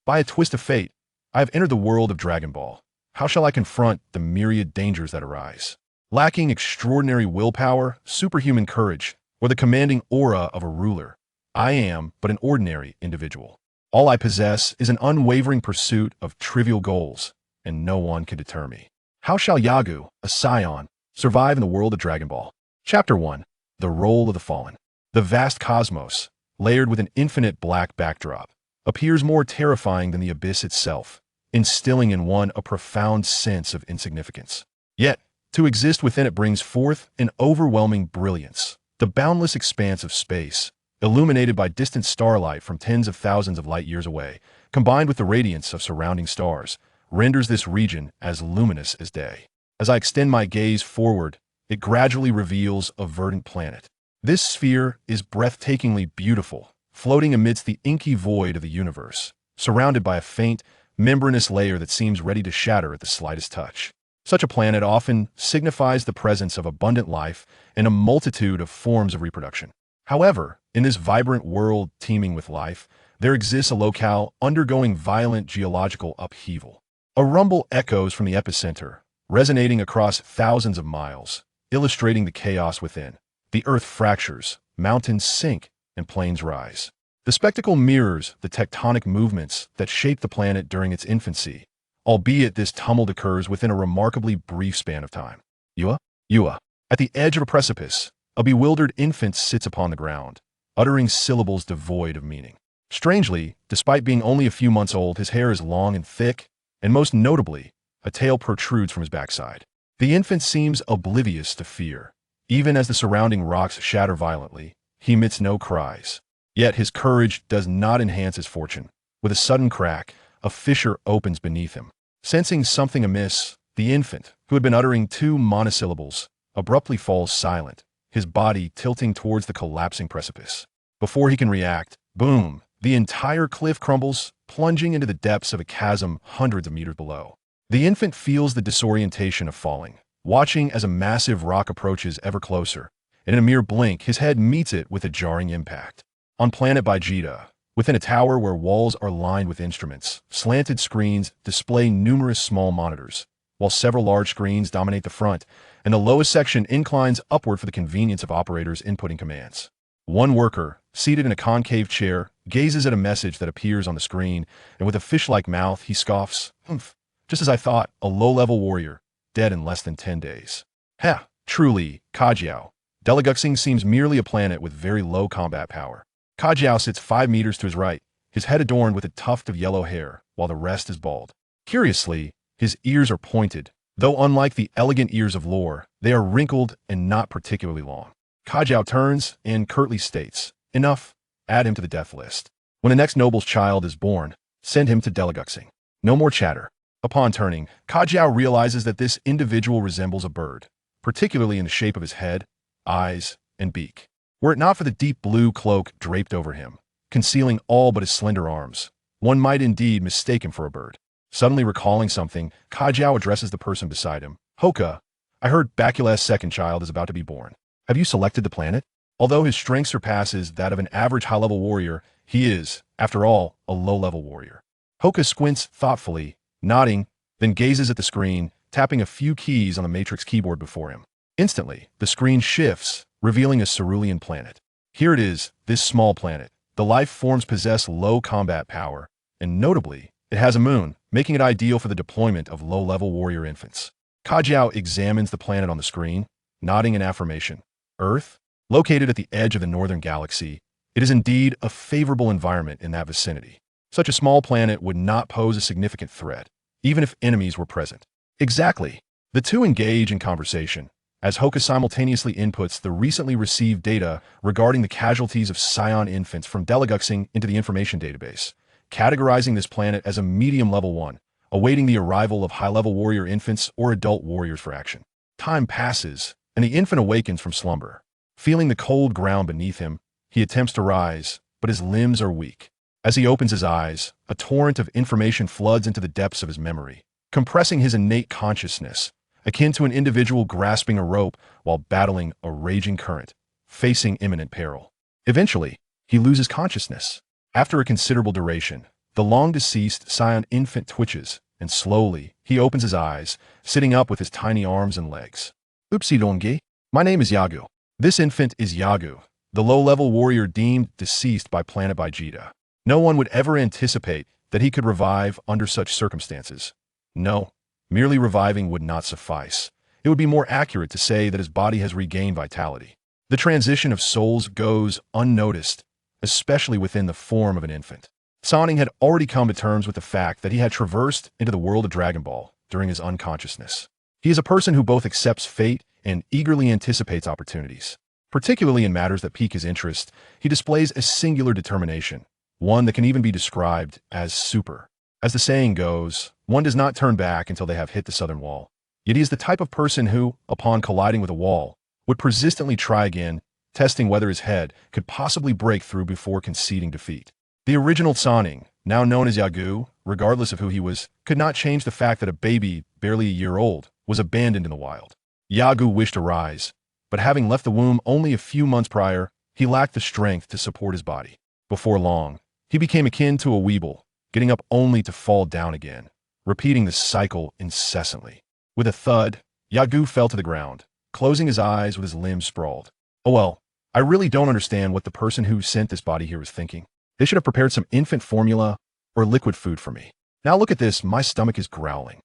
By a twist of fate, I have entered the world of Dragon Ball. How shall I confront the myriad dangers that arise? Lacking extraordinary willpower, superhuman courage, or the commanding aura of a ruler, I am but an ordinary individual. All I possess is an unwavering pursuit of trivial goals, and no one can deter me. How shall Yagu, a Saiyan, survive in the world of Dragon Ball? Chapter 1. The Role of the Fallen. The vast cosmos, layered with an infinite black backdrop, appears more terrifying than the abyss itself, instilling in one a profound sense of insignificance. Yet, to exist within it brings forth an overwhelming brilliance. The boundless expanse of space, illuminated by distant starlight from tens of thousands of light years away, combined with the radiance of surrounding stars, renders this region as luminous as day. As I extend my gaze forward, it gradually reveals a verdant planet. This sphere is breathtakingly beautiful, floating amidst the inky void of the universe, surrounded by a faint, membranous layer that seems ready to shatter at the slightest touch. Such a planet often signifies the presence of abundant life and a multitude of forms of reproduction. However, in this vibrant world teeming with life, there exists a locale undergoing violent geological upheaval. A rumble echoes from the epicenter, resonating across thousands of miles, illustrating the chaos within. The earth fractures, mountains sink, and plains rise. The spectacle mirrors the tectonic movements that shaped the planet during its infancy, albeit this tumult occurs within a remarkably brief span of time. Yua. At the edge of a precipice, a bewildered infant sits upon the ground, uttering syllables devoid of meaning. Strangely, despite being only a few months old, his hair is long and thick, and most notably, a tail protrudes from his backside. The infant seems oblivious to fear. Even as the surrounding rocks shatter violently, he emits no cries. Yet his courage does not enhance his fortune. With a sudden crack, a fissure opens beneath him. Sensing something amiss, the infant, who had been uttering two monosyllables, abruptly falls silent, his body tilting towards the collapsing precipice. Before he can react, boom, the entire cliff crumbles, plunging into the depths of a chasm hundreds of meters below. The infant feels the disorientation of falling, watching as a massive rock approaches ever closer, and in a mere blink, his head meets it with a jarring impact. On planet Vegeta, within a tower where walls are lined with instruments, slanted screens display numerous small monitors, while several large screens dominate the front, and the lowest section inclines upward for the convenience of operators inputting commands. One worker, seated in a concave chair, gazes at a message that appears on the screen, and with a fish-like mouth, he scoffs, "Humph, just as I thought, a low-level warrior, dead in less than 10 days. Ha, truly, Kajiao. Deleguxing seems merely a planet with very low combat power." Kajiao sits 5 meters to his right, his head adorned with a tuft of yellow hair, while the rest is bald. Curiously, his ears are pointed, though unlike the elegant ears of lore, they are wrinkled and not particularly long. Kajiao turns and curtly states, "Enough, add him to the death list. When the next noble's child is born, send him to Deleguxing. No more chatter." Upon turning, Kajiao realizes that this individual resembles a bird, particularly in the shape of his head, eyes, and beak. Were it not for the deep blue cloak draped over him, concealing all but his slender arms, one might indeed mistake him for a bird. Suddenly recalling something, Kajiao addresses the person beside him. "Hoka, I heard Bakule's second child is about to be born. Have you selected the planet?" Although his strength surpasses that of an average high-level warrior, he is, after all, a low-level warrior. Hoka squints thoughtfully, nodding, then gazes at the screen, tapping a few keys on the matrix keyboard before him. Instantly, the screen shifts, revealing a cerulean planet. Here it is, this small planet. The life forms possess low combat power, and notably, it has a moon, making it ideal for the deployment of low-level warrior infants. Kajiao examines the planet on the screen, nodding in affirmation. Earth? Located at the edge of the northern galaxy, it is indeed a favorable environment in that vicinity. Such a small planet would not pose a significant threat, even if enemies were present. Exactly. The two engage in conversation, as Hoka simultaneously inputs the recently received data regarding the casualties of Saiyan infants from Deleguxing into the information database, categorizing this planet as a medium level 1, awaiting the arrival of high-level warrior infants or adult warriors for action. Time passes, and the infant awakens from slumber. Feeling the cold ground beneath him, he attempts to rise, but his limbs are weak. As he opens his eyes, a torrent of information floods into the depths of his memory, compressing his innate consciousness, akin to an individual grasping a rope while battling a raging current, facing imminent peril. Eventually, he loses consciousness. After a considerable duration, The long-deceased Saiyan infant twitches, and slowly, he opens his eyes, sitting up with his tiny arms and legs. Oopsie dongi. My name is Yagu. This infant is Yagu, the low-level warrior deemed deceased by Planet Vegeta. No one would ever anticipate that he could revive under such circumstances. No, merely reviving would not suffice. It would be more accurate to say that his body has regained vitality. The transition of souls goes unnoticed, especially within the form of an infant. Sonic had already come to terms with the fact that he had traversed into the world of Dragon Ball during his unconsciousness. He is a person who both accepts fate and eagerly anticipates opportunities. Particularly in matters that pique his interest, he displays a singular determination, one that can even be described as super. As the saying goes, one does not turn back until they have hit the southern wall. Yet he is the type of person who, upon colliding with a wall, would persistently try again, testing whether his head could possibly break through before conceding defeat. The original Sonic, now known as Yagu, regardless of who he was, could not change the fact that a baby, barely a year old, was abandoned in the wild. Yagu wished to rise, but having left the womb only a few months prior, he lacked the strength to support his body. Before long, he became akin to a weeble, getting up only to fall down again, repeating this cycle incessantly. With a thud, Yagu fell to the ground, closing his eyes with his limbs sprawled. Oh well, I really don't understand what the person who sent this body here was thinking. They should have prepared some infant formula or liquid food for me. Now look at this, my stomach is growling.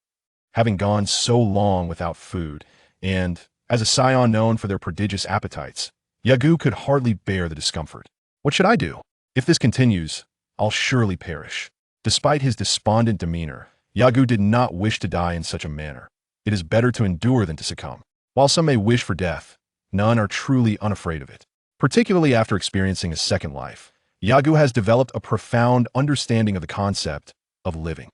Having gone so long without food, and, as a Saiyan known for their prodigious appetites, Yagu could hardly bear the discomfort. What should I do? If this continues, I'll surely perish. Despite his despondent demeanor, Yagu did not wish to die in such a manner. It is better to endure than to succumb. While some may wish for death, none are truly unafraid of it. Particularly after experiencing a second life, Yagu has developed a profound understanding of the concept of living.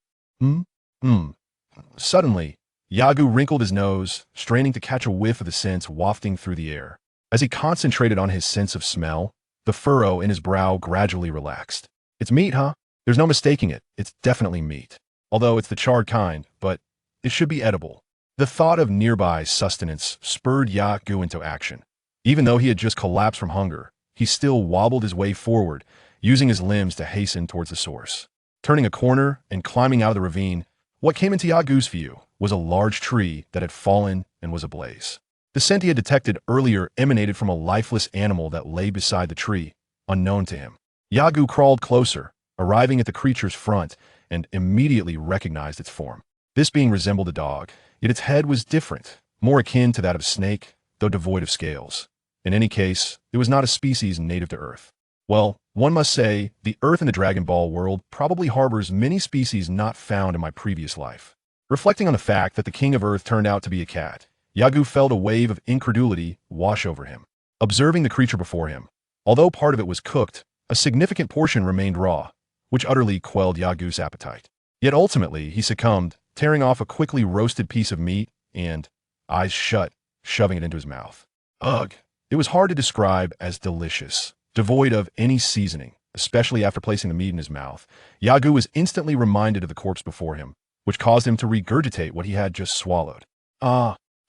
Suddenly, Yagu wrinkled his nose, straining to catch a whiff of the scents wafting through the air. As he concentrated on his sense of smell, the furrow in his brow gradually relaxed. It's meat, huh? There's no mistaking it. It's definitely meat. Although it's the charred kind, but it should be edible. The thought of nearby sustenance spurred Yagu into action. Even though he had just collapsed from hunger, he still wobbled his way forward, using his limbs to hasten towards the source. Turning a corner and climbing out of the ravine, what came into Yagu's view was a large tree that had fallen and was ablaze. The scent he had detected earlier emanated from a lifeless animal that lay beside the tree, unknown to him. Yagu crawled closer, arriving at the creature's front, and immediately recognized its form. This being resembled a dog, yet its head was different, more akin to that of a snake, though devoid of scales. In any case, it was not a species native to Earth. Well, one must say, the Earth in the Dragon Ball world probably harbors many species not found in my previous life. Reflecting on the fact that the King of Earth turned out to be a cat, Yagu felt a wave of incredulity wash over him. Observing the creature before him, although part of it was cooked, a significant portion remained raw, which utterly quelled Yagu's appetite. Yet ultimately, he succumbed, tearing off a quickly roasted piece of meat and, eyes shut, shoving it into his mouth. Ugh! It was hard to describe as delicious, devoid of any seasoning, especially after placing the meat in his mouth. Yagu was instantly reminded of the corpse before him, which caused him to regurgitate what he had just swallowed.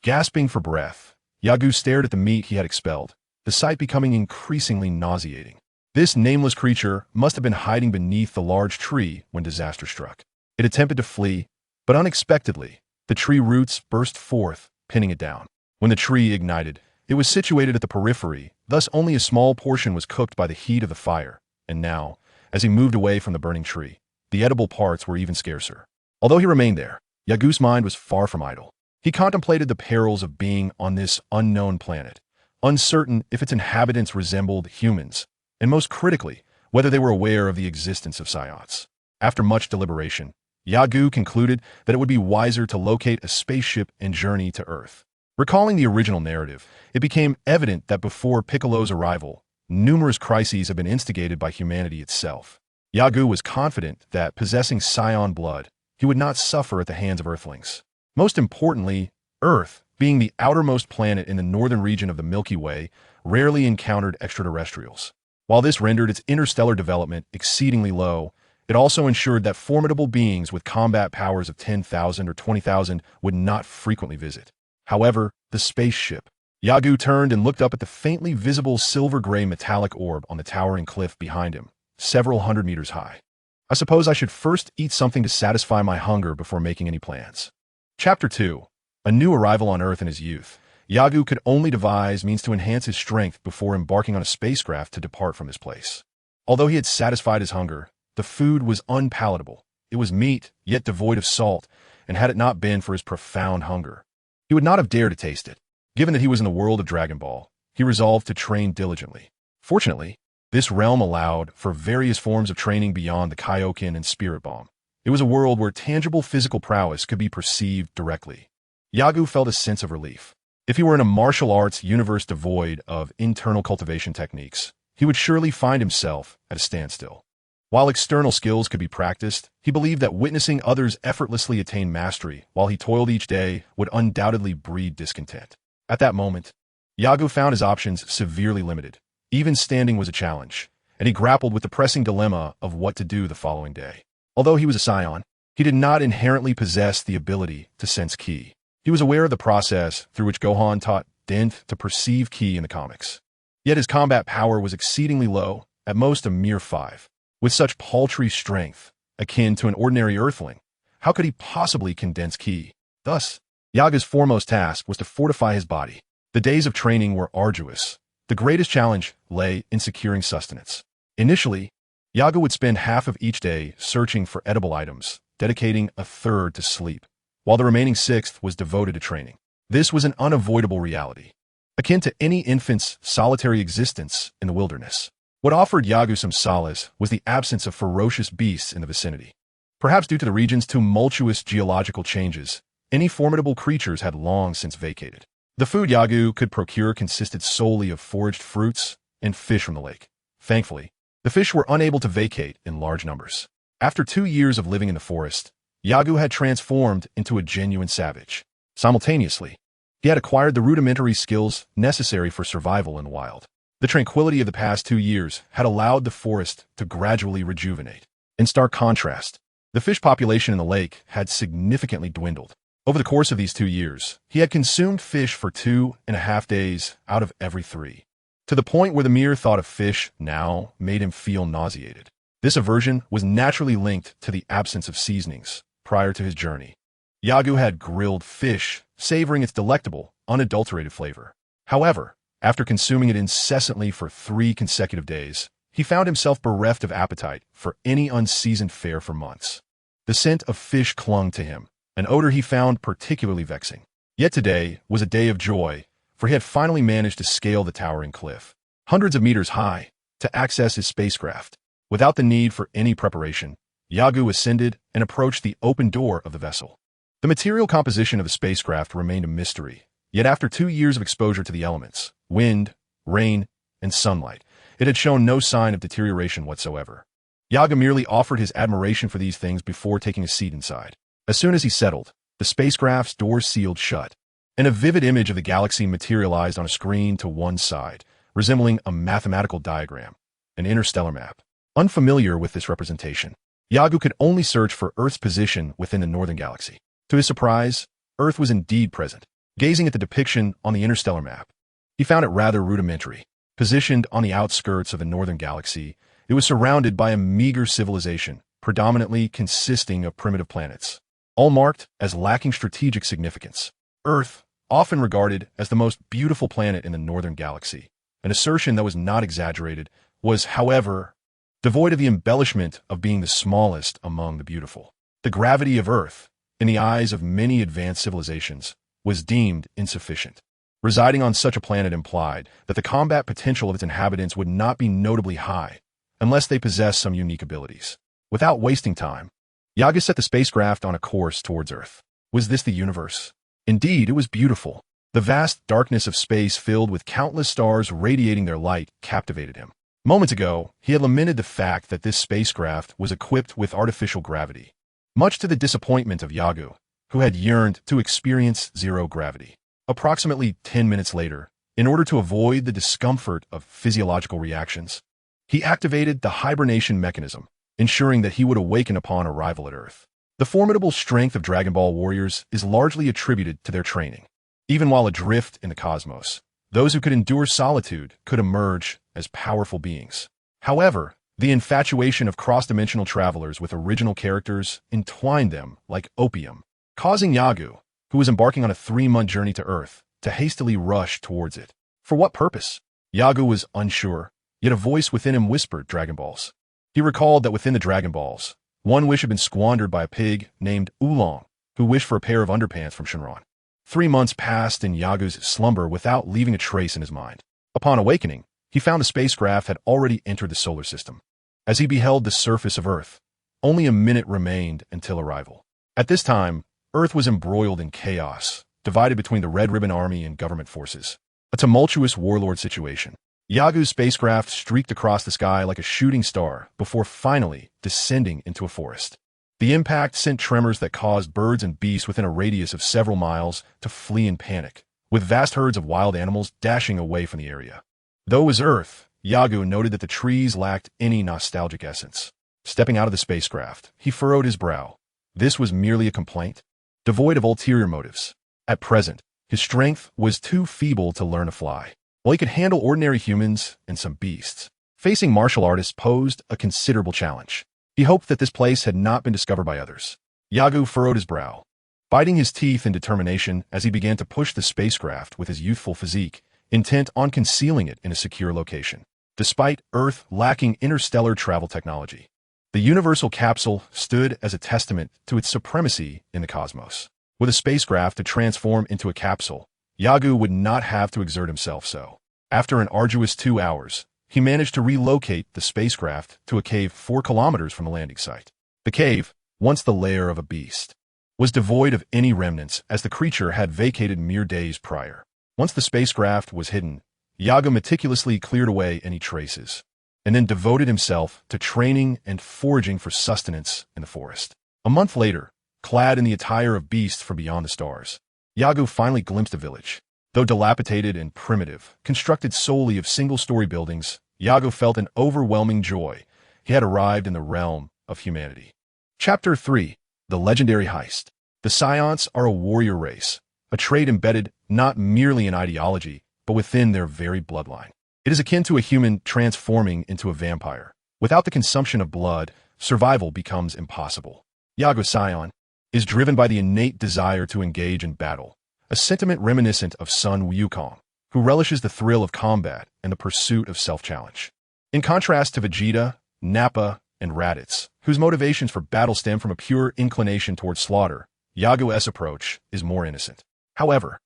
Gasping for breath, Yagu stared at the meat he had expelled, the sight becoming increasingly nauseating. This nameless creature must have been hiding beneath the large tree when disaster struck. It attempted to flee, but unexpectedly, the tree roots burst forth, pinning it down. When the tree ignited, it was situated at the periphery, thus only a small portion was cooked by the heat of the fire, and now, as he moved away from the burning tree, the edible parts were even scarcer. Although he remained there, Yagu's mind was far from idle. He contemplated the perils of being on this unknown planet, uncertain if its inhabitants resembled humans, and most critically, whether they were aware of the existence of Saiyans. After much deliberation, Yagu concluded that it would be wiser to locate a spaceship and journey to Earth. Recalling the original narrative, it became evident that before Piccolo's arrival, numerous crises had been instigated by humanity itself. Yagu was confident that, possessing Saiyan blood, he would not suffer at the hands of Earthlings. Most importantly, Earth, being the outermost planet in the northern region of the Milky Way, rarely encountered extraterrestrials. While this rendered its interstellar development exceedingly low, it also ensured that formidable beings with combat powers of 10,000 or 20,000 would not frequently visit. However, the spaceship. Yagu turned and looked up at the faintly visible silver-gray metallic orb on the towering cliff behind him, several hundred meters high. I suppose I should first eat something to satisfy my hunger before making any plans. Chapter 2. A new arrival on Earth in his youth. Yagu could only devise means to enhance his strength before embarking on a spacecraft to depart from his place. Although he had satisfied his hunger, the food was unpalatable. It was meat, yet devoid of salt, and had it not been for his profound hunger, he would not have dared to taste it. Given that he was in the world of Dragon Ball, he resolved to train diligently. Fortunately, this realm allowed for various forms of training beyond the Kaioken and Spirit Bomb. It was a world where tangible physical prowess could be perceived directly. Yagu felt a sense of relief. If he were in a martial arts universe devoid of internal cultivation techniques, he would surely find himself at a standstill. While external skills could be practiced, he believed that witnessing others effortlessly attain mastery while he toiled each day would undoubtedly breed discontent. At that moment, Yagu found his options severely limited. Even standing was a challenge, and he grappled with the pressing dilemma of what to do the following day. Although he was a Saiyan, he did not inherently possess the ability to sense ki. He was aware of the process through which Gohan taught Denth to perceive ki in the comics. Yet his combat power was exceedingly low, at most a mere 5. With such paltry strength, akin to an ordinary earthling, how could he possibly condense ki? Thus, Yaga's foremost task was to fortify his body. The days of training were arduous. The greatest challenge lay in securing sustenance. Initially, Yagu would spend half of each day searching for edible items, dedicating a third to sleep, while the remaining sixth was devoted to training. This was an unavoidable reality, akin to any infant's solitary existence in the wilderness. What offered Yagu some solace was the absence of ferocious beasts in the vicinity. Perhaps due to the region's tumultuous geological changes, any formidable creatures had long since vacated. The food Yagu could procure consisted solely of foraged fruits and fish from the lake. Thankfully, the fish were unable to vacate in large numbers. After 2 years of living in the forest, Yagu had transformed into a genuine savage. Simultaneously, he had acquired the rudimentary skills necessary for survival in the wild. The tranquility of the past 2 years had allowed the forest to gradually rejuvenate. In stark contrast, the fish population in the lake had significantly dwindled. Over the course of these 2 years, he had consumed fish for 2.5 days out of every 3, to the point where the mere thought of fish now made him feel nauseated. This aversion was naturally linked to the absence of seasonings prior to his journey. Yagu had grilled fish, savoring its delectable, unadulterated flavor. However, after consuming it incessantly for 3 consecutive days, he found himself bereft of appetite for any unseasoned fare for months. The scent of fish clung to him, an odor he found particularly vexing. Yet today was a day of joy, for he had finally managed to scale the towering cliff, hundreds of meters high, to access his spacecraft. Without the need for any preparation, Yagu ascended and approached the open door of the vessel. The material composition of the spacecraft remained a mystery, yet after 2 years of exposure to the elements, wind, rain, and sunlight, it had shown no sign of deterioration whatsoever. Yagu merely offered his admiration for these things before taking a seat inside. As soon as he settled, the spacecraft's doors sealed shut, and a vivid image of the galaxy materialized on a screen to one side, resembling a mathematical diagram, an interstellar map. Unfamiliar with this representation, Yagu could only search for Earth's position within the northern galaxy. To his surprise, Earth was indeed present. Gazing at the depiction on the interstellar map, he found it rather rudimentary. Positioned on the outskirts of the northern galaxy, it was surrounded by a meager civilization, predominantly consisting of primitive planets, all marked as lacking strategic significance. Earth, often regarded as the most beautiful planet in the northern galaxy, an assertion that was not exaggerated, was, however, devoid of the embellishment of being the smallest among the beautiful. The gravity of Earth, in the eyes of many advanced civilizations, was deemed insufficient. Residing on such a planet implied that the combat potential of its inhabitants would not be notably high unless they possessed some unique abilities. Without wasting time, Yagu set the spacecraft on a course towards Earth. Was this the universe? Indeed, it was beautiful. The vast darkness of space filled with countless stars radiating their light captivated him. Moments ago, he had lamented the fact that this spacecraft was equipped with artificial gravity, much to the disappointment of Yagu, who had yearned to experience zero gravity. Approximately 10 minutes later, in order to avoid the discomfort of physiological reactions, he activated the hibernation mechanism, ensuring that he would awaken upon arrival at Earth. The formidable strength of Dragon Ball warriors is largely attributed to their training. Even while adrift in the cosmos, those who could endure solitude could emerge as powerful beings. However, The infatuation of cross-dimensional travelers with original characters entwined them like opium, causing Yagu, who was embarking on a 3-month journey to Earth, to hastily rush towards it. For what purpose? Yagu was unsure, yet a voice within him whispered Dragon Balls. He recalled that within the Dragon Balls, one wish had been squandered by a pig named Oolong, who wished for a pair of underpants from Shenron. 3 months passed in Yagu's slumber without leaving a trace in his mind. Upon awakening, he found the spacecraft had already entered the solar system. As he beheld the surface of Earth, only a minute remained until arrival. At this time, Earth was embroiled in chaos, divided between the Red Ribbon Army and government forces. A tumultuous warlord situation. Yagu's spacecraft streaked across the sky like a shooting star before finally descending into a forest. The impact sent tremors that caused birds and beasts within a radius of several miles to flee in panic, with vast herds of wild animals dashing away from the area. Though it was Earth, Yagu noted that the trees lacked any nostalgic essence. Stepping out of the spacecraft, he furrowed his brow. This was merely a complaint, devoid of ulterior motives. At present, his strength was too feeble to learn to fly, while he could handle ordinary humans and some beasts. Facing martial artists posed a considerable challenge. He hoped that this place had not been discovered by others. Yagu furrowed his brow, biting his teeth in determination as he began to push the spacecraft with his youthful physique, intent on concealing it in a secure location. Despite Earth lacking interstellar travel technology, the universal capsule stood as a testament to its supremacy in the cosmos. With a spacecraft to transform into a capsule, Yagu would not have to exert himself so. After an arduous 2 hours, he managed to relocate the spacecraft to a cave 4 kilometers from the landing site. The cave, once the lair of a beast, was devoid of any remnants as the creature had vacated mere days prior. Once the spacecraft was hidden, Yagu meticulously cleared away any traces, and then devoted himself to training and foraging for sustenance in the forest. A month later, clad in the attire of beasts from beyond the stars, Yagu finally glimpsed a village. Though dilapidated and primitive, constructed solely of single-story buildings, Yagu felt an overwhelming joy. He had arrived in the realm of humanity. Chapter 3. The Legendary Heist. The Saiyans are a warrior race, a trait embedded not merely in ideology, but within their very bloodline. It is akin to a human transforming into a vampire. Without the consumption of blood, survival becomes impossible. Yagu Saiyan is driven by the innate desire to engage in battle, a sentiment reminiscent of Sun Wukong, who relishes the thrill of combat and the pursuit of self-challenge. In contrast to Vegeta, Nappa, and Raditz, whose motivations for battle stem from a pure inclination towards slaughter, Yagu's approach is more innocent. However,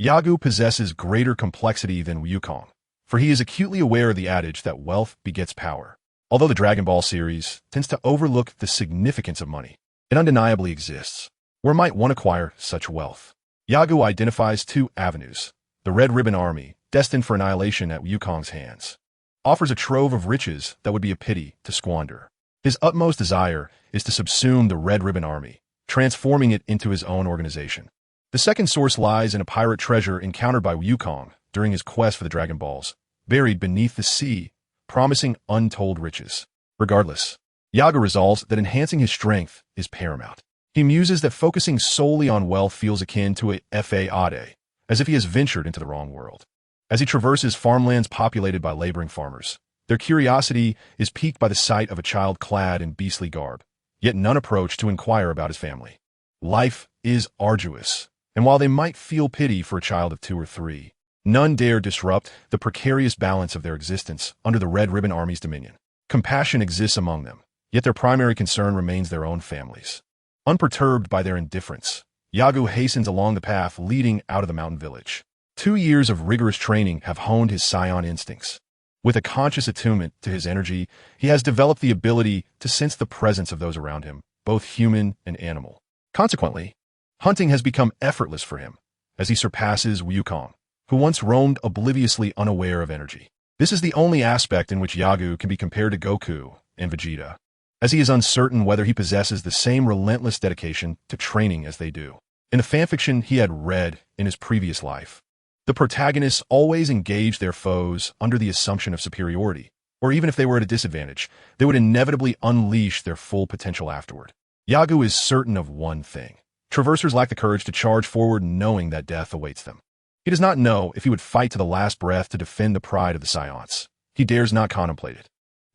Yagu possesses greater complexity than Wukong, for he is acutely aware of the adage that wealth begets power. Although the Dragon Ball series tends to overlook the significance of money, it undeniably exists. Where might one acquire such wealth? Yagu identifies 2 avenues. The Red Ribbon Army, destined for annihilation at Wukong's hands, offers a trove of riches that would be a pity to squander. His utmost desire is to subsume the Red Ribbon Army, transforming it into his own organization. The second source lies in a pirate treasure encountered by Wukong during his quest for the Dragon Balls, buried beneath the sea, promising untold riches. Regardless, Yagu resolves that enhancing his strength is paramount. He muses that focusing solely on wealth feels akin to a fade, as if he has ventured into the wrong world. As he traverses farmlands populated by laboring farmers, their curiosity is piqued by the sight of a child clad in beastly garb, yet none approach to inquire about his family. Life is arduous, and while they might feel pity for a child of 2 or 3, none dare disrupt the precarious balance of their existence under the Red Ribbon Army's dominion. Compassion exists among them, yet their primary concern remains their own families. Unperturbed by their indifference, Yagu hastens along the path leading out of the mountain village. 2 years of rigorous training have honed his Saiyan instincts. With a conscious attunement to his energy, he has developed the ability to sense the presence of those around him, both human and animal. Consequently, hunting has become effortless for him, as he surpasses Wukong, who once roamed obliviously unaware of energy. This is the only aspect in which Yagu can be compared to Goku and Vegeta, as he is uncertain whether he possesses the same relentless dedication to training as they do. In the fanfiction he had read in his previous life, the protagonists always engaged their foes under the assumption of superiority, or even if they were at a disadvantage, they would inevitably unleash their full potential afterward. Yagu is certain of one thing. Traversers lack the courage to charge forward knowing that death awaits them. He does not know if he would fight to the last breath to defend the pride of the Saiyans. He dares not contemplate it.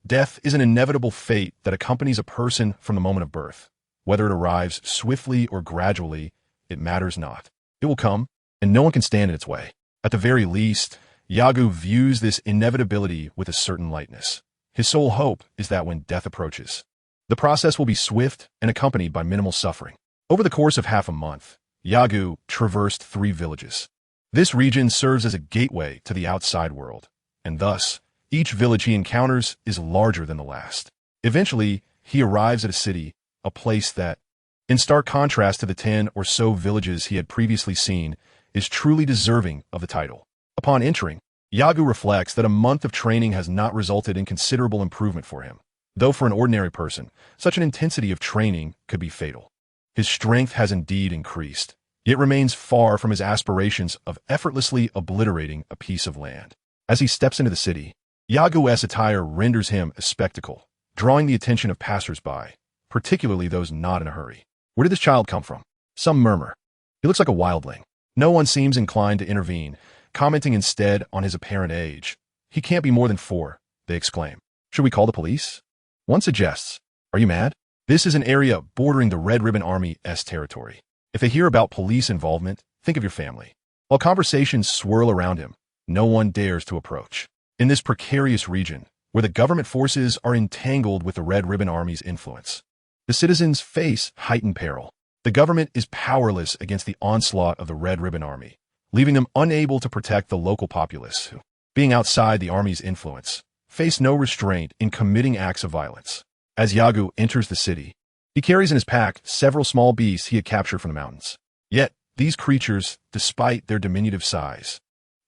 Death is an inevitable fate that accompanies a person from the moment of birth. Whether it arrives swiftly or gradually, it matters not. It will come, and no one can stand in its way. At the very least, Yagu views this inevitability with a certain lightness. His sole hope is that when death approaches, the process will be swift and accompanied by minimal suffering. Over the course of half a month, Yagu traversed 3 villages. This region serves as a gateway to the outside world, and thus, each village he encounters is larger than the last. Eventually, he arrives at a city, a place that, in stark contrast to the 10 or so villages he had previously seen, is truly deserving of the title. Upon entering, Yagu reflects that a month of training has not resulted in considerable improvement for him, though for an ordinary person, such an intensity of training could be fatal. His strength has indeed increased, yet remains far from his aspirations of effortlessly obliterating a piece of land. As he steps into the city, Yagu's attire renders him a spectacle, drawing the attention of passers-by, particularly those not in a hurry. Where did this child come from? Some murmur. He looks like a wildling. No one seems inclined to intervene, commenting instead on his apparent age. He can't be more than 4, they exclaim. Should we call the police? One suggests. Are you mad? This is an area bordering the Red Ribbon Army's territory. If they hear about police involvement, think of your family. While conversations swirl around him, no one dares to approach. In this precarious region, where the government forces are entangled with the Red Ribbon Army's influence, the citizens face heightened peril. The government is powerless against the onslaught of the Red Ribbon Army, leaving them unable to protect the local populace who, being outside the army's influence, face no restraint in committing acts of violence. As Yagu enters the city, he carries in his pack several small beasts he had captured from the mountains. Yet, these creatures, despite their diminutive size,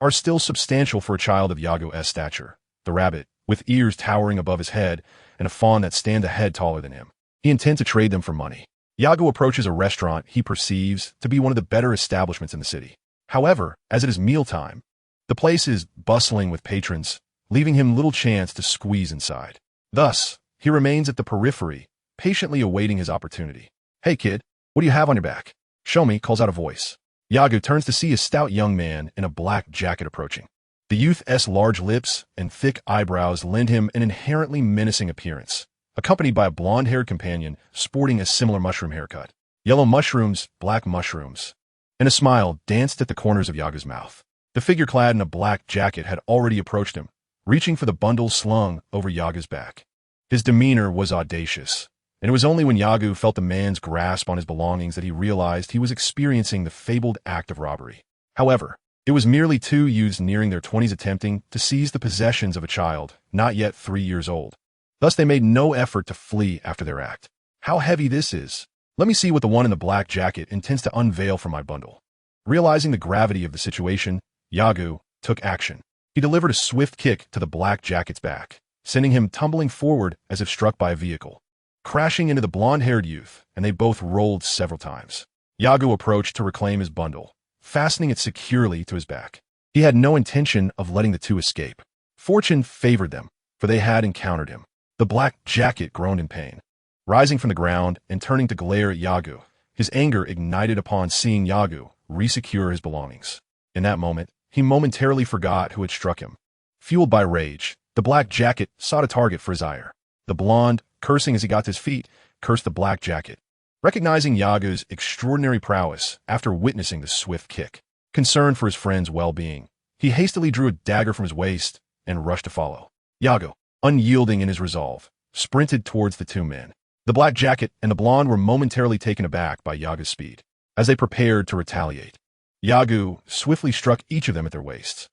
are still substantial for a child of Yagu's stature. The rabbit, with ears towering above his head, and a fawn that stands a head taller than him. He intends to trade them for money. Yagu approaches a restaurant he perceives to be one of the better establishments in the city. However, as it is mealtime, the place is bustling with patrons, leaving him little chance to squeeze inside. Thus, he remains at the periphery, patiently awaiting his opportunity. Hey kid, what do you have on your back? Show me, calls out a voice. Yagu turns to see a stout young man in a black jacket approaching. The youth's large lips and thick eyebrows lend him an inherently menacing appearance, accompanied by a blonde-haired companion sporting a similar mushroom haircut. Yellow mushrooms, black mushrooms, and a smile danced at the corners of Yagu's mouth. The figure clad in a black jacket had already approached him, reaching for the bundle slung over Yagu's back. His demeanor was audacious, and it was only when Yagu felt the man's grasp on his belongings that he realized he was experiencing the fabled act of robbery. However, it was merely 2 youths nearing their 20s attempting to seize the possessions of a child, not yet 3 years old. Thus they made no effort to flee after their act. How heavy this is. Let me see what the one in the black jacket intends to unveil from my bundle. Realizing the gravity of the situation, Yagu took action. He delivered a swift kick to the black jacket's back, sending him tumbling forward as if struck by a vehicle, crashing into the blonde-haired youth, and they both rolled several times. Yagu approached to reclaim his bundle, fastening it securely to his back. He had no intention of letting the 2 escape. Fortune favored them, for they had encountered him. The black jacket groaned in pain. Rising from the ground and turning to glare at Yagu, his anger ignited upon seeing Yagu resecure his belongings. In that moment, he momentarily forgot who had struck him. Fueled by rage, the black jacket sought a target for his ire. The blonde, cursing as he got to his feet, cursed the black jacket. Recognizing Yagu's extraordinary prowess after witnessing the swift kick, concerned for his friend's well-being, he hastily drew a dagger from his waist and rushed to follow. Yagu, unyielding in his resolve, sprinted towards the 2 men. The black jacket and the blonde were momentarily taken aback by Yagu's speed. As they prepared to retaliate, Yagu swiftly struck each of them at their waists.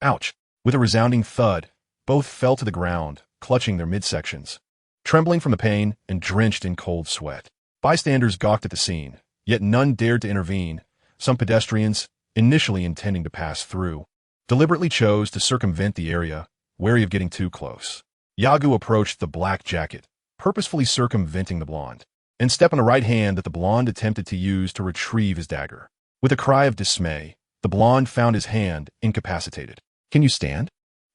Ouch! With a resounding thud, both fell to the ground, clutching their midsections, trembling from the pain and drenched in cold sweat. Bystanders gawked at the scene, yet none dared to intervene. Some pedestrians, initially intending to pass through, deliberately chose to circumvent the area, wary of getting too close. Yagu approached the black jacket, purposefully circumventing the blonde, and stepped on the right hand that the blonde attempted to use to retrieve his dagger. With a cry of dismay, the blonde found his hand incapacitated. Can you stand?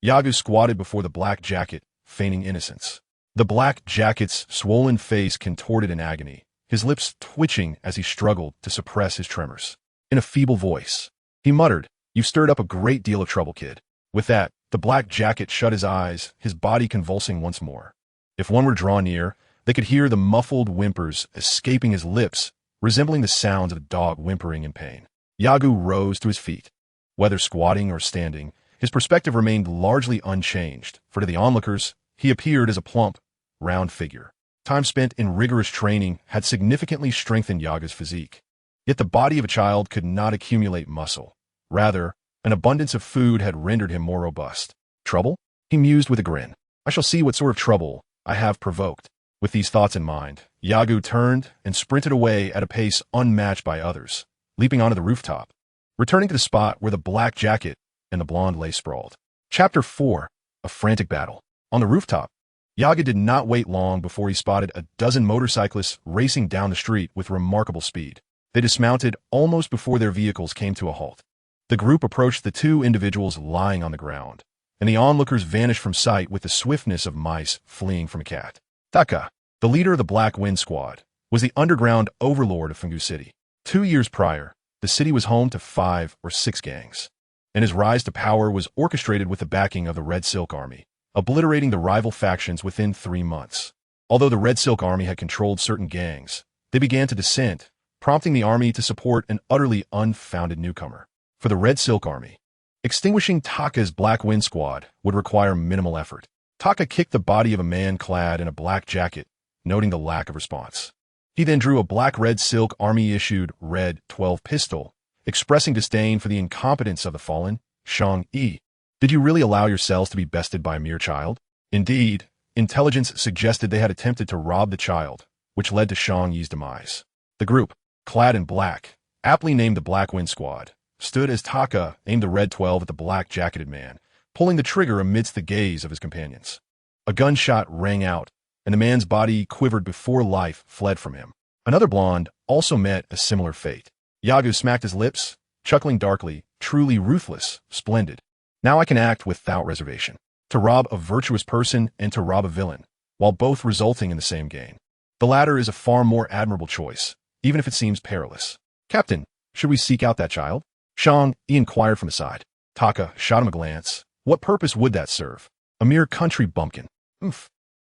Yagu squatted before the black jacket, feigning innocence. The black jacket's swollen face contorted in agony, his lips twitching as he struggled to suppress his tremors. In a feeble voice, he muttered, "You've stirred up a great deal of trouble, kid." With that, The black jacket shut his eyes, his body convulsing once more. If one were to draw near, they could hear the muffled whimpers escaping his lips, resembling the sounds of a dog whimpering in pain. Yagu rose to his feet. Whether squatting or standing, his perspective remained largely unchanged, for to the onlookers, he appeared as a plump, round figure. Time spent in rigorous training had significantly strengthened Yagu's physique. Yet the body of a child could not accumulate muscle. Rather, an abundance of food had rendered him more robust. Trouble? He mused with a grin. I shall see what sort of trouble I have provoked. With these thoughts in mind, Yagu turned and sprinted away at a pace unmatched by others, leaping onto the rooftop, returning to the spot where the black jacket and the blonde lay sprawled. Chapter 4. A Frantic Battle. On the rooftop, Yagu did not wait long before he spotted a dozen motorcyclists racing down the street with remarkable speed. They dismounted almost before their vehicles came to a halt. The group approached the two individuals lying on the ground, and the onlookers vanished from sight with the swiftness of mice fleeing from a cat. Taka, the leader of the Black Wind Squad, was the underground overlord of Fangu City. 2 years prior, the city was home to 5 or 6 gangs, and his rise to power was orchestrated with the backing of the Red Silk Army, obliterating the rival factions within 3 months. Although the Red Silk Army had controlled certain gangs, they began to dissent, prompting the army to support an utterly unfounded newcomer. For the Red Silk Army, extinguishing Taka's Black Wind Squad would require minimal effort. Taka kicked the body of a man clad in a black jacket, noting the lack of response. He then drew a black Red Silk Army-issued Red 12 pistol, expressing disdain for the incompetence of the fallen, Shang Yi. Did you really allow yourselves to be bested by a mere child? Indeed, intelligence suggested they had attempted to rob the child, which led to Shang Yi's demise. The group, clad in black, aptly named the Black Wind Squad, stood as Taka aimed the Red 12 at the black-jacketed man, pulling the trigger amidst the gaze of his companions. A gunshot rang out, and the man's body quivered before life fled from him. Another blonde also met a similar fate. Yagu smacked his lips, chuckling darkly, truly ruthless, splendid. Now I can act without reservation. To rob a virtuous person and to rob a villain, while both resulting in the same gain. The latter is a far more admirable choice, even if it seems perilous. Captain, should we seek out that child? Shang Yi inquired from aside. Taka shot him a glance. What purpose would that serve? A mere country bumpkin.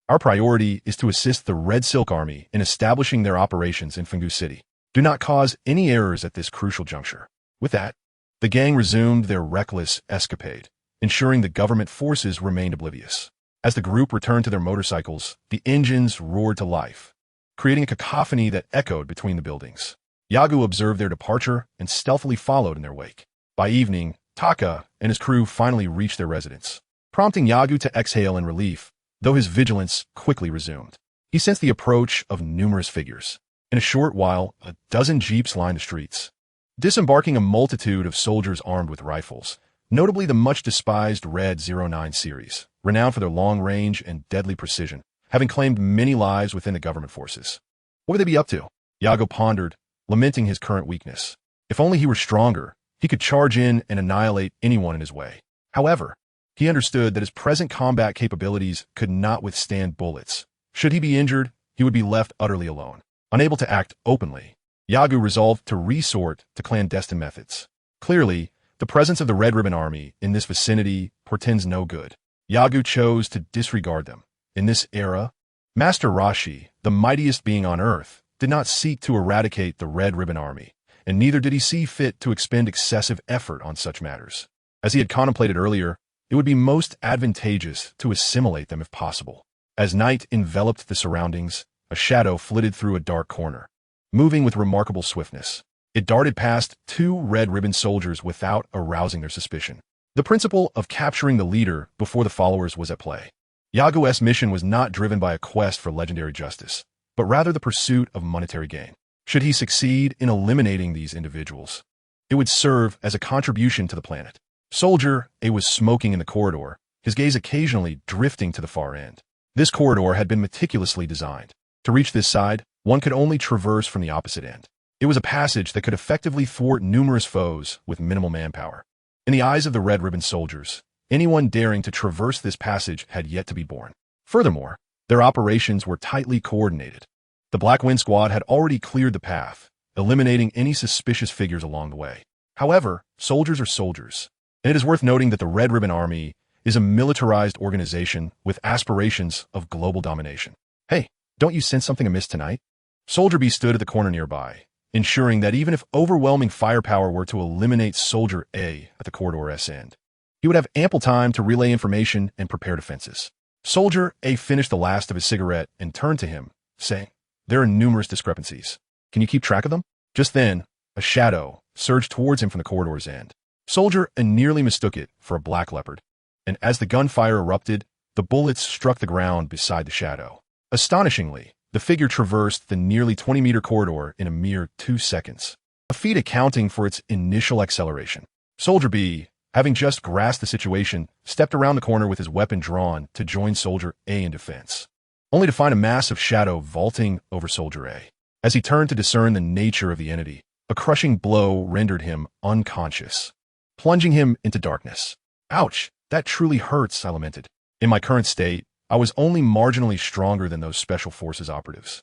Our priority is to assist the Red Silk Army in establishing their operations in Fangu City. Do not cause any errors at this crucial juncture. With that, the gang resumed their reckless escapade, ensuring the government forces remained oblivious. As the group returned to their motorcycles, the engines roared to life, creating a cacophony that echoed between the buildings. Yagu observed their departure and stealthily followed in their wake. By evening, Taka and his crew finally reached their residence, prompting Yagu to exhale in relief, though his vigilance quickly resumed. He sensed the approach of numerous figures. In a short while, a dozen jeeps lined the streets, disembarking a multitude of soldiers armed with rifles, notably the much-despised Red 09 series, renowned for their long range and deadly precision, having claimed many lives within the government forces. What would they be up to? Yagu pondered, lamenting his current weakness. If only he were stronger, he could charge in and annihilate anyone in his way. However, he understood that his present combat capabilities could not withstand bullets. Should he be injured, he would be left utterly alone. Unable to act openly, Yagu resolved to resort to clandestine methods. Clearly, the presence of the Red Ribbon Army in this vicinity portends no good. Yagu chose to disregard them. In this era, Master Rashi, the mightiest being on earth, did not seek to eradicate the Red Ribbon Army, and neither did he see fit to expend excessive effort on such matters. As he had contemplated earlier, it would be most advantageous to assimilate them if possible. As night enveloped the surroundings, a shadow flitted through a dark corner, moving with remarkable swiftness. It darted past 2 Red Ribbon soldiers without arousing their suspicion. The principle of capturing the leader before the followers was at play. Yagu's mission was not driven by a quest for legendary justice, but rather the pursuit of monetary gain. Should he succeed in eliminating these individuals, it would serve as a contribution to the planet. Soldier A was smoking in the corridor, his gaze occasionally drifting to the far end. This corridor had been meticulously designed. To reach this side, one could only traverse from the opposite end. It was a passage that could effectively thwart numerous foes with minimal manpower. In the eyes of the Red Ribbon soldiers, anyone daring to traverse this passage had yet to be born. Furthermore, their operations were tightly coordinated. The Black Wind Squad had already cleared the path, eliminating any suspicious figures along the way. However, soldiers are soldiers, and it is worth noting that the Red Ribbon Army is a militarized organization with aspirations of global domination. Hey, don't you sense something amiss tonight? Soldier B stood at the corner nearby, ensuring that even if overwhelming firepower were to eliminate Soldier A at the corridor's end, he would have ample time to relay information and prepare defenses. Soldier A finished the last of his cigarette and turned to him, saying, "There are numerous discrepancies. Can you keep track of them?" Just then, a shadow surged towards him from the corridor's end. Soldier A nearly mistook it for a black leopard, and as the gunfire erupted, the bullets struck the ground beside the shadow. Astonishingly, the figure traversed the nearly 20-meter corridor in a mere 2 seconds, a feat accounting for its initial acceleration. Soldier B, having just grasped the situation, stepped around the corner with his weapon drawn to join Soldier A in defense, only to find a massive shadow vaulting over Soldier A. As he turned to discern the nature of the entity, a crushing blow rendered him unconscious, plunging him into darkness. "Ouch, that truly hurts," I lamented. In my current state, I was only marginally stronger than those Special Forces operatives.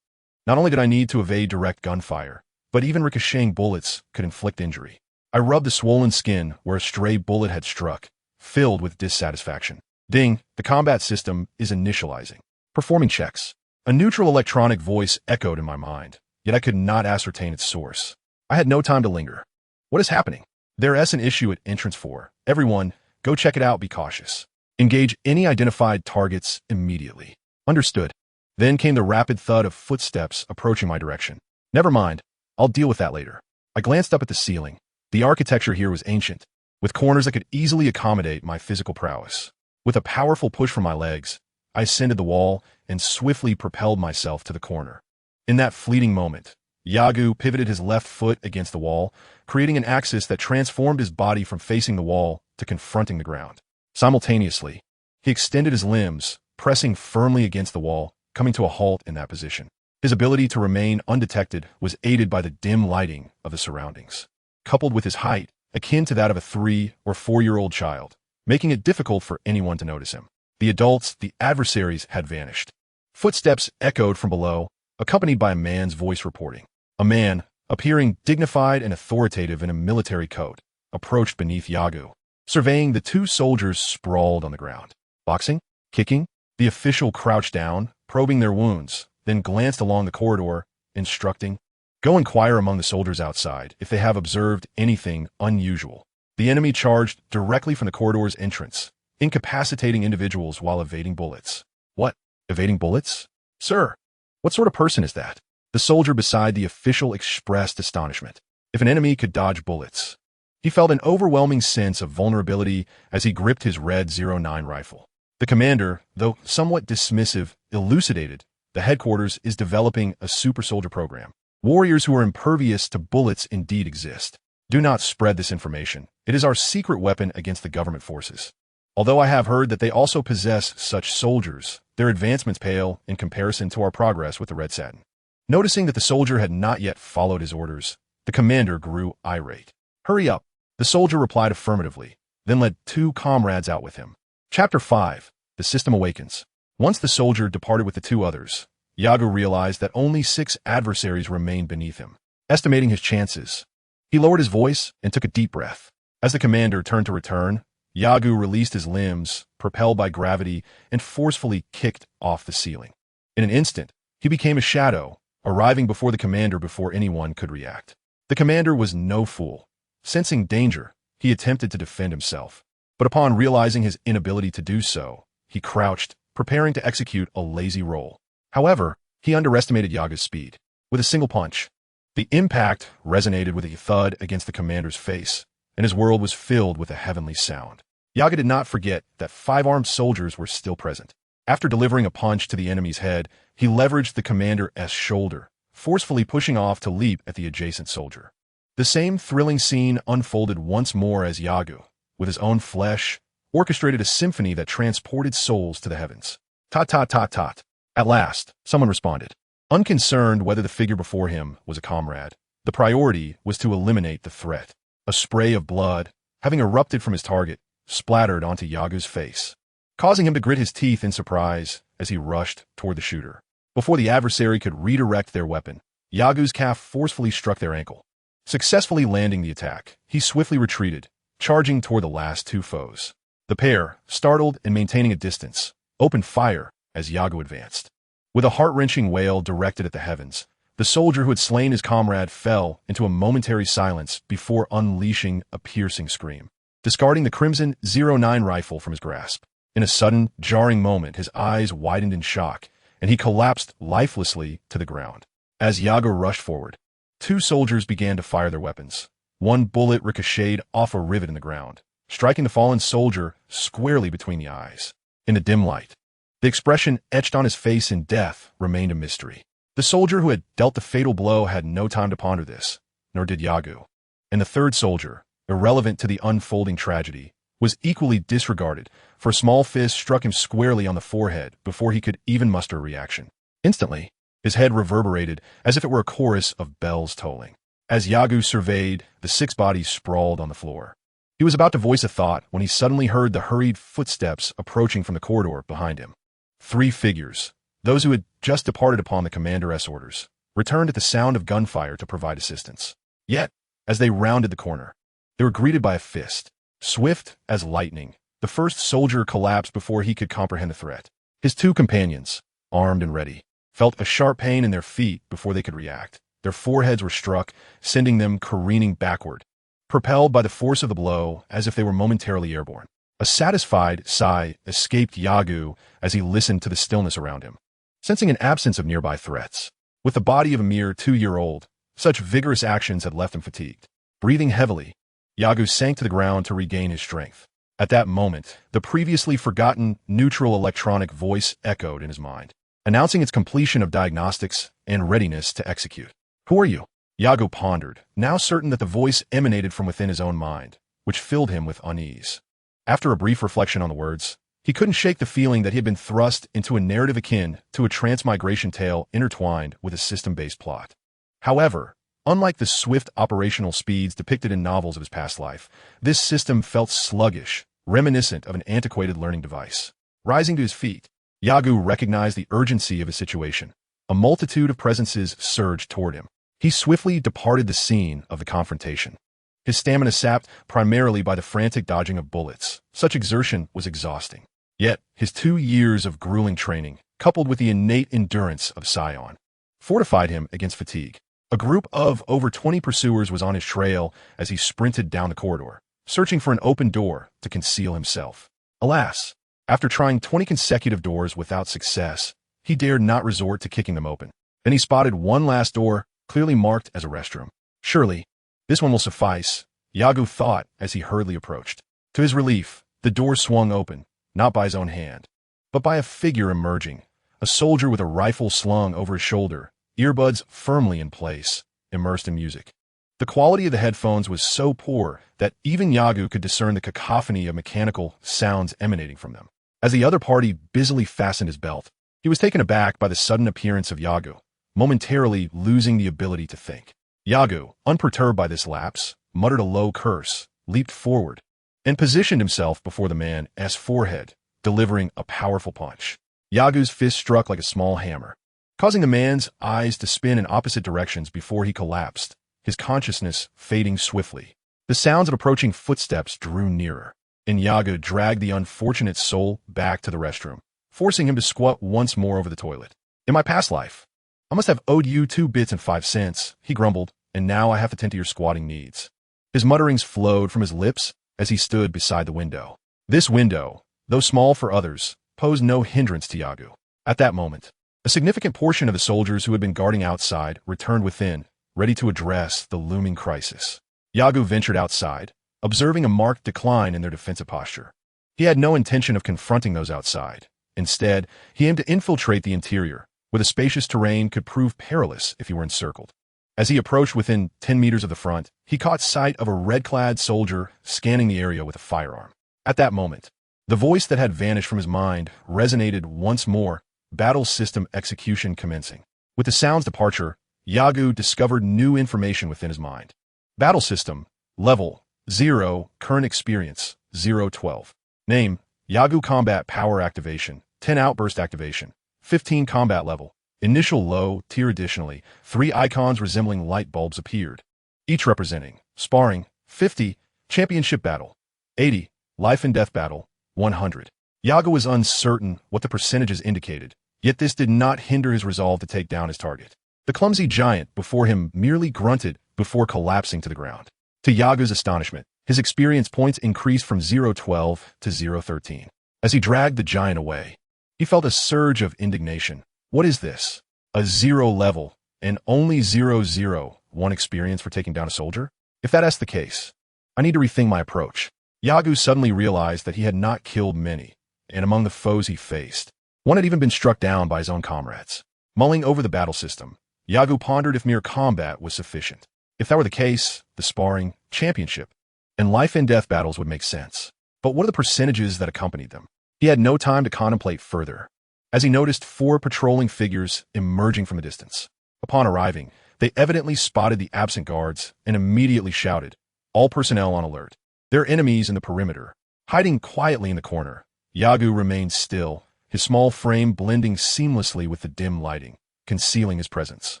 Not only did I need to evade direct gunfire, but even ricocheting bullets could inflict injury. I rubbed the swollen skin where a stray bullet had struck, filled with dissatisfaction. Ding, the combat system is initializing. Performing checks. A neutral electronic voice echoed in my mind, yet I could not ascertain its source. I had no time to linger. What is happening? There's an issue at entrance 4. Everyone, go check it out, be cautious. Engage any identified targets immediately. Understood. Then came the rapid thud of footsteps approaching my direction. Never mind, I'll deal with that later. I glanced up at the ceiling. The architecture here was ancient, with corners that could easily accommodate my physical prowess. With a powerful push from my legs, I ascended the wall and swiftly propelled myself to the corner. In that fleeting moment, Yagu pivoted his left foot against the wall, creating an axis that transformed his body from facing the wall to confronting the ground. Simultaneously, he extended his limbs, pressing firmly against the wall, coming to a halt in that position. His ability to remain undetected was aided by the dim lighting of the surroundings, coupled with his height, akin to that of a 3- or 4-year-old child, making it difficult for anyone to notice him. The adults, the adversaries, had vanished. Footsteps echoed from below, accompanied by a man's voice reporting. A man, appearing dignified and authoritative in a military coat, approached beneath Yagu, surveying the two soldiers sprawled on the ground. Boxing? Kicking? The official crouched down, probing their wounds, then glanced along the corridor, instructing, "Go inquire among the soldiers outside if they have observed anything unusual." The enemy charged directly from the corridor's entrance, incapacitating individuals while evading bullets. What? Evading bullets? Sir, what sort of person is that? The soldier beside the official expressed astonishment. If an enemy could dodge bullets, he felt an overwhelming sense of vulnerability as he gripped his red 09 rifle. The commander, though somewhat dismissive, elucidated, the headquarters is developing a super soldier program. Warriors who are impervious to bullets indeed exist. Do not spread this information. It is our secret weapon against the government forces. Although I have heard that they also possess such soldiers, their advancements pale in comparison to our progress with the Red Satin. Noticing that the soldier had not yet followed his orders, the commander grew irate. "Hurry up." The soldier replied affirmatively, then led 2 comrades out with him. Chapter 5. The System Awakens. Once the soldier departed with the 2 others, Yagu realized that only 6 adversaries remained beneath him. Estimating his chances, he lowered his voice and took a deep breath. As the commander turned to return, Yagu released his limbs, propelled by gravity, and forcefully kicked off the ceiling. In an instant, he became a shadow, arriving before the commander before anyone could react. The commander was no fool. Sensing danger, he attempted to defend himself, but upon realizing his inability to do so, he crouched, preparing to execute a lazy roll. However, he underestimated Yaga's speed. With a single punch, the impact resonated with a thud against the commander's face, and his world was filled with a heavenly sound. Yaga did not forget that 5 armed soldiers were still present. After delivering a punch to the enemy's head, he leveraged the commander's shoulder, forcefully pushing off to leap at the adjacent soldier. The same thrilling scene unfolded once more as Yagu, with his own flesh, orchestrated a symphony that transported souls to the heavens. Tot tot tot tot. At last, someone responded. Unconcerned whether the figure before him was a comrade, the priority was to eliminate the threat. A spray of blood, having erupted from his target, splattered onto Yagu's face, causing him to grit his teeth in surprise as he rushed toward the shooter. Before the adversary could redirect their weapon, Yagu's calf forcefully struck their ankle. Successfully landing the attack, he swiftly retreated, charging toward the last 2 foes. The pair, startled and maintaining a distance, opened fire as Yagu advanced. With a heart-wrenching wail directed at the heavens, the soldier who had slain his comrade fell into a momentary silence before unleashing a piercing scream, discarding the crimson .09 rifle from his grasp. In a sudden, jarring moment, his eyes widened in shock, and he collapsed lifelessly to the ground. As Yagu rushed forward, two soldiers began to fire their weapons. One bullet ricocheted off a rivet in the ground, striking the fallen soldier squarely between the eyes. In the dim light, the expression etched on his face in death remained a mystery. The soldier who had dealt the fatal blow had no time to ponder this, nor did Yagu. And the third soldier, irrelevant to the unfolding tragedy, was equally disregarded, for a small fist struck him squarely on the forehead before he could even muster a reaction. Instantly, his head reverberated as if it were a chorus of bells tolling. As Yagu surveyed, the six bodies sprawled on the floor. He was about to voice a thought when he suddenly heard the hurried footsteps approaching from the corridor behind him. Three figures, those who had just departed upon the commander's orders, returned at the sound of gunfire to provide assistance. Yet, as they rounded the corner, they were greeted by a fist. Swift as lightning, the first soldier collapsed before he could comprehend the threat. His two companions, armed and ready, felt a sharp pain in their feet before they could react. Their foreheads were struck, sending them careening backward, propelled by the force of the blow as if they were momentarily airborne. A satisfied sigh escaped Yagu as he listened to the stillness around him, sensing an absence of nearby threats. With the body of a mere 2-year-old, such vigorous actions had left him fatigued. Breathing heavily, Yagu sank to the ground to regain his strength. At that moment, the previously forgotten neutral electronic voice echoed in his mind, announcing its completion of diagnostics and readiness to execute. "Who are you?" Yagu pondered, now certain that the voice emanated from within his own mind, which filled him with unease. After a brief reflection on the words, he couldn't shake the feeling that he had been thrust into a narrative akin to a transmigration tale intertwined with a system-based plot. However, unlike the swift operational speeds depicted in novels of his past life, this system felt sluggish, reminiscent of an antiquated learning device. Rising to his feet, Yagu recognized the urgency of his situation. A multitude of presences surged toward him. He swiftly departed the scene of the confrontation, his stamina sapped primarily by the frantic dodging of bullets. Such exertion was exhausting. Yet, his 2 years of grueling training, coupled with the innate endurance of Saiyan, fortified him against fatigue. A group of over 20 pursuers was on his trail as he sprinted down the corridor, searching for an open door to conceal himself. Alas, after trying 20 consecutive doors without success, he dared not resort to kicking them open. Then he spotted one last door, clearly marked as a restroom. Surely, this one will suffice, Yagu thought as he hurriedly approached. To his relief, the door swung open, not by his own hand, but by a figure emerging, a soldier with a rifle slung over his shoulder, earbuds firmly in place, immersed in music. The quality of the headphones was so poor that even Yagu could discern the cacophony of mechanical sounds emanating from them. As the other party busily fastened his belt, he was taken aback by the sudden appearance of Yagu, momentarily losing the ability to think. Yagu, unperturbed by this lapse, muttered a low curse, leaped forward, and positioned himself before the man's forehead, delivering a powerful punch. Yagu's fist struck like a small hammer, causing the man's eyes to spin in opposite directions before he collapsed, his consciousness fading swiftly. The sounds of approaching footsteps drew nearer, and Yagu dragged the unfortunate soul back to the restroom, forcing him to squat once more over the toilet. "In my past life, I must have owed you 2 bits and 5 cents, he grumbled, "and now I have to tend to your squatting needs." His mutterings flowed from his lips as he stood beside the window. This window, though small for others, posed no hindrance to Yagu. At that moment, a significant portion of the soldiers who had been guarding outside returned within, ready to address the looming crisis. Yagu ventured outside, observing a marked decline in their defensive posture. He had no intention of confronting those outside. Instead, he aimed to infiltrate the interior, where the spacious terrain could prove perilous if he were encircled. As he approached within 10 meters of the front, he caught sight of a red-clad soldier scanning the area with a firearm. At that moment, the voice that had vanished from his mind resonated once more, battle system execution commencing. With the sound's departure, Yagu discovered new information within his mind. Battle system, level 0, current experience 012. Name, Yagu combat power activation, 10 outburst activation, 15 combat level. Initial low tier. Additionally, 3 icons resembling light bulbs appeared, each representing sparring, 50, championship battle, 80, life and death battle, 100. Yagu was uncertain what the percentages indicated, yet this did not hinder his resolve to take down his target. The clumsy giant before him merely grunted before collapsing to the ground. To Yagu's astonishment, his experience points increased from 012 to 013. As he dragged the giant away, he felt a surge of indignation. What is this? A 0 level and only 001 experience for taking down a soldier? If that's the case, I need to rethink my approach. Yagu suddenly realized that he had not killed many, and among the foes he faced, one had even been struck down by his own comrades. Mulling over the battle system, Yagu pondered if mere combat was sufficient. If that were the case, the sparring, championship, and life-and-death battles would make sense. But what are the percentages that accompanied them? He had no time to contemplate further, as he noticed 4 patrolling figures emerging from the distance. Upon arriving, they evidently spotted the absent guards and immediately shouted, "All personnel on alert." Their enemies in the perimeter, hiding quietly in the corner. Yagu remained still, his small frame blending seamlessly with the dim lighting, concealing his presence.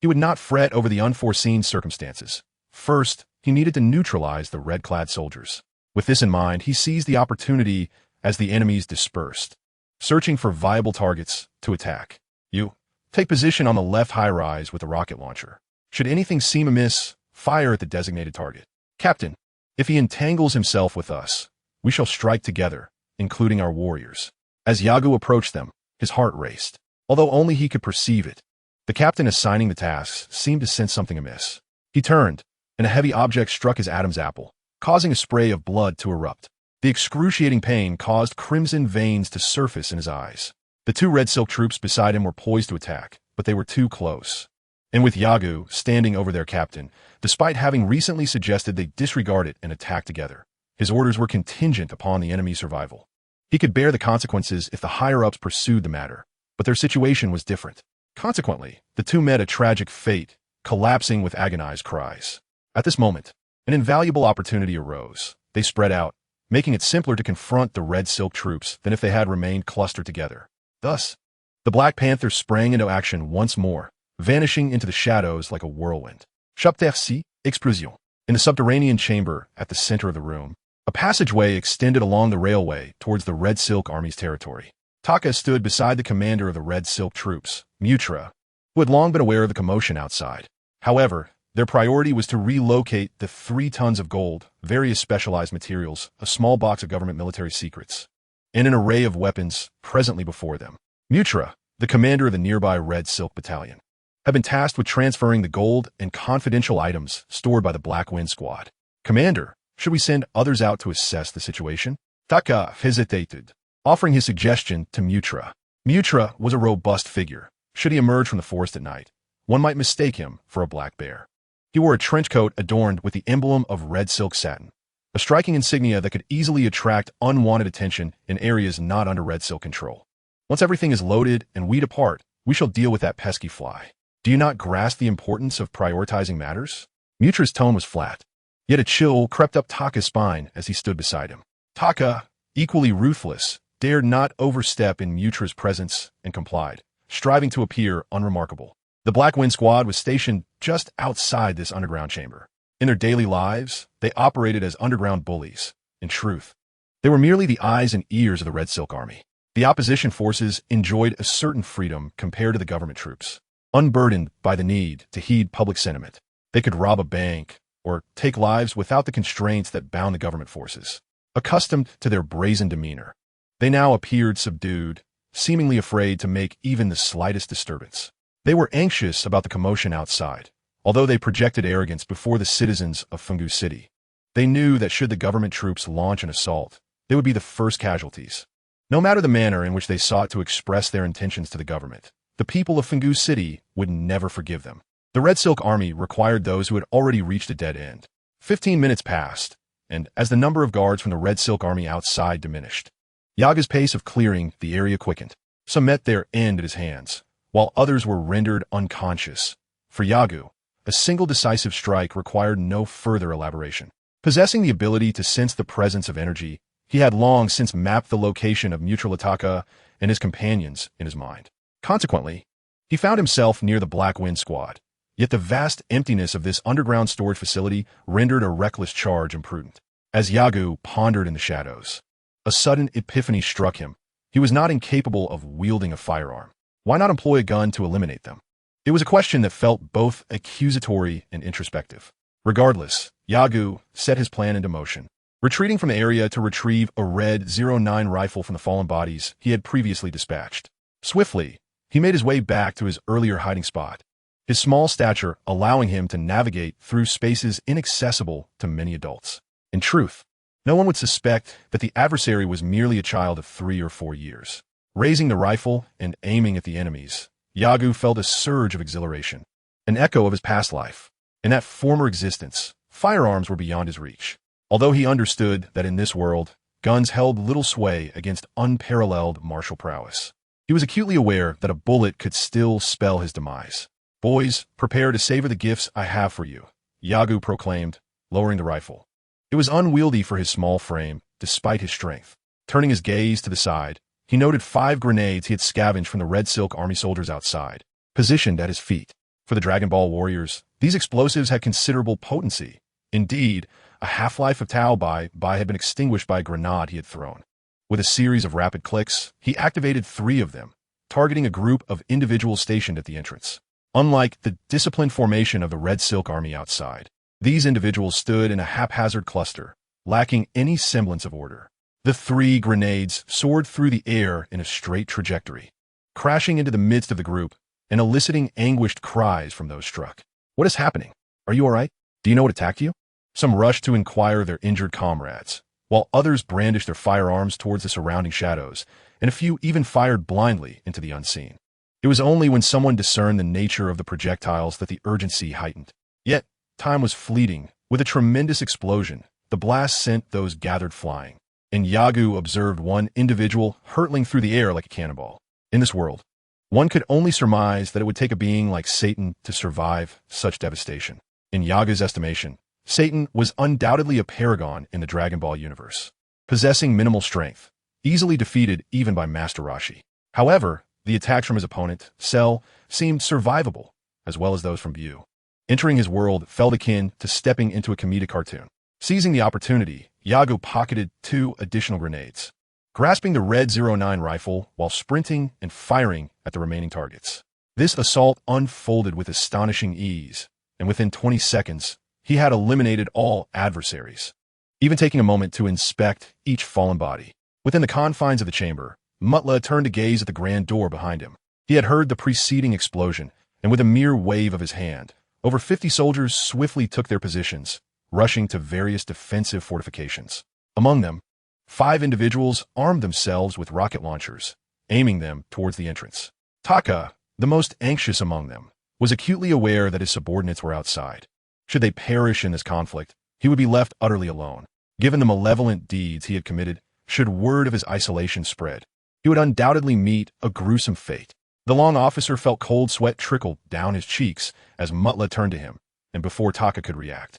He would not fret over the unforeseen circumstances. First, he needed to neutralize the red-clad soldiers. With this in mind, he seized the opportunity as the enemies dispersed, searching for viable targets to attack. You take position on the left high-rise with a rocket launcher. Should anything seem amiss, fire at the designated target. Captain, if he entangles himself with us, we shall strike together, including our warriors. As Yagu approached them, his heart raced, although only he could perceive it. The captain assigning the tasks seemed to sense something amiss. He turned, and a heavy object struck his Adam's apple, causing a spray of blood to erupt. The excruciating pain caused crimson veins to surface in his eyes. The 2 red silk troops beside him were poised to attack, but they were too close. And with Yagu standing over their captain, despite having recently suggested they disregard it and attack together, his orders were contingent upon the enemy's survival. He could bear the consequences if the higher-ups pursued the matter, but their situation was different. Consequently, the 2 met a tragic fate, collapsing with agonized cries. At this moment, an invaluable opportunity arose. They spread out, making it simpler to confront the red silk troops than if they had remained clustered together. Thus, the Black Panther sprang into action once more, vanishing into the shadows like a whirlwind. Chapter-ci, explosion. In the subterranean chamber at the center of the room, a passageway extended along the railway towards the Red Silk Army's territory. Taka stood beside the commander of the Red Silk troops, Mutra, who had long been aware of the commotion outside. However, their priority was to relocate the 3 tons of gold, various specialized materials, a small box of government military secrets, and an array of weapons presently before them. Mutra, the commander of the nearby Red Silk Battalion, had been tasked with transferring the gold and confidential items stored by the Black Wind Squad. Commander, should we send others out to assess the situation? Taka hesitated, offering his suggestion to Mutra. Mutra was a robust figure. Should he emerge from the forest at night, one might mistake him for a black bear. He wore a trench coat adorned with the emblem of red silk satin, a striking insignia that could easily attract unwanted attention in areas not under red silk control. Once everything is loaded and we depart, we shall deal with that pesky fly. Do you not grasp the importance of prioritizing matters? Mutra's tone was flat, yet a chill crept up Taka's spine as he stood beside him. Taka, equally ruthless, dared not overstep in Mutra's presence and complied, striving to appear unremarkable. The Black Wind Squad was stationed just outside this underground chamber. In their daily lives, they operated as underground bullies. In truth, they were merely the eyes and ears of the Red Silk Army. The opposition forces enjoyed a certain freedom compared to the government troops. Unburdened by the need to heed public sentiment, they could rob a bank or take lives without the constraints that bound the government forces. Accustomed to their brazen demeanor, they now appeared subdued, seemingly afraid to make even the slightest disturbance. They were anxious about the commotion outside, although they projected arrogance before the citizens of Fungu City. They knew that should the government troops launch an assault, they would be the first casualties. No matter the manner in which they sought to express their intentions to the government, the people of Fungu City would never forgive them. The Red Silk Army required those who had already reached a dead end. 15 minutes passed, and as the number of guards from the Red Silk Army outside diminished, Yaga's pace of clearing the area quickened. Some met their end at his hands, while others were rendered unconscious. For Yagu, a single decisive strike required no further elaboration. Possessing the ability to sense the presence of energy, he had long since mapped the location of Mutralitaka and his companions in his mind. Consequently, he found himself near the Black Wind Squad, yet the vast emptiness of this underground storage facility rendered a reckless charge imprudent. As Yagu pondered in the shadows, A sudden epiphany struck him. He was not incapable of wielding a firearm. Why not employ a gun to eliminate them? It was a question that felt both accusatory and introspective. Regardless, Yagu set his plan into motion, retreating from the area to retrieve a red 09 rifle from the fallen bodies he had previously dispatched. Swiftly, he made his way back to his earlier hiding spot, his small stature allowing him to navigate through spaces inaccessible to many adults. In truth, no one would suspect that the adversary was merely a child of 3 or 4 years. Raising the rifle and aiming at the enemies, Yagu felt a surge of exhilaration, an echo of his past life. In that former existence, firearms were beyond his reach. Although he understood that in this world, guns held little sway against unparalleled martial prowess, he was acutely aware that a bullet could still spell his demise. "Boys, prepare to savor the gifts I have for you," Yagu proclaimed, lowering the rifle. It was unwieldy for his small frame, despite his strength. Turning his gaze to the side, he noted 5 grenades he had scavenged from the Red Silk Army soldiers outside, positioned at his feet. For the Dragon Ball warriors, these explosives had considerable potency. Indeed, a half-life of Tao Bai had been extinguished by a grenade he had thrown. With a series of rapid clicks, he activated 3 of them, targeting a group of individuals stationed at the entrance. Unlike the disciplined formation of the Red Silk Army outside, these individuals stood in a haphazard cluster, lacking any semblance of order. The 3 grenades soared through the air in a straight trajectory, crashing into the midst of the group and eliciting anguished cries from those struck. "What is happening? Are you all right? Do you know what attacked you?" Some rushed to inquire of their injured comrades, while others brandished their firearms towards the surrounding shadows, and a few even fired blindly into the unseen. It was only when someone discerned the nature of the projectiles that the urgency heightened. Yet, time was fleeting. With a tremendous explosion, the blast sent those gathered flying, and Yagu observed one individual hurtling through the air like a cannonball. In this world, one could only surmise that it would take a being like Satan to survive such devastation. In Yagu's estimation, Satan was undoubtedly a paragon in the Dragon Ball universe, possessing minimal strength, easily defeated even by Master Roshi. However, the attacks from his opponent, Cell, seemed survivable, as well as those from Buu. Entering his world felt akin to stepping into a comedic cartoon. Seizing the opportunity, Yagu pocketed 2 additional grenades, grasping the Red 09 rifle while sprinting and firing at the remaining targets. This assault unfolded with astonishing ease, and within 20 seconds, he had eliminated all adversaries, even taking a moment to inspect each fallen body. Within the confines of the chamber, Mutla turned to gaze at the grand door behind him. He had heard the preceding explosion, and with a mere wave of his hand, over 50 soldiers swiftly took their positions, rushing to various defensive fortifications. Among them, 5 individuals armed themselves with rocket launchers, aiming them towards the entrance. Taka, the most anxious among them, was acutely aware that his subordinates were outside. Should they perish in this conflict, he would be left utterly alone. Given the malevolent deeds he had committed, should word of his isolation spread, he would undoubtedly meet a gruesome fate. The long officer felt cold sweat trickle down his cheeks as Mutla turned to him, and before Taka could react,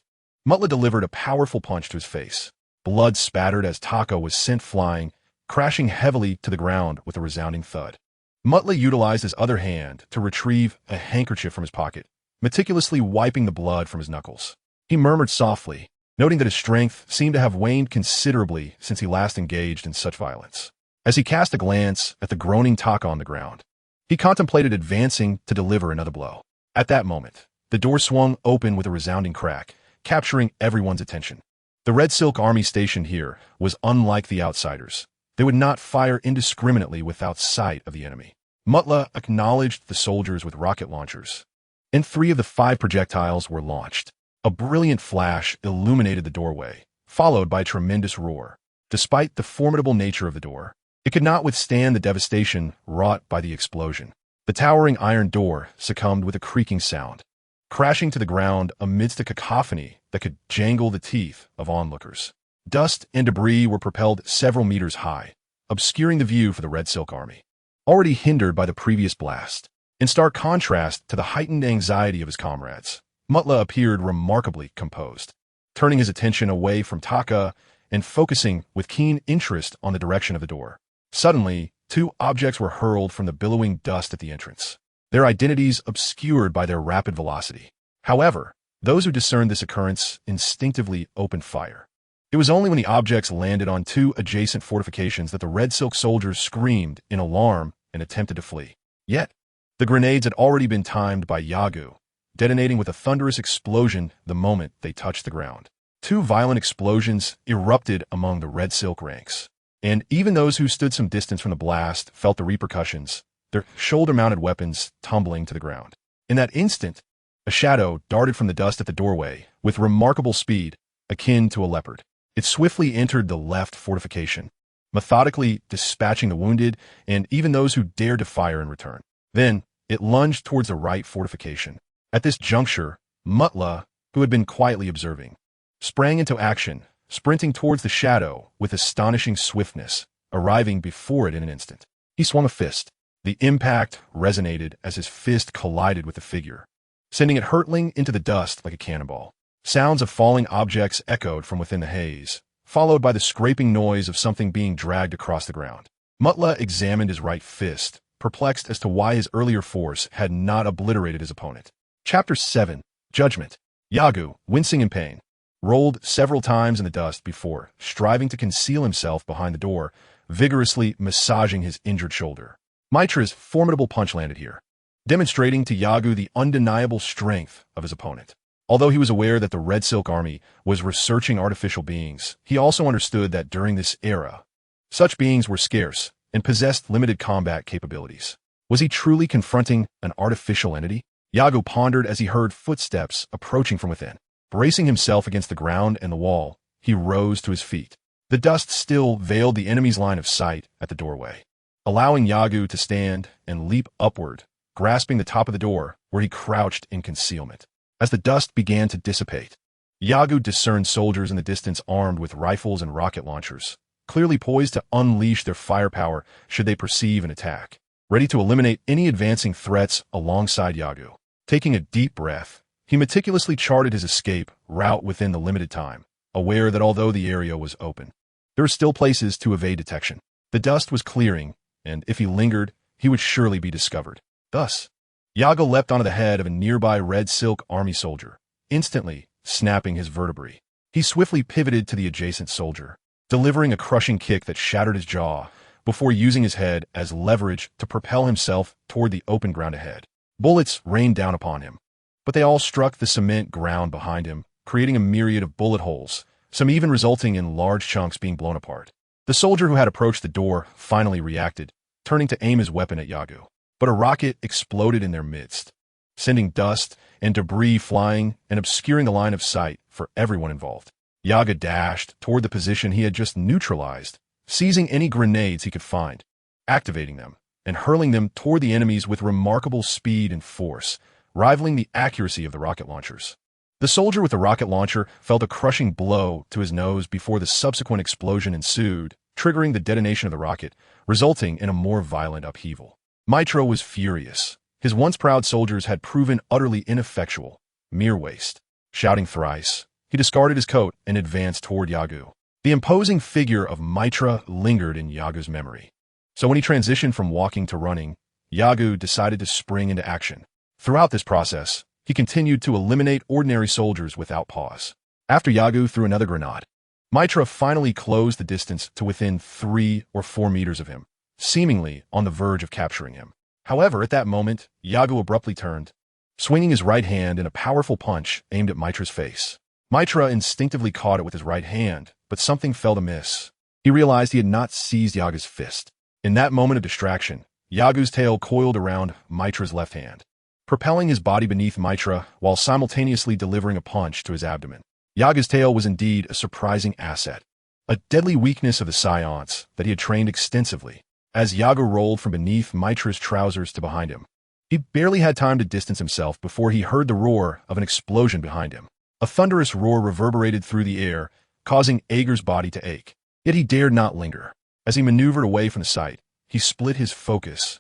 Mutla delivered a powerful punch to his face. Blood spattered as Taka was sent flying, crashing heavily to the ground with a resounding thud. Mutla utilized his other hand to retrieve a handkerchief from his pocket, meticulously wiping the blood from his knuckles. He murmured softly, noting that his strength seemed to have waned considerably since he last engaged in such violence. As he cast a glance at the groaning Taka on the ground, he contemplated advancing to deliver another blow. At that moment, the door swung open with a resounding crack, capturing everyone's attention. The Red Silk Army stationed here was unlike the outsiders. They would not fire indiscriminately without sight of the enemy. Mutla acknowledged the soldiers with rocket launchers, and 3 of the 5 projectiles were launched. A brilliant flash illuminated the doorway, followed by a tremendous roar. Despite the formidable nature of the door, it could not withstand the devastation wrought by the explosion. The towering iron door succumbed with a creaking sound, crashing to the ground amidst a cacophony that could jangle the teeth of onlookers. Dust and debris were propelled several meters high, obscuring the view for the Red Silk Army, already hindered by the previous blast. In stark contrast to the heightened anxiety of his comrades, Mutla appeared remarkably composed, turning his attention away from Taka and focusing with keen interest on the direction of the door. Suddenly, 2 objects were hurled from the billowing dust at the entrance, their identities obscured by their rapid velocity. However, those who discerned this occurrence instinctively opened fire. It was only when the objects landed on two adjacent fortifications that the Red Silk soldiers screamed in alarm and attempted to flee. Yet, the grenades had already been timed by Yagu, detonating with a thunderous explosion the moment they touched the ground. Two violent explosions erupted among the Red Silk ranks, and even those who stood some distance from the blast felt the repercussions, their shoulder-mounted weapons tumbling to the ground. In that instant, a shadow darted from the dust at the doorway with remarkable speed, akin to a leopard. It swiftly entered the left fortification, methodically dispatching the wounded and even those who dared to fire in return. Then, it lunged towards the right fortification. At this juncture, Mutla, who had been quietly observing, sprang into action, sprinting towards the shadow with astonishing swiftness, arriving before it in an instant. He swung a fist. The impact resonated as his fist collided with the figure, sending it hurtling into the dust like a cannonball. Sounds of falling objects echoed from within the haze, followed by the scraping noise of something being dragged across the ground. Mutla examined his right fist, perplexed as to why his earlier force had not obliterated his opponent. Chapter 7. Judgment. Yagu, wincing in pain, rolled several times in the dust before striving to conceal himself behind the door, vigorously massaging his injured shoulder. Mitra's formidable punch landed here, demonstrating to Yagu the undeniable strength of his opponent. Although he was aware that the Red Silk Army was researching artificial beings, he also understood that during this era, such beings were scarce and possessed limited combat capabilities. Was he truly confronting an artificial entity? Yagu pondered as he heard footsteps approaching from within. Bracing himself against the ground and the wall, he rose to his feet. The dust still veiled the enemy's line of sight at the doorway, allowing Yagu to stand and leap upward, grasping the top of the door where he crouched in concealment. As the dust began to dissipate, Yagu discerned soldiers in the distance armed with rifles and rocket launchers, clearly poised to unleash their firepower should they perceive an attack, ready to eliminate any advancing threats alongside Yagu. Taking a deep breath, he meticulously charted his escape route within the limited time, aware that although the area was open, there were still places to evade detection. The dust was clearing, and if he lingered, he would surely be discovered. Thus, Yagu leapt onto the head of a nearby Red Silk Army soldier, instantly snapping his vertebrae. He swiftly pivoted to the adjacent soldier, delivering a crushing kick that shattered his jaw before using his head as leverage to propel himself toward the open ground ahead. Bullets rained down upon him, but they all struck the cement ground behind him, creating a myriad of bullet holes, some even resulting in large chunks being blown apart. The soldier who had approached the door finally reacted, turning to aim his weapon at Yagu. But a rocket exploded in their midst, sending dust and debris flying and obscuring the line of sight for everyone involved. Yagu dashed toward the position he had just neutralized, seizing any grenades he could find, activating them, and hurling them toward the enemies with remarkable speed and force, rivaling the accuracy of the rocket launchers. The soldier with the rocket launcher felt a crushing blow to his nose before the subsequent explosion ensued, triggering the detonation of the rocket, resulting in a more violent upheaval. Mitra was furious. His once proud soldiers had proven utterly ineffectual, mere waste. Shouting thrice, he discarded his coat and advanced toward Yagu. The imposing figure of Mitra lingered in Yagu's memory. So when he transitioned from walking to running, Yagu decided to spring into action. Throughout this process, he continued to eliminate ordinary soldiers without pause. After Yagu threw another grenade, Mitra finally closed the distance to within 3 or 4 meters of him, seemingly on the verge of capturing him. However, at that moment, Yagu abruptly turned, swinging his right hand in a powerful punch aimed at Mitra's face. Mitra instinctively caught it with his right hand, but something felt amiss. He realized he had not seized Yagu's fist. In that moment of distraction, Yagu's tail coiled around Mitra's left hand, propelling his body beneath Mitra while simultaneously delivering a punch to his abdomen. Yagu's tail was indeed a surprising asset, a deadly weakness of the Saiyans that he had trained extensively. As Yagu rolled from beneath Mitra's trousers to behind him, he barely had time to distance himself before he heard the roar of an explosion behind him. A thunderous roar reverberated through the air, causing Ager's body to ache. Yet he dared not linger. As he maneuvered away from the site, he split his focus,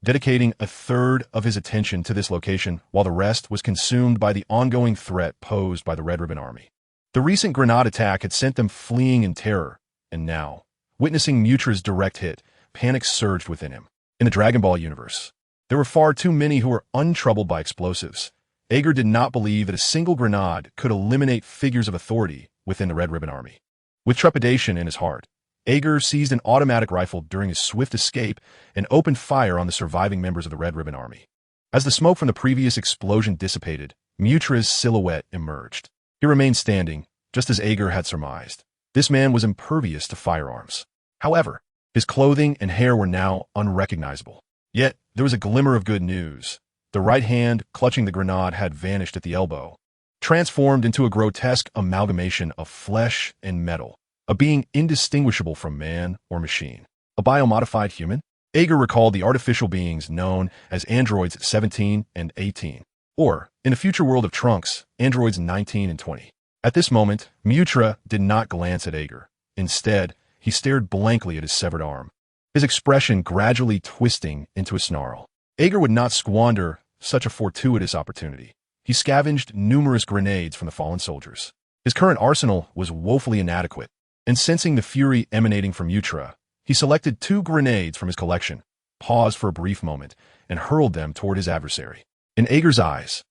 dedicating a third of his attention to this location while the rest was consumed by the ongoing threat posed by the Red Ribbon Army. The recent grenade attack had sent them fleeing in terror, and now, witnessing Mutra's direct hit, panic surged within him. In the Dragon Ball universe, there were far too many who were untroubled by explosives. Ager did not believe that a single grenade could eliminate figures of authority within the Red Ribbon Army. With trepidation in his heart, Ager seized an automatic rifle during his swift escape and opened fire on the surviving members of the Red Ribbon Army. As the smoke from the previous explosion dissipated, Mutra's silhouette emerged. He remained standing, just as Ager had surmised. This man was impervious to firearms. However, his clothing and hair were now unrecognizable. Yet, there was a glimmer of good news. The right hand clutching the grenade had vanished at the elbow, transformed into a grotesque amalgamation of flesh and metal, a being indistinguishable from man or machine. A biomodified human? Ager recalled the artificial beings known as androids 17 and 18, or, in the future world of Trunks, androids 19 and 20. At this moment, Mutra did not glance at Ager. Instead, he stared blankly at his severed arm, his expression gradually twisting into a snarl. Ager would not squander such a fortuitous opportunity. He scavenged numerous grenades from the fallen soldiers. His current arsenal was woefully inadequate, and sensing the fury emanating from Mutra, he selected 2 grenades from his collection, paused for a brief moment, and hurled them toward his adversary. In Ager's eyes,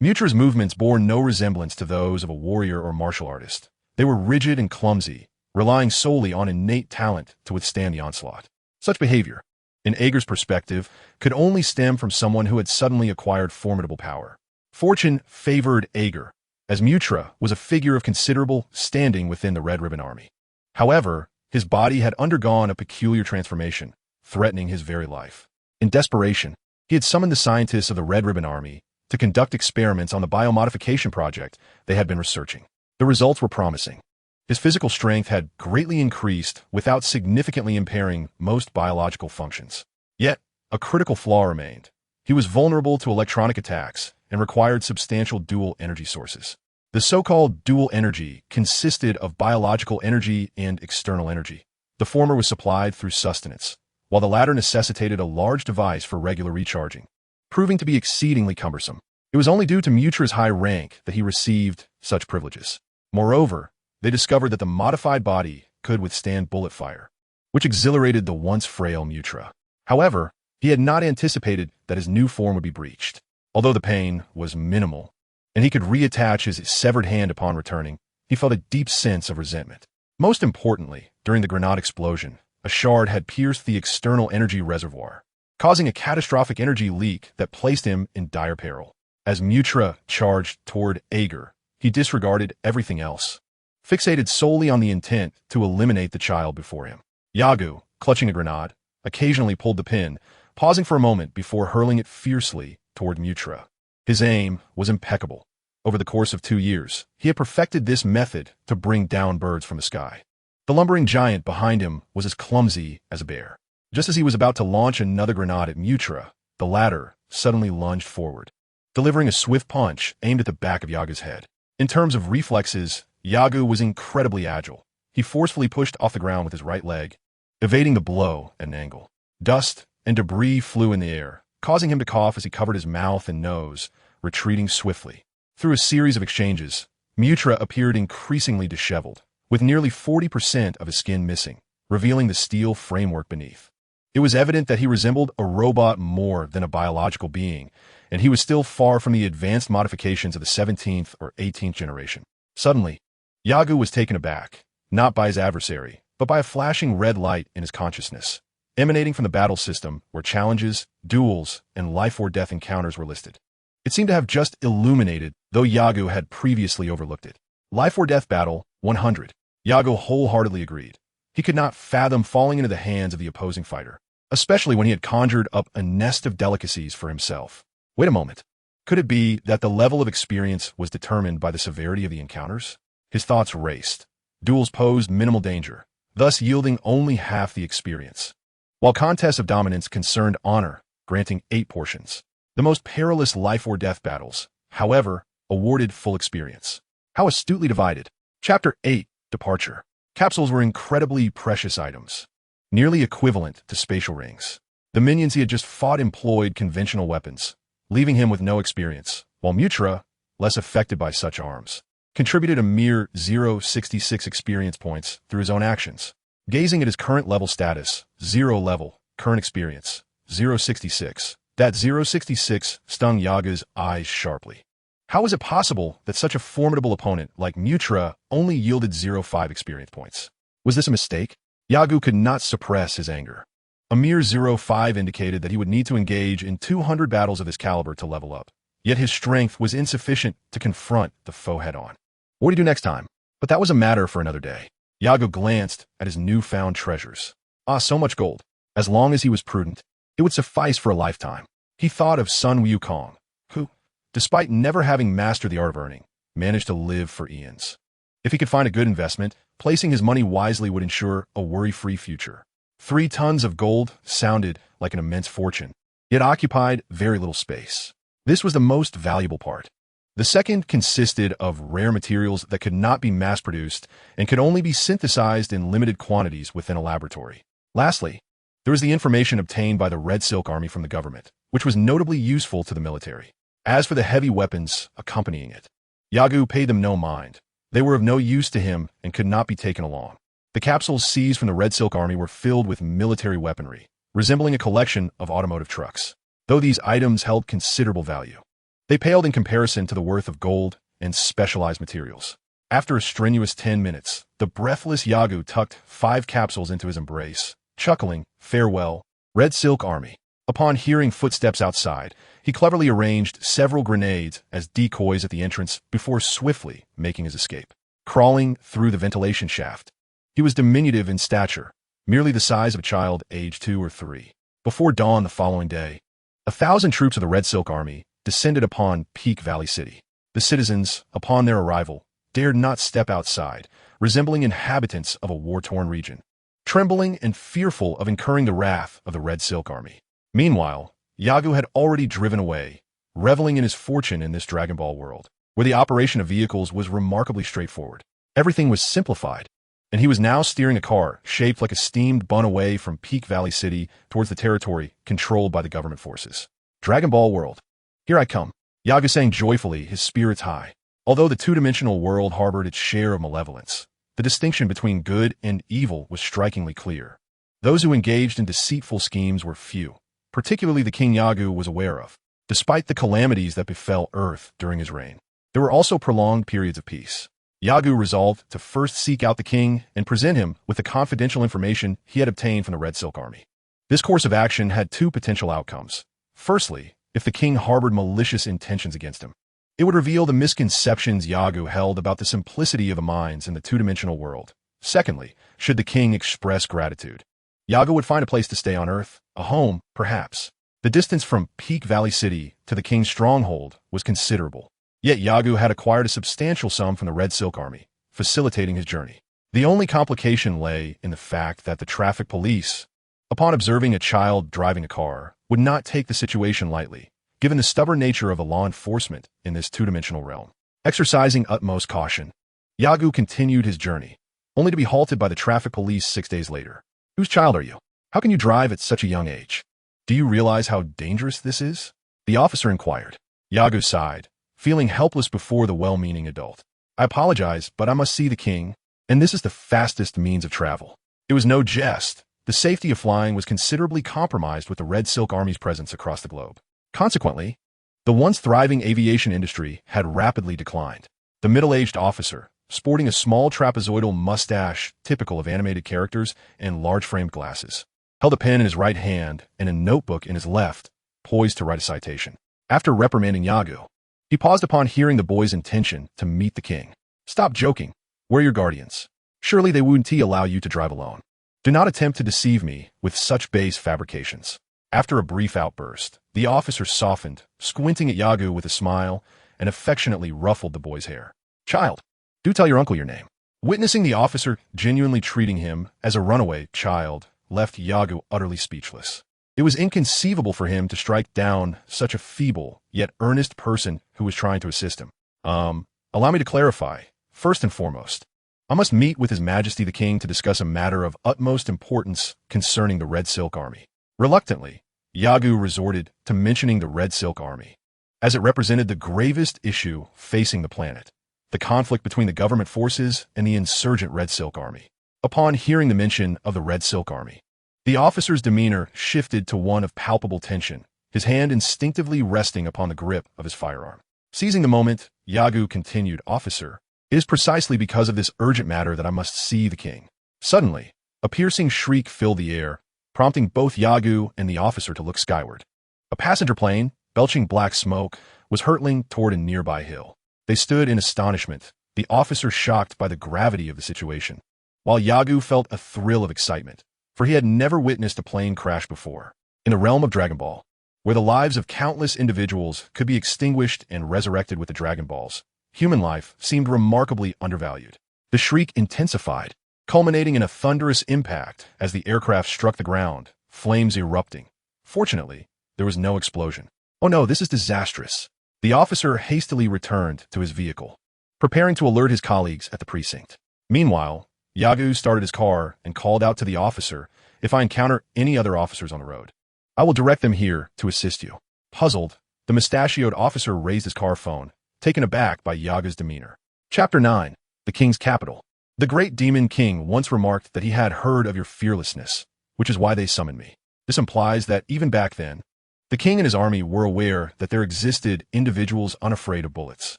Mutra's movements bore no resemblance to those of a warrior or martial artist. They were rigid and clumsy, relying solely on innate talent to withstand the onslaught. Such behavior, in Ager's perspective, could only stem from someone who had suddenly acquired formidable power. Fortune favored Ager, as Mutra was a figure of considerable standing within the Red Ribbon Army. However, his body had undergone a peculiar transformation, threatening his very life. In desperation, he had summoned the scientists of the Red Ribbon Army to conduct experiments on the biomodification project they had been researching. The results were promising. His physical strength had greatly increased without significantly impairing most biological functions. Yet, a critical flaw remained. He was vulnerable to electronic attacks and required substantial dual energy sources. The so-called dual energy consisted of biological energy and external energy. The former was supplied through sustenance, while the latter necessitated a large device for regular recharging, proving to be exceedingly cumbersome. It was only due to Mutra's high rank that he received such privileges. Moreover, they discovered that the modified body could withstand bullet fire, which exhilarated the once frail Mutra. However, he had not anticipated that his new form would be breached. Although the pain was minimal, and he could reattach his severed hand upon returning, he felt a deep sense of resentment. Most importantly, during the grenade explosion, a shard had pierced the external energy reservoir, causing a catastrophic energy leak that placed him in dire peril. As Mutra charged toward Ager, he disregarded everything else, fixated solely on the intent to eliminate the child before him. Yagu, clutching a grenade, occasionally pulled the pin, pausing for a moment before hurling it fiercely toward Mutra. His aim was impeccable. Over the course of 2 years, he had perfected this method to bring down birds from the sky. The lumbering giant behind him was as clumsy as a bear. Just as he was about to launch another grenade at Mutra, the latter suddenly lunged forward, delivering a swift punch aimed at the back of Yagu's head. In terms of reflexes, Yagu was incredibly agile. He forcefully pushed off the ground with his right leg, evading the blow at an angle. Dust and debris flew in the air, causing him to cough as he covered his mouth and nose, retreating swiftly. Through a series of exchanges, Mutra appeared increasingly disheveled, with nearly 40% of his skin missing, revealing the steel framework beneath. It was evident that he resembled a robot more than a biological being, and he was still far from the advanced modifications of the 17th or 18th generation. Suddenly, Yagu was taken aback, not by his adversary, but by a flashing red light in his consciousness, emanating from the battle system where challenges, duels, and life-or-death encounters were listed. It seemed to have just illuminated, though Yagu had previously overlooked it. Life-or-death battle, 100. Yagu wholeheartedly agreed. He could not fathom falling into the hands of the opposing fighter, especially when he had conjured up a nest of delicacies for himself. Wait a moment. Could it be that the level of experience was determined by the severity of the encounters? His thoughts raced. Duels posed minimal danger, thus yielding only half the experience, while contests of dominance concerned honor, granting 8 portions. The most perilous life-or-death battles, however, awarded full experience. How astutely divided. Chapter 8, Departure. Capsules were incredibly precious items, nearly equivalent to spatial rings. The minions he had just fought employed conventional weapons, leaving him with no experience, while Mutra, less affected by such arms, contributed a mere 0.66 experience points through his own actions. Gazing at his current level status, 0 level, current experience, 0.66. That 0.66 stung Yaga's eyes sharply. How was it possible that such a formidable opponent like Mutra only yielded 0.5 experience points? Was this a mistake? Yagu could not suppress his anger. A mere 0.5 indicated that he would need to engage in 200 battles of this caliber to level up. Yet his strength was insufficient to confront the foe head-on. What would he do next time? But that was a matter for another day. Yagu glanced at his newfound treasures. So much gold. As long as he was prudent, it would suffice for a lifetime. He thought of Sun Wukong, who, despite never having mastered the art of earning, managed to live for eons. If he could find a good investment, placing his money wisely would ensure a worry-free future. 3 tons of gold sounded like an immense fortune, yet occupied very little space. This was the most valuable part. The second consisted of rare materials that could not be mass-produced and could only be synthesized in limited quantities within a laboratory. Lastly, there was the information obtained by the Red Silk Army from the government, which was notably useful to the military. As for the heavy weapons accompanying it, Yagu paid them no mind. They were of no use to him and could not be taken along. The capsules seized from the Red Silk Army were filled with military weaponry, resembling a collection of automotive trucks. Though these items held considerable value, they paled in comparison to the worth of gold and specialized materials. After a strenuous 10 minutes, the breathless Yagu tucked 5 capsules into his embrace, chuckling, "Farewell, Red Silk Army." Upon hearing footsteps outside, he cleverly arranged several grenades as decoys at the entrance before swiftly making his escape. Crawling through the ventilation shaft, he was diminutive in stature, merely the size of a child aged 2 or 3. Before dawn the following day, 1,000 troops of the Red Silk Army descended upon Peak Valley City. The citizens, upon their arrival, dared not step outside, resembling inhabitants of a war-torn region, trembling and fearful of incurring the wrath of the Red Silk Army. Meanwhile, Yagu had already driven away, reveling in his fortune in this Dragon Ball world, where the operation of vehicles was remarkably straightforward. Everything was simplified, and he was now steering a car shaped like a steamed bun away from Peak Valley City towards the territory controlled by the government forces. Dragon Ball world. Here I come, Yagu sang joyfully, his spirits high. Although the two-dimensional world harbored its share of malevolence, the distinction between good and evil was strikingly clear. Those who engaged in deceitful schemes were few, particularly the King Yagu was aware of. Despite the calamities that befell Earth during his reign, there were also prolonged periods of peace. Yagu resolved to first seek out the king and present him with the confidential information he had obtained from the Red Silk Army. This course of action had 2 potential outcomes. Firstly, if the king harbored malicious intentions against him, it would reveal the misconceptions Yagu held about the simplicity of the minds in the two-dimensional world. Secondly, should the king express gratitude, Yagu would find a place to stay on Earth, a home, perhaps. The distance from Peak Valley City to the king's stronghold was considerable. Yet Yagu had acquired a substantial sum from the Red Silk Army, facilitating his journey. The only complication lay in the fact that the traffic police, upon observing a child driving a car, would not take the situation lightly, given the stubborn nature of the law enforcement in this two-dimensional realm. Exercising utmost caution, Yagu continued his journey, only to be halted by the traffic police 6 days later. "Whose child are you? How can you drive at such a young age? Do you realize how dangerous this is?" the officer inquired. Yagu sighed, feeling helpless before the well-meaning adult. "I apologize, but I must see the king, and this is the fastest means of travel." It was no jest. The safety of flying was considerably compromised with the Red Silk Army's presence across the globe. Consequently, the once thriving aviation industry had rapidly declined. The middle-aged officer, sporting a small trapezoidal mustache typical of animated characters and large-framed glasses, held a pen in his right hand and a notebook in his left, poised to write a citation. After reprimanding Yagu, he paused upon hearing the boy's intention to meet the king. "Stop joking. Where are your guardians? Surely they wouldn't allow you to drive alone. Do not attempt to deceive me with such base fabrications." After a brief outburst, the officer softened, squinting at Yagu with a smile, and affectionately ruffled the boy's hair. "Child, do tell your uncle your name." Witnessing the officer genuinely treating him as a runaway child left Yagu utterly speechless. It was inconceivable for him to strike down such a feeble, yet earnest person who was trying to assist him. Allow me to clarify. First and foremost, I must meet with His Majesty the King to discuss a matter of utmost importance concerning the Red Silk Army." Reluctantly, Yagu resorted to mentioning the Red Silk Army, as it represented the gravest issue facing the planet, the conflict between the government forces and the insurgent Red Silk Army. Upon hearing the mention of the Red Silk Army, the officer's demeanor shifted to one of palpable tension, his hand instinctively resting upon the grip of his firearm. Seizing the moment, Yagu continued, "Officer, it is precisely because of this urgent matter that I must see the king." Suddenly, a piercing shriek filled the air, prompting both Yagu and the officer to look skyward. A passenger plane, belching black smoke, was hurtling toward a nearby hill. They stood in astonishment, the officer shocked by the gravity of the situation, while Yagu felt a thrill of excitement, for he had never witnessed a plane crash before. In the realm of Dragon Ball, where the lives of countless individuals could be extinguished and resurrected with the Dragon Balls, human life seemed remarkably undervalued. The shriek intensified, culminating in a thunderous impact as the aircraft struck the ground, flames erupting. Fortunately, there was no explosion. "Oh no, this is disastrous." The officer hastily returned to his vehicle, preparing to alert his colleagues at the precinct. Meanwhile, Yagu started his car and called out to the officer, "If I encounter any other officers on the road, I will direct them here to assist you." Puzzled, the mustachioed officer raised his car phone, taken aback by Yaga's demeanor. Chapter 9. The King's Capital. The great demon king once remarked that he had heard of your fearlessness, which is why they summoned me. This implies that even back then, the king and his army were aware that there existed individuals unafraid of bullets.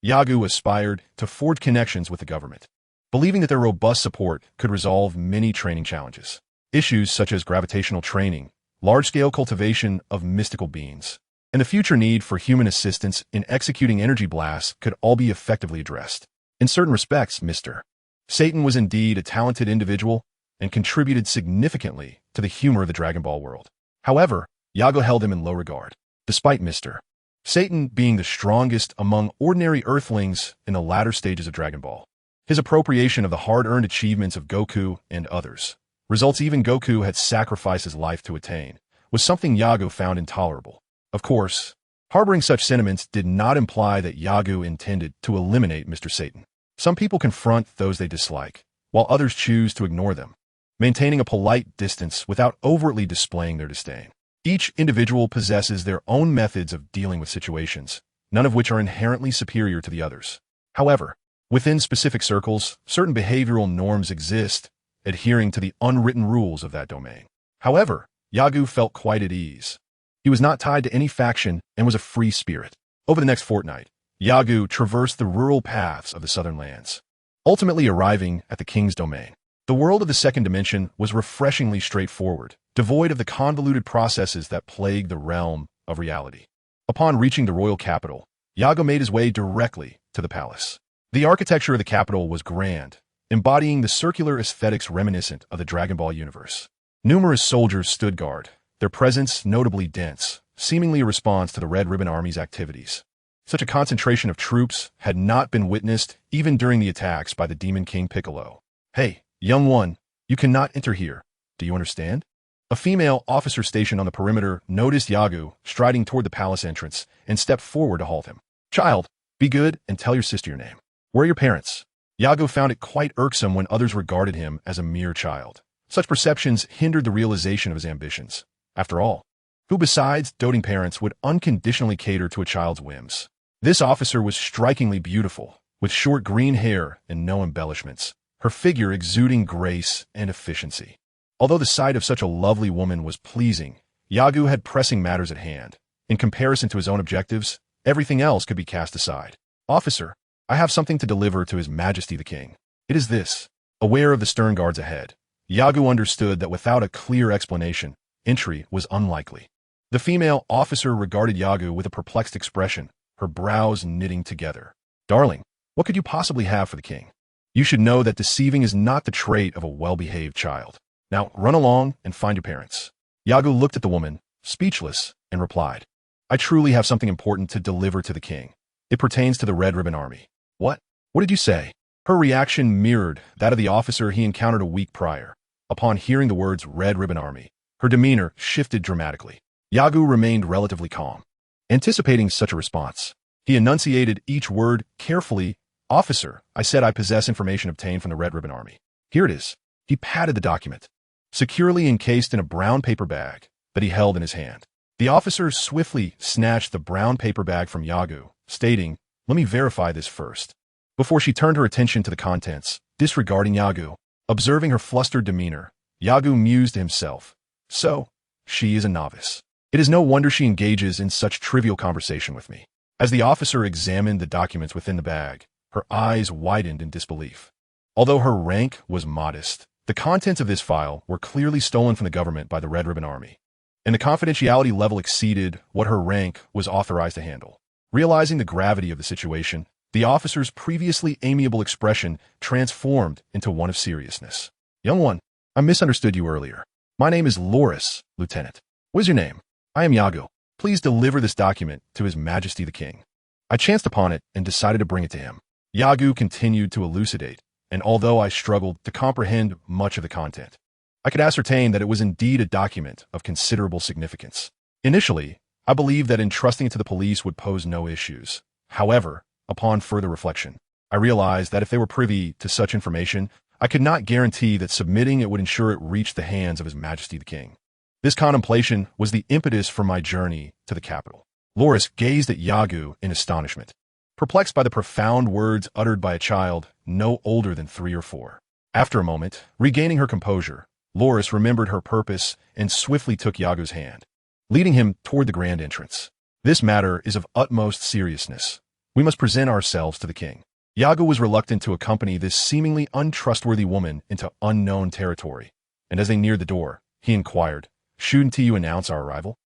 Yagu aspired to forge connections with the government, believing that their robust support could resolve many training challenges. Issues such as gravitational training, large-scale cultivation of mystical beings, and the future need for human assistance in executing energy blasts could all be effectively addressed. In certain respects, Mr. Satan was indeed a talented individual and contributed significantly to the humor of the Dragon Ball world. However, Yagu held him in low regard, despite Mr. Satan being the strongest among ordinary Earthlings in the latter stages of Dragon Ball. His appropriation of the hard-earned achievements of Goku and others, results even Goku had sacrificed his life to attain, was something Yagu found intolerable. Of course, harboring such sentiments did not imply that Yagu intended to eliminate Mr. Satan. Some people confront those they dislike, while others choose to ignore them, maintaining a polite distance without overtly displaying their disdain. Each individual possesses their own methods of dealing with situations, none of which are inherently superior to the others. However, within specific circles, certain behavioral norms exist, adhering to the unwritten rules of that domain. However, Yagu felt quite at ease. He was not tied to any faction and was a free spirit. Over the next fortnight, Yagu traversed the rural paths of the southern lands, ultimately arriving at the king's domain. The world of the second dimension was refreshingly straightforward, devoid of the convoluted processes that plague the realm of reality. Upon reaching the royal capital, Yagu made his way directly to the palace. The architecture of the capital was grand, embodying the circular aesthetics reminiscent of the Dragon Ball universe. Numerous soldiers stood guard, their presence notably dense, seemingly a response to the Red Ribbon Army's activities. Such a concentration of troops had not been witnessed even during the attacks by the Demon King Piccolo. "Hey, young one, you cannot enter here. Do you understand?" A female officer stationed on the perimeter noticed Yagu striding toward the palace entrance and stepped forward to halt him. "Child, be good and tell your sister your name. Where are your parents?" Yagu found it quite irksome when others regarded him as a mere child. Such perceptions hindered the realization of his ambitions. After all, who besides doting parents would unconditionally cater to a child's whims? This officer was strikingly beautiful, with short green hair and no embellishments, her figure exuding grace and efficiency. Although the sight of such a lovely woman was pleasing, Yagu had pressing matters at hand. In comparison to his own objectives, everything else could be cast aside. "Officer, I have something to deliver to His Majesty the King. It is this." Aware of the stern guards ahead, Yagu understood that without a clear explanation, entry was unlikely. The female officer regarded Yagu with a perplexed expression, her brows knitting together. "Darling, what could you possibly have for the king? You should know that deceiving is not the trait of a well-behaved child. Now run along and find your parents." Yagu looked at the woman, speechless, and replied, "I truly have something important to deliver to the king. It pertains to the Red Ribbon Army." "What? What did you say?" Her reaction mirrored that of the officer he encountered a week prior. Upon hearing the words Red Ribbon Army, her demeanor shifted dramatically. Yagu remained relatively calm, anticipating such a response. He enunciated each word carefully. "Officer, I said I possess information obtained from the Red Ribbon Army. Here it is." He patted the document, securely encased in a brown paper bag that he held in his hand. The officer swiftly snatched the brown paper bag from Yagu, stating, "Let me verify this first," before she turned her attention to the contents, disregarding Yagu. Observing her flustered demeanor, Yagu mused to himself, "So, she is a novice. It is no wonder she engages in such trivial conversation with me. As the officer examined the documents within the bag, her eyes widened in disbelief. Although her rank was modest, the contents of this file were clearly stolen from the government by the Red Ribbon Army, and the confidentiality level exceeded what her rank was authorized to handle. Realizing the gravity of the situation, the officer's previously amiable expression transformed into one of seriousness. Young one, I misunderstood you earlier. My name is Loris, Lieutenant. What is your name? I am Yagu. Please deliver this document to His Majesty the King. I chanced upon it and decided to bring it to him. Yagu continued to elucidate, and although I struggled to comprehend much of the content, I could ascertain that it was indeed a document of considerable significance. Initially, I believed that entrusting it to the police would pose no issues. However, upon further reflection, I realized that if they were privy to such information, I could not guarantee that submitting it would ensure it reached the hands of His Majesty the King. This contemplation was the impetus for my journey to the capital. Loris gazed at Yagu in astonishment, perplexed by the profound words uttered by a child no older than 3 or 4. After a moment, regaining her composure, Loris remembered her purpose and swiftly took Yagu's hand, leading him toward the grand entrance. This matter is of utmost seriousness. We must present ourselves to the king. Yagu was reluctant to accompany this seemingly untrustworthy woman into unknown territory, and as they neared the door, he inquired, "Shouldn't you announce our arrival?"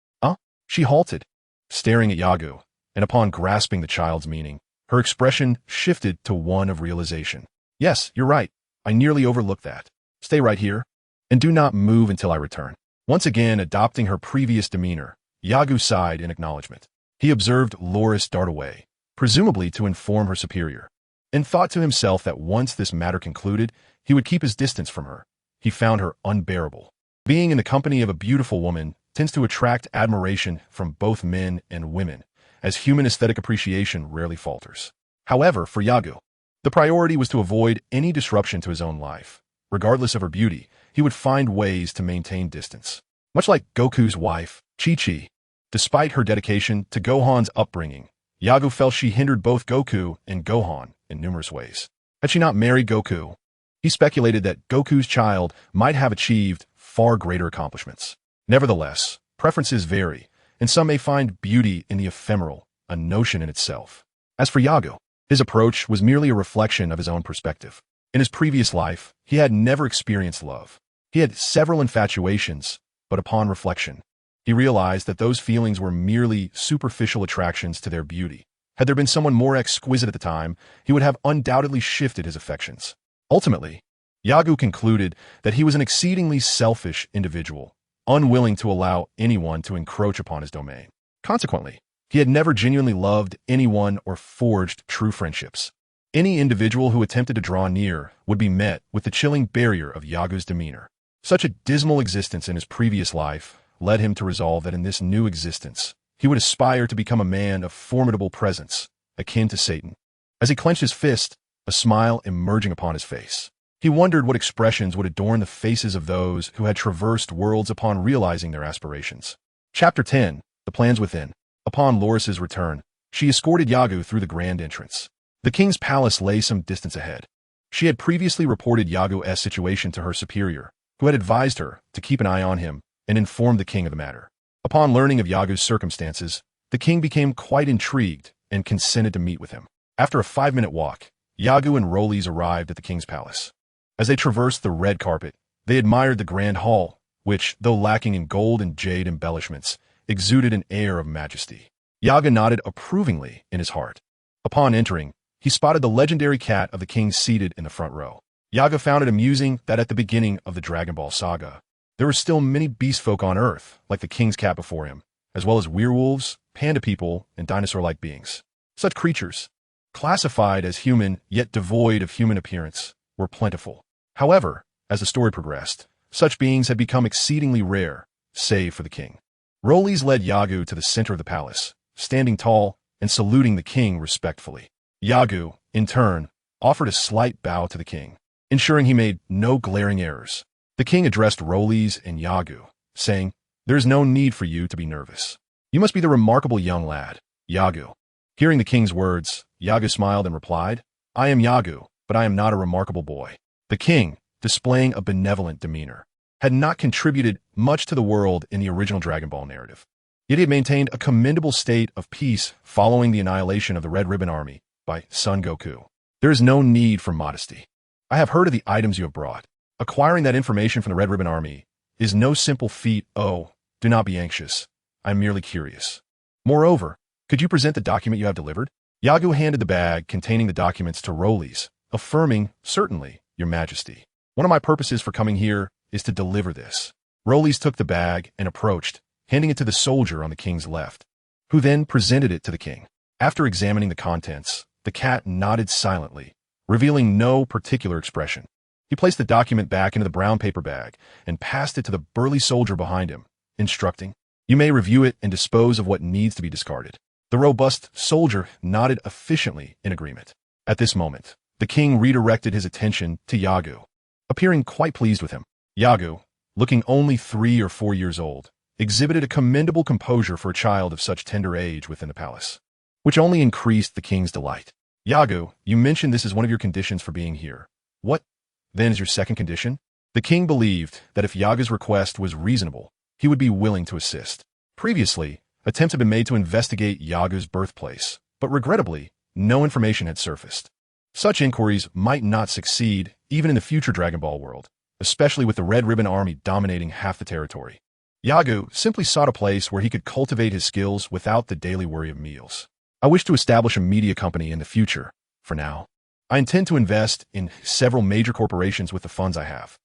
She halted, staring at Yagu, and upon grasping the child's meaning, her expression shifted to one of realization. "Yes, you're right. I nearly overlooked that. Stay right here, and do not move until I return." Once again adopting her previous demeanor, Yagu sighed in acknowledgement. He observed Loris dart away, presumably to inform her superior, and thought to himself that once this matter concluded, he would keep his distance from her. He found her unbearable. Being in the company of a beautiful woman tends to attract admiration from both men and women, as human aesthetic appreciation rarely falters. However, for Yagu, the priority was to avoid any disruption to his own life. Regardless of her beauty, he would find ways to maintain distance. Much like Goku's wife, Chi-Chi, despite her dedication to Gohan's upbringing, Yagu felt she hindered both Goku and Gohan in numerous ways. Had she not married Goku, he speculated that Goku's child might have achieved far greater accomplishments. Nevertheless, preferences vary, and some may find beauty in the ephemeral, a notion in itself. As for Yagu, his approach was merely a reflection of his own perspective. In his previous life, he had never experienced love. He had several infatuations, but upon reflection, he realized that those feelings were merely superficial attractions to their beauty. Had there been someone more exquisite at the time, he would have undoubtedly shifted his affections. Ultimately, Yagu concluded that he was an exceedingly selfish individual, unwilling to allow anyone to encroach upon his domain. Consequently, he had never genuinely loved anyone or forged true friendships. Any individual who attempted to draw near would be met with the chilling barrier of Yagu's demeanor. Such a dismal existence in his previous life led him to resolve that in this new existence, he would aspire to become a man of formidable presence, akin to Satan. As he clenched his fist, a smile emerging upon his face, he wondered what expressions would adorn the faces of those who had traversed worlds upon realizing their aspirations. Chapter 10, The Plans Within. Upon Loris's return, she escorted Yagu through the grand entrance. The king's palace lay some distance ahead. She had previously reported Yagu's situation to her superior, who had advised her to keep an eye on him and inform the king of the matter. Upon learning of Yagu's circumstances, the king became quite intrigued and consented to meet with him. After a 5-minute walk, Yagu and Rolis arrived at the king's palace. As they traversed the red carpet, they admired the grand hall, which, though lacking in gold and jade embellishments, exuded an air of majesty. Yagu nodded approvingly in his heart. Upon entering, he spotted the legendary cat of the king seated in the front row. Yagu found it amusing that at the beginning of the Dragon Ball saga, there were still many beast folk on Earth, like the king's cat before him, as well as werewolves, panda people, and dinosaur-like beings. Such creatures, classified as human yet devoid of human appearance, were plentiful. However, as the story progressed, such beings had become exceedingly rare, save for the king. Rolis led Yagu to the center of the palace, standing tall and saluting the king respectfully. Yagu, in turn, offered a slight bow to the king, ensuring he made no glaring errors. The king addressed Rolis and Yagu, saying, "There is no need for you to be nervous. You must be the remarkable young lad, Yagu." Hearing the king's words, Yagu smiled and replied, "I am Yagu, but I am not a remarkable boy." The king, displaying a benevolent demeanor, had not contributed much to the world in the original Dragon Ball narrative. Yet he had maintained a commendable state of peace following the annihilation of the Red Ribbon Army by Son Goku. There is no need for modesty. I have heard of the items you have brought. Acquiring that information from the Red Ribbon Army is no simple feat. Oh, do not be anxious. I am merely curious. Moreover, could you present the document you have delivered? Yagu handed the bag containing the documents to Rolis, affirming, certainly, your majesty. One of my purposes for coming here is to deliver this. Rolis took the bag and approached, handing it to the soldier on the king's left, who then presented it to the king. After examining the contents, the cat nodded silently, revealing no particular expression. He placed the document back into the brown paper bag and passed it to the burly soldier behind him, instructing, "You may review it and dispose of what needs to be discarded." The robust soldier nodded efficiently in agreement. At this moment, the king redirected his attention to Yagu, appearing quite pleased with him. Yagu, looking only 3 or 4 years old, exhibited a commendable composure for a child of such tender age within the palace, which only increased the king's delight. "Yagu, you mentioned this is one of your conditions for being here. What, then, is your second condition?" The king believed that if Yagu's request was reasonable, he would be willing to assist. Previously, attempts had been made to investigate Yagu's birthplace, but regrettably, no information had surfaced. Such inquiries might not succeed even in the future Dragon Ball world, especially with the Red Ribbon Army dominating half the territory. Yagu simply sought a place where he could cultivate his skills without the daily worry of meals. "I wish to establish a media company in the future. For now, I intend to invest in several major corporations with the funds I have.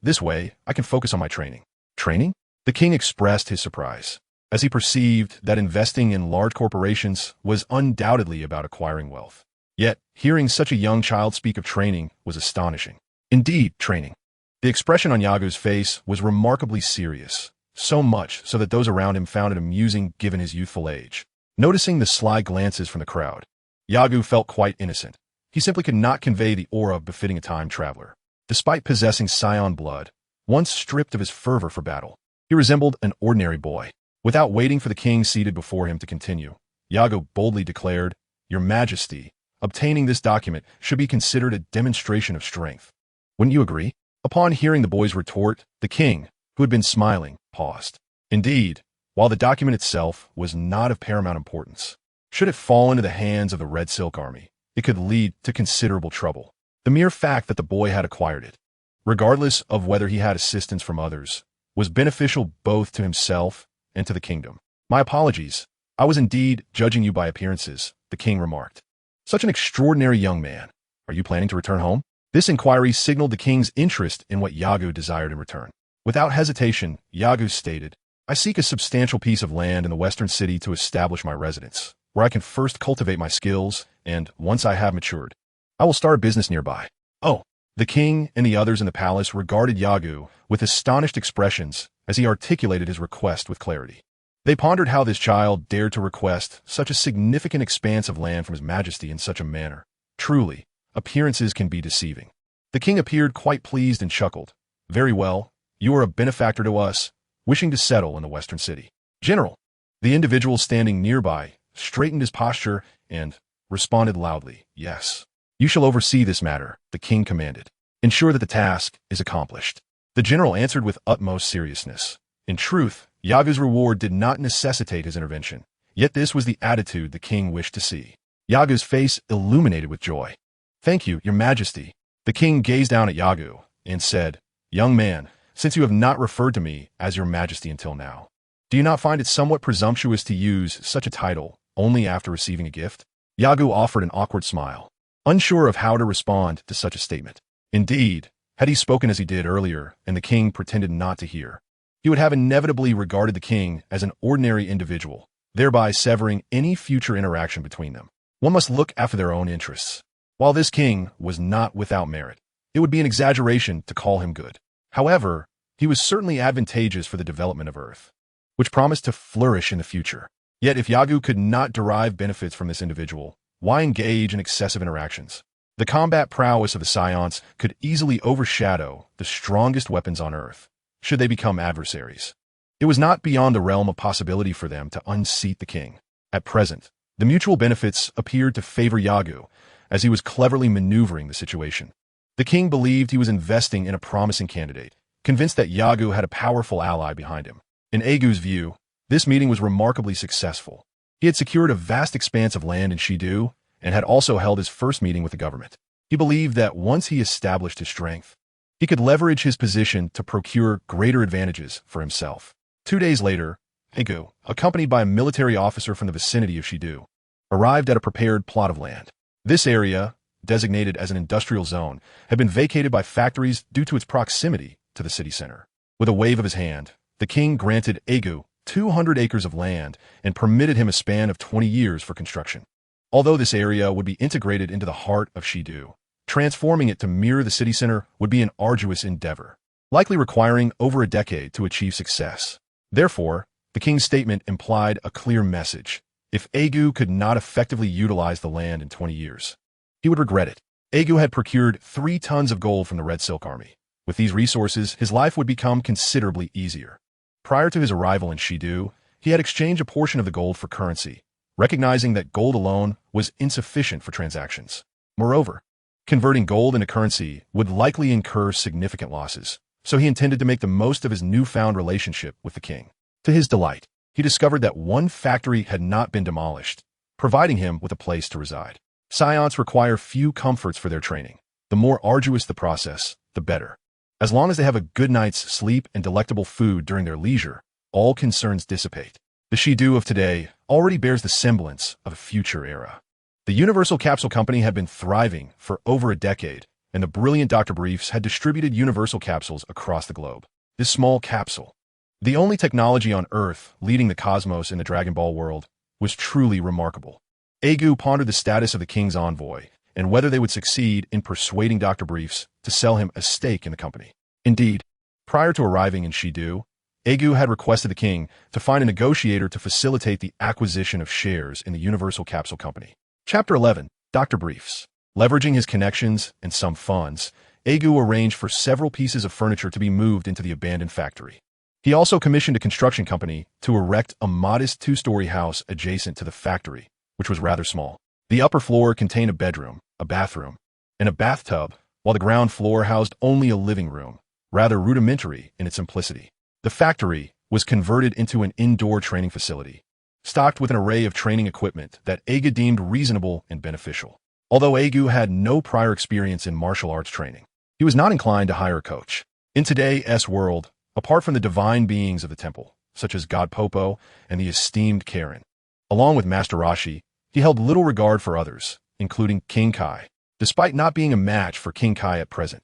This way, I can focus on my training." "Training?" The king expressed his surprise, as he perceived that investing in large corporations was undoubtedly about acquiring wealth. Yet, hearing such a young child speak of training was astonishing. "Indeed, training." The expression on Yagu's face was remarkably serious, so much so that those around him found it amusing given his youthful age. Noticing the sly glances from the crowd, Yagu felt quite innocent. He simply could not convey the aura befitting a time traveler. Despite possessing Saiyan blood, once stripped of his fervor for battle, he resembled an ordinary boy. Without waiting for the king seated before him to continue, Yagu boldly declared, "Your Majesty, obtaining this document should be considered a demonstration of strength. Wouldn't you agree?" Upon hearing the boy's retort, the king, who had been smiling, paused. Indeed, while the document itself was not of paramount importance, should it fall into the hands of the Red Silk Army, it could lead to considerable trouble. The mere fact that the boy had acquired it, regardless of whether he had assistance from others, was beneficial both to himself and to the kingdom. "My apologies. I was indeed judging you by appearances," the king remarked. "Such an extraordinary young man. Are you planning to return home?" This inquiry signaled the king's interest in what Yagu desired in return. Without hesitation, Yagu stated, "I seek a substantial piece of land in the western city to establish my residence, where I can first cultivate my skills, and, once I have matured, I will start a business nearby." "Oh!" The king and the others in the palace regarded Yagu with astonished expressions as he articulated his request with clarity. They pondered how this child dared to request such a significant expanse of land from his majesty in such a manner. Truly, appearances can be deceiving. The king appeared quite pleased and chuckled. "Very well, you are a benefactor to us, wishing to settle in the western city." "General!" The individual standing nearby straightened his posture and responded loudly, "Yes. You shall oversee this matter," the king commanded. "Ensure that the task is accomplished." The general answered with utmost seriousness. In truth, Yagu's reward did not necessitate his intervention, yet this was the attitude the king wished to see. Yagu's face illuminated with joy. "Thank you, your majesty." The king gazed down at Yagu and said, "Young man, since you have not referred to me as your majesty until now, do you not find it somewhat presumptuous to use such a title only after receiving a gift?" Yagu offered an awkward smile, unsure of how to respond to such a statement. Indeed, had he spoken as he did earlier and the king pretended not to hear, he would have inevitably regarded the king as an ordinary individual, thereby severing any future interaction between them. One must look after their own interests. While this king was not without merit, it would be an exaggeration to call him good. However, he was certainly advantageous for the development of Earth, which promised to flourish in the future. Yet if Yagu could not derive benefits from this individual, why engage in excessive interactions? The combat prowess of the Saiyans could easily overshadow the strongest weapons on Earth, should they become adversaries. It was not beyond the realm of possibility for them to unseat the king. At present, the mutual benefits appeared to favor Yagu, as he was cleverly maneuvering the situation. The king believed he was investing in a promising candidate, convinced that Yagu had a powerful ally behind him. In Agu's view, This meeting was remarkably successful. He had secured a vast expanse of land in Shidu and had also held his first meeting with the government. He believed that once he established his strength, he could leverage his position to procure greater advantages for himself. 2 days later, Yagu, accompanied by a military officer from the vicinity of Shidu, arrived at a prepared plot of land. This area, designated as an industrial zone, had been vacated by factories due to its proximity to the city center. With a wave of his hand, the king granted Yagu 200 acres of land and permitted him a span of 20 years for construction. Although this area would be integrated into the heart of Shidu, transforming it to mirror the city center would be an arduous endeavor, likely requiring over a decade to achieve success. Therefore, the king's statement implied a clear message. If Yagu could not effectively utilize the land in 20 years, he would regret it. Yagu had procured 3 tons of gold from the Red Silk Army. With these resources, his life would become considerably easier. Prior to his arrival in Shidu, he had exchanged a portion of the gold for currency, recognizing that gold alone was insufficient for transactions. Moreover, converting gold into currency would likely incur significant losses, so he intended to make the most of his newfound relationship with the king. To his delight, he discovered that one factory had not been demolished, providing him with a place to reside. Saiyans require few comforts for their training. The more arduous the process, the better. As long as they have a good night's sleep and delectable food during their leisure, all concerns dissipate. The Shidu of today already bears the semblance of a future era. The Universal Capsule Company had been thriving for over a decade, and the brilliant Dr. Briefs had distributed Universal Capsules across the globe. This small capsule, the only technology on Earth leading the cosmos in the Dragon Ball world, was truly remarkable. Yagu pondered the status of the king's envoy and whether they would succeed in persuading Dr. Briefs to sell him a stake in the company. Indeed, prior to arriving in Shidu, Yagu had requested the king to find a negotiator to facilitate the acquisition of shares in the Universal Capsule Company. Chapter 11, Dr. Briefs. Leveraging his connections and some funds, Yagu arranged for several pieces of furniture to be moved into the abandoned factory. He also commissioned a construction company to erect a modest 2-story house adjacent to the factory, which was rather small. The upper floor contained a bedroom, a bathroom, and a bathtub, while the ground floor housed only a living room, rather rudimentary in its simplicity. The factory was converted into an indoor training facility, stocked with an array of training equipment that Yagu deemed reasonable and beneficial. Although Yagu had no prior experience in martial arts training, he was not inclined to hire a coach. In today's world, apart from the divine beings of the temple, such as God Popo and the esteemed Karen, along with Master Rashi, he held little regard for others, including King Kai, despite not being a match for King Kai at present.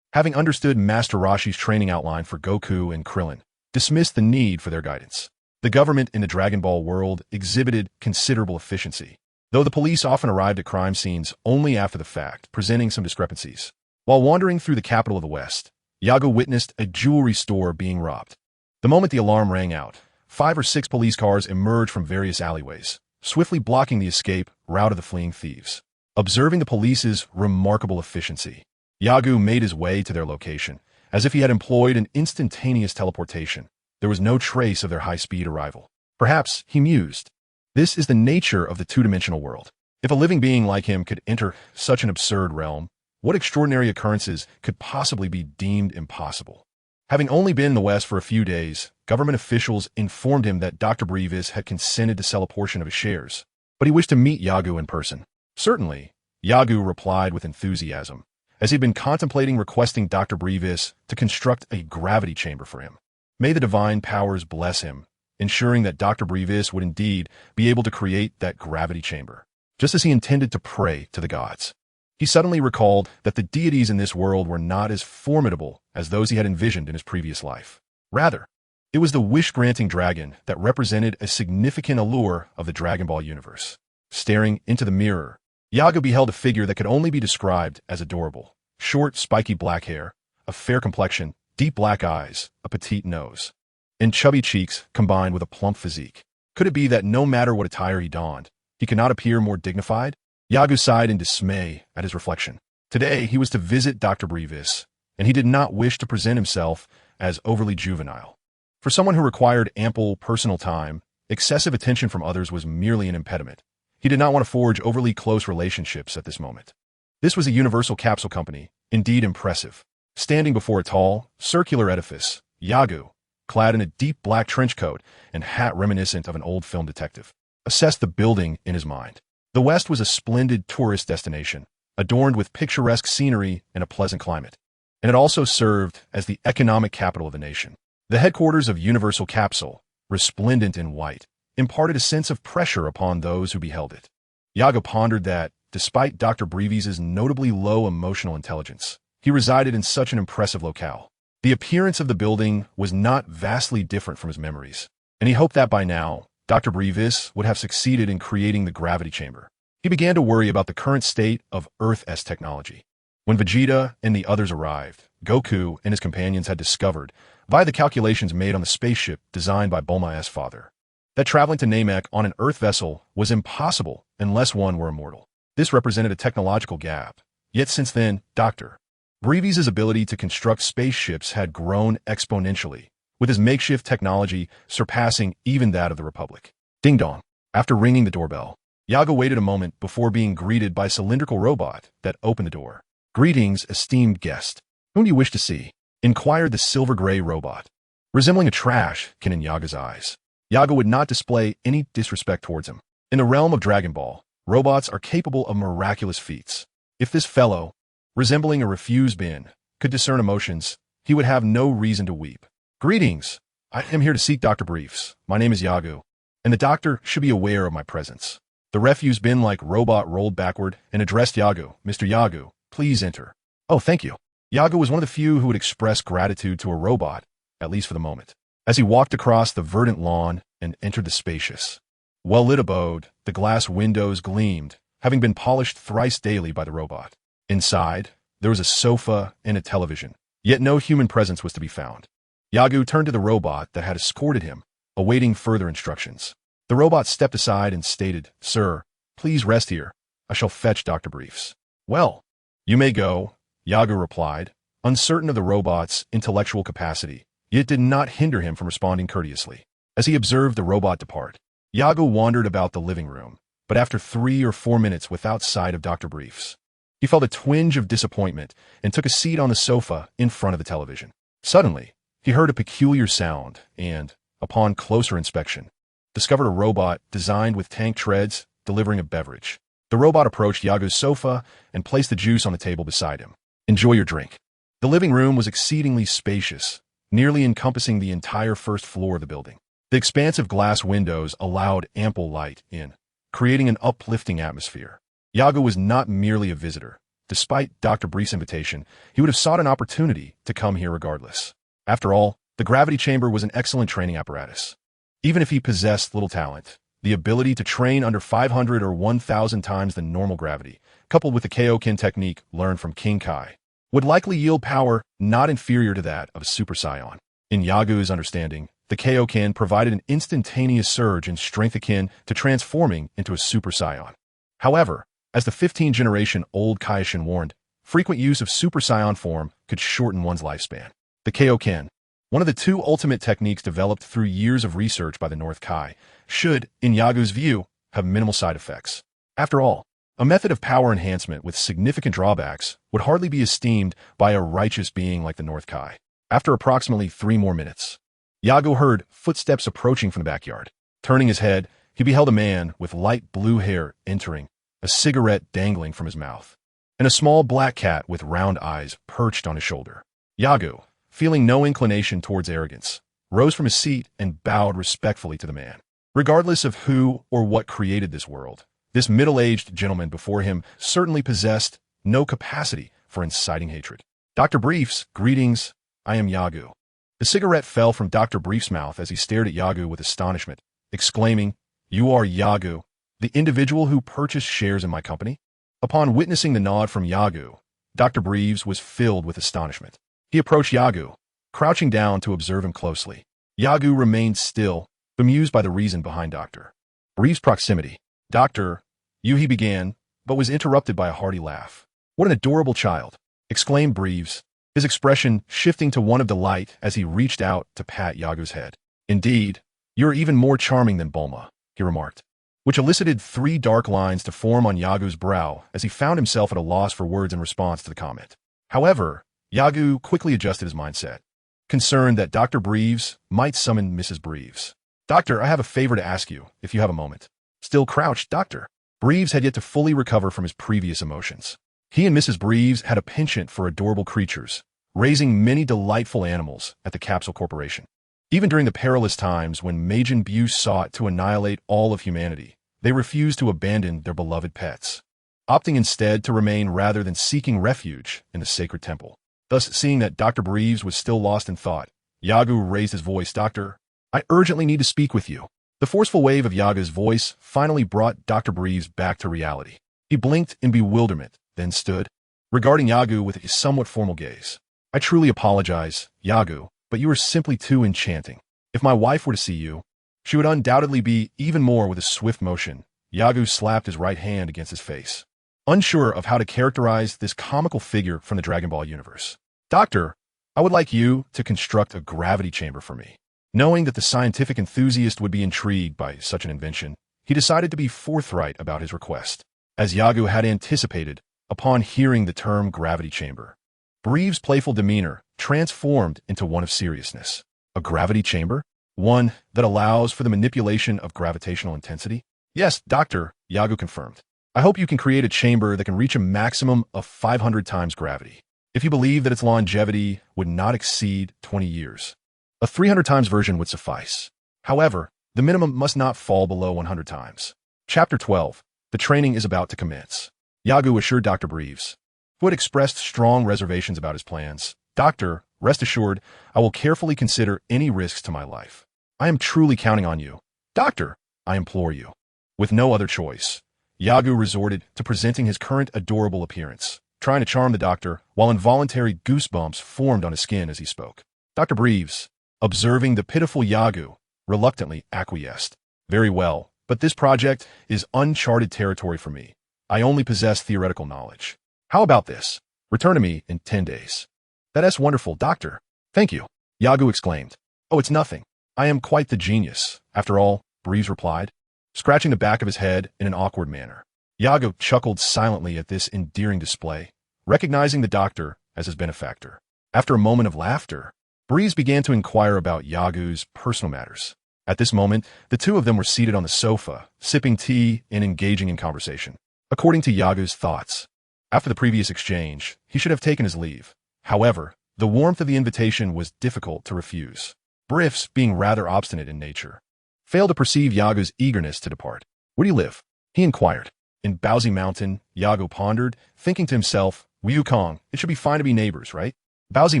Having understood Master Rashi's training outline for Goku and Krillin, dismissed the need for their guidance. The government in the Dragon Ball world exhibited considerable efficiency, though the police often arrived at crime scenes only after the fact, presenting some discrepancies. While wandering through the capital of the West, Yagu witnessed a jewelry store being robbed. The moment the alarm rang out, 5 or 6 police cars emerged from various alleyways, swiftly blocking the escape route of the fleeing thieves. Observing the police's remarkable efficiency, Yagu made his way to their location, as if he had employed an instantaneous teleportation. There was no trace of their high-speed arrival. Perhaps, he mused, this is the nature of the two-dimensional world. If a living being like him could enter such an absurd realm, what extraordinary occurrences could possibly be deemed impossible? Having only been in the West for a few days, government officials informed him that Dr. Briefs had consented to sell a portion of his shares, but he wished to meet Yagu in person. Certainly, Yagu replied with enthusiasm, as he'd been contemplating requesting Dr. Briefs to construct a gravity chamber for him. May the divine powers bless him, ensuring that Dr. Briefs would indeed be able to create that gravity chamber, just as he intended to pray to the gods. He suddenly recalled that the deities in this world were not as formidable as those he had envisioned in his previous life. Rather, it was the wish-granting dragon that represented a significant allure of the Dragon Ball universe. Staring into the mirror, Yagu beheld a figure that could only be described as adorable. Short, spiky black hair, a fair complexion, deep black eyes, a petite nose, and chubby cheeks combined with a plump physique. Could it be that no matter what attire he donned, he could not appear more dignified? Yagu sighed in dismay at his reflection. Today he was to visit Dr. Briefs, and he did not wish to present himself as overly juvenile. For someone who required ample personal time, excessive attention from others was merely an impediment. He did not want to forge overly close relationships at this moment. This was a Universal Capsule Company, indeed impressive. Standing before a tall, circular edifice, Yagu, clad in a deep black trench coat and hat reminiscent of an old film detective, assessed the building in his mind. The West was a splendid tourist destination, adorned with picturesque scenery and a pleasant climate, and it also served as the economic capital of the nation. The headquarters of Universal Capsule, resplendent in white, imparted a sense of pressure upon those who beheld it. Yagu pondered that, despite Dr. Breeves' notably low emotional intelligence, he resided in such an impressive locale. The appearance of the building was not vastly different from his memories, and he hoped that by now, Dr. Brevis would have succeeded in creating the gravity chamber. He began to worry about the current state of Earth's technology. When Vegeta and the others arrived, Goku and his companions had discovered, via the calculations made on the spaceship designed by Bulma's father, that traveling to Namek on an Earth vessel was impossible unless one were immortal. This represented a technological gap. Yet since then, Dr. Brevis' ability to construct spaceships had grown exponentially, with his makeshift technology surpassing even that of the Republic. Ding dong. After ringing the doorbell, Yagu waited a moment before being greeted by a cylindrical robot that opened the door. "Greetings, esteemed guest. Whom do you wish to see?" inquired the silver-gray robot, resembling a trash can in Yagu's eyes. Yagu would not display any disrespect towards him. In the realm of Dragon Ball, robots are capable of miraculous feats. If this fellow, resembling a refuse bin, could discern emotions, he would have no reason to weep. "Greetings. I am here to seek Dr. Briefs. My name is Yagu, and the doctor should be aware of my presence." The refuse bin-like robot rolled backward and addressed Yagu. "Mr. Yagu, please enter." "Oh, thank you." Yagu was one of the few who would express gratitude to a robot, at least for the moment. As he walked across the verdant lawn and entered the spacious, well-lit abode, the glass windows gleamed, having been polished thrice daily by the robot. Inside, there was a sofa and a television, yet no human presence was to be found. Yagu turned to the robot that had escorted him, awaiting further instructions. The robot stepped aside and stated, "Sir, please rest here. I shall fetch Dr. Briefs." "Well, you may go," Yagu replied, uncertain of the robot's intellectual capacity, yet it did not hinder him from responding courteously. As he observed the robot depart, Yagu wandered about the living room, but after 3 or 4 minutes without sight of Dr. Briefs, he felt a twinge of disappointment and took a seat on the sofa in front of the television. Suddenly, he heard a peculiar sound and, upon closer inspection, discovered a robot designed with tank treads delivering a beverage. The robot approached Yagu's sofa and placed the juice on the table beside him. "Enjoy your drink." The living room was exceedingly spacious, nearly encompassing the entire first floor of the building. The expansive glass windows allowed ample light in, creating an uplifting atmosphere. Yagu was not merely a visitor. Despite Dr. Brief's invitation, he would have sought an opportunity to come here regardless. After all, the gravity chamber was an excellent training apparatus. Even if he possessed little talent, the ability to train under 500 or 1,000 times the normal gravity, coupled with the Kaioken technique learned from King Kai, would likely yield power not inferior to that of a Super Saiyan. In Yagu's understanding, the Kaioken provided an instantaneous surge in strength akin to transforming into a Super Saiyan. However, as the 15th-generation-old Kaishin warned, frequent use of Super Saiyan form could shorten one's lifespan. The Kaioken, one of the 2 ultimate techniques developed through years of research by the North Kai, should, in Yagu's view, have minimal side effects. After all, a method of power enhancement with significant drawbacks would hardly be esteemed by a righteous being like the North Kai. After approximately 3 more minutes, Yagu heard footsteps approaching from the backyard. Turning his head, he beheld a man with light blue hair entering, a cigarette dangling from his mouth, and a small black cat with round eyes perched on his shoulder. Yagu, feeling no inclination towards arrogance, rose from his seat and bowed respectfully to the man. Regardless of who or what created this world, this middle-aged gentleman before him certainly possessed no capacity for inciting hatred. "Dr. Briefs, greetings. I am Yagu." The cigarette fell from Dr. Brief's mouth as he stared at Yagu with astonishment, exclaiming, "You are Yagu, the individual who purchased shares in my company?" Upon witnessing the nod from Yagu, Dr. Briefs was filled with astonishment. He approached Yagu, crouching down to observe him closely. Yagu remained still, bemused by the reason behind Dr. Briefs' proximity. "Doctor, he began, but was interrupted by a hearty laugh. "What an adorable child!" exclaimed Briefs, his expression shifting to one of delight as he reached out to pat Yagu's head. "Indeed, you're even more charming than Bulma," he remarked, which elicited 3 dark lines to form on Yagu's brow as he found himself at a loss for words in response to the comment. However, Yagu quickly adjusted his mindset. concerned that Dr. Breves might summon Mrs. Breves. "Doctor, I have a favor to ask you, if you have a moment." Still crouched, Dr. Breves had yet to fully recover from his previous emotions. He and Mrs. Breves had a penchant for adorable creatures, raising many delightful animals at the Capsule Corporation. Even during the perilous times when Majin Buu sought to annihilate all of humanity, they refused to abandon their beloved pets, opting instead to remain rather than seeking refuge in the sacred temple. Thus, seeing that Dr. Breves was still lost in thought, Yagu raised his voice. "Doctor, I urgently need to speak with you." The forceful wave of Yagu's voice finally brought Dr. Breves back to reality. He blinked in bewilderment, then stood, regarding Yagu with a somewhat formal gaze. "I truly apologize, Yagu, but you are simply too enchanting. If my wife were to see you, she would undoubtedly be even more." With a swift motion, Yagu slapped his right hand against his face, unsure of how to characterize this comical figure from the Dragon Ball universe. "Doctor, I would like you to construct a gravity chamber for me." Knowing that the scientific enthusiast would be intrigued by such an invention, he decided to be forthright about his request. As Yagu had anticipated, upon hearing the term gravity chamber, Breves' playful demeanor transformed into one of seriousness. "A gravity chamber? One that allows for the manipulation of gravitational intensity?" "Yes, Doctor," Yagu confirmed. "I hope you can create a chamber that can reach a maximum of 500 times gravity. If you believe that its longevity would not exceed 20 years, a 300 times version would suffice. However, the minimum must not fall below 100 times. Chapter 12. The training is about to commence. Yagu assured Dr. Breves, who had expressed strong reservations about his plans. "Doctor, rest assured, I will carefully consider any risks to my life. I am truly counting on you. Doctor, I implore you." With no other choice, Yagu resorted to presenting his current adorable appearance, trying to charm the doctor, while involuntary goosebumps formed on his skin as he spoke. Dr. Breves, observing the pitiful Yagu, reluctantly acquiesced. "Very well, but this project is uncharted territory for me. I only possess theoretical knowledge. How about this? Return to me in 10 days. "That's wonderful, Doctor. Thank you," Yagu exclaimed. "Oh, it's nothing. I am quite the genius, after all," Breves replied, scratching the back of his head in an awkward manner. Yagu chuckled silently at this endearing display, recognizing the doctor as his benefactor. After a moment of laughter, Breeze began to inquire about Yagu's personal matters. At this moment, the two of them were seated on the sofa, sipping tea and engaging in conversation. According to Yagu's thoughts, after the previous exchange, he should have taken his leave. However, the warmth of the invitation was difficult to refuse. Briffs, being rather obstinate in nature, failed to perceive Yagu's eagerness to depart. "Where do you live?" he inquired. "In Baozi Mountain," Yagu pondered, thinking to himself, "Wukong, it should be fine to be neighbors, right?" Baozi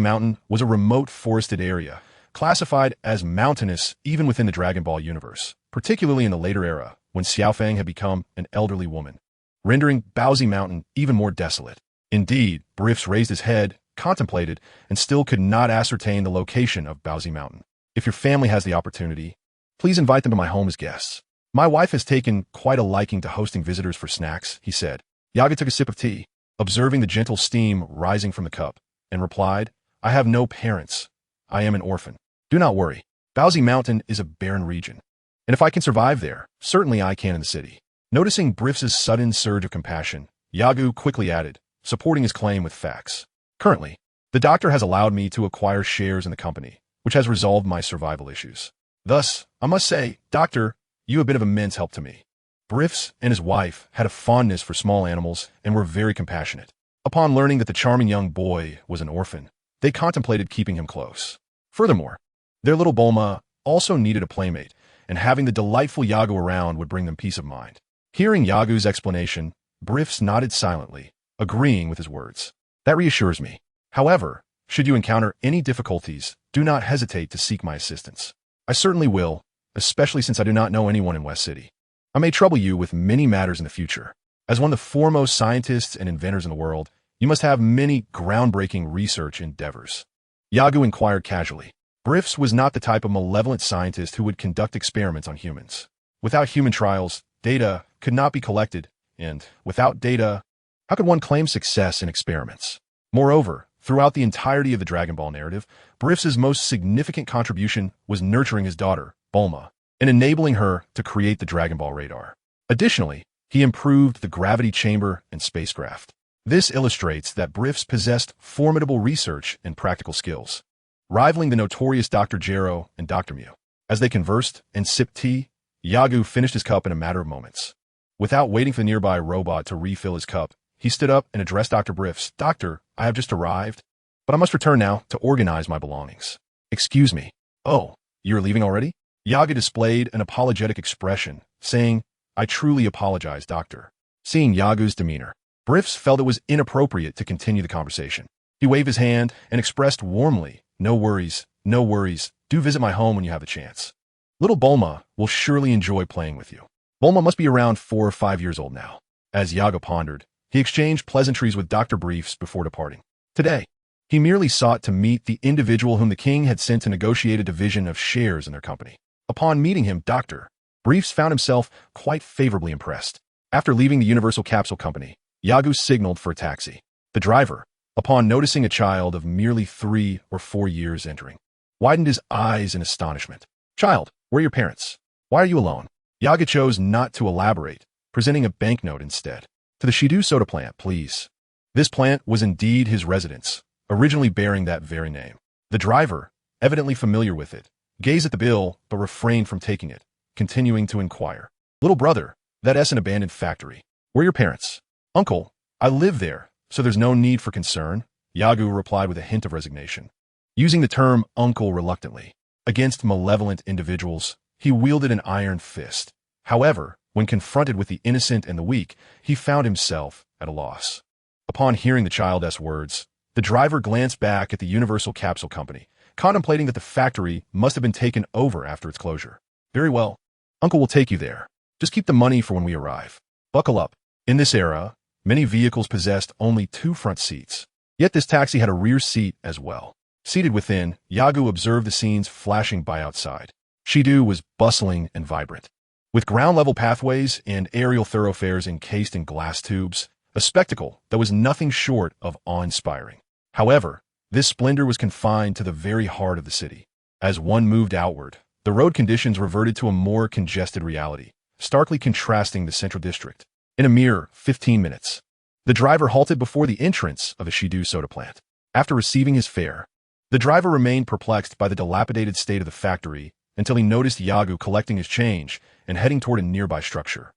Mountain was a remote forested area, classified as mountainous even within the Dragon Ball universe, particularly in the later era, when Xiaofang had become an elderly woman, rendering Baozi Mountain even more desolate. Indeed, Briffs raised his head, contemplated, and still could not ascertain the location of Baozi Mountain. "If your family has the opportunity, please invite them to my home as guests. My wife has taken quite a liking to hosting visitors for snacks," he said. Yaga took a sip of tea, observing the gentle steam rising from the cup, and replied, "I have no parents. I am an orphan. Do not worry. Baozi Mountain is a barren region, and if I can survive there, certainly I can in the city." Noticing Briffs' sudden surge of compassion, Yagu quickly added, supporting his claim with facts. "Currently, the doctor has allowed me to acquire shares in the company, which has resolved my survival issues. Thus, I must say, Doctor, you have been of immense help to me." Briffs and his wife had a fondness for small animals and were very compassionate. Upon learning that the charming young boy was an orphan, they contemplated keeping him close. Furthermore, their little Bulma also needed a playmate, and having the delightful Yagu around would bring them peace of mind. Hearing Yagu's explanation, Briffs nodded silently, agreeing with his words. "That reassures me. However, should you encounter any difficulties, do not hesitate to seek my assistance. I certainly will, especially since I do not know anyone in West City. I may trouble you with many matters in the future. As one of the foremost scientists and inventors in the world, you must have many groundbreaking research endeavors." Yagu inquired casually. Briffs was not the type of malevolent scientist who would conduct experiments on humans. Without human trials, data could not be collected, and without data, how could one claim success in experiments? Moreover, throughout the entirety of the Dragon Ball narrative, Briffs' most significant contribution was nurturing his daughter, Bulma, and enabling her to create the Dragon Ball radar. Additionally, he improved the gravity chamber and spacecraft. This illustrates that Briffs possessed formidable research and practical skills. rivaling the notorious Dr. Gero and Dr. Mew. As they conversed and sipped tea, Yagu finished his cup in a matter of moments. Without waiting for the nearby robot to refill his cup, he stood up and addressed Dr. Briffs. Doctor, I have just arrived, but I must return now to organize my belongings. Excuse me. Oh, you're leaving already? Yagu displayed an apologetic expression, saying, I truly apologize, doctor. Seeing Yagu's demeanor, Briffs felt it was inappropriate to continue the conversation. He waved his hand and expressed warmly, no worries, no worries, do visit my home when you have the chance. Little Bulma will surely enjoy playing with you. Bulma must be around 4 or 5 years old now. As Yagu pondered, he exchanged pleasantries with Dr. Briefs before departing. Today, he merely sought to meet the individual whom the king had sent to negotiate a division of shares in their company. Upon meeting him, Dr. Briefs found himself quite favorably impressed. After leaving the Universal Capsule Company, Yagu signaled for a taxi. The driver, upon noticing a child of merely 3 or 4 years entering, widened his eyes in astonishment. Child, where are your parents? Why are you alone? Yagu chose not to elaborate, presenting a banknote instead. To the Shidu soda plant, please. This plant was indeed his residence, originally bearing that very name. The driver, evidently familiar with it, gazed at the bill but refrained from taking it, continuing to inquire. Little brother, that's an abandoned factory. Where are your parents? Uncle, I live there, so there's no need for concern, Yagu replied with a hint of resignation. Using the term uncle reluctantly, against malevolent individuals, he wielded an iron fist. However, when confronted with the innocent and the weak, he found himself at a loss. Upon hearing the child's words, the driver glanced back at the Universal Capsule Company, contemplating that the factory must have been taken over after its closure. Very well. Uncle will take you there. Just keep the money for when we arrive. Buckle up. In this era, many vehicles possessed only 2 front seats. Yet this taxi had a rear seat as well. Seated within, Yagu observed the scenes flashing by outside. Shidu was bustling and vibrant. With ground-level pathways and aerial thoroughfares encased in glass tubes, a spectacle that was nothing short of awe-inspiring. However, this splendor was confined to the very heart of the city. As one moved outward, the road conditions reverted to a more congested reality, starkly contrasting the central district. In a mere 15 minutes, the driver halted before the entrance of the Shidu soda plant. After receiving his fare, the driver remained perplexed by the dilapidated state of the factory until he noticed Yagu collecting his change and heading toward a nearby structure,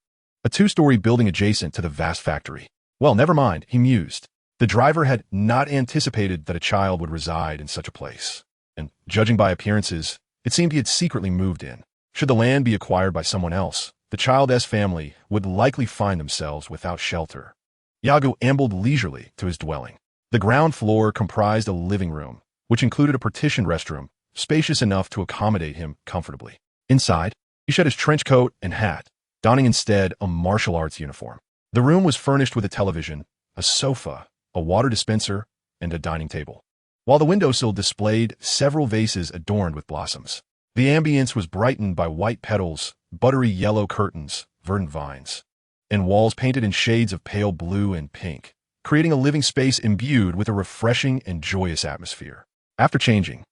a 2-story building adjacent to the vast factory. Well, never mind, he mused. The driver had not anticipated that a child would reside in such a place, and, judging by appearances, it seemed he had secretly moved in. Should the land be acquired by someone else, the child's family would likely find themselves without shelter. Yagu ambled leisurely to his dwelling. The ground floor comprised a living room, which included a partitioned restroom, spacious enough to accommodate him comfortably. Inside, he shed his trench coat and hat, donning instead a martial arts uniform. The room was furnished with a television, a sofa, a water dispenser, and a dining table, while the windowsill displayed several vases adorned with blossoms. The ambience was brightened by white petals, buttery yellow curtains, verdant vines, and walls painted in shades of pale blue and pink, creating a living space imbued with a refreshing and joyous atmosphere. After changing,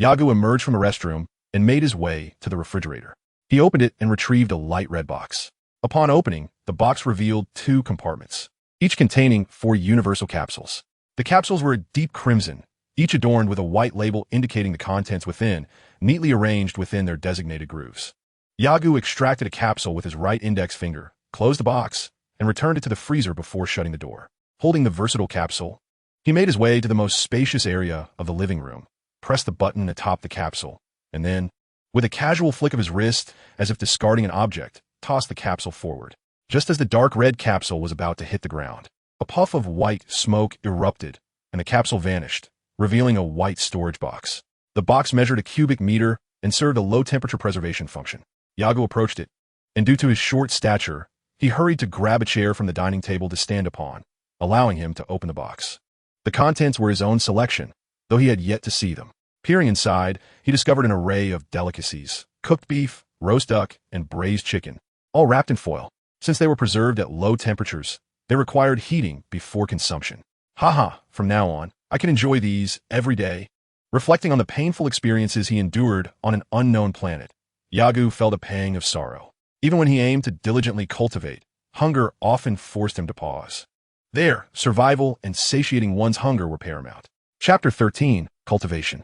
Yagu emerged from the restroom and made his way to the refrigerator. He opened it and retrieved a light red box. Upon opening, the box revealed 2 compartments, each containing 4 universal capsules. The capsules were a deep crimson, each adorned with a white label indicating the contents within, neatly arranged within their designated grooves. Yagu extracted a capsule with his right index finger, closed the box, and returned it to the freezer before shutting the door. Holding the versatile capsule, he made his way to the most spacious area of the living room, pressed the button atop the capsule, and then, with a casual flick of his wrist, as if discarding an object, tossed the capsule forward. Just as the dark red capsule was about to hit the ground, a puff of white smoke erupted, and the capsule vanished, revealing a white storage box. The box measured a cubic meter and served a low-temperature preservation function. Yagu approached it, and due to his short stature, he hurried to grab a chair from the dining table to stand upon, allowing him to open the box. The contents were his own selection, though he had yet to see them. Peering inside, he discovered an array of delicacies: cooked beef, roast duck, and braised chicken, all wrapped in foil. Since they were preserved at low temperatures, they required heating before consumption. Haha, from now on, I can enjoy these every day. Reflecting on the painful experiences he endured on an unknown planet, Yagu felt a pang of sorrow. Even when he aimed to diligently cultivate, hunger often forced him to pause. There, survival and satiating one's hunger were paramount. Chapter 13, Cultivation.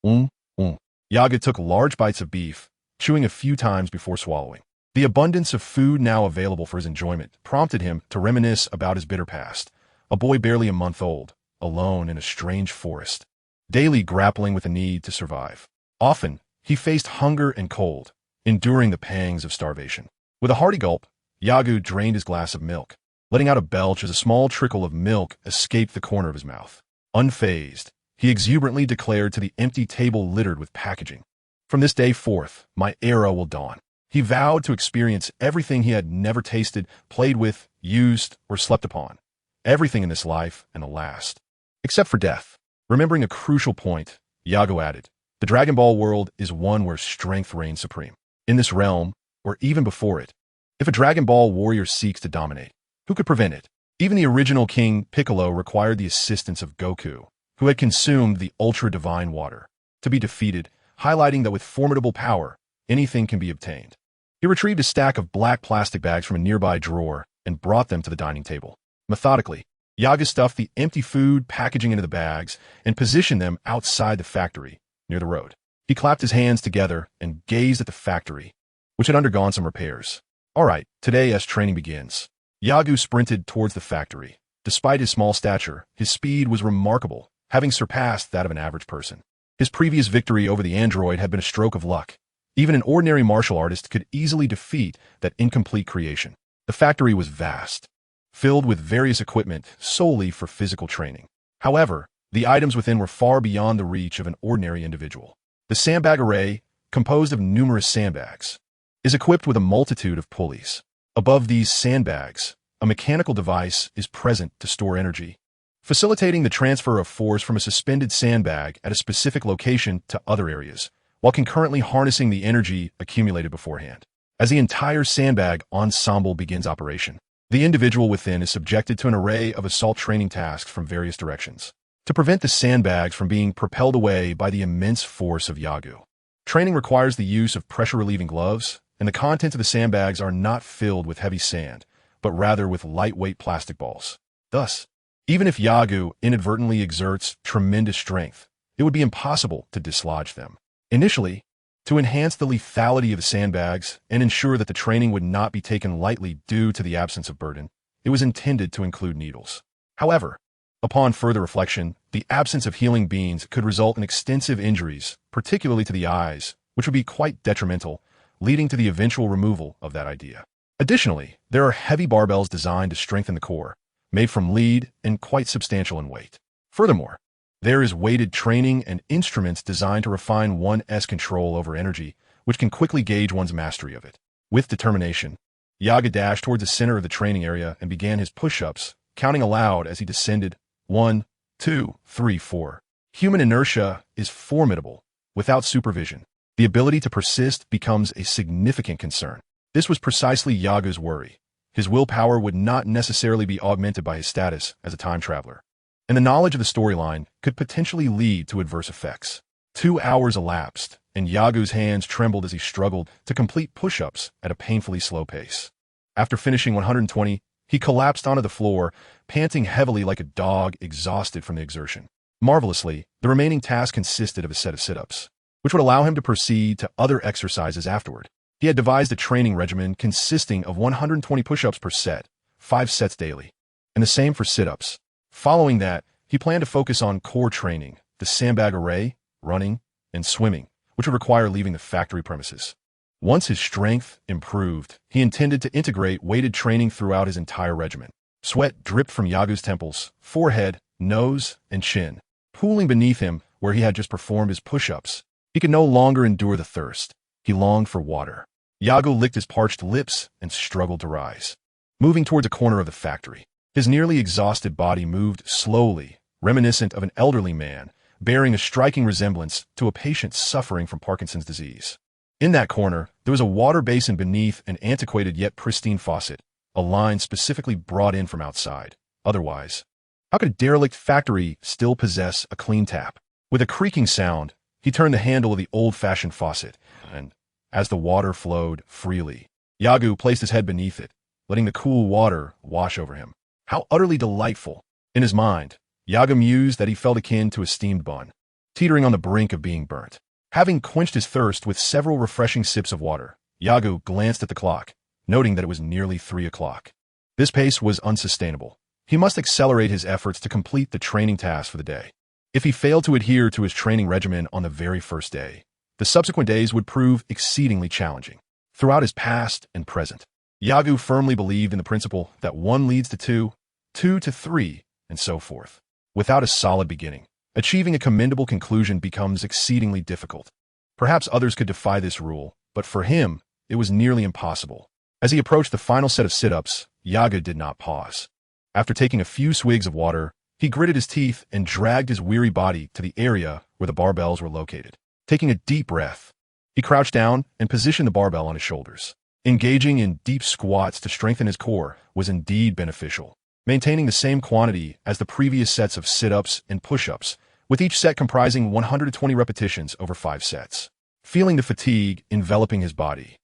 Mm, mm. Yaga took large bites of beef, chewing a few times before swallowing. The abundance of food now available for his enjoyment prompted him to reminisce about his bitter past, a boy barely a month old, alone in a strange forest, daily grappling with the need to survive. Often, he faced hunger and cold, enduring the pangs of starvation. With a hearty gulp, Yagu drained his glass of milk, letting out a belch as a small trickle of milk escaped the corner of his mouth. Unfazed, he exuberantly declared to the empty table littered with packaging, "From this day forth, my era will dawn." He vowed to experience everything he had never tasted, played with, used, or slept upon. Everything in this life and the last. Except for death. Remembering a crucial point, Yago added, "The Dragon Ball world is one where strength reigns supreme. In this realm, or even before it, if a Dragon Ball warrior seeks to dominate, who could prevent it?" Even the original King Piccolo required the assistance of Goku, who had consumed the ultra-divine water, to be defeated, highlighting that with formidable power, anything can be obtained. He retrieved a stack of black plastic bags from a nearby drawer and brought them to the dining table. Methodically, Yaga stuffed the empty food packaging into the bags and positioned them outside the factory, near the road. He clapped his hands together and gazed at the factory, which had undergone some repairs. All right, today as training begins. Yagu sprinted towards the factory. Despite his small stature, his speed was remarkable, having surpassed that of an average person. His previous victory over the android had been a stroke of luck. Even an ordinary martial artist could easily defeat that incomplete creation. The factory was vast, filled with various equipment solely for physical training. However, the items within were far beyond the reach of an ordinary individual. The sandbag array, composed of numerous sandbags, is equipped with a multitude of pulleys. Above these sandbags, a mechanical device is present to store energy, facilitating the transfer of force from a suspended sandbag at a specific location to other areas, while concurrently harnessing the energy accumulated beforehand. As the entire sandbag ensemble begins operation, the individual within is subjected to an array of assault training tasks from various directions, to prevent the sandbags from being propelled away by the immense force of Yagu. Training requires the use of pressure-relieving gloves, and the contents of the sandbags are not filled with heavy sand, but rather with lightweight plastic balls. Thus, even if Yagu inadvertently exerts tremendous strength, it would be impossible to dislodge them. Initially, to enhance the lethality of the sandbags and ensure that the training would not be taken lightly due to the absence of burden, it was intended to include needles. However, upon further reflection, the absence of healing beans could result in extensive injuries, particularly to the eyes, which would be quite detrimental, leading to the eventual removal of that idea. Additionally, there are heavy barbells designed to strengthen the core, made from lead and quite substantial in weight. Furthermore, there is weighted training and instruments designed to refine one's control over energy, which can quickly gauge one's mastery of it. With determination, Yaga dashed towards the center of the training area and began his push-ups, counting aloud as he descended. 1, 2, 3, 4. Human inertia is formidable. Without supervision, the ability to persist becomes a significant concern. This was precisely Yagu's worry. His willpower would not necessarily be augmented by his status as a time traveler, and the knowledge of the storyline could potentially lead to adverse effects. 2 hours elapsed, and Yagu's hands trembled as he struggled to complete push-ups at a painfully slow pace. After finishing 120, he collapsed onto the floor, panting heavily like a dog exhausted from the exertion. Marvelously, the remaining task consisted of a set of sit-ups, which would allow him to proceed to other exercises afterward. He had devised a training regimen consisting of 120 push-ups per set, 5 sets daily, and the same for sit-ups. Following that, he planned to focus on core training, the sandbag array, running, and swimming, which would require leaving the factory premises. Once his strength improved, he intended to integrate weighted training throughout his entire regimen. Sweat dripped from Yagu's temples, forehead, nose, and chin, pooling beneath him where he had just performed his push-ups. He could no longer endure the thirst. He longed for water. Yagu licked his parched lips and struggled to rise, moving towards a corner of the factory. His nearly exhausted body moved slowly, reminiscent of an elderly man, bearing a striking resemblance to a patient suffering from Parkinson's disease. In that corner, there was a water basin beneath an antiquated yet pristine faucet, a line specifically brought in from outside. Otherwise, how could a derelict factory still possess a clean tap? With a creaking sound, he turned the handle of the old-fashioned faucet, and as the water flowed freely, Yagu placed his head beneath it, letting the cool water wash over him. How utterly delightful! In his mind, Yagu mused that he felt akin to a steamed bun, teetering on the brink of being burnt. Having quenched his thirst with several refreshing sips of water, Yagu glanced at the clock, noting that it was nearly 3 o'clock. This pace was unsustainable. He must accelerate his efforts to complete the training task for the day. If he failed to adhere to his training regimen on the very first day, the subsequent days would prove exceedingly challenging. Throughout his past and present, Yagu firmly believed in the principle that 1 leads to 2, 2 to 3, and so forth. Without a solid beginning, achieving a commendable conclusion becomes exceedingly difficult. Perhaps others could defy this rule, but for him, it was nearly impossible. As he approached the final set of sit-ups, Yagu did not pause. After taking a few swigs of water, he gritted his teeth and dragged his weary body to the area where the barbells were located. Taking a deep breath, he crouched down and positioned the barbell on his shoulders. Engaging in deep squats to strengthen his core was indeed beneficial, maintaining the same quantity as the previous sets of sit-ups and push-ups, with each set comprising 120 repetitions over 5 sets. Feeling the fatigue enveloping his body,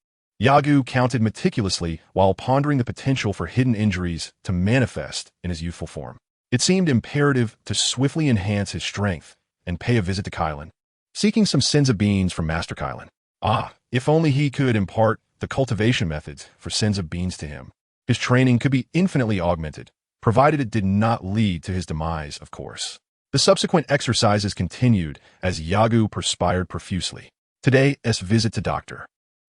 Yagu counted meticulously while pondering the potential for hidden injuries to manifest in his youthful form. It seemed imperative to swiftly enhance his strength and pay a visit to Kylan, seeking some senza beans from Master Kylan. If only he could impart the cultivation methods for senza beans to him. His training could be infinitely augmented, provided it did not lead to his demise, of course. The subsequent exercises continued as Yagu perspired profusely. Today's visit to Dr.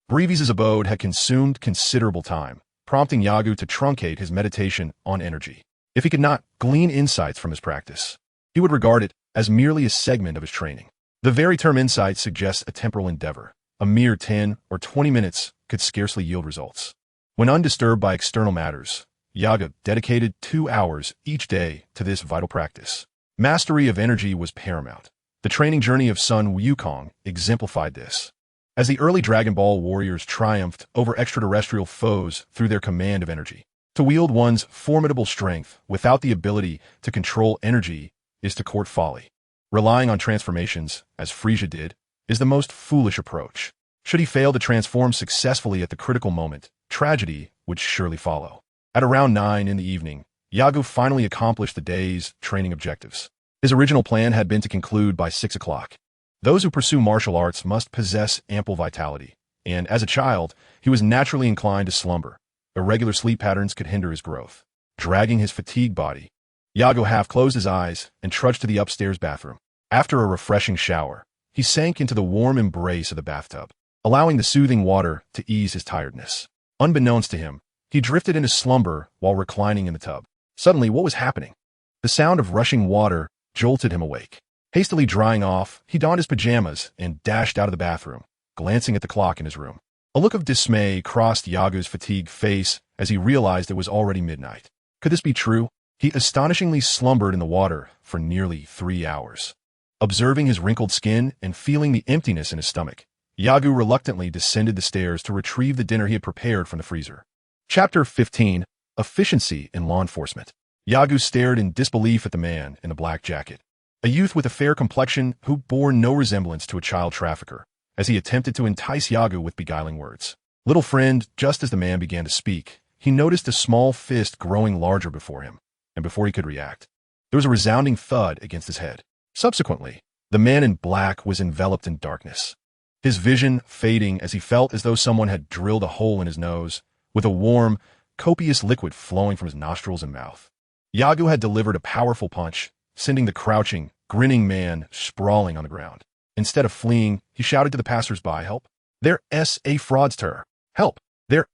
Breevy's abode had consumed considerable time, prompting Yagu to truncate his meditation on energy. If he could not glean insights from his practice, he would regard it as merely a segment of his training. The very term insight suggests a temporal endeavor. A mere 10 or 20 minutes could scarcely yield results. When undisturbed by external matters, Yagu dedicated 2 hours each day to this vital practice. Mastery of energy was paramount. The training journey of Sun Wukong exemplified this. As the early Dragon Ball warriors triumphed over extraterrestrial foes through their command of energy, to wield one's formidable strength without the ability to control energy is to court folly. Relying on transformations, as Frieza did, is the most foolish approach. Should he fail to transform successfully at the critical moment, tragedy would surely follow. At around 9 in the evening, Yagu finally accomplished the day's training objectives. His original plan had been to conclude by 6 o'clock. Those who pursue martial arts must possess ample vitality, and as a child, he was naturally inclined to slumber. Irregular sleep patterns could hinder his growth. Dragging his fatigued body, Yagu half closed his eyes and trudged to the upstairs bathroom. After a refreshing shower, he sank into the warm embrace of the bathtub, allowing the soothing water to ease his tiredness. Unbeknownst to him, he drifted into slumber while reclining in the tub. Suddenly, what was happening? The sound of rushing water jolted him awake. Hastily drying off, he donned his pajamas and dashed out of the bathroom, glancing at the clock in his room. A look of dismay crossed Yagu's fatigued face as he realized it was already midnight. Could this be true? He astonishingly slumbered in the water for nearly 3 hours. Observing his wrinkled skin and feeling the emptiness in his stomach, Yagu reluctantly descended the stairs to retrieve the dinner he had prepared from the freezer. Chapter 15. Efficiency in Law Enforcement. Yagu stared in disbelief at the man in the black jacket, a youth with a fair complexion who bore no resemblance to a child trafficker, as he attempted to entice Yagu with beguiling words. Little friend, just as the man began to speak, he noticed a small fist growing larger before him, and before he could react, there was a resounding thud against his head. Subsequently, the man in black was enveloped in darkness, his vision fading as he felt as though someone had drilled a hole in his nose, with a warm, copious liquid flowing from his nostrils and mouth. Yagu had delivered a powerful punch, sending the crouching, grinning man sprawling on the ground. Instead of fleeing, he shouted to the passers-by, "Help! There's a fraudster! Help! There's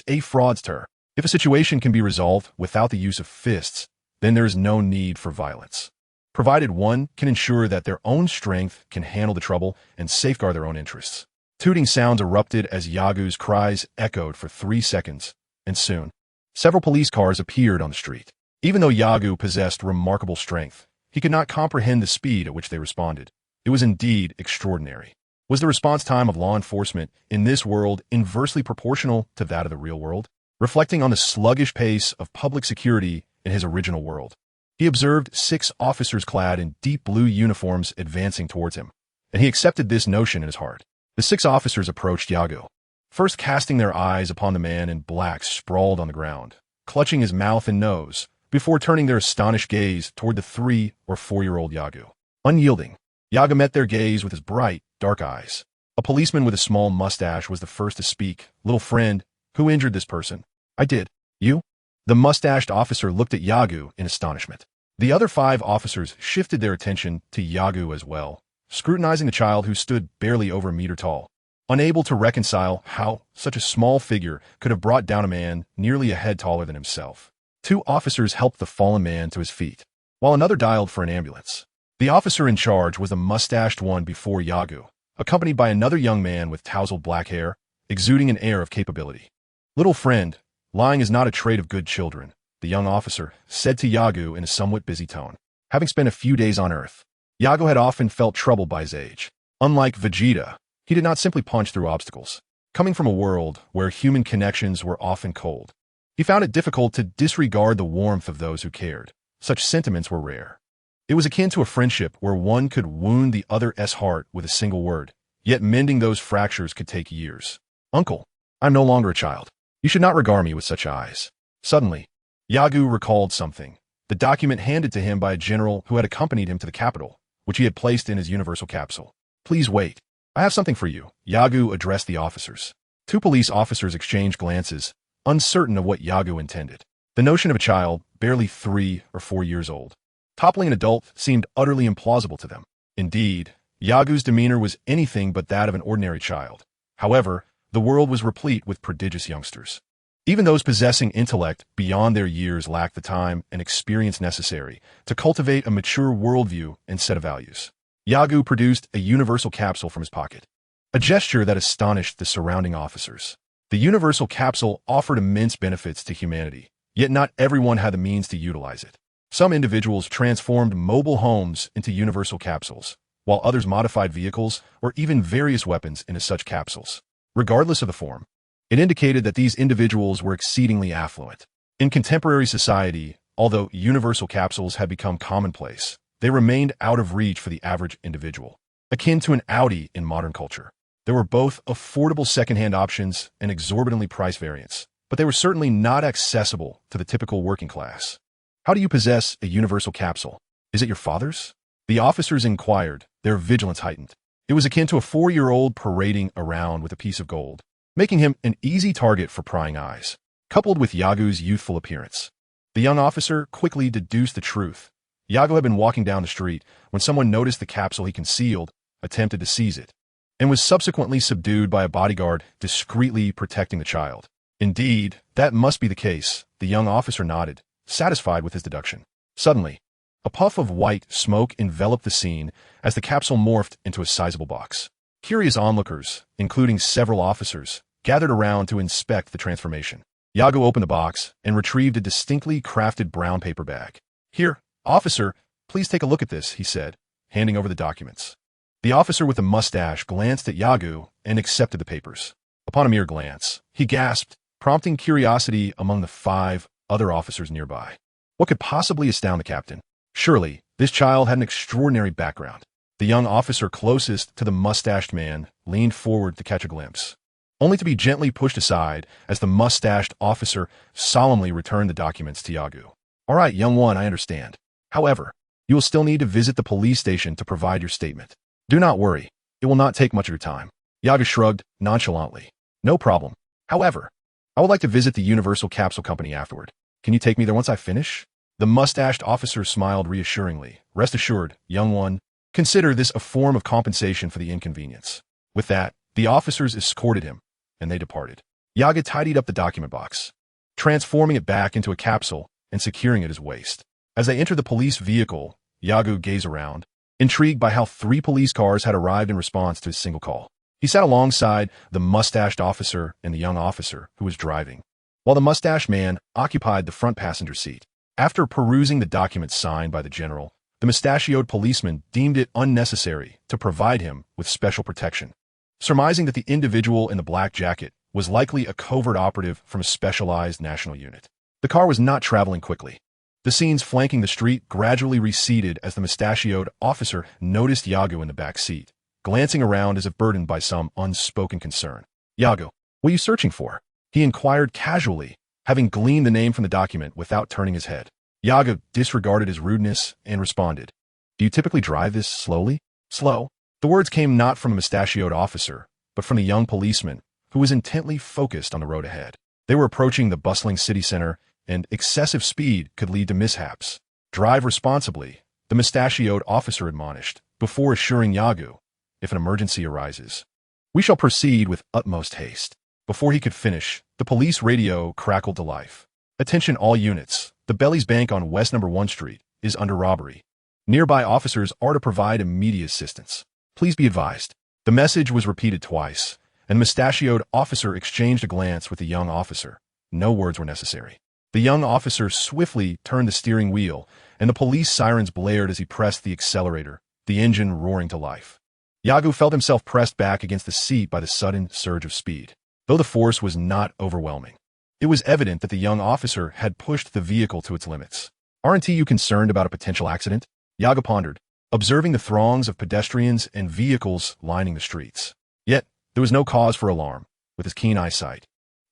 a fraudster!" If a situation can be resolved without the use of fists, then there is no need for violence, provided one can ensure that their own strength can handle the trouble and safeguard their own interests. Tooting sounds erupted as Yagu's cries echoed for 3 seconds, and soon, several police cars appeared on the street. Even though Yagu possessed remarkable strength, he could not comprehend the speed at which they responded. It was indeed extraordinary. Was the response time of law enforcement in this world inversely proportional to that of the real world? Reflecting on the sluggish pace of public security in his original world, he observed 6 officers clad in deep blue uniforms advancing towards him, and he accepted this notion in his heart. The 6 officers approached Yagu, first casting their eyes upon the man in black sprawled on the ground, clutching his mouth and nose, before turning their astonished gaze toward the 3 or 4-year-old Yagu. Unyielding, Yaga met their gaze with his bright, dark eyes. A policeman with a small mustache was the first to speak. Little friend, who injured this person? I did. You? The mustached officer looked at Yagu in astonishment. The other 5 officers shifted their attention to Yagu as well, scrutinizing the child who stood barely over a meter tall, unable to reconcile how such a small figure could have brought down a man nearly a head taller than himself. 2 officers helped the fallen man to his feet, while another dialed for an ambulance. The officer in charge was the mustached one before Yagu, accompanied by another young man with tousled black hair, exuding an air of capability. Little friend, lying is not a trait of good children, the young officer said to Yagu in a somewhat busy tone. Having spent a few days on Earth, Yagu had often felt troubled by his age. Unlike Vegeta, he did not simply punch through obstacles. Coming from a world where human connections were often cold, he found it difficult to disregard the warmth of those who cared. Such sentiments were rare. It was akin to a friendship where one could wound the other's heart with a single word, yet mending those fractures could take years. Uncle, I'm no longer a child. You should not regard me with such eyes. Suddenly, Yagu recalled something, the document handed to him by a general who had accompanied him to the capital, which he had placed in his universal capsule. Please wait. I have something for you. Yagu addressed the officers. 2 police officers exchanged glances, uncertain of what Yagu intended. The notion of a child, barely 3 or 4 years old, toppling an adult seemed utterly implausible to them. Indeed, Yagu's demeanor was anything but that of an ordinary child. However, the world was replete with prodigious youngsters. Even those possessing intellect beyond their years lacked the time and experience necessary to cultivate a mature worldview and set of values. Yagu produced a universal capsule from his pocket, a gesture that astonished the surrounding officers. The universal capsule offered immense benefits to humanity, yet not everyone had the means to utilize it. Some individuals transformed mobile homes into universal capsules, while others modified vehicles or even various weapons into such capsules. Regardless of the form, it indicated that these individuals were exceedingly affluent. In contemporary society, although universal capsules had become commonplace, they remained out of reach for the average individual, akin to an Audi in modern culture. There were both affordable second-hand options and exorbitantly priced variants, but they were certainly not accessible to the typical working class. How do you possess a universal capsule? Is it your father's? The officers inquired, their vigilance heightened. It was akin to a 4-year-old parading around with a piece of gold, making him an easy target for prying eyes, coupled with Yagu's youthful appearance. The young officer quickly deduced the truth. Yagu had been walking down the street when someone noticed the capsule he concealed, attempted to seize it, and was subsequently subdued by a bodyguard discreetly protecting the child. Indeed, that must be the case, the young officer nodded, satisfied with his deduction. Suddenly, a puff of white smoke enveloped the scene as the capsule morphed into a sizable box. Curious onlookers, including several officers, gathered around to inspect the transformation. Yagu opened the box and retrieved a distinctly crafted brown paper bag. Here, officer, please take a look at this, he said, handing over the documents. The officer with the mustache glanced at Yagu and accepted the papers. Upon a mere glance, he gasped, prompting curiosity among the 5 other officers nearby. What could possibly astound the captain? Surely, this child had an extraordinary background. The young officer closest to the mustached man leaned forward to catch a glimpse, only to be gently pushed aside as the mustached officer solemnly returned the documents to Yagu. All right, young one, I understand. However, you will still need to visit the police station to provide your statement. Do not worry, it will not take much of your time. Yagu shrugged nonchalantly. No problem. However, I would like to visit the Universal Capsule Company afterward. Can you take me there once I finish? The mustached officer smiled reassuringly. Rest assured, young one, consider this a form of compensation for the inconvenience. With that, the officers escorted him, and they departed. Yagu tidied up the document box, transforming it back into a capsule and securing it at his waist. As they entered the police vehicle, Yagu gazed around, intrigued by how 3 police cars had arrived in response to his single call. He sat alongside the mustached officer and the young officer who was driving, while the mustached man occupied the front passenger seat. After perusing the documents signed by the general, the mustachioed policeman deemed it unnecessary to provide him with special protection, surmising that the individual in the black jacket was likely a covert operative from a specialized national unit. The car was not traveling quickly. The scenes flanking the street gradually receded as the mustachioed officer noticed Yagu in the back seat, glancing around as if burdened by some unspoken concern. Yagu, what are you searching for? He inquired casually, having gleaned the name from the document without turning his head. Yagu disregarded his rudeness and responded, Do you typically drive this slowly? Slow. The words came not from a mustachioed officer, but from the young policeman, who was intently focused on the road ahead. They were approaching the bustling city center, and excessive speed could lead to mishaps. Drive responsibly, the mustachioed officer admonished, before assuring Yagu, if an emergency arises. We shall proceed with utmost haste. Before he could finish, the police radio crackled to life. Attention all units, the Belly's Bank on West No. 1 Street is under robbery. Nearby officers are to provide immediate assistance. Please be advised. The message was repeated twice, and the mustachioed officer exchanged a glance with the young officer. No words were necessary. The young officer swiftly turned the steering wheel, and the police sirens blared as he pressed the accelerator, the engine roaring to life. Yagu felt himself pressed back against the seat by the sudden surge of speed. Though the force was not overwhelming, it was evident that the young officer had pushed the vehicle to its limits. Aren't you concerned about a potential accident? Yagu pondered, observing the throngs of pedestrians and vehicles lining the streets. Yet, there was no cause for alarm. With his keen eyesight,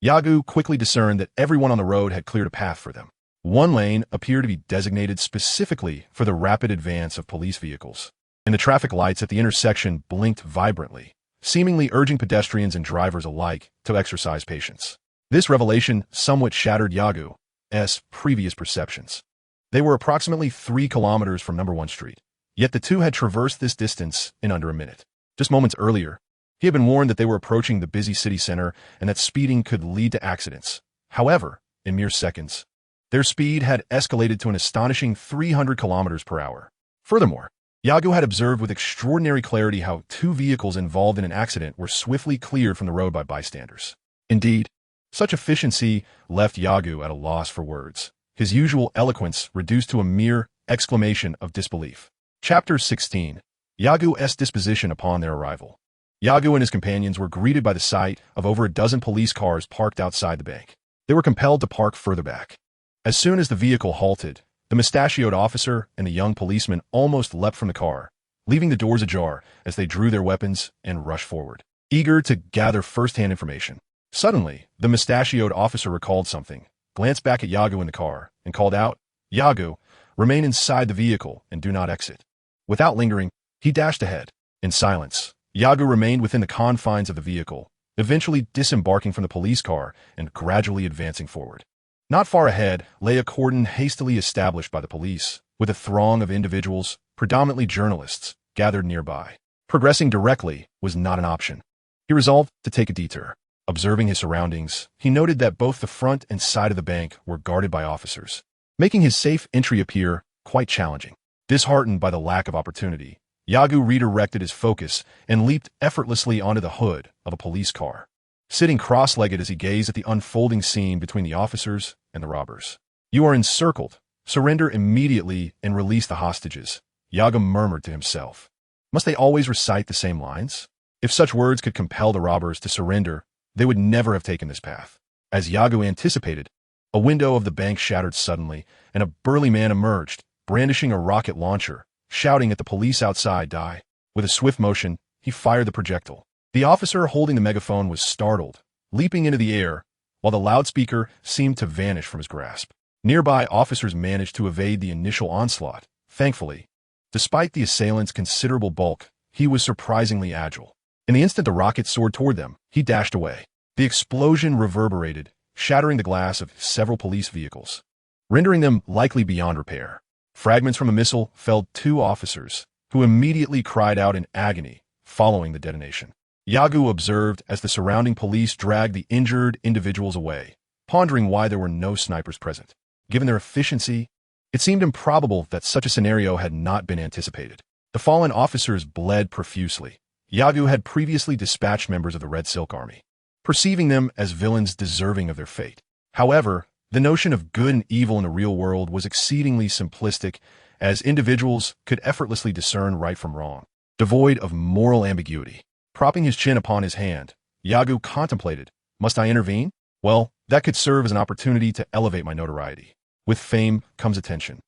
Yagu quickly discerned that everyone on the road had cleared a path for them. One lane appeared to be designated specifically for the rapid advance of police vehicles, and the traffic lights at the intersection blinked vibrantly, seemingly urging pedestrians and drivers alike to exercise patience. This revelation somewhat shattered Yagu's previous perceptions. They were approximately 3 kilometers from No. 1 Street, yet the two had traversed this distance in under a minute. Just moments earlier, he had been warned that they were approaching the busy city center and that speeding could lead to accidents. However, in mere seconds, their speed had escalated to an astonishing 300 kilometers per hour. Furthermore, Yagu had observed with extraordinary clarity how 2 vehicles involved in an accident were swiftly cleared from the road by bystanders. Indeed, such efficiency left Yagu at a loss for words, his usual eloquence reduced to a mere exclamation of disbelief. Chapter 16. Yagu's disposition upon their arrival. Yagu and his companions were greeted by the sight of over a dozen police cars parked outside the bank. They were compelled to park further back. As soon as the vehicle halted, the mustachioed officer and the young policeman almost leapt from the car, leaving the doors ajar as they drew their weapons and rushed forward, eager to gather first-hand information. Suddenly, the mustachioed officer recalled something, glanced back at Yagu in the car, and called out, "Yagu, remain inside the vehicle and do not exit." Without lingering, he dashed ahead. In silence, Yagu remained within the confines of the vehicle, eventually disembarking from the police car and gradually advancing forward. Not far ahead lay a cordon hastily established by the police, with a throng of individuals, predominantly journalists, gathered nearby. Progressing directly was not an option. He resolved to take a detour. Observing his surroundings, he noted that both the front and side of the bank were guarded by officers, making his safe entry appear quite challenging. Disheartened by the lack of opportunity, Yagu redirected his focus and leaped effortlessly onto the hood of a police car, sitting cross-legged as he gazed at the unfolding scene between the officers and the robbers. "You are encircled. Surrender immediately and release the hostages," Yagu murmured to himself. Must they always recite the same lines? If such words could compel the robbers to surrender, they would never have taken this path. As Yagu anticipated, a window of the bank shattered suddenly, and a burly man emerged, brandishing a rocket launcher, shouting at the police outside, "Die." With a swift motion, he fired the projectile. The officer holding the megaphone was startled, leaping into the air, while the loudspeaker seemed to vanish from his grasp. Nearby officers managed to evade the initial onslaught. Thankfully, despite the assailant's considerable bulk, he was surprisingly agile. In the instant the rocket soared toward them, he dashed away. The explosion reverberated, shattering the glass of several police vehicles, rendering them likely beyond repair. Fragments from a missile felled 2 officers, who immediately cried out in agony following the detonation. Yagu observed as the surrounding police dragged the injured individuals away, pondering why there were no snipers present. Given their efficiency, it seemed improbable that such a scenario had not been anticipated. The fallen officers bled profusely. Yagu had previously dispatched members of the Red Silk Army, perceiving them as villains deserving of their fate. However, the notion of good and evil in the real world was exceedingly simplistic, as individuals could effortlessly discern right from wrong, devoid of moral ambiguity. Propping his chin upon his hand, Yagu contemplated, "Must I intervene? Well, that could serve as an opportunity to elevate my notoriety. With fame comes attention,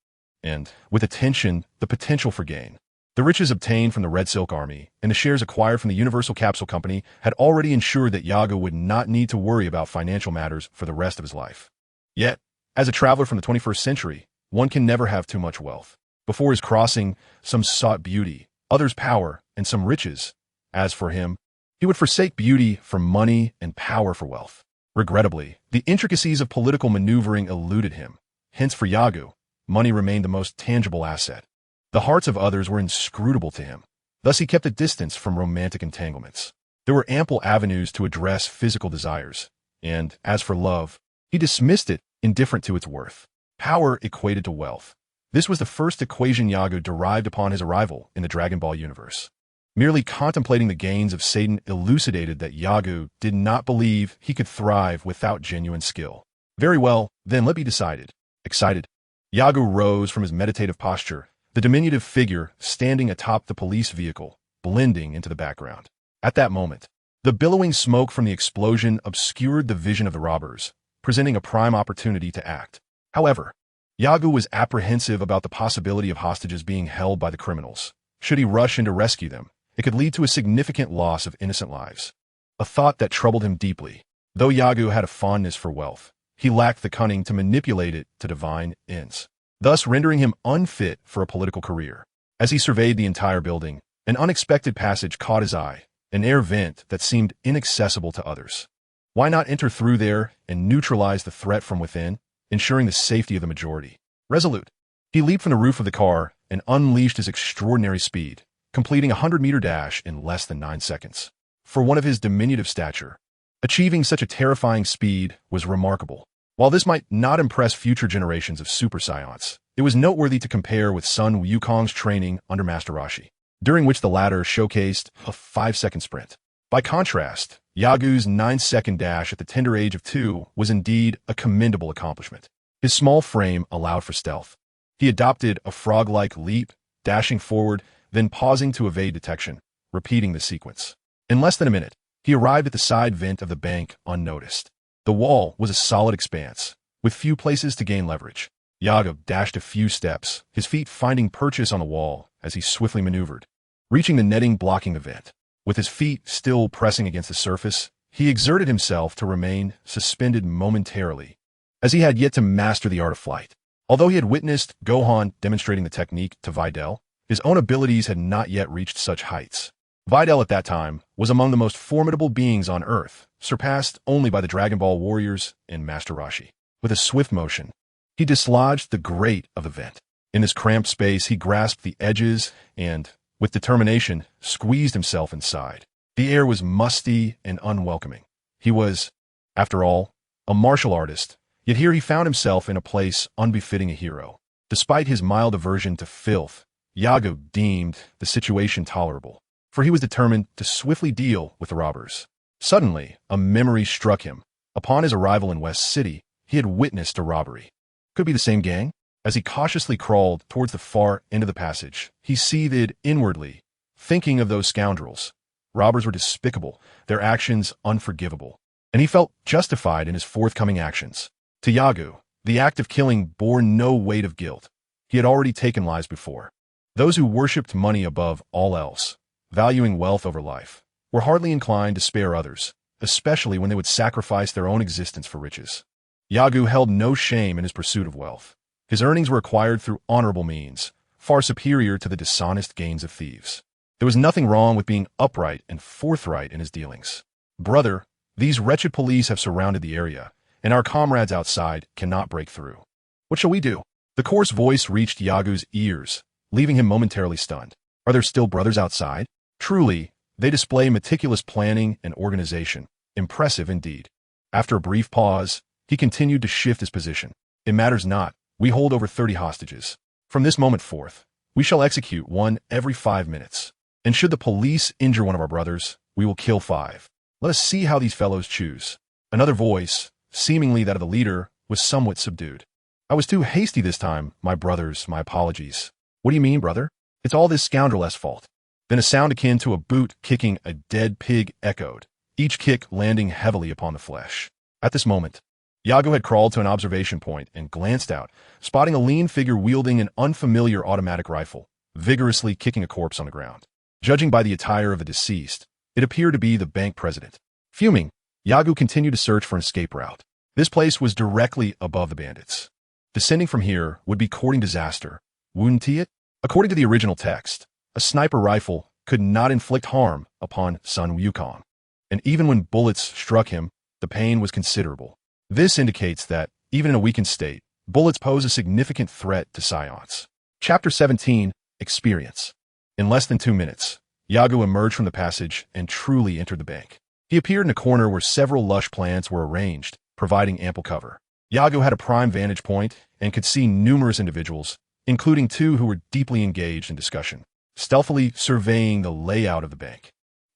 and with attention, the potential for gain." The riches obtained from the Red Silk Army and the shares acquired from the Universal Capsule Company had already ensured that Yagu would not need to worry about financial matters for the rest of his life. Yet, as a traveler from the 21st century, one can never have too much wealth. Before his crossing, some sought beauty, others power, and some riches. As for him, he would forsake beauty for money and power for wealth. Regrettably, the intricacies of political maneuvering eluded him. Hence for Yagu, money remained the most tangible asset. The hearts of others were inscrutable to him. Thus he kept a distance from romantic entanglements. There were ample avenues to address physical desires, and as for love, he dismissed it, indifferent to its worth. Power equated to wealth. This was the first equation Yagu derived upon his arrival in the Dragon Ball universe. Merely contemplating the gains of Satan elucidated that Yagu did not believe he could thrive without genuine skill. Very well, then let be decided. Excited, Yagu rose from his meditative posture, the diminutive figure standing atop the police vehicle, blending into the background. At that moment, the billowing smoke from the explosion obscured the vision of the robbers, presenting a prime opportunity to act. However, Yagu was apprehensive about the possibility of hostages being held by the criminals. Should he rush in to rescue them, it could lead to a significant loss of innocent lives. A thought that troubled him deeply. Though Yagu had a fondness for wealth, he lacked the cunning to manipulate it to divine ends, thus rendering him unfit for a political career. As he surveyed the entire building, an unexpected passage caught his eye, an air vent that seemed inaccessible to others. Why not enter through there and neutralize the threat from within, ensuring the safety of the majority? Resolute, he leaped from the roof of the car and unleashed his extraordinary speed, completing a 100-meter dash in less than 9 seconds. For one of his diminutive stature, achieving such a terrifying speed was remarkable. While this might not impress future generations of Super Saiyans, it was noteworthy to compare with Sun Wukong's training under Master Roshi, during which the latter showcased a 5-second sprint. By contrast, Yagu's 9-second dash at the tender age of 2 was indeed a commendable accomplishment. His small frame allowed for stealth. He adopted a frog-like leap, dashing forward, then pausing to evade detection, repeating the sequence. In less than a minute, he arrived at the side vent of the bank unnoticed. The wall was a solid expanse, with few places to gain leverage. Yagu dashed a few steps, his feet finding purchase on the wall as he swiftly maneuvered, reaching the netting blocking the vent. With his feet still pressing against the surface, he exerted himself to remain suspended momentarily, as he had yet to master the art of flight. Although he had witnessed Gohan demonstrating the technique to Videl, his own abilities had not yet reached such heights. Videl at that time was among the most formidable beings on Earth, surpassed only by the Dragon Ball warriors and Master Roshi. With a swift motion, he dislodged the grate of the vent. In this cramped space, he grasped the edges and, with determination, squeezed himself inside. The air was musty and unwelcoming. He was, after all, a martial artist, yet here he found himself in a place unbefitting a hero. Despite his mild aversion to filth, Yagu deemed the situation tolerable, for he was determined to swiftly deal with the robbers. Suddenly, a memory struck him. Upon his arrival in West City, he had witnessed a robbery. Could it be the same gang? As he cautiously crawled towards the far end of the passage, he seethed inwardly, thinking of those scoundrels. Robbers were despicable, their actions unforgivable, and he felt justified in his forthcoming actions. To Yagu, the act of killing bore no weight of guilt. He had already taken lives before. Those who worshipped money above all else, valuing wealth over life, were hardly inclined to spare others, especially when they would sacrifice their own existence for riches. Yagu held no shame in his pursuit of wealth. His earnings were acquired through honorable means, far superior to the dishonest gains of thieves. There was nothing wrong with being upright and forthright in his dealings. Brother, these wretched police have surrounded the area, and our comrades outside cannot break through. What shall we do? The coarse voice reached Yagu's ears, leaving him momentarily stunned. Are there still brothers outside? Truly, they display meticulous planning and organization. Impressive indeed. After a brief pause, he continued to shift his position. It matters not. We hold over 30 hostages. From this moment forth, we shall execute one every 5 minutes. And should the police injure one of our brothers, we will kill 5. Let us see how these fellows choose. Another voice, seemingly that of the leader, was somewhat subdued. I was too hasty this time, my brothers, my apologies. What do you mean, brother? It's all this scoundrel's fault. Then a sound akin to a boot kicking a dead pig echoed, each kick landing heavily upon the flesh. At this moment, Yagu had crawled to an observation point and glanced out, spotting a lean figure wielding an unfamiliar automatic rifle, vigorously kicking a corpse on the ground. Judging by the attire of the deceased, it appeared to be the bank president. Fuming, Yagu continued to search for an escape route. This place was directly above the bandits. Descending from here would be courting disaster, wouldn't it? According to the original text, A sniper rifle could not inflict harm upon Sun Wukong, and even when bullets struck him, the pain was considerable. This indicates that, even in a weakened state, bullets pose a significant threat to Saiyans. Chapter 17, Experience. In less than 2 minutes, Yagu emerged from the passage and truly entered the bank. He appeared in a corner where several lush plants were arranged, providing ample cover. Yagu had a prime vantage point and could see numerous individuals, including 2 who were deeply engaged in discussion, stealthily surveying the layout of the bank.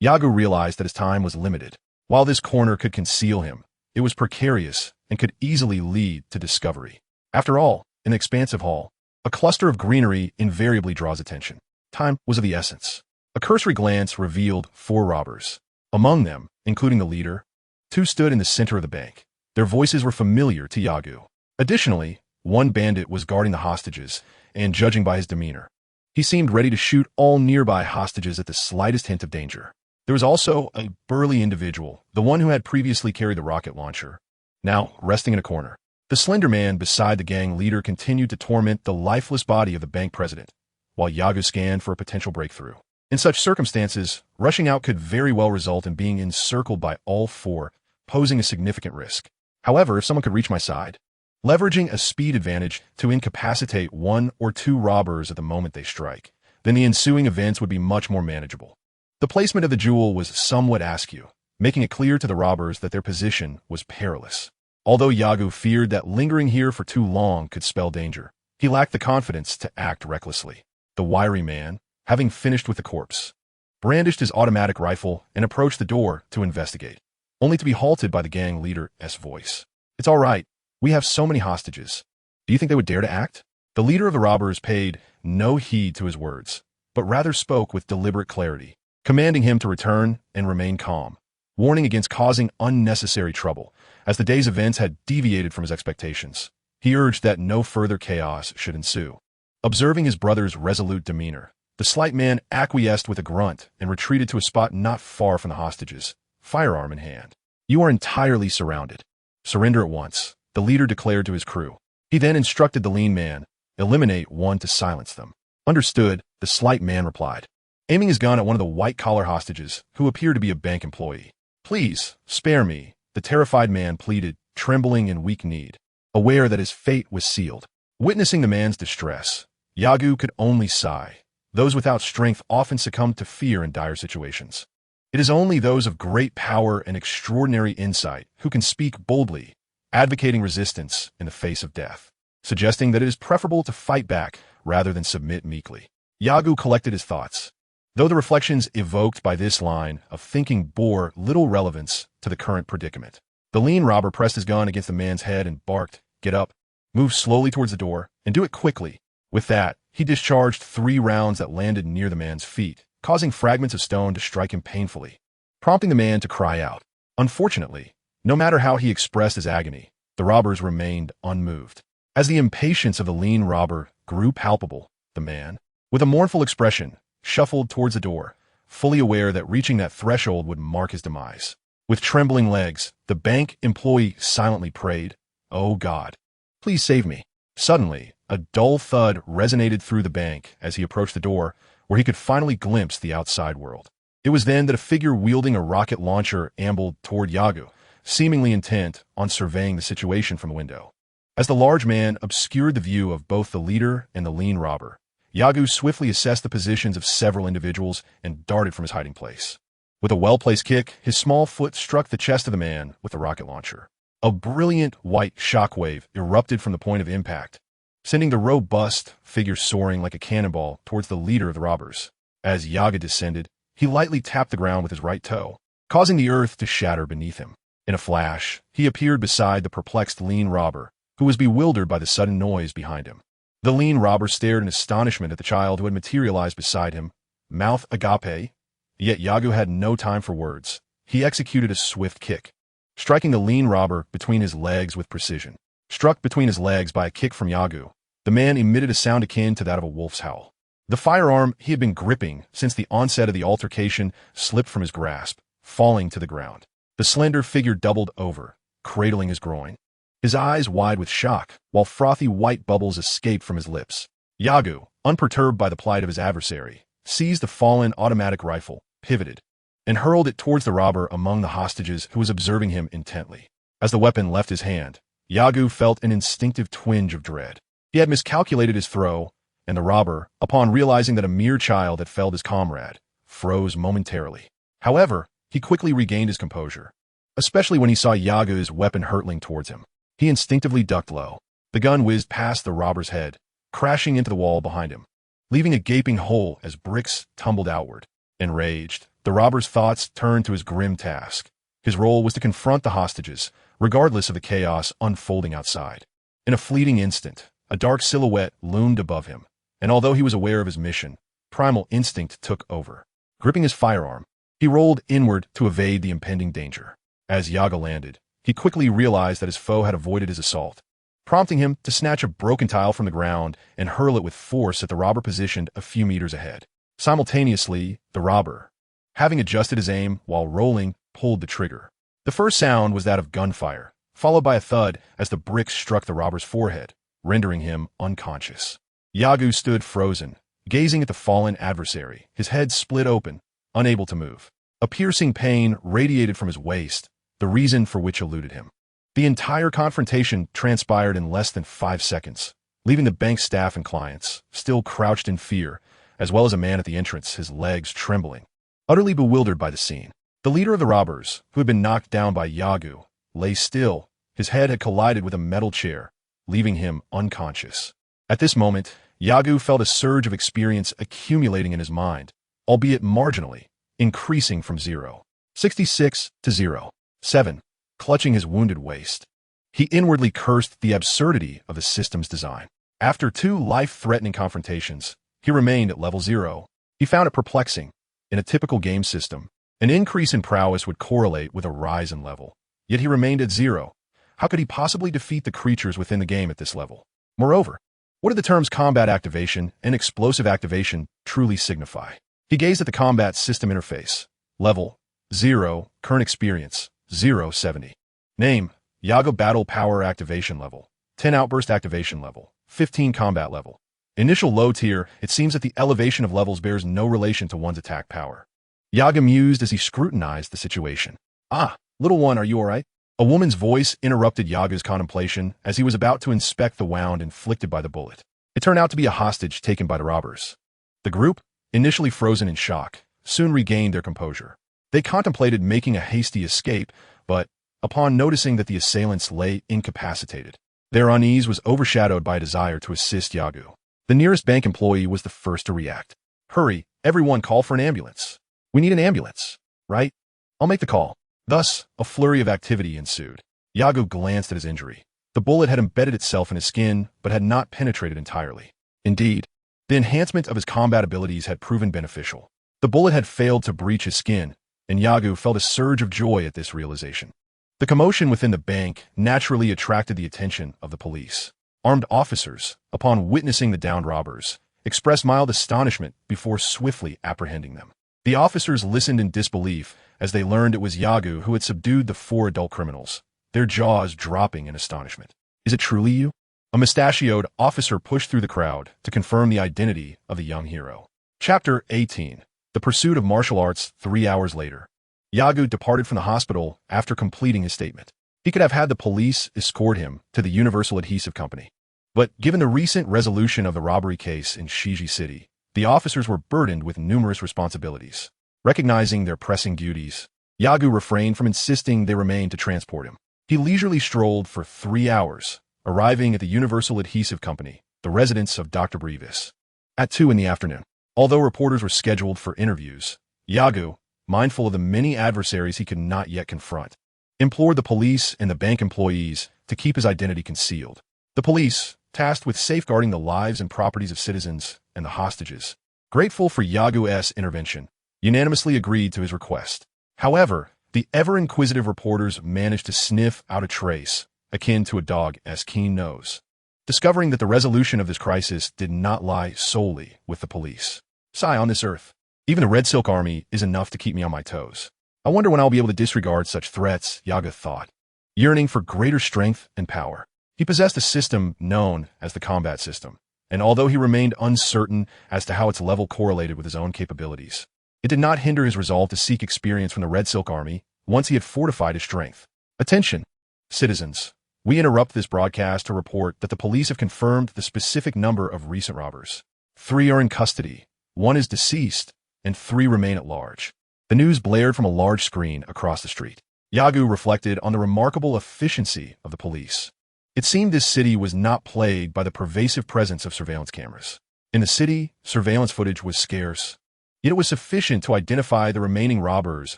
Yagu realized that his time was limited. While this corner could conceal him, it was precarious and could easily lead to discovery. After all, in the expansive hall, a cluster of greenery invariably draws attention. Time was of the essence. A cursory glance revealed 4 robbers. Among them, including the leader, 2 stood in the center of the bank. Their voices were familiar to Yagu. Additionally, 1 bandit was guarding the hostages, and judging by his demeanor, he seemed ready to shoot all nearby hostages at the slightest hint of danger. There was also a burly individual, the one who had previously carried the rocket launcher, now resting in a corner. The slender man beside the gang leader continued to torment the lifeless body of the bank president, while Yagu scanned for a potential breakthrough. In such circumstances, rushing out could very well result in being encircled by all 4, posing a significant risk. However, if someone could reach my side, leveraging a speed advantage to incapacitate 1 or 2 robbers at the moment they strike, then the ensuing events would be much more manageable. The placement of the jewel was somewhat askew, making it clear to the robbers that their position was perilous. Although Yagu feared that lingering here for too long could spell danger, he lacked the confidence to act recklessly. The wiry man, having finished with the corpse, brandished his automatic rifle and approached the door to investigate, only to be halted by the gang leader's voice. "It's all right. We have so many hostages. Do you think they would dare to act?" The leader of the robbers paid no heed to his words, but rather spoke with deliberate clarity, commanding him to return and remain calm, warning against causing unnecessary trouble, as the day's events had deviated from his expectations. He urged that no further chaos should ensue. Observing his brother's resolute demeanor, the slight man acquiesced with a grunt and retreated to a spot not far from the hostages, firearm in hand. "You are entirely surrounded. Surrender at once," the leader declared to his crew. He then instructed the lean man, "Eliminate 1 to silence them." "Understood," the slight man replied, aiming his gun at one of the white-collar hostages, who appeared to be a bank employee. "Please, spare me," the terrified man pleaded, trembling in weak-kneed, aware that his fate was sealed. Witnessing the man's distress, Yagu could only sigh. Those without strength often succumb to fear in dire situations. It is only those of great power and extraordinary insight who can speak boldly, advocating resistance in the face of death, suggesting that it is preferable to fight back rather than submit meekly. Yagu collected his thoughts. Though the reflections evoked by this line of thinking bore little relevance to the current predicament, the lean robber pressed his gun against the man's head and barked, "Get up, move slowly towards the door, and do it quickly." With that, he discharged 3 rounds that landed near the man's feet, causing fragments of stone to strike him painfully, prompting the man to cry out. Unfortunately, no matter how he expressed his agony, the robbers remained unmoved. As the impatience of the lean robber grew palpable, the man, with a mournful expression, shuffled towards the door, fully aware that reaching that threshold would mark his demise. With trembling legs, the bank employee silently prayed, "Oh God, please save me." Suddenly, a dull thud resonated through the bank as he approached the door, where he could finally glimpse the outside world. It was then that a figure wielding a rocket launcher ambled toward Yagu, seemingly intent on surveying the situation from the window. As the large man obscured the view of both the leader and the lean robber, Yagu swiftly assessed the positions of several individuals and darted from his hiding place. With a well-placed kick, his small foot struck the chest of the man with the rocket launcher. A brilliant white shockwave erupted from the point of impact, sending the robust figure soaring like a cannonball towards the leader of the robbers. As Yaga descended, he lightly tapped the ground with his right toe, causing the earth to shatter beneath him. In a flash, he appeared beside the perplexed lean robber, who was bewildered by the sudden noise behind him. The lean robber stared in astonishment at the child who had materialized beside him, mouth agape, yet Yagu had no time for words. He executed a swift kick, striking the lean robber between his legs with precision. Struck between his legs by a kick from Yagu, the man emitted a sound akin to that of a wolf's howl. The firearm he had been gripping since the onset of the altercation slipped from his grasp, falling to the ground. The slender figure doubled over, cradling his groin, his eyes wide with shock, while frothy white bubbles escaped from his lips. Yagu, unperturbed by the plight of his adversary, seized the fallen automatic rifle, pivoted, and hurled it towards the robber among the hostages who was observing him intently. As the weapon left his hand, Yagu felt an instinctive twinge of dread. He had miscalculated his throw, and the robber, upon realizing that a mere child had felled his comrade, froze momentarily. However, he quickly regained his composure, especially when he saw Yagu's weapon hurtling towards him. He instinctively ducked low. The gun whizzed past the robber's head, crashing into the wall behind him, leaving a gaping hole as bricks tumbled outward. Enraged, the robber's thoughts turned to his grim task. His role was to confront the hostages, regardless of the chaos unfolding outside. In a fleeting instant, a dark silhouette loomed above him, and although he was aware of his mission, primal instinct took over. Gripping his firearm, he rolled inward to evade the impending danger. As Yaga landed, he quickly realized that his foe had avoided his assault, prompting him to snatch a broken tile from the ground and hurl it with force at the robber positioned a few meters ahead. Simultaneously, the robber, having adjusted his aim while rolling, pulled the trigger. The first sound was that of gunfire, followed by a thud as the brick struck the robber's forehead, rendering him unconscious. Yagu stood frozen, gazing at the fallen adversary, his head split open, unable to move. A piercing pain radiated from his waist, the reason for which eluded him. The entire confrontation transpired in less than 5 seconds, leaving the bank staff and clients still crouched in fear, as well as a man at the entrance, his legs trembling, utterly bewildered by the scene. The leader of the robbers, who had been knocked down by Yagu, lay still. His head had collided with a metal chair, leaving him unconscious. At this moment, Yagu felt a surge of experience accumulating in his mind, albeit marginally, increasing from 0.66 to 0.7, clutching his wounded waist. He inwardly cursed the absurdity of the system's design. After 2 life-threatening confrontations, he remained at level 0. He found it perplexing. In a typical game system, an increase in prowess would correlate with a rise in level. Yet he remained at 0. How could he possibly defeat the creatures within the game at this level? Moreover, what do the terms combat activation and explosive activation truly signify? He gazed at the combat system interface. Level 0, current experience 0.70. Name, Yaga battle power activation level, 10 outburst activation level, 15 combat level. Initial low tier, it seems that the elevation of levels bears no relation to one's attack power. Yaga mused as he scrutinized the situation. Ah, little one, are you all right? A woman's voice interrupted Yaga's contemplation as he was about to inspect the wound inflicted by the bullet. It turned out to be a hostage taken by the robbers. The group, initially frozen in shock, soon regained their composure. They contemplated making a hasty escape, but, upon noticing that the assailants lay incapacitated, their unease was overshadowed by a desire to assist Yagu. The nearest bank employee was the first to react. Hurry, everyone, call for an ambulance. We need an ambulance, right? I'll make the call. Thus, a flurry of activity ensued. Yagu glanced at his injury. The bullet had embedded itself in his skin, but had not penetrated entirely. Indeed, the enhancement of his combat abilities had proven beneficial. The bullet had failed to breach his skin, and Yagu felt a surge of joy at this realization. The commotion within the bank naturally attracted the attention of the police. Armed officers, upon witnessing the downed robbers, expressed mild astonishment before swiftly apprehending them. The officers listened in disbelief as they learned it was Yagu who had subdued the 4 adult criminals, their jaws dropping in astonishment. Is it truly you? A mustachioed officer pushed through the crowd to confirm the identity of the young hero. Chapter 18. The Pursuit of Martial Arts. 3 hours later, Yagu departed from the hospital after completing his statement. He could have had the police escort him to the Universal Adhesive Company. But given the recent resolution of the robbery case in Shiji City, the officers were burdened with numerous responsibilities. Recognizing their pressing duties, Yagu refrained from insisting they remain to transport him. He leisurely strolled for 3 hours, arriving at the Universal Adhesive Company, the residence of Dr. Brevis, at 2 in the afternoon. Although reporters were scheduled for interviews, Yagu, mindful of the many adversaries he could not yet confront, implored the police and the bank employees to keep his identity concealed. The police, tasked with safeguarding the lives and properties of citizens and the hostages, grateful for Yagu's intervention, unanimously agreed to his request. However, the ever-inquisitive reporters managed to sniff out a trace, akin to a dog's keen nose, discovering that the resolution of this crisis did not lie solely with the police. Sigh, on this earth, even the Red Silk Army is enough to keep me on my toes. I wonder when I'll be able to disregard such threats, Yaga thought. Yearning for greater strength and power, he possessed a system known as the combat system, and although he remained uncertain as to how its level correlated with his own capabilities, it did not hinder his resolve to seek experience from the Red Silk Army once he had fortified his strength. Attention, citizens. We interrupt this broadcast to report that the police have confirmed the specific number of recent robbers. 3 are in custody, 1 is deceased, and 3 remain at large. The news blared from a large screen across the street. Yagu reflected on the remarkable efficiency of the police. It seemed this city was not plagued by the pervasive presence of surveillance cameras. In the city, surveillance footage was scarce, yet it was sufficient to identify the remaining robbers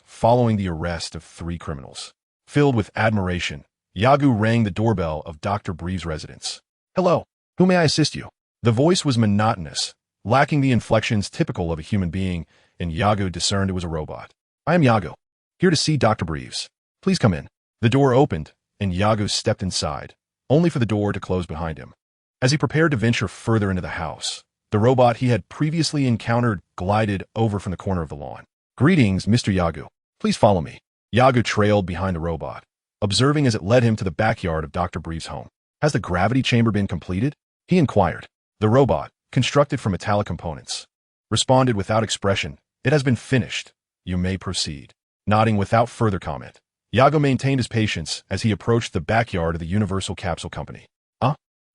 following the arrest of 3 criminals. Filled with admiration, Yagu rang the doorbell of Dr. Breeve's residence. "Hello, who may I assist you?" The voice was monotonous, lacking the inflections typical of a human being, and Yagu discerned it was a robot. "I am Yagu, here to see Dr. Breeves. Please come in." The door opened, and Yagu stepped inside, only for the door to close behind him. As he prepared to venture further into the house, the robot he had previously encountered glided over from the corner of the lawn. "Greetings, Mr. Yagu. Please follow me." Yagu trailed behind the robot, observing as it led him to the backyard of Dr. Breeve's home. "Has the gravity chamber been completed?" he inquired. The robot, constructed from metallic components, responded without expression. "It has been finished. You may proceed." Nodding without further comment, Yagu maintained his patience as he approached the backyard of the Universal Capsule Company.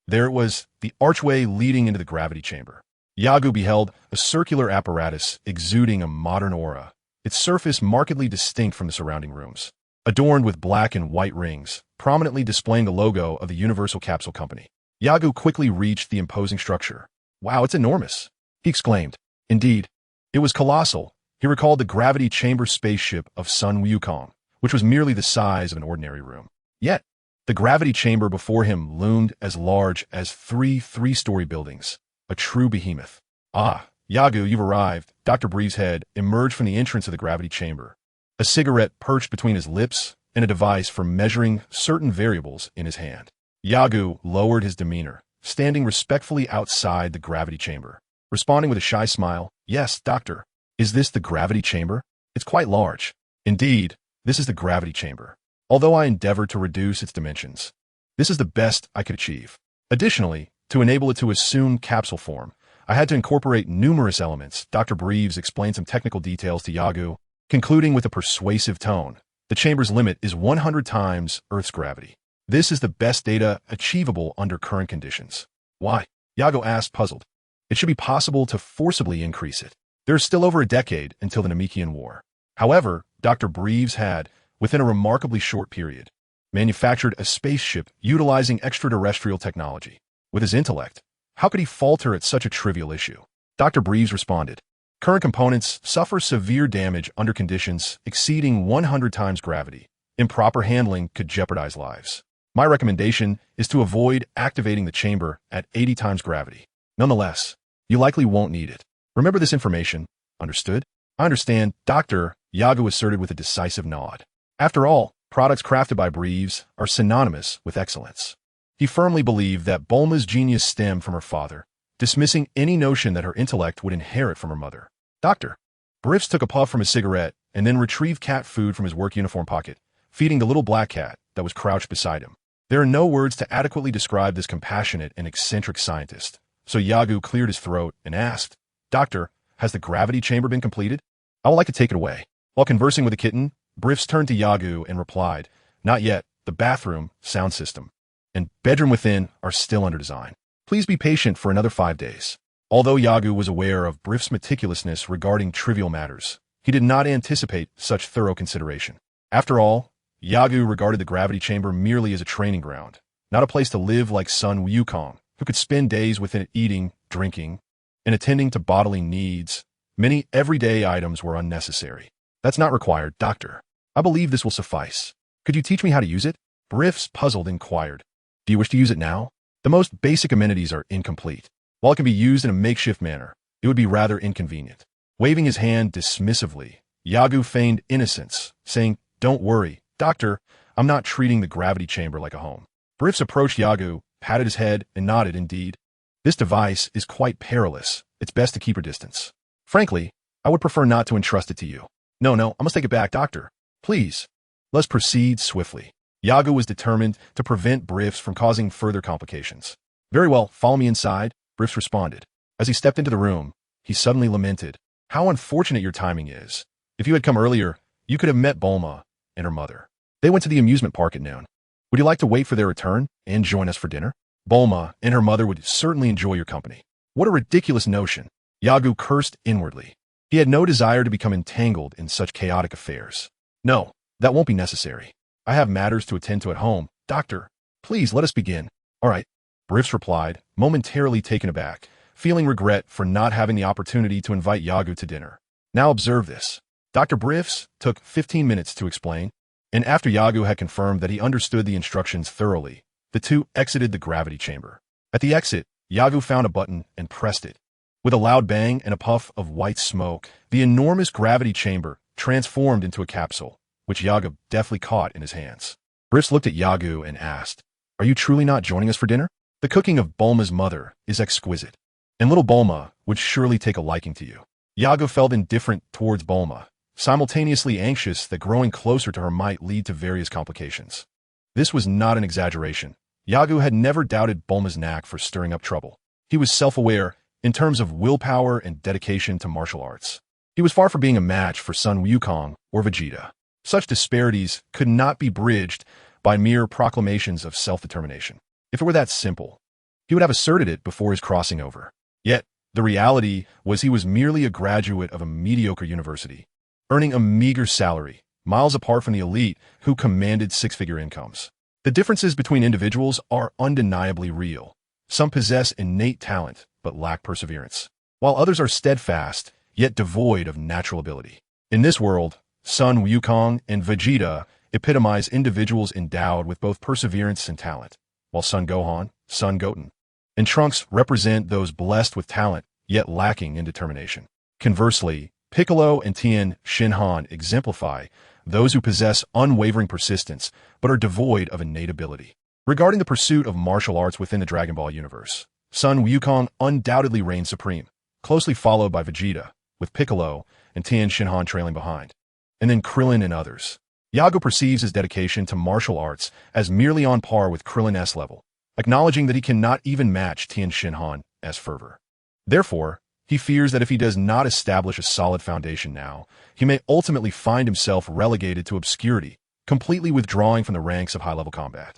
There it was, the archway leading into the gravity chamber. Yagu beheld a circular apparatus exuding a modern aura, its surface markedly distinct from the surrounding rooms, adorned with black and white rings, prominently displaying the logo of the Universal Capsule Company. Yagu quickly reached the imposing structure. "Wow, it's enormous," he exclaimed. Indeed, it was colossal. He recalled the gravity chamber spaceship of Sun Wukong, which was merely the size of an ordinary room. Yet, the gravity chamber before him loomed as large as 3 three-story buildings, a true behemoth. "Ah, Yagu, you've arrived." Dr. Breeve's head emerged from the entrance of the gravity chamber, a cigarette perched between his lips and a device for measuring certain variables in his hand. Yagu lowered his demeanor, standing respectfully outside the gravity chamber, responding with a shy smile. "Yes, doctor. Is this the gravity chamber? It's quite large." "Indeed, this is the gravity chamber. Although I endeavored to reduce its dimensions, this is the best I could achieve. Additionally, to enable it to assume capsule form, I had to incorporate numerous elements." Dr. Breeves explained some technical details to Yagu, concluding with a persuasive tone. "The chamber's limit is 100 times Earth's gravity. This is the best data achievable under current conditions." "Why?" Yagu asked, puzzled. "It should be possible to forcibly increase it. There is still over a decade until the Namekian War." However, Dr. Breeves had, within a remarkably short period, manufactured a spaceship utilizing extraterrestrial technology. With his intellect, how could he falter at such a trivial issue? Dr. Breeves responded, "Current components suffer severe damage under conditions exceeding 100 times gravity. Improper handling could jeopardize lives. My recommendation is to avoid activating the chamber at 80 times gravity. Nonetheless, you likely won't need it. Remember this information. Understood?" "I understand, Doctor," Yagu asserted with a decisive nod. After all, products crafted by Breeves are synonymous with excellence. He firmly believed that Bulma's genius stemmed from her father, dismissing any notion that her intellect would inherit from her mother. "Doctor." Breeves took a puff from his cigarette and then retrieved cat food from his work uniform pocket, feeding the little black cat that was crouched beside him. There are no words to adequately describe this compassionate and eccentric scientist, so Yagu cleared his throat and asked, "Doctor, has the gravity chamber been completed? I would like to take it away." While conversing with the kitten, Breeves turned to Yagu and replied, "Not yet. The bathroom, sound system, and bedroom within are still under design. Please be patient for another 5 days." Although Yagu was aware of Breeves' meticulousness regarding trivial matters, he did not anticipate such thorough consideration. After all, Yagu regarded the gravity chamber merely as a training ground, not a place to live like Sun Wukong, who could spend days within it eating, drinking, and attending to bodily needs. Many everyday items were unnecessary. "That's not required, Doctor. I believe this will suffice. Could you teach me how to use it?" Breeves, puzzled, inquired. "Do you wish to use it now? The most basic amenities are incomplete. While it can be used in a makeshift manner, it would be rather inconvenient." Waving his hand dismissively, Yagu feigned innocence, saying, "Don't worry, Doctor. I'm not treating the gravity chamber like a home." Breeves approached Yagu, patted his head, and nodded. "Indeed, this device is quite perilous. It's best to keep her distance. Frankly, I would prefer not to entrust it to you." No, I must take it back, Doctor. Please, let's proceed swiftly." Yagu was determined to prevent Breeves from causing further complications. "Very well, follow me inside." Briefs responded. As he stepped into the room, he suddenly lamented, "How unfortunate your timing is. If you had come earlier, you could have met Bulma and her mother. They went to the amusement park at noon. Would you like to wait for their return and join us for dinner? Bulma and her mother would certainly enjoy your company." What a ridiculous notion. Yagu cursed inwardly. He had no desire to become entangled in such chaotic affairs. "No, that won't be necessary. I have matters to attend to at home. Doctor, please let us begin." "All right," Briefs replied, momentarily taken aback, feeling regret for not having the opportunity to invite Yagu to dinner. "Now observe this." Dr. Briefs took 15 minutes to explain, and after Yagu had confirmed that he understood the instructions thoroughly, the two exited the gravity chamber. At the exit, Yagu found a button and pressed it. With a loud bang and a puff of white smoke, the enormous gravity chamber transformed into a capsule, which Yagu deftly caught in his hands. Briefs looked at Yagu and asked, "Are you truly not joining us for dinner? The cooking of Bulma's mother is exquisite, and little Bulma would surely take a liking to you." Yagu felt indifferent towards Bulma, simultaneously anxious that growing closer to her might lead to various complications. This was not an exaggeration. Yagu had never doubted Bulma's knack for stirring up trouble. He was self-aware in terms of willpower and dedication to martial arts. He was far from being a match for Sun Wukong or Vegeta. Such disparities could not be bridged by mere proclamations of self-determination. If it were that simple, he would have asserted it before his crossing over. Yet, the reality was he was merely a graduate of a mediocre university, earning a meager salary, miles apart from the elite who commanded six-figure incomes. The differences between individuals are undeniably real. Some possess innate talent, but lack perseverance, while others are steadfast, yet devoid of natural ability. In this world, Sun Wukong and Vegeta epitomize individuals endowed with both perseverance and talent, while Son Gohan, Son Goten, and Trunks represent those blessed with talent, yet lacking in determination. Conversely, Piccolo and Tien Shinhan exemplify those who possess unwavering persistence, but are devoid of innate ability. Regarding the pursuit of martial arts within the Dragon Ball universe, Sun Wukong undoubtedly reigns supreme, closely followed by Vegeta, with Piccolo and Tien Shinhan trailing behind, and then Krillin and others. Yagu perceives his dedication to martial arts as merely on par with Krillin's level, acknowledging that he cannot even match Tien Shinhan's fervor. Therefore, he fears that if he does not establish a solid foundation now, he may ultimately find himself relegated to obscurity, completely withdrawing from the ranks of high-level combat.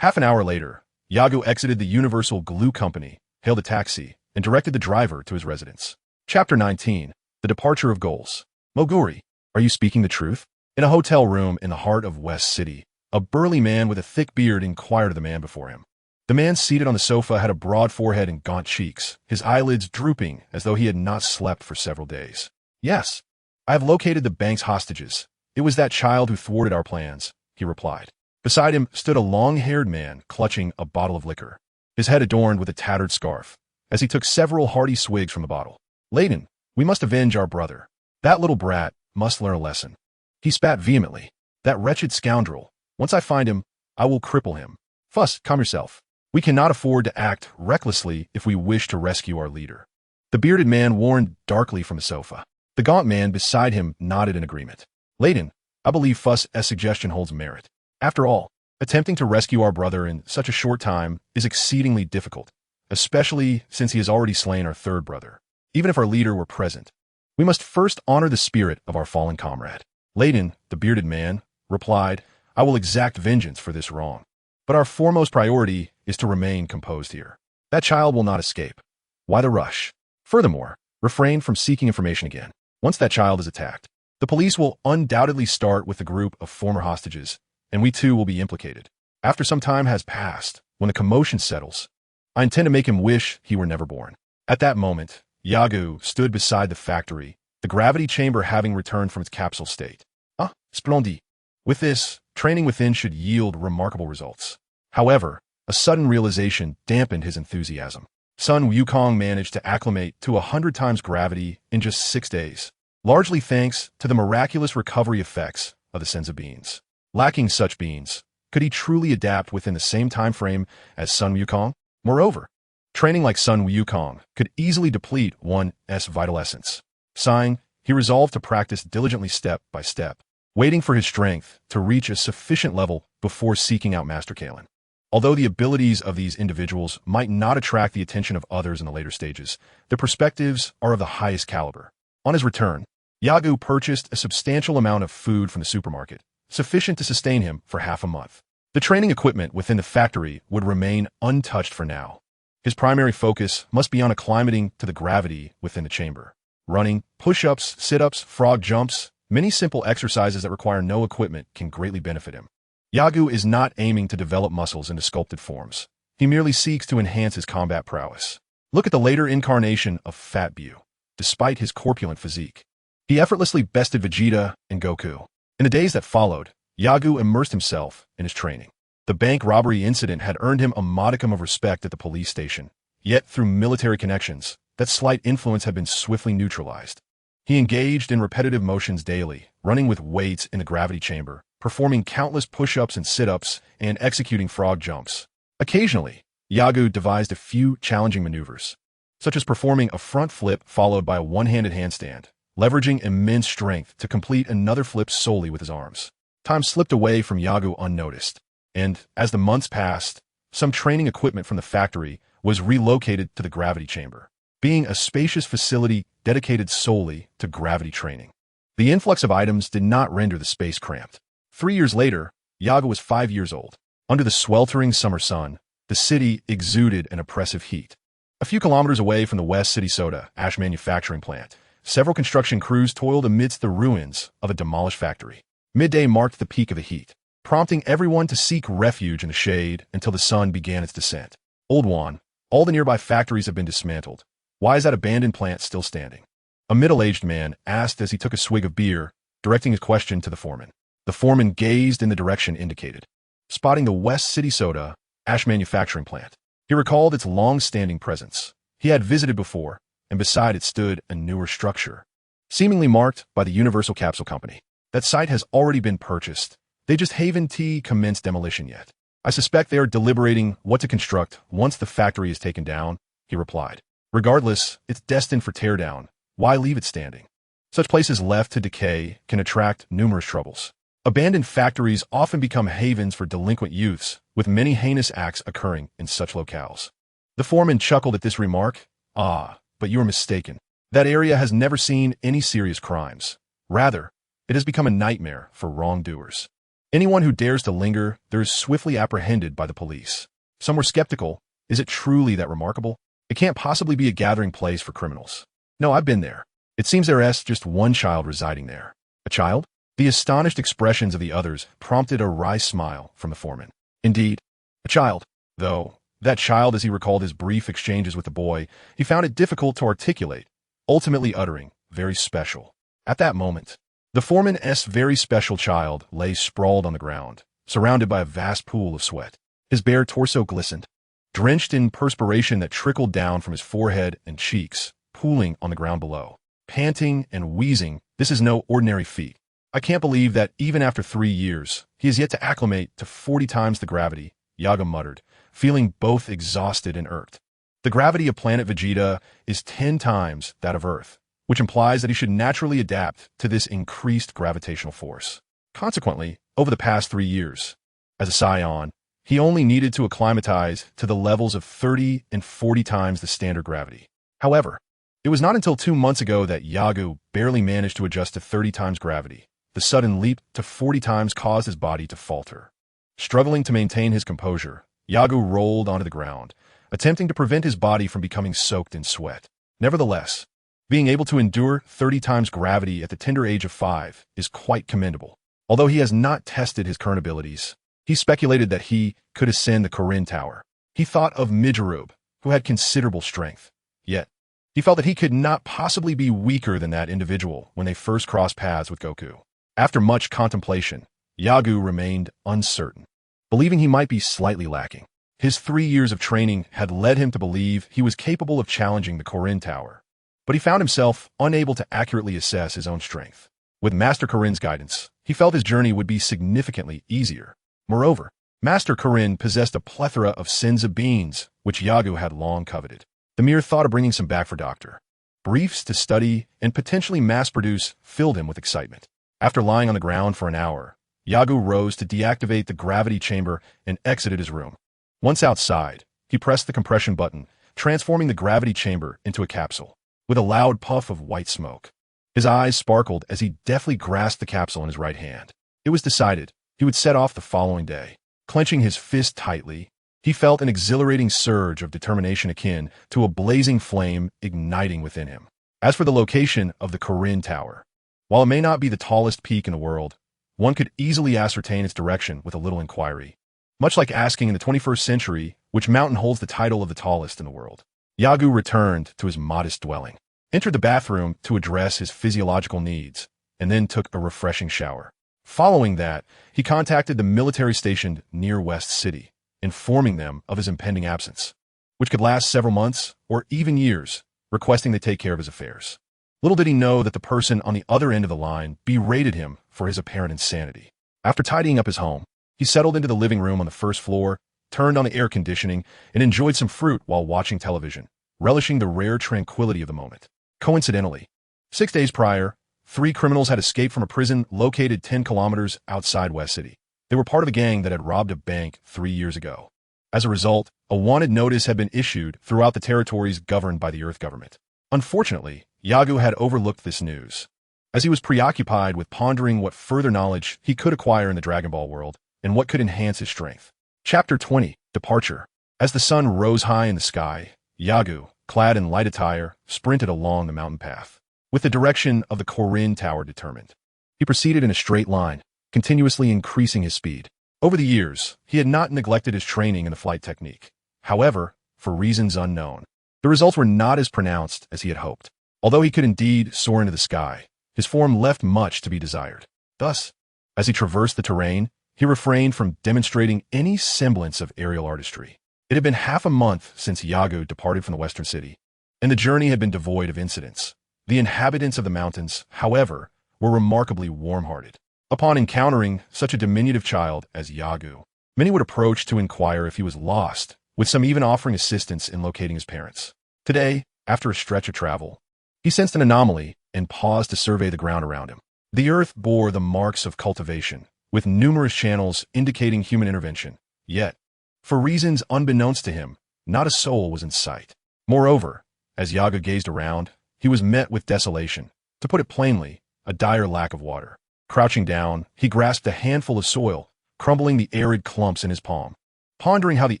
Half an hour later, Yagu exited the Universal Glue Company, hailed a taxi, and directed the driver to his residence. Chapter 19. The Departure of Goals. Moguri, are you speaking the truth? In a hotel room in the heart of West City, a burly man with a thick beard inquired of the man before him. The man seated on the sofa had a broad forehead and gaunt cheeks, his eyelids drooping as though he had not slept for several days. "Yes, I have located the bank's hostages. It was that child who thwarted our plans," he replied. Beside him stood a long-haired man clutching a bottle of liquor, his head adorned with a tattered scarf, as he took several hearty swigs from the bottle. "Layden, we must avenge our brother. That little brat must learn a lesson." He spat vehemently. "That wretched scoundrel. Once I find him, I will cripple him. Fuss, calm yourself. We cannot afford to act recklessly if we wish to rescue our leader." The bearded man warned darkly from the sofa. The gaunt man beside him nodded in agreement. "Layden, I believe Fuss's suggestion holds merit. After all, attempting to rescue our brother in such a short time is exceedingly difficult, especially since he has already slain our third brother. Even if our leader were present, we must first honor the spirit of our fallen comrade." Layden, the bearded man, replied, "I will exact vengeance for this wrong. But our foremost priority is to remain composed here. That child will not escape. Why the rush? Furthermore, refrain from seeking information again. Once that child is attacked, the police will undoubtedly start with the group of former hostages, and we too will be implicated. After some time has passed, when the commotion settles, I intend to make him wish he were never born." At that moment, Yagu stood beside the factory, the gravity chamber having returned from its capsule state. "Ah, splendid. With this, training within should yield remarkable results." However, a sudden realization dampened his enthusiasm. Sun Wukong managed to acclimate to 100 times gravity in just 6 days, largely thanks to the miraculous recovery effects of the senzu beans. Lacking such beans, could he truly adapt within the same time frame as Sun Wukong? Moreover, training like Sun Wukong could easily deplete one's vital essence. Sighing, he resolved to practice diligently step by step, waiting for his strength to reach a sufficient level before seeking out Master Kalen. Although the abilities of these individuals might not attract the attention of others in the later stages, their perspectives are of the highest caliber. On his return, Yagu purchased a substantial amount of food from the supermarket, sufficient to sustain him for half a month. The training equipment within the factory would remain untouched for now. His primary focus must be on acclimating to the gravity within the chamber. Running, push-ups, sit-ups, frog jumps, many simple exercises that require no equipment can greatly benefit him. Yagu is not aiming to develop muscles into sculpted forms. He merely seeks to enhance his combat prowess. Look at the later incarnation of Fat Bu. Despite his corpulent physique, he effortlessly bested Vegeta and Goku. In the days that followed, Yagu immersed himself in his training. The bank robbery incident had earned him a modicum of respect at the police station. Yet, through military connections, that slight influence had been swiftly neutralized. He engaged in repetitive motions daily, running with weights in the gravity chamber, performing countless push-ups and sit-ups, and executing frog jumps. Occasionally, Yagu devised a few challenging maneuvers, such as performing a front flip followed by a one-handed handstand, leveraging immense strength to complete another flip solely with his arms. Time slipped away from Yagu unnoticed, and, as the months passed, some training equipment from the factory was relocated to the gravity chamber, being a spacious facility dedicated solely to gravity training. The influx of items did not render the space cramped. 3 years later, Yagu was 5 years old. Under the sweltering summer sun, the city exuded an oppressive heat. A few kilometers away from the West City Soda ash manufacturing plant, several construction crews toiled amidst the ruins of a demolished factory. Midday marked the peak of the heat, prompting everyone to seek refuge in the shade until the sun began its descent. Old Juan, all the nearby factories have been dismantled. Why is that abandoned plant still standing? A middle-aged man asked as he took a swig of beer, directing his question to the foreman. The foreman gazed in the direction indicated, spotting the West City Soda ash manufacturing plant. He recalled its long-standing presence. He had visited before, and beside it stood a newer structure, seemingly marked by the Universal Capsule Company. That site has already been purchased. They just haven't commenced demolition yet. I suspect they are deliberating what to construct once the factory is taken down, he replied. Regardless, it's destined for teardown. Why leave it standing? Such places left to decay can attract numerous troubles. Abandoned factories often become havens for delinquent youths, with many heinous acts occurring in such locales. The foreman chuckled at this remark. Ah, but you are mistaken. That area has never seen any serious crimes. Rather, it has become a nightmare for wrongdoers. Anyone who dares to linger there is swiftly apprehended by the police. Some were skeptical. Is it truly that remarkable? It can't possibly be a gathering place for criminals. No, I've been there. It seems there is just one child residing there. A child? The astonished expressions of the others prompted a wry smile from the foreman. Indeed, a child. Though, that child, as he recalled his brief exchanges with the boy, he found it difficult to articulate, ultimately uttering, very special. At that moment, the foreman's very special child lay sprawled on the ground, surrounded by a vast pool of sweat. His bare torso glistened, drenched in perspiration that trickled down from his forehead and cheeks, pooling on the ground below. Panting and wheezing, this is no ordinary feat. I can't believe that even after 3 years, he has yet to acclimate to 40 times the gravity, Yaga muttered, feeling both exhausted and irked. The gravity of planet Vegeta is 10 times that of Earth, which implies that he should naturally adapt to this increased gravitational force. Consequently, over the past 3 years, as a Saiyan, he only needed to acclimatize to the levels of 30 and 40 times the standard gravity. However, it was not until 2 months ago that Yagu barely managed to adjust to 30 times gravity. The sudden leap to 40 times caused his body to falter. Struggling to maintain his composure, Yagu rolled onto the ground, attempting to prevent his body from becoming soaked in sweat. Nevertheless, being able to endure 30 times gravity at the tender age of 5 is quite commendable. Although he has not tested his current abilities, he speculated that he could ascend the Korin Tower. He thought of Midjarub, who had considerable strength. Yet, he felt that he could not possibly be weaker than that individual when they first crossed paths with Goku. After much contemplation, Yagu remained uncertain, believing he might be slightly lacking. His 3 years of training had led him to believe he was capable of challenging the Korin Tower, but he found himself unable to accurately assess his own strength. With Master Korin's guidance, he felt his journey would be significantly easier. Moreover, Master Korin possessed a plethora of senza beans, which Yagu had long coveted. The mere thought of bringing some back for Dr. Briefs to study and potentially mass-produce filled him with excitement. After lying on the ground for an hour, Yagu rose to deactivate the gravity chamber and exited his room. Once outside, he pressed the compression button, transforming the gravity chamber into a capsule. With a loud puff of white smoke, his eyes sparkled as he deftly grasped the capsule in his right hand. It was decided he would set off the following day. Clenching his fist tightly, he felt an exhilarating surge of determination akin to a blazing flame igniting within him. As for the location of the Corinne Tower, while it may not be the tallest peak in the world, one could easily ascertain its direction with a little inquiry. Much like asking in the 21st century which mountain holds the title of the tallest in the world. Yagu returned to his modest dwelling, entered the bathroom to address his physiological needs, and then took a refreshing shower. Following that, he contacted the military stationed near West City, informing them of his impending absence, which could last several months or even years, requesting they take care of his affairs. Little did he know that the person on the other end of the line berated him for his apparent insanity. After tidying up his home, he settled into the living room on the first floor, turned on the air conditioning, and enjoyed some fruit while watching television, relishing the rare tranquility of the moment. Coincidentally, 6 days prior, 3 criminals had escaped from a prison located 10 kilometers outside West City. They were part of a gang that had robbed a bank 3 years ago. As a result, a wanted notice had been issued throughout the territories governed by the Earth government. Unfortunately, Yagu had overlooked this news, as he was preoccupied with pondering what further knowledge he could acquire in the Dragon Ball world and what could enhance his strength. Chapter 20. Departure. As the sun rose high in the sky, Yagu, clad in light attire, sprinted along the mountain path, with the direction of the Corinne Tower determined. He proceeded in a straight line, continuously increasing his speed. Over the years, he had not neglected his training in the flight technique. However, for reasons unknown, the results were not as pronounced as he had hoped. Although he could indeed soar into the sky, his form left much to be desired. Thus, as he traversed the terrain, he refrained from demonstrating any semblance of aerial artistry. It had been half a month since Yagu departed from the western city, and the journey had been devoid of incidents. The inhabitants of the mountains, however, were remarkably warm-hearted. Upon encountering such a diminutive child as Yagu, many would approach to inquire if he was lost, with some even offering assistance in locating his parents. Today, after a stretch of travel, he sensed an anomaly and paused to survey the ground around him. The earth bore the marks of cultivation, with numerous channels indicating human intervention. Yet, for reasons unbeknownst to him, not a soul was in sight. Moreover, as Yagu gazed around, he was met with desolation. To put it plainly, a dire lack of water. Crouching down, he grasped a handful of soil, crumbling the arid clumps in his palm. Pondering how the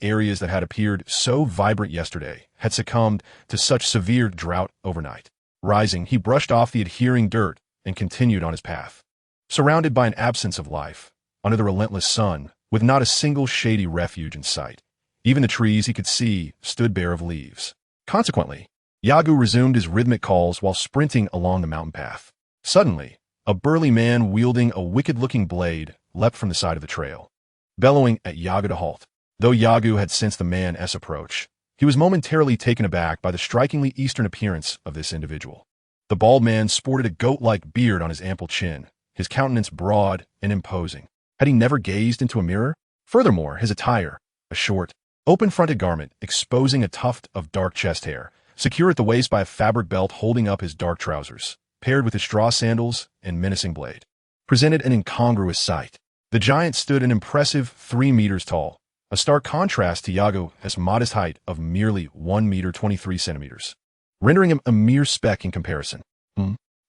areas that had appeared so vibrant yesterday had succumbed to such severe drought overnight. Rising, he brushed off the adhering dirt and continued on his path. Surrounded by an absence of life, under the relentless sun, with not a single shady refuge in sight, even the trees he could see stood bare of leaves. Consequently, Yagu resumed his rhythmic calls while sprinting along the mountain path. Suddenly, a burly man wielding a wicked-looking blade leapt from the side of the trail, bellowing at Yagu to halt. Though Yagu had sensed the man's approach, he was momentarily taken aback by the strikingly Eastern appearance of this individual. The bald man sported a goat-like beard on his ample chin, his countenance broad and imposing. Had he never gazed into a mirror? Furthermore, his attire, a short, open-fronted garment exposing a tuft of dark chest hair, secured at the waist by a fabric belt holding up his dark trousers, paired with his straw sandals and menacing blade, presented an incongruous sight. The giant stood an impressive 3 meters tall, a stark contrast to Yagu's modest height of merely 1 meter 23 centimeters, rendering him a mere speck in comparison.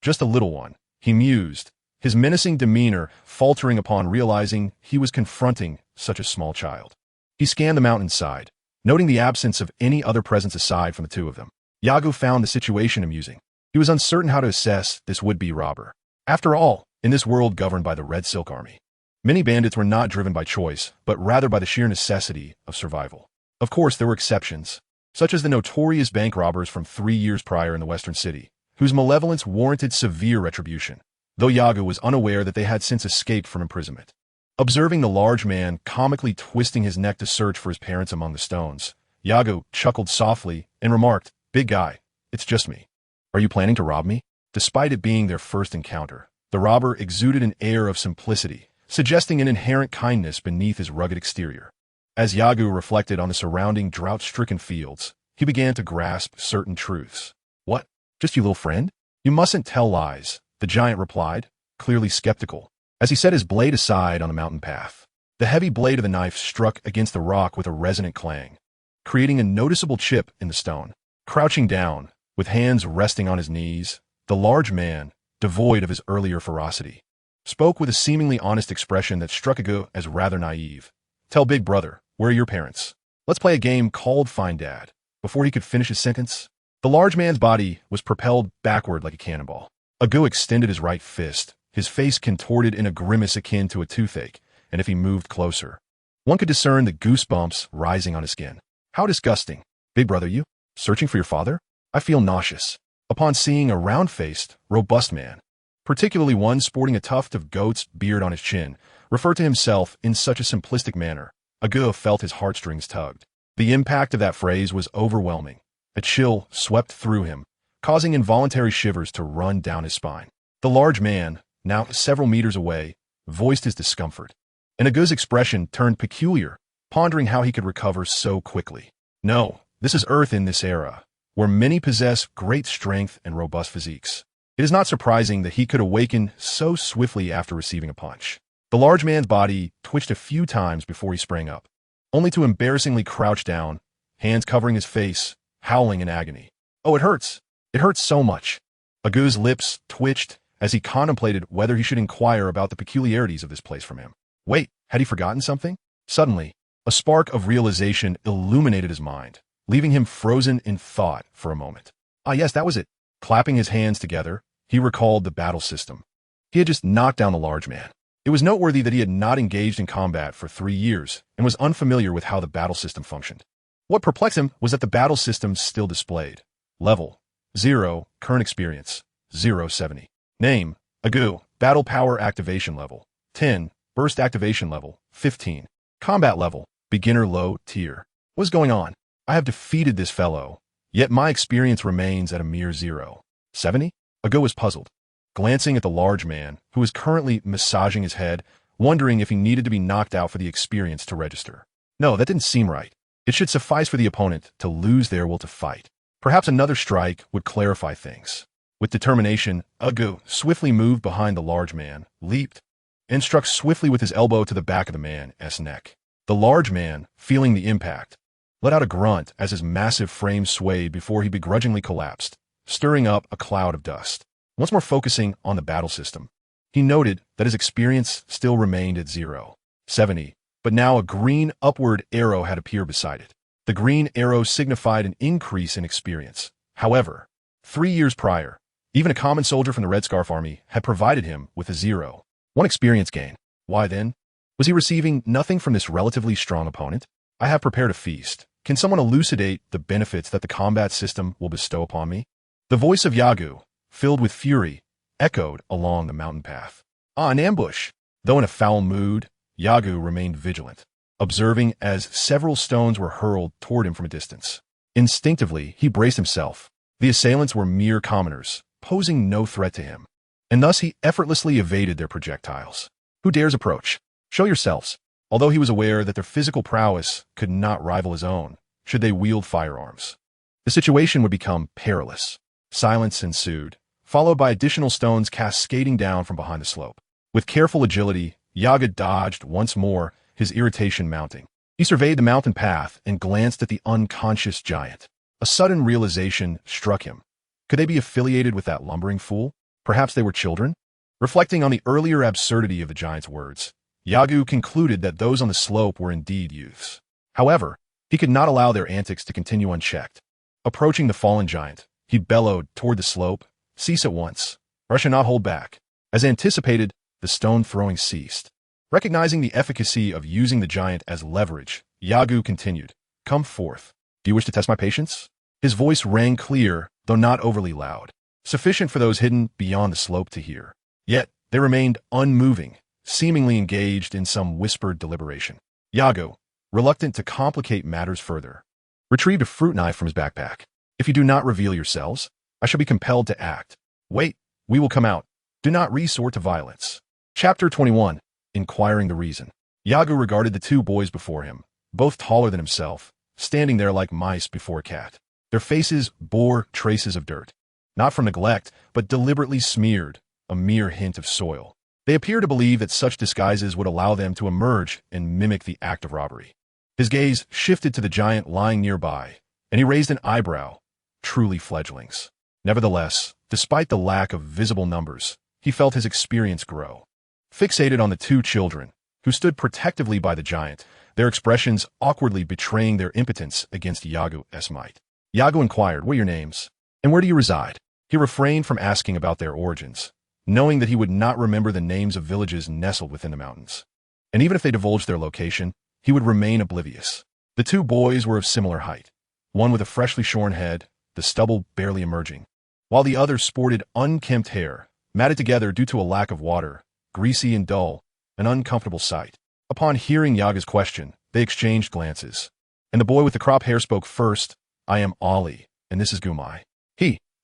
Just a little one, he mused, his menacing demeanor faltering upon realizing he was confronting such a small child. He scanned the mountainside, noting the absence of any other presence aside from the two of them. Yagu found the situation amusing. He was uncertain how to assess this would-be robber. After all, in this world governed by the Red Silk Army, many bandits were not driven by choice, but rather by the sheer necessity of survival. Of course, there were exceptions, such as the notorious bank robbers from 3 years prior in the western city, whose malevolence warranted severe retribution, though Yagu was unaware that they had since escaped from imprisonment. Observing the large man comically twisting his neck to search for his parents among the stones, Yagu chuckled softly and remarked, "Big guy, it's just me. Are you planning to rob me?" Despite it being their first encounter, the robber exuded an air of simplicity, suggesting an inherent kindness beneath his rugged exterior. As Yagu reflected on the surrounding drought-stricken fields, he began to grasp certain truths. "What? Just you little friend? You mustn't tell lies," the giant replied, clearly skeptical, as he set his blade aside on the mountain path. The heavy blade of the knife struck against the rock with a resonant clang, creating a noticeable chip in the stone. Crouching down, with hands resting on his knees, the large man, devoid of his earlier ferocity, spoke with a seemingly honest expression that struck Yagu as rather naive. "Tell Big Brother, where are your parents? Let's play a game called Find Dad." Before he could finish his sentence, the large man's body was propelled backward like a cannonball. Yagu extended his right fist, his face contorted in a grimace akin to a toothache, and if he moved closer, one could discern the goosebumps rising on his skin. "How disgusting. Big Brother, you? Searching for your father? I feel nauseous." Upon seeing a round-faced, robust man, particularly one sporting a tuft of goat's beard on his chin, refer to himself in such a simplistic manner, Yagu felt his heartstrings tugged. The impact of that phrase was overwhelming. A chill swept through him, causing involuntary shivers to run down his spine. The large man, now several meters away, voiced his discomfort, and Yagu's expression turned peculiar, pondering how he could recover so quickly. No, this is Earth in this era, where many possess great strength and robust physiques. It is not surprising that he could awaken so swiftly after receiving a punch. The large man's body twitched a few times before he sprang up, only to embarrassingly crouch down, hands covering his face, howling in agony. "Oh, it hurts. It hurts so much." Yagu's lips twitched as he contemplated whether he should inquire about the peculiarities of this place from him. Wait, had he forgotten something? Suddenly, a spark of realization illuminated his mind, leaving him frozen in thought for a moment. Ah, yes, that was it. Clapping his hands together, he recalled the battle system. He had just knocked down the large man. It was noteworthy that he had not engaged in combat for 3 years and was unfamiliar with how the battle system functioned. What perplexed him was that the battle system still displayed. Level 0, current experience 070. Name, Yagu, battle power activation level 10, burst activation level 15. Combat level, beginner low tier. What's going on? I have defeated this fellow, yet my experience remains at a mere 070? Yagu was puzzled, glancing at the large man, who was currently massaging his head, wondering if he needed to be knocked out for the experience to register. No, that didn't seem right. It should suffice for the opponent to lose their will to fight. Perhaps another strike would clarify things. With determination, Yagu swiftly moved behind the large man, leaped, and struck swiftly with his elbow to the back of the man's neck. The large man, feeling the impact, let out a grunt as his massive frame swayed before he begrudgingly collapsed, stirring up a cloud of dust. Once more focusing on the battle system, he noted that his experience still remained at 070, but now a green upward arrow had appeared beside it. The green arrow signified an increase in experience. However, 3 years prior, even a common soldier from the Red Scarf Army had provided him with a 0.1 experience gain. Why then? Was he receiving nothing from this relatively strong opponent? I have prepared a feast. Can someone elucidate the benefits that the combat system will bestow upon me? The voice of Yagu, filled with fury, echoed along the mountain path. Ah, an ambush! Though in a foul mood, Yagu remained vigilant, observing as several stones were hurled toward him from a distance. Instinctively, he braced himself. The assailants were mere commoners, posing no threat to him, and thus he effortlessly evaded their projectiles. Who dares approach? Show yourselves. Although he was aware that their physical prowess could not rival his own, should they wield firearms. The situation would become perilous. Silence ensued, followed by additional stones cascading down from behind the slope. With careful agility, Yagu dodged once more, his irritation mounting. He surveyed the mountain path and glanced at the unconscious giant. A sudden realization struck him. Could they be affiliated with that lumbering fool? Perhaps they were children? Reflecting on the earlier absurdity of the giant's words, Yagu concluded that those on the slope were indeed youths. However, he could not allow their antics to continue unchecked. Approaching the fallen giant, he bellowed toward the slope, "Cease at once, or I shall not hold back." As anticipated, the stone throwing ceased. Recognizing the efficacy of using the giant as leverage, Yagu continued, "Come forth. Do you wish to test my patience?" His voice rang clear, though not overly loud, sufficient for those hidden beyond the slope to hear. Yet, they remained unmoving, seemingly engaged in some whispered deliberation. Yagu, reluctant to complicate matters further, retrieved a fruit knife from his backpack. "If you do not reveal yourselves, I shall be compelled to act. Wait, we will come out. Do not resort to violence." Chapter 21. Inquiring the reason. Yagu regarded the two boys before him, both taller than himself, standing there like mice before a cat. Their faces bore traces of dirt, not from neglect, but deliberately smeared, a mere hint of soil. They appear to believe that such disguises would allow them to emerge and mimic the act of robbery. His gaze shifted to the giant lying nearby, and he raised an eyebrow. Truly fledglings. Nevertheless, despite the lack of visible numbers, he felt his experience grow. Fixated on the two children, who stood protectively by the giant, their expressions awkwardly betraying their impotence against Yagu's might. Yagu inquired, "What are your names? And where do you reside?" He refrained from asking about their origins, knowing that he would not remember the names of villages nestled within the mountains. And even if they divulged their location, he would remain oblivious. The two boys were of similar height, one with a freshly shorn head, the stubble barely emerging, while the other sported unkempt hair, matted together due to a lack of water, greasy and dull, an uncomfortable sight. Upon hearing Yaga's question, they exchanged glances, and the boy with the cropped hair spoke first. "I am Ali, and this is Gumai.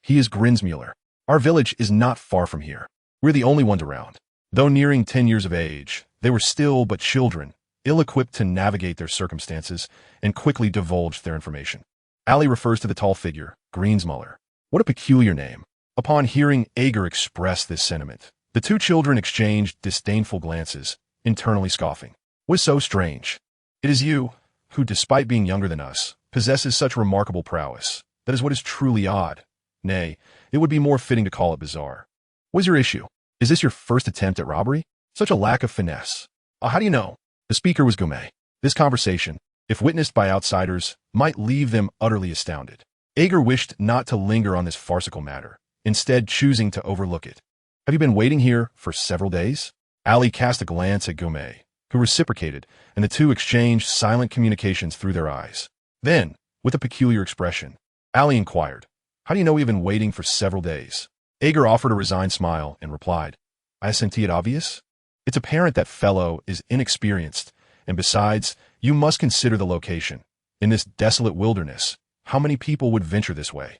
He is Grinsmuller. Our village is not far from here. We're the only ones around." Though nearing 10 years of age, they were still but children, ill-equipped to navigate their circumstances, and quickly divulged their information. Ali refers to the tall figure, Grinsmuller. What a peculiar name. Upon hearing Ager express this sentiment, the two children exchanged disdainful glances, internally scoffing. "What is so strange? It is you, who, despite being younger than us, possesses such remarkable prowess. That is what is truly odd. Nay, it would be more fitting to call it bizarre. What is your issue? Is this your first attempt at robbery? Such a lack of finesse. How do you know?" The speaker was Gumei. This conversation, if witnessed by outsiders, might leave them utterly astounded. Ager wished not to linger on this farcical matter, instead choosing to overlook it. "Have you been waiting here for several days?" Ali cast a glance at Gumei, who reciprocated, and the two exchanged silent communications through their eyes. Then, with a peculiar expression, Ali inquired, "How do you know we've been waiting for several days?" Ager offered a resigned smile and replied, "I senti it obvious? It's apparent that fellow is inexperienced, and besides, you must consider the location. In this desolate wilderness, how many people would venture this way?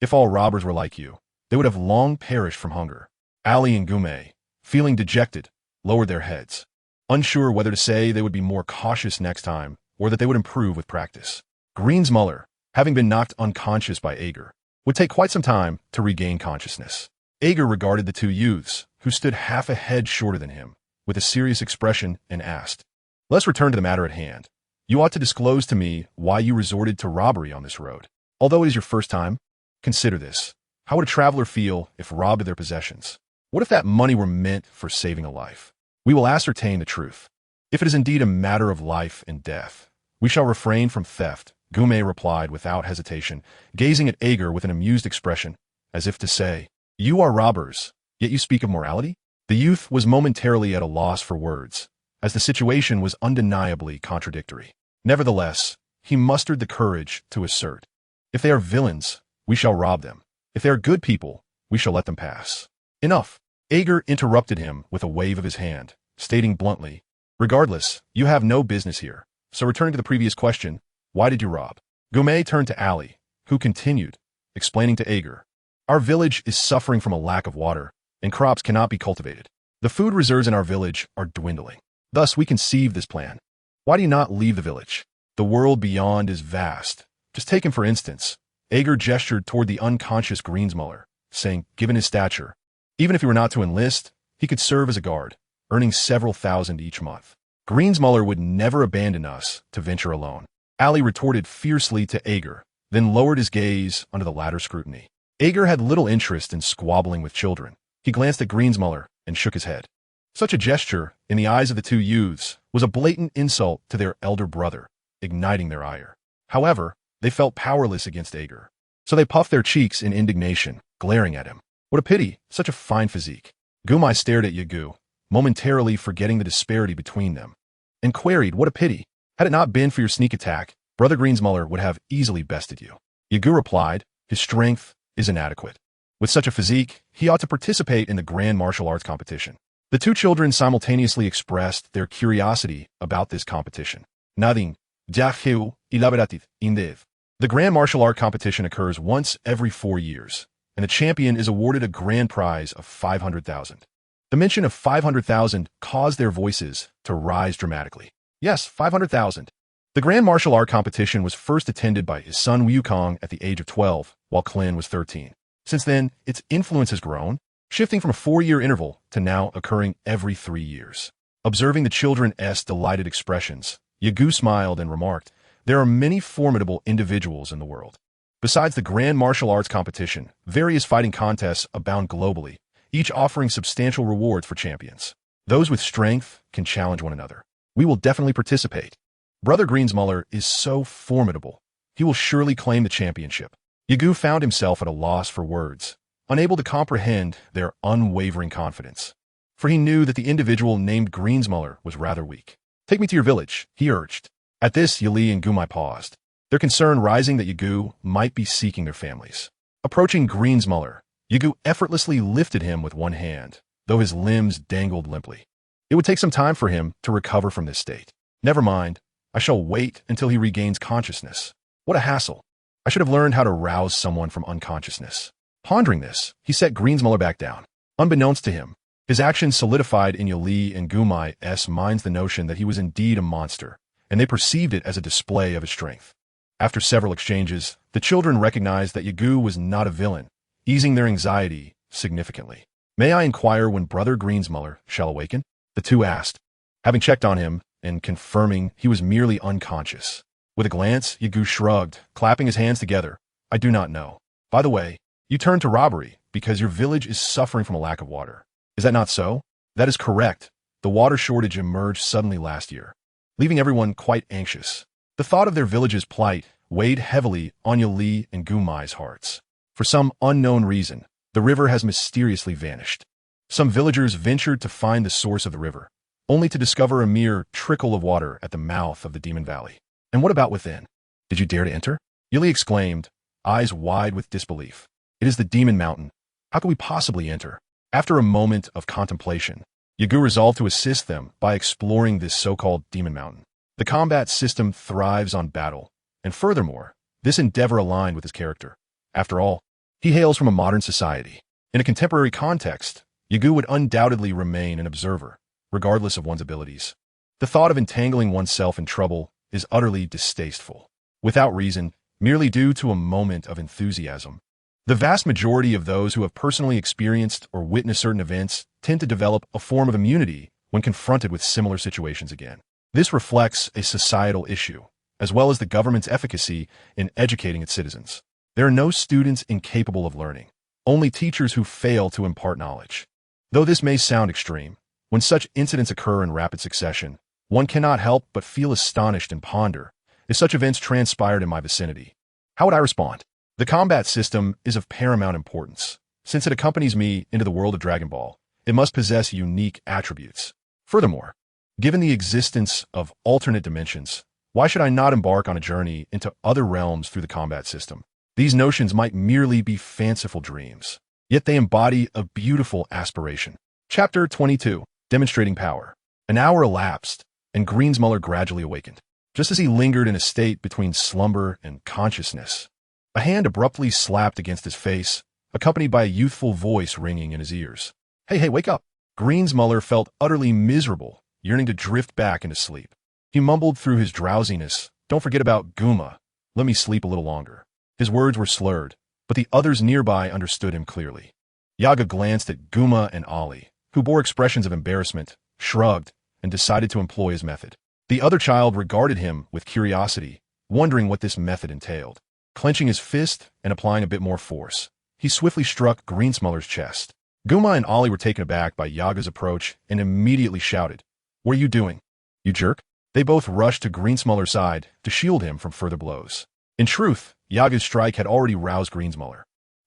If all robbers were like you, they would have long perished from hunger." Ali and Gumei, feeling dejected, lowered their heads, unsure whether to say they would be more cautious next time or that they would improve with practice. Grinsmuller, having been knocked unconscious by Ager, would take quite some time to regain consciousness. Ager regarded the two youths, who stood half a head shorter than him, with a serious expression and asked, "Let's return to the matter at hand. You ought to disclose to me why you resorted to robbery on this road. Although it is your first time, consider this. How would a traveler feel if robbed of their possessions? What if that money were meant for saving a life? We will ascertain the truth. If it is indeed a matter of life and death, we shall refrain from theft," Gumei replied without hesitation, gazing at Ager with an amused expression, as if to say, "You are robbers, yet you speak of morality?" The youth was momentarily at a loss for words, as the situation was undeniably contradictory. Nevertheless, he mustered the courage to assert, "If they are villains, we shall rob them. If they are good people, we shall let them pass." "Enough." Ager interrupted him with a wave of his hand, stating bluntly, "Regardless, you have no business here. So returning to the previous question, why did you rob?" Gumei turned to Ali, who continued, explaining to Ager, "Our village is suffering from a lack of water, and crops cannot be cultivated. The food reserves in our village are dwindling. Thus we conceived this plan. Why do you not leave the village? The world beyond is vast. Just take him for instance." Ager gestured toward the unconscious Grinsmuller, saying, "Given his stature, even if he were not to enlist, he could serve as a guard, earning several thousand each month. Grinsmuller would never abandon us to venture alone." Ali retorted fiercely to Ager, then lowered his gaze under the latter's scrutiny. Ager had little interest in squabbling with children. He glanced at Grinsmuller and shook his head. Such a gesture, in the eyes of the two youths, was a blatant insult to their elder brother, igniting their ire. However, they felt powerless against Ager, so they puffed their cheeks in indignation, glaring at him. What a pity, such a fine physique. Gumei stared at Yagu, momentarily forgetting the disparity between them, and queried, "What a pity. Had it not been for your sneak attack, Brother Grinsmuller would have easily bested you." Yagu replied, "His strength is inadequate. With such a physique, he ought to participate in the grand martial arts competition." The two children simultaneously expressed their curiosity about this competition. Nothing. The grand martial art competition occurs once every 4 years, and the champion is awarded a grand prize of 500,000. The mention of 500,000 caused their voices to rise dramatically. Yes, 500,000. The grand martial art competition was first attended by his son Wukong at the age of 12, while Klin was 13. Since then, its influence has grown, shifting from a 4-year interval to now occurring every 3 years. Observing the children's delighted expressions, Yagu smiled and remarked, "There are many formidable individuals in the world. Besides the grand martial arts competition, various fighting contests abound globally, each offering substantial rewards for champions. Those with strength can challenge one another. We will definitely participate. Brother Greensmuller is so formidable. He will surely claim the championship." Yagu found himself at a loss for words, unable to comprehend their unwavering confidence. For he knew that the individual named Greensmuller was rather weak. "Take me to your village," he urged. At this, Yali and Gumai paused, their concern rising that Yagu might be seeking their families. Approaching Greensmuller, Yagu effortlessly lifted him with one hand, though his limbs dangled limply. It would take some time for him to recover from this state. "Never mind. I shall wait until he regains consciousness. What a hassle. I should have learned how to rouse someone from unconsciousness." Pondering this, he set Greensmuller back down. Unbeknownst to him, his actions solidified in Yali and Gumai's minds the notion that he was indeed a monster, and they perceived it as a display of his strength. After several exchanges, the children recognized that Yagu was not a villain, easing their anxiety significantly. "May I inquire when Brother Greensmuller shall awaken?" the two asked, having checked on him and confirming he was merely unconscious. With a glance, Yagu shrugged, clapping his hands together. "I do not know. By the way, you turned to robbery because your village is suffering from a lack of water. Is that not so?" "That is correct. The water shortage emerged suddenly last year, leaving everyone quite anxious." The thought of their village's plight weighed heavily on Yali and Gumai's hearts. For some unknown reason, the river has mysteriously vanished. Some villagers ventured to find the source of the river, only to discover a mere trickle of water at the mouth of the Demon Valley. "And what about within? Did you dare to enter?" Yali exclaimed, eyes wide with disbelief. "It is the Demon Mountain. How could we possibly enter?" After a moment of contemplation, Yagu resolved to assist them by exploring this so-called Demon Mountain. The combat system thrives on battle, and furthermore, this endeavor aligned with his character. After all, he hails from a modern society. In a contemporary context, Yagu would undoubtedly remain an observer, regardless of one's abilities. The thought of entangling oneself in trouble is utterly distasteful. Without reason, merely due to a moment of enthusiasm. The vast majority of those who have personally experienced or witnessed certain events tend to develop a form of immunity when confronted with similar situations again. This reflects a societal issue, as well as the government's efficacy in educating its citizens. There are no students incapable of learning, only teachers who fail to impart knowledge. Though this may sound extreme, when such incidents occur in rapid succession, one cannot help but feel astonished and ponder, if such events transpired in my vicinity, how would I respond? The combat system is of paramount importance. Since it accompanies me into the world of Dragon Ball, it must possess unique attributes. Furthermore, given the existence of alternate dimensions, why should I not embark on a journey into other realms through the combat system? These notions might merely be fanciful dreams, yet they embody a beautiful aspiration. Chapter 22. Demonstrating Power. An hour elapsed, and Greensmuller gradually awakened. Just as he lingered in a state between slumber and consciousness, a hand abruptly slapped against his face, accompanied by a youthful voice ringing in his ears. Hey, wake up! Greensmuller felt utterly miserable, yearning to drift back into sleep. He mumbled through his drowsiness, "Don't forget about Guma. Let me sleep a little longer." His words were slurred, but the others nearby understood him clearly. Yaga glanced at Guma and Ali, who bore expressions of embarrassment, shrugged, and decided to employ his method. The other child regarded him with curiosity, wondering what this method entailed. Clenching his fist and applying a bit more force, he swiftly struck Greensmuller's chest. Guma and Ali were taken aback by Yaga's approach and immediately shouted, "What are you doing, you jerk?" They both rushed to Greensmuller's side to shield him from further blows. In truth, Yaga's strike had already roused Greensmuller,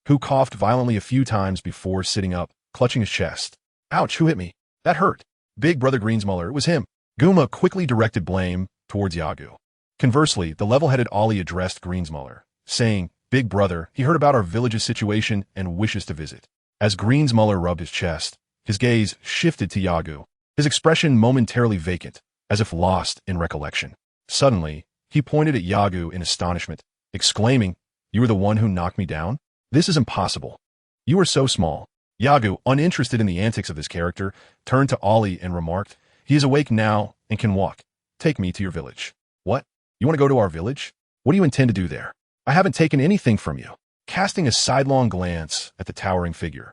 who coughed violently a few times before sitting up, clutching his chest. "Ouch, who hit me? That hurt." Big Brother Greensmuller, it was him. Guma quickly directed blame towards Yagu. Conversely, the level-headed Ali addressed Greensmuller, saying, "Big Brother, he heard about our village's situation and wishes to visit." As Greensmuller rubbed his chest, his gaze shifted to Yagu, his expression momentarily vacant, as if lost in recollection. Suddenly, he pointed at Yagu in astonishment, exclaiming, "You are the one who knocked me down? This is impossible. You are so small." Yagu, uninterested in the antics of this character, turned to Ali and remarked, "He is awake now and can walk. Take me to your village." "What? You want to go to our village? What do you intend to do there? I haven't taken anything from you." Casting a sidelong glance at the towering figure,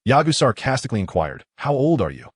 Yagu sarcastically inquired, "How old are you?"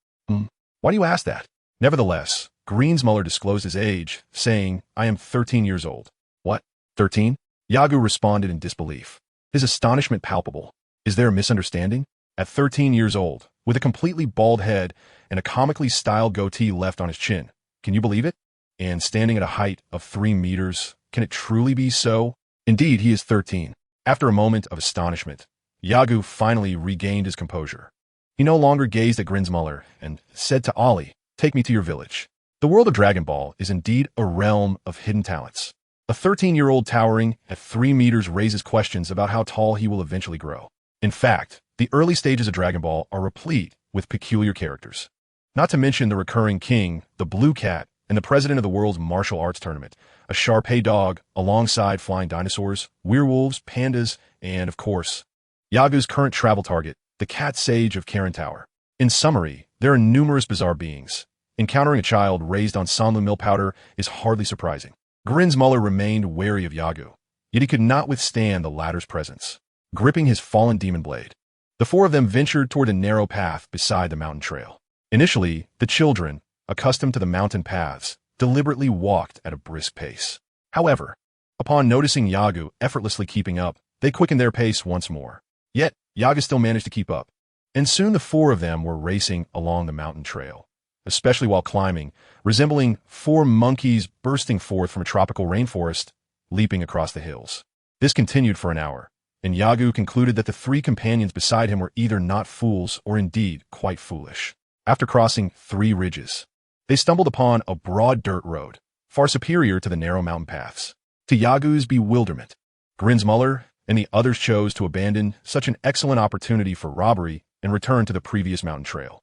Why do you ask that? Nevertheless, Greensmuller disclosed his age, saying, "I am 13 years old." What? 13? Yagu responded in disbelief, his astonishment palpable. Is there a misunderstanding? At 13 years old, with a completely bald head and a comically styled goatee left on his chin. Can you believe it? And standing at a height of 3 meters, can it truly be so? Indeed, he is 13. After a moment of astonishment, Yagu finally regained his composure. He no longer gazed at Greensmuller and said to Ollie, "Take me to your village." The world of Dragon Ball is indeed a realm of hidden talents. A 13-year-old towering at 3 meters raises questions about how tall he will eventually grow. In fact, the early stages of Dragon Ball are replete with peculiar characters. Not to mention the recurring king, the blue cat, and the president of the world's martial arts tournament, a Shar-Pei dog, alongside flying dinosaurs, werewolves, pandas, and, of course, Yagu's current travel target, the cat sage of Karen Tower. In summary, there are numerous bizarre beings. Encountering a child raised on Sanlu mill powder is hardly surprising. Greensmuller remained wary of Yagu, yet he could not withstand the latter's presence. Gripping his fallen demon blade, the four of them ventured toward a narrow path beside the mountain trail. Initially, the children, accustomed to the mountain paths, deliberately walked at a brisk pace. However, upon noticing Yagu effortlessly keeping up, they quickened their pace once more. Yet, Yagu still managed to keep up, and soon the four of them were racing along the mountain trail, especially while climbing, resembling 4 monkeys bursting forth from a tropical rainforest, leaping across the hills. This continued for an hour, and Yagu concluded that the 3 companions beside him were either not fools or indeed quite foolish. After crossing 3 ridges, they stumbled upon a broad dirt road, far superior to the narrow mountain paths. To Yagu's bewilderment, Greensmuller and the others chose to abandon such an excellent opportunity for robbery and return to the previous mountain trail.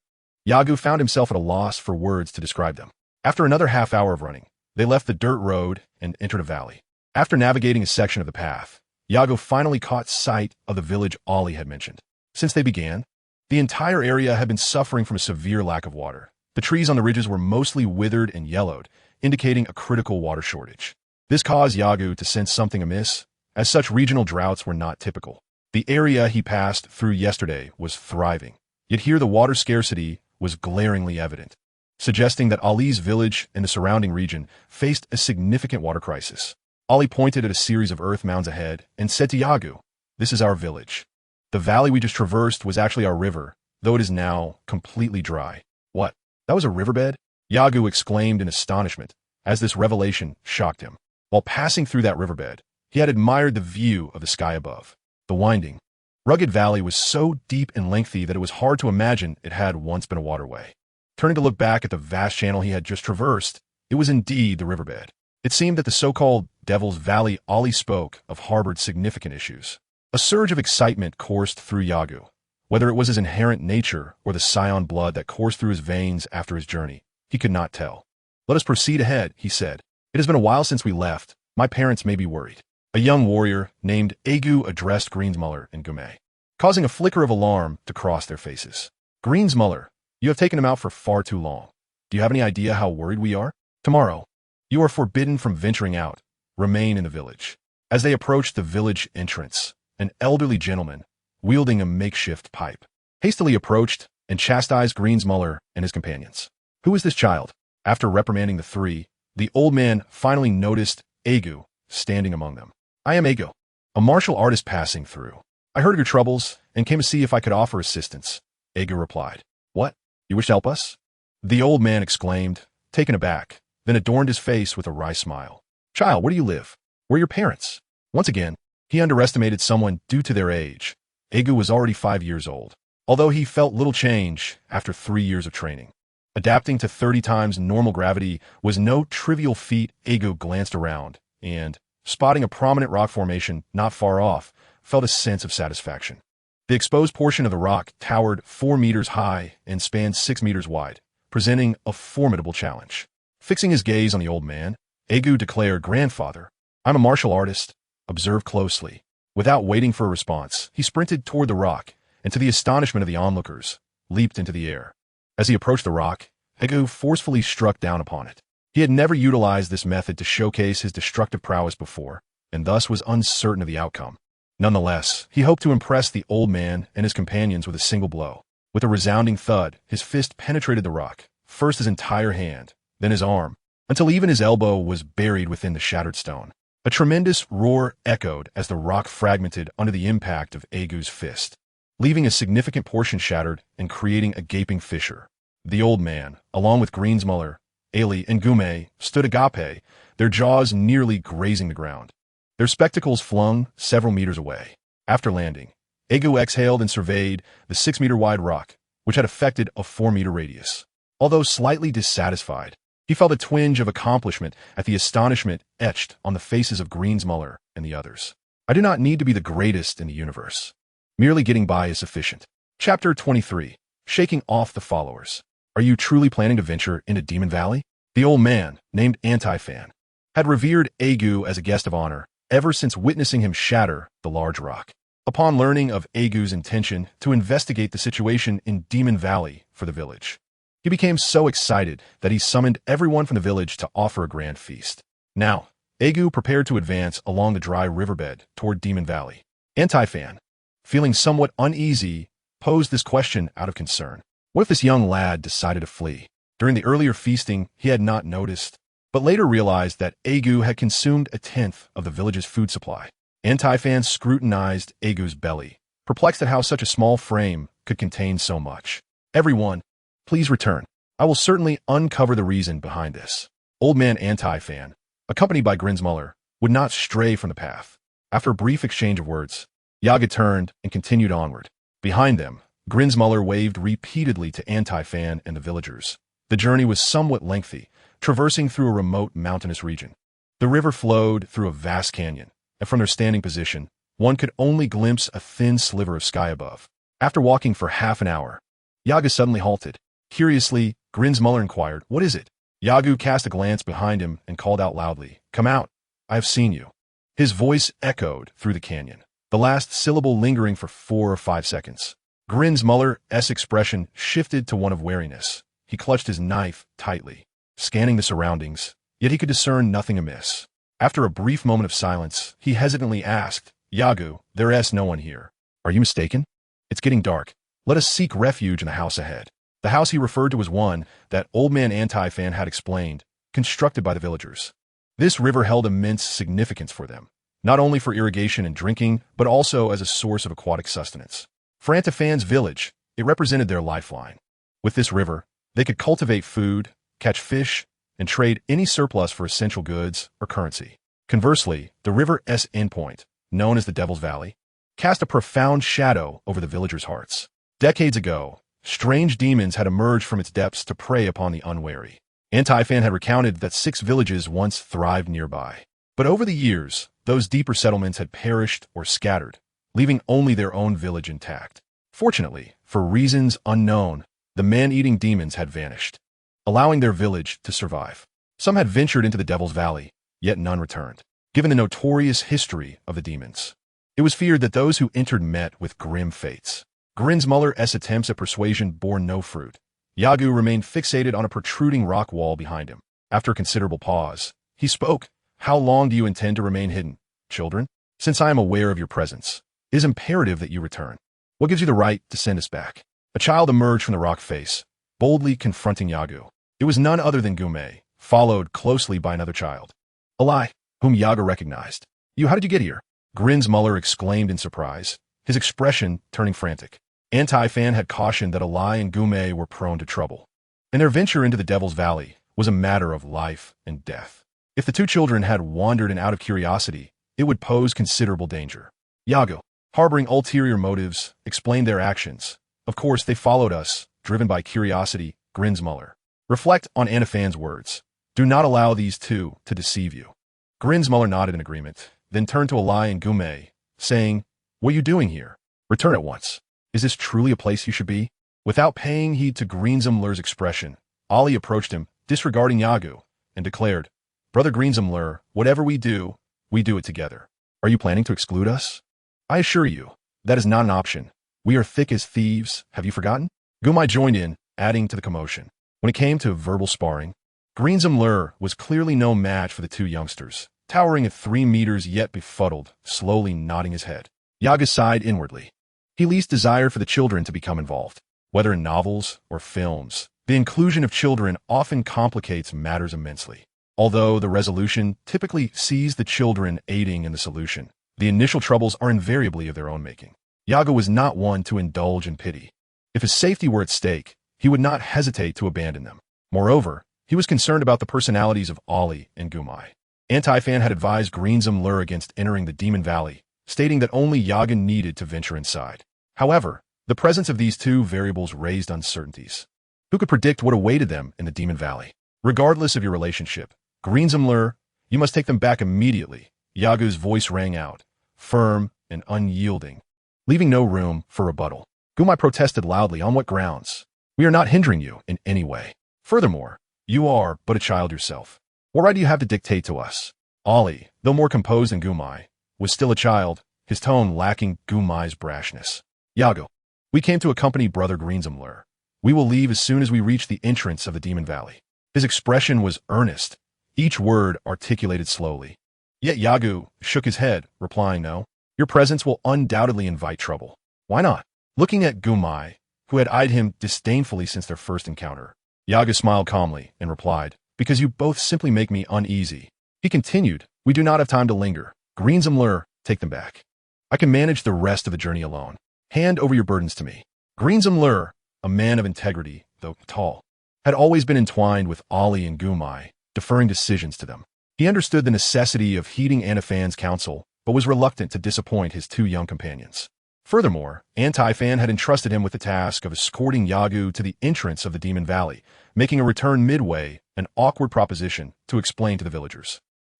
Yagu found himself at a loss for words to describe them. After another half hour of running, they left the dirt road and entered a valley. After navigating a section of the path, Yagu finally caught sight of the village Ollie had mentioned. Since they began, the entire area had been suffering from a severe lack of water. The trees on the ridges were mostly withered and yellowed, indicating a critical water shortage. This caused Yagu to sense something amiss, as such regional droughts were not typical. The area he passed through yesterday was thriving, yet here the water scarcity was glaringly evident, suggesting that Ali's village and the surrounding region faced a significant water crisis. Ali pointed at a series of earth mounds ahead and said to Yagu, "This is our village. The valley we just traversed was actually our river, though it is now completely dry." "What? That was a riverbed?" Yagu exclaimed in astonishment, as this revelation shocked him. While passing through that riverbed, he had admired the view of the sky above. The winding, rugged valley was so deep and lengthy that it was hard to imagine it had once been a waterway. Turning to look back at the vast channel he had just traversed, it was indeed the riverbed. It seemed that the so-called Devil's Valley Ali spoke of harbored significant issues. A surge of excitement coursed through Yagu, whether it was his inherent nature or the Saiyan blood that coursed through his veins after his journey. He could not tell. "Let us proceed ahead," he said. "It has been a while since we left. My parents may be worried." A young warrior named Yagu addressed Greensmuller and Gume, causing a flicker of alarm to cross their faces. "Greensmuller, you have taken him out for far too long. Do you have any idea how worried we are? Tomorrow, you are forbidden from venturing out. Remain in the village." As they approached the village entrance, an elderly gentleman, wielding a makeshift pipe, hastily approached and chastised Greensmuller and his companions. "Who is this child?" After reprimanding the 3, the old man finally noticed Yagu standing among them. "I am Yagu, a martial artist passing through. I heard of your troubles and came to see if I could offer assistance." Yagu replied. "What? You wish to help us?" The old man exclaimed, taken aback, then adorned his face with a wry smile. "Child, where do you live? Where are your parents?" Once again, he underestimated someone due to their age. Yagu was already 5 years old, although he felt little change after 3 years of training. Adapting to 30 times normal gravity was no trivial feat. Yagu glanced around and, spotting a prominent rock formation not far off, felt a sense of satisfaction. The exposed portion of the rock towered 4 meters high and spanned 6 meters wide, presenting a formidable challenge. Fixing his gaze on the old man, Yagu declared, "Grandfather, I'm a martial artist. Observe closely." Without waiting for a response, he sprinted toward the rock and, to the astonishment of the onlookers, leaped into the air. As he approached the rock, Yagu forcefully struck down upon it. He had never utilized this method to showcase his destructive prowess before, and thus was uncertain of the outcome. Nonetheless, he hoped to impress the old man and his companions with a single blow. With a resounding thud, his fist penetrated the rock, first his entire hand, then his arm, until even his elbow was buried within the shattered stone. A tremendous roar echoed as the rock fragmented under the impact of Yagu's fist, leaving a significant portion shattered and creating a gaping fissure. The old man, along with Greensmuller, Ali, and Gume, stood agape, their jaws nearly grazing the ground, their spectacles flung several meters away. After landing, Yagu exhaled and surveyed the 6-meter-wide rock, which had affected a 4-meter radius. Although slightly dissatisfied, he felt a twinge of accomplishment at the astonishment etched on the faces of Greensmuller and the others. I do not need to be the greatest in the universe. Merely getting by is sufficient. Chapter 23. Shaking off the followers. Are you truly planning to venture into Demon Valley? The old man, named Anti-Fan, had revered Yagu as a guest of honor ever since witnessing him shatter the large rock. Upon learning of Yagu's intention to investigate the situation in Demon Valley for the village, he became so excited that he summoned everyone from the village to offer a grand feast. Now, Yagu prepared to advance along the dry riverbed toward Demon Valley. Anti-Fan, feeling somewhat uneasy, posed this question out of concern. What if this young lad decided to flee? During the earlier feasting, he had not noticed, but later realized that Yagu had consumed a tenth of the village's food supply. Anti-Fan scrutinized Yagu's belly, perplexed at how such a small frame could contain so much. Everyone, please return. I will certainly uncover the reason behind this. Old man Anti-Fan, accompanied by Greensmuller, would not stray from the path. After a brief exchange of words, Yagu turned and continued onward. Behind them, Greensmuller waved repeatedly to Anti-Fan and the villagers. The journey was somewhat lengthy, traversing through a remote mountainous region. The river flowed through a vast canyon, and from their standing position, one could only glimpse a thin sliver of sky above. After walking for half an hour, Yagu suddenly halted. Curiously, Greensmuller inquired, "What is it?" Yagu cast a glance behind him and called out loudly, "Come out. I have seen you." His voice echoed through the canyon, the last syllable lingering for 4 or 5 seconds. Greensmuller's expression shifted to one of wariness. He clutched his knife tightly, scanning the surroundings, yet he could discern nothing amiss. After a brief moment of silence, he hesitantly asked, "Yagu, there's no one here. Are you mistaken? It's getting dark. Let us seek refuge in the house ahead." The house he referred to was one that old man Anti-Fan had explained, constructed by the villagers. This river held immense significance for them, not only for irrigation and drinking, but also as a source of aquatic sustenance. For Anti-Fan's village, it represented their lifeline. With this river, they could cultivate food, catch fish, and trade any surplus for essential goods or currency. Conversely, the river's endpoint, known as the Devil's Valley, cast a profound shadow over the villagers' hearts. Decades ago, strange demons had emerged from its depths to prey upon the unwary. Anti-Fan had recounted that 6 villages once thrived nearby. But over the years, those deeper settlements had perished or scattered, leaving only their own village intact. Fortunately, for reasons unknown, the man-eating demons had vanished, allowing their village to survive. Some had ventured into the Devil's Valley, yet none returned. Given the notorious history of the demons, it was feared that those who entered met with grim fates. Greensmuller's attempts at persuasion bore no fruit. Yagu remained fixated on a protruding rock wall behind him. After a considerable pause, he spoke. "How long do you intend to remain hidden, children? Since I am aware of your presence, it is imperative that you return. What gives you the right to send us back?" A child emerged from the rock face, boldly confronting Yagu. It was none other than Gume, followed closely by another child, Ali, whom Yagu recognized. How did you get here?" Greensmuller exclaimed in surprise, his expression turning frantic. Anti-Fan had cautioned that Ali and Gume were prone to trouble, and their venture into the Devil's Valley was a matter of life and death. If the two children had wandered in out of curiosity, it would pose considerable danger. Yagu, harboring ulterior motives, explained their actions. "Of course, they followed us, driven by curiosity." Greensmuller, reflect on Anti-Fan's words. "Do not allow these two to deceive you." Greensmuller nodded in agreement, then turned to Ali and Gume, saying, "What are you doing here? Return at once. Is this truly a place you should be?" Without paying heed to Greensmuller's expression, Ali approached him, disregarding Yagu, and declared, "Brother Greensmuller, whatever we do it together. Are you planning to exclude us? I assure you, that is not an option. We are thick as thieves, have you forgotten?" Gume joined in, adding to the commotion. When it came to verbal sparring, Greensmuller was clearly no match for the two youngsters, towering at 3 meters yet befuddled, slowly nodding his head. Yaga sighed inwardly. He least desired for the children to become involved. Whether in novels or films, the inclusion of children often complicates matters immensely. Although the resolution typically sees the children aiding in the solution, the initial troubles are invariably of their own making. Yaga was not one to indulge in pity. If his safety were at stake, he would not hesitate to abandon them. Moreover, he was concerned about the personalities of Ollie and Gumai. Anti-Fan had advised Greenzum Lur against entering the Demon Valley, stating that only Yaga needed to venture inside. However, the presence of these two variables raised uncertainties. Who could predict what awaited them in the Demon Valley? Regardless of your relationship, Greenzum Lur, you must take them back immediately. Yagu's voice rang out, firm and unyielding, leaving no room for rebuttal. Gumai protested loudly. On what grounds? We are not hindering you in any way. Furthermore, you are but a child yourself. What right do you have to dictate to us? Ollie, though more composed than Gumai, was still a child, his tone lacking Gumai's brashness. Yagu, we came to accompany Brother Greenzum Lur. We will leave as soon as we reach the entrance of the Demon Valley. His expression was earnest, each word articulated slowly. Yet Yagu shook his head, replying, no. Your presence will undoubtedly invite trouble. Why not? Looking at Gumai, who had eyed him disdainfully since their first encounter, Yagu smiled calmly and replied, because you both simply make me uneasy. He continued, we do not have time to linger. Greenzum Lur, take them back. I can manage the rest of the journey alone. Hand over your burdens to me. Greenzum Lur, a man of integrity, though tall, had always been entwined with Ollie and Gumai, deferring decisions to them. He understood the necessity of heeding Anti-Fan's counsel, but was reluctant to disappoint his two young companions. Furthermore, Anti-Fan had entrusted him with the task of escorting Yagu to the entrance of the Demon Valley, making a return midway an awkward proposition to explain to the villagers.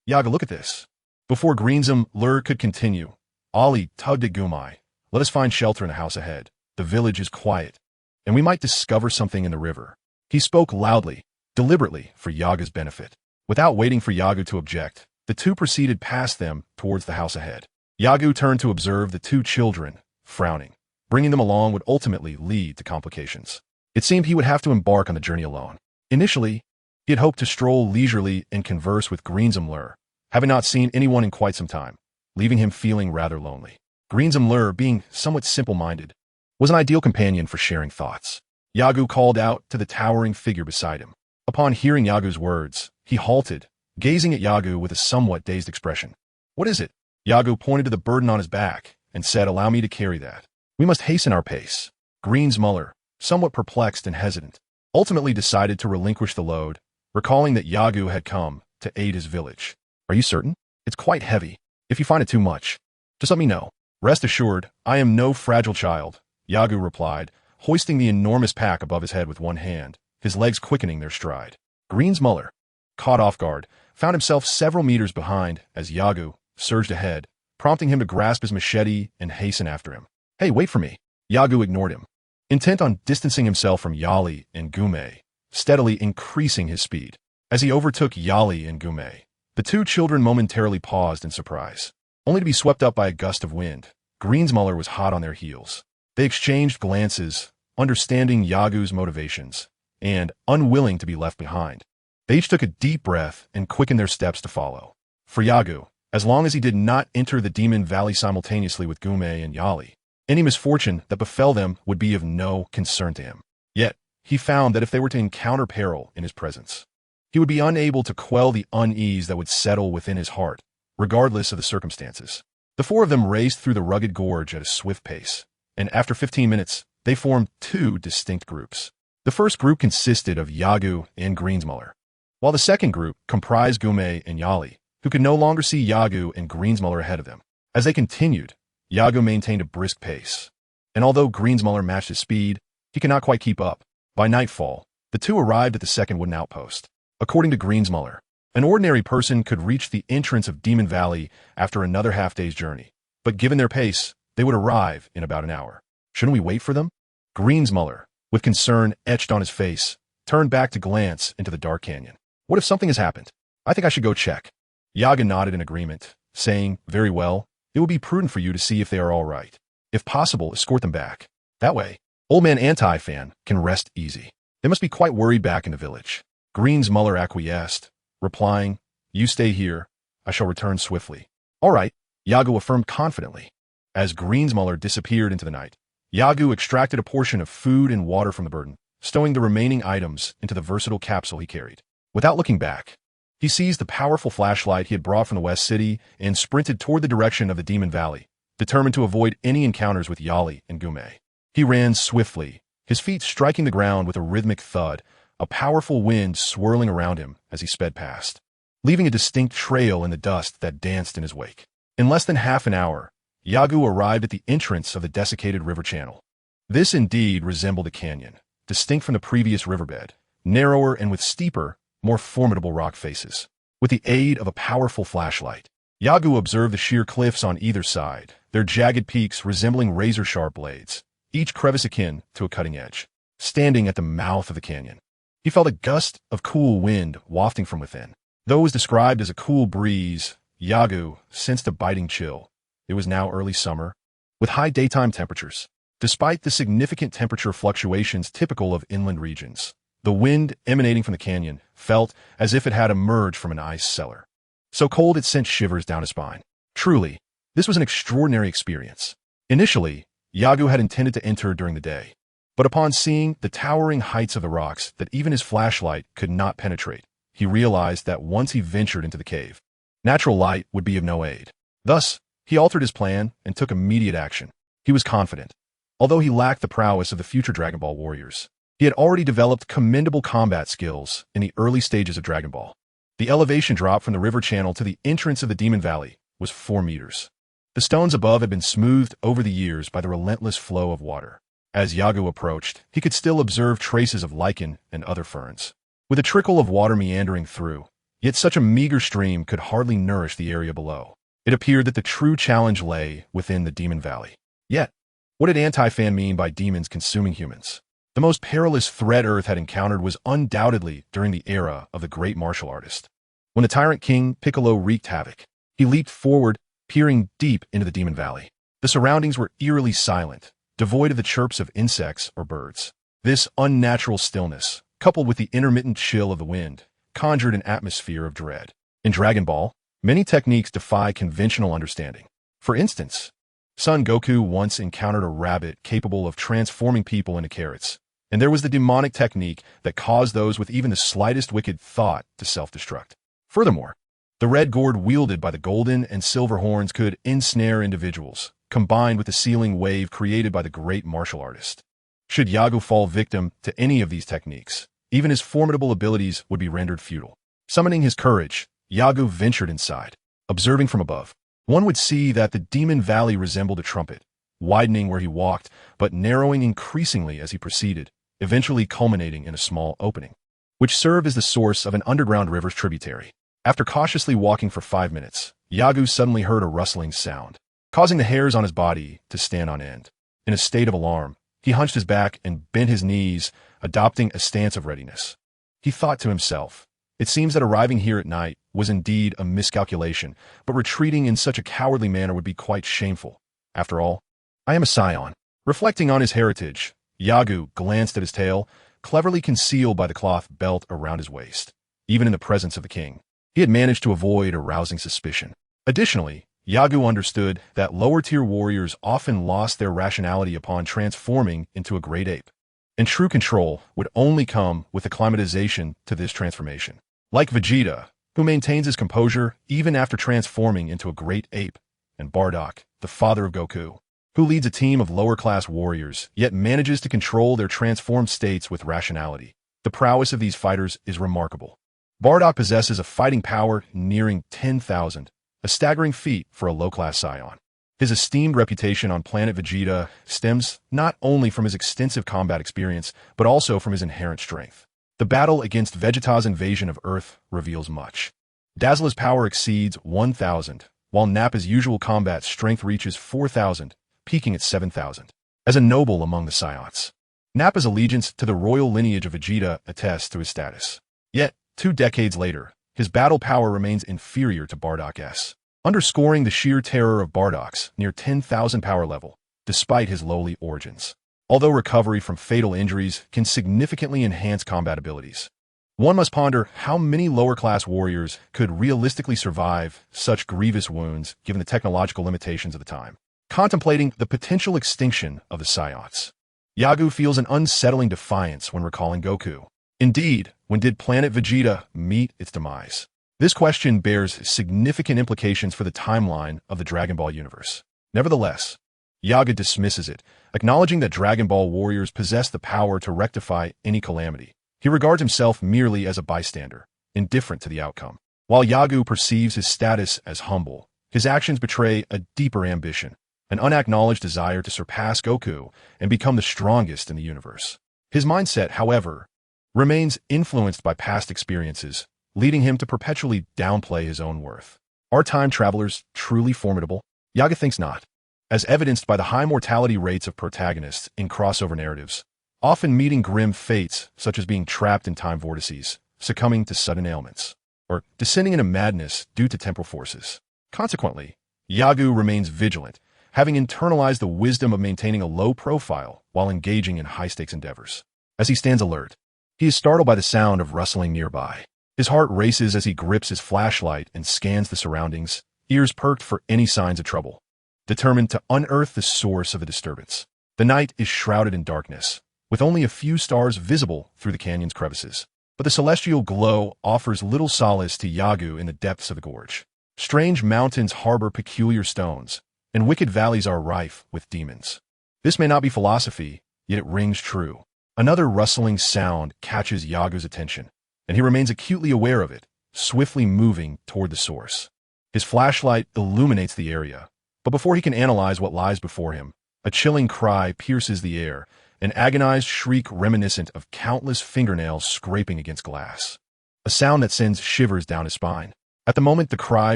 Yagu, look at this. Before Greenzum Lur could continue, Ollie tugged at Gumai. Let us find shelter in the house ahead. The village is quiet, and we might discover something in the river. He spoke loudly, deliberately, for Yagu's benefit. Without waiting for Yagu to object, the two proceeded past them towards the house ahead. Yagu turned to observe the two children, frowning. Bringing them along would ultimately lead to complications. It seemed he would have to embark on the journey alone. Initially, he had hoped to stroll leisurely and converse with Greenzum Lur, having not seen anyone in quite some time, leaving him feeling rather lonely. Greenzum Lur, being somewhat simple-minded, was an ideal companion for sharing thoughts. Yagu called out to the towering figure beside him. Upon hearing Yagu's words, he halted, gazing at Yagu with a somewhat dazed expression. What is it? Yagu pointed to the burden on his back and said, allow me to carry that. We must hasten our pace. Greenzum Lur, somewhat perplexed and hesitant, ultimately decided to relinquish the load, recalling that Yagu had come to aid his village. Are you certain? It's quite heavy. If you find it too much, just let me know. Rest assured, I am no fragile child, Yagu replied, hoisting the enormous pack above his head with one hand, his legs quickening their stride. Greenzum Lur, caught off guard, found himself several meters behind as Yagu surged ahead, prompting him to grasp his machete and hasten after him. Hey, wait for me. Yagu ignored him, intent on distancing himself from Yali and Gumai, steadily increasing his speed. As he overtook Yali and Gumai, the two children momentarily paused in surprise, only to be swept up by a gust of wind. Greenzum Lur was hot on their heels. They exchanged glances, understanding Yagu's motivations, and unwilling to be left behind. They each took a deep breath and quickened their steps to follow. For Yagu, as long as he did not enter the Demon Valley simultaneously with Gumai and Yali, any misfortune that befell them would be of no concern to him. Yet, he found that if they were to encounter peril in his presence, he would be unable to quell the unease that would settle within his heart, regardless of the circumstances. The four of them raced through the rugged gorge at a swift pace, and after 15 minutes, they formed two distinct groups. The first group consisted of Yagu and Greenzum Lur, while the second group comprised Gumai and Yali, who could no longer see Yagu and Greenzum Lur ahead of them. As they continued, Yagu maintained a brisk pace, and although Greenzum Lur matched his speed, he could not quite keep up. By nightfall, the two arrived at the second wooden outpost. According to Greenzum Lur, an ordinary person could reach the entrance of Demon Valley after another half-day's journey, but given their pace, they would arrive in about an hour. Shouldn't we wait for them? Greenzum Lur, with concern etched on his face, turned back to glance into the dark canyon. What if something has happened? I think I should go check. Yaga nodded in agreement, saying, very well, it would be prudent for you to see if they are all right. If possible, escort them back. That way, Old Man Anti-Fan can rest easy. They must be quite worried back in the village. Greenzum Lur acquiesced, replying, you stay here. I shall return swiftly. All right, Yagu affirmed confidently. As Greensmuller disappeared into the night, Yagu extracted a portion of food and water from the burden, stowing the remaining items into the versatile capsule he carried. Without looking back, he seized the powerful flashlight he had brought from the West City and sprinted toward the direction of the Demon Valley, determined to avoid any encounters with Yali and Gume. He ran swiftly, his feet striking the ground with a rhythmic thud, a powerful wind swirling around him as he sped past, leaving a distinct trail in the dust that danced in his wake. In less than half an hour, Yagu arrived at the entrance of the desiccated river channel. This indeed resembled a canyon, distinct from the previous riverbed, narrower and with steeper, more formidable rock faces. With the aid of a powerful flashlight, Yagu observed the sheer cliffs on either side, their jagged peaks resembling razor-sharp blades, each crevice akin to a cutting edge. Standing at the mouth of the canyon, he felt a gust of cool wind wafting from within. Though it was described as a cool breeze, Yagu sensed a biting chill. It was now early summer, with high daytime temperatures. Despite the significant temperature fluctuations typical of inland regions, the wind emanating from the canyon felt as if it had emerged from an ice cellar. So cold it sent shivers down his spine. Truly, this was an extraordinary experience. Initially, Yagu had intended to enter during the day, but upon seeing the towering heights of the rocks that even his flashlight could not penetrate, he realized that once he ventured into the cave, natural light would be of no aid. Thus, he altered his plan and took immediate action. He was confident. Although he lacked the prowess of the future Dragon Ball warriors, he had already developed commendable combat skills in the early stages of Dragon Ball. The elevation drop from the river channel to the entrance of the Demon Valley was 4 meters. The stones above had been smoothed over the years by the relentless flow of water. As Yagu approached, he could still observe traces of lichen and other ferns, with a trickle of water meandering through. Yet such a meager stream could hardly nourish the area below. It appeared that the true challenge lay within the Demon Valley. Yet, what did Anti-Fan mean by demons consuming humans? The most perilous threat Earth had encountered was undoubtedly during the era of the great martial artist. When the Tyrant King Piccolo wreaked havoc, he leaped forward, peering deep into the Demon Valley. The surroundings were eerily silent, devoid of the chirps of insects or birds. This unnatural stillness, coupled with the intermittent chill of the wind, conjured an atmosphere of dread. In Dragon Ball, many techniques defy conventional understanding. For instance, Son Goku once encountered a rabbit capable of transforming people into carrots, and there was the demonic technique that caused those with even the slightest wicked thought to self-destruct. Furthermore, the red gourd wielded by the golden and silver horns could ensnare individuals, combined with the sealing wave created by the great martial artist. Should Yagu fall victim to any of these techniques, even his formidable abilities would be rendered futile. Summoning his courage, Yagu ventured inside. Observing from above, one would see that the Demon Valley resembled a trumpet, widening where he walked, but narrowing increasingly as he proceeded, eventually culminating in a small opening, which served as the source of an underground river's tributary. After cautiously walking for 5 minutes, Yagu suddenly heard a rustling sound, causing the hairs on his body to stand on end. In a state of alarm, he hunched his back and bent his knees, adopting a stance of readiness. He thought to himself, it seems that arriving here at night was indeed a miscalculation, but retreating in such a cowardly manner would be quite shameful. After all, I am a Saiyan. Reflecting on his heritage, Yagu glanced at his tail, cleverly concealed by the cloth belt around his waist. Even in the presence of the king, he had managed to avoid arousing suspicion. Additionally, Yagu understood that lower-tier warriors often lost their rationality upon transforming into a great ape, and true control would only come with acclimatization to this transformation. Like Vegeta, who maintains his composure even after transforming into a great ape, and Bardock, the father of Goku, who leads a team of lower-class warriors, yet manages to control their transformed states with rationality. The prowess of these fighters is remarkable. Bardock possesses a fighting power nearing 10,000, a staggering feat for a low-class Saiyan. His esteemed reputation on planet Vegeta stems not only from his extensive combat experience, but also from his inherent strength. The battle against Vegeta's invasion of Earth reveals much. Dazzler's power exceeds 1,000, while Nappa's usual combat strength reaches 4,000, peaking at 7,000. As a noble among the Saiyans, Nappa's allegiance to the royal lineage of Vegeta attests to his status. Yet, 2 decades later, his battle power remains inferior to Bardock's, underscoring the sheer terror of Bardock's near 10,000 power level, despite his lowly origins. Although recovery from fatal injuries can significantly enhance combat abilities, one must ponder how many lower-class warriors could realistically survive such grievous wounds given the technological limitations of the time. contemplating the potential extinction of the Saiyans. Yagu feels an unsettling defiance when recalling Goku. Indeed, when did planet Vegeta meet its demise? This question bears significant implications for the timeline of the Dragon Ball universe. Nevertheless, Yaga dismisses it, acknowledging that Dragon Ball warriors possess the power to rectify any calamity. He regards himself merely as a bystander, indifferent to the outcome. While Yagu perceives his status as humble, his actions betray a deeper ambition, an unacknowledged desire to surpass Goku and become the strongest in the universe. His mindset, however, remains influenced by past experiences, leading him to perpetually downplay his own worth. Are time travelers truly formidable? Yaga thinks not, as evidenced by the high mortality rates of protagonists in crossover narratives, often meeting grim fates such as being trapped in time vortices, succumbing to sudden ailments, or descending into madness due to temporal forces. Consequently, Yagu remains vigilant, having internalized the wisdom of maintaining a low profile while engaging in high-stakes endeavors. As he stands alert, he is startled by the sound of rustling nearby. His heart races as he grips his flashlight and scans the surroundings, ears perked for any signs of trouble, determined to unearth the source of the disturbance. The night is shrouded in darkness, with only a few stars visible through the canyon's crevices. But the celestial glow offers little solace to Yagu in the depths of the gorge. Strange mountains harbor peculiar stones, and wicked valleys are rife with demons. This may not be philosophy, yet it rings true. Another rustling sound catches Yagu's attention, and he remains acutely aware of it, swiftly moving toward the source. His flashlight illuminates the area, but before he can analyze what lies before him, a chilling cry pierces the air, an agonized shriek reminiscent of countless fingernails scraping against glass. A sound that sends shivers down his spine. At the moment the cry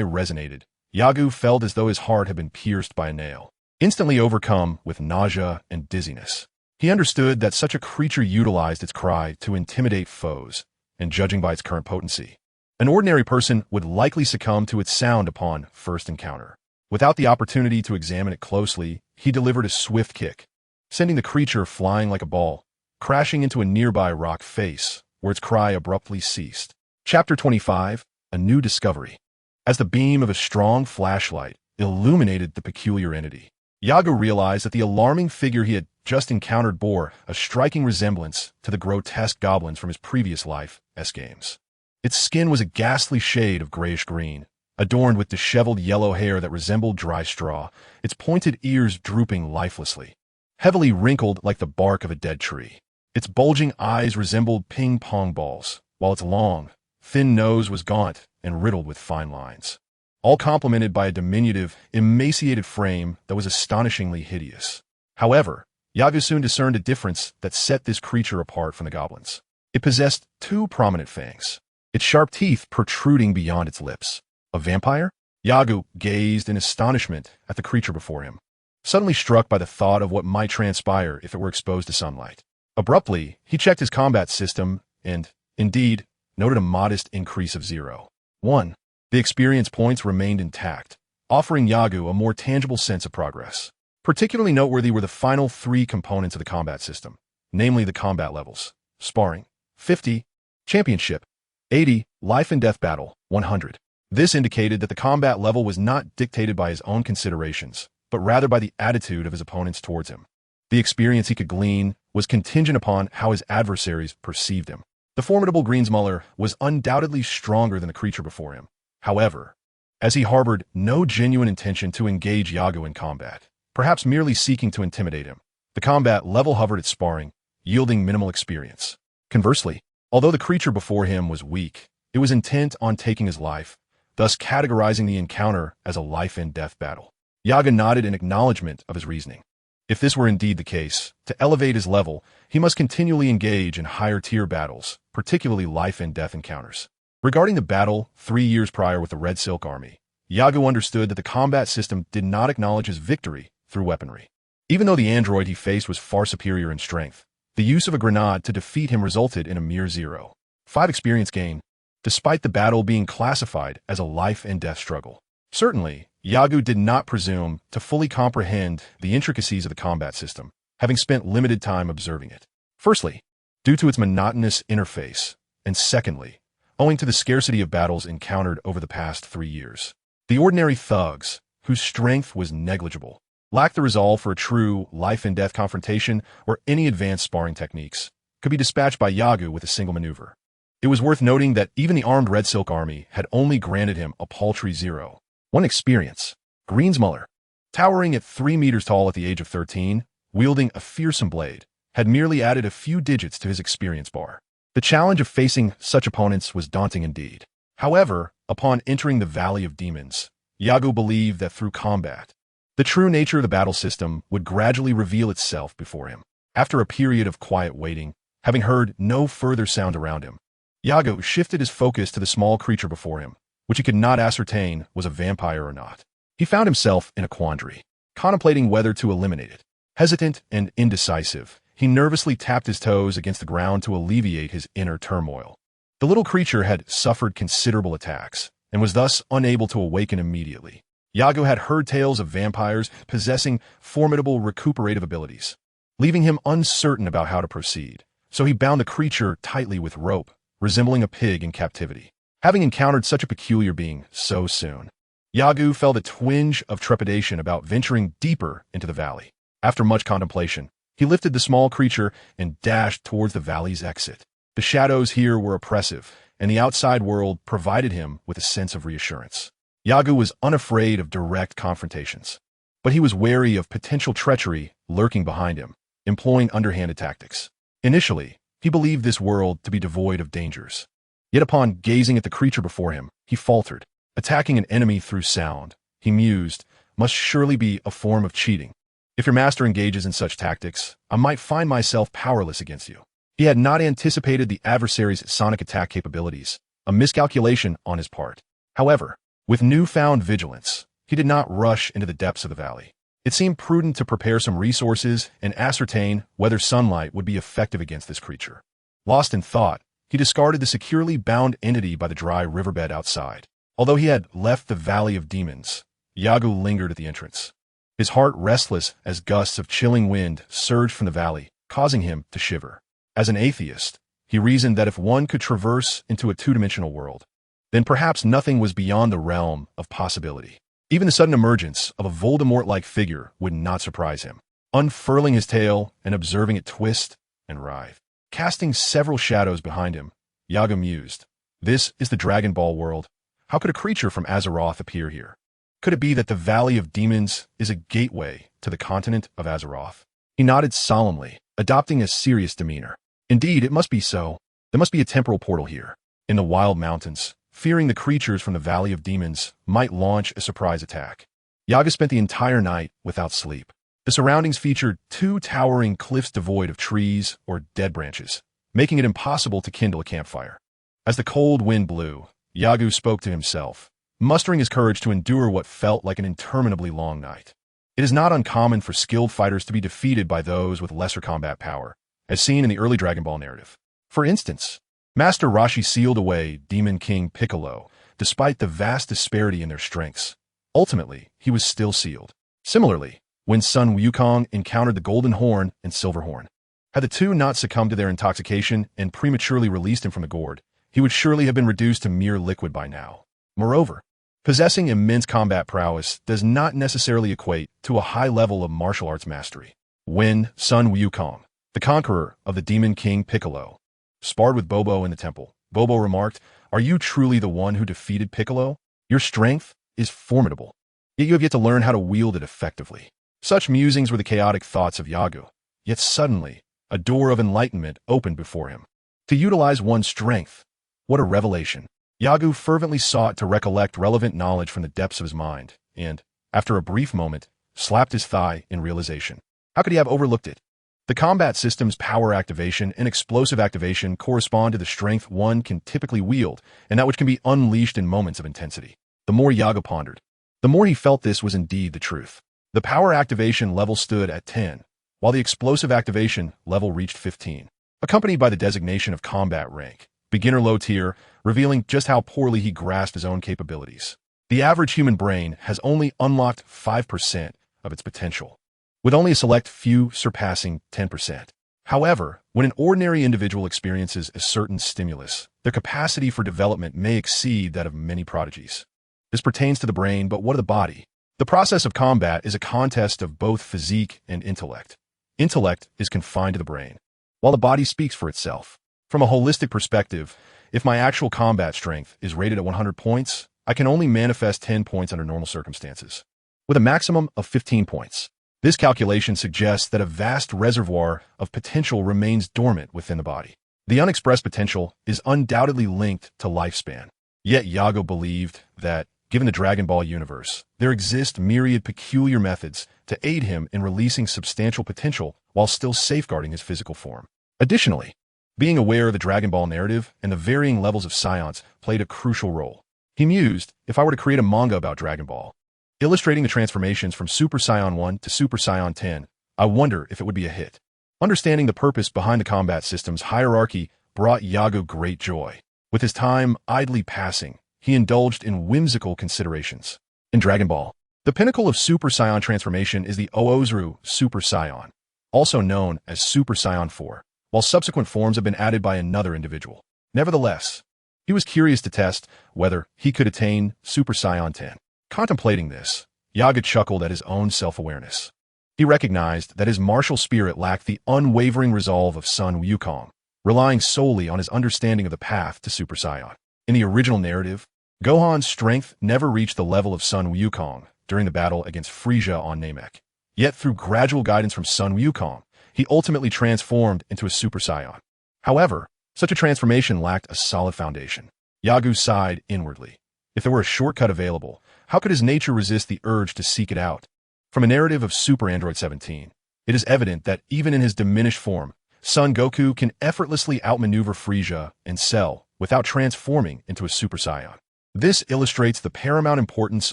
resonated, Yagu felt as though his heart had been pierced by a nail. Instantly overcome with nausea and dizziness, he understood that such a creature utilized its cry to intimidate foes, and judging by its current potency, an ordinary person would likely succumb to its sound upon first encounter. Without the opportunity to examine it closely, he delivered a swift kick, sending the creature flying like a ball, crashing into a nearby rock face, where its cry abruptly ceased. Chapter 25, A New Discovery. As the beam of a strong flashlight illuminated the peculiar entity, Yagu realized that the alarming figure he had just encountered bore a striking resemblance to the grotesque goblins from his previous life, S-Games. Its skin was a ghastly shade of grayish-green, adorned with disheveled yellow hair that resembled dry straw, its pointed ears drooping lifelessly, heavily wrinkled like the bark of a dead tree. Its bulging eyes resembled ping-pong balls, while its long, thin nose was gaunt and riddled with fine lines, all complemented by a diminutive, emaciated frame that was astonishingly hideous. However, Yagu soon discerned a difference that set this creature apart from the goblins. It possessed two prominent fangs, its sharp teeth protruding beyond its lips. A vampire? Yagu gazed in astonishment at the creature before him, suddenly struck by the thought of what might transpire if it were exposed to sunlight. Abruptly, he checked his combat system and, indeed, noted a modest increase of 0.1. The experience points remained intact, offering Yagu a more tangible sense of progress. Particularly noteworthy were the final three components of the combat system, namely the combat levels: sparring, 50, championship, 80, life and death battle, 100. This indicated that the combat level was not dictated by his own considerations, but rather by the attitude of his opponents towards him. The experience he could glean was contingent upon how his adversaries perceived him. The formidable Greensmuller was undoubtedly stronger than the creature before him. However, as he harbored no genuine intention to engage Yagu in combat, perhaps merely seeking to intimidate him, the combat level hovered at sparring, yielding minimal experience. Conversely, although the creature before him was weak, it was intent on taking his life, thus categorizing the encounter as a life-and-death battle. Yaga nodded in acknowledgement of his reasoning. If this were indeed the case, to elevate his level, he must continually engage in higher-tier battles, particularly life-and-death encounters. Regarding the battle 3 years prior with the Red Silk Army, Yagu understood that the combat system did not acknowledge his victory through weaponry. Even though the android he faced was far superior in strength, the use of a grenade to defeat him resulted in a mere 0.5 experience gain, despite the battle being classified as a life-and-death struggle. Certainly, Yagu did not presume to fully comprehend the intricacies of the combat system, having spent limited time observing it. Firstly, due to its monotonous interface, and secondly, owing to the scarcity of battles encountered over the past 3 years. The ordinary thugs, whose strength was negligible, lacked the resolve for a true life-and-death confrontation or any advanced sparring techniques, could be dispatched by Yagu with a single maneuver. It was worth noting that even the armed Red Silk army had only granted him a paltry 0-1 experience. Greensmuller, towering at 3 meters tall at the age of 13, wielding a fearsome blade, had merely added a few digits to his experience bar. The challenge of facing such opponents was daunting indeed. However, upon entering the Valley of Demons, Yagu believed that through combat, the true nature of the battle system would gradually reveal itself before him. After a period of quiet waiting, having heard no further sound around him, Yagu shifted his focus to the small creature before him, which he could not ascertain was a vampire or not. He found himself in a quandary, contemplating whether to eliminate it. Hesitant and indecisive, he nervously tapped his toes against the ground to alleviate his inner turmoil. The little creature had suffered considerable attacks, and was thus unable to awaken immediately. Yagu had heard tales of vampires possessing formidable recuperative abilities, leaving him uncertain about how to proceed, so he bound the creature tightly with rope, resembling a pig in captivity. Having encountered such a peculiar being so soon, Yagu felt a twinge of trepidation about venturing deeper into the valley. After much contemplation, he lifted the small creature and dashed towards the valley's exit. The shadows here were oppressive, and the outside world provided him with a sense of reassurance. Yagu was unafraid of direct confrontations, but he was wary of potential treachery lurking behind him, employing underhanded tactics. Initially, he believed this world to be devoid of dangers. Yet upon gazing at the creature before him, he faltered. Attacking an enemy through sound, he mused, must surely be a form of cheating. If your master engages in such tactics, I might find myself powerless against you. He had not anticipated the adversary's sonic attack capabilities, a miscalculation on his part. However, with newfound vigilance, he did not rush into the depths of the valley. It seemed prudent to prepare some resources and ascertain whether sunlight would be effective against this creature. Lost in thought, he discarded the securely bound entity by the dry riverbed outside. Although he had left the Valley of Demons, Yagu lingered at the entrance, his heart restless as gusts of chilling wind surged from the valley, causing him to shiver. As an atheist, he reasoned that if one could traverse into a two-dimensional world, then perhaps nothing was beyond the realm of possibility. Even the sudden emergence of a Voldemort-like figure would not surprise him. Unfurling his tail and observing it twist and writhe, casting several shadows behind him, Yagu mused, "This is the Dragon Ball world. How could a creature from Azeroth appear here? Could it be that the Valley of Demons is a gateway to the continent of Azeroth?" He nodded solemnly, adopting a serious demeanor. Indeed, it must be so. There must be a temporal portal here. In the wild mountains, fearing the creatures from the Valley of Demons might launch a surprise attack. Yagu spent the entire night without sleep. The surroundings featured 2 towering cliffs devoid of trees or dead branches, making it impossible to kindle a campfire. As the cold wind blew, Yagu spoke to himself, mustering his courage to endure what felt like an interminably long night. It is not uncommon for skilled fighters to be defeated by those with lesser combat power, as seen in the early Dragon Ball narrative. For instance, Master Roshi sealed away Demon King Piccolo, despite the vast disparity in their strengths. Ultimately, he was still sealed. Similarly, when Sun Wukong encountered the Golden Horn and Silver Horn, had the two not succumbed to their intoxication and prematurely released him from the gourd, he would surely have been reduced to mere liquid by now. Moreover, possessing immense combat prowess does not necessarily equate to a high level of martial arts mastery. When Sun Wukong, the conqueror of the Demon King Piccolo, sparred with Bobo in the temple, Bobo remarked, "Are you truly the one who defeated Piccolo? Your strength is formidable, yet you have yet to learn how to wield it effectively." Such musings were the chaotic thoughts of Yagu, yet suddenly, a door of enlightenment opened before him. To utilize one's strength, what a revelation. Yagu fervently sought to recollect relevant knowledge from the depths of his mind, and, after a brief moment, slapped his thigh in realization. How could he have overlooked it? The combat system's power activation and explosive activation correspond to the strength one can typically wield, and that which can be unleashed in moments of intensity. The more Yagu pondered, the more he felt this was indeed the truth. The power activation level stood at 10, while the explosive activation level reached 15, accompanied by the designation of combat rank, beginner low tier, revealing just how poorly he grasped his own capabilities. The average human brain has only unlocked 5% of its potential, with only a select few surpassing 10%. However, when an ordinary individual experiences a certain stimulus, their capacity for development may exceed that of many prodigies. This pertains to the brain, but what of the body? The process of combat is a contest of both physique and intellect. Intellect is confined to the brain, while the body speaks for itself. From a holistic perspective, if my actual combat strength is rated at 100 points, I can only manifest 10 points under normal circumstances, with a maximum of 15 points. This calculation suggests that a vast reservoir of potential remains dormant within the body. The unexpressed potential is undoubtedly linked to lifespan. Yet Yagu believed that, given the Dragon Ball universe, there exist myriad peculiar methods to aid him in releasing substantial potential while still safeguarding his physical form. Additionally, being aware of the Dragon Ball narrative and the varying levels of science played a crucial role. He mused, if I were to create a manga about Dragon Ball, illustrating the transformations from Super Saiyan 1 to Super Saiyan 10, I wonder if it would be a hit. Understanding the purpose behind the combat system's hierarchy brought Yagu great joy. With his time idly passing, he indulged in whimsical considerations. In Dragon Ball, the pinnacle of Super Saiyan transformation is the Oozuru Super Saiyan, also known as Super Saiyan 4, while subsequent forms have been added by another individual. Nevertheless, he was curious to test whether he could attain Super Saiyan 10. Contemplating this, Yagu chuckled at his own self-awareness. He recognized that his martial spirit lacked the unwavering resolve of Sun Wukong, relying solely on his understanding of the path to Super Saiyan. In the original narrative, Gohan's strength never reached the level of Sun Wukong during the battle against Frieza on Namek. Yet through gradual guidance from Sun Wukong, he ultimately transformed into a Super Saiyan. However, such a transformation lacked a solid foundation. Yagu sighed inwardly. If there were a shortcut available, how could his nature resist the urge to seek it out? From a narrative of Super Android 17, it is evident that even in his diminished form, Son Goku can effortlessly outmaneuver Frieza and Cell without transforming into a Super Saiyan. This illustrates the paramount importance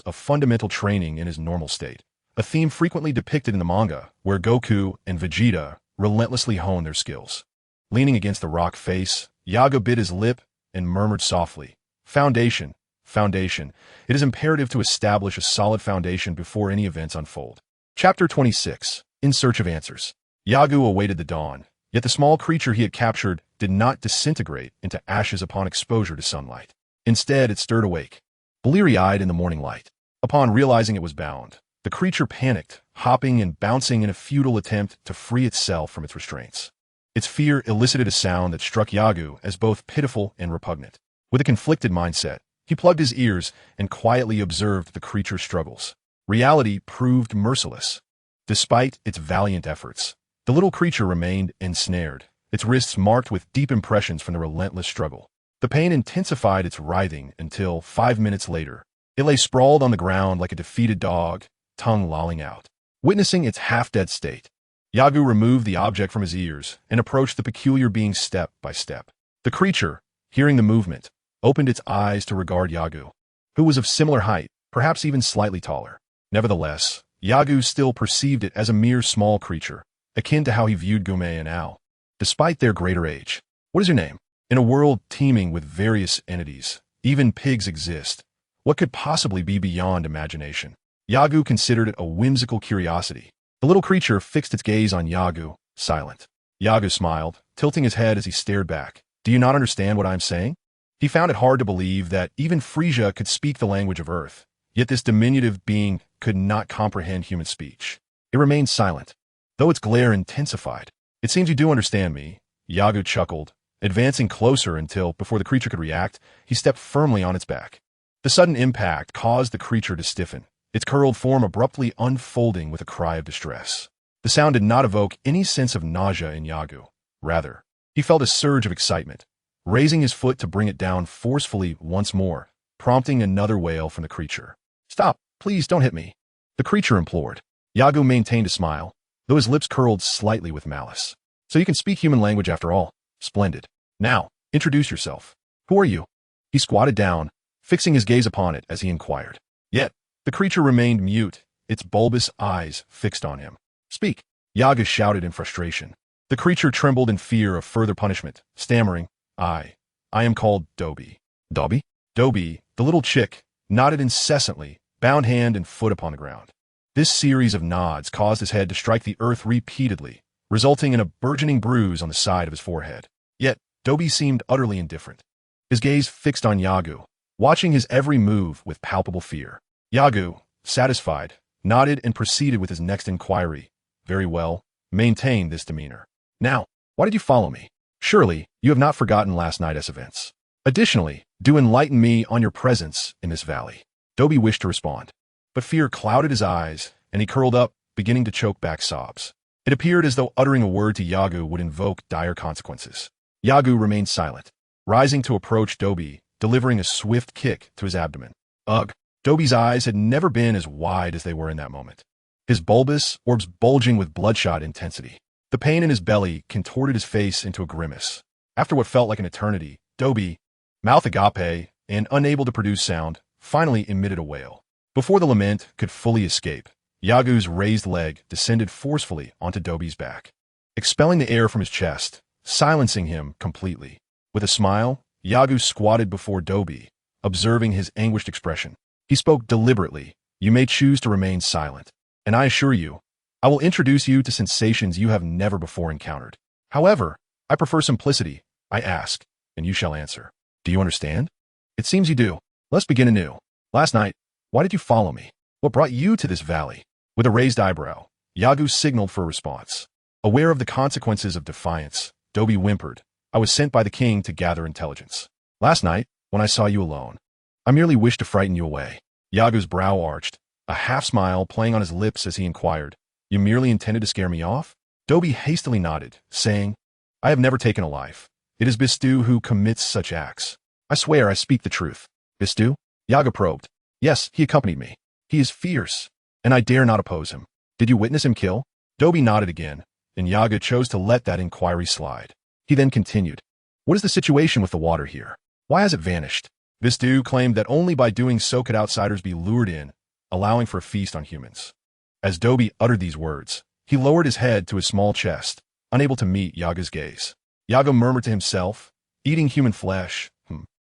of fundamental training in his normal state, a theme frequently depicted in the manga, where Goku and Vegeta relentlessly hone their skills. Leaning against the rock face, Yagu bit his lip and murmured softly, Foundation. Foundation. It is imperative to establish a solid foundation before any events unfold. Chapter 26. In Search of Answers. Yagu awaited the dawn, yet the small creature he had captured did not disintegrate into ashes upon exposure to sunlight. Instead, it stirred awake, bleary-eyed in the morning light. Upon realizing it was bound, the creature panicked, hopping and bouncing in a futile attempt to free itself from its restraints. Its fear elicited a sound that struck Yagu as both pitiful and repugnant. With a conflicted mindset, he plugged his ears and quietly observed the creature's struggles. Reality proved merciless. Despite its valiant efforts, the little creature remained ensnared, its wrists marked with deep impressions from the relentless struggle. The pain intensified its writhing until, 5 minutes later, it lay sprawled on the ground like a defeated dog, tongue lolling out. Witnessing its half-dead state, Yagu removed the object from his ears and approached the peculiar being step by step. The creature, hearing the movement, opened its eyes to regard Yagu, who was of similar height, perhaps even slightly taller. Nevertheless, Yagu still perceived it as a mere small creature, akin to how he viewed Gume and Ao, despite their greater age. What is your name? In a world teeming with various entities, even pigs exist. What could possibly be beyond imagination? Yagu considered it a whimsical curiosity. The little creature fixed its gaze on Yagu, silent. Yagu smiled, tilting his head as he stared back. Do you not understand what I am saying? He found it hard to believe that even Frieza could speak the language of Earth, yet this diminutive being could not comprehend human speech. It remained silent, though its glare intensified. It seems you do understand me, Yagu chuckled, advancing closer until, before the creature could react, he stepped firmly on its back. The sudden impact caused the creature to stiffen, its curled form abruptly unfolding with a cry of distress. The sound did not evoke any sense of nausea in Yagu. Rather, he felt a surge of excitement, raising his foot to bring it down forcefully once more, prompting another wail from the creature. Stop, please don't hit me, the creature implored. Yagu maintained a smile, though his lips curled slightly with malice. So you can speak human language after all. Splendid. Now, introduce yourself. Who are you? He squatted down, fixing his gaze upon it as he inquired. Yet, the creature remained mute, its bulbous eyes fixed on him. Speak, Yagu shouted in frustration. The creature trembled in fear of further punishment, stammering, I am called Dobby. Dobby? Dobby, the little chick, nodded incessantly, bound hand and foot upon the ground. This series of nods caused his head to strike the earth repeatedly, resulting in a burgeoning bruise on the side of his forehead. Yet, Dobby seemed utterly indifferent, his gaze fixed on Yagu, watching his every move with palpable fear. Yagu, satisfied, nodded and proceeded with his next inquiry. Very well. Maintain this demeanor. Now, why did you follow me? Surely, you have not forgotten last night's events. Additionally, do enlighten me on your presence in this valley. Dobby wished to respond, but fear clouded his eyes, and he curled up, beginning to choke back sobs. It appeared as though uttering a word to Yagu would invoke dire consequences. Yagu remained silent, rising to approach Dobby, delivering a swift kick to his abdomen. Ugh! Dobby's eyes had never been as wide as they were in that moment, his bulbous orbs bulging with bloodshot intensity. The pain in his belly contorted his face into a grimace. After what felt like an eternity, Dobby, mouth agape and unable to produce sound, finally emitted a wail. Before the lament could fully escape, Yagu's raised leg descended forcefully onto Dobby's back, expelling the air from his chest, silencing him completely. With a smile, Yagu squatted before Dobby, observing his anguished expression. He spoke deliberately. You may choose to remain silent, and I assure you, I will introduce you to sensations you have never before encountered. However, I prefer simplicity. I ask, and you shall answer. Do you understand? It seems you do. Let's begin anew. Last night, why did you follow me? What brought you to this valley? With a raised eyebrow, Yagu signaled for a response. Aware of the consequences of defiance, Dobby whimpered. I was sent by the king to gather intelligence. Last night, when I saw you alone, I merely wished to frighten you away. Yagu's brow arched, a half-smile playing on his lips as he inquired, You merely intended to scare me off? Dobby hastily nodded, saying, I have never taken a life. It is Bistu who commits such acts. I swear I speak the truth. Bistu? Yagu probed. Yes, he accompanied me. He is fierce, and I dare not oppose him. Did you witness him kill? Dobby nodded again, and Yagu chose to let that inquiry slide. He then continued, What is the situation with the water here? Why has it vanished? Bistu claimed that only by doing so could outsiders be lured in, allowing for a feast on humans. As Dobby uttered these words, he lowered his head to his small chest, unable to meet Yagu's gaze. Yagu murmured to himself, Eating human flesh.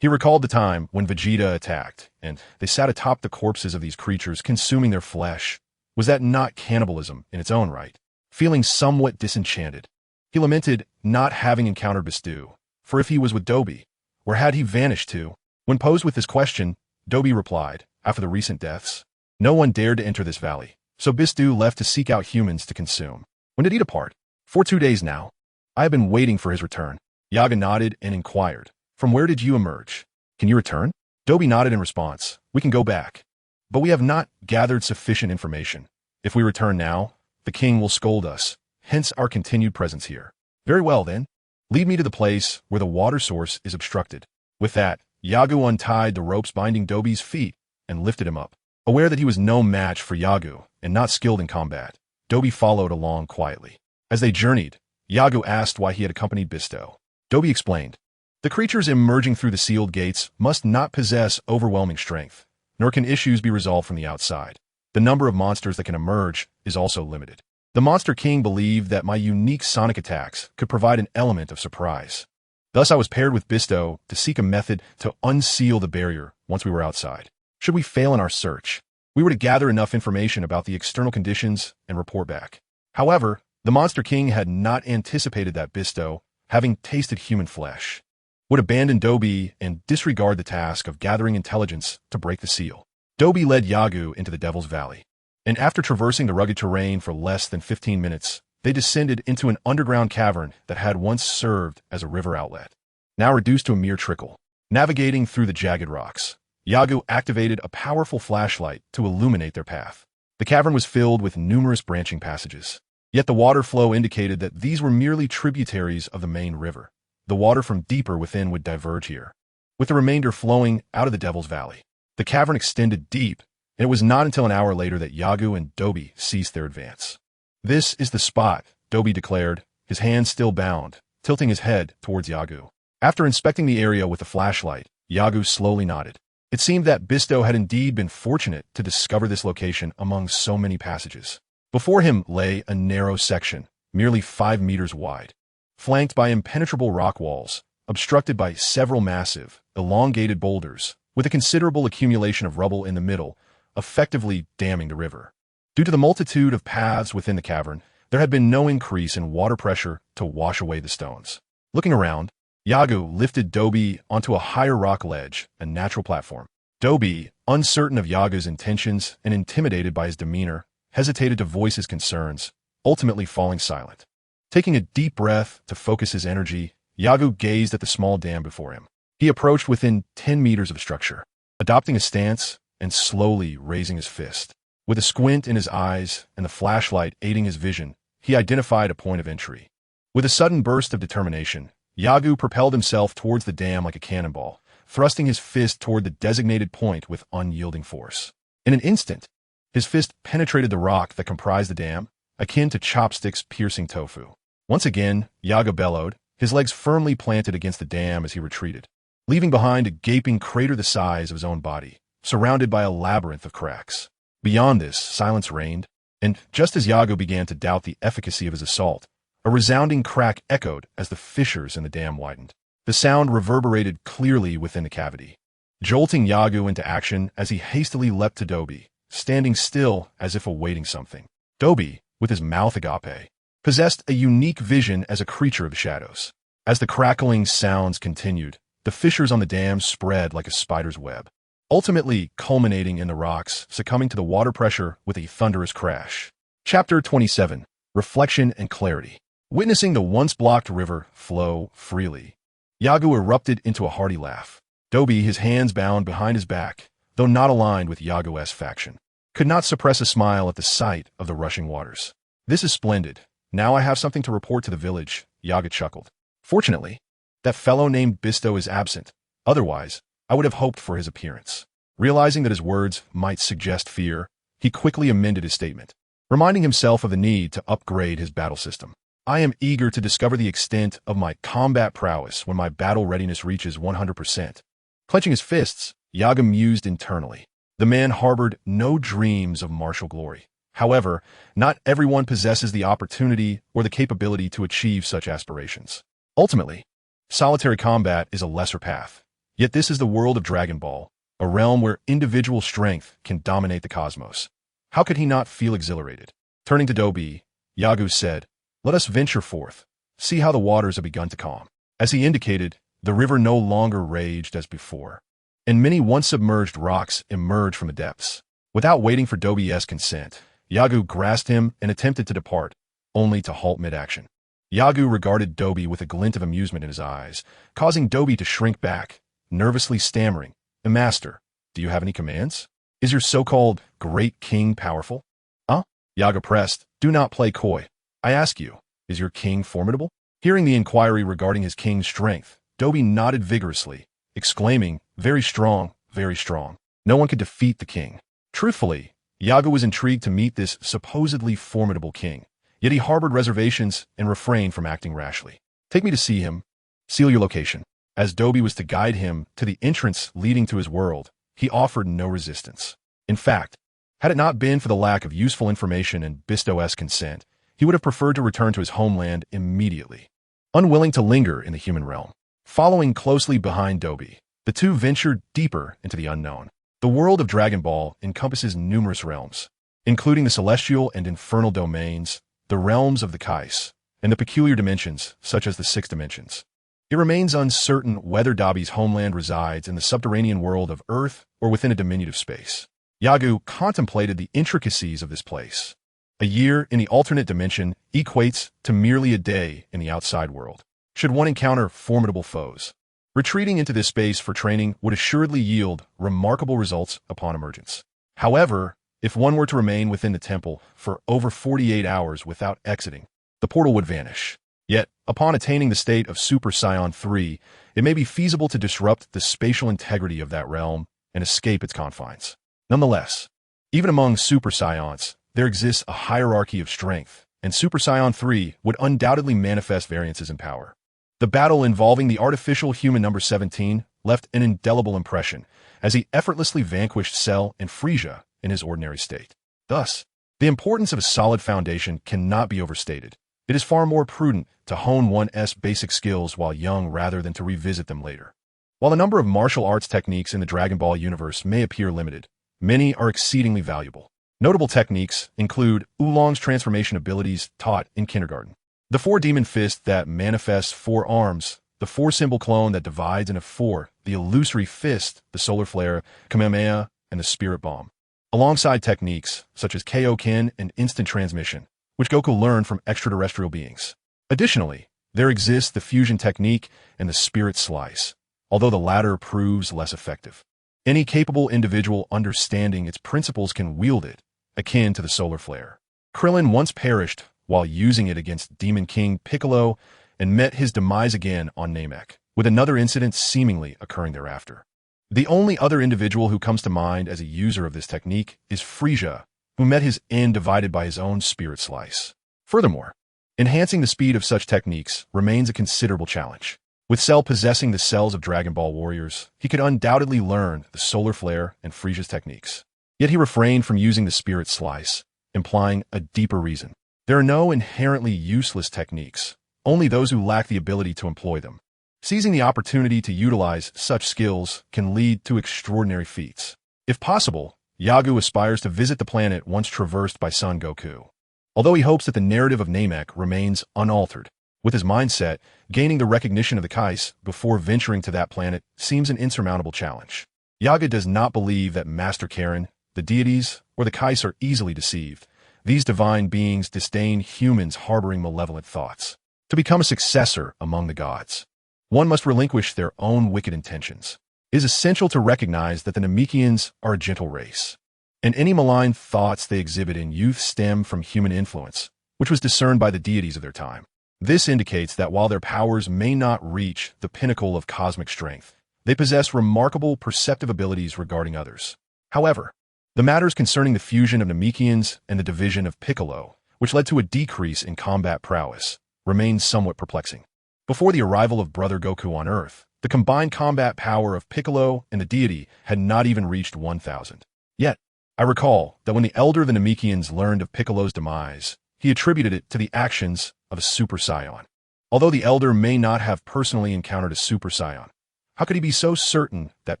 He recalled the time when Vegeta attacked, and they sat atop the corpses of these creatures consuming their flesh. Was that not cannibalism in its own right? Feeling somewhat disenchanted, he lamented not having encountered Bistu, for if he was with Dobby, where had he vanished to? When posed with this question, Dobby replied, after the recent deaths, no one dared to enter this valley, so Bistu left to seek out humans to consume. When did he depart? For 2 days now. I have been waiting for his return. Yagu nodded and inquired, From where did you emerge? Can you return? Dobby nodded in response, We can go back. But we have not gathered sufficient information. If we return now, the king will scold us, hence our continued presence here. Very well then. Lead me to the place where the water source is obstructed. With that, Yagu untied the ropes binding Dobby's feet and lifted him up. Aware that he was no match for Yagu and not skilled in combat, Dobby followed along quietly. As they journeyed, Yagu asked why he had accompanied Bistu. Dobby explained, The creatures emerging through the sealed gates must not possess overwhelming strength, nor can issues be resolved from the outside. The number of monsters that can emerge is also limited. The Monster King believed that my unique sonic attacks could provide an element of surprise. Thus I was paired with Bistu to seek a method to unseal the barrier once we were outside. Should we fail in our search, we were to gather enough information about the external conditions and report back. However, the Monster King had not anticipated that Bistu, having tasted human flesh, would abandon Dobby and disregard the task of gathering intelligence to break the seal. Dobby led Yagu into the Devil's Valley, and after traversing the rugged terrain for less than 15 minutes, they descended into an underground cavern that had once served as a river outlet, now reduced to a mere trickle. Navigating through the jagged rocks, Yagu activated a powerful flashlight to illuminate their path. The cavern was filled with numerous branching passages, yet the water flow indicated that these were merely tributaries of the main river. The water from deeper within would diverge here, with the remainder flowing out of the Devil's Valley. The cavern extended deep, and it was not until an hour later that Yagu and Dobby ceased their advance. This is the spot, Dobby declared, his hands still bound, tilting his head towards Yagu. After inspecting the area with the flashlight, Yagu slowly nodded. It seemed that Bistu had indeed been fortunate to discover this location among so many passages. Before him lay a narrow section, merely 5 meters wide, flanked by impenetrable rock walls, obstructed by several massive, elongated boulders, with a considerable accumulation of rubble in the middle, effectively damming the river. Due to the multitude of paths within the cavern, there had been no increase in water pressure to wash away the stones. Looking around, Yagu lifted Dobby onto a higher rock ledge, a natural platform. Dobby, uncertain of Yagu's intentions and intimidated by his demeanor, hesitated to voice his concerns, ultimately falling silent. Taking a deep breath to focus his energy, Yagu gazed at the small dam before him. He approached within 10 meters of structure, adopting a stance and slowly raising his fist. With a squint in his eyes and the flashlight aiding his vision, he identified a point of entry. With a sudden burst of determination, Yagu propelled himself towards the dam like a cannonball, thrusting his fist toward the designated point with unyielding force. In an instant, his fist penetrated the rock that comprised the dam, akin to chopsticks piercing tofu. Once again, Yagu bellowed, his legs firmly planted against the dam as he retreated, leaving behind a gaping crater the size of his own body, surrounded by a labyrinth of cracks. Beyond this, silence reigned, and just as Yagu began to doubt the efficacy of his assault, a resounding crack echoed as the fissures in the dam widened. The sound reverberated clearly within the cavity, jolting Yagu into action as he hastily leapt to Dobi, standing still as if awaiting something. Dobi, with his mouth agape, possessed a unique vision as a creature of shadows. As the crackling sounds continued, the fissures on the dam spread like a spider's web, ultimately culminating in the rocks succumbing to the water pressure with a thunderous crash. Chapter 27. Reflection and Clarity. Witnessing the once-blocked river flow freely, Yagu erupted into a hearty laugh. Dobi, his hands bound behind his back, though not aligned with Yagu's faction, could not suppress a smile at the sight of the rushing waters. "This is splendid. Now I have something to report to the village," Yagu chuckled. "Fortunately, that fellow named Bisto is absent. Otherwise, I would have hoped for his appearance." Realizing that his words might suggest fear, he quickly amended his statement, reminding himself of the need to upgrade his battle system. "I am eager to discover the extent of my combat prowess when my battle readiness reaches 100%. Clenching his fists, Yagu mused internally. The man harbored no dreams of martial glory. However, not everyone possesses the opportunity or the capability to achieve such aspirations. Ultimately, solitary combat is a lesser path. Yet this is the world of Dragon Ball, a realm where individual strength can dominate the cosmos. How could he not feel exhilarated? Turning to Dobi, Yagu said, "Let us venture forth, see how the waters have begun to calm." As he indicated, the river no longer raged as before, and many once-submerged rocks emerged from the depths. Without waiting for Dobi's consent, Yagu grasped him and attempted to depart, only to halt mid-action. Yagu regarded Dobi with a glint of amusement in his eyes, causing Dobi to shrink back, nervously stammering, "Master, do you have any commands? Is your so-called great king powerful?" "Huh?" Yagu pressed. "Do not play coy. I ask you, is your king formidable?" Hearing the inquiry regarding his king's strength, Dobi nodded vigorously, exclaiming, very strong, very strong. No one could defeat the king." Truthfully, Yagu was intrigued to meet this supposedly formidable king, yet he harbored reservations and refrained from acting rashly. "Take me to see him. Seal your location." As Dobi was to guide him to the entrance leading to his world, he offered no resistance. In fact, had it not been for the lack of useful information and Bisto's consent, he would have preferred to return to his homeland immediately. Unwilling to linger in the human realm, following closely behind Dobi, the two ventured deeper into the unknown. The world of Dragon Ball encompasses numerous realms, including the celestial and infernal domains, the realms of the Kais, and the peculiar dimensions, such as the six dimensions. It remains uncertain whether Dobi's homeland resides in the subterranean world of Earth or within a diminutive space. Yagu contemplated the intricacies of this place. A year in the alternate dimension equates to merely a day in the outside world. Should one encounter formidable foes, retreating into this space for training would assuredly yield remarkable results upon emergence. However, if one were to remain within the temple for over 48 hours without exiting, the portal would vanish. Yet, upon attaining the state of Super Saiyan 3, it may be feasible to disrupt the spatial integrity of that realm and escape its confines. Nonetheless, even among Super Saiyans, there exists a hierarchy of strength, and Super Saiyan 3 would undoubtedly manifest variances in power. The battle involving the artificial human number 17 left an indelible impression, as he effortlessly vanquished Cell and Frieza in his ordinary state. Thus, the importance of a solid foundation cannot be overstated. It is far more prudent to hone one's basic skills while young rather than to revisit them later. While the number of martial arts techniques in the Dragon Ball universe may appear limited, many are exceedingly valuable. Notable techniques include Oolong's transformation abilities taught in kindergarten, the four-demon fist that manifests four arms, the four-symbol clone that divides into four, the illusory fist, the solar flare, Kamehameha, and the Spirit Bomb, alongside techniques such as Kaioken and instant transmission, which Goku learned from extraterrestrial beings. Additionally, there exists the fusion technique and the Spirit Slice, although the latter proves less effective. Any capable individual understanding its principles can wield it, akin to the solar flare. Krillin once perished while using it against Demon King Piccolo and met his demise again on Namek, with another incident seemingly occurring thereafter. The only other individual who comes to mind as a user of this technique is Frieza, who met his end divided by his own Spirit Slice. Furthermore, enhancing the speed of such techniques remains a considerable challenge. With Cell possessing the cells of Dragon Ball warriors, he could undoubtedly learn the solar flare and Frieza's techniques. Yet he refrained from using the Spirit Slice, implying a deeper reason. There are no inherently useless techniques, only those who lack the ability to employ them. Seizing the opportunity to utilize such skills can lead to extraordinary feats. If possible, Yagu aspires to visit the planet once traversed by Son Goku. Although he hopes that the narrative of Namek remains unaltered, with his mindset, gaining the recognition of the Kais before venturing to that planet seems an insurmountable challenge. Yaga does not believe that Master Karen, the deities, or the Kais are easily deceived. These divine beings disdain humans harboring malevolent thoughts. To become a successor among the gods, one must relinquish their own wicked intentions. It is essential to recognize that the Namekians are a gentle race, and any malign thoughts they exhibit in youth stem from human influence, which was discerned by the deities of their time. This indicates that while their powers may not reach the pinnacle of cosmic strength, they possess remarkable perceptive abilities regarding others. However, the matters concerning the fusion of Namekians and the division of Piccolo, which led to a decrease in combat prowess, remains somewhat perplexing. Before the arrival of Brother Goku on Earth, the combined combat power of Piccolo and the deity had not even reached 1,000. Yet, I recall that when the elder of the Namekians learned of Piccolo's demise, he attributed it to the actions of a Super Saiyan. Although the elder may not have personally encountered a Super Saiyan, how could he be so certain that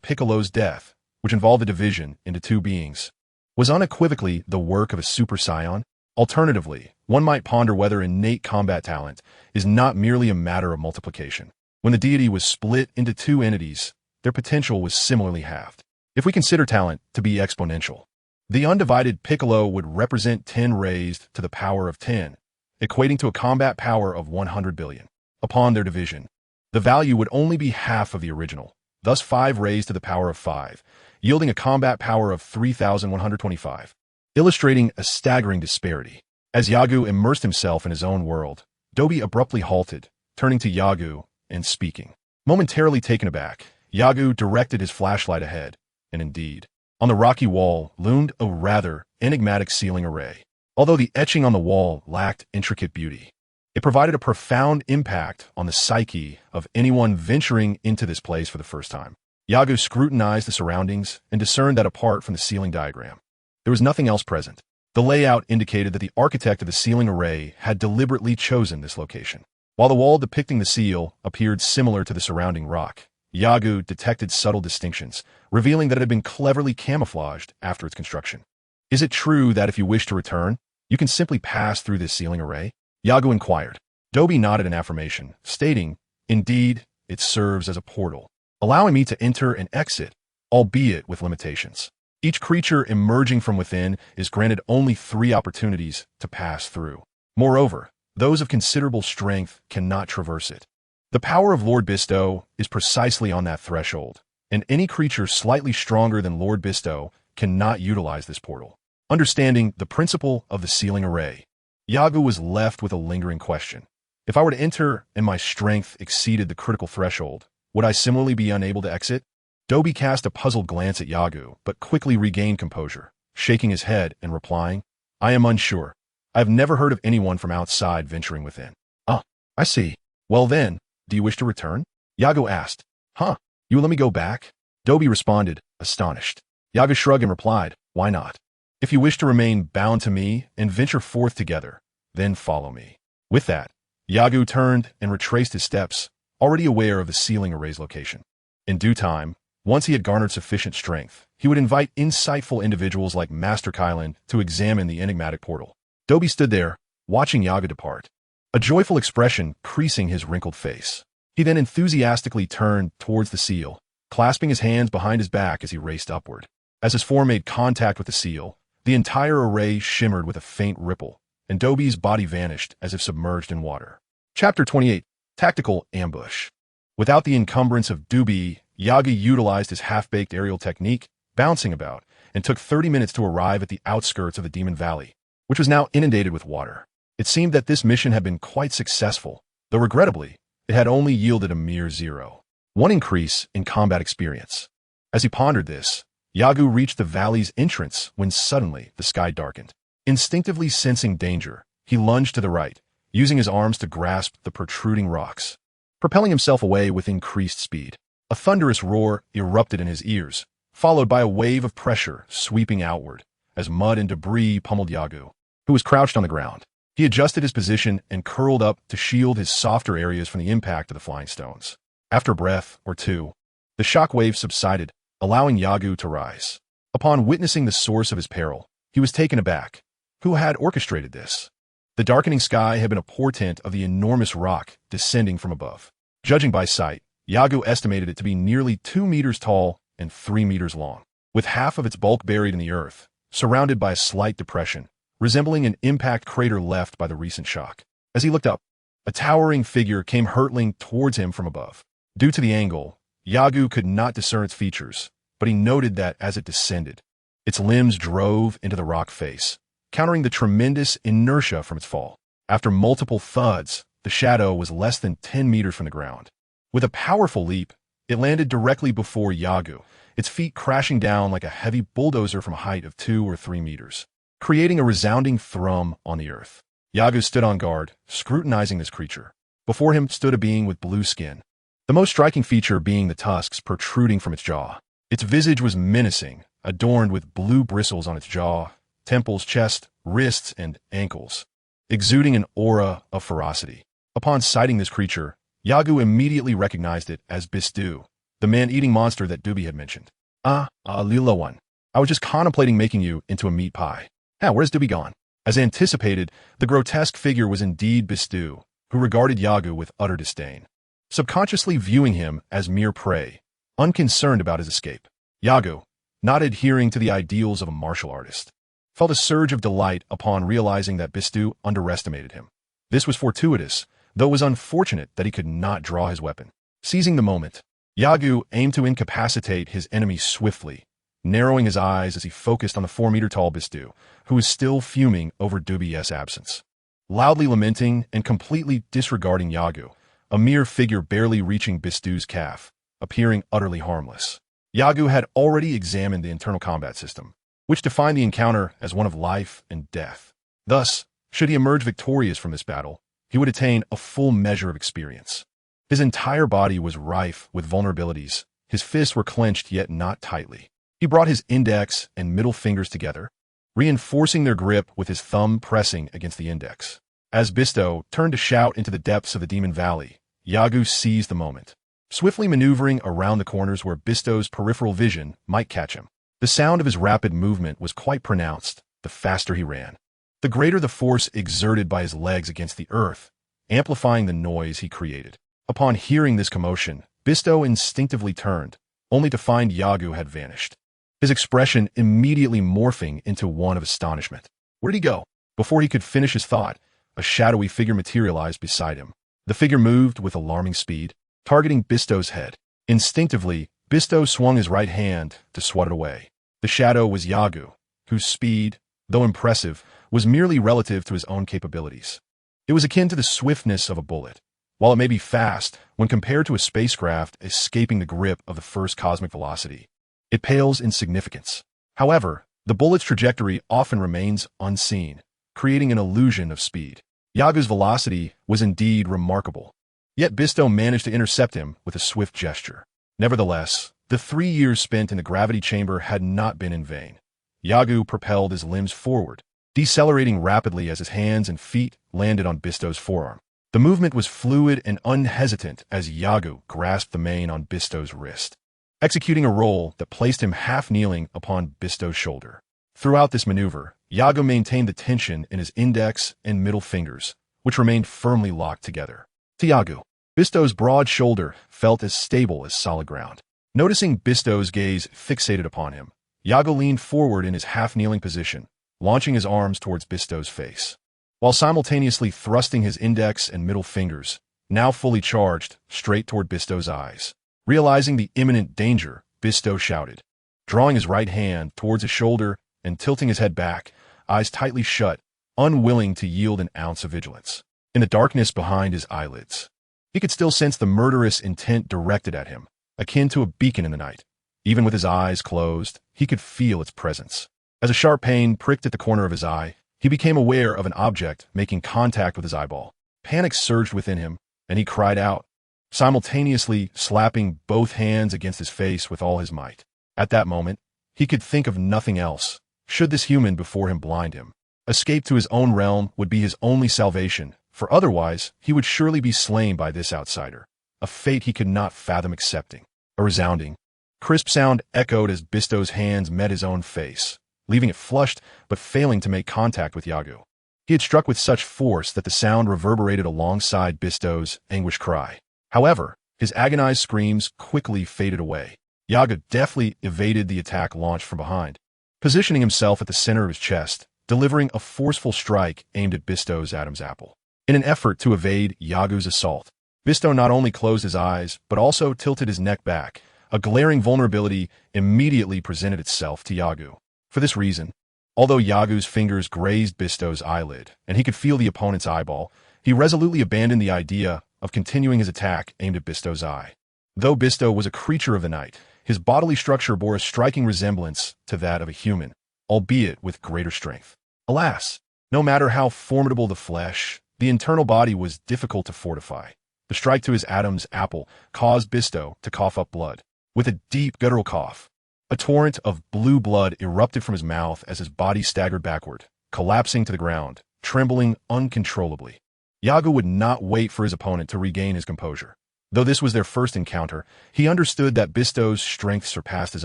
Piccolo's death, which involved the division into two beings, was unequivocally the work of a Super Saiyan? Alternatively, one might ponder whether innate combat talent is not merely a matter of multiplication. When the deity was split into two entities, their potential was similarly halved. If we consider talent to be exponential, the undivided Piccolo would represent 10 raised to the power of 10, equating to a combat power of 100 billion. Upon their division, the value would only be half of the original, thus 5 raised to the power of 5, yielding a combat power of 3,125, illustrating a staggering disparity. As Yagu immersed himself in his own world, Dobi abruptly halted, turning to Yagu and speaking. Momentarily taken aback, Yagu directed his flashlight ahead, and indeed, on the rocky wall loomed a rather enigmatic ceiling array. Although the etching on the wall lacked intricate beauty, it provided a profound impact on the psyche of anyone venturing into this place for the first time. Yagu scrutinized the surroundings and discerned that apart from the ceiling diagram, there was nothing else present. The layout indicated that the architect of the ceiling array had deliberately chosen this location. While the wall depicting the seal appeared similar to the surrounding rock, Yagu detected subtle distinctions, revealing that it had been cleverly camouflaged after its construction. Is it true that if you wish to return, you can simply pass through this ceiling array? Yagu inquired. Dobi nodded in affirmation, stating, "Indeed, it serves as a portal, allowing me to enter and exit, albeit with limitations. Each creature emerging from within is granted only 3 opportunities to pass through. Moreover, those of considerable strength cannot traverse it. The power of Lord Bisto is precisely on that threshold, and any creature slightly stronger than Lord Bisto cannot utilize this portal." Understanding the principle of the ceiling array, Yagu was left with a lingering question. If I were to enter and my strength exceeded the critical threshold, would I similarly be unable to exit? Dobi cast a puzzled glance at Yagu, but quickly regained composure, shaking his head and replying, "I am unsure. I have never heard of anyone from outside venturing within." "Ah, I see. Well then, do you wish to return?" Yagu asked. "Huh, you will let me go back?" Dobi responded, astonished. Yagu shrugged and replied, "Why not? If you wish to remain bound to me and venture forth together, then follow me." With that, Yagu turned and retraced his steps, already aware of the ceiling array's location. In due time, once he had garnered sufficient strength, he would invite insightful individuals like Master Kylan to examine the enigmatic portal. Dobi stood there, watching Yagu depart, a joyful expression creasing his wrinkled face. He then enthusiastically turned towards the seal, clasping his hands behind his back as he raced upward. As his form made contact with the seal, the entire array shimmered with a faint ripple, and Dobi's body vanished as if submerged in water. Chapter 28. Tactical Ambush. Without the encumbrance of Dobi, Yagu utilized his half-baked aerial technique, bouncing about, and took 30 minutes to arrive at the outskirts of the Demon Valley, which was now inundated with water. It seemed that this mission had been quite successful, though regrettably, it had only yielded a mere 0.1 increase in combat experience. As he pondered this, Yagu reached the valley's entrance when suddenly the sky darkened. Instinctively sensing danger, he lunged to the right, using his arms to grasp the protruding rocks. Propelling himself away with increased speed, a thunderous roar erupted in his ears, followed by a wave of pressure sweeping outward as mud and debris pummeled Yagu, who was crouched on the ground. He adjusted his position and curled up to shield his softer areas from the impact of the flying stones. After a breath or two, the shock wave subsided, allowing Yagu to rise. Upon witnessing the source of his peril, he was taken aback. Who had orchestrated this? The darkening sky had been a portent of the enormous rock descending from above. Judging by sight, Yagu estimated it to be nearly 2 meters tall and 3 meters long, with half of its bulk buried in the earth, surrounded by a slight depression, resembling an impact crater left by the recent shock. As he looked up, a towering figure came hurtling towards him from above. Due to the angle, Yagu could not discern its features, but he noted that as it descended, its limbs drove into the rock face, countering the tremendous inertia from its fall. After multiple thuds, the shadow was less than 10 meters from the ground. With a powerful leap, it landed directly before Yagu, its feet crashing down like a heavy bulldozer from a height of 2 or 3 meters, creating a resounding thrum on the earth. Yagu stood on guard, scrutinizing this creature. Before him stood a being with blue skin, the most striking feature being the tusks protruding from its jaw. Its visage was menacing, adorned with blue bristles on its jaw, temples, chest, wrists, and ankles, exuding an aura of ferocity. Upon sighting this creature, Yagu immediately recognized it as Bistu, the man-eating monster that Dubi had mentioned. Lila one. I was just contemplating making you into a meat pie. Where's Dubi gone? As anticipated, the grotesque figure was indeed Bistu, who regarded Yagu with utter disdain, subconsciously viewing him as mere prey, unconcerned about his escape. Yagu, not adhering to the ideals of a martial artist, felt a surge of delight upon realizing that Bistu underestimated him. This was fortuitous, though it was unfortunate that he could not draw his weapon. Seizing the moment, Yagu aimed to incapacitate his enemy swiftly, narrowing his eyes as he focused on the 4-meter-tall Bistu, who was still fuming over Dubi's absence. Loudly lamenting and completely disregarding Yagu, a mere figure barely reaching Bistu's calf, appearing utterly harmless. Yagu had already examined the internal combat system, which defined the encounter as one of life and death. Thus, should he emerge victorious from this battle, he would attain a full measure of experience. His entire body was rife with vulnerabilities. His fists were clenched yet not tightly. He brought his index and middle fingers together, reinforcing their grip with his thumb pressing against the index. As Bisto turned to shout into the depths of the Demon Valley, Yagu seized the moment, swiftly maneuvering around the corners where Bisto's peripheral vision might catch him. The sound of his rapid movement was quite pronounced the faster he ran, the greater the force exerted by his legs against the earth, amplifying the noise he created. Upon hearing this commotion, Bisto instinctively turned, only to find Yagu had vanished, his expression immediately morphing into one of astonishment. Where'd he go? Before he could finish his thought, a shadowy figure materialized beside him. The figure moved with alarming speed, targeting Bisto's head. Instinctively, Bisto swung his right hand to swat it away. The shadow was Yagu, whose speed, though impressive, was merely relative to his own capabilities. It was akin to the swiftness of a bullet, while it may be fast when compared to a spacecraft escaping the grip of the first cosmic velocity. It pales in significance. However, the bullet's trajectory often remains unseen, creating an illusion of speed. Yagu's velocity was indeed remarkable, yet Bisto managed to intercept him with a swift gesture. Nevertheless, the 3 years spent in the gravity chamber had not been in vain. Yagu propelled his limbs forward, decelerating rapidly as his hands and feet landed on Bisto's forearm. The movement was fluid and unhesitant as Yagu grasped the mane on Bisto's wrist, executing a roll that placed him half-kneeling upon Bisto's shoulder. Throughout this maneuver, Yagu maintained the tension in his index and middle fingers, which remained firmly locked together. To Yagu, Bisto's broad shoulder felt as stable as solid ground. Noticing Bisto's gaze fixated upon him, Yagu leaned forward in his half-kneeling position, launching his arms towards Bistow's face, while simultaneously thrusting his index and middle fingers, now fully charged, straight toward Bistow's eyes. Realizing the imminent danger, Bistow shouted, drawing his right hand towards his shoulder and tilting his head back, eyes tightly shut, unwilling to yield an ounce of vigilance. In the darkness behind his eyelids, he could still sense the murderous intent directed at him, akin to a beacon in the night. Even with his eyes closed, he could feel its presence. As a sharp pain pricked at the corner of his eye, he became aware of an object making contact with his eyeball. Panic surged within him, and he cried out, simultaneously slapping both hands against his face with all his might. At that moment, he could think of nothing else. Should this human before him blind him, escape to his own realm would be his only salvation, for otherwise he would surely be slain by this outsider, a fate he could not fathom accepting. A resounding, crisp sound echoed as Bistow's hands met his own face, leaving it flushed but failing to make contact with Yagu. He had struck with such force that the sound reverberated alongside Bistow's anguished cry. However, his agonized screams quickly faded away. Yagu deftly evaded the attack launched from behind, positioning himself at the center of his chest, delivering a forceful strike aimed at Bistow's Adam's apple. In an effort to evade Yagu's assault, Bistow not only closed his eyes, but also tilted his neck back. A glaring vulnerability immediately presented itself to Yagu. For this reason, although Yagu's fingers grazed Bistow's eyelid, and he could feel the opponent's eyeball, he resolutely abandoned the idea of continuing his attack aimed at Bistow's eye. Though Bistow was a creature of the night, his bodily structure bore a striking resemblance to that of a human, albeit with greater strength. Alas, no matter how formidable the flesh, the internal body was difficult to fortify. The strike to his Adam's apple caused Bistow to cough up blood. With a deep guttural cough, a torrent of blue blood erupted from his mouth as his body staggered backward, collapsing to the ground, trembling uncontrollably. Yagu would not wait for his opponent to regain his composure. Though this was their first encounter, he understood that Bistow's strength surpassed his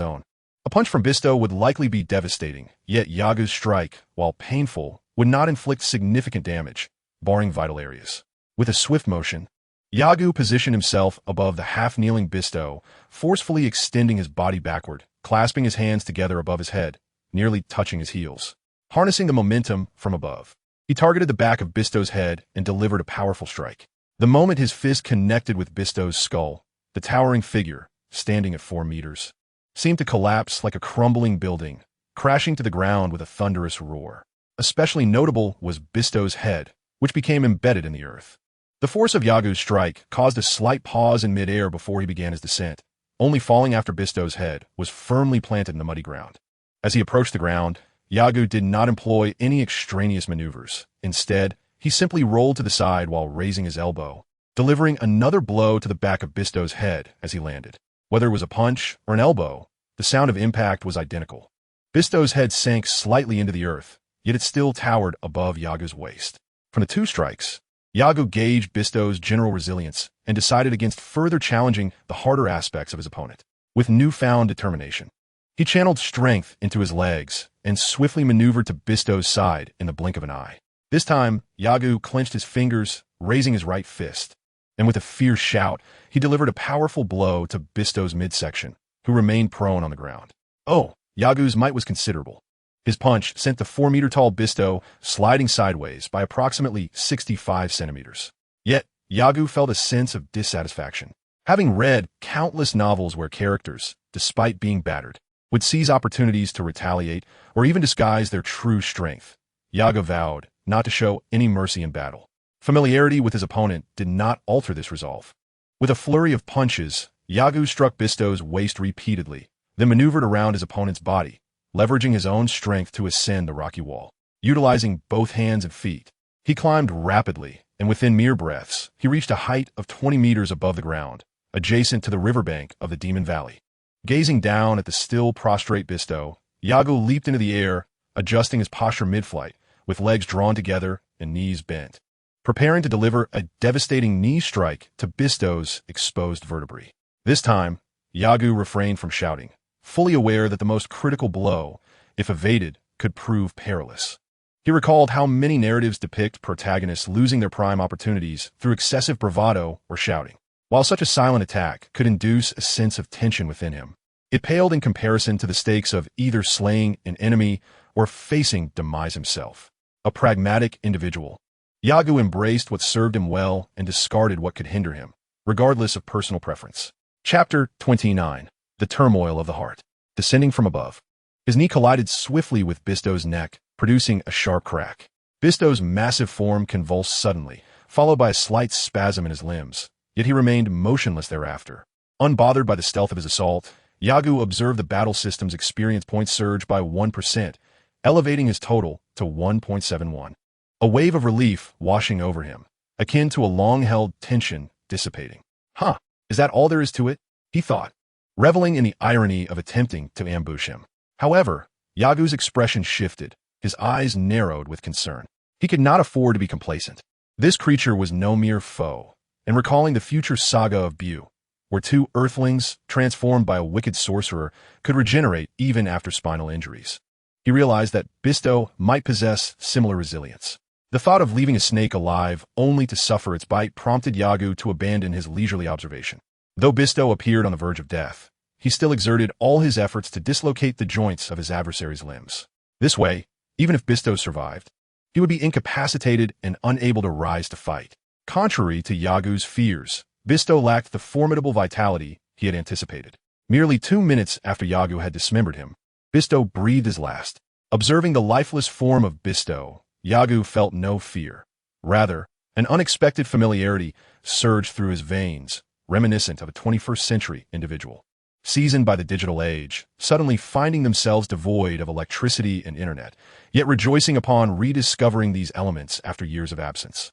own. A punch from Bistow would likely be devastating, yet Yagu's strike, while painful, would not inflict significant damage, barring vital areas. With a swift motion, Yagu positioned himself above the half-kneeling Bistow, forcefully extending his body backward, clasping his hands together above his head, nearly touching his heels. Harnessing the momentum from above, he targeted the back of Bistow's head and delivered a powerful strike. The moment his fist connected with Bistow's skull, the towering figure, standing at 4 meters, seemed to collapse like a crumbling building, crashing to the ground with a thunderous roar. Especially notable was Bistow's head, which became embedded in the earth. The force of Yagu's strike caused a slight pause in midair before he began his descent, only falling after Bistow's head was firmly planted in the muddy ground. As he approached the ground, Yagu did not employ any extraneous maneuvers. Instead, he simply rolled to the side while raising his elbow, delivering another blow to the back of Bistow's head as he landed. Whether it was a punch or an elbow, the sound of impact was identical. Bistow's head sank slightly into the earth, yet it still towered above Yagu's waist. From the 2 strikes, Yagu gauged Bistow's general resilience and decided against further challenging the harder aspects of his opponent. With newfound determination, he channeled strength into his legs and swiftly maneuvered to Bistow's side in the blink of an eye. This time, Yagu clenched his fingers, raising his right fist, and with a fierce shout, he delivered a powerful blow to Bistow's midsection, who remained prone on the ground. Oh, Yagu's might was considerable. His punch sent the 4-meter-tall Bistow sliding sideways by approximately 65 centimeters. Yet, Yagu felt a sense of dissatisfaction. Having read countless novels where characters, despite being battered, would seize opportunities to retaliate or even disguise their true strength, Yagu vowed not to show any mercy in battle. Familiarity with his opponent did not alter this resolve. With a flurry of punches, Yagu struck Bistow's waist repeatedly, then maneuvered around his opponent's body, leveraging his own strength to ascend the rocky wall. Utilizing both hands and feet, he climbed rapidly, and within mere breaths, he reached a height of 20 meters above the ground, adjacent to the riverbank of the Demon Valley. Gazing down at the still prostrate Bistow, Yagu leaped into the air, adjusting his posture mid-flight, with legs drawn together and knees bent, preparing to deliver a devastating knee strike to Bistow's exposed vertebrae. This time, Yagu refrained from shouting, fully aware that the most critical blow, if evaded, could prove perilous. He recalled how many narratives depict protagonists losing their prime opportunities through excessive bravado or shouting. While such a silent attack could induce a sense of tension within him, It paled in comparison to the stakes of either slaying an enemy or facing demise himself. A pragmatic individual, Yagu embraced what served him well and discarded what could hinder him, regardless of personal preference. Chapter 29. The Turmoil of the Heart. Descending from above. His knee collided swiftly with Bistow's neck, producing a sharp crack. Bistow's massive form convulsed suddenly, followed by a slight spasm in his limbs, yet he remained motionless thereafter. Unbothered by the stealth of his assault, Yagu observed the battle system's experience points surge by 1%, elevating his total to 1.71. A wave of relief washing over him, akin to a long-held tension dissipating. Huh, is that all there is to it? He thought, reveling in the irony of attempting to ambush him. However, Yagu's expression shifted, his eyes narrowed with concern. He could not afford to be complacent. This creature was no mere foe, and recalling the future saga of Bu, where two earthlings, transformed by a wicked sorcerer, could regenerate even after spinal injuries, he realized that Bistow might possess similar resilience. The thought of leaving a snake alive only to suffer its bite prompted Yagu to abandon his leisurely observation. Though Bistow appeared on the verge of death, he still exerted all his efforts to dislocate the joints of his adversary's limbs. This way, even if Bistow survived, he would be incapacitated and unable to rise to fight. Contrary to Yagu's fears, Bistow lacked the formidable vitality he had anticipated. Merely 2 minutes after Yagu had dismembered him, Bistow breathed his last. Observing the lifeless form of Bistow, Yagu felt no fear. Rather, an unexpected familiarity surged through his veins, reminiscent of a 21st century individual, seasoned by the digital age, suddenly finding themselves devoid of electricity and internet, yet rejoicing upon rediscovering these elements after years of absence.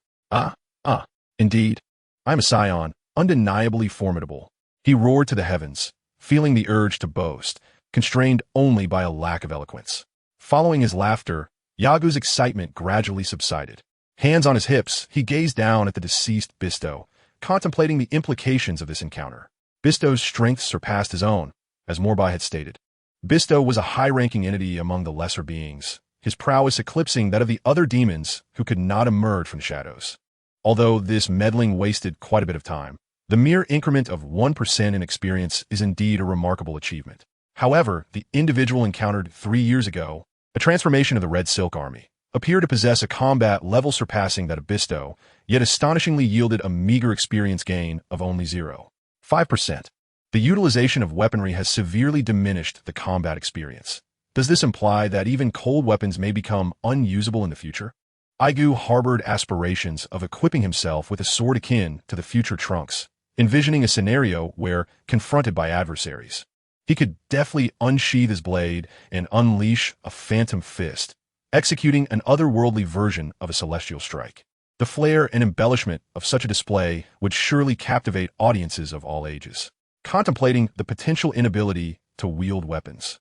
Indeed, I'm a Saiyan, undeniably formidable. He roared to the heavens, feeling the urge to boast, constrained only by a lack of eloquence. Following his laughter, Yagu's excitement gradually subsided. Hands on his hips, he gazed down at the deceased Bistow, contemplating the implications of this encounter. Bistow's strength surpassed his own, as Morbai had stated. Bistow was a high-ranking entity among the lesser beings, his prowess eclipsing that of the other demons who could not emerge from the shadows. Although this meddling wasted quite a bit of time, the mere increment of 1% in experience is indeed a remarkable achievement. However, the individual encountered 3 years ago, a transformation of the Red Silk Army, appeared to possess a combat level surpassing that of Bistow, yet astonishingly yielded a meager experience gain of only 0.5%. The utilization of weaponry has severely diminished the combat experience. Does this imply that even cold weapons may become unusable in the future? Yagu harbored aspirations of equipping himself with a sword akin to the future Trunks, envisioning a scenario where, confronted by adversaries, he could deftly unsheath his blade and unleash a phantom fist, executing an otherworldly version of a celestial strike. The flair and embellishment of such a display would surely captivate audiences of all ages, contemplating the potential inability to wield weapons.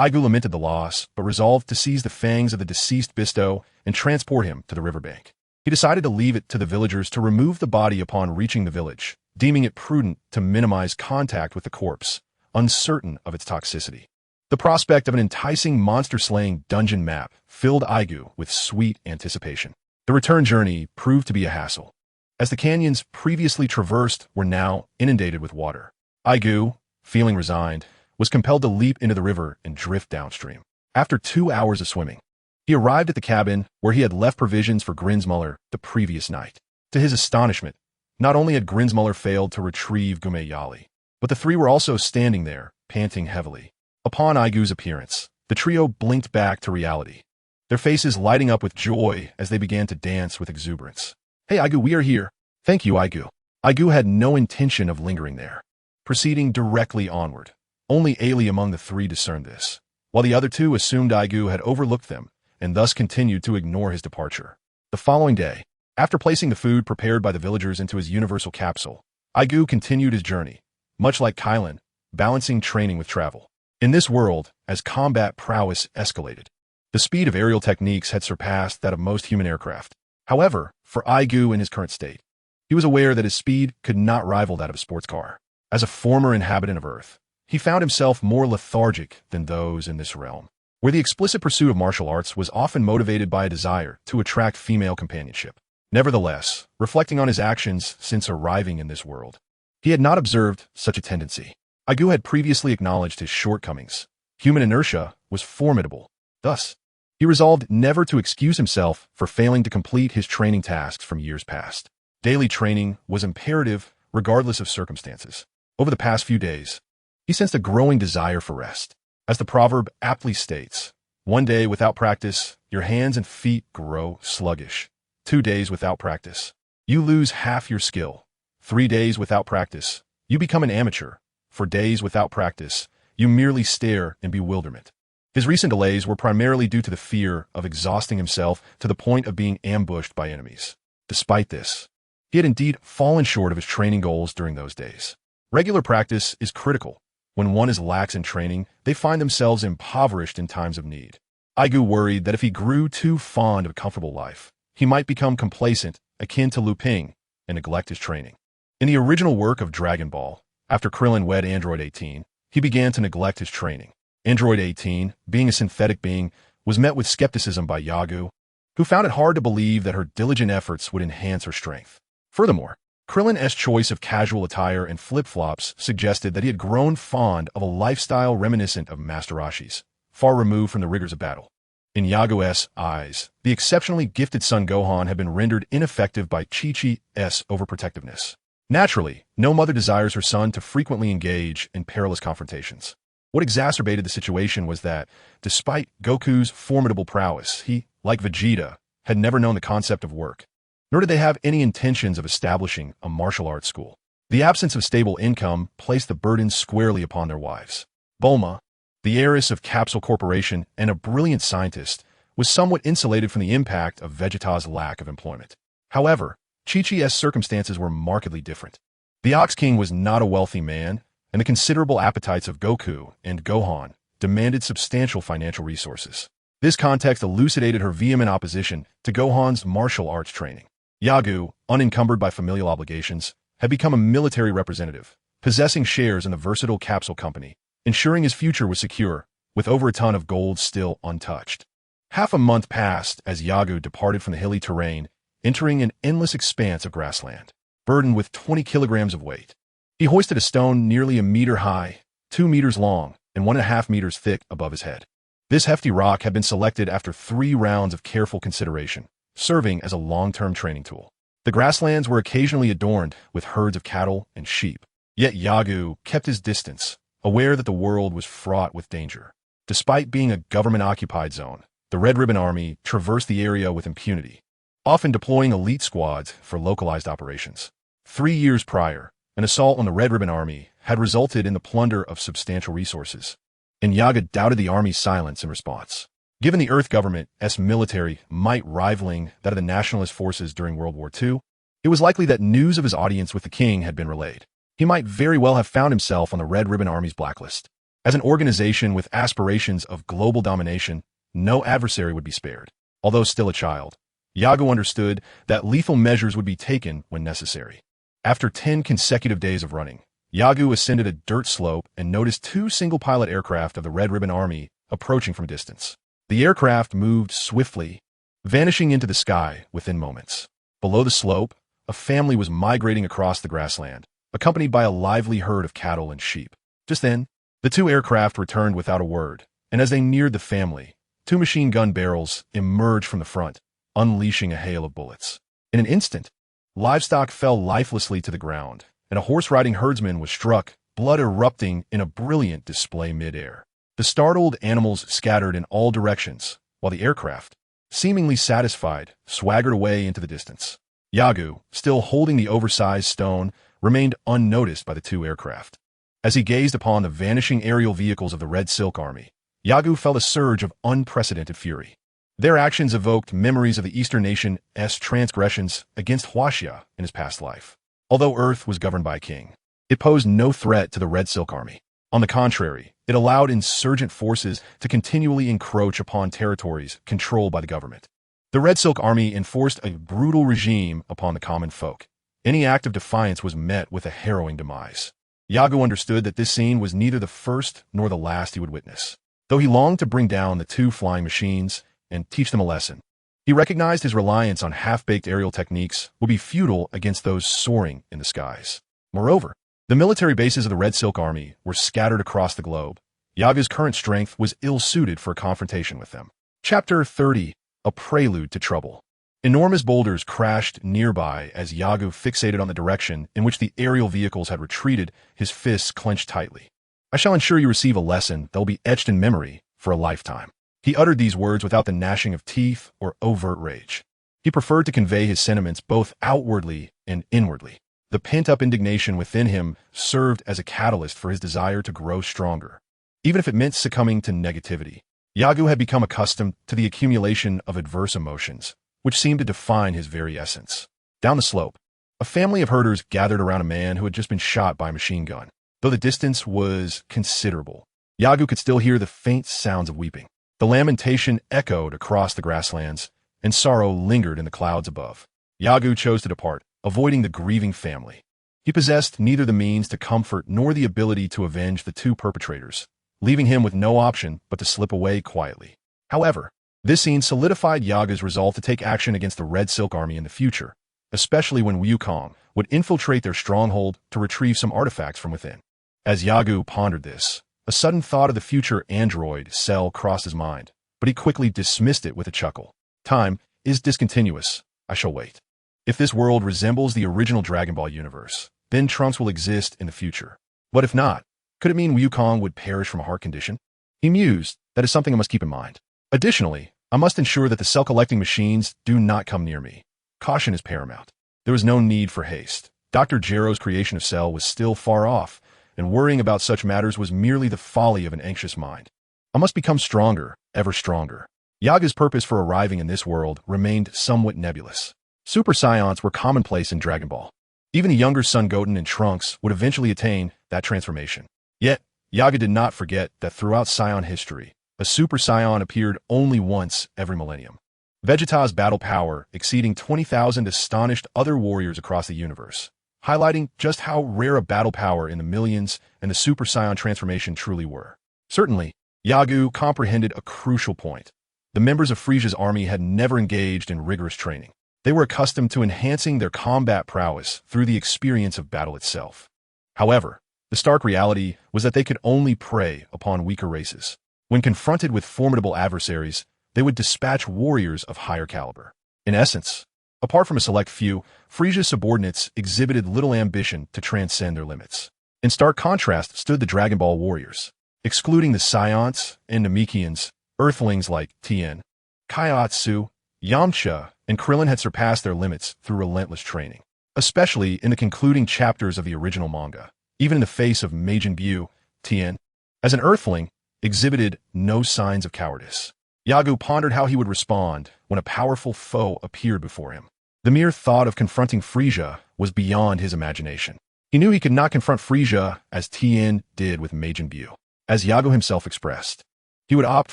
Yagu lamented the loss, but resolved to seize the fangs of the deceased Bistow and transport him to the riverbank. He decided to leave it to the villagers to remove the body upon reaching the village, deeming it prudent to minimize contact with the corpse, uncertain of its toxicity. The prospect of an enticing monster-slaying dungeon map filled Yagu with sweet anticipation. The return journey proved to be a hassle, as the canyons previously traversed were now inundated with water. Yagu, feeling resigned, was compelled to leap into the river and drift downstream. After 2 hours of swimming, he arrived at the cabin where he had left provisions for Grinsmuller the previous night. To his astonishment, not only had Grinsmuller failed to retrieve Gumeyali, but the three were also standing there, panting heavily. Upon Yagu's appearance, the trio blinked back to reality, their faces lighting up with joy as they began to dance with exuberance. "Hey Yagu, we are here." "Thank you, Yagu." Yagu had no intention of lingering there, proceeding directly onward. Only Ailey among the three discerned this, while the other two assumed Yagu had overlooked them and thus continued to ignore his departure. The following day, after placing the food prepared by the villagers into his universal capsule, Yagu continued his journey, much like Kylan, balancing training with travel. In this world, as combat prowess escalated, the speed of aerial techniques had surpassed that of most human aircraft. However, for Yagu in his current state, he was aware that his speed could not rival that of a sports car. As a former inhabitant of Earth, he found himself more lethargic than those in this realm, where the explicit pursuit of martial arts was often motivated by a desire to attract female companionship. Nevertheless, reflecting on his actions since arriving in this world, he had not observed such a tendency. Yagu had previously acknowledged his shortcomings. Human inertia was formidable. Thus, he resolved never to excuse himself for failing to complete his training tasks from years past. Daily training was imperative regardless of circumstances. Over the past few days, he sensed a growing desire for rest. As the proverb aptly states, 1 day without practice, your hands and feet grow sluggish. 2 days without practice, you lose half your skill. 3 days without practice, you become an amateur. 4 days without practice, you merely stare in bewilderment. His recent delays were primarily due to the fear of exhausting himself to the point of being ambushed by enemies. Despite this, he had indeed fallen short of his training goals during those days. Regular practice is critical. When one is lax in training, they find themselves impoverished in times of need. Yagu worried that if he grew too fond of a comfortable life, he might become complacent, akin to Liu Ping, and neglect his training. In the original work of Dragon Ball, after Krillin wed Android 18, he began to neglect his training. Android 18, being a synthetic being, was met with skepticism by Yagu, who found it hard to believe that her diligent efforts would enhance her strength. Furthermore, Krillin's choice of casual attire and flip-flops suggested that he had grown fond of a lifestyle reminiscent of Master Roshi's, far removed from the rigors of battle. In Yagu's eyes, the exceptionally gifted son Gohan had been rendered ineffective by Chi-Chi's overprotectiveness. Naturally, no mother desires her son to frequently engage in perilous confrontations. What exacerbated the situation was that, despite Goku's formidable prowess, he, like Vegeta, had never known the concept of work. Nor did they have any intentions of establishing a martial arts school. The absence of stable income placed the burden squarely upon their wives. Bulma, the heiress of Capsule Corporation and a brilliant scientist, was somewhat insulated from the impact of Vegeta's lack of employment. However, Chi-Chi's circumstances were markedly different. The Ox King was not a wealthy man, and the considerable appetites of Goku and Gohan demanded substantial financial resources. This context elucidated her vehement opposition to Gohan's martial arts training. Yagu, unencumbered by familial obligations, had become a military representative, possessing shares in the versatile capsule company, ensuring his future was secure, with over a ton of gold still untouched. Half a month passed as Yagu departed from the hilly terrain, entering an endless expanse of grassland, burdened with 20 kilograms of weight. He hoisted a stone nearly a meter high, 2 meters long, and 1.5 meters thick above his head. This hefty rock had been selected after 3 rounds of careful consideration, serving as a long-term training tool. The grasslands were occasionally adorned with herds of cattle and sheep, yet Yagu kept his distance, aware that the world was fraught with danger. Despite being a government-occupied zone, the Red Ribbon Army traversed the area with impunity, often deploying elite squads for localized operations. 3 years prior, an assault on the Red Ribbon Army had resulted in the plunder of substantial resources, and Yaga doubted the Army's silence in response. Given the Earth government's military might rivaling that of the nationalist forces during World War II, it was likely that news of his audience with the king had been relayed. He might very well have found himself on the Red Ribbon Army's blacklist. As an organization with aspirations of global domination, no adversary would be spared. Although still a child, Yagu understood that lethal measures would be taken when necessary. After 10 consecutive days of running, Yagu ascended a dirt slope and noticed 2 single-pilot aircraft of the Red Ribbon Army approaching from a distance. The aircraft moved swiftly, vanishing into the sky within moments. Below the slope, a family was migrating across the grassland, accompanied by a lively herd of cattle and sheep. Just then, the 2 aircraft returned without a word, and as they neared the family, 2 machine gun barrels emerged from the front, unleashing a hail of bullets. In an instant, livestock fell lifelessly to the ground, and a horse-riding herdsman was struck, blood erupting in a brilliant display mid-air. The startled animals scattered in all directions, while the aircraft, seemingly satisfied, swaggered away into the distance. Yagu, still holding the oversized stone, remained unnoticed by the 2 aircraft. As he gazed upon the vanishing aerial vehicles of the Red Silk Army, Yagu felt a surge of unprecedented fury. Their actions evoked memories of the Eastern nation's transgressions against Huaxia in his past life. Although Earth was governed by a king, it posed no threat to the Red Silk Army. On the contrary, it allowed insurgent forces to continually encroach upon territories controlled by the government. The Red Silk Army enforced a brutal regime upon the common folk. Any act of defiance was met with a harrowing demise. Yagu understood that this scene was neither the first nor the last he would witness. Though he longed to bring down the 2 flying machines and teach them a lesson, he recognized his reliance on half-baked aerial techniques would be futile against those soaring in the skies. Moreover, The military bases of the Red Silk Army were scattered across the globe. Yagu's current strength was ill-suited for a confrontation with them. Chapter 30. A Prelude to Trouble. Enormous boulders crashed nearby as Yagu fixated on the direction in which the aerial vehicles had retreated, his fists clenched tightly. I shall ensure you receive a lesson that will be etched in memory for a lifetime. He uttered these words without the gnashing of teeth or overt rage. He preferred to convey his sentiments both outwardly and inwardly. The pent-up indignation within him served as a catalyst for his desire to grow stronger, even if it meant succumbing to negativity. Yagu had become accustomed to the accumulation of adverse emotions, which seemed to define his very essence. Down the slope, a family of herders gathered around a man who had just been shot by a machine gun. Though the distance was considerable, Yagu could still hear the faint sounds of weeping. The lamentation echoed across the grasslands, and sorrow lingered in the clouds above. Yagu chose to depart, avoiding the grieving family. He possessed neither the means to comfort nor the ability to avenge the two perpetrators, leaving him with no option but to slip away quietly. However, this scene solidified Yagu's resolve to take action against the Red Silk Army in the future, especially when Wukong would infiltrate their stronghold to retrieve some artifacts from within. As Yagu pondered this, a sudden thought of the future android cell crossed his mind, but he quickly dismissed it with a chuckle. Time is discontinuous. I shall wait. If this world resembles the original Dragon Ball universe, then Trunks will exist in the future. But if not, could it mean Wukong would perish from a heart condition? He mused, that is something I must keep in mind. Additionally, I must ensure that the cell-collecting machines do not come near me. Caution is paramount. There was no need for haste. Dr. Gero's creation of Cell was still far off, and worrying about such matters was merely the folly of an anxious mind. I must become stronger, ever stronger. Yagu's purpose for arriving in this world remained somewhat nebulous. Super Saiyans were commonplace in Dragon Ball. Even the younger Son Goten and Trunks would eventually attain that transformation. Yet, Yagu did not forget that throughout Saiyan history, a Super Saiyan appeared only once every millennium. Vegeta's battle power exceeding 20,000 astonished other warriors across the universe, highlighting just how rare a battle power in the millions and the Super Saiyan transformation truly were. Certainly, Yagu comprehended a crucial point. The members of Frieza's army had never engaged in rigorous training. They were accustomed to enhancing their combat prowess through the experience of battle itself. However, the stark reality was that they could only prey upon weaker races. When confronted with formidable adversaries, they would dispatch warriors of higher caliber. In essence, apart from a select few, Frieza's subordinates exhibited little ambition to transcend their limits. In stark contrast stood the Dragon Ball warriors. Excluding the Saiyans and Namekians, Earthlings like Tien, Kaiatsu, Yamcha, and Krillin had surpassed their limits through relentless training, especially in the concluding chapters of the original manga. Even in the face of Majin Buu, Tien, as an Earthling, exhibited no signs of cowardice. Yagu pondered how he would respond when a powerful foe appeared before him. The mere thought of confronting Frieza was beyond his imagination. He knew he could not confront Frieza as Tien did with Majin Buu. As Yagu himself expressed, he would opt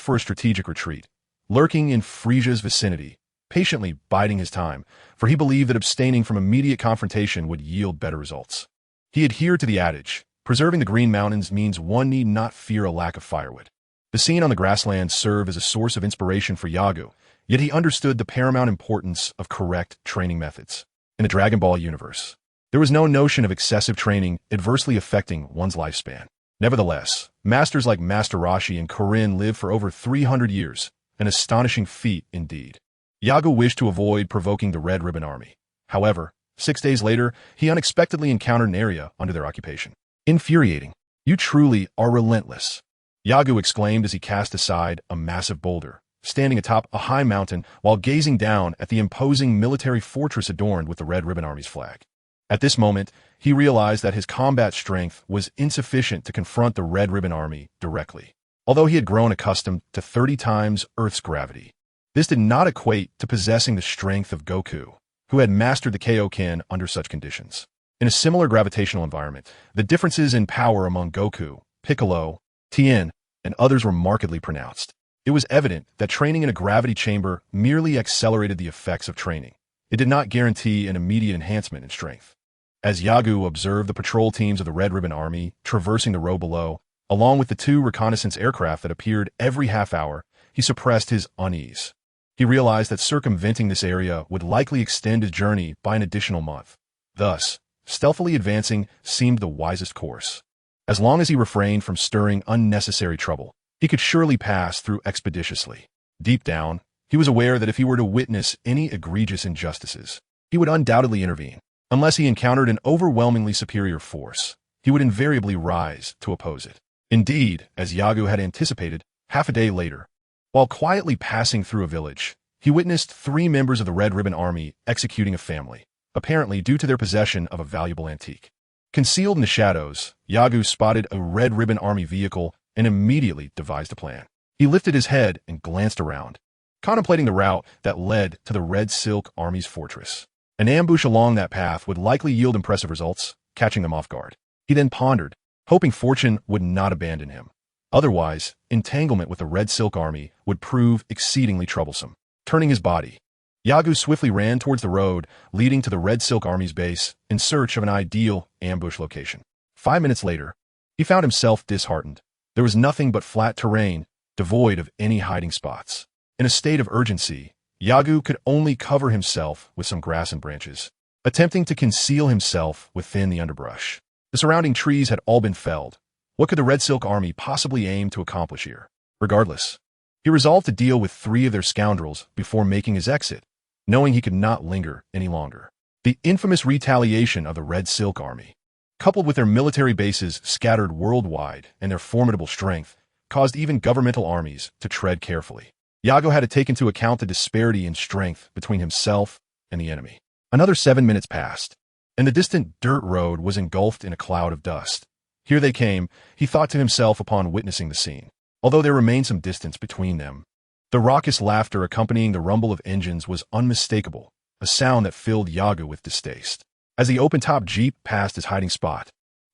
for a strategic retreat, lurking in Frieza's vicinity, patiently biding his time, for he believed that abstaining from immediate confrontation would yield better results. He adhered to the adage, preserving the Green Mountains means one need not fear a lack of firewood. The scene on the grasslands served as a source of inspiration for Yagu, yet he understood the paramount importance of correct training methods. In the Dragon Ball universe, there was no notion of excessive training adversely affecting one's lifespan. Nevertheless, masters like Master Roshi and Kuririn lived for over 300 years, an astonishing feat indeed. Yagu wished to avoid provoking the Red Ribbon Army. However, 6 days later, he unexpectedly encountered an area under their occupation. Infuriating. You truly are relentless, Yagu exclaimed as he cast aside a massive boulder, standing atop a high mountain while gazing down at the imposing military fortress adorned with the Red Ribbon Army's flag. At this moment, he realized that his combat strength was insufficient to confront the Red Ribbon Army directly. Although he had grown accustomed to 30 times Earth's gravity, this did not equate to possessing the strength of Goku, who had mastered the Kaioken under such conditions. In a similar gravitational environment, the differences in power among Goku, Piccolo, Tien, and others were markedly pronounced. It was evident that training in a gravity chamber merely accelerated the effects of training. It did not guarantee an immediate enhancement in strength. As Yagu observed the patrol teams of the Red Ribbon Army traversing the road below, along with the 2 reconnaissance aircraft that appeared every half hour, he suppressed his unease. He realized that circumventing this area would likely extend his journey by an additional month. Thus, stealthily advancing seemed the wisest course. As long as he refrained from stirring unnecessary trouble, he could surely pass through expeditiously. Deep down, he was aware that if he were to witness any egregious injustices, he would undoubtedly intervene. Unless he encountered an overwhelmingly superior force, he would invariably rise to oppose it. Indeed, as Yagu had anticipated, half a day later, while quietly passing through a village, he witnessed 3 members of the Red Ribbon Army executing a family, apparently due to their possession of a valuable antique. Concealed in the shadows, Yagu spotted a Red Ribbon Army vehicle and immediately devised a plan. He lifted his head and glanced around, contemplating the route that led to the Red Silk Army's fortress. An ambush along that path would likely yield impressive results, catching them off guard. He then pondered, hoping fortune would not abandon him. Otherwise, entanglement with the Red Silk Army would prove exceedingly troublesome. Turning his body, Yagu swiftly ran towards the road leading to the Red Silk Army's base in search of an ideal ambush location. 5 minutes later, he found himself disheartened. There was nothing but flat terrain, devoid of any hiding spots. In a state of urgency, Yagu could only cover himself with some grass and branches, attempting to conceal himself within the underbrush. The surrounding trees had all been felled. What could the Red Silk Army possibly aim to accomplish here? Regardless, he resolved to deal with 3 of their scoundrels before making his exit, knowing he could not linger any longer. The infamous retaliation of the Red Silk Army, coupled with their military bases scattered worldwide and their formidable strength, caused even governmental armies to tread carefully. Yagu had to take into account the disparity in strength between himself and the enemy. Another 7 minutes passed, and the distant dirt road was engulfed in a cloud of dust. Here they came, he thought to himself upon witnessing the scene. Although there remained some distance between them, the raucous laughter accompanying the rumble of engines was unmistakable, a sound that filled Yagu with distaste. As the open-top jeep passed his hiding spot,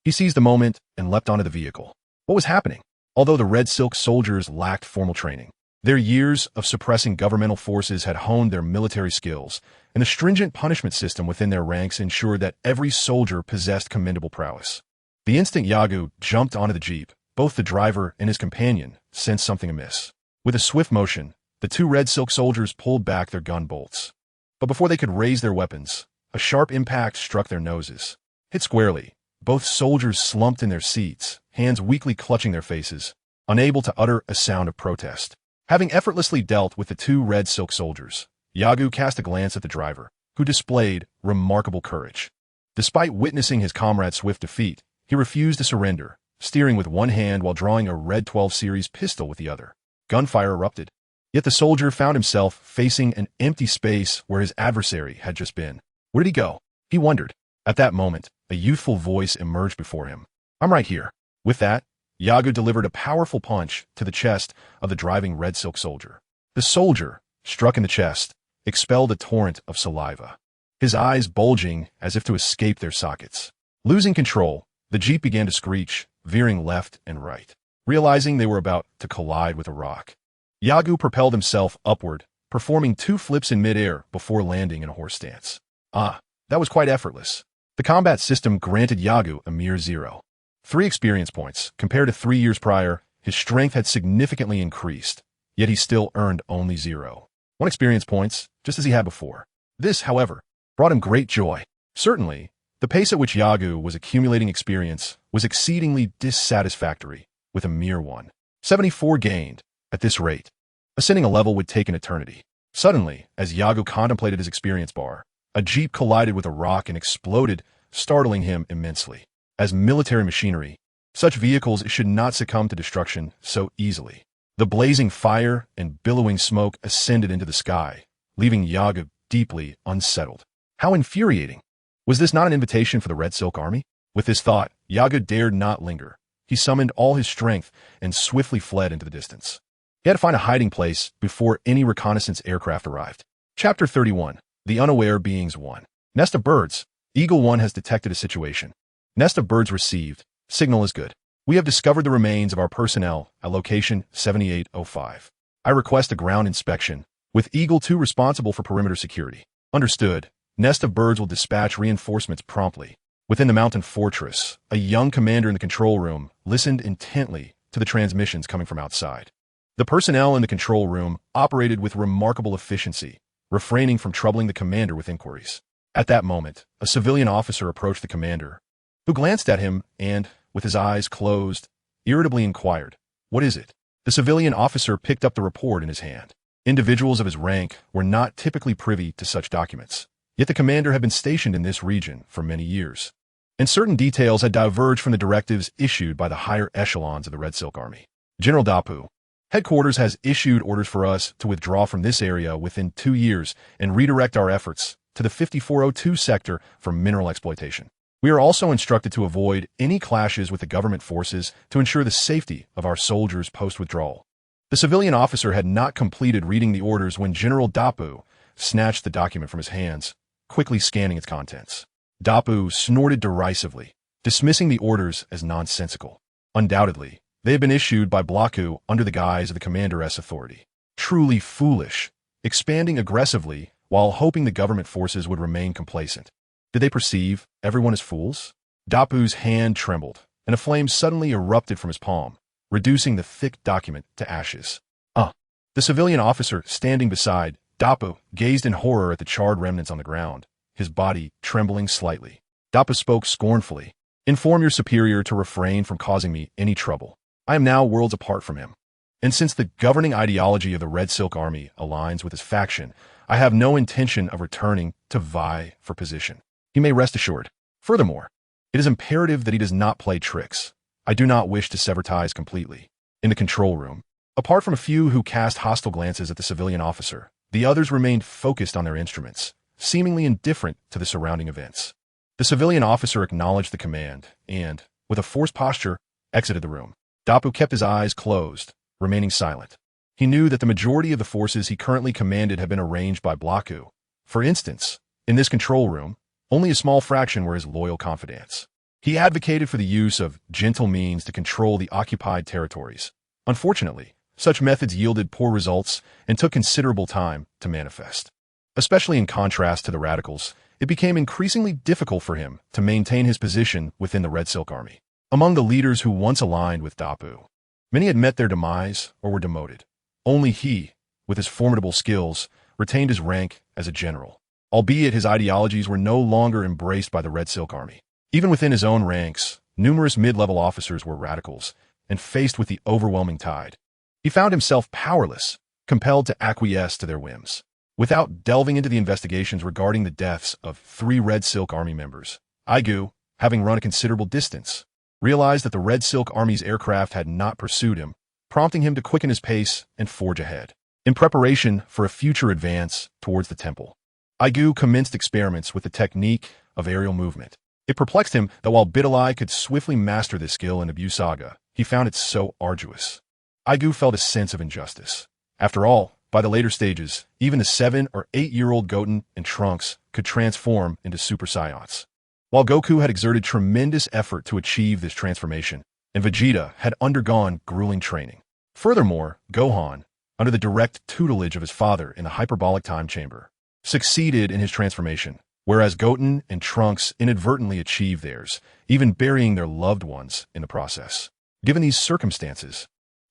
he seized the moment and leapt onto the vehicle. What was happening? Although the Red Silk soldiers lacked formal training, their years of suppressing governmental forces had honed their military skills, and the stringent punishment system within their ranks ensured that every soldier possessed commendable prowess. The instant Yagu jumped onto the jeep, both the driver and his companion sensed something amiss. With a swift motion, the 2 Red Silk soldiers pulled back their gun bolts. But before they could raise their weapons, a sharp impact struck their noses. Hit squarely, both soldiers slumped in their seats, hands weakly clutching their faces, unable to utter a sound of protest. Having effortlessly dealt with the 2 Red Silk soldiers, Yagu cast a glance at the driver, who displayed remarkable courage. Despite witnessing his comrade's swift defeat, he refused to surrender, steering with one hand while drawing a Red 12 series pistol with the other. Gunfire erupted. Yet the soldier found himself facing an empty space where his adversary had just been. Where did he go? He wondered. At that moment, a youthful voice emerged before him. I'm right here. With that, Yagu delivered a powerful punch to the chest of the driving Red Silk soldier. The soldier, struck in the chest, expelled a torrent of saliva, his eyes bulging as if to escape their sockets. Losing control, the jeep began to screech, veering left and right. Realizing they were about to collide with a rock, Yagu propelled himself upward, performing 2 flips in midair before landing in a horse stance. That was quite effortless. The combat system granted Yagu a mere 0. 3 experience points. Compared to 3 years prior, his strength had significantly increased, yet he still earned only 0. 1 experience points, just as he had before. This, however, brought him great joy. Certainly, the pace at which Yagu was accumulating experience was exceedingly dissatisfactory, with a mere 1. 74 gained. At this rate, ascending a level would take an eternity. Suddenly, as Yagu contemplated his experience bar, a jeep collided with a rock and exploded, startling him immensely. As military machinery, such vehicles should not succumb to destruction so easily. The blazing fire and billowing smoke ascended into the sky, leaving Yagu deeply unsettled. How infuriating! Was this not an invitation for the Red Silk Army? With this thought, Yagu dared not linger. He summoned all his strength and swiftly fled into the distance. He had to find a hiding place before any reconnaissance aircraft arrived. Chapter 31. The Unaware Beings 1. Nest of Birds. Eagle 1 has detected a situation. Nest of Birds received. Signal is good. We have discovered the remains of our personnel at location 7805. I request a ground inspection, with Eagle 2 responsible for perimeter security. Understood. Nest of Birds will dispatch reinforcements promptly. Within the mountain fortress, a young commander in the control room listened intently to the transmissions coming from outside. The personnel in the control room operated with remarkable efficiency, refraining from troubling the commander with inquiries. At that moment, a civilian officer approached the commander, who glanced at him and, with his eyes closed, irritably inquired, "What is it?" The civilian officer picked up the report in his hand. Individuals of his rank were not typically privy to such documents, yet the commander had been stationed in this region for many years, and certain details had diverged from the directives issued by the higher echelons of the Red Silk Army. "General Dapu, headquarters has issued orders for us to withdraw from this area within 2 years and redirect our efforts to the 5402 sector for mineral exploitation. We are also instructed to avoid any clashes with the government forces to ensure the safety of our soldiers post-withdrawal." The civilian officer had not completed reading the orders when General Dapu snatched the document from his hands, quickly scanning its contents. Dapu snorted derisively, dismissing the orders as nonsensical. Undoubtedly, they had been issued by Blaku under the guise of the Commander-S authority. Truly foolish, expanding aggressively while hoping the government forces would remain complacent. Did they perceive everyone as fools? Dapu's hand trembled, and a flame suddenly erupted from his palm, reducing the thick document to ashes. The civilian officer standing beside Dapu gazed in horror at the charred remnants on the ground, his body trembling slightly. Dapu spoke scornfully. "Inform your superior to refrain from causing me any trouble. I am now worlds apart from him. And since the governing ideology of the Red Silk Army aligns with his faction, I have no intention of returning to vie for position. He may rest assured. Furthermore, it is imperative that he does not play tricks. I do not wish to sever ties completely." In the control room, apart from a few who cast hostile glances at the civilian officer, the others remained focused on their instruments, seemingly indifferent to the surrounding events. The civilian officer acknowledged the command and, with a forced posture, exited the room. Dapu kept his eyes closed, remaining silent. He knew that the majority of the forces he currently commanded had been arranged by Blaku. For instance, in this control room, only a small fraction were his loyal confidants. He advocated for the use of gentle means to control the occupied territories. Unfortunately, such methods yielded poor results and took considerable time to manifest. Especially in contrast to the radicals, it became increasingly difficult for him to maintain his position within the Red Silk Army. Among the leaders who once aligned with Dapu, many had met their demise or were demoted. Only he, with his formidable skills, retained his rank as a general, albeit his ideologies were no longer embraced by the Red Silk Army. Even within his own ranks, numerous mid-level officers were radicals, and faced with the overwhelming tide, he found himself powerless, compelled to acquiesce to their whims. Without delving into the investigations regarding the deaths of 3 Red Silk Army members, Yagu, having run a considerable distance, realized that the Red Silk Army's aircraft had not pursued him, prompting him to quicken his pace and forge ahead. In preparation for a future advance towards the temple, Yagu commenced experiments with the technique of aerial movement. It perplexed him that while Bidalai could swiftly master this skill in Abu Saga, he found it so arduous. Yagu felt a sense of injustice. After all, by the later stages, even the 7 or 8-year-old Goten and Trunks could transform into Super Saiyans. While Goku had exerted tremendous effort to achieve this transformation, and Vegeta had undergone grueling training. Furthermore, Gohan, under the direct tutelage of his father in the hyperbolic time chamber, succeeded in his transformation, whereas Goten and Trunks inadvertently achieved theirs, even burying their loved ones in the process. Given these circumstances,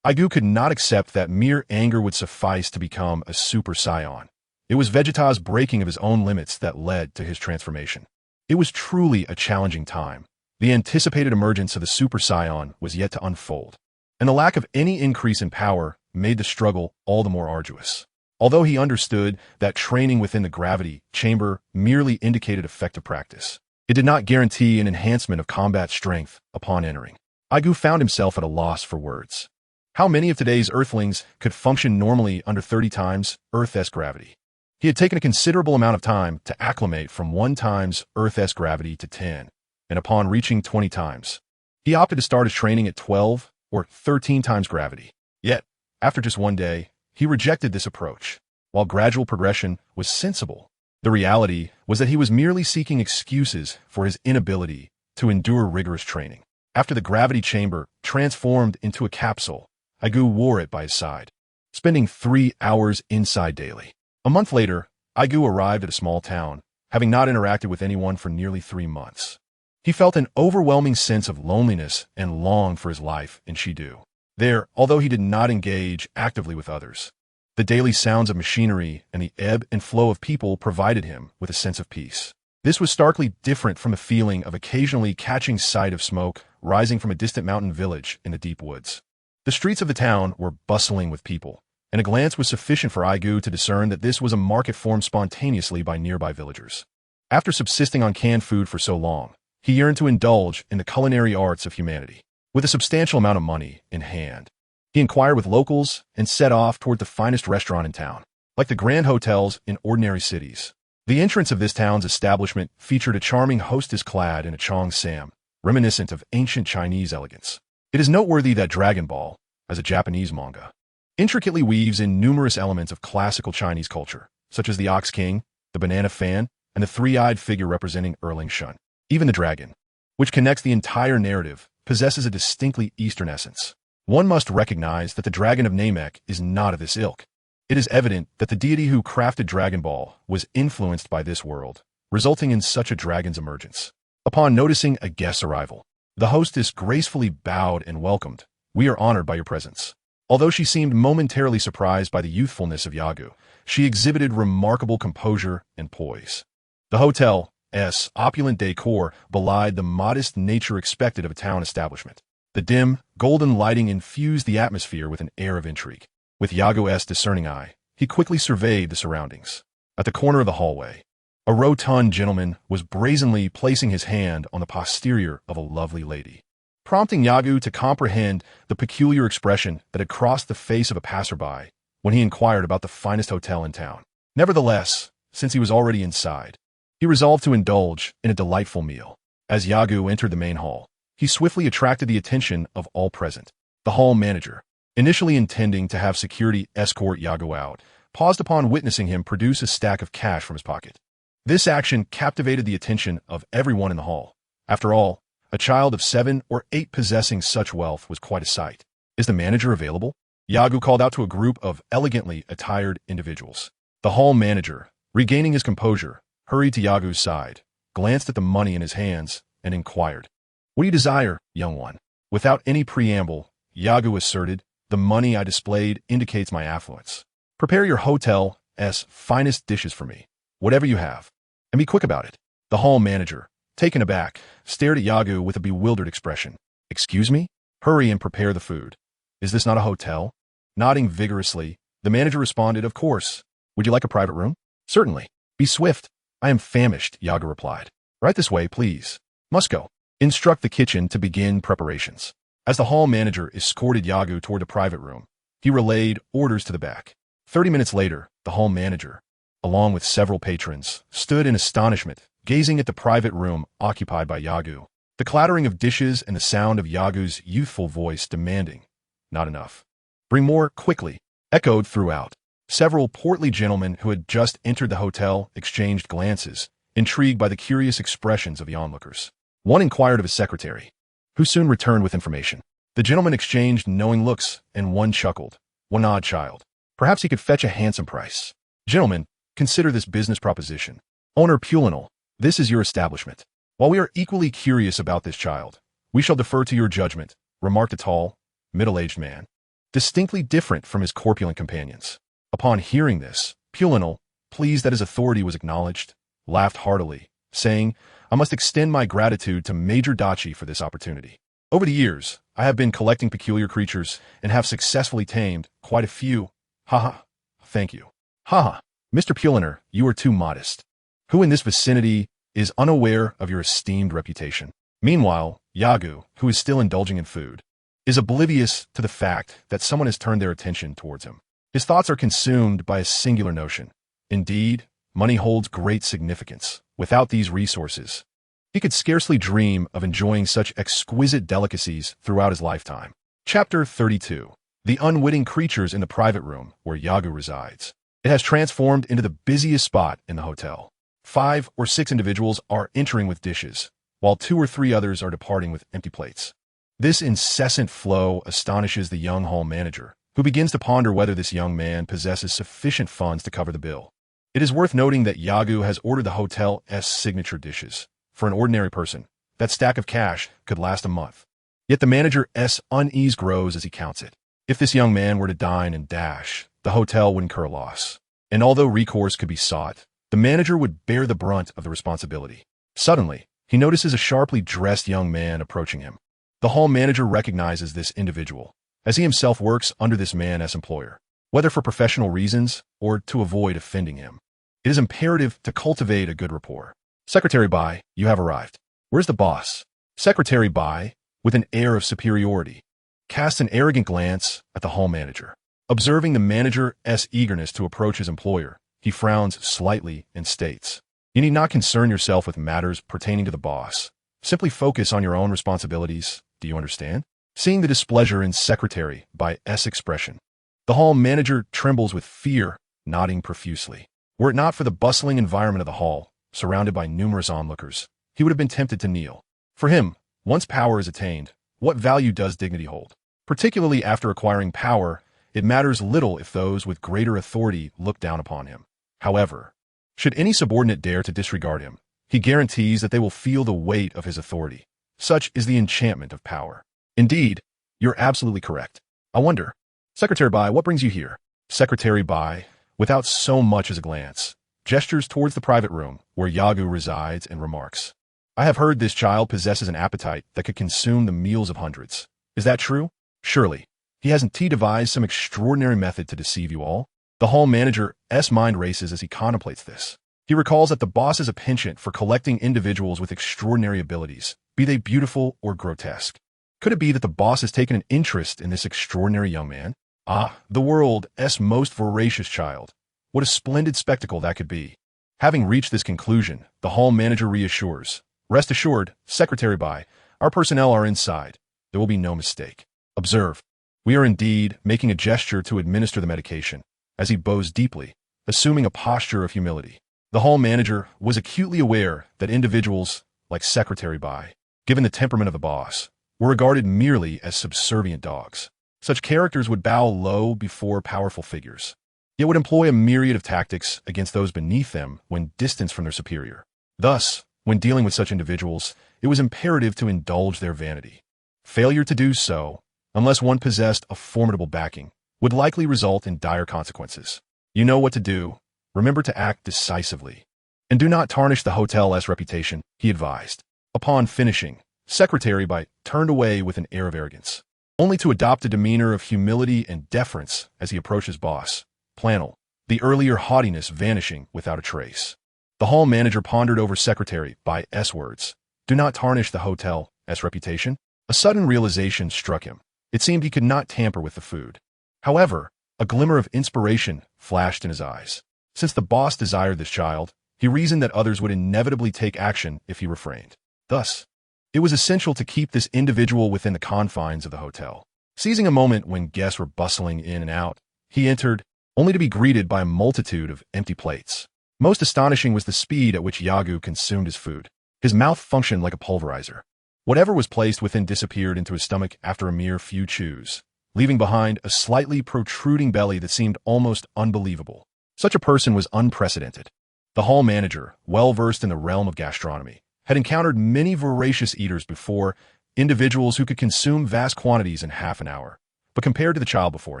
Yagu could not accept that mere anger would suffice to become a Super Saiyan. It was Vegeta's breaking of his own limits that led to his transformation. It was truly a challenging time. The anticipated emergence of the Super Saiyan was yet to unfold, and the lack of any increase in power made the struggle all the more arduous. Although he understood that training within the gravity chamber merely indicated effective practice, it did not guarantee an enhancement of combat strength upon entering. Yagu found himself at a loss for words. How many of today's Earthlings could function normally under 30 times Earth-S gravity? He had taken a considerable amount of time to acclimate from 1 times Earth-S gravity to 10, and upon reaching 20 times, he opted to start his training at 12 or 13 times gravity. Yet, after just 1 day, he rejected this approach. While gradual progression was sensible, the reality was that he was merely seeking excuses for his inability to endure rigorous training. After the gravity chamber transformed into a capsule, Yagu wore it by his side, spending 3 hours inside daily. A month later, Yagu arrived at a small town, having not interacted with anyone for nearly 3 months. He felt an overwhelming sense of loneliness and longed for his life in Shidu. There, although he did not engage actively with others, the daily sounds of machinery and the ebb and flow of people provided him with a sense of peace. This was starkly different from the feeling of occasionally catching sight of smoke rising from a distant mountain village in the deep woods. The streets of the town were bustling with people, and a glance was sufficient for Yagu to discern that this was a market formed spontaneously by nearby villagers. After subsisting on canned food for so long, he yearned to indulge in the culinary arts of humanity. With a substantial amount of money in hand, he inquired with locals and set off toward the finest restaurant in town. Like the grand hotels in ordinary cities, the entrance of this town's establishment featured a charming hostess clad in a cheongsam, reminiscent of ancient Chinese elegance. It is noteworthy that Dragon Ball, as a Japanese manga, intricately weaves in numerous elements of classical Chinese culture, such as the Ox King, the banana fan, and the three-eyed figure representing Erling Shun. Even the dragon, which connects the entire narrative, possesses a distinctly Eastern essence. One must recognize that the dragon of Namek is not of this ilk. It is evident that the deity who crafted Dragon Ball was influenced by this world, resulting in such a dragon's emergence. Upon noticing a guest's arrival, the hostess gracefully bowed and welcomed. "We are honored by your presence." Although she seemed momentarily surprised by the youthfulness of Yagu, she exhibited remarkable composure and poise. The hotel's opulent decor belied the modest nature expected of a town establishment. The dim, golden lighting infused the atmosphere with an air of intrigue. With Yagu's discerning eye, he quickly surveyed the surroundings. At the corner of the hallway, a rotund gentleman was brazenly placing his hand on the posterior of a lovely lady, prompting Yagu to comprehend the peculiar expression that had crossed the face of a passerby when he inquired about the finest hotel in town. Nevertheless, since he was already inside, he resolved to indulge in a delightful meal. As Yagu entered the main hall, he swiftly attracted the attention of all present. The hall manager, initially intending to have security escort Yagu out, paused upon witnessing him produce a stack of cash from his pocket. This action captivated the attention of everyone in the hall. After all, a child of 7 or 8 possessing such wealth was quite a sight. "Is the manager available?" Yagu called out to a group of elegantly attired individuals. The hall manager, regaining his composure, hurried to Yagu's side, glanced at the money in his hands, and inquired, "What do you desire, young one?" Without any preamble, Yagu asserted, "The money I displayed indicates my affluence. Prepare your hotel's finest dishes for me, whatever you have, and be quick about it." The hall manager, taken aback, stared at Yagu with a bewildered expression. "Excuse me? Hurry and prepare the food. Is this not a hotel?" Nodding vigorously, the manager responded, "Of course. Would you like a private room?" "Certainly. Be swift. I am famished," Yagu replied. "Right this way, please. Must go. Instruct the kitchen to begin preparations." As the hall manager escorted Yagu toward the private room, he relayed orders to the back. 30 minutes later, the hall manager, along with several patrons, stood in astonishment, gazing at the private room occupied by Yagu. The clattering of dishes and the sound of Yagu's youthful voice demanding, "Not enough. Bring more quickly," echoed throughout. Several portly gentlemen who had just entered the hotel exchanged glances, intrigued by the curious expressions of the onlookers. One inquired of his secretary, who soon returned with information. The gentlemen exchanged knowing looks, and one chuckled. "One odd child. Perhaps he could fetch a handsome price." "Gentlemen, consider this business proposition. Owner Pulinal, this is your establishment. While we are equally curious about this child, we shall defer to your judgment," remarked a tall, middle-aged man, distinctly different from his corpulent companions. Upon hearing this, Pulinal, pleased that his authority was acknowledged, laughed heartily, saying, "I must extend my gratitude to Major Dachi for this opportunity. Over the years, I have been collecting peculiar creatures and have successfully tamed quite a few. Haha. Thank you. Haha. Mr. Puliner, you are too modest. Who in this vicinity is unaware of your esteemed reputation?" Meanwhile, Yagu, who is still indulging in food, is oblivious to the fact that someone has turned their attention towards him. His thoughts are consumed by a singular notion. Indeed, money holds great significance. Without these resources, he could scarcely dream of enjoying such exquisite delicacies throughout his lifetime. Chapter 32. The unwitting creatures in the private room where Yagu resides. It has transformed into the busiest spot in the hotel. 5 or 6 individuals are entering with dishes, while 2 or 3 others are departing with empty plates. This incessant flow astonishes the young hall manager, who begins to ponder whether this young man possesses sufficient funds to cover the bill. It is worth noting that Yagu has ordered the hotel's signature dishes. For an ordinary person, that stack of cash could last a month. Yet the manager's unease grows as he counts it. If this young man were to dine and dash, the hotel would incur a loss. And although recourse could be sought, the manager would bear the brunt of the responsibility. Suddenly, he notices a sharply dressed young man approaching him. The hall manager recognizes this individual, as he himself works under this man as employer, whether for professional reasons or to avoid offending him. It is imperative to cultivate a good rapport. Secretary Bai, you have arrived. Where's the boss? Secretary Bai, with an air of superiority, casts an arrogant glance at the hall manager. Observing the manager's eagerness to approach his employer, he frowns slightly and states, "You need not concern yourself with matters pertaining to the boss. Simply focus on your own responsibilities. Do you understand?" Seeing the displeasure in Secretary Bai's expression, the hall manager trembles with fear, nodding profusely. Were it not for the bustling environment of the hall, surrounded by numerous onlookers, he would have been tempted to kneel. For him, once power is attained, what value does dignity hold? Particularly after acquiring power, it matters little if those with greater authority look down upon him. However, should any subordinate dare to disregard him, he guarantees that they will feel the weight of his authority. Such is the enchantment of power. Indeed, you're absolutely correct. I wonder, Secretary Bai, what brings you here? Secretary Bai, without so much as a glance, gestures towards the private room where Yagu resides and remarks, "I have heard this child possesses an appetite that could consume the meals of hundreds. Is that true? Surely, he hasn't devised some extraordinary method to deceive you all?" The hall manager's mind races as he contemplates this. He recalls that the boss is a penchant for collecting individuals with extraordinary abilities, be they beautiful or grotesque. Could it be that the boss has taken an interest in this extraordinary young man? Ah, the world's most voracious child. What a splendid spectacle that could be. Having reached this conclusion, the hall manager reassures, "Rest assured, Secretary Bai, our personnel are inside. There will be no mistake. Observe, we are indeed making a gesture to administer the medication," as he bows deeply, assuming a posture of humility. The hall manager was acutely aware that individuals like Secretary Bai, given the temperament of the boss, were regarded merely as subservient dogs. Such characters would bow low before powerful figures, yet would employ a myriad of tactics against those beneath them when distanced from their superior. Thus, when dealing with such individuals, it was imperative to indulge their vanity. Failure to do so, unless one possessed a formidable backing, would likely result in dire consequences. You know what to do. Remember to act decisively. And do not tarnish the hotel's reputation, he advised. Upon finishing, Secretary Bai turned away with an air of arrogance, only to adopt a demeanor of humility and deference as he approached his boss, Planel, the earlier haughtiness vanishing without a trace. The hall manager pondered over Secretary Bai's words. Do not tarnish the hotel's reputation? A sudden realization struck him. It seemed he could not tamper with the food. However, a glimmer of inspiration flashed in his eyes. Since the boss desired this child, he reasoned that others would inevitably take action if he refrained. Thus, it was essential to keep this individual within the confines of the hotel. Seizing a moment when guests were bustling in and out, he entered, only to be greeted by a multitude of empty plates. Most astonishing was the speed at which Yagu consumed his food. His mouth functioned like a pulverizer. Whatever was placed within disappeared into his stomach after a mere few chews, leaving behind a slightly protruding belly that seemed almost unbelievable. Such a person was unprecedented. The hall manager, well versed in the realm of gastronomy, had encountered many voracious eaters before, individuals who could consume vast quantities in half an hour. But compared to the child before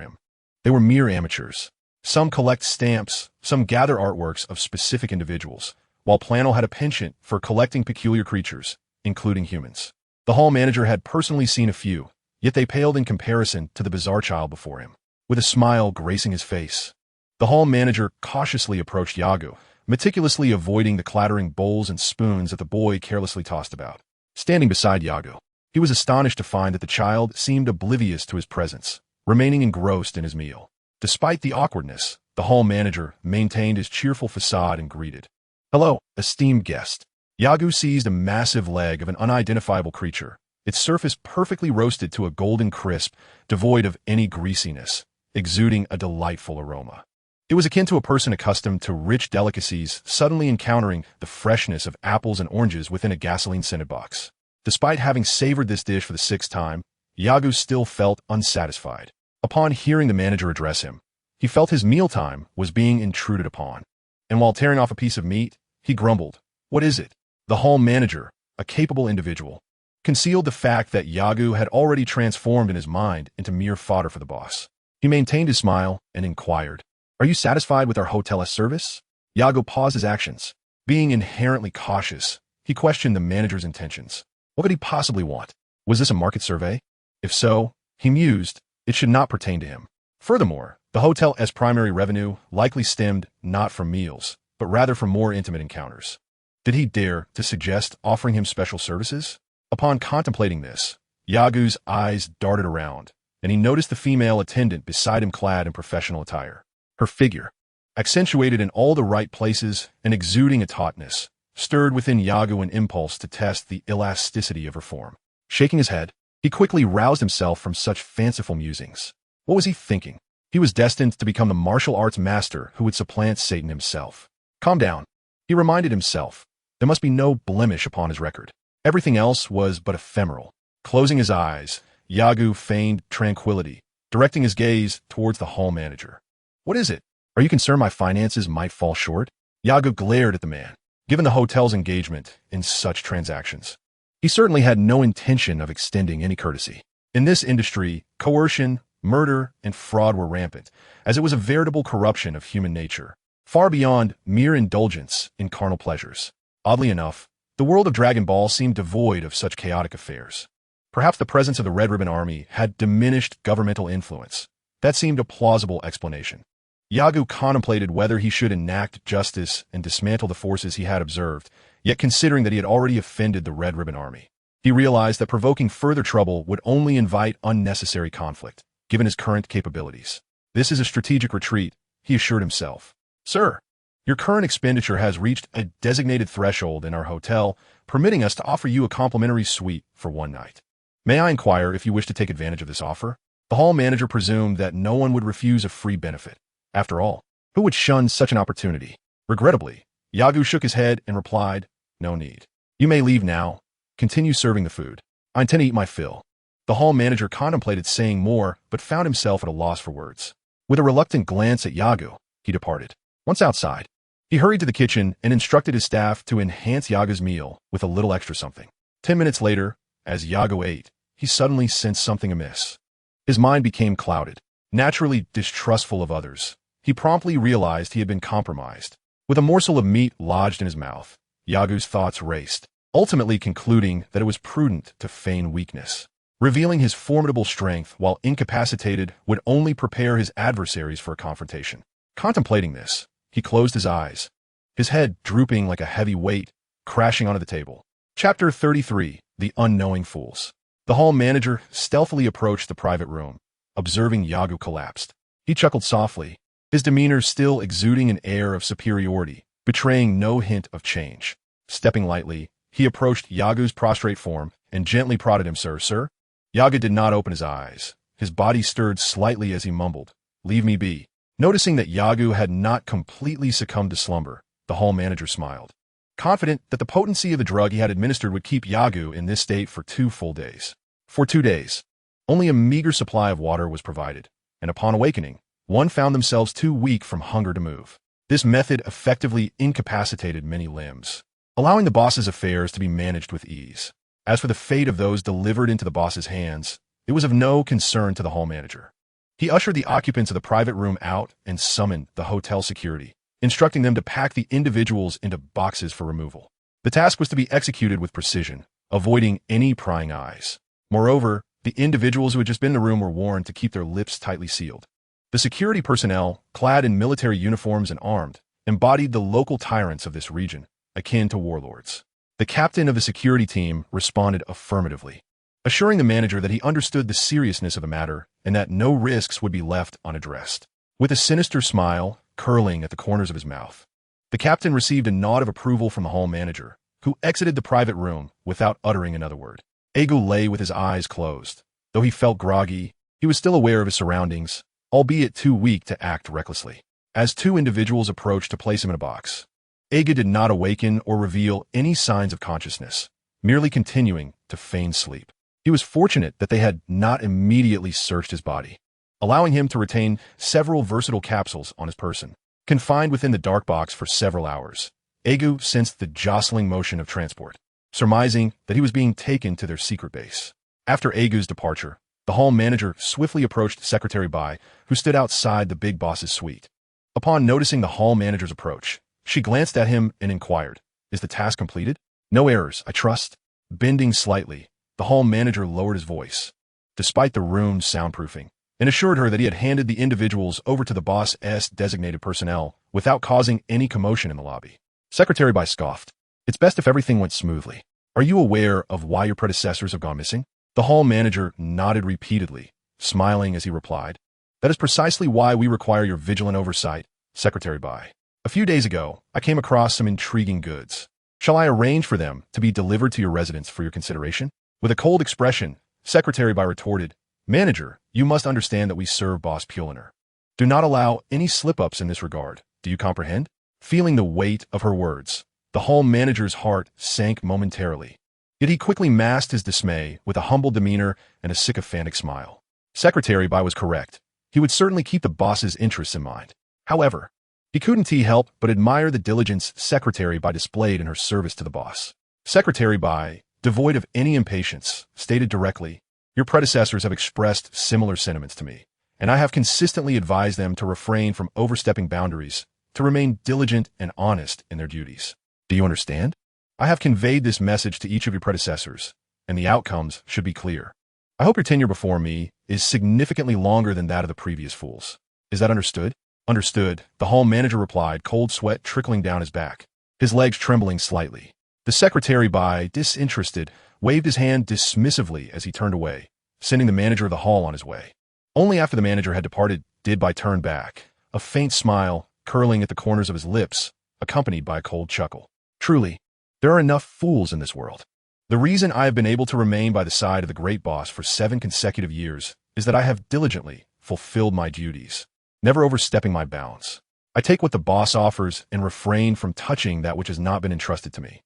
him, they were mere amateurs. Some collect stamps, some gather artworks of specific individuals, while Planel had a penchant for collecting peculiar creatures, including humans. The hall manager had personally seen a few, yet they paled in comparison to the bizarre child before him. With a smile gracing his face, the hall manager cautiously approached Yagu, meticulously avoiding the clattering bowls and spoons that the boy carelessly tossed about. Standing beside Yagu, he was astonished to find that the child seemed oblivious to his presence, remaining engrossed in his meal. Despite the awkwardness, the hall manager maintained his cheerful facade and greeted, "Hello, esteemed guest." Yagu seized a massive leg of an unidentifiable creature, its surface perfectly roasted to a golden crisp, devoid of any greasiness, exuding a delightful aroma. It was akin to a person accustomed to rich delicacies suddenly encountering the freshness of apples and oranges within a gasoline-scented box. Despite having savored this dish for the 6th time, Yagu still felt unsatisfied. Upon hearing the manager address him, he felt his mealtime was being intruded upon. And while tearing off a piece of meat, he grumbled, "What is it?" The hall manager, a capable individual, concealed the fact that Yagu had already transformed in his mind into mere fodder for the boss. He maintained his smile and inquired, "Are you satisfied with our hotel's service?" Yagu paused his actions. Being inherently cautious, he questioned the manager's intentions. What could he possibly want? Was this a market survey? If so, he mused, it should not pertain to him. Furthermore, the hotel's primary revenue likely stemmed not from meals, but rather from more intimate encounters. Did he dare to suggest offering him special services? Upon contemplating this, Yagu's eyes darted around, and he noticed the female attendant beside him clad in professional attire. Her figure, accentuated in all the right places and exuding a tautness, stirred within Yagu an impulse to test the elasticity of her form. Shaking his head, he quickly roused himself from such fanciful musings. What was he thinking? He was destined to become the martial arts master who would supplant Satan himself. Calm down, he reminded himself. There must be no blemish upon his record. Everything else was but ephemeral. Closing his eyes, Yagu feigned tranquility, directing his gaze towards the hall manager. What is it? Are you concerned my finances might fall short? Yagu glared at the man, given the hotel's engagement in such transactions. He certainly had no intention of extending any courtesy. In this industry, coercion, murder, and fraud were rampant, as it was a veritable corruption of human nature, far beyond mere indulgence in carnal pleasures. Oddly enough, the world of Dragon Ball seemed devoid of such chaotic affairs. Perhaps the presence of the Red Ribbon Army had diminished governmental influence. That seemed a plausible explanation. Yagu contemplated whether he should enact justice and dismantle the forces he had observed, yet considering that he had already offended the Red Ribbon Army, he realized that provoking further trouble would only invite unnecessary conflict, given his current capabilities. This is a strategic retreat, he assured himself. Sir, your current expenditure has reached a designated threshold in our hotel, permitting us to offer you a complimentary suite for one night. May I inquire if you wish to take advantage of this offer? The hall manager presumed that no one would refuse a free benefit. After all, who would shun such an opportunity? Regrettably, Yagu shook his head and replied, no need. You may leave now. Continue serving the food. I intend to eat my fill. The hall manager contemplated saying more, but found himself at a loss for words. With a reluctant glance at Yagu, he departed. Once outside, he hurried to the kitchen and instructed his staff to enhance Yagu's meal with a little extra something. 10 minutes later, as Yagu ate, he suddenly sensed something amiss. His mind became clouded. Naturally distrustful of others, he promptly realized he had been compromised. With a morsel of meat lodged in his mouth, Yagu's thoughts raced, ultimately concluding that it was prudent to feign weakness. Revealing his formidable strength while incapacitated would only prepare his adversaries for a confrontation. Contemplating this, he closed his eyes, his head drooping like a heavy weight, crashing onto the table. Chapter 33, The Unknowing Fools. The hall manager stealthily approached the private room, observing Yagu collapsed. He chuckled softly, his demeanor still exuding an air of superiority, betraying no hint of change. Stepping lightly, he approached Yagu's prostrate form and gently prodded him. Sir? Yagu did not open his eyes. His body stirred slightly as he mumbled, leave me be. Noticing that Yagu had not completely succumbed to slumber, the hall manager smiled, confident that the potency of the drug he had administered would keep Yagu in this state for 2 full days. For 2 days, only a meager supply of water was provided, and upon awakening, one found themselves too weak from hunger to move. This method effectively incapacitated many limbs, allowing the boss's affairs to be managed with ease. As for the fate of those delivered into the boss's hands, it was of no concern to the hall manager. He ushered the occupants of the private room out and summoned the hotel security, instructing them to pack the individuals into boxes for removal. The task was to be executed with precision, avoiding any prying eyes. Moreover, the individuals who had just been in the room were warned to keep their lips tightly sealed. The security personnel, clad in military uniforms and armed, embodied the local tyrants of this region, akin to warlords. The captain of the security team responded affirmatively, assuring the manager that he understood the seriousness of the matter and that no risks would be left unaddressed. With a sinister smile curling at the corners of his mouth, the captain received a nod of approval from the hall manager, who exited the private room without uttering another word. Yagu lay with his eyes closed. Though he felt groggy, he was still aware of his surroundings, albeit too weak to act recklessly. As 2 individuals approached to place him in a box, Yagu did not awaken or reveal any signs of consciousness, merely continuing to feign sleep. He was fortunate that they had not immediately searched his body, allowing him to retain several versatile capsules on his person. Confined within the dark box for several hours, Yagu sensed the jostling motion of transport, surmising that he was being taken to their secret base. After Yagu's departure, the hall manager swiftly approached Secretary Bai, who stood outside the big boss's suite. Upon noticing the hall manager's approach, She glanced at him and inquired, "Is the task completed?" "No errors, I trust." Bending slightly, the hall manager lowered his voice, despite the room's soundproofing, and assured her that he had handed the individuals over to the boss's designated personnel without causing any commotion in the lobby. Secretary Bai scoffed. "It's best if everything went smoothly. Are you aware of why your predecessors have gone missing?" The hall manager nodded repeatedly, smiling as he replied, "That is precisely why we require your vigilant oversight, Secretary Bai. A few days ago, I came across some intriguing goods. Shall I arrange for them to be delivered to your residence for your consideration?" With a cold expression, Secretary Bai retorted, "Manager, you must understand that we serve Boss Puliner. Do not allow any slip-ups in this regard. Do you comprehend?" Feeling the weight of her words, the hall manager's heart sank momentarily. Yet he quickly masked his dismay with a humble demeanor and a sycophantic smile. Secretary Bai was correct. He would certainly keep the boss's interests in mind. However, he couldn't help but admire the diligence Secretary Bai displayed in her service to the boss. Secretary Bai, devoid of any impatience, stated directly, "Your predecessors have expressed similar sentiments to me, and I have consistently advised them to refrain from overstepping boundaries, to remain diligent and honest in their duties. Do you understand? I have conveyed this message to each of your predecessors, and the outcomes should be clear. I hope your tenure before me is significantly longer than that of the previous fools. Is that understood?" "Understood," the hall manager replied, cold sweat trickling down his back, his legs trembling slightly. The Secretary Bai, disinterested, waved his hand dismissively as he turned away, sending the manager of the hall on his way. Only after the manager had departed did Bai turn back, a faint smile curling at the corners of his lips, accompanied by a cold chuckle. "Truly, there are enough fools in this world. The reason I have been able to remain by the side of the great boss for 7 consecutive years is that I have diligently fulfilled my duties, never overstepping my bounds. I take what the boss offers and refrain from touching that which has not been entrusted to me.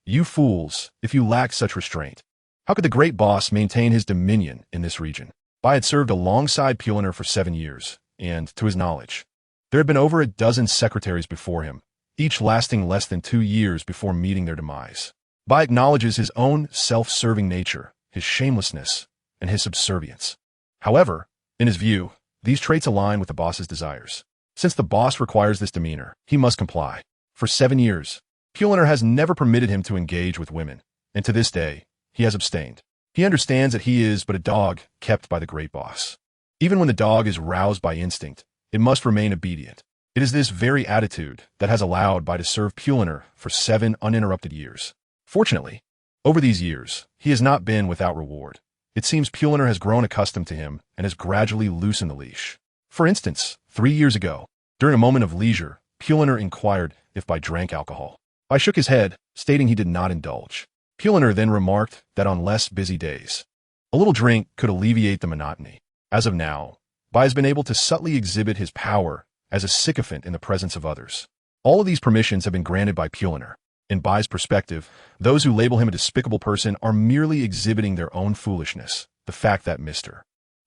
You fools, if you lack such restraint. How could the great boss maintain his dominion in this region?" Bai had served alongside Puliner for 7 years, and, to his knowledge, there had been over a dozen secretaries before him, each lasting less than 2 years before meeting their demise. Bai acknowledges his own self-serving nature, his shamelessness, and his subservience. However, in his view, these traits align with the boss's desires. Since the boss requires this demeanor, he must comply. For 7 years, Puliner has never permitted him to engage with women, and to this day, he has abstained. He understands that he is but a dog kept by the great boss. Even when the dog is roused by instinct, it must remain obedient. It is this very attitude that has allowed Bai to serve Puliner for 7 uninterrupted years. Fortunately, over these years, he has not been without reward. It seems Puliner has grown accustomed to him and has gradually loosened the leash. For instance, 3 years ago, during a moment of leisure, Puliner inquired if Bai drank alcohol. Bai shook his head, stating he did not indulge. Puliner then remarked that on less busy days, a little drink could alleviate the monotony. As of now, Bai has been able to subtly exhibit his power as a sycophant in the presence of others. All of these permissions have been granted by Puliner. In Bai's perspective, those who label him a despicable person are merely exhibiting their own foolishness. The fact that Mr.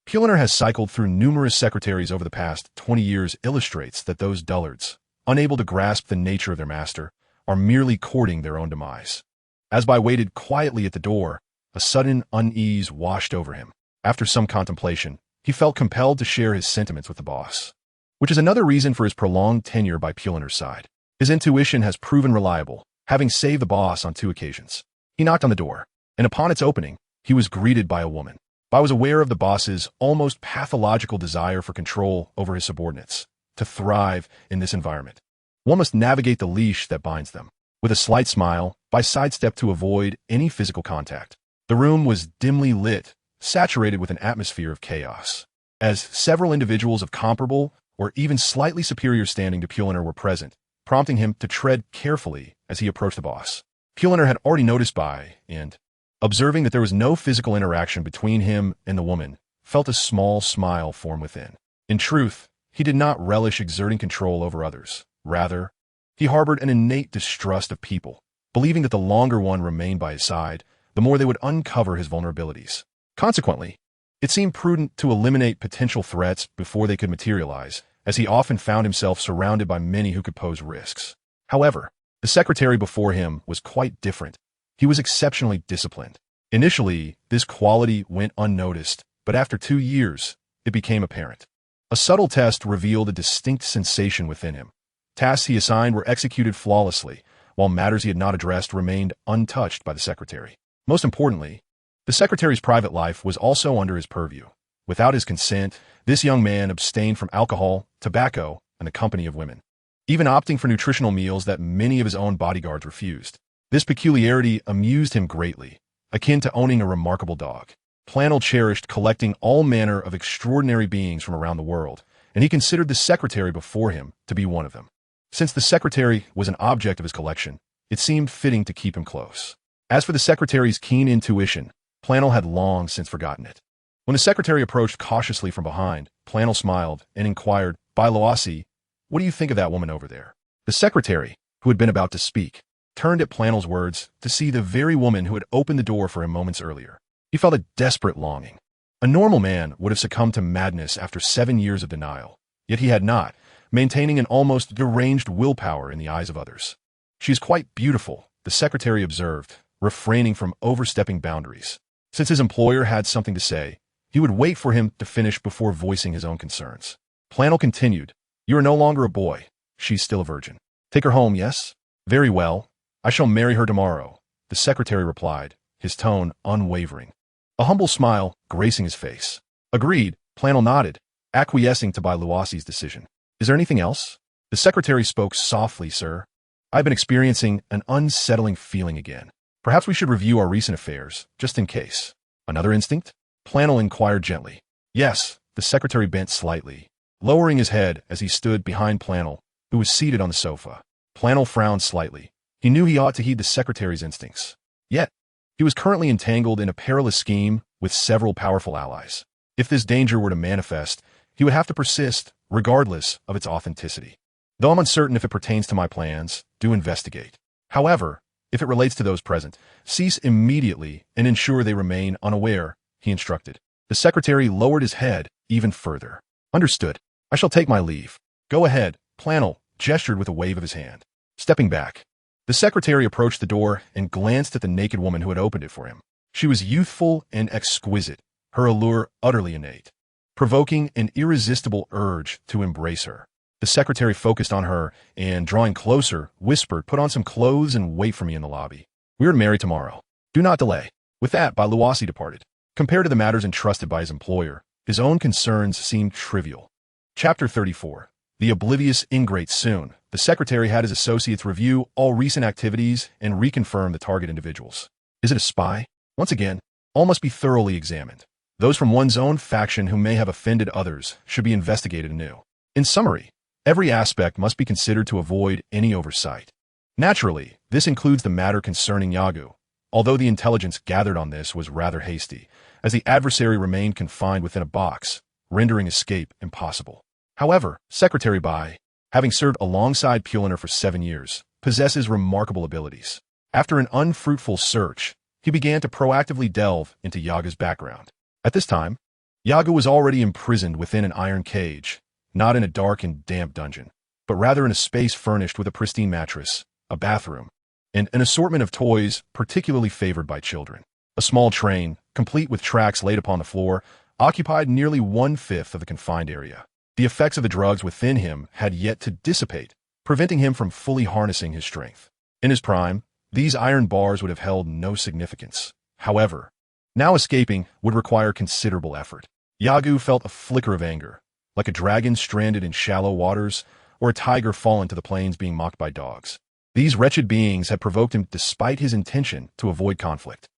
Puliner has cycled through numerous secretaries over the past 20 years illustrates that those dullards, unable to grasp the nature of their master, are merely courting their own demise. As Bai waited quietly at the door, a sudden unease washed over him. After some contemplation, he felt compelled to share his sentiments with the boss, which is another reason for his prolonged tenure by Puliner's side. His intuition has proven reliable, having saved the boss on 2 occasions. He knocked on the door, and upon its opening, he was greeted by a woman. Bai was aware of the boss's almost pathological desire for control over his subordinates. To thrive in this environment, one must navigate the leash that binds them. With a slight smile, Bai sidestepped to avoid any physical contact. The room was dimly lit, saturated with an atmosphere of chaos. As several individuals of comparable or even slightly superior standing to Puliner were present, prompting him to tread carefully as he approached the boss. Puliner had already noticed Bai, and, observing that there was no physical interaction between him and the woman, felt a small smile form within. In truth, he did not relish exerting control over others. Rather, he harbored an innate distrust of people, believing that the longer one remained by his side, the more they would uncover his vulnerabilities. Consequently, it seemed prudent to eliminate potential threats before they could materialize, as he often found himself surrounded by many who could pose risks. However, the secretary before him was quite different. He was exceptionally disciplined. Initially, this quality went unnoticed, but after 2 years, it became apparent. A subtle test revealed a distinct sensation within him, Tasks he assigned were executed flawlessly, while matters he had not addressed remained untouched by the secretary. Most importantly, the secretary's private life was also under his purview. Without his consent, this young man abstained from alcohol, tobacco, and the company of women, even opting for nutritional meals that many of his own bodyguards refused. This peculiarity amused him greatly, akin to owning a remarkable dog. Planel cherished collecting all manner of extraordinary beings from around the world, and he considered the secretary before him to be one of them. Since the secretary was an object of his collection, it seemed fitting to keep him close. As for the secretary's keen intuition, Planel had long since forgotten it. When the secretary approached cautiously from behind, Planel smiled and inquired, "By Loasi, what do you think of that woman over there?" The secretary, who had been about to speak, turned at Planel's words to see the very woman who had opened the door for him moments earlier. He felt a desperate longing. A normal man would have succumbed to madness after 7 years of denial, yet he had not, maintaining an almost deranged willpower in the eyes of others. "She is quite beautiful," the secretary observed, refraining from overstepping boundaries. Since his employer had something to say, he would wait for him to finish before voicing his own concerns. Planel continued, "You are no longer a boy. She's still a virgin. Take her home, yes? Very well. I shall marry her tomorrow," the secretary replied, his tone unwavering. A humble smile gracing his face. "Agreed," Planel nodded, acquiescing to Luasi's decision. "Is there anything else?" The secretary spoke softly, "Sir. I've been experiencing an unsettling feeling again. Perhaps we should review our recent affairs, just in case." "Another instinct?" Planel inquired gently. "Yes," the secretary bent slightly, lowering his head as he stood behind Planel, who was seated on the sofa. Planel frowned slightly. He knew he ought to heed the secretary's instincts. Yet, he was currently entangled in a perilous scheme with several powerful allies. If this danger were to manifest, he would have to persist, regardless of its authenticity. "Though I'm uncertain if it pertains to my plans, do investigate. However, if it relates to those present, cease immediately and ensure they remain unaware," he instructed. The secretary lowered his head even further. "Understood. I shall take my leave." "Go ahead," Planel gestured with a wave of his hand. Stepping back, the secretary approached the door and glanced at the naked woman who had opened it for him. She was youthful and exquisite, her allure utterly innate, provoking an irresistible urge to embrace her. The secretary focused on her and, drawing closer, whispered, "Put on some clothes and wait for me in the lobby. We are to marry tomorrow. Do not delay." With that, Luasi departed. Compared to the matters entrusted by his employer, his own concerns seemed trivial. Chapter 34. The oblivious ingrate. Soon, the secretary had his associates review all recent activities and reconfirm the target individuals. Is it a spy? Once again, all must be thoroughly examined. Those from one's own faction who may have offended others should be investigated anew. In summary, every aspect must be considered to avoid any oversight. Naturally, this includes the matter concerning Yagu, although the intelligence gathered on this was rather hasty, as the adversary remained confined within a box, rendering escape impossible. However, Secretary Bai, having served alongside Puliner for 7 years, possesses remarkable abilities. After an unfruitful search, he began to proactively delve into Yagu's background. At this time, Yagu was already imprisoned within an iron cage, not in a dark and damp dungeon, but rather in a space furnished with a pristine mattress, a bathroom, and an assortment of toys particularly favored by children. A small train, complete with tracks laid upon the floor, occupied nearly 1/5 of the confined area. The effects of the drugs within him had yet to dissipate, preventing him from fully harnessing his strength. In his prime, these iron bars would have held no significance. However, now escaping would require considerable effort. Yagu felt a flicker of anger, like a dragon stranded in shallow waters or a tiger fallen to the plains being mocked by dogs. These wretched beings had provoked him despite his intention to avoid conflict.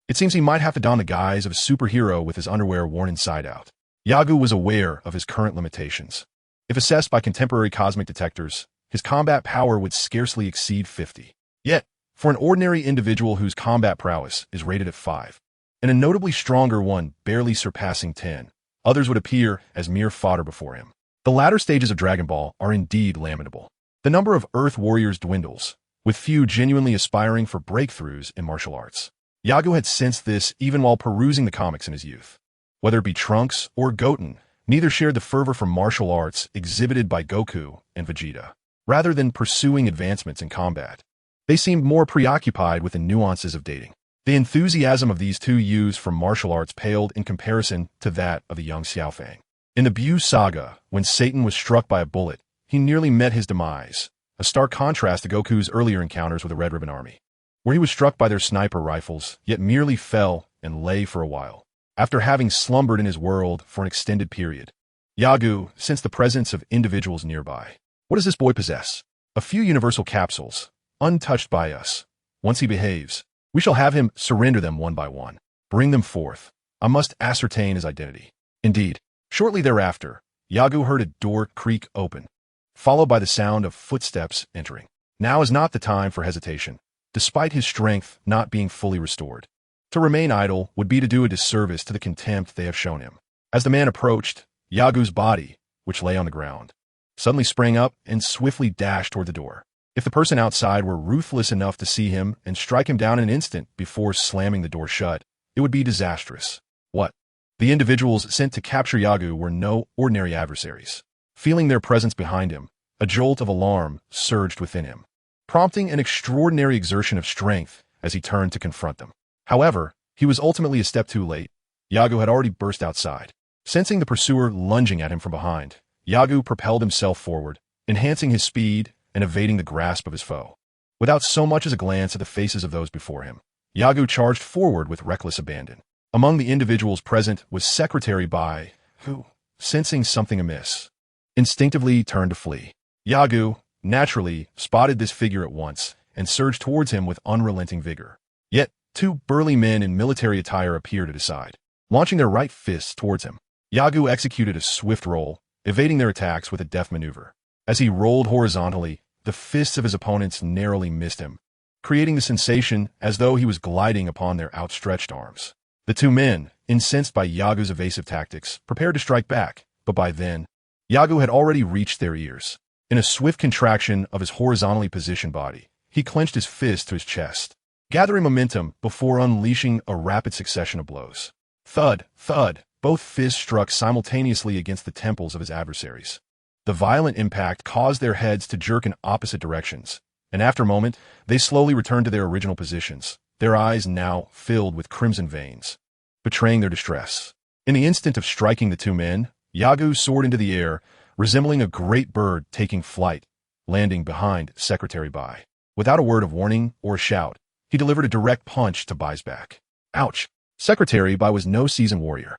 It seems he might have to don the guise of a superhero with his underwear worn inside out. Yagu was aware of his current limitations. If assessed by contemporary cosmic detectors, his combat power would scarcely exceed 50. Yet, for an ordinary individual whose combat prowess is rated at 5, and a notably stronger one barely surpassing 10, others would appear as mere fodder before him. The latter stages of Dragon Ball are indeed lamentable. The number of Earth warriors dwindles, with few genuinely aspiring for breakthroughs in martial arts. Yagu had sensed this even while perusing the comics in his youth. Whether it be Trunks or Goten, neither shared the fervor for martial arts exhibited by Goku and Vegeta. Rather than pursuing advancements in combat, they seemed more preoccupied with the nuances of dating. The enthusiasm of these two youths for martial arts paled in comparison to that of the young Xiaofang. In the Bu saga, when Satan was struck by a bullet, he nearly met his demise, a stark contrast to Goku's earlier encounters with the Red Ribbon Army, where he was struck by their sniper rifles, yet merely fell and lay for a while, after having slumbered in his world for an extended period. Yagu sensed the presence of individuals nearby. What does this boy possess? A few universal capsules, untouched by us. Once he behaves, we shall have him surrender them one by one. Bring them forth. I must ascertain his identity. Indeed, shortly thereafter, Yagu heard a door creak open, followed by the sound of footsteps entering. Now is not the time for hesitation, despite his strength not being fully restored. To remain idle would be to do a disservice to the contempt they have shown him. As the man approached, Yagu's body, which lay on the ground, suddenly sprang up and swiftly dashed toward the door. If the person outside were ruthless enough to see him and strike him down in an instant before slamming the door shut, it would be disastrous. What? The individuals sent to capture Yagu were no ordinary adversaries. Feeling their presence behind him, a jolt of alarm surged within him, prompting an extraordinary exertion of strength as he turned to confront them. However, he was ultimately a step too late. Yagu had already burst outside. Sensing the pursuer lunging at him from behind, Yagu propelled himself forward, enhancing his speed and evading the grasp of his foe. Without so much as a glance at the faces of those before him, Yagu charged forward with reckless abandon. Among the individuals present was Secretary Bai, who, sensing something amiss, instinctively turned to flee. Yagu, naturally, spotted this figure at once and surged towards him with unrelenting vigor. Yet, two burly men in military attire appeared at his side, launching their right fists towards him. Yagu executed a swift roll, evading their attacks with a deft maneuver. As he rolled horizontally, the fists of his opponents narrowly missed him, creating the sensation as though he was gliding upon their outstretched arms. The two men, incensed by Yagu's evasive tactics, prepared to strike back, but by then, Yagu had already reached their ears. In a swift contraction of his horizontally positioned body, he clenched his fist to his chest, gathering momentum before unleashing a rapid succession of blows. Thud, thud, both fists struck simultaneously against the temples of his adversaries. The violent impact caused their heads to jerk in opposite directions, and after a moment, they slowly returned to their original positions, their eyes now filled with crimson veins, betraying their distress. In the instant of striking the two men, Yagu soared into the air, resembling a great bird taking flight, landing behind Secretary Bai. Without a word of warning or a shout, he delivered a direct punch to Bai's back. Ouch! Secretary Bai was no seasoned warrior.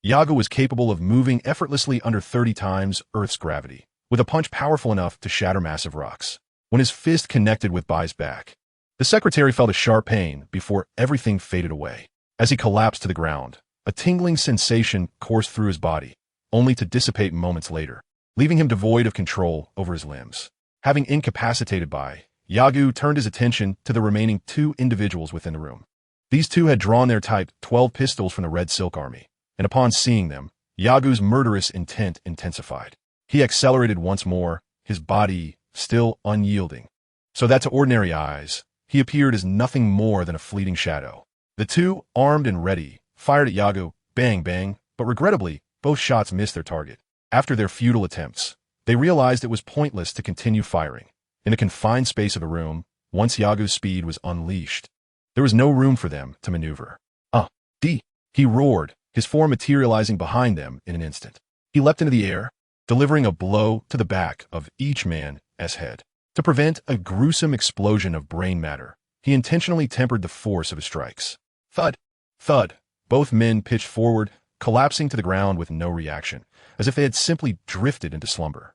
Yagu was capable of moving effortlessly under 30 times Earth's gravity, with a punch powerful enough to shatter massive rocks. When his fist connected with Bai's back, the secretary felt a sharp pain before everything faded away. As he collapsed to the ground, a tingling sensation coursed through his body, only to dissipate moments later, leaving him devoid of control over his limbs. Having incapacitated Bai, Yagu turned his attention to the remaining two individuals within the room. These two had drawn their Type 12 pistols from the Red Silk Army, and upon seeing them, Yagu's murderous intent intensified. He accelerated once more, his body still unyielding, so that to ordinary eyes, he appeared as nothing more than a fleeting shadow. The two, armed and ready, fired at Yagu, bang bang, but regrettably, both shots missed their target. After their futile attempts, they realized it was pointless to continue firing. In the confined space of the room, once Yagu's speed was unleashed, there was no room for them to maneuver. He roared, his form materializing behind them in an instant. He leapt into the air, delivering a blow to the back of each man's head. To prevent a gruesome explosion of brain matter, he intentionally tempered the force of his strikes. Thud, thud, both men pitched forward, collapsing to the ground with no reaction, as if they had simply drifted into slumber.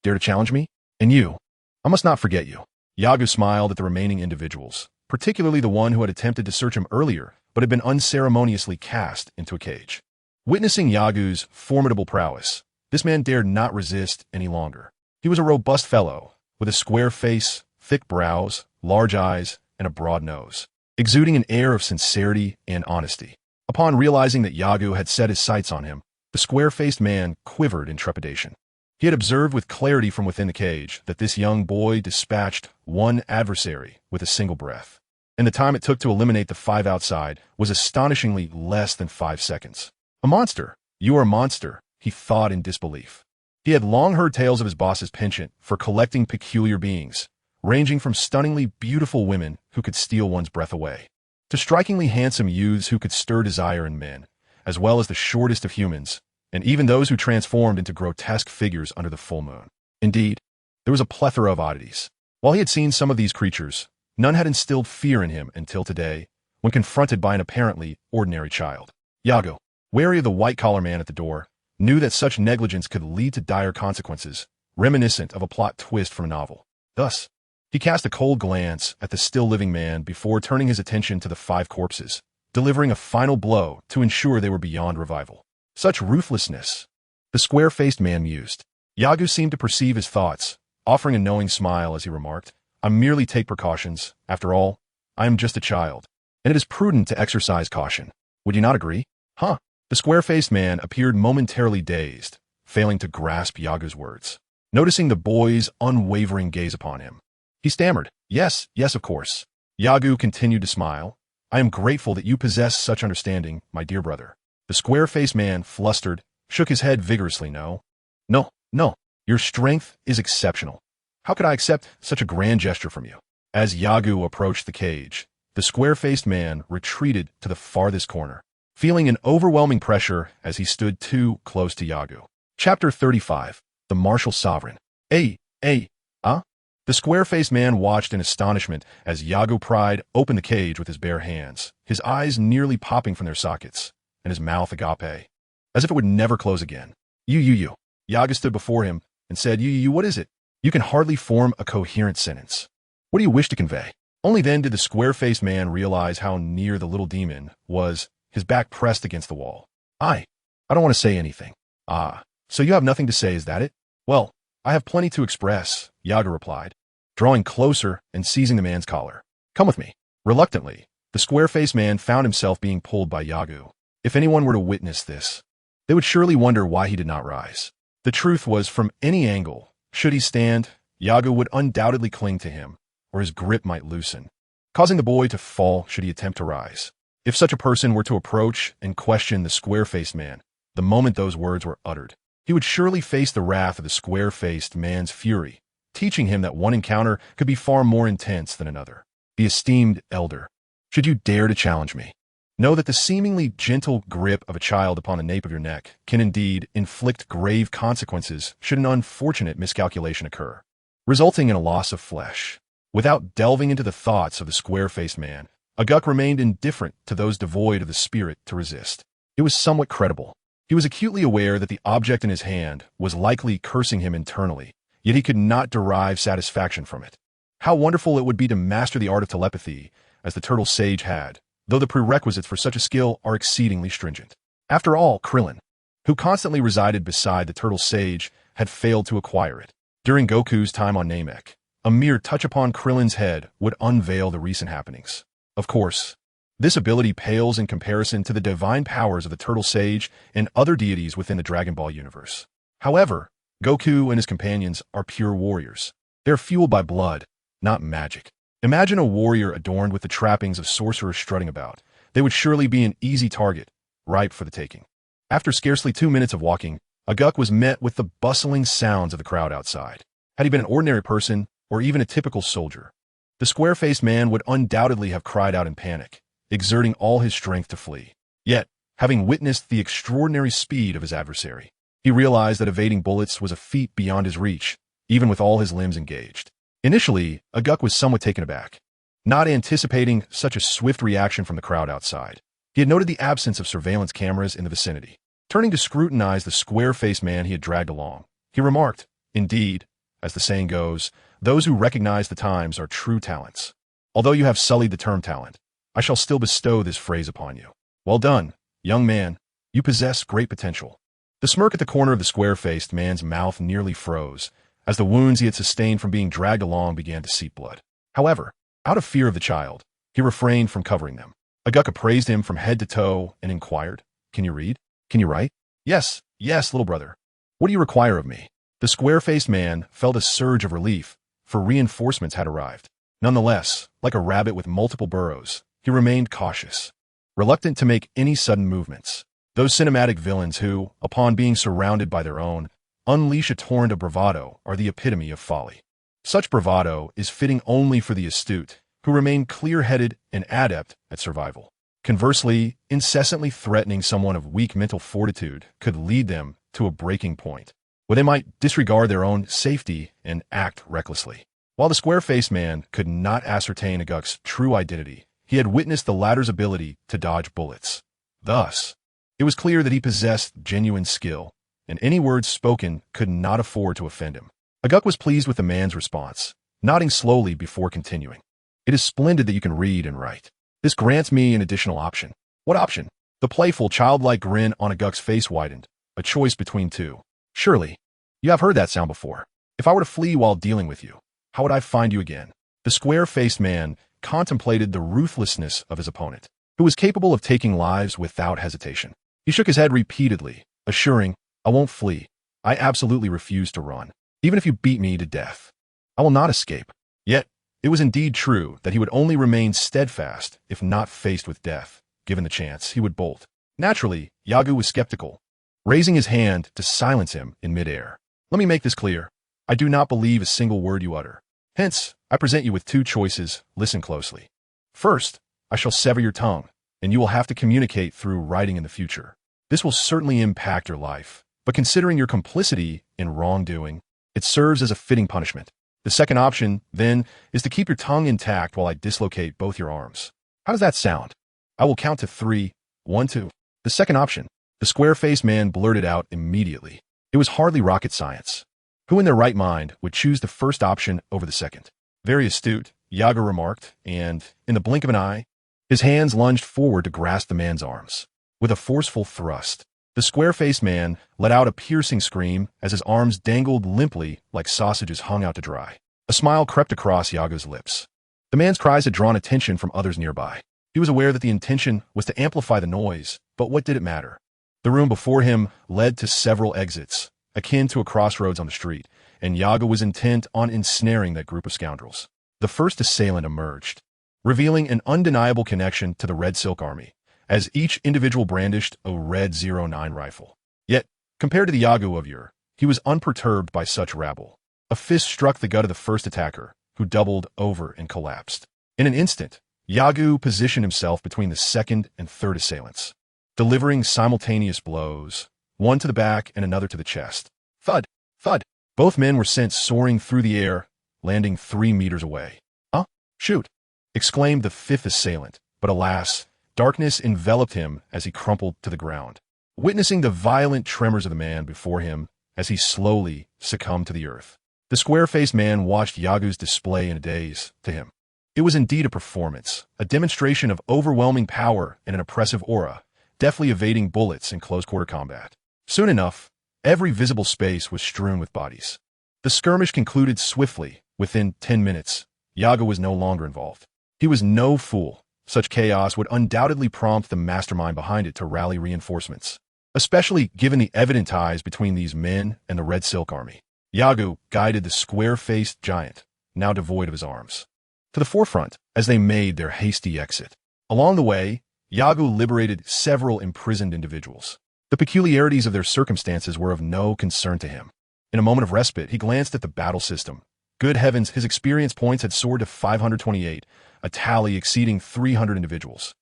Dare to challenge me? And you? I must not forget you. Yagu smiled at the remaining individuals, particularly the one who had attempted to search him earlier, but had been unceremoniously cast into a cage. Witnessing Yagu's formidable prowess, this man dared not resist any longer. He was a robust fellow, with a square face, thick brows, large eyes, and a broad nose, exuding an air of sincerity and honesty. Upon realizing that Yagu had set his sights on him, the square-faced man quivered in trepidation. He had observed with clarity from within the cage that this young boy dispatched one adversary with a single breath, and the time it took to eliminate the 5 outside was astonishingly less than 5 seconds. A monster! You are a monster, he thought in disbelief. He had long heard tales of his boss's penchant for collecting peculiar beings, ranging from stunningly beautiful women who could steal one's breath away, to strikingly handsome youths who could stir desire in men, as well as the shortest of humans, and even those who transformed into grotesque figures under the full moon. Indeed, there was a plethora of oddities. While he had seen some of these creatures, none had instilled fear in him until today, when confronted by an apparently ordinary child. Yagu, wary of the white-collar man at the door, knew that such negligence could lead to dire consequences, reminiscent of a plot twist from a novel. Thus, he cast a cold glance at the still-living man before turning his attention to the 5 corpses, delivering a final blow to ensure they were beyond revival. Such ruthlessness! The square-faced man mused. Yagu seemed to perceive his thoughts, offering a knowing smile as he remarked, "I merely take precautions. After all, I am just a child, and it is prudent to exercise caution. Would you not agree?" "Huh?" The square-faced man appeared momentarily dazed, failing to grasp Yagu's words. Noticing the boy's unwavering gaze upon him, he stammered, "Yes, yes, of course." Yagu continued to smile. "I am grateful that you possess such understanding, my dear brother." The square-faced man, flustered, shook his head vigorously. "No, no, no. Your strength is exceptional. How could I accept such a grand gesture from you?" As Yagu approached the cage, the square-faced man retreated to the farthest corner, feeling an overwhelming pressure as he stood too close to Yagu. Chapter 35. The Martial Sovereign. The square-faced man watched in astonishment as Yagu pried open the cage with his bare hands, his eyes nearly popping from their sockets, and his mouth agape, as if it would never close again. You. Yagu stood before him and said, You, what is it? You can hardly form a coherent sentence. What do you wish to convey? Only then did the square-faced man realize how near the little demon was, his back pressed against the wall. I don't want to say anything." "Ah, so you have nothing to say, is that it?" "Well, I have plenty to express," Yagu replied, drawing closer and seizing the man's collar. "Come with me." Reluctantly, the square-faced man found himself being pulled by Yagu. If anyone were to witness this, they would surely wonder why he did not rise. The truth was, from any angle, should he stand, Yagu would undoubtedly cling to him, or his grip might loosen, causing the boy to fall should he attempt to rise. If such a person were to approach and question the square-faced man, the moment those words were uttered, he would surely face the wrath of the square-faced man's fury, teaching him that one encounter could be far more intense than another. "The esteemed elder, should you dare to challenge me, know that the seemingly gentle grip of a child upon the nape of your neck can indeed inflict grave consequences should an unfortunate miscalculation occur, resulting in a loss of flesh." Without delving into the thoughts of the square-faced man, Aguk remained indifferent to those devoid of the spirit to resist. It was somewhat credible. He was acutely aware that the object in his hand was likely cursing him internally, yet he could not derive satisfaction from it. How wonderful it would be to master the art of telepathy, as the turtle sage had, though the prerequisites for such a skill are exceedingly stringent. After all, Krillin, who constantly resided beside the turtle sage, had failed to acquire it. During Goku's time on Namek, a mere touch upon Krillin's head would unveil the recent happenings. Of course, this ability pales in comparison to the divine powers of the turtle sage and other deities within the Dragon Ball universe. However, Goku and his companions are pure warriors. They're fueled by blood, not magic. Imagine a warrior adorned with the trappings of sorcerers strutting about. They would surely be an easy target, ripe for the taking. After scarcely 2 minutes of walking, Aguk was met with the bustling sounds of the crowd outside. Had he been an ordinary person, or even a typical soldier, the square-faced man would undoubtedly have cried out in panic, exerting all his strength to flee. Yet, having witnessed the extraordinary speed of his adversary, he realized that evading bullets was a feat beyond his reach, even with all his limbs engaged. Initially, Aguk was somewhat taken aback, not anticipating such a swift reaction from the crowd outside. He had noted the absence of surveillance cameras in the vicinity. Turning to scrutinize the square-faced man he had dragged along, he remarked, "Indeed, as the saying goes, those who recognize the times are true talents. Although you have sullied the term talent, I shall still bestow this phrase upon you. Well done, young man. You possess great potential." The smirk at the corner of the square-faced man's mouth nearly froze, as the wounds he had sustained from being dragged along began to seep blood. However, out of fear of the child, he refrained from covering them. Aguk appraised him from head to toe and inquired, "Can you read? Can you write?" Yes, little brother. What do you require of me?" The square-faced man felt a surge of relief, for reinforcements had arrived. Nonetheless, like a rabbit with multiple burrows, he remained cautious, reluctant to make any sudden movements. Those cinematic villains who, upon being surrounded by their own, unleash a torrent of bravado are the epitome of folly. Such bravado is fitting only for the astute, who remain clear-headed and adept at survival. Conversely, incessantly threatening someone of weak mental fortitude could lead them to a breaking point. where they might disregard their own safety and act recklessly. While the square-faced man could not ascertain Aguk's true identity, he had witnessed the latter's ability to dodge bullets. Thus, it was clear that he possessed genuine skill, and any words spoken could not afford to offend him. Aguk was pleased with the man's response, nodding slowly before continuing. It is splendid that you can read and write. This grants me an additional option. What option? The playful, childlike grin on Aguk's face widened. A choice between two. Surely, you have heard that sound before. If I were to flee while dealing with you, how would I find you again? The square-faced man contemplated the ruthlessness of his opponent, who was capable of taking lives without hesitation. He shook his head repeatedly, assuring, I won't flee. I absolutely refuse to run. Even if you beat me to death, I will not escape. Yet, it was indeed true that he would only remain steadfast if not faced with death. Given the chance, he would bolt. Naturally, Yagu was skeptical, raising his hand to silence him in midair. Let me make this clear. I do not believe a single word you utter. Hence, I present you with two choices. Listen closely. First, I shall sever your tongue, and you will have to communicate through writing in the future. This will certainly impact your life, but considering your complicity in wrongdoing, it serves as a fitting punishment. The second option, then, is to keep your tongue intact while I dislocate both your arms. How does that sound? I will count to 3. 1, 2. The second option, the square-faced man blurted out immediately. It was hardly rocket science. Who in their right mind would choose the first option over the second? Very astute, Yagu remarked, and, in the blink of an eye, his hands lunged forward to grasp the man's arms. With a forceful thrust, the square-faced man let out a piercing scream as his arms dangled limply like sausages hung out to dry. A smile crept across Yagu's lips. The man's cries had drawn attention from others nearby. He was aware that the intention was to amplify the noise, but what did it matter? The room before him led to several exits, akin to a crossroads on the street, and Yagu was intent on ensnaring that group of scoundrels. The first assailant emerged, revealing an undeniable connection to the Red Silk Army, as each individual brandished a Red 09 rifle. Yet, compared to the Yagu of yore, he was unperturbed by such rabble. A fist struck the gut of the first attacker, who doubled over and collapsed. In an instant, Yagu positioned himself between the second and third assailants, delivering simultaneous blows, one to the back and another to the chest. Thud! Thud! Both men were sent soaring through the air, landing 3 meters away. Huh? Shoot! Exclaimed the fifth assailant, but alas, darkness enveloped him as he crumpled to the ground, witnessing the violent tremors of the man before him as he slowly succumbed to the earth. The square-faced man watched Yagu's display in a daze. To him, it was indeed a performance, a demonstration of overwhelming power and an oppressive aura, deftly evading bullets in close-quarter combat. Soon enough, every visible space was strewn with bodies. The skirmish concluded swiftly. Within 10 minutes, Yagu was no longer involved. He was no fool. Such chaos would undoubtedly prompt the mastermind behind it to rally reinforcements, especially given the evident ties between these men and the Red Silk Army. Yagu guided the square-faced giant, now devoid of his arms, to the forefront as they made their hasty exit. Along the way, Yagu liberated several imprisoned individuals. The peculiarities of their circumstances were of no concern to him. In a moment of respite, he glanced at the battle system. Good heavens, his experience points had soared to 528, a tally exceeding 300 individuals.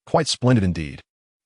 Quite splendid indeed.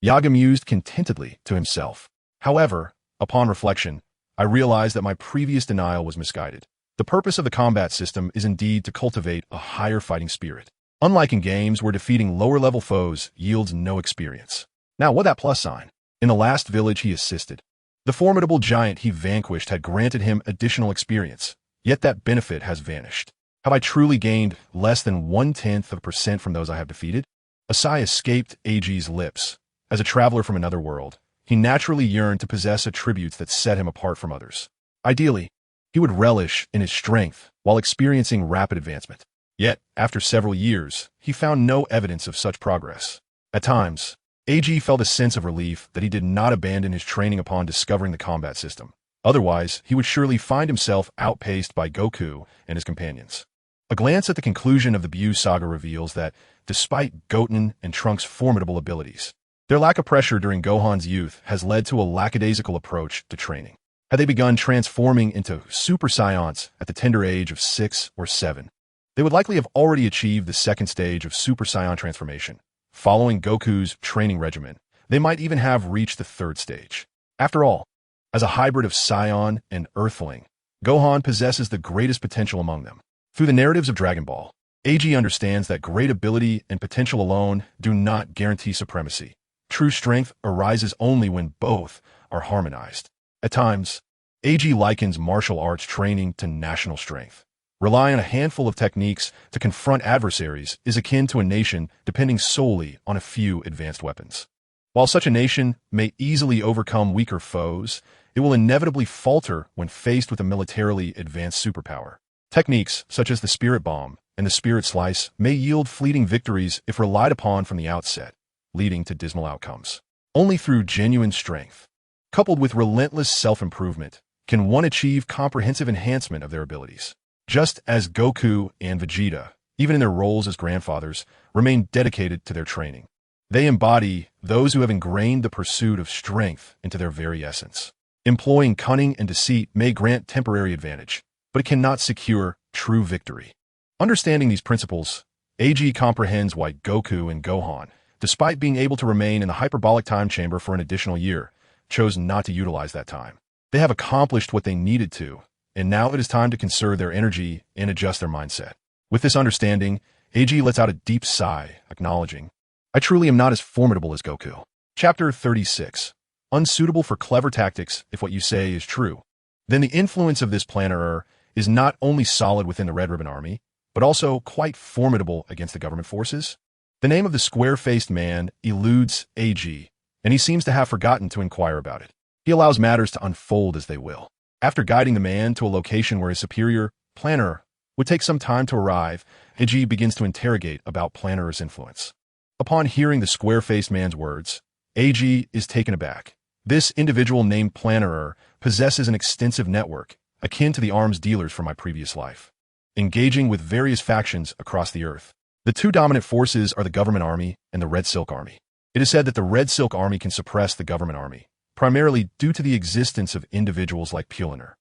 Yagu mused contentedly to himself. However, upon reflection, I realized that my previous denial was misguided. The purpose of the combat system is indeed to cultivate a higher fighting spirit, unlike in games where defeating lower-level foes yields no experience. Now, what that plus sign? In the last village he assisted, the formidable giant he vanquished had granted him additional experience, yet that benefit has vanished. Have I truly gained less than 0.1% from those I have defeated? A sigh escaped Ag's lips. As a traveler from another world, he naturally yearned to possess attributes that set him apart from others. Ideally, he would relish in his strength while experiencing rapid advancement. Yet, after several years, he found no evidence of such progress. At times, AG felt a sense of relief that he did not abandon his training upon discovering the combat system. Otherwise, he would surely find himself outpaced by Goku and his companions. A glance at the conclusion of the Buu saga reveals that, despite Goten and Trunks' formidable abilities, their lack of pressure during Gohan's youth has led to a lackadaisical approach to training. Had they begun transforming into Super Saiyans at the tender age of 6 or 7, they would likely have already achieved the second stage of Super Saiyan transformation. Following Goku's training regimen, they might even have reached the third stage. After all, As a hybrid of Saiyan and Earthling, Gohan possesses the greatest potential among them. Through the narratives of Dragon Ball, AG understands that great ability and potential alone do not guarantee supremacy. True strength arises only when both are harmonized. At times, AG likens martial arts training to national strength. Relying on a handful of techniques to confront adversaries is akin to a nation depending solely on a few advanced weapons. While such a nation may easily overcome weaker foes, it will inevitably falter when faced with a militarily advanced superpower. Techniques such as the Spirit Bomb and the Spirit Slice may yield fleeting victories if relied upon from the outset, leading to dismal outcomes. Only through genuine strength, coupled with relentless self-improvement, can one achieve comprehensive enhancement of their abilities. Just as Goku and Vegeta, even in their roles as grandfathers, remain dedicated to their training. They embody those who have ingrained the pursuit of strength into their very essence. Employing cunning and deceit may grant temporary advantage, but it cannot secure true victory. Understanding these principles, AG comprehends why Goku and Gohan, despite being able to remain in the hyperbolic time chamber for an additional year, chose not to utilize that time. They have accomplished what they needed to, and now it is time to conserve their energy and adjust their mindset. With this understanding, AG lets out a deep sigh, acknowledging, "I truly am not as formidable as Goku." Chapter 36. Unsuitable for clever tactics if what you say is true. Then the influence of this planner is not only solid within the Red Ribbon Army, but also quite formidable against the government forces. The name of the square-faced man eludes AG, and he seems to have forgotten to inquire about it. He allows matters to unfold as they will. After guiding the man to a location where his superior, Planner, would take some time to arrive, AG begins to interrogate about Planner's influence. Upon hearing the square-faced man's words, AG is taken aback. This individual named Planner possesses an extensive network, akin to the arms dealers from my previous life, engaging with various factions across the earth. The two dominant forces are the government army and the Red Silk Army. It is said that the Red Silk Army can suppress the government army, primarily due to the existence of individuals like Pulaner.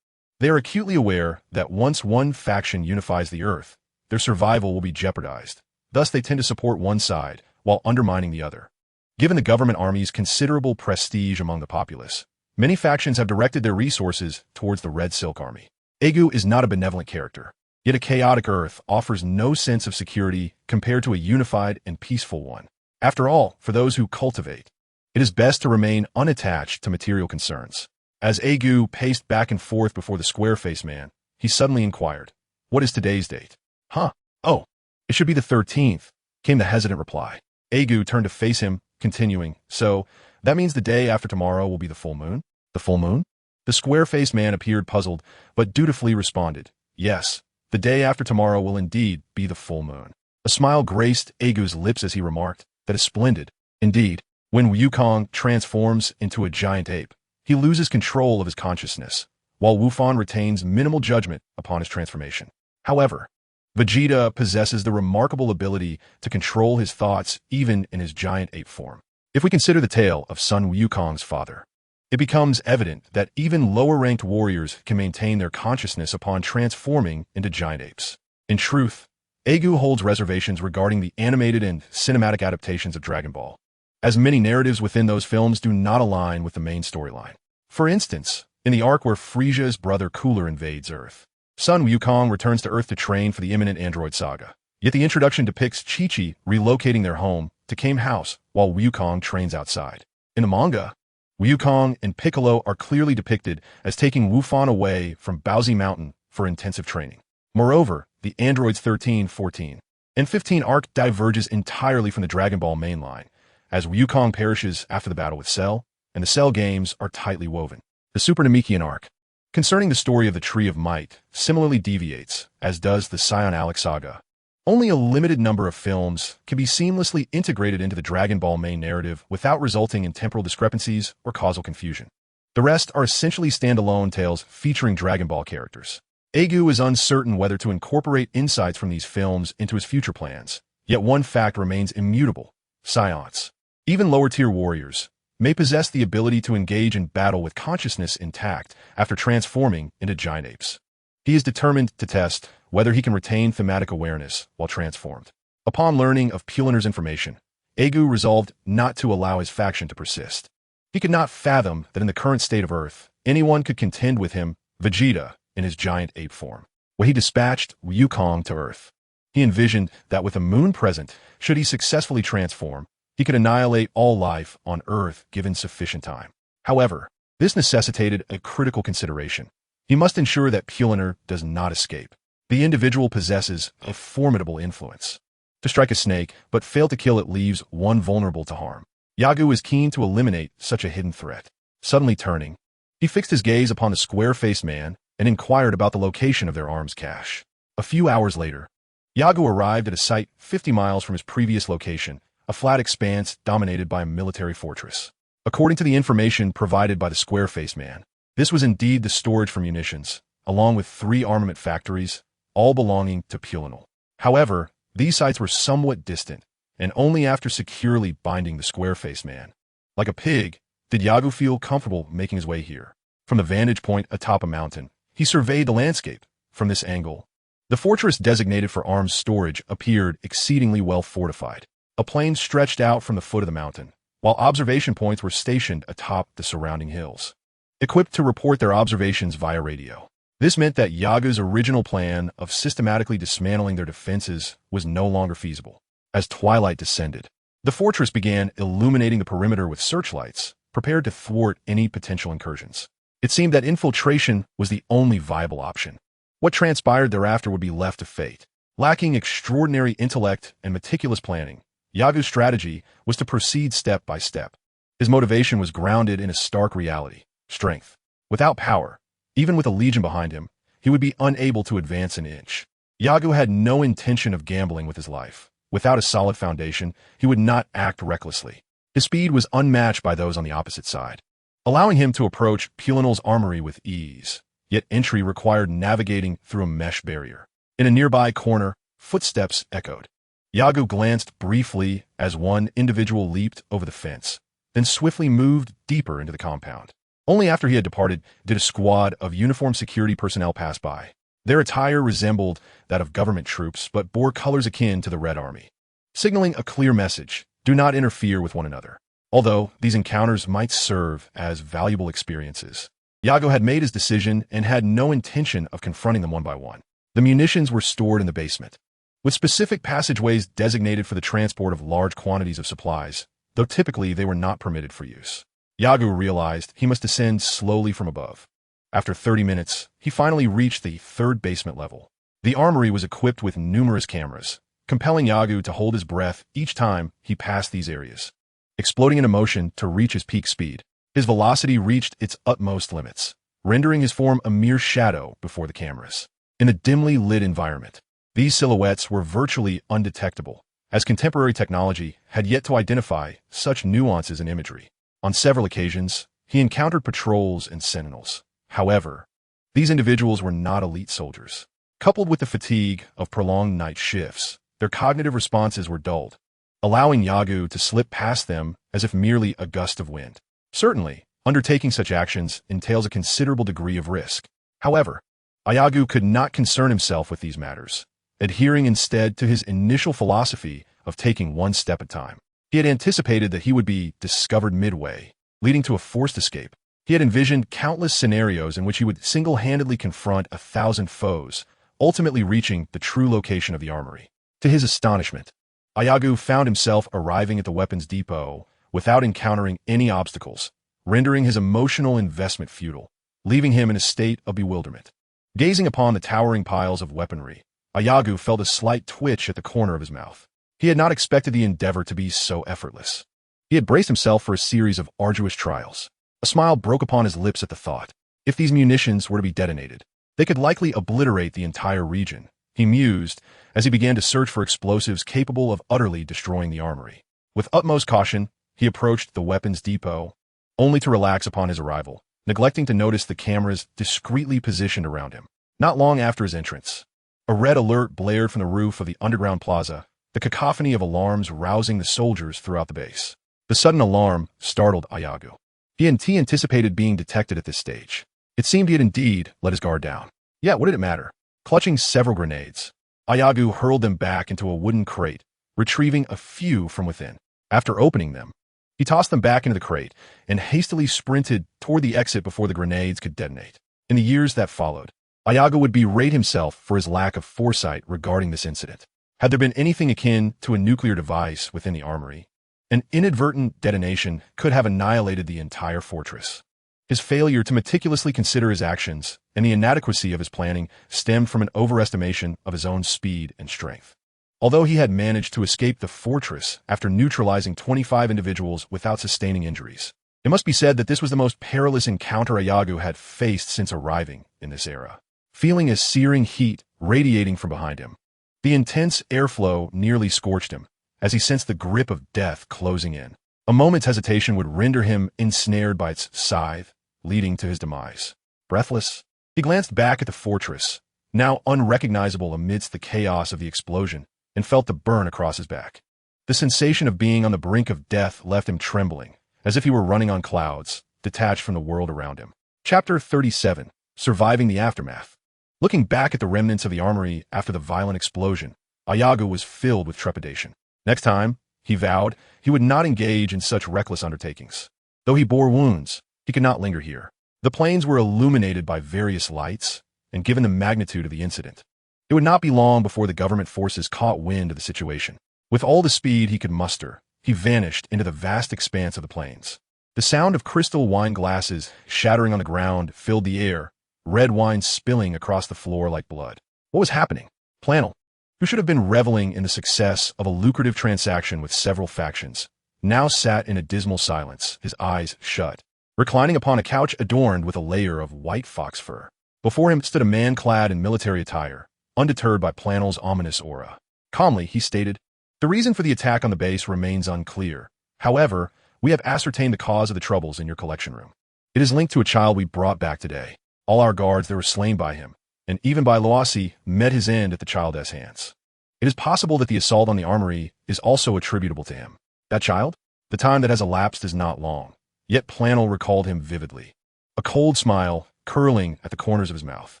They are acutely aware that once one faction unifies the earth, their survival will be jeopardized. Thus, they tend to support one side while undermining the other. Given the government army's considerable prestige among the populace, many factions have directed their resources towards the Red Silk Army. Yagu is not a benevolent character, yet a chaotic earth offers no sense of security compared to a unified and peaceful one. After all, for those who cultivate, it is best to remain unattached to material concerns. As Yagu paced back and forth before the square-faced man, he suddenly inquired, "What is today's date?" "Huh? Oh, it should be the 13th, came the hesitant reply. Yagu turned to face him, continuing, "So, that means the day after tomorrow will be the full moon?" "The full moon?" The square-faced man appeared puzzled, but dutifully responded, "Yes, the day after tomorrow will indeed be the full moon." A smile graced Yagu's lips as he remarked, "That is splendid. Indeed, when Wukong transforms into a giant ape, he loses control of his consciousness, while Wufan retains minimal judgment upon his transformation. However, Vegeta possesses the remarkable ability to control his thoughts even in his giant ape form. If we consider the tale of Sun Wukong's father, it becomes evident that even lower-ranked warriors can maintain their consciousness upon transforming into giant apes. In truth, Yagu holds reservations regarding the animated and cinematic adaptations of Dragon Ball, as many narratives within those films do not align with the main storyline. For instance, in the arc where Frieza's brother Cooler invades Earth, Sun Wukong returns to Earth to train for the imminent android saga. Yet the introduction depicts Chi-Chi relocating their home to Kame House while Wukong trains outside. In the manga, Wukong and Piccolo are clearly depicted as taking Wufan away from Baozi Mountain for intensive training. Moreover, the androids 13, 14, and 15 arc diverges entirely from the Dragon Ball mainline, as Wukong perishes after the battle with Cell, and the Cell games are tightly woven. The Super Namekian arc, concerning the story of the Tree of Might, similarly deviates, as does the Saiyan Alex saga. Only a limited number of films can be seamlessly integrated into the Dragon Ball main narrative without resulting in temporal discrepancies or causal confusion. The rest are essentially standalone tales featuring Dragon Ball characters. Yagu is uncertain whether to incorporate insights from these films into his future plans, yet one fact remains immutable: Saiyans, even lower-tier warriors, may possess the ability to engage in battle with consciousness intact after transforming into giant apes. He is determined to test whether he can retain thematic awareness while transformed. Upon learning of Pulaner's information, Yagu resolved not to allow his faction to persist. He could not fathom that in the current state of Earth, anyone could contend with him, Vegeta, in his giant ape form. When he dispatched Wukong to Earth, he envisioned that with a moon present, should he successfully transform, he could annihilate all life on Earth given sufficient time. However, this necessitated a critical consideration. He must ensure that Puliner does not escape. The individual possesses a formidable influence. To strike a snake, but fail to kill it leaves one vulnerable to harm. Yagu is keen to eliminate such a hidden threat. Suddenly turning, he fixed his gaze upon the square-faced man and inquired about the location of their arms cache. A few hours later, Yagu arrived at a site 50 miles from his previous location, a flat expanse dominated by a military fortress. According to the information provided by the square-faced man, this was indeed the storage for munitions, along with 3 armament factories, all belonging to Pulinal. However, these sites were somewhat distant, and only after securely binding the square-faced man. Like a pig, did Yagu feel comfortable making his way here. From the vantage point atop a mountain, he surveyed the landscape. From this angle, the fortress designated for arms storage appeared exceedingly well fortified. A plain stretched out from the foot of the mountain, while observation points were stationed atop the surrounding hills, equipped to report their observations via radio. This meant that Yagu's original plan of systematically dismantling their defenses was no longer feasible. As twilight descended, the fortress began illuminating the perimeter with searchlights, prepared to thwart any potential incursions. It seemed that infiltration was the only viable option. What transpired thereafter would be left to fate. Lacking extraordinary intellect and meticulous planning, Yagu's strategy was to proceed step by step. His motivation was grounded in a stark reality: strength. Without power, even with a legion behind him, he would be unable to advance an inch. Yagu had no intention of gambling with his life. Without a solid foundation, he would not act recklessly. His speed was unmatched by those on the opposite side, allowing him to approach Pulinal's armory with ease. Yet entry required navigating through a mesh barrier. In a nearby corner, footsteps echoed. Yagu glanced briefly as one individual leaped over the fence, then swiftly moved deeper into the compound. Only after he had departed did a squad of uniformed security personnel pass by. Their attire resembled that of government troops, but bore colors akin to the Red Army, signaling a clear message: do not interfere with one another. Although these encounters might serve as valuable experiences, Yagu had made his decision and had no intention of confronting them one by one. The munitions were stored in the basement, with specific passageways designated for the transport of large quantities of supplies, though typically they were not permitted for use. Yagu realized he must descend slowly from above. After 30 minutes, he finally reached the 3rd basement level. The armory was equipped with numerous cameras, compelling Yagu to hold his breath each time he passed these areas. Exploding into motion to reach his peak speed, his velocity reached its utmost limits, rendering his form a mere shadow before the cameras. In a dimly lit environment, these silhouettes were virtually undetectable, as contemporary technology had yet to identify such nuances in imagery. On several occasions, he encountered patrols and sentinels. However, these individuals were not elite soldiers. Coupled with the fatigue of prolonged night shifts, their cognitive responses were dulled, allowing Yagu to slip past them as if merely a gust of wind. Certainly, undertaking such actions entails a considerable degree of risk. However, Yagu could not concern himself with these matters, adhering instead to his initial philosophy of taking one step at a time. He had anticipated that he would be discovered midway, leading to a forced escape. He had envisioned countless scenarios in which he would single-handedly confront 1,000 foes, ultimately reaching the true location of the armory. To his astonishment, Yagu found himself arriving at the weapons depot without encountering any obstacles, rendering his emotional investment futile, leaving him in a state of bewilderment. Gazing upon the towering piles of weaponry, Yagu felt a slight twitch at the corner of his mouth. He had not expected the endeavor to be so effortless. He had braced himself for a series of arduous trials. A smile broke upon his lips at the thought. If these munitions were to be detonated, they could likely obliterate the entire region, he mused as he began to search for explosives capable of utterly destroying the armory. With utmost caution, he approached the weapons depot, only to relax upon his arrival, neglecting to notice the cameras discreetly positioned around him. Not long after his entrance, a red alert blared from the roof of the underground plaza, the cacophony of alarms rousing the soldiers throughout the base. The sudden alarm startled Yagu. He anticipated being detected at this stage. It seemed he had indeed let his guard down. Yet, what did it matter? Clutching several grenades, Yagu hurled them back into a wooden crate, retrieving a few from within. After opening them, He tossed them back into the crate and hastily sprinted toward the exit before the grenades could detonate. In the years that followed, Yagu would berate himself for his lack of foresight regarding this incident. Had there been anything akin to a nuclear device within the armory, an inadvertent detonation could have annihilated the entire fortress. His failure to meticulously consider his actions and the inadequacy of his planning stemmed from an overestimation of his own speed and strength. Although he had managed to escape the fortress after neutralizing 25 individuals without sustaining injuries, it must be said that this was the most perilous encounter Yagu had faced since arriving in this era. Feeling a searing heat radiating from behind him, the intense airflow nearly scorched him as he sensed the grip of death closing in. A moment's hesitation would render him ensnared by its scythe, leading to his demise. Breathless, he glanced back at the fortress, now unrecognizable amidst the chaos of the explosion, and felt the burn across his back. The sensation of being on the brink of death left him trembling, as if he were running on clouds, detached from the world around him. Chapter 37. Surviving the Aftermath. Looking back at the remnants of the armory after the violent explosion, Yagu was filled with trepidation. Next time, he vowed, he would not engage in such reckless undertakings. Though he bore wounds, he could not linger here. The plains were illuminated by various lights, and given the magnitude of the incident, it would not be long before the government forces caught wind of the situation. With all the speed he could muster, he vanished into the vast expanse of the plains. The sound of crystal wine glasses shattering on the ground filled the air, red wine spilling across the floor like blood. What was happening? Planel, who should have been reveling in the success of a lucrative transaction with several factions, now sat in a dismal silence, his eyes shut, reclining upon a couch adorned with a layer of white fox fur. Before him stood a man clad in military attire, undeterred by Planel's ominous aura. Calmly, he stated, "The reason for the attack on the base remains unclear. However, we have ascertained the cause of the troubles in your collection room. It is linked to a child we brought back today. All our guards that were slain by him, and even by Loasi, met his end at the child's hands. It is possible that the assault on the armory is also attributable to him. That child? The time that has elapsed is not long, yet Planel recalled him vividly. A cold smile curling at the corners of his mouth.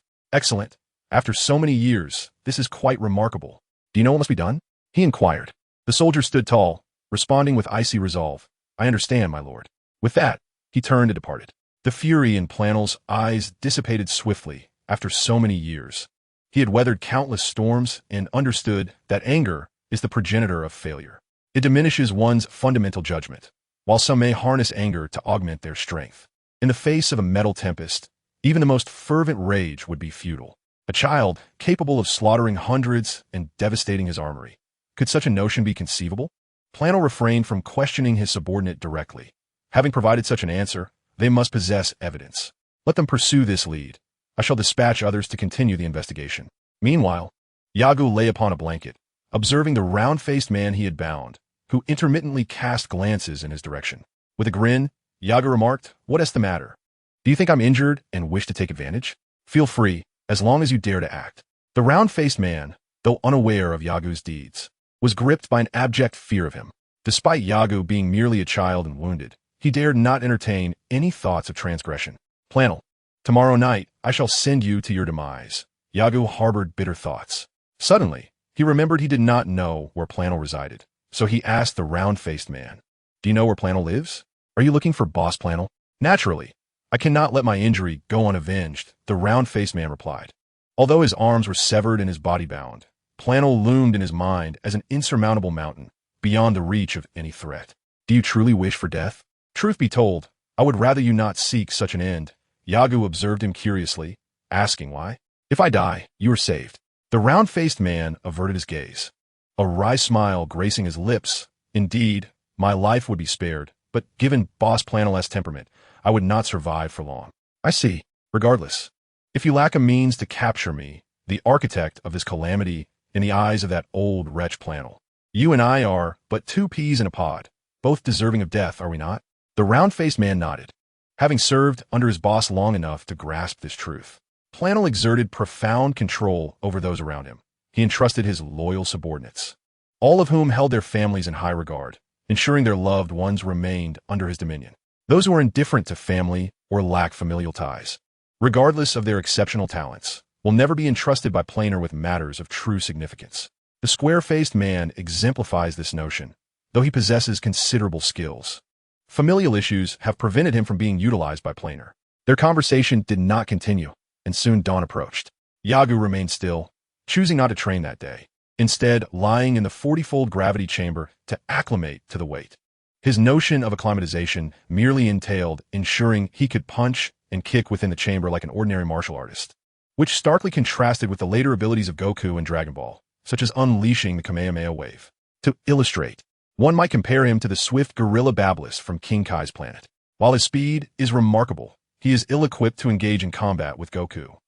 Excellent. After so many years, this is quite remarkable. Do you know what must be done?" he inquired. The soldier stood tall, responding with icy resolve. "I understand, my lord." With that, he turned and departed. The fury in Planel's eyes dissipated swiftly after so many years. He had weathered countless storms and understood that anger is the progenitor of failure. It diminishes one's fundamental judgment, while some may harness anger to augment their strength. In the face of a metal tempest, even the most fervent rage would be futile. A child capable of slaughtering hundreds and devastating his armory. Could such a notion be conceivable? Planel refrained from questioning his subordinate directly. Having provided such an answer, they must possess evidence. Let them pursue this lead. I shall dispatch others to continue the investigation. Meanwhile, Yagu lay upon a blanket, observing the round-faced man he had bound, who intermittently cast glances in his direction. With a grin, Yagu remarked, "What is the matter? Do you think I'm injured and wish to take advantage? Feel free, as long as you dare to act." The round-faced man, though unaware of Yagu's deeds, was gripped by an abject fear of him. Despite Yagu being merely a child and wounded, he dared not entertain any thoughts of transgression. "Planel, tomorrow night I shall send you to your demise." Yagu harbored bitter thoughts. Suddenly, he remembered he did not know where Planel resided, so he asked the round-faced man, "Do you know where Planel lives? Are you looking for Boss Planel?" "Naturally. I cannot let my injury go unavenged," the round-faced man replied. Although his arms were severed and his body bound, Planel loomed in his mind as an insurmountable mountain, beyond the reach of any threat. "Do you truly wish for death?" "Truth be told, I would rather you not seek such an end." Yagu observed him curiously, asking why. "If I die, you are saved." The round-faced man averted his gaze, a wry smile gracing his lips. "Indeed, my life would be spared, but given Boss Planel's temperament, I would not survive for long." "I see. Regardless, if you lack a means to capture me, the architect of this calamity in the eyes of that old wretch Planel, you and I are but two peas in a pod, both deserving of death, are we not?" The round-faced man nodded, having served under his boss long enough to grasp this truth. Planel exerted profound control over those around him. He entrusted his loyal subordinates, all of whom held their families in high regard, ensuring their loved ones remained under his dominion. Those who are indifferent to family or lack familial ties, regardless of their exceptional talents, will never be entrusted by Planel with matters of true significance. The square-faced man exemplifies this notion, though he possesses considerable skills. Familial issues have prevented him from being utilized by Planer. Their conversation did not continue, and soon dawn approached. Yagu remained still, choosing not to train that day, instead lying in the 40-fold gravity chamber to acclimate to the weight. His notion of acclimatization merely entailed ensuring he could punch and kick within the chamber like an ordinary martial artist, which starkly contrasted with the later abilities of Goku in Dragon Ball, such as unleashing the Kamehameha wave. To illustrate, one might compare him to the swift gorilla Bablis from King Kai's planet. While his speed is remarkable, he is ill-equipped to engage in combat with Goku.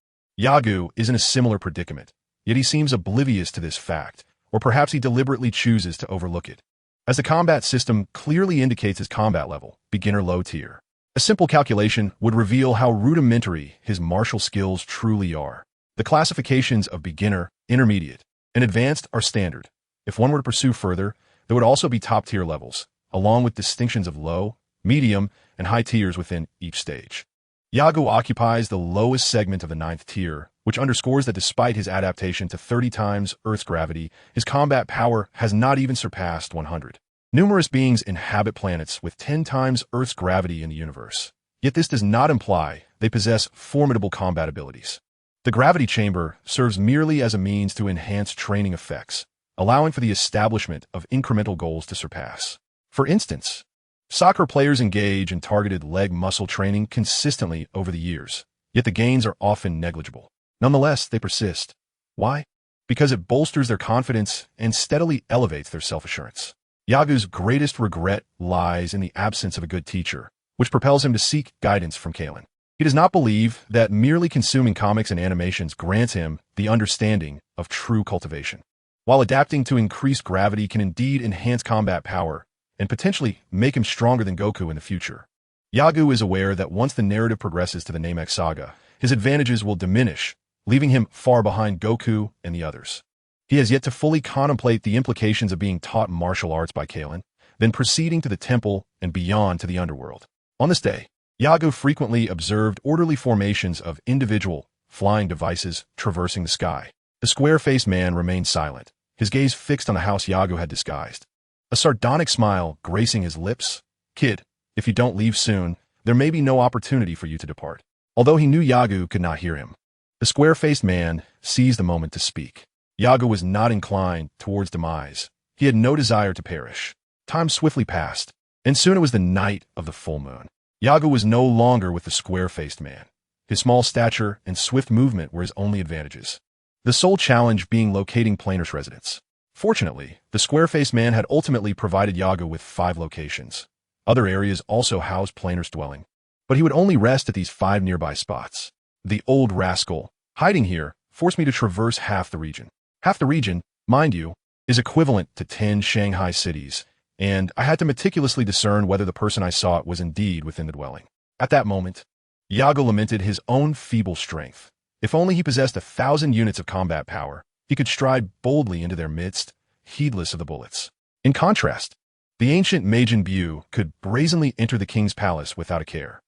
Yagu is in a similar predicament, yet he seems oblivious to this fact, or perhaps he deliberately chooses to overlook it, as the combat system clearly indicates his combat level, beginner low tier. A simple calculation would reveal how rudimentary his martial skills truly are. The classifications of beginner, intermediate, and advanced are standard. If one were to pursue further, there would also be top-tier levels, along with distinctions of low, medium, and high tiers within each stage. Yagu occupies the lowest segment of the 9th tier, which underscores that despite his adaptation to 30 times Earth's gravity, his combat power has not even surpassed 100. Numerous beings inhabit planets with 10 times Earth's gravity in the universe, yet this does not imply they possess formidable combat abilities. The gravity chamber serves merely as a means to enhance training effects, allowing for the establishment of incremental goals to surpass. For instance, soccer players engage in targeted leg muscle training consistently over the years, yet the gains are often negligible. Nonetheless, they persist. Why? Because it bolsters their confidence and steadily elevates their self-assurance. Yagu's greatest regret lies in the absence of a good teacher, which propels him to seek guidance from Kalen. He does not believe that merely consuming comics and animations grants him the understanding of true cultivation. While adapting to increased gravity can indeed enhance combat power and potentially make him stronger than Goku in the future, Yagu is aware that once the narrative progresses to the Namek saga, his advantages will diminish, leaving him far behind Goku and the others. He has yet to fully contemplate the implications of being taught martial arts by Kalen, then proceeding to the temple and beyond to the underworld. On this day, Yagu frequently observed orderly formations of individual, flying devices traversing the sky. The square-faced man remained silent, his gaze fixed on the house Yagu had disguised. A sardonic smile gracing his lips. "Kid, if you don't leave soon, there may be no opportunity for you to depart." Although he knew Yagu could not hear him, the square-faced man seized the moment to speak. Yagu was not inclined towards demise. He had no desire to perish. Time swiftly passed, and soon it was the night of the full moon. Yagu was no longer with the square-faced man. His small stature and swift movement were his only advantages, the sole challenge being locating Planer's residence. Fortunately, the square-faced man had ultimately provided Yagu with 5 locations. Other areas also housed Planer's dwelling, but he would only rest at these 5 nearby spots. The old rascal, hiding here, forced me to traverse half the region. Half the region, mind you, is equivalent to 10 Shanghai cities, and I had to meticulously discern whether the person I sought was indeed within the dwelling. At that moment, Yagu lamented his own feeble strength. If only he possessed 1,000 units of combat power, he could stride boldly into their midst, heedless of the bullets. In contrast, the ancient Majin Buu could brazenly enter the king's palace without a care.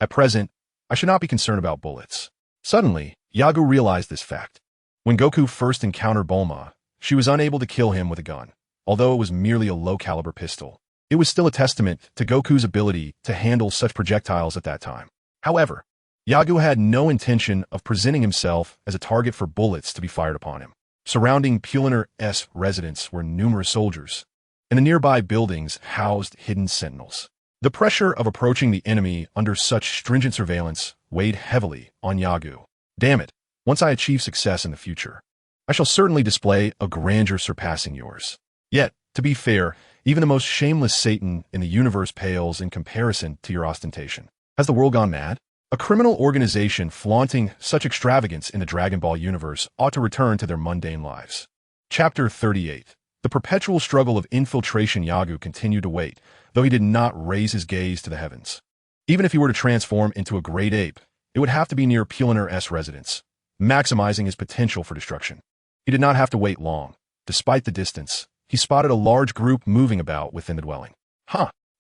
At present, I should not be concerned about bullets. Suddenly, Yagu realized this fact. When Goku first encountered Bulma, she was unable to kill him with a gun. Although it was merely a low-caliber pistol, it was still a testament to Goku's ability to handle such projectiles at that time. However, Yagu had no intention of presenting himself as a target for bullets to be fired upon him. Surrounding Puliner's residence were numerous soldiers, and the nearby buildings housed hidden sentinels. The pressure of approaching the enemy under such stringent surveillance weighed heavily on Yagu. Damn it, once I achieve success in the future, I shall certainly display a grandeur surpassing yours. Yet, to be fair, even the most shameless Satan in the universe pales in comparison to your ostentation. Has the world gone mad? A criminal organization flaunting such extravagance in the Dragon Ball universe ought to return to their mundane lives. Chapter 38. The perpetual struggle of infiltration. Yagu continued to wait, though he did not raise his gaze to the heavens. Even if he were to transform into a great ape, it would have to be near Puliner's residence, maximizing his potential for destruction. He did not have to wait long. Despite the distance, he spotted a large group moving about within the dwelling.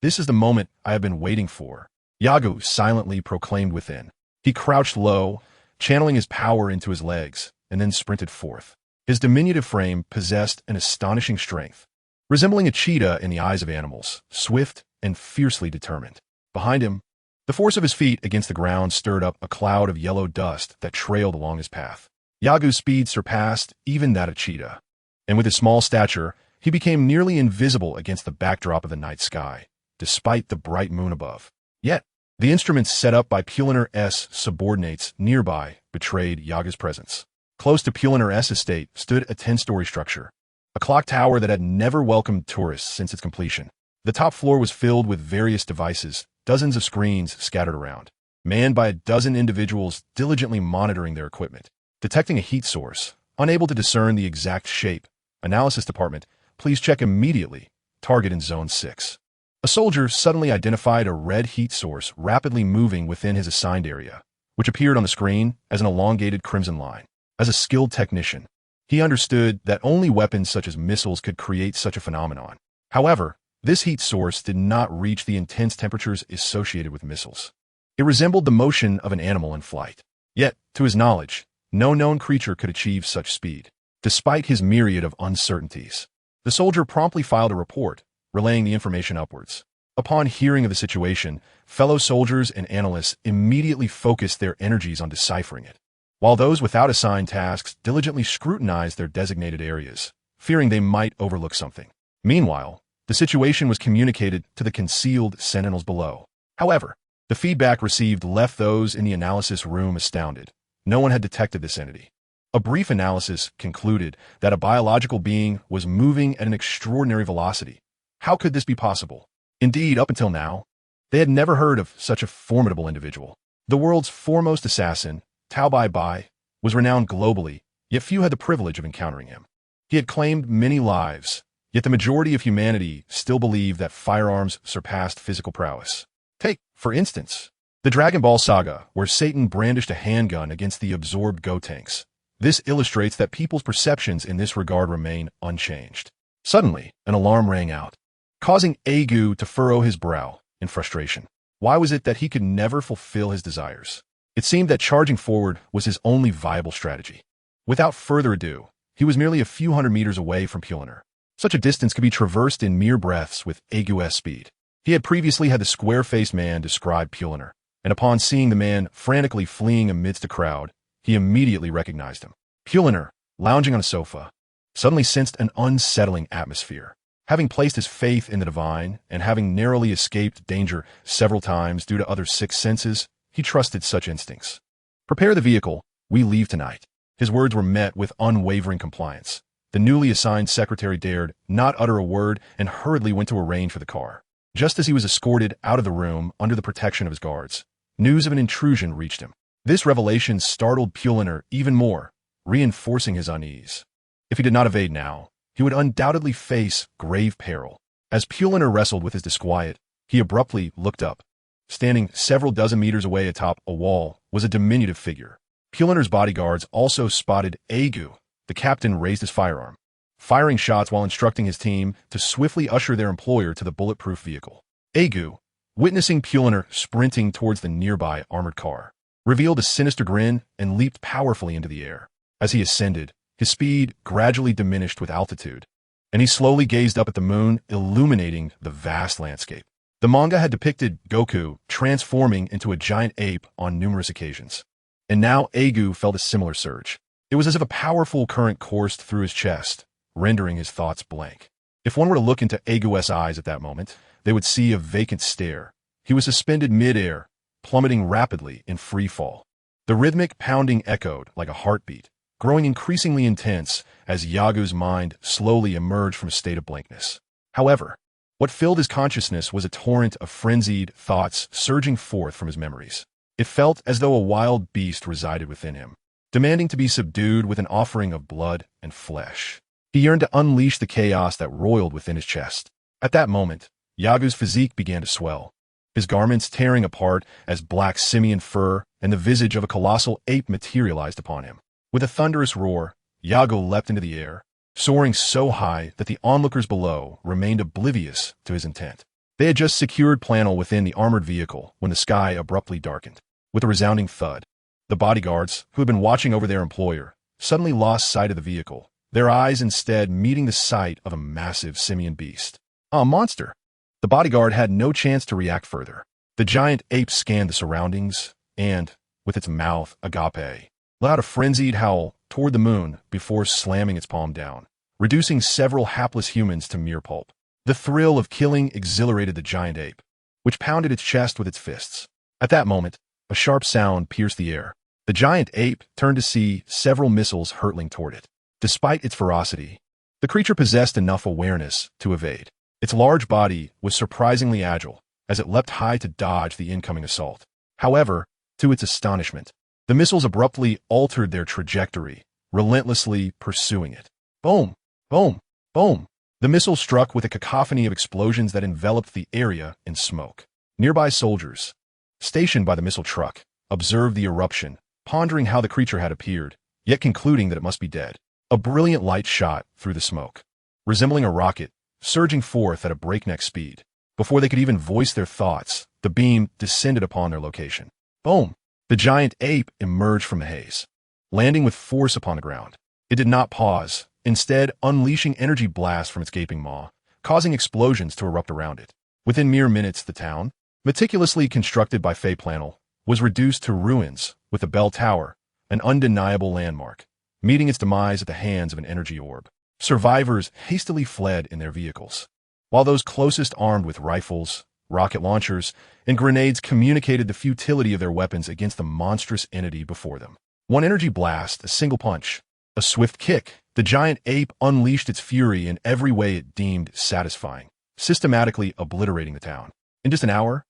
This is the moment I have been waiting for, Yagu silently proclaimed within. He crouched low, channeling his power into his legs, and then sprinted forth. His diminutive frame possessed an astonishing strength. Resembling a cheetah in the eyes of animals, swift, and fiercely determined. Behind him, the force of his feet against the ground stirred up a cloud of yellow dust that trailed along his path. Yagu's speed surpassed even that of Cheetah, and with his small stature, he became nearly invisible against the backdrop of the night sky, despite the bright moon above. Yet, the instruments set up by Puliner's subordinates nearby betrayed Yagu's presence. Close to Puliner's estate stood a 10-story structure, a clock tower that had never welcomed tourists since its completion. The top floor was filled with various devices, dozens of screens scattered around, manned by a dozen individuals diligently monitoring their equipment. Detecting a heat source, unable to discern the exact shape, Analysis Department, please check immediately. Target in Zone 6. A soldier suddenly identified a red heat source rapidly moving within his assigned area, which appeared on the screen as an elongated crimson line. As a skilled technician, he understood that only weapons such as missiles could create such a phenomenon. However, this heat source did not reach the intense temperatures associated with missiles. It resembled the motion of an animal in flight. Yet, to his knowledge, no known creature could achieve such speed. Despite his myriad of uncertainties, the soldier promptly filed a report, relaying the information upwards. Upon hearing of the situation, fellow soldiers and analysts immediately focused their energies on deciphering it, while those without assigned tasks diligently scrutinized their designated areas, fearing they might overlook something. Meanwhile, the situation was communicated to the concealed sentinels below. However, the feedback received left those in the analysis room astounded. No one had detected this entity. A brief analysis concluded that a biological being was moving at an extraordinary velocity. How could this be possible? Indeed, up until now, they had never heard of such a formidable individual. The world's foremost assassin, Tao Bai Bai, was renowned globally, yet few had the privilege of encountering him. He had claimed many lives, yet the majority of humanity still believed that firearms surpassed physical prowess. Take, for instance, the Dragon Ball saga, where Satan brandished a handgun against the absorbed Gotenks. This illustrates that people's perceptions in this regard remain unchanged. Suddenly, an alarm rang out, causing Yagu to furrow his brow in frustration. Why was it that he could never fulfill his desires? It seemed that charging forward was his only viable strategy. Without further ado, he was merely a few hundred meters away from Puliner. Such a distance could be traversed in mere breaths with Yagu's speed. He had previously had the square-faced man describe Puliner, and upon seeing the man frantically fleeing amidst a crowd, he immediately recognized him. Puliner, lounging on a sofa, suddenly sensed an unsettling atmosphere. Having placed his faith in the divine, and having narrowly escaped danger several times due to other sixth senses, he trusted such instincts. Prepare the vehicle, we leave tonight. His words were met with unwavering compliance. The newly assigned secretary dared not utter a word and hurriedly went to arrange for the car. Just as he was escorted out of the room under the protection of his guards, news of an intrusion reached him. This revelation startled Puliner even more, reinforcing his unease. If he did not evade now, he would undoubtedly face grave peril. As Puliner wrestled with his disquiet, he abruptly looked up. Standing several dozen meters away atop a wall was a diminutive figure. Puliner's bodyguards also spotted Yagu. The captain raised his firearm, firing shots while instructing his team to swiftly usher their employer to the bulletproof vehicle. Yagu, witnessing Puliner sprinting towards the nearby armored car, revealed a sinister grin and leaped powerfully into the air. As he ascended, his speed gradually diminished with altitude, and he slowly gazed up at the moon, illuminating the vast landscape. The manga had depicted Goku transforming into a giant ape on numerous occasions, and now Yagu felt a similar surge. It was as if a powerful current coursed through his chest, rendering his thoughts blank. If one were to look into Yagu's eyes at that moment, they would see a vacant stare. He was suspended mid-air, plummeting rapidly in free fall. The rhythmic pounding echoed like a heartbeat, growing increasingly intense as Yagu's mind slowly emerged from a state of blankness. However, what filled his consciousness was a torrent of frenzied thoughts surging forth from his memories. It felt as though a wild beast resided within him, demanding to be subdued with an offering of blood and flesh. He yearned to unleash the chaos that roiled within his chest. At that moment, Yagu's physique began to swell, his garments tearing apart as black simian fur and the visage of a colossal ape materialized upon him. With a thunderous roar, Yagu leapt into the air, soaring so high that the onlookers below remained oblivious to his intent. They had just secured Planel within the armored vehicle when the sky abruptly darkened. With a resounding thud, the bodyguards, who had been watching over their employer, suddenly lost sight of the vehicle, their eyes instead meeting the sight of a massive simian beast. A monster! The bodyguard had no chance to react further. The giant ape scanned the surroundings and, with its mouth agape, let out a frenzied howl toward the moon before slamming its palm down, reducing several hapless humans to mere pulp. The thrill of killing exhilarated the giant ape, which pounded its chest with its fists. At that moment, a sharp sound pierced the air. The giant ape turned to see several missiles hurtling toward it. Despite its ferocity, the creature possessed enough awareness to evade. Its large body was surprisingly agile as it leapt high to dodge the incoming assault. However, to its astonishment, the missiles abruptly altered their trajectory, relentlessly pursuing it. Boom! Boom! Boom! The missile struck with a cacophony of explosions that enveloped the area in smoke. Nearby soldiers, stationed by the missile truck, observed the eruption, pondering how the creature had appeared, yet concluding that it must be dead. A brilliant light shot through the smoke, resembling a rocket, surging forth at a breakneck speed. Before they could even voice their thoughts, the beam descended upon their location. Boom! The giant ape emerged from the haze, landing with force upon the ground. It did not pause, instead unleashing energy blasts from its gaping maw, causing explosions to erupt around it. Within mere minutes, the town, meticulously constructed by Fey Planel, was reduced to ruins, with the bell tower, an undeniable landmark, meeting its demise at the hands of an energy orb. Survivors hastily fled in their vehicles, while those closest armed with rifles, rocket launchers, and grenades communicated the futility of their weapons against the monstrous entity before them. One energy blast, a single punch, a swift kick, the giant ape unleashed its fury in every way it deemed satisfying, systematically obliterating the town. In just an hour,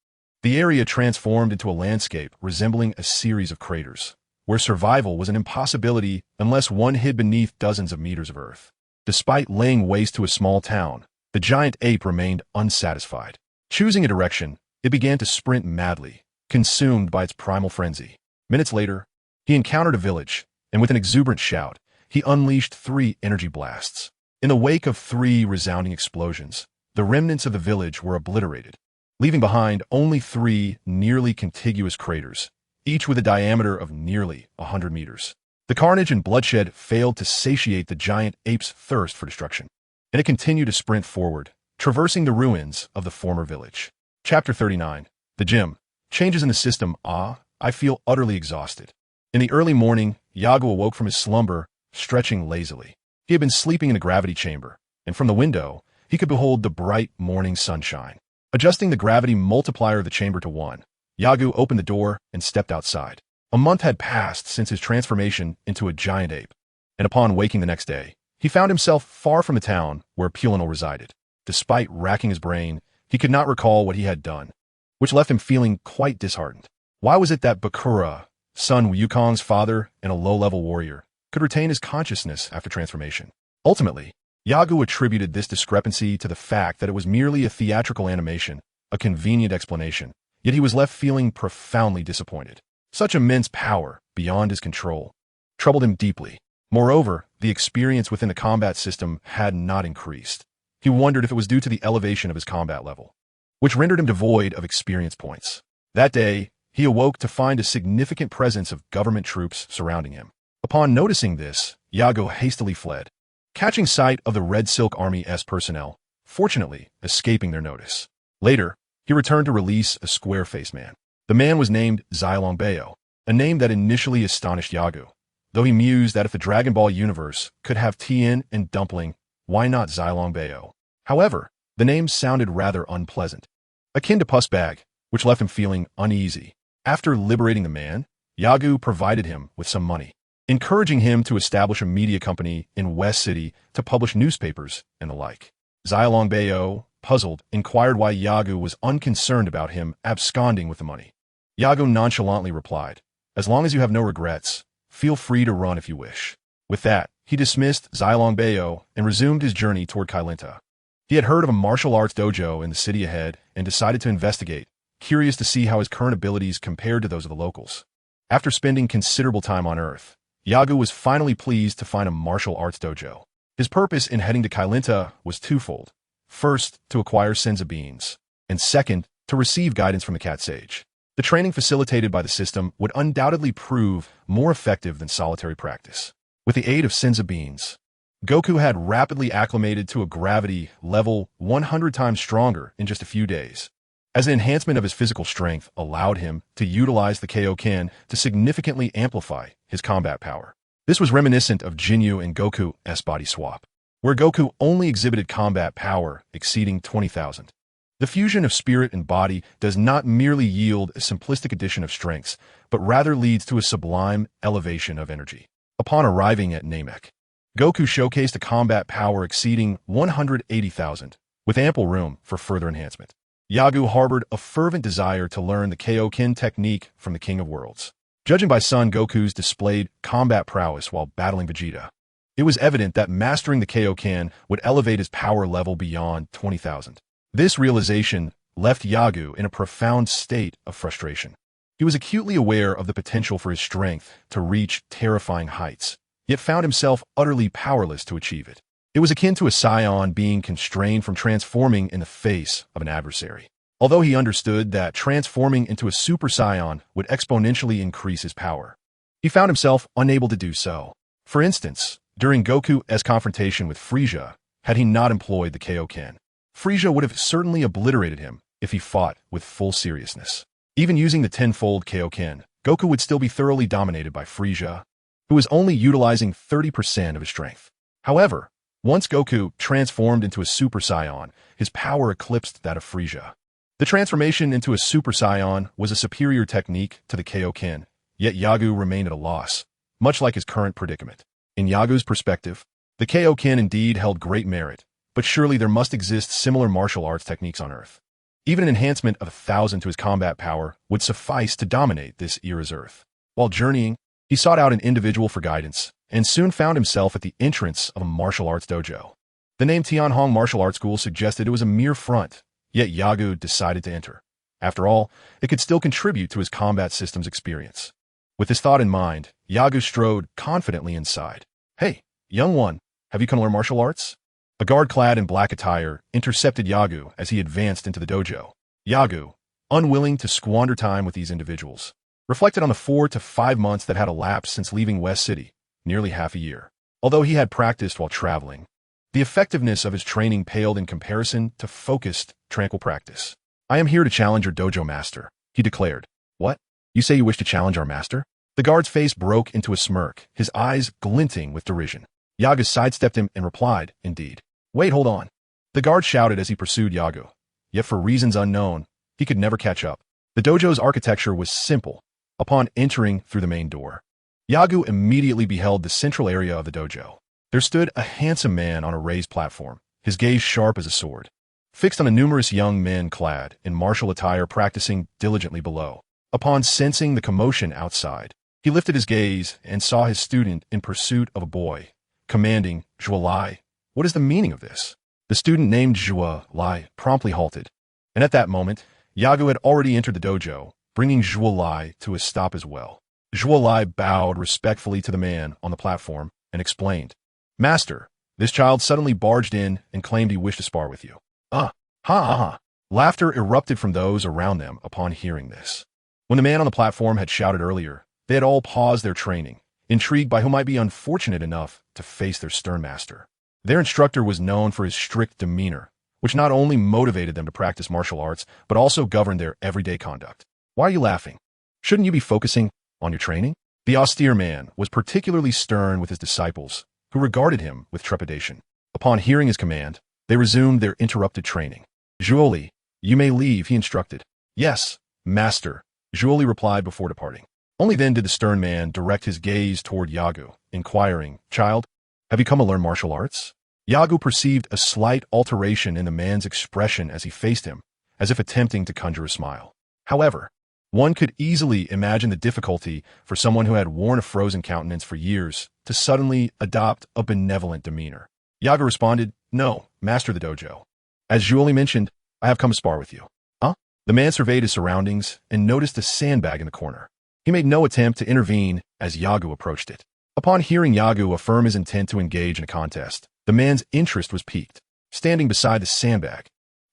the area transformed into a landscape resembling a series of craters, where survival was an impossibility unless one hid beneath dozens of meters of earth. Despite laying waste to a small town, the giant ape remained unsatisfied. Choosing a direction, it began to sprint madly, consumed by its primal frenzy. Minutes later, he encountered a village, and with an exuberant shout, he unleashed 3 energy blasts. In the wake of 3 resounding explosions, the remnants of the village were obliterated, leaving behind only 3 nearly contiguous craters, each with a diameter of nearly 100 meters. The carnage and bloodshed failed to satiate the giant ape's thirst for destruction, and it continued to sprint forward, traversing the ruins of the former village. Chapter 39. The Gym. Changes in the system. I feel utterly exhausted. In the early morning, Yagu awoke from his slumber, stretching lazily. He had been sleeping in a gravity chamber, and from the window, he could behold the bright morning sunshine. Adjusting the gravity multiplier of the chamber to 1, Yagu opened the door and stepped outside. A month had passed since his transformation into a giant ape, and upon waking the next day, he found himself far from the town where Pulinal resided. Despite racking his brain, he could not recall what he had done, which left him feeling quite disheartened. Why was it that Bakura, son Wukong's father and a low-level warrior, could retain his consciousness after transformation? Ultimately, Yagu attributed this discrepancy to the fact that it was merely a theatrical animation, a convenient explanation, yet he was left feeling profoundly disappointed. Such immense power, beyond his control, troubled him deeply. Moreover, the experience within the combat system had not increased. He wondered if it was due to the elevation of his combat level, which rendered him devoid of experience points. That day, he awoke to find a significant presence of government troops surrounding him. Upon noticing this, Yagu hastily fled, catching sight of the Red Silk Army's personnel, fortunately escaping their notice. Later, he returned to release a square-faced man. The man was named Zilongbao, a name that initially astonished Yagu, though he mused that if the Dragon Ball universe could have Tien and Dumpling, why not Zilongbao? However, the name sounded rather unpleasant, akin to Puss Bag, which left him feeling uneasy. After liberating the man, Yagu provided him with some money, encouraging him to establish a media company in West City to publish newspapers and the like. Zilongbao, puzzled, inquired why Yagu was unconcerned about him absconding with the money. Yagu nonchalantly replied, "As long as you have no regrets, feel free to run if you wish." With that, he dismissed Zilongbao and resumed his journey toward Kailinta. He had heard of a martial arts dojo in the city ahead and decided to investigate, curious to see how his current abilities compared to those of the locals. After spending considerable time on Earth, Yagu was finally pleased to find a martial arts dojo. His purpose in heading to Kailinta was twofold. First, to acquire senza beans, and second, to receive guidance from the Cat Sage. The training facilitated by the system would undoubtedly prove more effective than solitary practice. With the aid of senza beans, Goku had rapidly acclimated to a gravity level 100 times stronger in just a few days, as an enhancement of his physical strength allowed him to utilize the Kaioken to significantly amplify his combat power. This was reminiscent of Jinyu and Goku's body swap, where Goku only exhibited combat power exceeding 20,000. The fusion of spirit and body does not merely yield a simplistic addition of strengths, but rather leads to a sublime elevation of energy. Upon arriving at Namek, Goku showcased a combat power exceeding 180,000, with ample room for further enhancement. Yagu harbored a fervent desire to learn the Kaioken technique from the King of Worlds. Judging by Son Goku's displayed combat prowess while battling Vegeta, it was evident that mastering the Kaioken would elevate his power level beyond 20,000. This realization left Yagu in a profound state of frustration. He was acutely aware of the potential for his strength to reach terrifying heights, yet found himself utterly powerless to achieve it. It was akin to a Saiyan being constrained from transforming in the face of an adversary. Although he understood that transforming into a Super Saiyan would exponentially increase his power, he found himself unable to do so. For instance, during Goku's confrontation with Frieza, had he not employed the Kaioken, Frieza would have certainly obliterated him if he fought with full seriousness. Even using the tenfold Kaioken, Goku would still be thoroughly dominated by Frieza, who was only utilizing 30% of his strength. However, once Goku transformed into a Super Saiyan, his power eclipsed that of Frieza. The transformation into a Super Saiyan was a superior technique to the Kaioken, yet Yagu remained at a loss, much like his current predicament. In Yagu's perspective, the Kaioken indeed held great merit, but surely there must exist similar martial arts techniques on Earth. Even an enhancement of 1,000 to his combat power would suffice to dominate this era's Earth. While journeying, he sought out an individual for guidance, and soon found himself at the entrance of a martial arts dojo. The name Tianhong Martial Arts School suggested it was a mere front, yet Yagu decided to enter. After all, it could still contribute to his combat systems experience. With this thought in mind, Yagu strode confidently inside. "Hey, young one, have you come to learn martial arts?" A guard clad in black attire intercepted Yagu as he advanced into the dojo. Yagu, unwilling to squander time with these individuals, reflected on the 4 to 5 months that had elapsed since leaving West City, nearly half a year. Although he had practiced while traveling, the effectiveness of his training paled in comparison to focused, tranquil practice. "I am here to challenge your dojo master," he declared. "What? You say you wish to challenge our master?" The guard's face broke into a smirk, his eyes glinting with derision. Yagu sidestepped him and replied, "Indeed." "Wait, hold on." The guard shouted as he pursued Yagu. Yet for reasons unknown, he could never catch up. The dojo's architecture was simple. Upon entering through the main door, Yagu immediately beheld the central area of the dojo. There stood a handsome man on a raised platform, his gaze sharp as a sword, fixed on the numerous young men clad in martial attire practicing diligently below. Upon sensing the commotion outside, he lifted his gaze and saw his student in pursuit of a boy, commanding, "Zhuo Lai, what is the meaning of this?" The student named Zhuo Lai promptly halted, and at that moment, Yagu had already entered the dojo, bringing Zhuo Lai to a stop as well. Zhuo Lai bowed respectfully to the man on the platform and explained, "Master, this child suddenly barged in and claimed he wished to spar with you." Ha ha. Laughter erupted from those around them upon hearing this. When the man on the platform had shouted earlier, they had all paused their training, intrigued by who might be unfortunate enough to face their stern master. Their instructor was known for his strict demeanor, which not only motivated them to practice martial arts, but also governed their everyday conduct. "Why are you laughing? Shouldn't you be focusing on your training?" The austere man was particularly stern with his disciples, who regarded him with trepidation. Upon hearing his command, they resumed their interrupted training. "Zhuoli, you may leave," he instructed. "Yes, master," Zhuoli replied before departing. Only then did the stern man direct his gaze toward Yagu, inquiring, "Child, have you come to learn martial arts?" Yagu perceived a slight alteration in the man's expression as he faced him, as if attempting to conjure a smile. However, one could easily imagine the difficulty for someone who had worn a frozen countenance for years to suddenly adopt a benevolent demeanor. Yagu responded, "No, master of the dojo. As Zhuoli mentioned, I have come to spar with you." "Huh?" The man surveyed his surroundings and noticed a sandbag in the corner. He made no attempt to intervene as Yagu approached it. Upon hearing Yagu affirm his intent to engage in a contest, the man's interest was piqued. Standing beside the sandbag,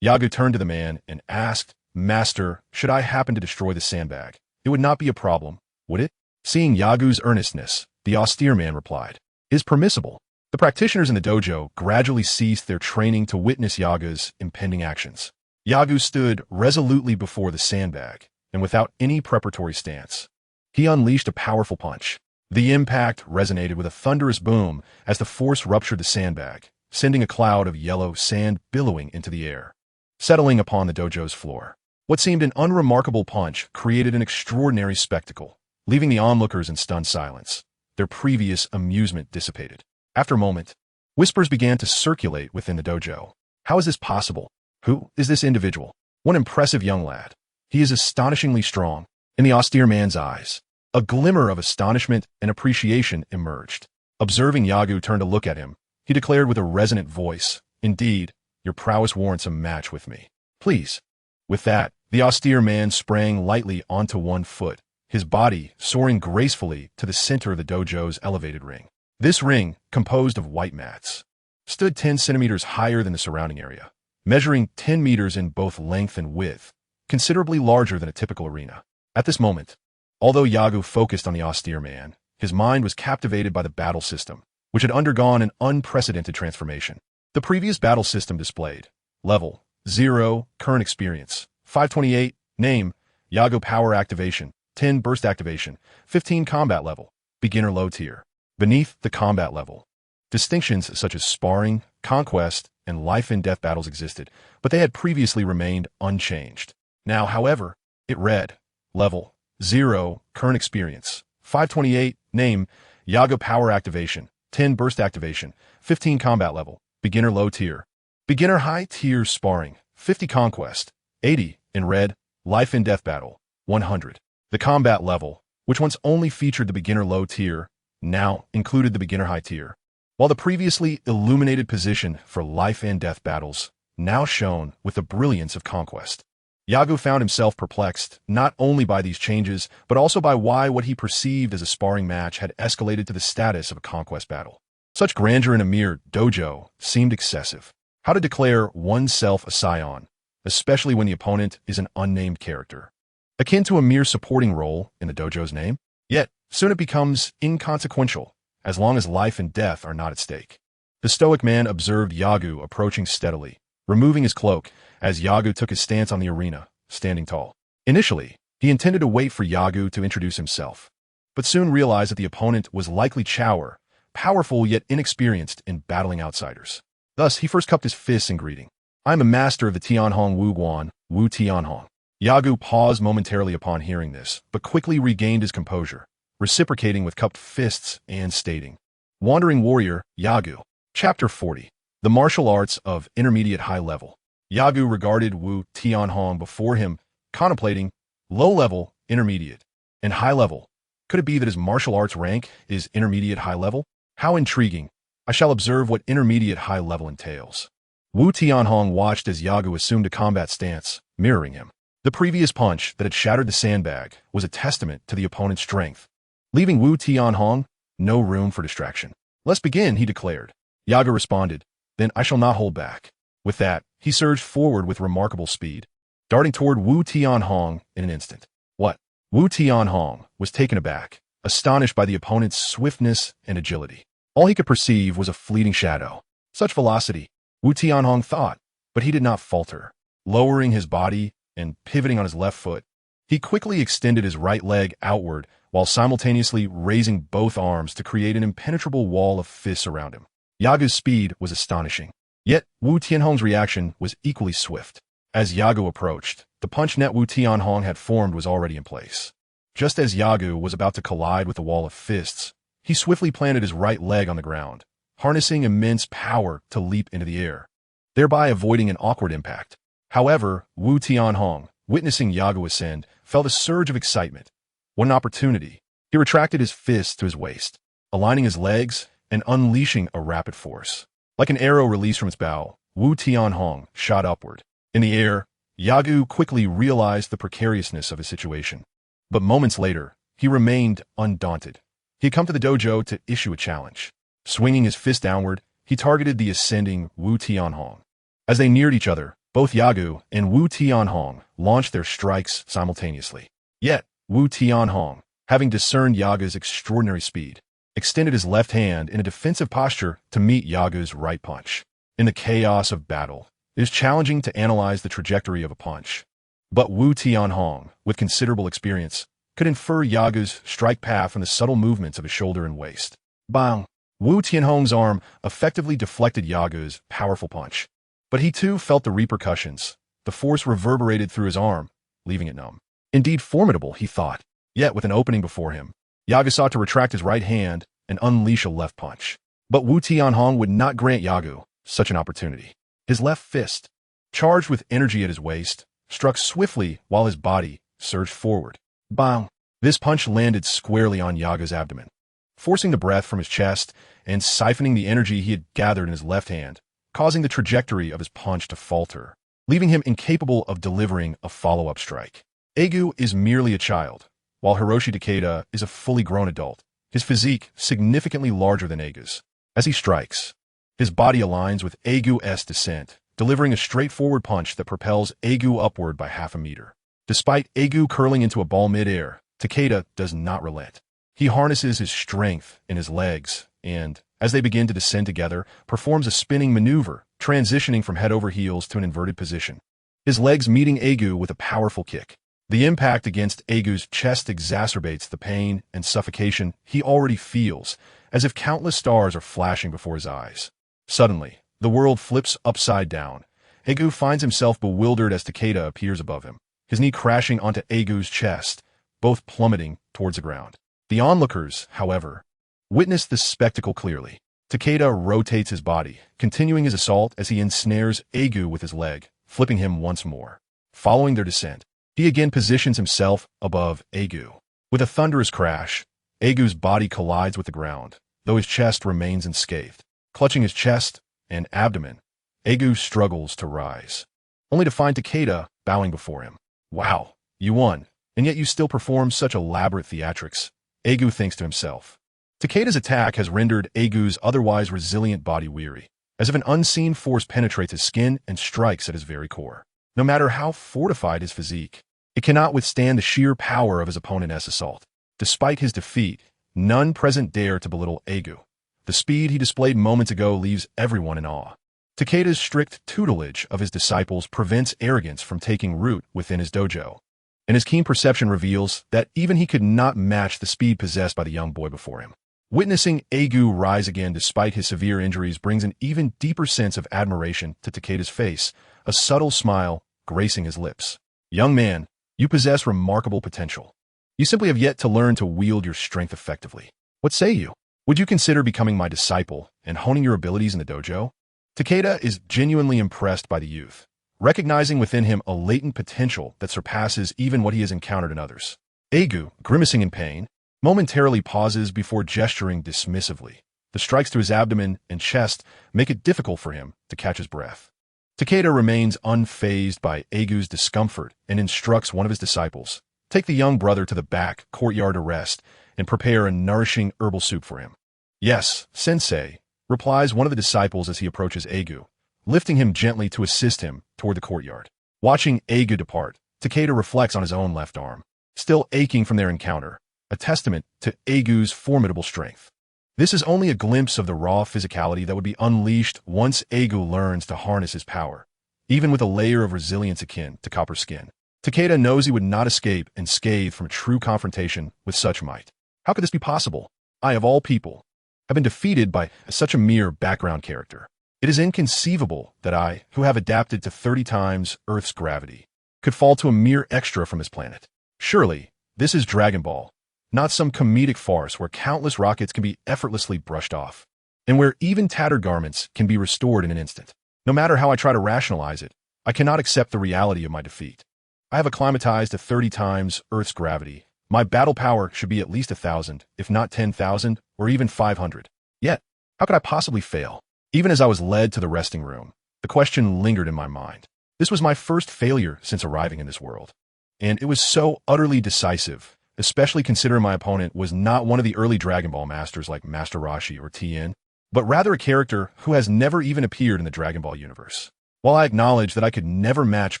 Yagu turned to the man and asked, "Master, should I happen to destroy the sandbag, it would not be a problem, would it?" Seeing Yagu's earnestness, the austere man replied, "It is permissible. The practitioners in the dojo gradually ceased their training to witness Yagu's impending actions. Yagu stood resolutely before the sandbag, and without any preparatory stance, he unleashed a powerful punch. The impact resonated with a thunderous boom as the force ruptured the sandbag, sending a cloud of yellow sand billowing into the air, settling upon the dojo's floor. What seemed an unremarkable punch created an extraordinary spectacle, leaving the onlookers in stunned silence. Their previous amusement dissipated. After a moment, whispers began to circulate within the dojo. How is this possible? Who is this individual? One impressive young lad. He is astonishingly strong. In the austere man's eyes, a glimmer of astonishment and appreciation emerged. Observing Yagu turn to look at him, he declared with a resonant voice, "Indeed, your prowess warrants a match with me. Please." With that, the austere man sprang lightly onto one foot, his body soaring gracefully to the center of the dojo's elevated ring. This ring, composed of white mats, stood 10 centimeters higher than the surrounding area, measuring 10 meters in both length and width, considerably larger than a typical arena. At this moment, although Yagu focused on the austere man, his mind was captivated by the battle system, which had undergone an unprecedented transformation. The previous battle system displayed: Level 0, Current Experience, 528, Name, Yagu Power Activation, 10 Burst Activation, 15 Combat Level, Beginner Low Tier. Beneath the combat level, distinctions such as sparring, conquest, and life-and-death battles existed, but they had previously remained unchanged. Now, however, it read: Level 0, Current Experience, 528, Name, Yagu Power Activation, 10 Burst Activation, 15 Combat Level, Beginner Low Tier. Beginner High Tier Sparring, 50 Conquest, 80, in red, Life-and-Death Battle, 100. The combat level, which once only featured the Beginner Low Tier, now included the Beginner High Tier, while the previously illuminated position for life-and-death battles now shone with the brilliance of conquest. Yagu found himself perplexed not only by these changes, but also by why what he perceived as a sparring match had escalated to the status of a conquest battle. Such grandeur in a mere dojo seemed excessive. How to declare oneself a Saiyan, especially when the opponent is an unnamed character, akin to a mere supporting role in the dojo's name? Yet, soon it becomes inconsequential, as long as life and death are not at stake. The stoic man observed Yagu approaching steadily, removing his cloak as Yagu took his stance on the arena, standing tall. Initially, he intended to wait for Yagu to introduce himself, but soon realized that the opponent was likely Chower, powerful yet inexperienced in battling outsiders. Thus, he first cupped his fists in greeting. "I am a master of the Tianhong Wu Guan, Wu Tianhong." Yagu paused momentarily upon hearing this, but quickly regained his composure, reciprocating with cupped fists and stating, "Wandering Warrior, Yagu." Chapter 40. The Martial Arts of Intermediate High Level. Yagu regarded Wu Tianhong before him, contemplating: low level, intermediate, and high level. Could it be that his martial arts rank is intermediate high level? How intriguing. I shall observe what intermediate high level entails. Wu Tianhong watched as Yagu assumed a combat stance, mirroring him. The previous punch that had shattered the sandbag was a testament to the opponent's strength, leaving Wu Tianhong no room for distraction. "Let's begin," he declared. Yagu responded, "Then I shall not hold back." With that, he surged forward with remarkable speed, darting toward Wu Tianhong in an instant. What? Wu Tianhong was taken aback, astonished by the opponent's swiftness and agility. All he could perceive was a fleeting shadow. Such velocity, Wu Tianhong thought, but he did not falter. Lowering his body and pivoting on his left foot, he quickly extended his right leg outward while simultaneously raising both arms to create an impenetrable wall of fists around him. Yagu's speed was astonishing. Yet, Wu Tianhong's reaction was equally swift. As Yagu approached, the punch net Wu Tianhong had formed was already in place. Just as Yagu was about to collide with the wall of fists, he swiftly planted his right leg on the ground, harnessing immense power to leap into the air, thereby avoiding an awkward impact. However, Wu Tianhong, witnessing Yagu ascend, felt a surge of excitement. What an opportunity. He retracted his fists to his waist, aligning his legs and unleashing a rapid force. Like an arrow released from its bow, Wu Tianhong shot upward. In the air, Yagu quickly realized the precariousness of his situation. But moments later, he remained undaunted. He had come to the dojo to issue a challenge. Swinging his fist downward, he targeted the ascending Wu Tianhong. As they neared each other, both Yagu and Wu Tianhong launched their strikes simultaneously. Yet, Wu Tianhong, having discerned Yagu's extraordinary speed, extended his left hand in a defensive posture to meet Yagu's right punch. In the chaos of battle, it is challenging to analyze the trajectory of a punch. But Wu Tianhong, with considerable experience, could infer Yagu's strike path from the subtle movements of his shoulder and waist. Bang! Wu Tianhong's arm effectively deflected Yagu's powerful punch. But he too felt the repercussions. The force reverberated through his arm, leaving it numb. Indeed formidable, he thought. Yet with an opening before him, Yagu sought to retract his right hand and unleash a left punch. But Wu Tianhong would not grant Yagu such an opportunity. His left fist, charged with energy at his waist, struck swiftly while his body surged forward. Bang! This punch landed squarely on Yagu's abdomen, forcing the breath from his chest and siphoning the energy he had gathered in his left hand, causing the trajectory of his punch to falter, leaving him incapable of delivering a follow-up strike. Yagu is merely a child, while Hiroshi Takeda is a fully grown adult, his physique significantly larger than Yagu's. As he strikes, his body aligns with Yagu's descent, delivering a straightforward punch that propels Yagu upward by half a meter. Despite Yagu curling into a ball mid-air, Takeda does not relent. He harnesses his strength in his legs and, as they begin to descend together, performs a spinning maneuver, transitioning from head over heels to an inverted position. His legs meeting Yagu with a powerful kick. The impact against Yagu's chest exacerbates the pain and suffocation he already feels, as if countless stars are flashing before his eyes. Suddenly, the world flips upside down. Yagu finds himself bewildered as Takeda appears above him, his knee crashing onto Yagu's chest, both plummeting towards the ground. The onlookers, however, witness this spectacle clearly. Takeda rotates his body, continuing his assault as he ensnares Yagu with his leg, flipping him once more. Following their descent, he again positions himself above Yagu. With a thunderous crash, Yagu's body collides with the ground, though his chest remains unscathed. Clutching his chest and abdomen, Yagu struggles to rise, only to find Takeda bowing before him. Wow, you won, and yet you still perform such elaborate theatrics, Yagu thinks to himself. Takeda's attack has rendered Yagu's otherwise resilient body weary, as if an unseen force penetrates his skin and strikes at his very core. No matter how fortified his physique, it cannot withstand the sheer power of his opponent's assault. Despite his defeat, none present dare to belittle Yagu. The speed he displayed moments ago leaves everyone in awe. Takeda's strict tutelage of his disciples prevents arrogance from taking root within his dojo, and his keen perception reveals that even he could not match the speed possessed by the young boy before him. Witnessing Yagu rise again despite his severe injuries brings an even deeper sense of admiration to Takeda's face, a subtle smile gracing his lips. Young man, you possess remarkable potential. You simply have yet to learn to wield your strength effectively. What say you? Would you consider becoming my disciple and honing your abilities in the dojo? Takeda is genuinely impressed by the youth, recognizing within him a latent potential that surpasses even what he has encountered in others. Yagu, grimacing in pain, momentarily pauses before gesturing dismissively. The strikes to his abdomen and chest make it difficult for him to catch his breath. Takeda remains unfazed by Yagu's discomfort and instructs one of his disciples, take the young brother to the back courtyard to rest and prepare a nourishing herbal soup for him. Yes, sensei, replies one of the disciples as he approaches Yagu, lifting him gently to assist him toward the courtyard. Watching Yagu depart, Takeda reflects on his own left arm, still aching from their encounter, a testament to Yagu's formidable strength. This is only a glimpse of the raw physicality that would be unleashed once Yagu learns to harness his power, even with a layer of resilience akin to copper skin. Takeda knows he would not escape unscathed from a true confrontation with such might. How could this be possible? I, of all people, have been defeated by such a mere background character. It is inconceivable that I, who have adapted to 30 times Earth's gravity, could fall to a mere extra from this planet. Surely, this is Dragon Ball, not some comedic farce where countless rockets can be effortlessly brushed off, and where even tattered garments can be restored in an instant. No matter how I try to rationalize it, I cannot accept the reality of my defeat. I have acclimatized to 30 times Earth's gravity. My battle power should be at least 1,000, if not 10,000, or even 500. Yet, how could I possibly fail? Even as I was led to the resting room, the question lingered in my mind. This was my first failure since arriving in this world, and it was so utterly decisive, especially considering my opponent was not one of the early Dragon Ball masters like Master Roshi or Tien, but rather a character who has never even appeared in the Dragon Ball universe. While I acknowledge that I could never match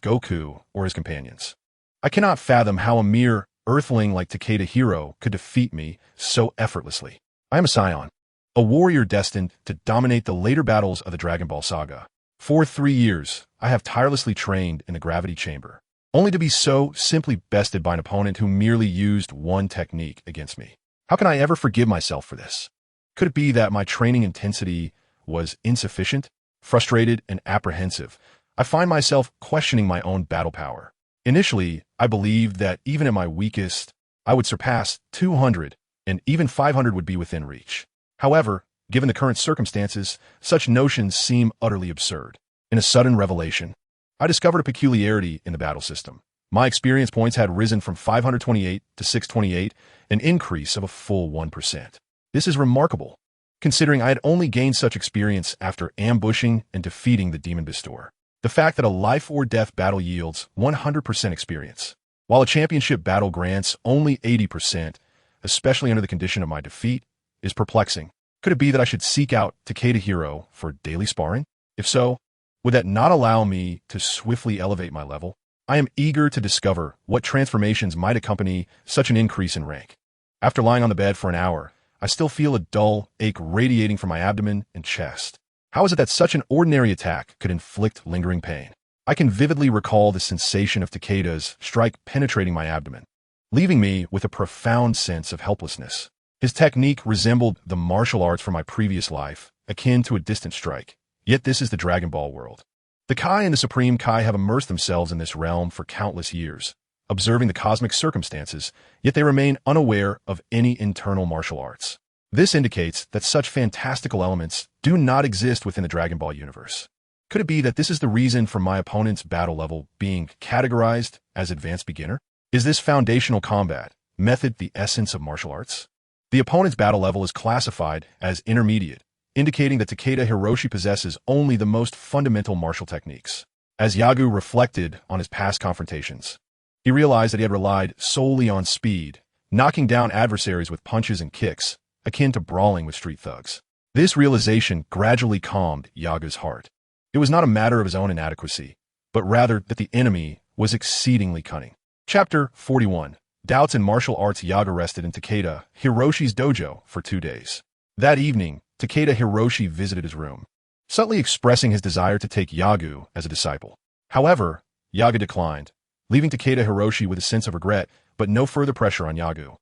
Goku or his companions, I cannot fathom how a mere earthling like Takeda Hero could defeat me so effortlessly. I am a Saiyan, a warrior destined to dominate the later battles of the Dragon Ball saga. For 3 years, I have tirelessly trained in the gravity chamber, only to be so simply bested by an opponent who merely used one technique against me. How can I ever forgive myself for this? Could it be that my training intensity was insufficient? Frustrated and apprehensive, I find myself questioning my own battle power. Initially, I believed that even at my weakest, I would surpass 200, and even 500 would be within reach. However, given the current circumstances, such notions seem utterly absurd. In a sudden revelation, I discovered a peculiarity in the battle system. My experience points had risen from 528 to 628, an increase of a full 1%. This is remarkable, considering I had only gained such experience after ambushing and defeating the Demon Bestower. The fact that a life-or-death battle yields 100% experience, while a championship battle grants only 80%, especially under the condition of my defeat, is perplexing. Could it be that I should seek out Takeda Hero for daily sparring? If so, would that not allow me to swiftly elevate my level? I am eager to discover what transformations might accompany such an increase in rank. After lying on the bed for an hour, I still feel a dull ache radiating from my abdomen and chest. How is it that such an ordinary attack could inflict lingering pain? I can vividly recall the sensation of Takeda's strike penetrating my abdomen, leaving me with a profound sense of helplessness. His technique resembled the martial arts from my previous life, akin to a distant strike. Yet this is the Dragon Ball world. The Kai and the Supreme Kai have immersed themselves in this realm for countless years, observing the cosmic circumstances, yet they remain unaware of any internal martial arts. This indicates that such fantastical elements do not exist within the Dragon Ball universe. Could it be that this is the reason for my opponent's battle level being categorized as advanced beginner? Is this foundational combat method the essence of martial arts? The opponent's battle level is classified as intermediate, indicating that Takeda Hiroshi possesses only the most fundamental martial techniques. As Yagu reflected on his past confrontations, he realized that he had relied solely on speed, knocking down adversaries with punches and kicks, akin to brawling with street thugs. This realization gradually calmed Yagu's heart. It was not a matter of his own inadequacy, but rather that the enemy was exceedingly cunning. Chapter 41. Doubts in Martial Arts. Yagu rested in Takeda Hiroshi's dojo for 2 days. That evening, Takeda Hiroshi visited his room, subtly expressing his desire to take Yagu as a disciple. However, Yagu declined, leaving Takeda Hiroshi with a sense of regret, but no further pressure on Yagu.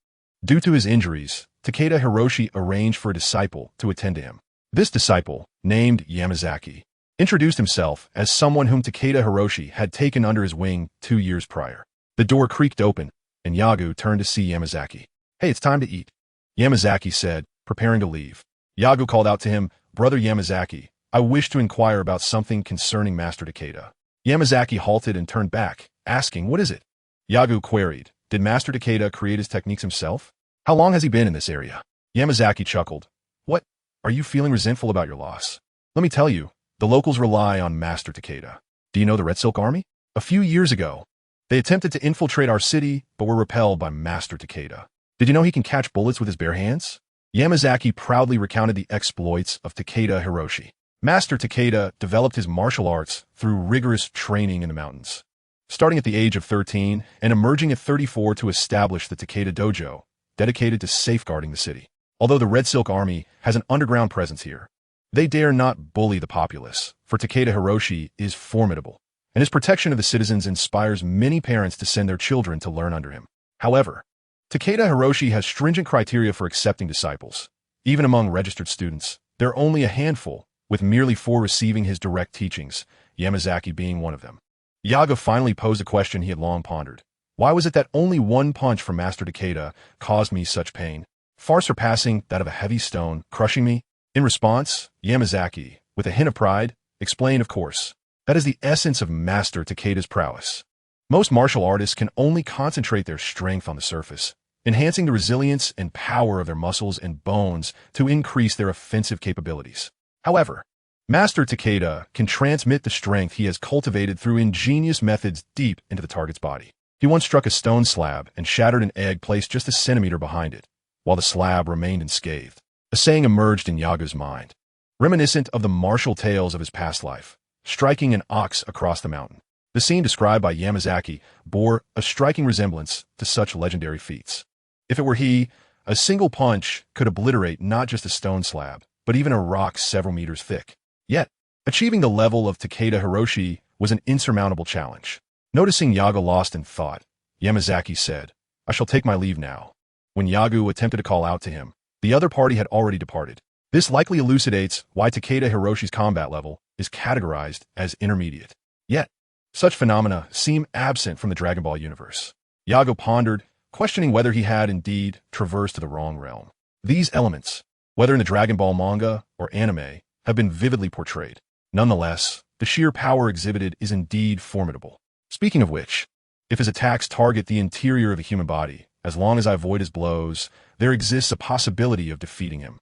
Due to his injuries, Takeda Hiroshi arranged for a disciple to attend to him. This disciple, named Yamazaki, introduced himself as someone whom Takeda Hiroshi had taken under his wing 2 years prior. The door creaked open, and Yagu turned to see Yamazaki. "Hey, it's time to eat," Yamazaki said, preparing to leave. Yagu called out to him, "Brother Yamazaki, I wish to inquire about something concerning Master Takeda." Yamazaki halted and turned back, asking, "What is it?" Yagu queried, "Did Master Takeda create his techniques himself? How long has he been in this area?" Yamazaki chuckled. "What? Are you feeling resentful about your loss? Let me tell you, the locals rely on Master Takeda. Do you know the Red Silk Army? A few years ago, they attempted to infiltrate our city, but were repelled by Master Takeda. Did you know he can catch bullets with his bare hands?" Yamazaki proudly recounted the exploits of Takeda Hiroshi. Master Takeda developed his martial arts through rigorous training in the mountains, starting at the age of 13 and emerging at 34 to establish the Takeda Dojo, dedicated to safeguarding the city. Although the Red Silk Army has an underground presence here, they dare not bully the populace, for Takeda Hiroshi is formidable, and his protection of the citizens inspires many parents to send their children to learn under him. However, Takeda Hiroshi has stringent criteria for accepting disciples. Even among registered students, there are only a handful, with merely 4 receiving his direct teachings, Yamazaki being one of them. Yagu finally posed a question he had long pondered. Why was it that only one punch from Master Takeda caused me such pain, far surpassing that of a heavy stone crushing me? In response, Yamazaki, with a hint of pride, explained, "Of course, that is the essence of Master Takeda's prowess. Most martial artists can only concentrate their strength on the surface, enhancing the resilience and power of their muscles and bones to increase their offensive capabilities. However, Master Takeda can transmit the strength he has cultivated through ingenious methods deep into the target's body. He once struck a stone slab and shattered an egg placed just a centimeter behind it, while the slab remained unscathed." A saying emerged in Yagu's mind, reminiscent of the martial tales of his past life, striking an ox across the mountain. The scene described by Yamazaki bore a striking resemblance to such legendary feats. If it were he, A single punch could obliterate not just a stone slab, but even a rock several meters thick. Yet, achieving the level of Takeda Hiroshi was an insurmountable challenge. Noticing Yagu lost in thought, Yamazaki said, "I shall take my leave now." When Yagu attempted to call out to him, the other party had already departed. This likely elucidates why Takeda Hiroshi's combat level is categorized as intermediate. Yet, such phenomena seem absent from the Dragon Ball universe. Yagu pondered, questioning whether he had indeed traversed to the wrong realm. These elements, whether in the Dragon Ball manga or anime, have been vividly portrayed. Nonetheless, the sheer power exhibited is indeed formidable. Speaking of which, if his attacks target the interior of the human body, as long as I avoid his blows, there exists a possibility of defeating him.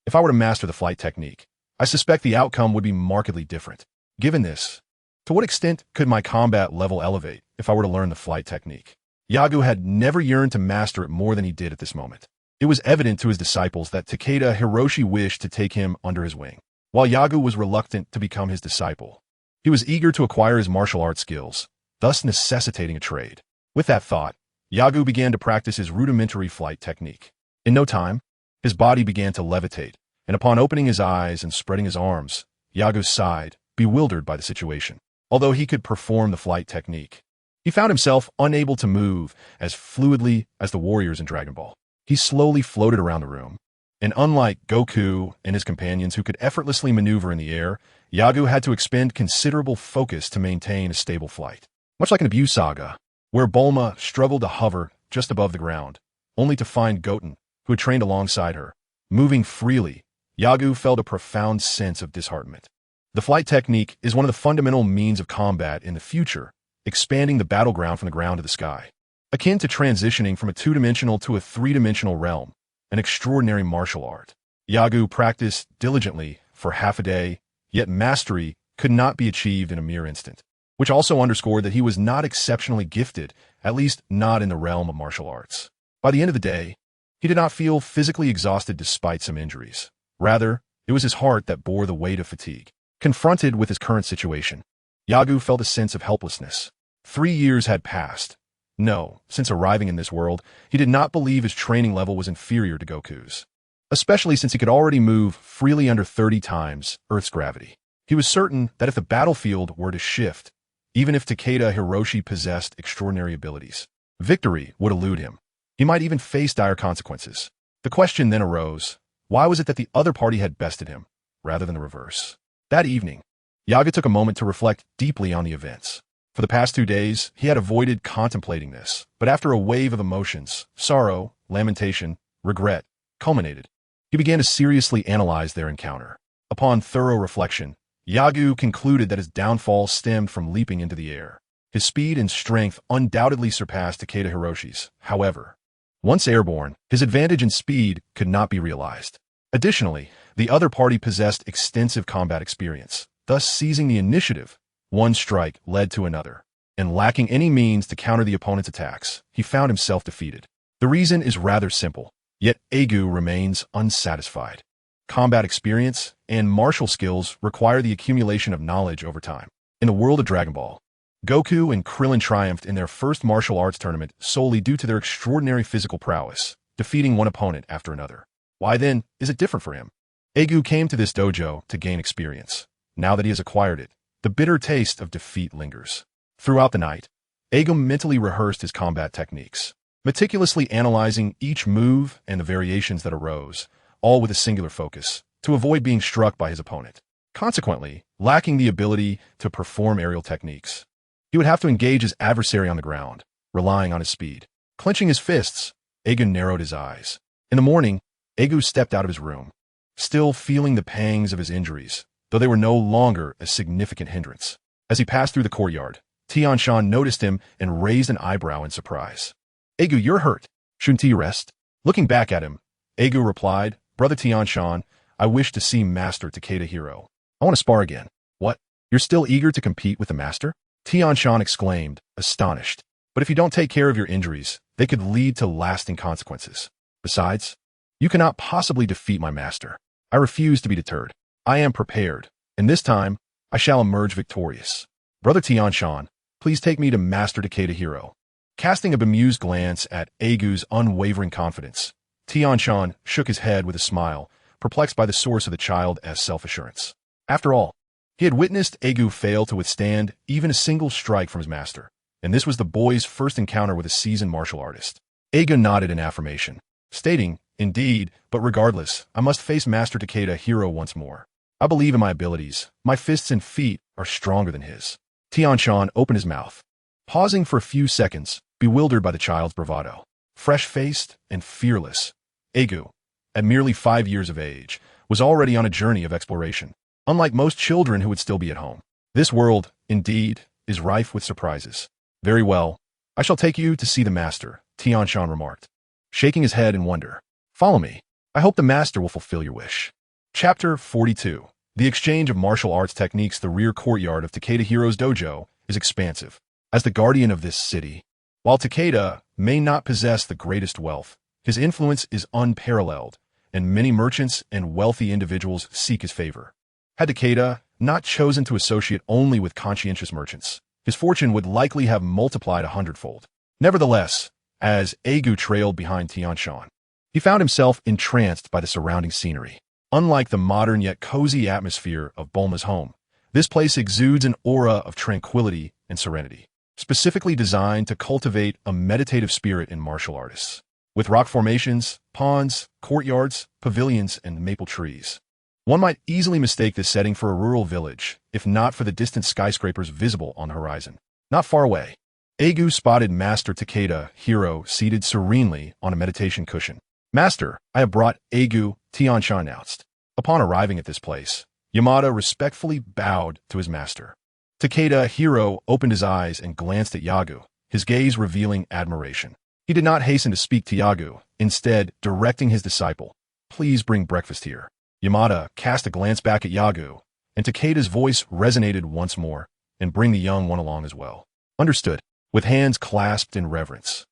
If I were to master the flight technique, I suspect the outcome would be markedly different. Given this, to what extent could my combat level elevate if I were to learn the flight technique? Yagu had never yearned to master it more than he did at this moment. It was evident to his disciples that Takeda Hiroshi wished to take him under his wing. While Yagu was reluctant to become his disciple, he was eager to acquire his martial arts skills, thus necessitating a trade. With that thought, Yagu began to practice his rudimentary flight technique. In no time, his body began to levitate, and upon opening his eyes and spreading his arms, Yagu sighed, bewildered by the situation. Although he could perform the flight technique, he found himself unable to move as fluidly as the warriors in Dragon Ball. He slowly floated around the room, and unlike Goku and his companions who could effortlessly maneuver in the air, Yagu had to expend considerable focus to maintain a stable flight. Much like an Abuse saga, where Bulma struggled to hover just above the ground, only to find Goten, who had trained alongside her, moving freely, Yagu felt a profound sense of disheartenment. The flight technique is one of the fundamental means of combat in the future, expanding the battleground from the ground to the sky. Akin to transitioning from a two-dimensional to a three-dimensional realm, an extraordinary martial art. Yagu practiced diligently for half a day, yet mastery could not be achieved in a mere instant, which also underscored that he was not exceptionally gifted, at least not in the realm of martial arts. By the end of the day, he did not feel physically exhausted despite some injuries. Rather, it was his heart that bore the weight of fatigue. Confronted with his current situation, Yagu felt a sense of helplessness. 3 years had passed. No, since arriving in this world, he did not believe his training level was inferior to Goku's, especially since he could already move freely under 30 times Earth's gravity. He was certain that if the battlefield were to shift, even if Takeda Hiroshi possessed extraordinary abilities, victory would elude him. He might even face dire consequences. The question then arose, why was it that the other party had bested him, rather than the reverse? That evening, Yagu took a moment to reflect deeply on the events. For the past 2 days, he had avoided contemplating this, but after a wave of emotions, sorrow, lamentation, regret, culminated, he began to seriously analyze their encounter. Upon thorough reflection, Yagu concluded that his downfall stemmed from leaping into the air. His speed and strength undoubtedly surpassed Takeda Hiroshi's. However, once airborne, his advantage in speed could not be realized. Additionally, the other party possessed extensive combat experience, thus seizing the initiative. One strike led to another, and lacking any means to counter the opponent's attacks, he found himself defeated. The reason is rather simple, yet Yagu remains unsatisfied. Combat experience and martial skills require the accumulation of knowledge over time. In the world of Dragon Ball, Goku and Krillin triumphed in their first martial arts tournament solely due to their extraordinary physical prowess, defeating one opponent after another. Why then is it different for him? Yagu came to this dojo to gain experience. Now that he has acquired it, the bitter taste of defeat lingers. Throughout the night, Yagu mentally rehearsed his combat techniques, meticulously analyzing each move and the variations that arose, all with a singular focus, to avoid being struck by his opponent. Consequently, lacking the ability to perform aerial techniques, he would have to engage his adversary on the ground, relying on his speed. Clenching his fists, Yagu narrowed his eyes. In the morning, Yagu stepped out of his room, still feeling the pangs of his injuries, though they were no longer a significant hindrance. As he passed through the courtyard, Tian Shan noticed him and raised an eyebrow in surprise. "Yagu, you're hurt. Shouldn't you rest?" Looking back at him, Yagu replied, "Brother Tian Shan, I wish to see Master Takeda Hero. I want to spar again." "What? You're still eager to compete with the Master?" Tian Shan exclaimed, astonished. "But if you don't take care of your injuries, they could lead to lasting consequences. Besides, you cannot possibly defeat my master. I refuse to be deterred. I am prepared, and this time, I shall emerge victorious. Brother Tian Shan, please take me to Master Takeda Hero." Casting a bemused glance at Yagu's unwavering confidence, Tianshan shook his head with a smile, perplexed by the source of the child's self-assurance. After all, he had witnessed Yagu fail to withstand even a single strike from his master, and this was the boy's first encounter with a seasoned martial artist. Yagu nodded in affirmation, stating, "Indeed, but regardless, I must face Master Takeda Hero once more. I believe in my abilities. My fists and feet are stronger than his." Tianshan opened his mouth, pausing for a few seconds, bewildered by the child's bravado. Fresh-faced and fearless, Yagu, at merely 5 years of age, was already on a journey of exploration. Unlike most children who would still be at home, this world, indeed, is rife with surprises. "Very well, I shall take you to see the master," Tianshan remarked, shaking his head in wonder. "Follow me. I hope the master will fulfill your wish." Chapter 42. The exchange of martial arts techniques. The rear courtyard of Takeda Hero's dojo is expansive. As the guardian of this city, while Takeda may not possess the greatest wealth, his influence is unparalleled, and many merchants and wealthy individuals seek his favor. Had Takeda not chosen to associate only with conscientious merchants, his fortune would likely have multiplied 100-fold. Nevertheless, as Yagu trailed behind Tianshan, he found himself entranced by the surrounding scenery. Unlike the modern yet cozy atmosphere of Bulma's home, this place exudes an aura of tranquility and serenity, specifically designed to cultivate a meditative spirit in martial artists. With rock formations, ponds, courtyards, pavilions, and maple trees, one might easily mistake this setting for a rural village, if not for the distant skyscrapers visible on the horizon. Not far away, Yagu spotted Master Takeda Hero seated serenely on a meditation cushion. "Master, I have brought Yagu," Tianshan announced. Upon arriving at this place, Yamada respectfully bowed to his master. Takeda Hero opened his eyes and glanced at Yagu, his gaze revealing admiration. He did not hasten to speak to Yagu, instead directing his disciple, "Please bring breakfast here." Yamada cast a glance back at Yagu, and Takeda's voice resonated once more, "And bring the young one along as well." "Understood." With hands clasped in reverence,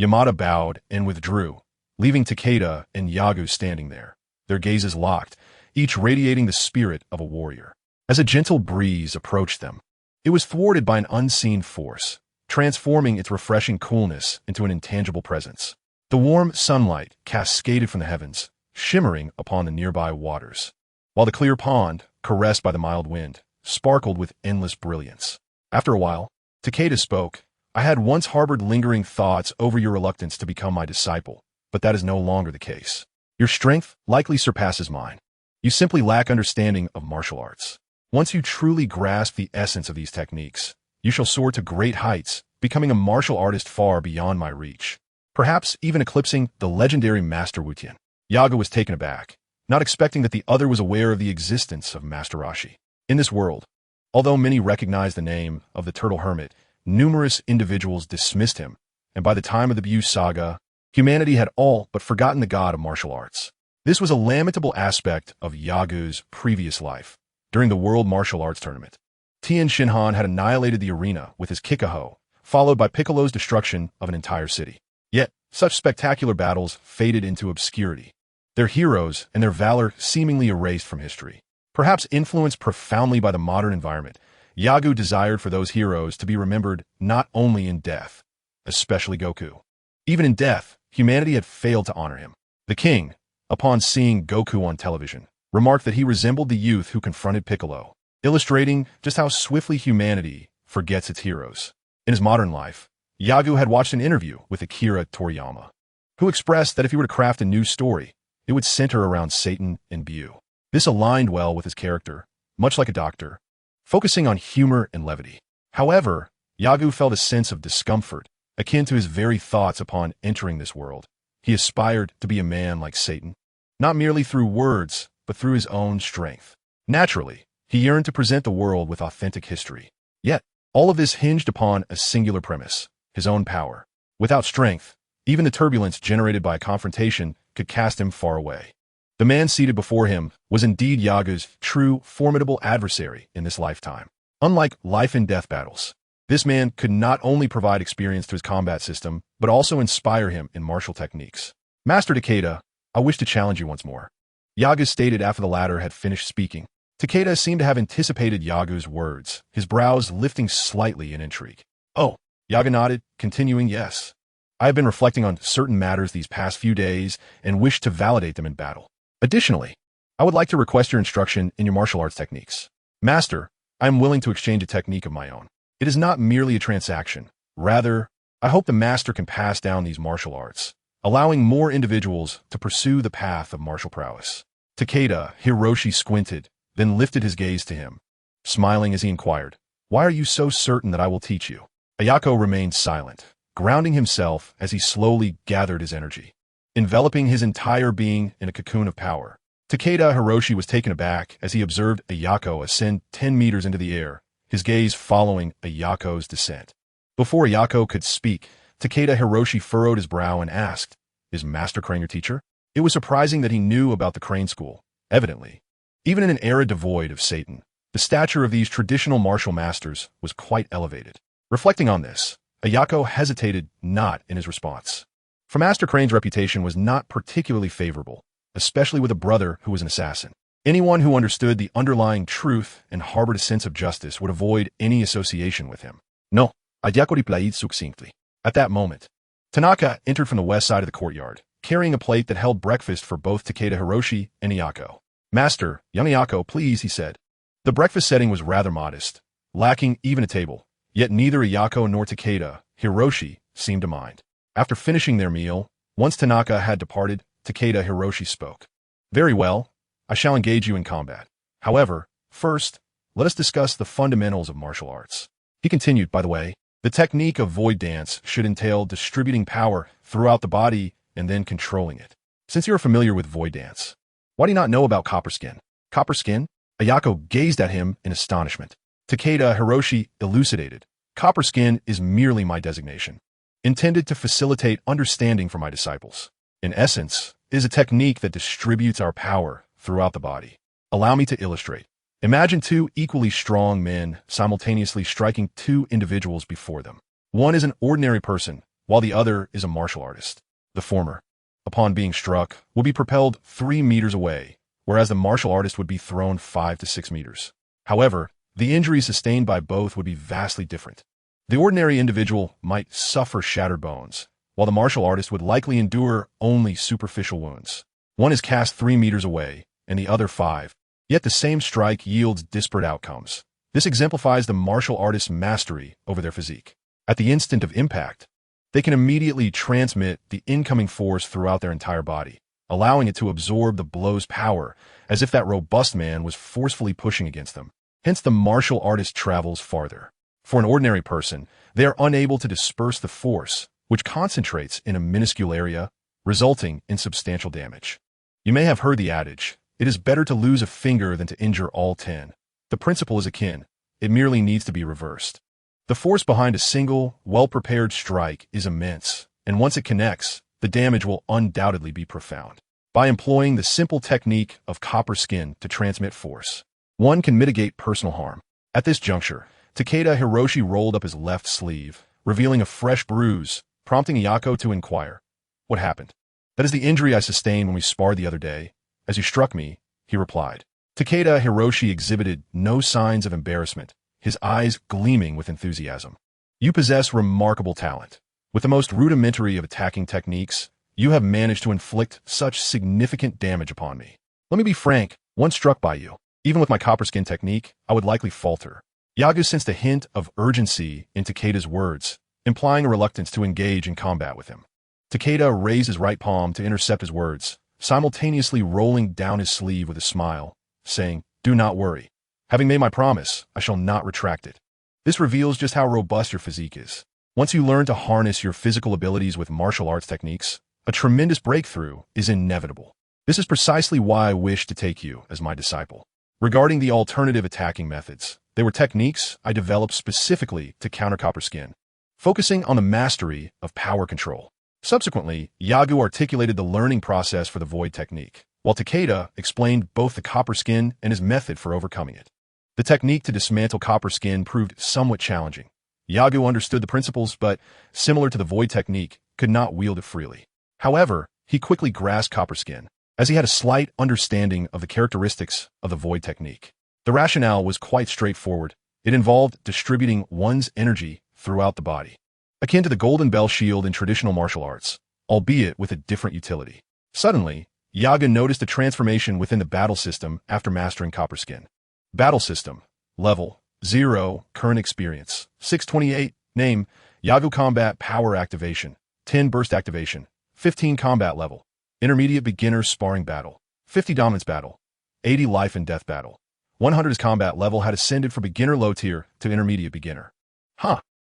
Yamada bowed and withdrew, leaving Takeda and Yagu standing there, their gazes locked, each radiating the spirit of a warrior. As a gentle breeze approached them, it was thwarted by an unseen force, transforming its refreshing coolness into an intangible presence. The warm sunlight cascaded from the heavens, shimmering upon the nearby waters, while the clear pond, caressed by the mild wind, sparkled with endless brilliance. After a while, Takeda spoke, "I had once harbored lingering thoughts over your reluctance to become my disciple, but that is no longer the case. Your strength likely surpasses mine. You simply lack understanding of martial arts. Once you truly grasp the essence of these techniques, you shall soar to great heights, becoming a martial artist far beyond my reach, perhaps even eclipsing the legendary Master Wutian." Yagu was taken aback, not expecting that the other was aware of the existence of Master Roshi. In this world, although many recognized the name of the Turtle Hermit, numerous individuals dismissed him, and by the time of the Buu saga, humanity had all but forgotten the god of martial arts. This was a lamentable aspect of Yagu's previous life. During the World Martial Arts Tournament, Tien Shinhan had annihilated the arena with his Kikaho, followed by Piccolo's destruction of an entire city. Yet, such spectacular battles faded into obscurity, their heroes and their valor seemingly erased from history. Perhaps influenced profoundly by the modern environment, Yagu desired for those heroes to be remembered not only in death, especially Goku. Even in death, humanity had failed to honor him. The king, upon seeing Goku on television, remarked that he resembled the youth who confronted Piccolo, illustrating just how swiftly humanity forgets its heroes. In his modern life, Yagu had watched an interview with Akira Toriyama, who expressed that if he were to craft a new story, it would center around Satan and Buu. This aligned well with his character, much like a doctor, focusing on humor and levity. However, Yagu felt a sense of discomfort, akin to his very thoughts upon entering this world. He aspired to be a man like Satan, not merely through words, but through his own strength. Naturally, he yearned to present the world with authentic history. Yet, all of this hinged upon a singular premise, his own power. Without strength, even the turbulence generated by a confrontation could cast him far away. The man seated before him was indeed Yagu's true, formidable adversary in this lifetime. Unlike life and death battles, this man could not only provide experience to his combat system, but also inspire him in martial techniques. "Master Takeda, I wish to challenge you once more," Yagu stated after the latter had finished speaking. Takeda seemed to have anticipated Yagu's words, his brows lifting slightly in intrigue. "Oh," Yagu nodded, continuing, "Yes. I have been reflecting on certain matters these past few days and wish to validate them in battle. Additionally, I would like to request your instruction in your martial arts techniques. Master, I am willing to exchange a technique of my own. It is not merely a transaction. Rather, I hope the master can pass down these martial arts, allowing more individuals to pursue the path of martial prowess. Takeda Hiroshi squinted, then lifted his gaze to him, smiling as he inquired, "Why are you so certain that I will teach you?" Ayako remained silent, grounding himself as he slowly gathered his energy, enveloping his entire being in a cocoon of power. Takeda Hiroshi was taken aback as he observed Ayako ascend 10 meters into the air, his gaze following Ayako's descent. Before Ayako could speak, Takeda Hiroshi furrowed his brow and asked, "Is Master Crane your teacher?" It was surprising that he knew about the Crane School, evidently. Even in an era devoid of Satan, the stature of these traditional martial masters was quite elevated. Reflecting on this, Ayako hesitated not in his response. For Master Crane's reputation was not particularly favorable, especially with a brother who was an assassin. Anyone who understood the underlying truth and harbored a sense of justice would avoid any association with him. No, Ayako replied succinctly. At that moment, Tanaka entered from the west side of the courtyard, carrying a plate that held breakfast for both Takeda Hiroshi and Ayako. "Master, young Ayako, please," he said. The breakfast setting was rather modest, lacking even a table, yet neither Ayako nor Takeda Hiroshi seemed to mind. After finishing their meal, once Tanaka had departed, Takeda Hiroshi spoke. "Very well, I shall engage you in combat. However, first, let us discuss the fundamentals of martial arts." He continued, "By the way, the technique of void dance should entail distributing power throughout the body and then controlling it. Since you are familiar with void dance, why do you not know about copper skin?" "Copper skin?" Ayako gazed at him in astonishment. Takeda Hiroshi elucidated, "Copper skin is merely my designation, intended to facilitate understanding for my disciples. In essence, it is a technique that distributes our power throughout the body. Allow me to illustrate. Imagine two equally strong men simultaneously striking two individuals before them. One is an ordinary person, while the other is a martial artist. The former, upon being struck, will be propelled 3 meters away, whereas the martial artist would be thrown 5 to 6 meters. However, the injuries sustained by both would be vastly different. The ordinary individual might suffer shattered bones, while the martial artist would likely endure only superficial wounds. One is cast 3 meters away, and the other 5. Yet the same strike yields disparate outcomes. This exemplifies the martial artist's mastery over their physique. At the instant of impact, they can immediately transmit the incoming force throughout their entire body, allowing it to absorb the blow's power as if that robust man was forcefully pushing against them. Hence, the martial artist travels farther. For an ordinary person, they are unable to disperse the force, which concentrates in a minuscule area, resulting in substantial damage. You may have heard the adage, "It is better to lose a finger than to injure all 10. The principle is akin. It merely needs to be reversed. The force behind a single, well-prepared strike is immense, and once it connects, the damage will undoubtedly be profound. By employing the simple technique of copper skin to transmit force, one can mitigate personal harm." At this juncture, Takeda Hiroshi rolled up his left sleeve, revealing a fresh bruise, prompting Ayako to inquire, "What happened?" "That is the injury I sustained when we sparred the other day. As you struck me," he replied. Takeda Hiroshi exhibited no signs of embarrassment, his eyes gleaming with enthusiasm. "You possess remarkable talent. With the most rudimentary of attacking techniques, you have managed to inflict such significant damage upon me. Let me be frank, once struck by you, even with my copper skin technique, I would likely falter." Yagu sensed a hint of urgency in Takeda's words, implying a reluctance to engage in combat with him. Takeda raised his right palm to intercept his words, simultaneously rolling down his sleeve with a smile, saying, "Do not worry. Having made my promise, I shall not retract it. This reveals just how robust your physique is. Once you learn to harness your physical abilities with martial arts techniques, a tremendous breakthrough is inevitable. This is precisely why I wish to take you as my disciple." Regarding the alternative attacking methods, they were techniques I developed specifically to counter copper skin, focusing on the mastery of power control. Subsequently, Yagu articulated the learning process for the void technique, while Takeda explained both the copper skin and his method for overcoming it. The technique to dismantle copper skin proved somewhat challenging. Yagu understood the principles, but, similar to the void technique, could not wield it freely. However, he quickly grasped copper skin, as he had a slight understanding of the characteristics of the void technique. The rationale was quite straightforward. It involved distributing one's energy throughout the body. akin to the golden bell shield in traditional martial arts, albeit with a different utility. Suddenly, Yaga noticed a transformation within the battle system after mastering Copperskin. Battle system. Level 0. Current experience 628. Name Yagu Combat Power Activation 10 Burst Activation 15 Combat Level Intermediate Beginner Sparring Battle 50 Dominance Battle 80 Life and Death Battle 100 His combat level had ascended from beginner low tier to intermediate beginner.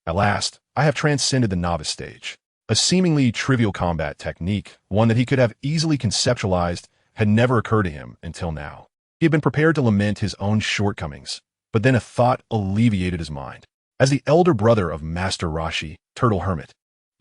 At last, I have transcended the novice stage. A seemingly trivial combat technique, one that he could have easily conceptualized, had never occurred to him until now. He had been prepared to lament his own shortcomings, but then a thought alleviated his mind. As the elder brother of Master Rashi, Turtle Hermit,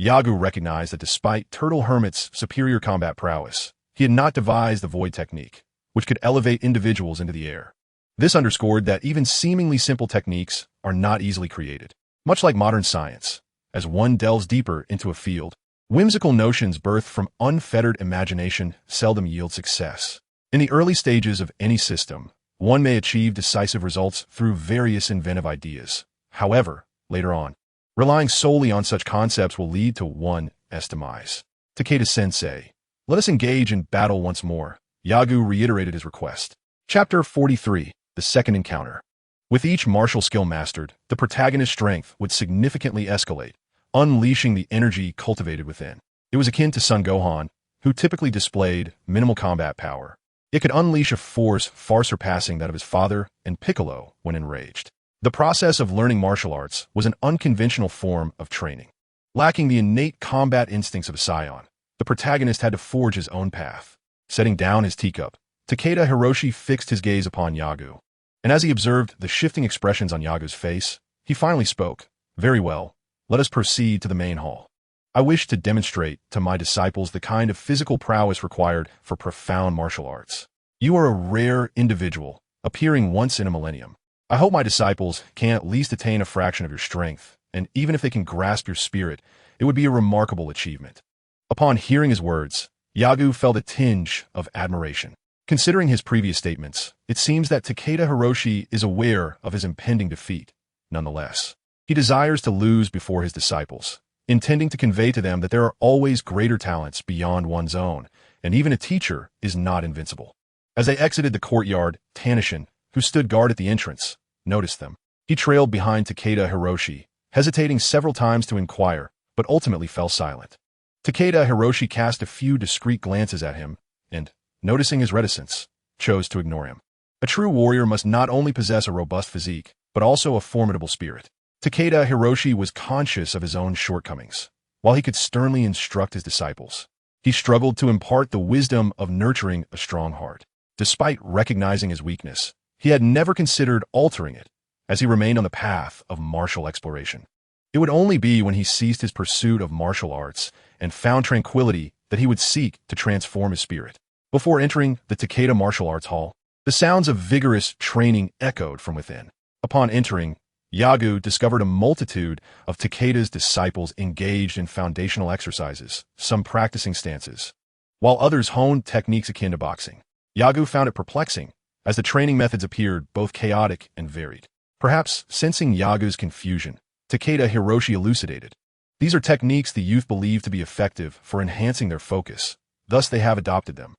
Yagu recognized that despite Turtle Hermit's superior combat prowess, he had not devised the void technique, which could elevate individuals into the air. This underscored that even seemingly simple techniques are not easily created. Much like modern science, as one delves deeper into a field, whimsical notions birthed from unfettered imagination seldom yield success. In the early stages of any system, one may achieve decisive results through various inventive ideas. However, later on, relying solely on such concepts will lead to one's demise. Takeda-sensei, let us engage in battle once more. Yagu reiterated his request. Chapter 43. The Second Encounter. With each martial skill mastered, the protagonist's strength would significantly escalate, unleashing the energy cultivated within. It was akin to Son Gohan, who typically displayed minimal combat power. It could unleash a force far surpassing that of his father and Piccolo when enraged. The process of learning martial arts was an unconventional form of training. Lacking the innate combat instincts of a Saiyan, the protagonist had to forge his own path. Setting down his teacup, Takeda Hiroshi fixed his gaze upon Yagu. And as he observed the shifting expressions on Yagu's face, he finally spoke. Very well, let us proceed to the main hall. I wish to demonstrate to my disciples the kind of physical prowess required for profound martial arts. You are a rare individual, appearing once in a millennium. I hope my disciples can at least attain a fraction of your strength, and even if they can grasp your spirit, it would be a remarkable achievement. Upon hearing his words, Yagu felt a tinge of admiration. Considering his previous statements, it seems that Takeda Hiroshi is aware of his impending defeat. Nonetheless, he desires to lose before his disciples, intending to convey to them that there are always greater talents beyond one's own, and even a teacher is not invincible. As they exited the courtyard, Tanishin, who stood guard at the entrance, noticed them. He trailed behind Takeda Hiroshi, hesitating several times to inquire, but ultimately fell silent. Takeda Hiroshi cast a few discreet glances at him, and, noticing his reticence, chose to ignore him. A true warrior must not only possess a robust physique, but also a formidable spirit. Takeda Hiroshi was conscious of his own shortcomings. While he could sternly instruct his disciples, he struggled to impart the wisdom of nurturing a strong heart. Despite recognizing his weakness, he had never considered altering it, as he remained on the path of martial exploration. It would only be when he ceased his pursuit of martial arts and found tranquility that he would seek to transform his spirit. Before entering the Takeda Martial Arts Hall, the sounds of vigorous training echoed from within. Upon entering, Yagu discovered a multitude of Takeda's disciples engaged in foundational exercises, some practicing stances, while others honed techniques akin to boxing. Yagu found it perplexing, as the training methods appeared both chaotic and varied. Perhaps sensing Yagu's confusion, Takeda Hiroshi elucidated. These are techniques the youth believe to be effective for enhancing their focus, thus they have adopted them.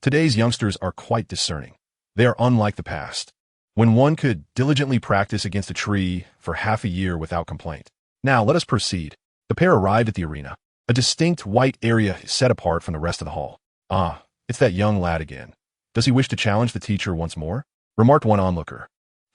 Today's youngsters are quite discerning. They are unlike the past, when one could diligently practice against a tree for half a year without complaint. Now let us proceed. The pair arrived at the arena, a distinct white area set apart from the rest of the hall. It's that young lad again. Does he wish to challenge the teacher once more? Remarked one onlooker.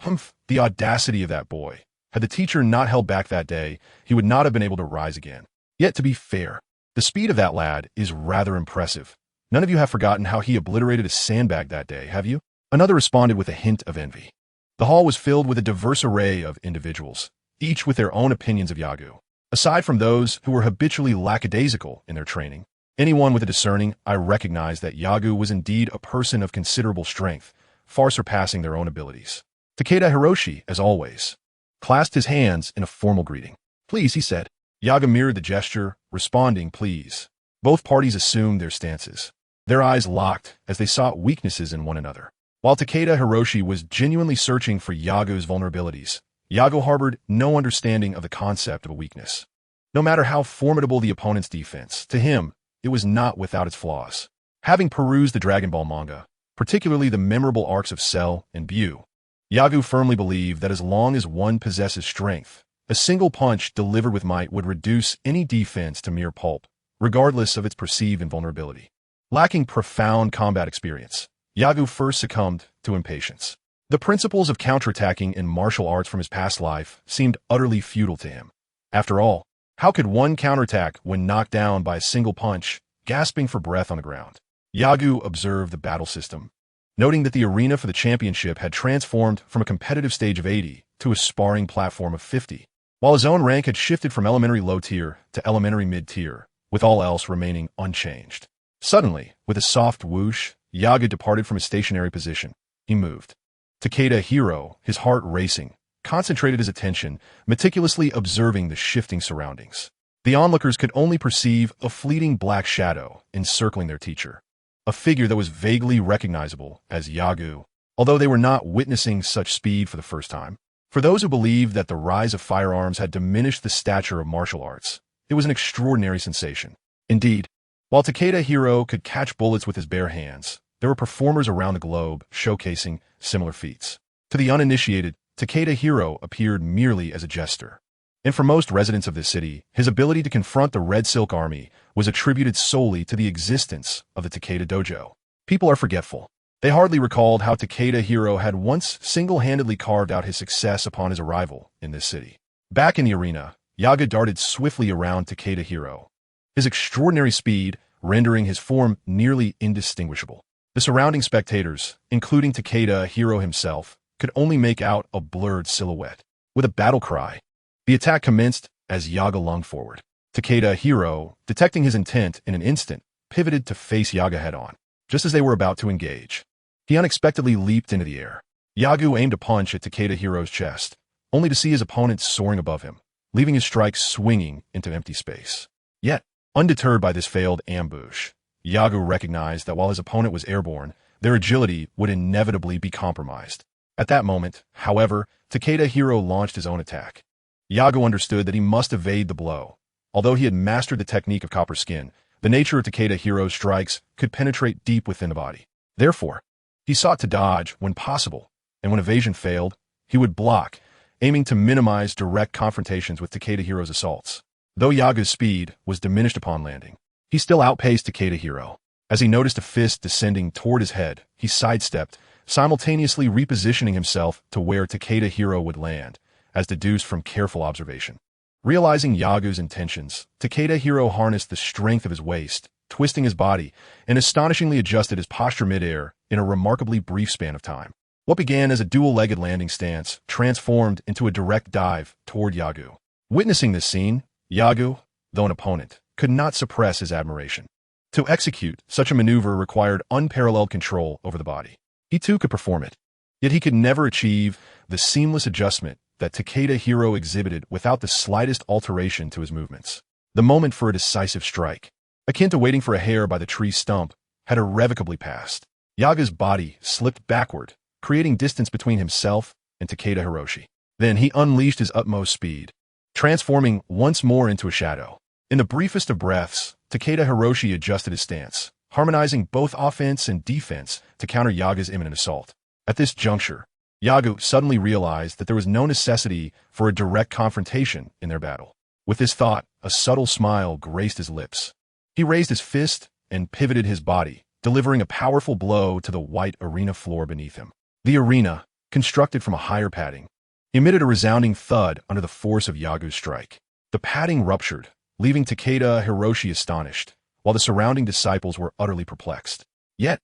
Humph, the audacity of that boy. Had the teacher not held back that day, he would not have been able to rise again. Yet to be fair, the speed of that lad is rather impressive. None of you have forgotten how he obliterated a sandbag that day, have you? Another responded with a hint of envy. The hall was filled with a diverse array of individuals, each with their own opinions of Yagu. Aside from those who were habitually lackadaisical in their training, anyone with a discerning eye recognized that Yagu was indeed a person of considerable strength, far surpassing their own abilities. Takeda Hiroshi, as always, clasped his hands in a formal greeting. Please, he said. Yagu mirrored the gesture, responding, please. Both parties assumed their stances. Their eyes locked as they sought weaknesses in one another. While Takeda Hiroshi was genuinely searching for Yagu's vulnerabilities, Yagu harbored no understanding of the concept of a weakness. No matter how formidable the opponent's defense, to him, it was not without its flaws. Having perused the Dragon Ball manga, particularly the memorable arcs of Cell and Bu, Yagu firmly believed that as long as one possesses strength, a single punch delivered with might would reduce any defense to mere pulp, regardless of its perceived invulnerability. Lacking profound combat experience, Yagu first succumbed to impatience. The principles of counterattacking in martial arts from his past life seemed utterly futile to him. After all, how could one counterattack when knocked down by a single punch, gasping for breath on the ground? Yagu observed the battle system, noting that the arena for the championship had transformed from a competitive stage of 80 to a sparring platform of 50, while his own rank had shifted from elementary low tier to elementary mid tier, with all else remaining unchanged. Suddenly, with a soft whoosh, Yagu departed from his stationary position. He moved. Takeda Hiro, his heart racing, concentrated his attention, meticulously observing the shifting surroundings. The onlookers could only perceive a fleeting black shadow encircling their teacher, a figure that was vaguely recognizable as Yagu, although they were not witnessing such speed for the first time. For those who believed that the rise of firearms had diminished the stature of martial arts, it was an extraordinary sensation. Indeed, while Takeda Hiro could catch bullets with his bare hands, there were performers around the globe showcasing similar feats. To the uninitiated, Takeda Hiro appeared merely as a jester. And for most residents of this city, his ability to confront the Red Silk Army was attributed solely to the existence of the Takeda Dojo. People are forgetful. They hardly recalled how Takeda Hiro had once single-handedly carved out his success upon his arrival in this city. Back in the arena, Yaga darted swiftly around Takeda Hiro, his extraordinary speed rendering his form nearly indistinguishable. The surrounding spectators, including Takeda Hiro himself, could only make out a blurred silhouette. With a battle cry, the attack commenced as Yaga lunged forward. Takeda Hiro, detecting his intent in an instant, pivoted to face Yaga head-on. Just as they were about to engage, he unexpectedly leaped into the air. Yagu aimed a punch at Takeda Hiro's chest, only to see his opponent soaring above him, leaving his strike swinging into empty space. Yet, undeterred by this failed ambush, Yagu recognized that while his opponent was airborne, their agility would inevitably be compromised. At that moment, however, Takeda Hiro launched his own attack. Yagu understood that he must evade the blow. Although he had mastered the technique of copper skin, the nature of Takeda Hiro's strikes could penetrate deep within the body. Therefore, he sought to dodge when possible, and when evasion failed, he would block, aiming to minimize direct confrontations with Takeda Hiro's assaults. Though Yagu's speed was diminished upon landing, he still outpaced Takeda Hiro. As he noticed a fist descending toward his head, he sidestepped, simultaneously repositioning himself to where Takeda Hiro would land, as deduced from careful observation. Realizing Yagu's intentions, Takeda Hiro harnessed the strength of his waist, twisting his body, and astonishingly adjusted his posture midair in a remarkably brief span of time. What began as a dual-legged landing stance transformed into a direct dive toward Yagu. Witnessing this scene, Yagu, though an opponent, could not suppress his admiration. To execute such a maneuver required unparalleled control over the body. He too could perform it, yet he could never achieve the seamless adjustment that Takeda Hiro exhibited without the slightest alteration to his movements. The moment for a decisive strike, akin to waiting for a hare by the tree stump, had irrevocably passed. Yaga's body slipped backward, creating distance between himself and Takeda Hiroshi. Then he unleashed his utmost speed, transforming once more into a shadow. In the briefest of breaths, Takeda Hiroshi adjusted his stance, harmonizing both offense and defense to counter Yaga's imminent assault. At this juncture, Yagu suddenly realized that there was no necessity for a direct confrontation in their battle. With this thought, a subtle smile graced his lips. He raised his fist and pivoted his body, delivering a powerful blow to the white arena floor beneath him. The arena, constructed from a higher padding, emitted a resounding thud under the force of Yagu's strike. The padding ruptured, leaving Takeda Hiroshi astonished, while the surrounding disciples were utterly perplexed. Yet,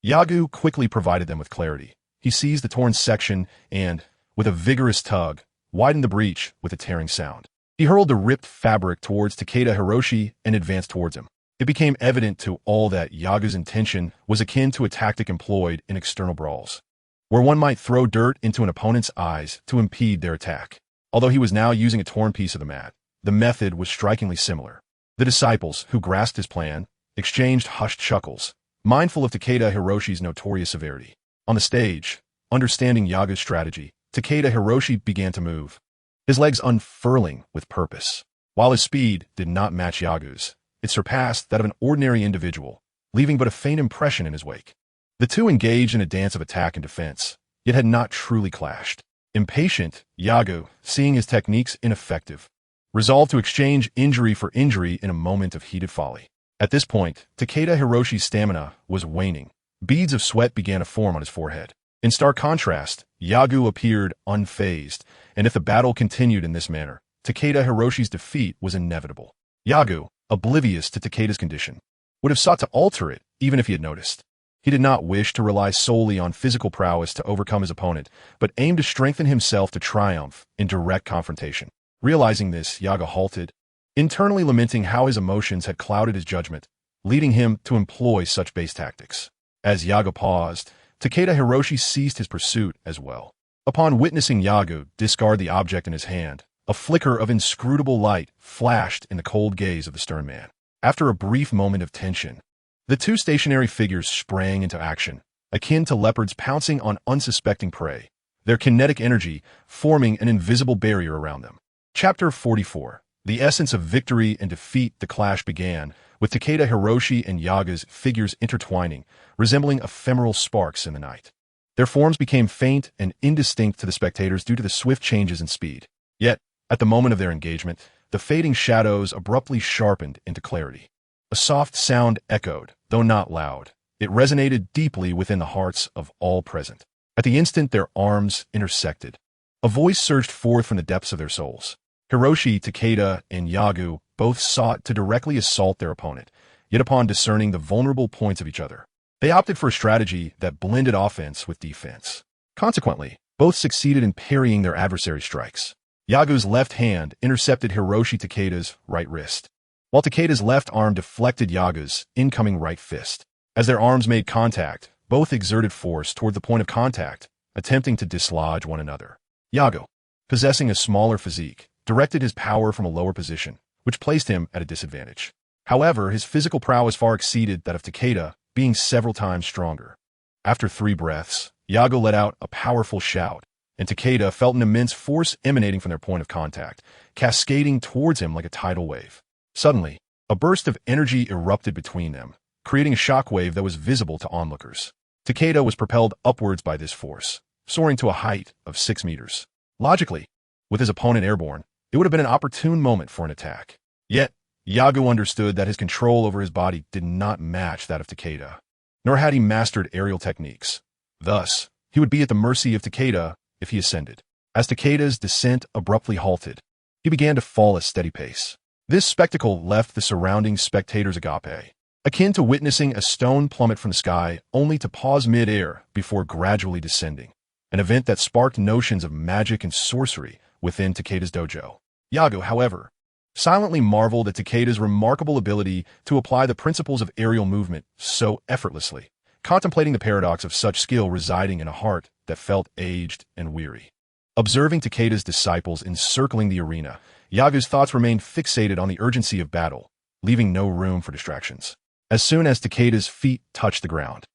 Yagu quickly provided them with clarity. He seized the torn section and, with a vigorous tug, widened the breach with a tearing sound. He hurled the ripped fabric towards Takeda Hiroshi and advanced towards him. It became evident to all that Yagu's intention was akin to a tactic employed in external brawls, where one might throw dirt into an opponent's eyes to impede their attack. Although he was now using a torn piece of the mat, the method was strikingly similar. The disciples, who grasped his plan, exchanged hushed chuckles, mindful of Takeda Hiroshi's notorious severity. On the stage, understanding Yagu's strategy, Takeda Hiroshi began to move, his legs unfurling with purpose. While his speed did not match Yagu's, it surpassed that of an ordinary individual, leaving but a faint impression in his wake. The two engaged in a dance of attack and defense, yet had not truly clashed. Impatient, Yagu, seeing his techniques ineffective, resolved to exchange injury for injury in a moment of heated folly. At this point, Takeda Hiroshi's stamina was waning. Beads of sweat began to form on his forehead. In stark contrast, Yagu appeared unfazed, and if the battle continued in this manner, Takeda Hiroshi's defeat was inevitable. Yagu, oblivious to Takeda's condition, would have sought to alter it even if he had noticed. He did not wish to rely solely on physical prowess to overcome his opponent, but aimed to strengthen himself to triumph in direct confrontation. Realizing this, Yagu halted, internally lamenting how his emotions had clouded his judgment, leading him to employ such base tactics. As Yagu paused, Takeda Hiroshi ceased his pursuit as well. Upon witnessing Yagu discard the object in his hand, a flicker of inscrutable light flashed in the cold gaze of the stern man. After a brief moment of tension, the two stationary figures sprang into action, akin to leopards pouncing on unsuspecting prey, their kinetic energy forming an invisible barrier around them. Chapter 44. The essence of victory and defeat. The clash began, with Takeda Hiroshi and Yagu's figures intertwining, resembling ephemeral sparks in the night. Their forms became faint and indistinct to the spectators due to the swift changes in speed. Yet, at the moment of their engagement, the fading shadows abruptly sharpened into clarity. A soft sound echoed, though not loud. It resonated deeply within the hearts of all present. At the instant their arms intersected, a voice surged forth from the depths of their souls. Hiroshi, Takeda, and Yagu both sought to directly assault their opponent, yet upon discerning the vulnerable points of each other, they opted for a strategy that blended offense with defense. Consequently, both succeeded in parrying their adversary's strikes. Yagu's left hand intercepted Hiroshi Takeda's right wrist, while Takeda's left arm deflected Yagu's incoming right fist. As their arms made contact, both exerted force toward the point of contact, attempting to dislodge one another. Yagu, possessing a smaller physique, directed his power from a lower position, which placed him at a disadvantage. However, his physical prowess far exceeded that of Takeda, being several times stronger. After 3 breaths, Yagu let out a powerful shout, and Takeda felt an immense force emanating from their point of contact, cascading towards him like a tidal wave. Suddenly, a burst of energy erupted between them, creating a shockwave that was visible to onlookers. Takeda was propelled upwards by this force, soaring to a height of 6 meters. Logically, with his opponent airborne, it would have been an opportune moment for an attack. Yet, Yagu understood that his control over his body did not match that of Takeda, nor had he mastered aerial techniques. Thus, he would be at the mercy of Takeda if he ascended. As Takeda's descent abruptly halted, he began to fall at steady pace. This spectacle left the surrounding spectators agape, akin to witnessing a stone plummet from the sky only to pause mid-air before gradually descending, an event that sparked notions of magic and sorcery within Takeda's dojo. Yagu, however, silently marveled at Takeda's remarkable ability to apply the principles of aerial movement so effortlessly, contemplating the paradox of such skill residing in a heart that felt aged and weary. Observing Takeda's disciples encircling the arena, Yagu's thoughts remained fixated on the urgency of battle, leaving no room for distractions. As soon as Takeda's feet touched the ground,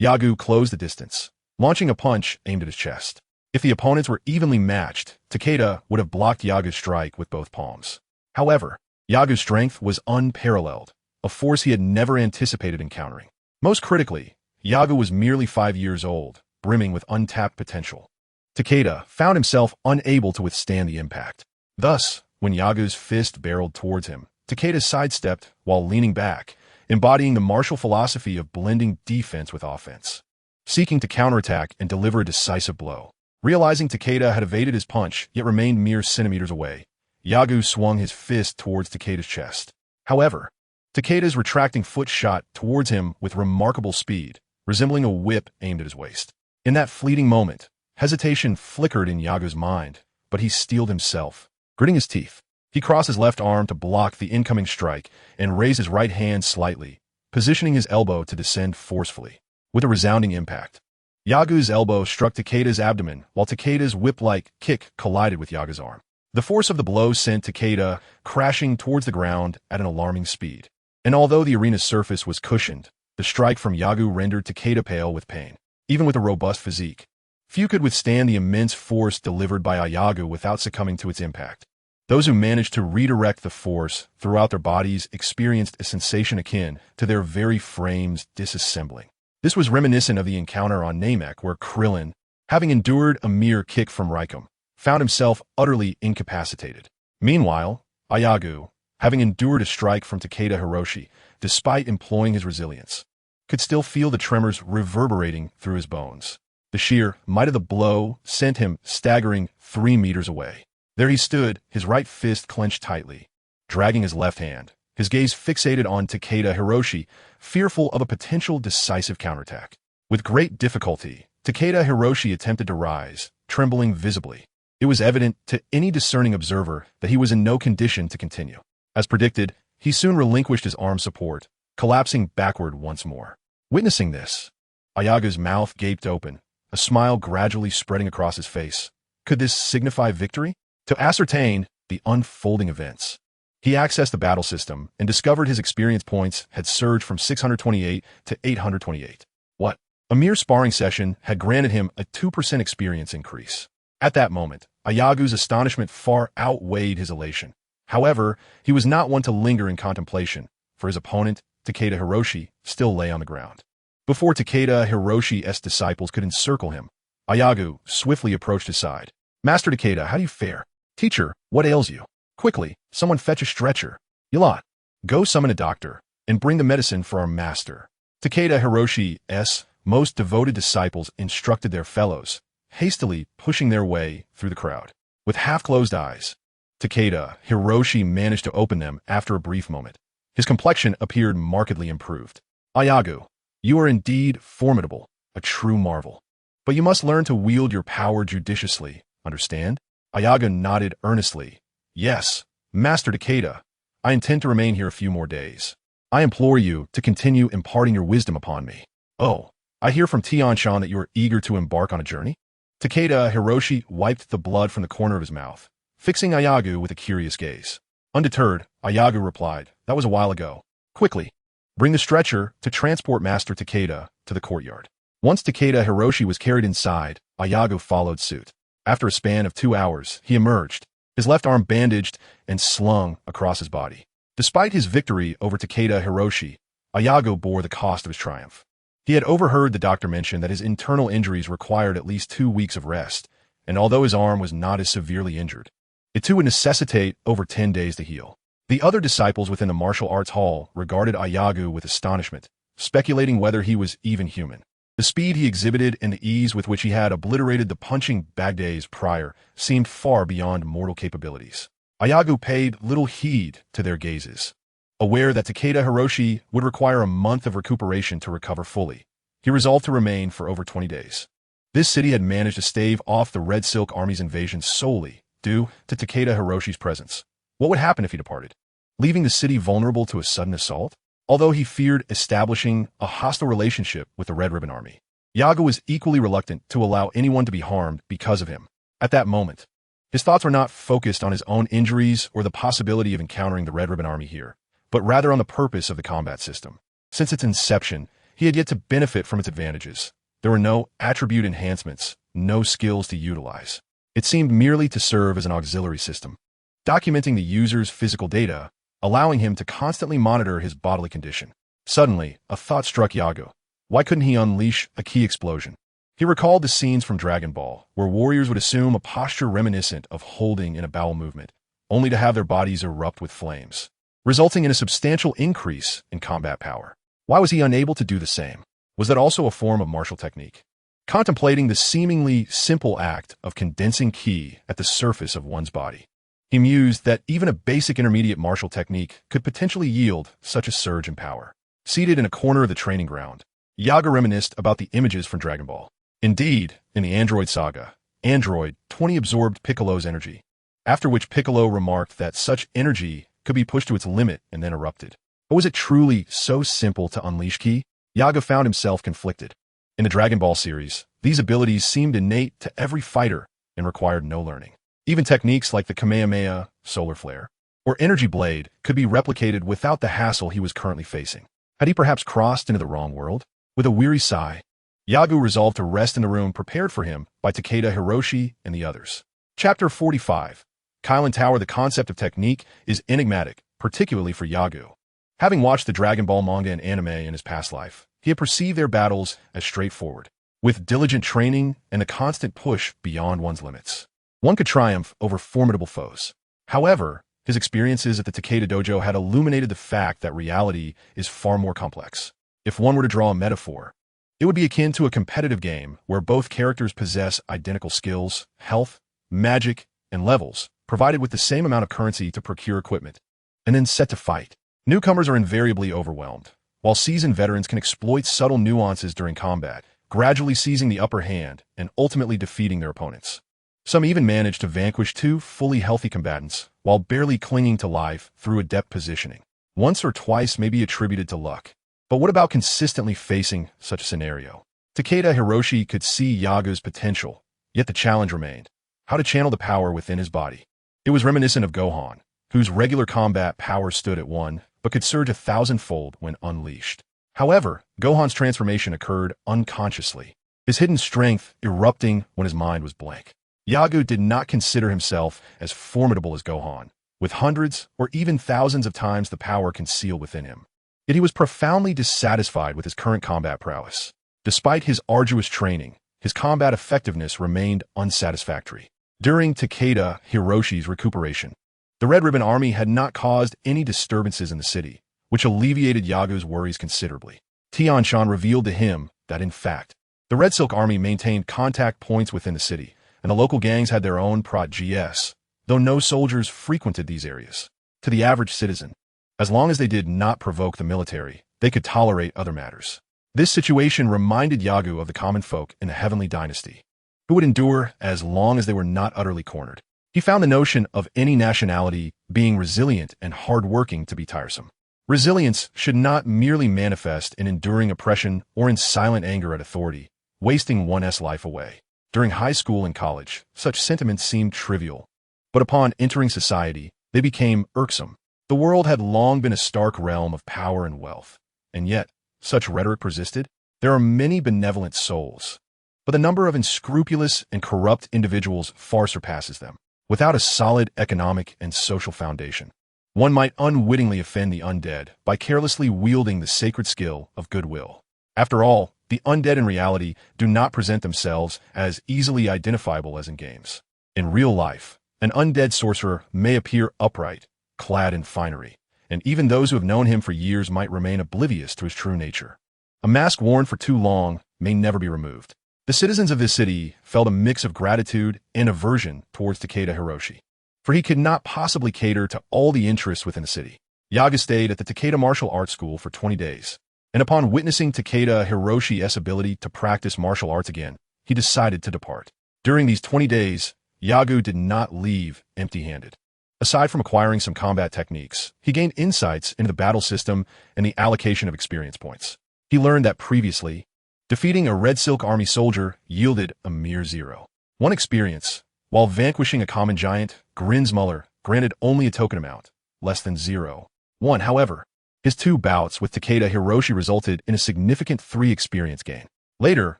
Yagu closed the distance, launching a punch aimed at his chest. If the opponents were evenly matched, Takeda would have blocked Yagu's strike with both palms. However, Yagu's strength was unparalleled, a force he had never anticipated encountering. Most critically, Yagu was merely 5 years old, brimming with untapped potential. Takeda found himself unable to withstand the impact. Thus, when Yagu's fist barreled towards him, Takeda sidestepped while leaning back, embodying the martial philosophy of blending defense with offense, seeking to counterattack and deliver a decisive blow. Realizing Takeda had evaded his punch, yet remained mere centimeters away, Yagu swung his fist towards Takeda's chest. However, Takeda's retracting foot shot towards him with remarkable speed, resembling a whip aimed at his waist. In that fleeting moment, hesitation flickered in Yagu's mind, but he steeled himself. Gritting his teeth, he crossed his left arm to block the incoming strike and raised his right hand slightly, positioning his elbow to descend forcefully. With a resounding impact, Yagu's elbow struck Takeda's abdomen, while Takeda's whip-like kick collided with Yagu's arm. The force of the blow sent Takeda crashing towards the ground at an alarming speed. And although the arena's surface was cushioned, the strike from Yagu rendered Takeda pale with pain. Even with a robust physique, few could withstand the immense force delivered by Yagu without succumbing to its impact. Those who managed to redirect the force throughout their bodies experienced a sensation akin to their very frames disassembling. This was reminiscent of the encounter on Namek where Krillin, having endured a mere kick from Raikou, found himself utterly incapacitated. Meanwhile, Yagu, having endured a strike from Takeda Hiroshi, despite employing his resilience, could still feel the tremors reverberating through his bones. The sheer might of the blow sent him staggering 3 meters away. There he stood, his right fist clenched tightly, dragging his left hand, his gaze fixated on Takeda Hiroshi, fearful of a potential decisive counterattack. With great difficulty, Takeda Hiroshi attempted to rise, trembling visibly. It was evident to any discerning observer that he was in no condition to continue. As predicted, he soon relinquished his arm support, collapsing backward once more. Witnessing this, Ayagu's mouth gaped open, a smile gradually spreading across his face. Could this signify victory? To ascertain the unfolding events, he accessed the battle system and discovered his experience points had surged from 628 to 828. What? A mere sparring session had granted him a 2% experience increase. At that moment, Ayagu's astonishment far outweighed his elation. However, he was not one to linger in contemplation, for his opponent, Takeda Hiroshi, still lay on the ground. Before Takeda Hiroshi's disciples could encircle him, Yagu swiftly approached his side. "Master Takeda, how do you fare? Teacher, what ails you? Quickly, someone fetch a stretcher. Yalot, go summon a doctor, and bring the medicine for our master." Takeda Hiroshi's most devoted disciples instructed their fellows, hastily pushing their way through the crowd. With half-closed eyes, Takeda Hiroshi managed to open them after a brief moment. His complexion appeared markedly improved. "Yagu, you are indeed formidable, a true marvel. But you must learn to wield your power judiciously, understand?" Yagu nodded earnestly. "Yes, Master Takeda, I intend to remain here a few more days. I implore you to continue imparting your wisdom upon me. Oh, I hear from Tianshan that you are eager to embark on a journey?" Takeda Hiroshi wiped the blood from the corner of his mouth, fixing Yagu with a curious gaze. Undeterred, Yagu replied, "That was a while ago. Quickly, bring the stretcher to transport Master Takeda to the courtyard." Once Takeda Hiroshi was carried inside, Yagu followed suit. After a span of 2 hours, he emerged, his left arm bandaged and slung across his body. Despite his victory over Takeda Hiroshi, Yagu bore the cost of his triumph. He had overheard the doctor mention that his internal injuries required at least 2 weeks of rest, and although his arm was not as severely injured, it too would necessitate over 10 days to heal. The other disciples within the martial arts hall regarded Yagu with astonishment, speculating whether he was even human. The speed he exhibited and the ease with which he had obliterated the punching bag days prior seemed far beyond mortal capabilities. Yagu paid little heed to their gazes. Aware that Takeda Hiroshi would require a month of recuperation to recover fully, he resolved to remain for over 20 days. This city had managed to stave off the Red Silk Army's invasion solely due to Takeda Hiroshi's presence. What would happen if he departed, leaving the city vulnerable to a sudden assault? Although he feared establishing a hostile relationship with the Red Ribbon Army, Yagu was equally reluctant to allow anyone to be harmed because of him. At that moment, his thoughts were not focused on his own injuries or the possibility of encountering the Red Ribbon Army here, but rather on the purpose of the combat system. Since its inception, he had yet to benefit from its advantages. There were no attribute enhancements, no skills to utilize. It seemed merely to serve as an auxiliary system, documenting the user's physical data, allowing him to constantly monitor his bodily condition. Suddenly, a thought struck Yagu. Why couldn't he unleash a key explosion? He recalled the scenes from Dragon Ball, where warriors would assume a posture reminiscent of holding in a bowel movement, only to have their bodies erupt with flames, resulting in a substantial increase in combat power. Why was he unable to do the same? Was that also a form of martial technique? Contemplating the seemingly simple act of condensing ki at the surface of one's body, he mused that even a basic intermediate martial technique could potentially yield such a surge in power. Seated in a corner of the training ground, Yagu reminisced about the images from Dragon Ball. Indeed, in the Android saga, Android 20 absorbed Piccolo's energy, after which Piccolo remarked that such energy could be pushed to its limit and then erupted. But was it truly so simple to unleash ki? Yagu found himself conflicted. In the Dragon Ball series, these abilities seemed innate to every fighter and required no learning. Even techniques like the Kamehameha, Solar Flare, or Energy Blade could be replicated without the hassle he was currently facing. Had he perhaps crossed into the wrong world? With a weary sigh, Yagu resolved to rest in the room prepared for him by Takeda Hiroshi and the others. Chapter 45. Kylan Tower, the concept of technique is enigmatic, particularly for Yagu. Having watched the Dragon Ball manga and anime in his past life, he had perceived their battles as straightforward. With diligent training and a constant push beyond one's limits, one could triumph over formidable foes. However, his experiences at the Takeda Dojo had illuminated the fact that reality is far more complex. If one were to draw a metaphor, it would be akin to a competitive game where both characters possess identical skills, health, magic, and levels, provided with the same amount of currency to procure equipment, and then set to fight. Newcomers are invariably overwhelmed, while seasoned veterans can exploit subtle nuances during combat, gradually seizing the upper hand and ultimately defeating their opponents. Some even manage to vanquish two fully healthy combatants while barely clinging to life through adept positioning. Once or twice may be attributed to luck. But what about consistently facing such a scenario? Takeda Hiroshi could see Yagu's potential, yet the challenge remained: how to channel the power within his body. It was reminiscent of Gohan, whose regular combat power stood at 1, but could surge 1,000-fold when unleashed. However, Gohan's transformation occurred unconsciously, his hidden strength erupting when his mind was blank. Yagu did not consider himself as formidable as Gohan, with hundreds or even thousands of times the power concealed within him. Yet he was profoundly dissatisfied with his current combat prowess. Despite his arduous training, his combat effectiveness remained unsatisfactory. During Takeda Hiroshi's recuperation, the Red Ribbon Army had not caused any disturbances in the city, which alleviated Yagu's worries considerably. Tian Shan revealed to him that, in fact, the Red Silk Army maintained contact points within the city, and the local gangs had their own Prot-GS, though no soldiers frequented these areas. To the average citizen, as long as they did not provoke the military, they could tolerate other matters. This situation reminded Yagu of the common folk in the Heavenly Dynasty, who would endure as long as they were not utterly cornered. He found the notion of any nationality being resilient and hard-working to be tiresome. Resilience should not merely manifest in enduring oppression or in silent anger at authority, wasting one's life away. During high school and college, such sentiments seemed trivial, but upon entering society, they became irksome. The world had long been a stark realm of power and wealth, and yet, such rhetoric persisted. There are many benevolent souls, but the number of unscrupulous and corrupt individuals far surpasses them. Without a solid economic and social foundation, one might unwittingly offend the undead by carelessly wielding the sacred skill of goodwill. After all, the undead in reality do not present themselves as easily identifiable as in games. In real life, an undead sorcerer may appear upright, clad in finery, and even those who have known him for years might remain oblivious to his true nature. A mask worn for too long may never be removed. The citizens of this city felt a mix of gratitude and aversion towards Takeda Hiroshi, for he could not possibly cater to all the interests within the city. Yagu stayed at the Takeda Martial Arts School for 20 days, and upon witnessing Takeda Hiroshi's ability to practice martial arts again, he decided to depart. During these 20 days, Yagu did not leave empty-handed. Aside from acquiring some combat techniques, he gained insights into the battle system and the allocation of experience points. He learned that previously, defeating a Red Silk Army soldier yielded a mere 0. 1 experience, while vanquishing a common giant, Grinsmuller, granted only a token amount, less than 0. 1. However, his 2 bouts with Takeda Hiroshi resulted in a significant 3 experience gain. Later,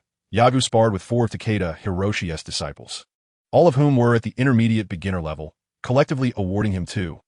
Yagu sparred with 4 of Takeda Hiroshi's disciples, all of whom were at the intermediate beginner level, collectively awarding him 2-3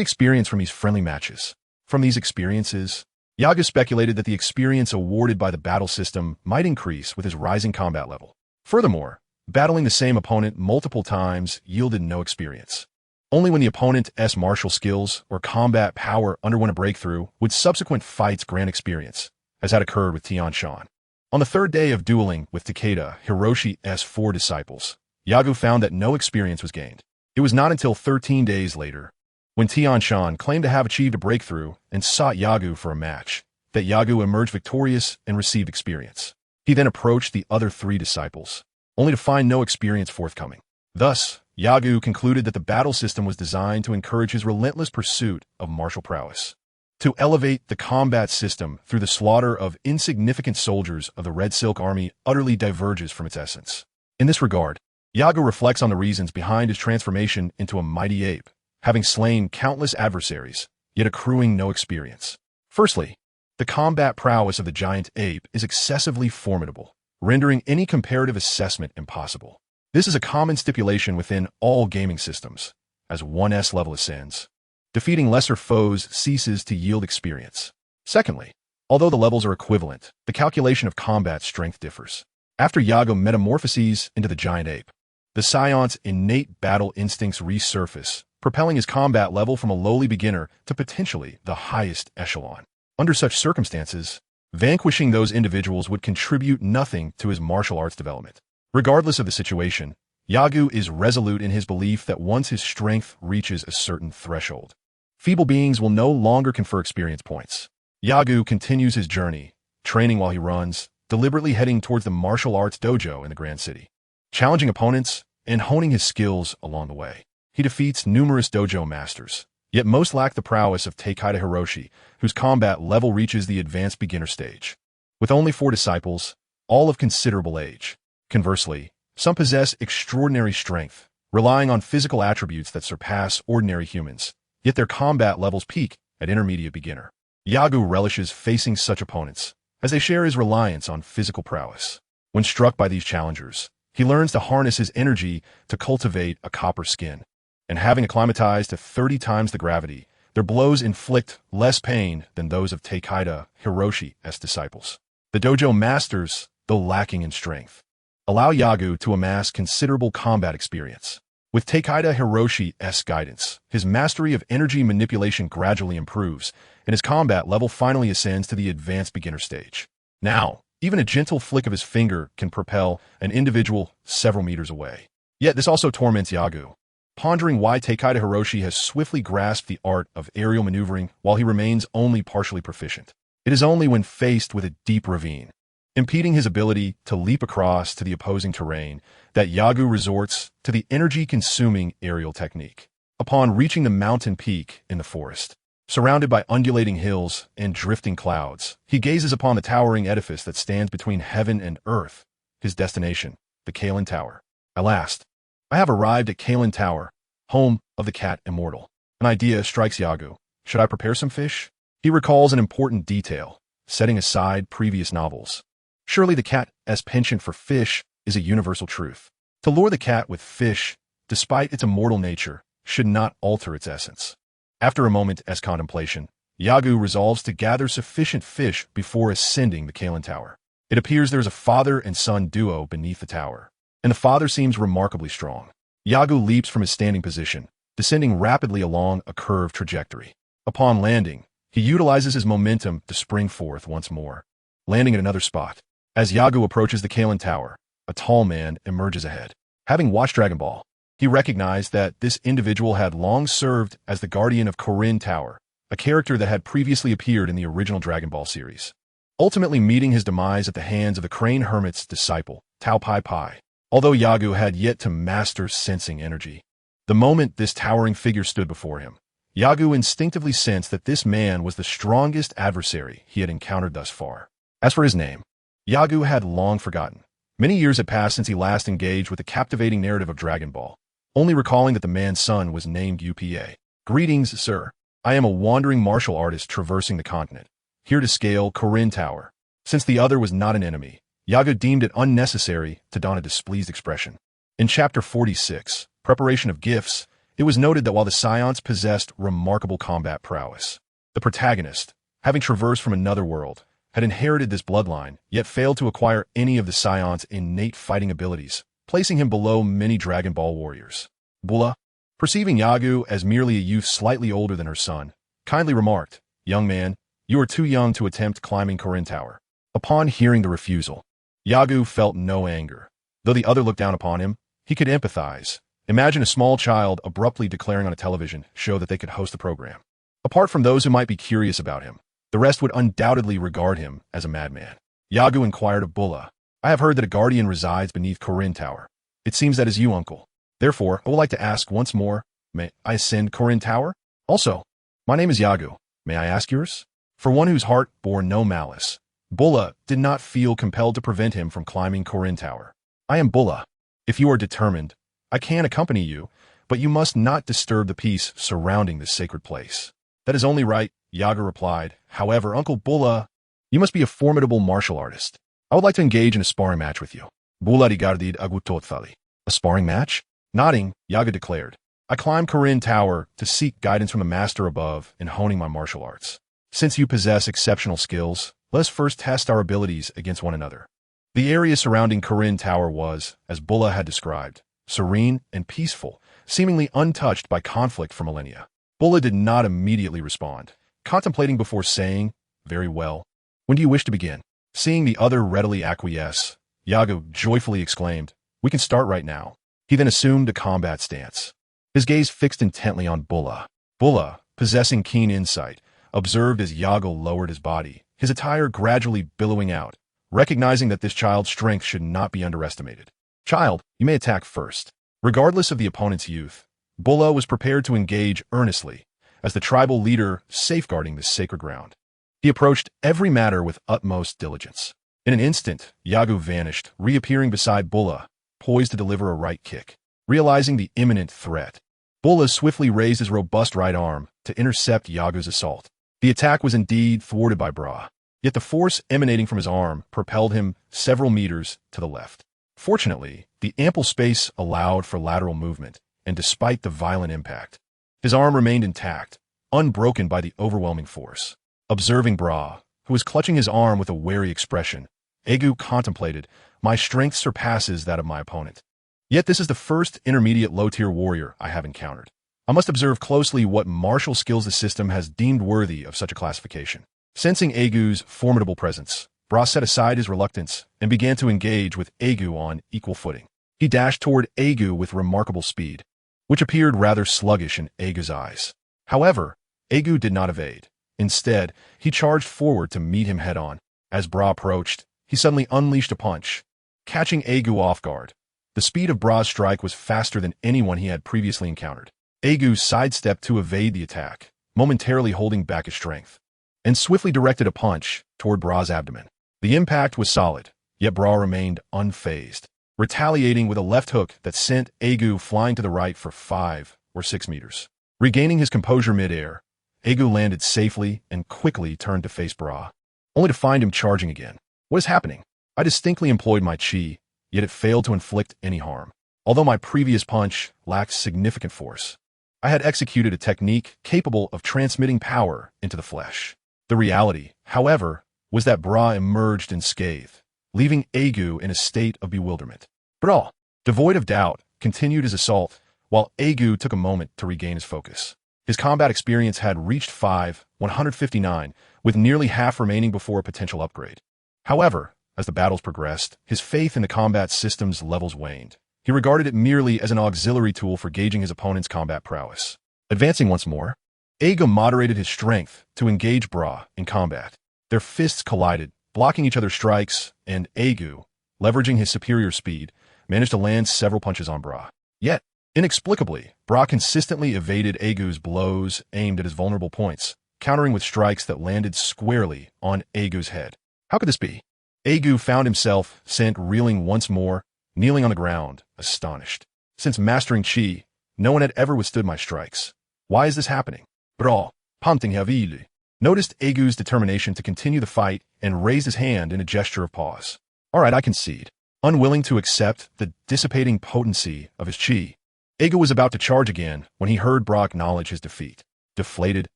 experience from these friendly matches. From these experiences, Yagu speculated that the experience awarded by the battle system might increase with his rising combat level. Furthermore, battling the same opponent multiple times yielded no experience. Only when the opponent's martial skills or combat power underwent a breakthrough would subsequent fights grant experience, as had occurred with Tian Shan. On the 3rd day of dueling with Takeda Hiroshi's 4 disciples, Yagu found that no experience was gained. It was not until 13 days later, when Tian Shan claimed to have achieved a breakthrough and sought Yagu for a match, that Yagu emerged victorious and received experience. He then approached the other 3 disciples, only to find no experience forthcoming. Thus, Yagu concluded that the battle system was designed to encourage his relentless pursuit of martial prowess. To elevate the combat system through the slaughter of insignificant soldiers of the Red Silk Army utterly diverges from its essence. In this regard, Yagu reflects on the reasons behind his transformation into a mighty ape, having slain countless adversaries, yet accruing no experience. Firstly, the combat prowess of the giant ape is excessively formidable, rendering any comparative assessment impossible. This is a common stipulation within all gaming systems, as 1S level ascends. Defeating lesser foes ceases to yield experience. Secondly, although the levels are equivalent, the calculation of combat strength differs. After Yagu metamorphoses into the giant ape, the Saiyan's innate battle instincts resurface, propelling his combat level from a lowly beginner to potentially the highest echelon. Under such circumstances, vanquishing those individuals would contribute nothing to his martial arts development. Regardless of the situation, Yagu is resolute in his belief that once his strength reaches a certain threshold, feeble beings will no longer confer experience points. Yagu continues his journey, training while he runs, deliberately heading towards the martial arts dojo in the Grand City, challenging opponents and honing his skills along the way. He defeats numerous dojo masters, yet most lack the prowess of Takeda Hiroshi, whose combat level reaches the advanced beginner stage. With only 4 disciples, all of considerable age. Conversely, some possess extraordinary strength, relying on physical attributes that surpass ordinary humans, yet their combat levels peak at intermediate beginner. Yagu relishes facing such opponents, as they share his reliance on physical prowess. When struck by these challengers, he learns to harness his energy to cultivate a copper skin, and having acclimatized to 30 times the gravity, their blows inflict less pain than those of Takeda Hiroshi's disciples. The dojo masters, though lacking in strength, allow Yagu to amass considerable combat experience. With Takeda Hiroshi's guidance, his mastery of energy manipulation gradually improves, and his combat level finally ascends to the advanced beginner stage. Now, even a gentle flick of his finger can propel an individual several meters away. Yet this also torments Yagu, pondering why Takeda Hiroshi has swiftly grasped the art of aerial maneuvering while he remains only partially proficient. It is only when faced with a deep ravine, impeding his ability to leap across to the opposing terrain, that Yagu resorts to the energy-consuming aerial technique. Upon reaching the mountain peak in the forest, surrounded by undulating hills and drifting clouds, he gazes upon the towering edifice that stands between heaven and earth, his destination, the Kalen Tower. At last, I have arrived at Kalen Tower, home of the cat immortal. An idea strikes Yagu. Should I prepare some fish? He recalls an important detail, setting aside previous novels. Surely the cat's penchant for fish is a universal truth. To lure the cat with fish, despite its immortal nature, should not alter its essence. After a moment's contemplation, Yagu resolves to gather sufficient fish before ascending the Kalen Tower. It appears there is a father and son duo beneath the tower, and the father seems remarkably strong. Yagu leaps from his standing position, descending rapidly along a curved trajectory. Upon landing, he utilizes his momentum to spring forth once more, landing at another spot. As Yagu approaches the Kalen Tower, a tall man emerges ahead. Having watched Dragon Ball, he recognized that this individual had long served as the guardian of Korin Tower, a character that had previously appeared in the original Dragon Ball series, ultimately meeting his demise at the hands of the Crane Hermit's disciple, Tao Pai Pai. Although Yagu had yet to master sensing energy, the moment this towering figure stood before him, Yagu instinctively sensed that this man was the strongest adversary he had encountered thus far. As for his name, Yagu had long forgotten. Many years had passed since he last engaged with the captivating narrative of Dragon Ball, only recalling that the man's son was named UPA. Greetings, sir. I am a wandering martial artist traversing the continent, here to scale Korin Tower. Since the other was not an enemy, Yagu deemed it unnecessary to don a displeased expression. In Chapter 46, Preparation of Gifts, it was noted that while the Saiyans possessed remarkable combat prowess, the protagonist, having traversed from another world, had inherited this bloodline, yet failed to acquire any of the Saiyans' innate fighting abilities, placing him below many Dragon Ball warriors. Bulla, perceiving Yagu as merely a youth slightly older than her son, kindly remarked, "Young man, you are too young to attempt climbing Korin Tower." Upon hearing the refusal, Yagu felt no anger. Though the other looked down upon him, he could empathize. Imagine a small child abruptly declaring on a television show that they could host the program. Apart from those who might be curious about him, the rest would undoubtedly regard him as a madman. Yagu inquired of Bulla, "I have heard that a guardian resides beneath Korin Tower. It seems that is you, uncle. Therefore, I would like to ask once more, may I ascend Korin Tower? Also, my name is Yagu. May I ask yours?" For one whose heart bore no malice, Bulla did not feel compelled to prevent him from climbing Korin Tower. "I am Bulla. If you are determined, I can accompany you, but you must not disturb the peace surrounding this sacred place." "That is only right," Yagu replied. "However, Uncle Bulla, you must be a formidable martial artist. I would like to engage in a sparring match with you." Bulla rigarded Agutotfali. "A sparring match?" Nodding, Yagu declared, I climbed Corinne Tower to seek guidance from the master above in honing my martial arts. Since you possess exceptional skills, let us first test our abilities against one another. The area surrounding Corinne Tower was, as Bulla had described, serene and peaceful, seemingly untouched by conflict for millennia. Bulla did not immediately respond, contemplating before saying, "Very well. When do you wish to begin?" Seeing the other readily acquiesce, Yagu joyfully exclaimed, "We can start right now." He then assumed a combat stance, his gaze fixed intently on Bulla. Bulla, possessing keen insight, observed as Yagu lowered his body, his attire gradually billowing out, recognizing that this child's strength should not be underestimated. "Child, you may attack first." Regardless of the opponent's youth, Bulla was prepared to engage earnestly, as the tribal leader safeguarding this sacred ground. He approached every matter with utmost diligence. In an instant, Yagu vanished, reappearing beside Bulla, poised to deliver a right kick. Realizing the imminent threat, Bulla swiftly raised his robust right arm to intercept Yagu's assault. The attack was indeed thwarted by Bra, yet the force emanating from his arm propelled him several meters to the left. Fortunately, the ample space allowed for lateral movement, and despite the violent impact, his arm remained intact, unbroken by the overwhelming force. Observing Bra, who was clutching his arm with a wary expression, Yagu contemplated, "My strength surpasses that of my opponent. Yet this is the first intermediate low-tier warrior I have encountered. I must observe closely what martial skills the system has deemed worthy of such a classification." Sensing Yagu's formidable presence, Bra set aside his reluctance and began to engage with Yagu on equal footing. He dashed toward Yagu with remarkable speed, which appeared rather sluggish in Yagu's eyes. However, Yagu did not evade. Instead, he charged forward to meet him head-on. As Bra approached, he suddenly unleashed a punch, catching Yagu off guard. The speed of Bra's strike was faster than anyone he had previously encountered. Yagu sidestepped to evade the attack, momentarily holding back his strength, and swiftly directed a punch toward Bra's abdomen. The impact was solid, yet Bra remained unfazed, retaliating with a left hook that sent Yagu flying to the right for 5 or 6 meters. Regaining his composure mid-air, Yagu landed safely and quickly turned to face Bra, only to find him charging again. "What is happening? I distinctly employed my chi, yet it failed to inflict any harm. Although my previous punch lacked significant force, I had executed a technique capable of transmitting power into the flesh." The reality, however, was that Bra emerged unscathed, leaving Yagu in a state of bewilderment. Bra, devoid of doubt, continued his assault, while Yagu took a moment to regain his focus. His combat experience had reached 159, with nearly half remaining before a potential upgrade. However, as the battles progressed, his faith in the combat system's levels waned. He regarded it merely as an auxiliary tool for gauging his opponent's combat prowess. Advancing once more, Yagu moderated his strength to engage Bra in combat. Their fists collided, blocking each other's strikes, and Yagu, leveraging his superior speed, managed to land several punches on Bra. Yet, inexplicably, Bra consistently evaded Yagu's blows aimed at his vulnerable points, countering with strikes that landed squarely on Yagu's head. How could this be? Yagu found himself sent reeling once more, kneeling on the ground, astonished. Since mastering chi, no one had ever withstood my strikes. Why is this happening? Bra, panting heavily, noticed Yagu's determination to continue the fight and raised his hand in a gesture of pause. "All right, I concede." Unwilling to accept the dissipating potency of his chi, Yagu was about to charge again when he heard Bra acknowledge his defeat. Deflated,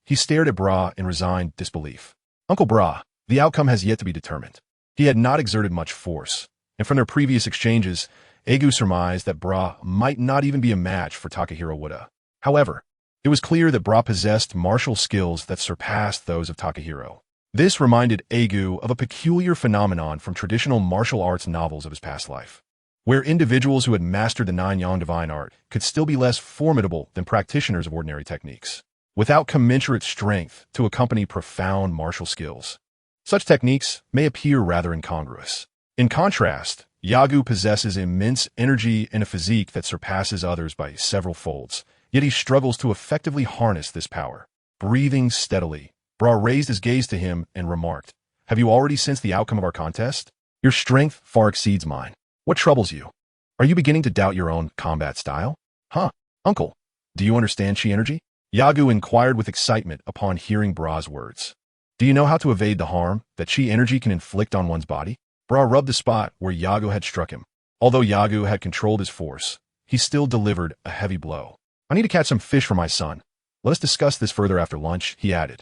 he stared at Bra in resigned disbelief. "Uncle Bra, the outcome has yet to be determined." He had not exerted much force, and from their previous exchanges, Yagu surmised that Bra might not even be a match for Takahiro Wada. However, it was clear that Bra possessed martial skills that surpassed those of Takahiro. This reminded Yagu of a peculiar phenomenon from traditional martial arts novels of his past life, where individuals who had mastered the nine-yang divine art could still be less formidable than practitioners of ordinary techniques, without commensurate strength to accompany profound martial skills. Such techniques may appear rather incongruous. In contrast, Yagu possesses immense energy and a physique that surpasses others by several folds, yet he struggles to effectively harness this power. Breathing steadily, Bra raised his gaze to him and remarked, "Have you already sensed the outcome of our contest? Your strength far exceeds mine. What troubles you? Are you beginning to doubt your own combat style?" "Huh, uncle, do you understand chi energy?" Yagu inquired with excitement upon hearing Bra's words. "Do you know how to evade the harm that chi energy can inflict on one's body?" Bra rubbed the spot where Yagu had struck him. Although Yagu had controlled his force, he still delivered a heavy blow. I need to catch some fish for my son. Let us discuss this further after lunch, he added.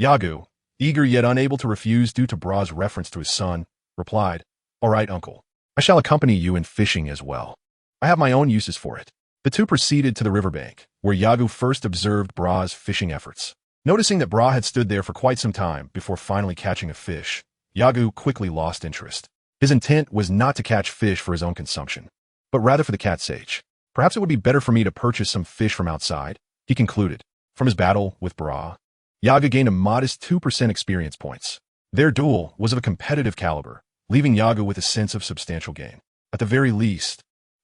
Yagu, eager yet unable to refuse due to Bra's reference to his son, replied, All right, uncle. I shall accompany you in fishing as well. I have my own uses for it. The two proceeded to the riverbank, where Yagu first observed Bra's fishing efforts. Noticing that Bra had stood there for quite some time before finally catching a fish, Yagu quickly lost interest. His intent was not to catch fish for his own consumption, but rather for the cat's sake. Perhaps it would be better for me to purchase some fish from outside, he concluded. From his battle with Bra, Yagu gained a modest 2% experience points. Their duel was of a competitive caliber, leaving Yagu with a sense of substantial gain. At the very least,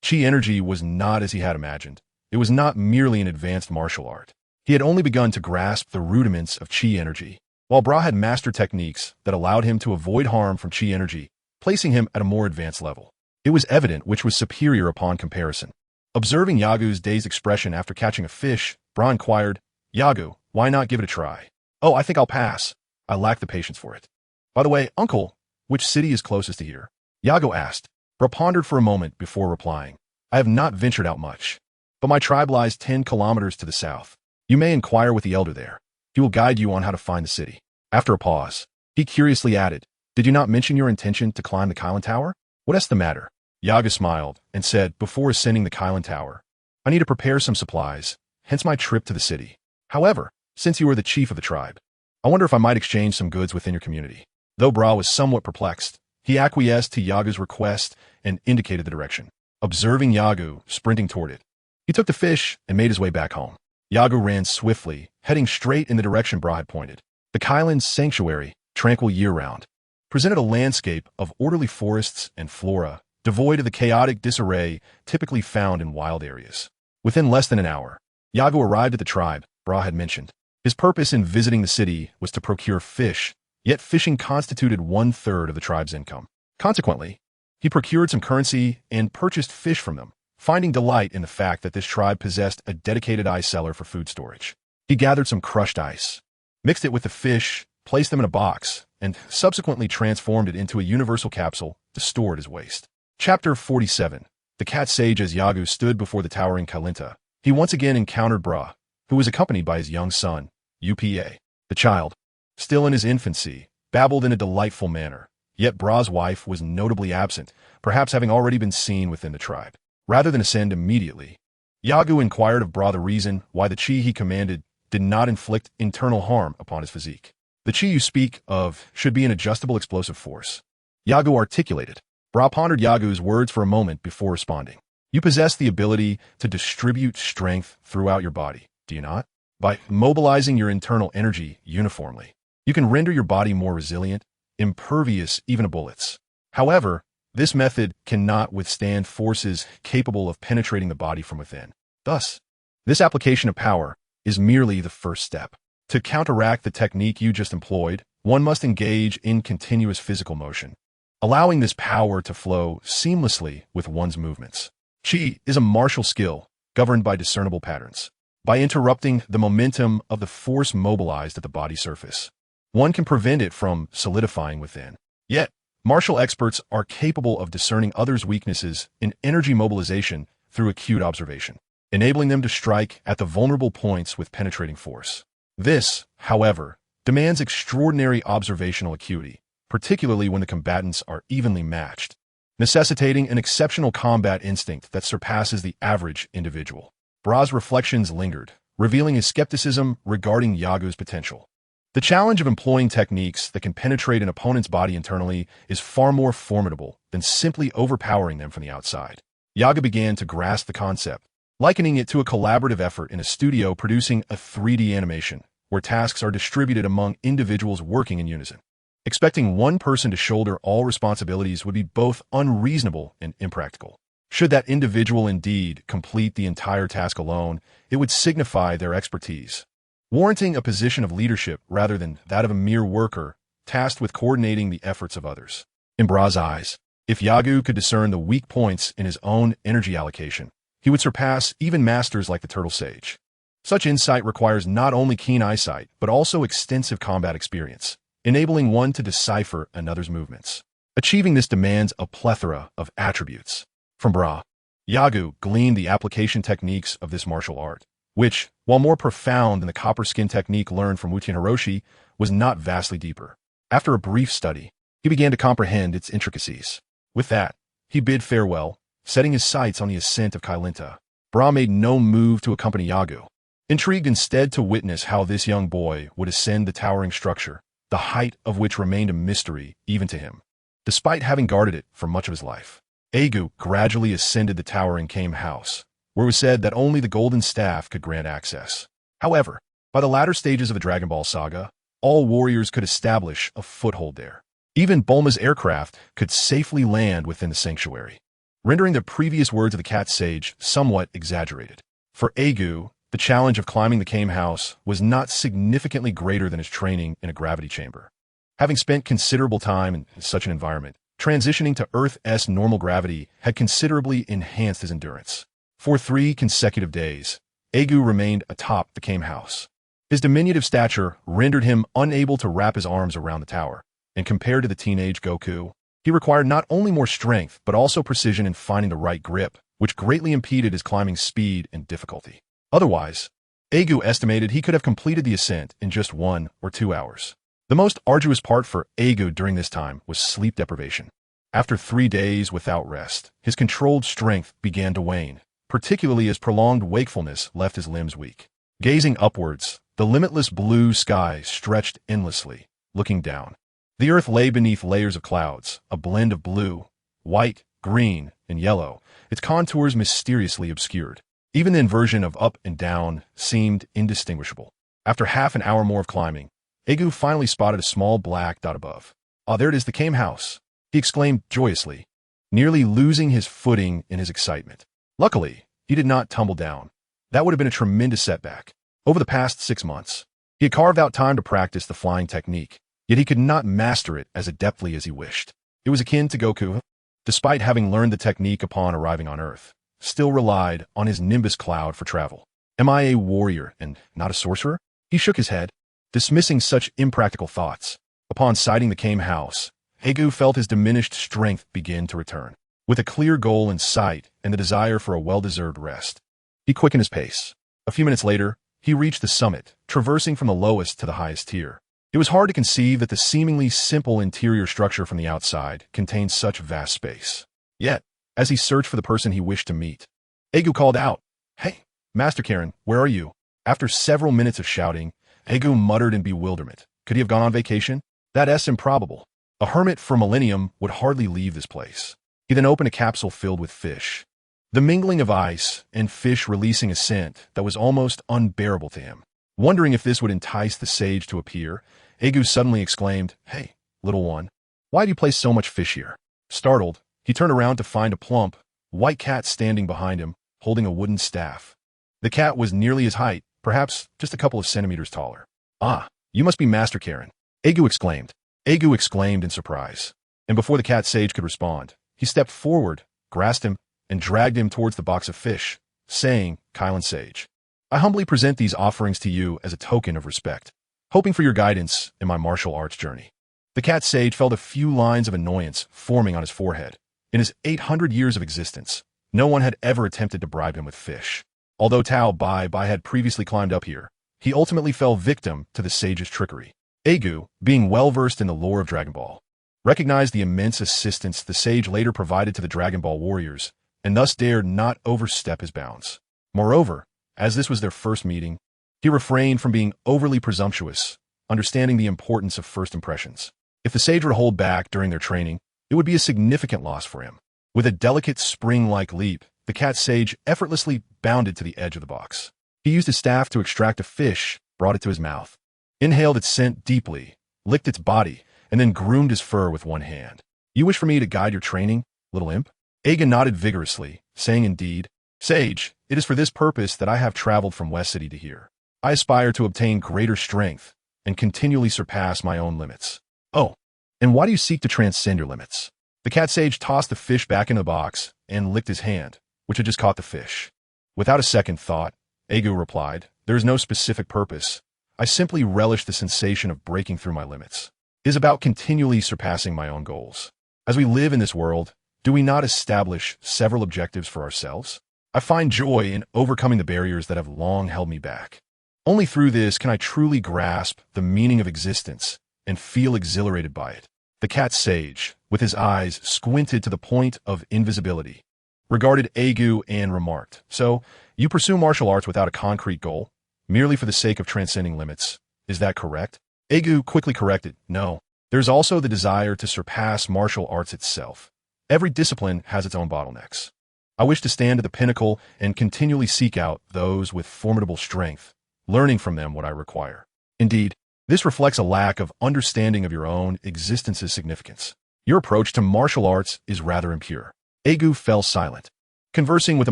Chi energy was not as he had imagined. It was not merely an advanced martial art. He had only begun to grasp the rudiments of Chi energy, while Bra had mastered techniques that allowed him to avoid harm from Chi energy, placing him at a more advanced level. It was evident which was superior upon comparison. Observing Yagu's dazed expression after catching a fish, Bra inquired, Yagu, why not give it a try? Oh, I think I'll pass. I lack the patience for it. By the way, uncle, which city is closest to here? Yagu asked. Bra pondered for a moment before replying. I have not ventured out much, but my tribe lies 10 kilometers to the south. You may inquire with the elder there. He will guide you on how to find the city. After a pause, he curiously added, Did you not mention your intention to climb the Kylan Tower? What's the matter? Yagu smiled and said, before ascending the Kylan Tower, I need to prepare some supplies, hence my trip to the city. However, since you are the chief of the tribe, I wonder if I might exchange some goods within your community. Though Bra was somewhat perplexed, he acquiesced to Yagu's request and indicated the direction. Observing Yagu sprinting toward it, he took the fish and made his way back home. Yagu ran swiftly, heading straight in the direction Bra had pointed. The Kylan sanctuary, tranquil year-round, presented a landscape of orderly forests and flora, devoid of the chaotic disarray typically found in wild areas. Within less than an hour, Yagu arrived at the tribe Bra had mentioned. His purpose in visiting the city was to procure fish, yet fishing constituted 1/3 of the tribe's income. Consequently, he procured some currency and purchased fish from them, finding delight in the fact that this tribe possessed a dedicated ice cellar for food storage. He gathered some crushed ice, mixed it with the fish, placed them in a box, and subsequently transformed it into a universal capsule to store it as waste. Chapter 47. The cat sage. As Yagu stood before the towering Kalinta, he once again encountered Bra, who was accompanied by his young son, Upa. The child, still in his infancy, babbled in a delightful manner, yet Bra's wife was notably absent, perhaps having already been seen within the tribe. Rather than ascend immediately, Yagu inquired of Bra the reason why the chi he commanded did not inflict internal harm upon his physique. The chi you speak of should be an adjustable explosive force, Yagu articulated. Bra pondered Yagu's words for a moment before responding. You possess the ability to distribute strength throughout your body, do you not? By mobilizing your internal energy uniformly, you can render your body more resilient, impervious even to bullets. However, this method cannot withstand forces capable of penetrating the body from within. Thus, this application of power is merely the first step. To counteract the technique you just employed, one must engage in continuous physical motion, allowing this power to flow seamlessly with one's movements. Chi is a martial skill governed by discernible patterns. By interrupting the momentum of the force mobilized at the body surface, one can prevent it from solidifying within. Yet, martial experts are capable of discerning others' weaknesses in energy mobilization through acute observation, enabling them to strike at the vulnerable points with penetrating force. This, however, demands extraordinary observational acuity, particularly when the combatants are evenly matched, necessitating an exceptional combat instinct that surpasses the average individual. Bra's reflections lingered, revealing his skepticism regarding Yagu's potential. The challenge of employing techniques that can penetrate an opponent's body internally is far more formidable than simply overpowering them from the outside. Yagu began to grasp the concept, likening it to a collaborative effort in a studio producing a 3D animation, where tasks are distributed among individuals working in unison. Expecting one person to shoulder all responsibilities would be both unreasonable and impractical. Should that individual indeed complete the entire task alone, it would signify their expertise, warranting a position of leadership rather than that of a mere worker tasked with coordinating the efforts of others. In Bra's eyes, if Yagu could discern the weak points in his own energy allocation, he would surpass even masters like the Turtle Sage. Such insight requires not only keen eyesight, but also extensive combat experience, enabling one to decipher another's movements. Achieving this demands a plethora of attributes. From Bra, Yagu gleaned the application techniques of this martial art, which, while more profound than the copper skin technique learned from Wutian Hiroshi, was not vastly deeper. After a brief study, he began to comprehend its intricacies. With that, he bid farewell, setting his sights on the ascent of Kailinta. Bra made no move to accompany Yagu, intrigued instead to witness how this young boy would ascend the towering structure, the height of which remained a mystery even to him, despite having guarded it for much of his life. Yagu gradually ascended the towering Kame house, where it was said that only the Golden Staff could grant access. However, by the latter stages of the Dragon Ball saga, all warriors could establish a foothold there. Even Bulma's aircraft could safely land within the sanctuary, rendering the previous words of the cat sage somewhat exaggerated. For Yagu, the challenge of climbing the Kame house was not significantly greater than his training in a gravity chamber. Having spent considerable time in such an environment, transitioning to Earth's normal gravity had considerably enhanced his endurance. For 3 consecutive days, Yagu remained atop the Kame house. His diminutive stature rendered him unable to wrap his arms around the tower, and compared to the teenage Goku, he required not only more strength but also precision in finding the right grip, which greatly impeded his climbing speed and difficulty. Otherwise, Yagu estimated he could have completed the ascent in just 1 or 2 hours. The most arduous part for Yagu during this time was sleep deprivation. After 3 days without rest, his controlled strength began to wane, particularly as prolonged wakefulness left his limbs weak. Gazing upwards, the limitless blue sky stretched endlessly. Looking down, the earth lay beneath layers of clouds, a blend of blue, white, green, and yellow, its contours mysteriously obscured. Even the inversion of up and down seemed indistinguishable. After half an hour more of climbing, Yagu finally spotted a small black dot above. "Ah, there it is, the Kame house," he exclaimed joyously, nearly losing his footing in his excitement. Luckily, he did not tumble down. That would have been a tremendous setback. Over the past 6 months, he had carved out time to practice the flying technique, yet he could not master it as adeptly as he wished. It was akin to Goku, despite having learned the technique upon arriving on Earth, still relied on his Nimbus cloud for travel. "Am I a warrior and not a sorcerer?" He shook his head, dismissing such impractical thoughts. Upon sighting the Kame house, Yagu felt his diminished strength begin to return. With a clear goal in sight and the desire for a well-deserved rest, he quickened his pace. A few minutes later, he reached the summit, traversing from the lowest to the highest tier. It was hard to conceive that the seemingly simple interior structure from the outside contained such vast space. Yet, as he searched for the person he wished to meet, Yagu called out, "Hey, Master Karen, where are you?" After several minutes of shouting, Yagu muttered in bewilderment. Could he have gone on vacation? That's improbable. A hermit for millennium would hardly leave this place. He then opened a capsule filled with fish. The mingling of ice and fish releasing a scent that was almost unbearable to him. Wondering if this would entice the sage to appear, Yagu suddenly exclaimed, "Hey, little one, why do you place so much fish here?" Startled, he turned around to find a plump, white cat standing behind him, holding a wooden staff. The cat was nearly his height, perhaps just a couple of centimeters taller. "Ah, you must be Master Karen," Yagu exclaimed. Yagu exclaimed in surprise, and before the cat sage could respond, he stepped forward, grasped him, and dragged him towards the box of fish, saying, "Kylan Sage, I humbly present these offerings to you as a token of respect, hoping for your guidance in my martial arts journey." The cat sage felt a few lines of annoyance forming on his forehead. In his 800 years of existence, no one had ever attempted to bribe him with fish. Although Tao Bai Bai had previously climbed up here, he ultimately fell victim to the sage's trickery. Yagu, being well-versed in the lore of Dragon Ball, recognized the immense assistance the sage later provided to the Dragon Ball warriors, and thus dared not overstep his bounds. Moreover, as this was their first meeting, he refrained from being overly presumptuous, understanding the importance of first impressions. If the sage were to hold back during their training, it would be a significant loss for him. With a delicate spring-like leap, the cat sage effortlessly bounded to the edge of the box. He used his staff to extract a fish, brought it to his mouth, inhaled its scent deeply, licked its body, and then groomed his fur with one hand. "You wish for me to guide your training, little imp?" Yagu nodded vigorously, saying, "Indeed, Sage, it is for this purpose that I have traveled from West City to here. I aspire to obtain greater strength and continually surpass my own limits." "Oh, and why do you seek to transcend your limits?" The cat sage tossed the fish back in the box and licked his hand, which had just caught the fish. Without a second thought, Yagu replied, "There is no specific purpose. I simply relish the sensation of breaking through my limits. It is about continually surpassing my own goals. As we live in this world, do we not establish several objectives for ourselves? I find joy in overcoming the barriers that have long held me back. Only through this can I truly grasp the meaning of existence and feel exhilarated by it. The cat sage, with his eyes squinted to the point of invisibility, regarded Yagu and remarked, "So, you pursue martial arts without a concrete goal, merely for the sake of transcending limits. Is that correct?" Yagu quickly corrected, "No. There's also the desire to surpass martial arts itself. Every discipline has its own bottlenecks. I wish to stand at the pinnacle and continually seek out those with formidable strength, learning from them what I require. Indeed, this reflects a lack of understanding of your own existence's significance. Your approach to martial arts is rather impure." Yagu fell silent. Conversing with a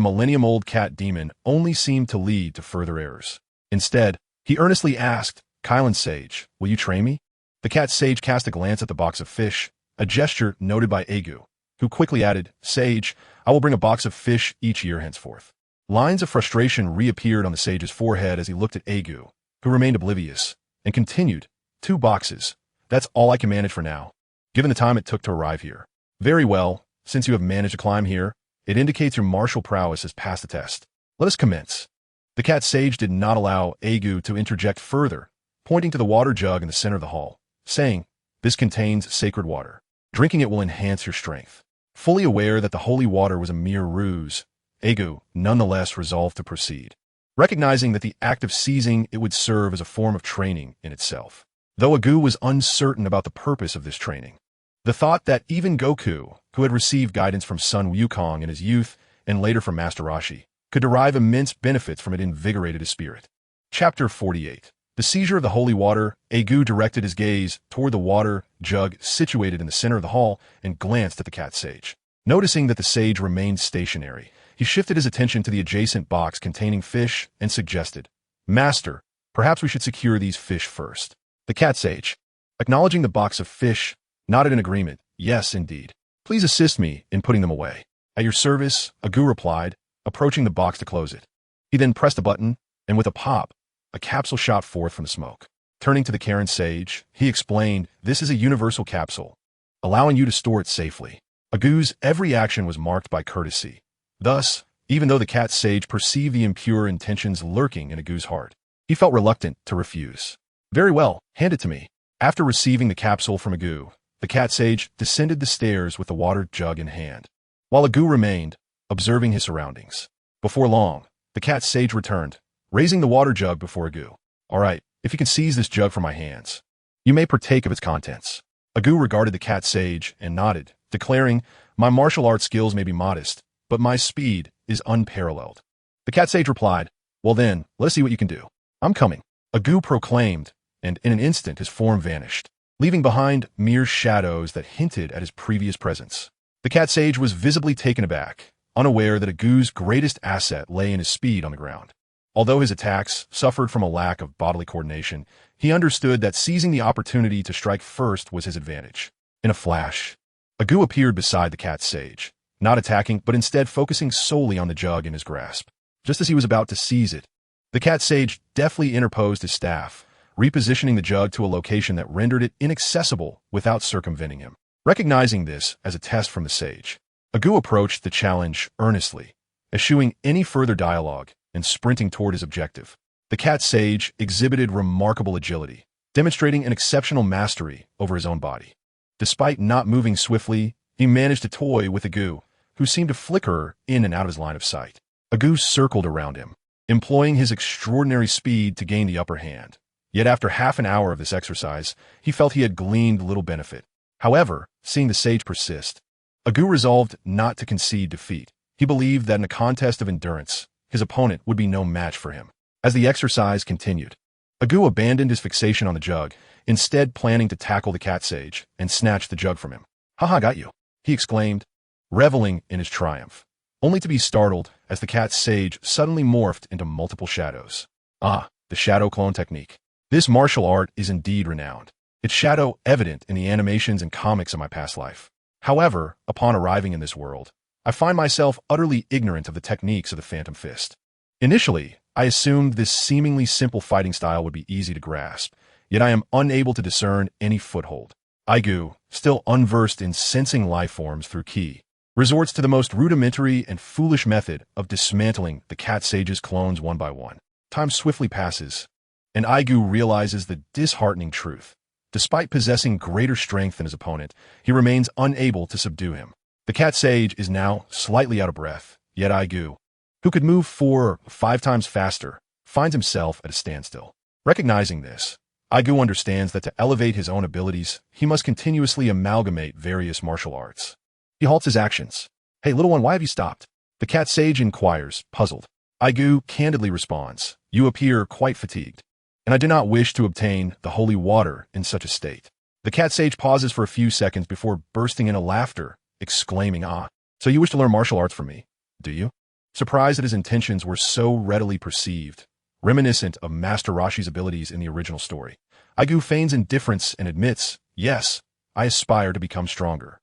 millennium-old cat demon only seemed to lead to further errors. Instead, he earnestly asked, "Kylan Sage, will you train me?" The cat sage cast a glance at the box of fish, a gesture noted by Yagu, who quickly added, "Sage, I will bring a box of fish each year henceforth." Lines of frustration reappeared on the sage's forehead as he looked at Yagu, who remained oblivious, and continued, "2 boxes. That's all I can manage for now, given the time it took to arrive here." "Very well. Since you have managed to climb here, it indicates your martial prowess has passed the test. Let us commence." The cat sage did not allow Yagu to interject further, pointing to the water jug in the center of the hall, saying, "This contains sacred water. Drinking it will enhance your strength." Fully aware that the holy water was a mere ruse, Yagu nonetheless resolved to proceed, recognizing that the act of seizing it would serve as a form of training in itself. Though Yagu was uncertain about the purpose of this training, the thought that even Goku, who had received guidance from Sun Wukong in his youth and later from Master Roshi, could derive immense benefits from it invigorated his spirit. Chapter 48. The seizure of the holy water. Yagu directed his gaze toward the water jug situated in the center of the hall and glanced at the cat sage. Noticing that the sage remained stationary, he shifted his attention to the adjacent box containing fish and suggested, "Master, perhaps we should secure these fish first." The cat sage, acknowledging the box of fish, nodded in agreement. "Yes, indeed. Please assist me in putting them away." "At your service," Yagu replied, approaching the box to close it. He then pressed a button, and with a pop, a capsule shot forth from the smoke. Turning to the Karen sage, he explained, "This is a universal capsule, allowing you to store it safely." Yagu's every action was marked by courtesy. Thus, even though the cat sage perceived the impure intentions lurking in Yagu's heart, he felt reluctant to refuse. "Very well, hand it to me." After receiving the capsule from Yagu, the cat sage descended the stairs with the water jug in hand, while Yagu remained, observing his surroundings. Before long, the cat sage returned, raising the water jug before Yagu. "All right, if you can seize this jug from my hands, you may partake of its contents." Yagu regarded the cat sage and nodded, declaring, "My martial arts skills may be modest, but my speed is unparalleled." The cat sage replied, "Well then, let us see what you can do." "I'm coming," Yagu proclaimed, and in an instant his form vanished, leaving behind mere shadows that hinted at his previous presence. The cat sage was visibly taken aback, unaware that Yagu's greatest asset lay in his speed on the ground. Although his attacks suffered from a lack of bodily coordination, he understood that seizing the opportunity to strike first was his advantage. In a flash, Yagu appeared beside the cat sage, not attacking but instead focusing solely on the jug in his grasp. Just as he was about to seize it, the cat sage deftly interposed his staff, repositioning the jug to a location that rendered it inaccessible without circumventing him. Recognizing this as a test from the sage, Yagu approached the challenge earnestly, eschewing any further dialogue and sprinting toward his objective. The cat sage exhibited remarkable agility, demonstrating an exceptional mastery over his own body. Despite not moving swiftly, he managed to toy with Yagu, who seemed to flicker in and out of his line of sight. Yagu circled around him, employing his extraordinary speed to gain the upper hand. Yet after half an hour of this exercise, he felt he had gleaned little benefit. However, seeing the sage persist, Yagu resolved not to concede defeat. He believed that in a contest of endurance, his opponent would be no match for him. As the exercise continued, Yagu abandoned his fixation on the jug, instead planning to tackle the cat sage and snatch the jug from him. "Haha, got you," he exclaimed, reveling in his triumph, only to be startled as the cat sage suddenly morphed into multiple shadows. Ah, the shadow clone technique. This martial art is indeed renowned, its shadow evident in the animations and comics of my past life. However, upon arriving in this world, I find myself utterly ignorant of the techniques of the Phantom Fist. Initially, I assumed this seemingly simple fighting style would be easy to grasp, yet I am unable to discern any foothold. Yagu, still unversed in sensing life forms through ki, resorts to the most rudimentary and foolish method of dismantling the cat sage's clones one by one. Time swiftly passes, and Yagu realizes the disheartening truth. Despite possessing greater strength than his opponent, he remains unable to subdue him. The cat sage is now slightly out of breath, yet Yagu, who could move 4 or 5 times faster, finds himself at a standstill. Recognizing this, Yagu understands that to elevate his own abilities, he must continuously amalgamate various martial arts. He halts his actions. "Hey, little one, why have you stopped?" The cat sage inquires, puzzled. Yagu candidly responds, "You appear quite fatigued, and I do not wish to obtain the holy water in such a state." The cat sage pauses for a few seconds before bursting into laughter, exclaiming, "Ah, so you wish to learn martial arts from me, do you?" Surprised that his intentions were so readily perceived, reminiscent of Master Roshi's abilities in the original story, Yagu feigns indifference and admits, "Yes, I aspire to become stronger.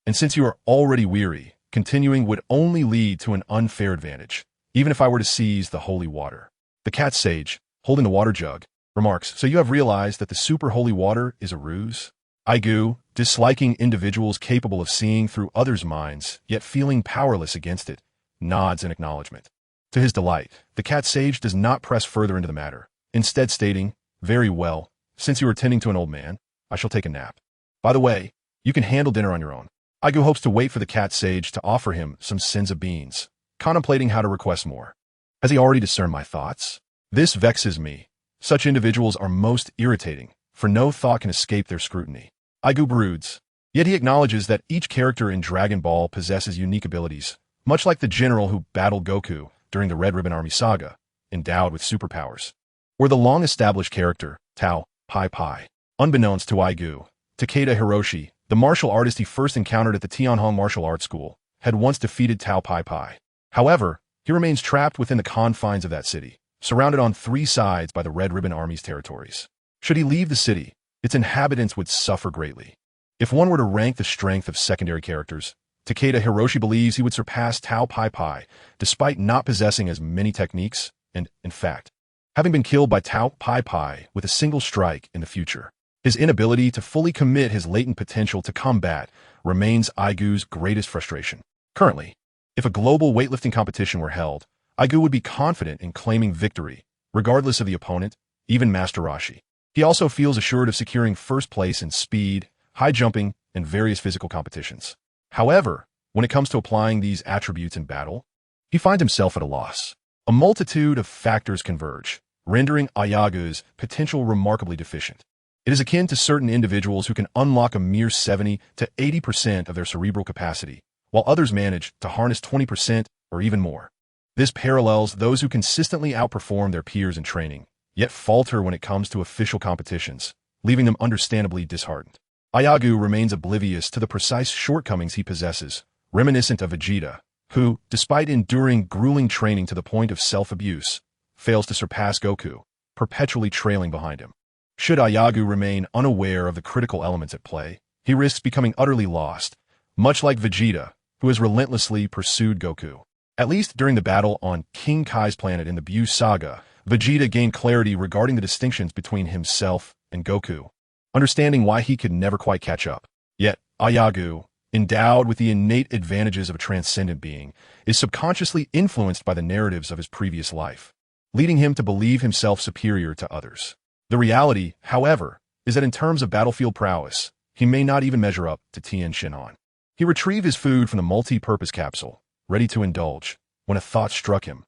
And since you are already weary, continuing would only lead to an unfair advantage, even if I were to seize the holy water." The cat sage, holding the water jug, remarks, "So you have realized that the super holy water is a ruse?" Yagu, disliking individuals capable of seeing through others' minds, yet feeling powerless against it, nods in acknowledgement. To his delight, the cat sage does not press further into the matter, instead stating, "Very well, since you are tending to an old man, I shall take a nap. By the way, you can handle dinner on your own." Yagu hopes to wait for the cat sage to offer him some senza beans, contemplating how to request more. Has he already discerned my thoughts? This vexes me. Such individuals are most irritating, for no thought can escape their scrutiny. Yagu broods, yet he acknowledges that each character in Dragon Ball possesses unique abilities, much like the general who battled Goku during the Red Ribbon Army saga, endowed with superpowers, or the long-established character, Tao Pai Pai. Unbeknownst to Yagu, Takeda Hiroshi, the martial artist he first encountered at the Tianhong Martial Arts School, had once defeated Tao Pai Pai. However, he remains trapped within the confines of that city, surrounded on 3 sides by the Red Ribbon Army's territories. Should he leave the city, its inhabitants would suffer greatly. If one were to rank the strength of secondary characters, Takeda Hiroshi believes he would surpass Tao Pai Pai, despite not possessing as many techniques, and, in fact, having been killed by Tao Pai Pai with a single strike in the future. His inability to fully commit his latent potential to combat remains Yagu's greatest frustration. Currently, if a global weightlifting competition were held, Yagu would be confident in claiming victory, regardless of the opponent, even Master Roshi. He also feels assured of securing first place in speed, high jumping, and various physical competitions. However, when it comes to applying these attributes in battle, he finds himself at a loss. A multitude of factors converge, rendering Yagu's potential remarkably deficient. It is akin to certain individuals who can unlock a mere 70 to 80% of their cerebral capacity, while others manage to harness 20% or even more. This parallels those who consistently outperform their peers in training, yet falter when it comes to official competitions, leaving them understandably disheartened. Yagu remains oblivious to the precise shortcomings he possesses, reminiscent of Vegeta, who, despite enduring grueling training to the point of self-abuse, fails to surpass Goku, perpetually trailing behind him. Should Yagu remain unaware of the critical elements at play, he risks becoming utterly lost, much like Vegeta, who has relentlessly pursued Goku. At least during the battle on King Kai's planet in the Buu saga, Vegeta gained clarity regarding the distinctions between himself and Goku, understanding why he could never quite catch up. Yet, Yagu, endowed with the innate advantages of a transcendent being, is subconsciously influenced by the narratives of his previous life, leading him to believe himself superior to others. The reality, however, is that in terms of battlefield prowess, he may not even measure up to Tien Shinhan. He retrieved his food from the multi-purpose capsule, ready to indulge, when a thought struck him.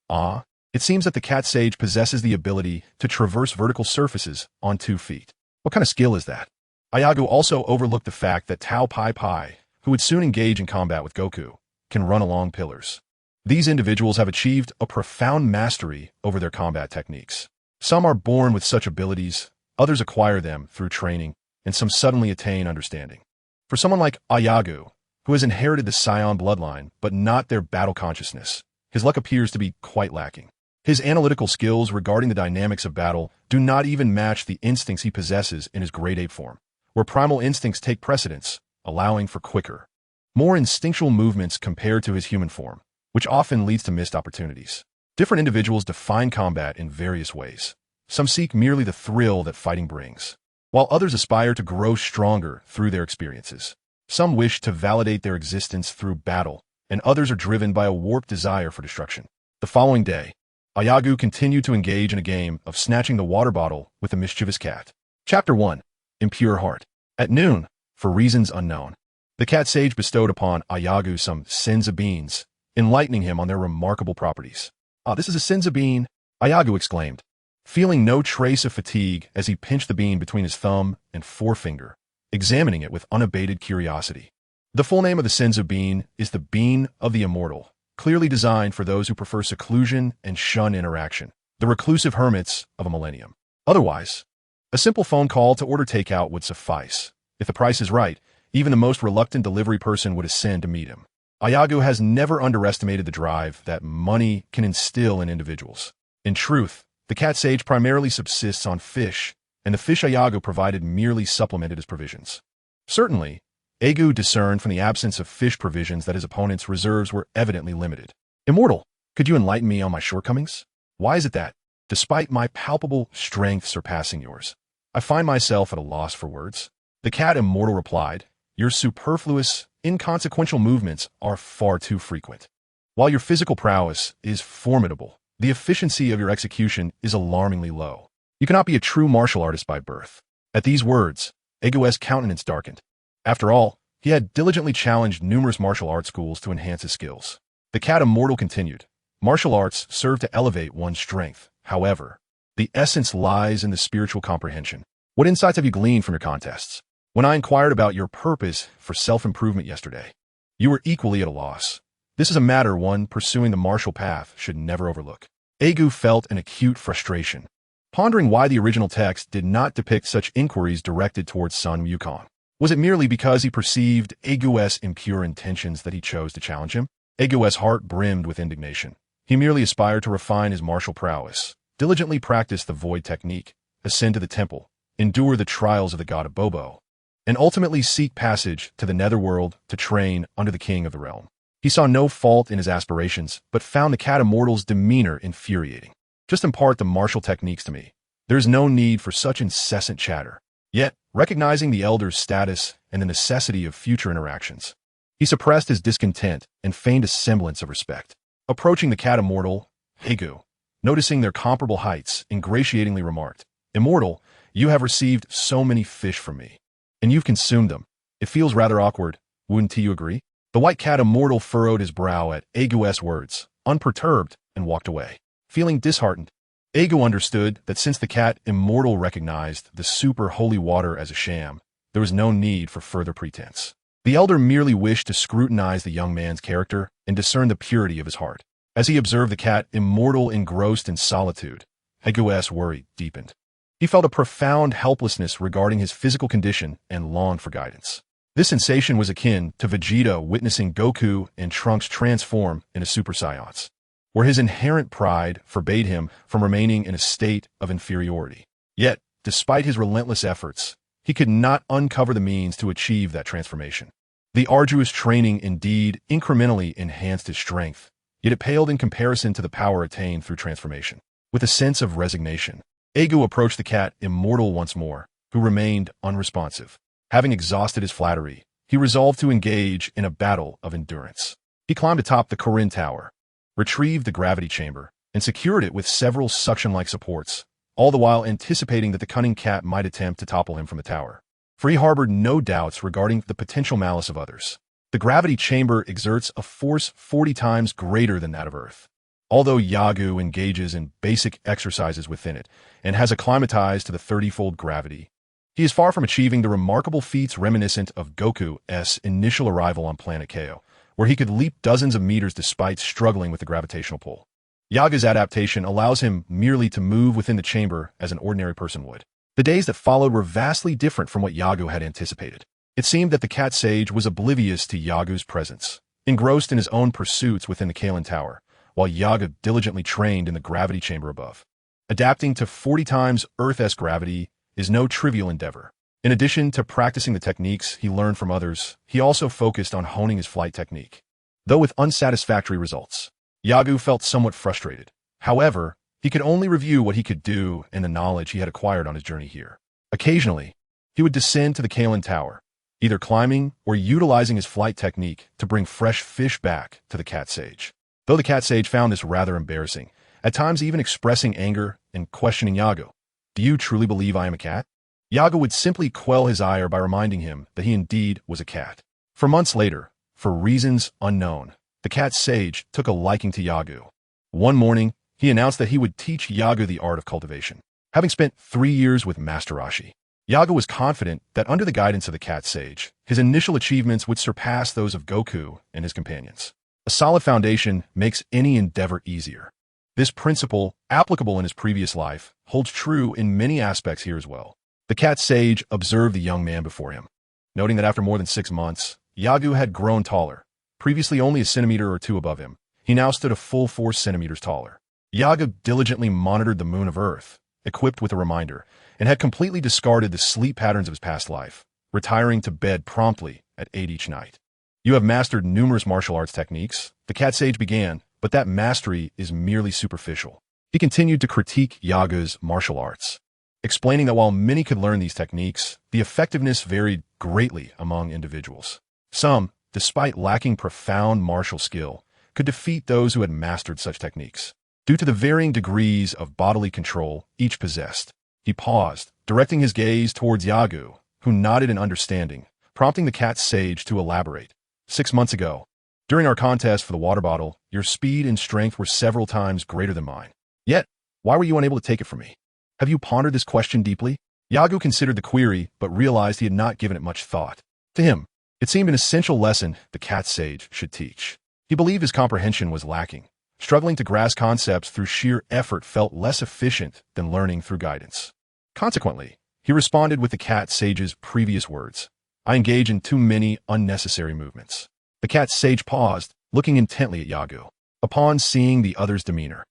It seems that the cat sage possesses the ability to traverse vertical surfaces on 2 feet. What kind of skill is that? Yagu also overlooked the fact that Tao Pai Pai, who would soon engage in combat with Goku, can run along pillars. These individuals have achieved a profound mastery over their combat techniques. Some are born with such abilities, others acquire them through training, and some suddenly attain understanding. For someone like Yagu, who has inherited the Saiyan bloodline but not their battle consciousness, his luck appears to be quite lacking. His analytical skills regarding the dynamics of battle do not even match the instincts he possesses in his Great Ape form, where primal instincts take precedence, allowing for quicker, more instinctual movements compared to his human form, which often leads to missed opportunities. Different individuals define combat in various ways. Some seek merely the thrill that fighting brings, while others aspire to grow stronger through their experiences. Some wish to validate their existence through battle, and others are driven by a warped desire for destruction. The following day, Yagu continued to engage in a game of snatching the water bottle with the mischievous cat. Chapter 1. Impure Heart. At noon, for reasons unknown, the cat sage bestowed upon Yagu some senza beans, enlightening him on their remarkable properties. "Ah, this is a senza bean," Yagu exclaimed, feeling no trace of fatigue as he pinched the bean between his thumb and forefinger, examining it with unabated curiosity. The full name of the senza bean is the Bean of the Immortal, clearly designed for those who prefer seclusion and shun interaction, the reclusive hermits of a millennium. Otherwise, a simple phone call to order takeout would suffice. If the price is right, even the most reluctant delivery person would ascend to meet him. Yagu has never underestimated the drive that money can instill in individuals. In truth, the cat sage primarily subsists on fish, and the fish Yagu provided merely supplemented his provisions. Certainly, Yagu discerned from the absence of fish provisions that his opponent's reserves were evidently limited. "Immortal, could you enlighten me on my shortcomings? Why is it that, despite my palpable strength surpassing yours, I find myself at a loss for words?" The cat Immortal replied, "Your superfluous, inconsequential movements are far too frequent. While your physical prowess is formidable, the efficiency of your execution is alarmingly low. You cannot be a true martial artist by birth." At these words, Yagu's countenance darkened. After all, he had diligently challenged numerous martial arts schools to enhance his skills. The cat Immortal continued, "Martial arts serve to elevate one's strength. However, the essence lies in the spiritual comprehension. What insights have you gleaned from your contests? When I inquired about your purpose for self-improvement yesterday, you were equally at a loss. This is a matter one pursuing the martial path should never overlook." Yagu felt an acute frustration, pondering why the original text did not depict such inquiries directed towards Sun Wukong. Was it merely because he perceived Yagu's impure intentions that he chose to challenge him? Yagu's heart brimmed with indignation. He merely aspired to refine his martial prowess, diligently practice the void technique, ascend to the temple, endure the trials of the god of Bobo, and ultimately seek passage to the netherworld to train under the king of the realm. He saw no fault in his aspirations, but found the cat Immortal's demeanor infuriating. "Just impart the martial techniques to me. There is no need for such incessant chatter." Yet, recognizing the elder's status and the necessity of future interactions, he suppressed his discontent and feigned a semblance of respect. Approaching the cat Immortal, Yagu, noticing their comparable heights, ingratiatingly remarked, "Immortal, you have received so many fish from me, and you've consumed them. It feels rather awkward, wouldn't you agree?" The white cat Immortal furrowed his brow at Yagu's words, unperturbed, and walked away. Feeling disheartened, Yagu understood that since the cat Immortal recognized the super holy water as a sham, there was no need for further pretense. The elder merely wished to scrutinize the young man's character and discern the purity of his heart. As he observed the cat Immortal engrossed in solitude, Yagu's worry deepened. He felt a profound helplessness regarding his physical condition and longed for guidance. This sensation was akin to Vegeta witnessing Goku and Trunks transform into Super Saiyans, where his inherent pride forbade him from remaining in a state of inferiority. Yet, despite his relentless efforts, he could not uncover the means to achieve that transformation. The arduous training indeed incrementally enhanced his strength, yet it paled in comparison to the power attained through transformation. With a sense of resignation, Yagu approached the cat Immortal once more, who remained unresponsive. Having exhausted his flattery, he resolved to engage in a battle of endurance. He climbed atop the Corinne Tower, retrieved the gravity chamber, and secured it with several suction-like supports, all the while anticipating that the cunning cat might attempt to topple him from the tower. For he harbored no doubts regarding the potential malice of others. The gravity chamber exerts a force 40 times greater than that of Earth. Although Yagu engages in basic exercises within it and has acclimatized to the 30-fold gravity, he is far from achieving the remarkable feats reminiscent of Goku's initial arrival on planet Kao, where he could leap dozens of meters despite struggling with the gravitational pull. Yagu's adaptation allows him merely to move within the chamber as an ordinary person would. The days that followed were vastly different from what Yagu had anticipated. It seemed that the cat sage was oblivious to Yagu's presence, engrossed in his own pursuits within the Kalen Tower, while Yagu diligently trained in the gravity chamber above. Adapting to 40 times Earth's gravity is no trivial endeavor. In addition to practicing the techniques he learned from others, he also focused on honing his flight technique. Though with unsatisfactory results, Yagu felt somewhat frustrated. However, he could only review what he could do and the knowledge he had acquired on his journey here. Occasionally, he would descend to the Kalen Tower, either climbing or utilizing his flight technique to bring fresh fish back to the cat sage. Though the cat sage found this rather embarrassing, at times even expressing anger and questioning Yagu. Do you truly believe I am a cat? Yagu would simply quell his ire by reminding him that he indeed was a cat. For months later, for reasons unknown, the cat sage took a liking to Yagu. One morning, he announced that he would teach Yagu the art of cultivation. Having spent 3 years with Master Roshi, Yagu was confident that under the guidance of the cat sage, his initial achievements would surpass those of Goku and his companions. A solid foundation makes any endeavor easier. This principle, applicable in his previous life, holds true in many aspects here as well. The cat sage observed the young man before him, noting that after more than 6 months, Yagu had grown taller. Previously only a centimeter or two above him, he now stood a full 4 centimeters taller. Yagu diligently monitored the moon of Earth, equipped with a reminder, and had completely discarded the sleep patterns of his past life, retiring to bed promptly at 8 each night. You have mastered numerous martial arts techniques, the cat sage began, but that mastery is merely superficial. He continued to critique Yagu's martial arts, explaining that while many could learn these techniques, the effectiveness varied greatly among individuals. Some, despite lacking profound martial skill, could defeat those who had mastered such techniques, due to the varying degrees of bodily control each possessed. He paused, directing his gaze towards Yagu, who nodded in understanding, prompting the cat sage to elaborate. 6 months ago, during our contest for the water bottle, your speed and strength were several times greater than mine. Yet, why were you unable to take it from me? Have you pondered this question deeply? Yagu considered the query, but realized he had not given it much thought. To him, it seemed an essential lesson the cat sage should teach. He believed his comprehension was lacking. Struggling to grasp concepts through sheer effort felt less efficient than learning through guidance. Consequently, he responded with the cat sage's previous words. I engage in too many unnecessary movements. The cat sage paused, looking intently at Yagu. Upon seeing the other's demeanor,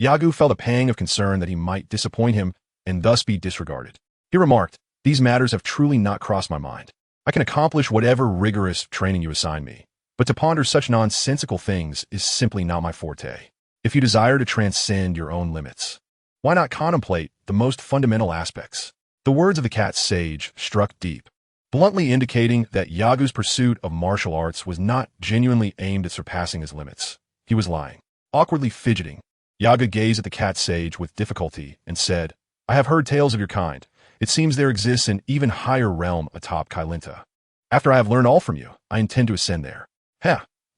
Yagu felt a pang of concern that he might disappoint him and thus be disregarded. He remarked, these matters have truly not crossed my mind. I can accomplish whatever rigorous training you assign me, but to ponder such nonsensical things is simply not my forte. If you desire to transcend your own limits, why not contemplate the most fundamental aspects? The words of the cat sage struck deep, bluntly indicating that Yagu's pursuit of martial arts was not genuinely aimed at surpassing his limits. He was lying. Awkwardly fidgeting, Yagu gazed at the cat sage with difficulty and said, I have heard tales of your kind. It seems there exists an even higher realm atop Kailinta. After I have learned all from you, I intend to ascend there.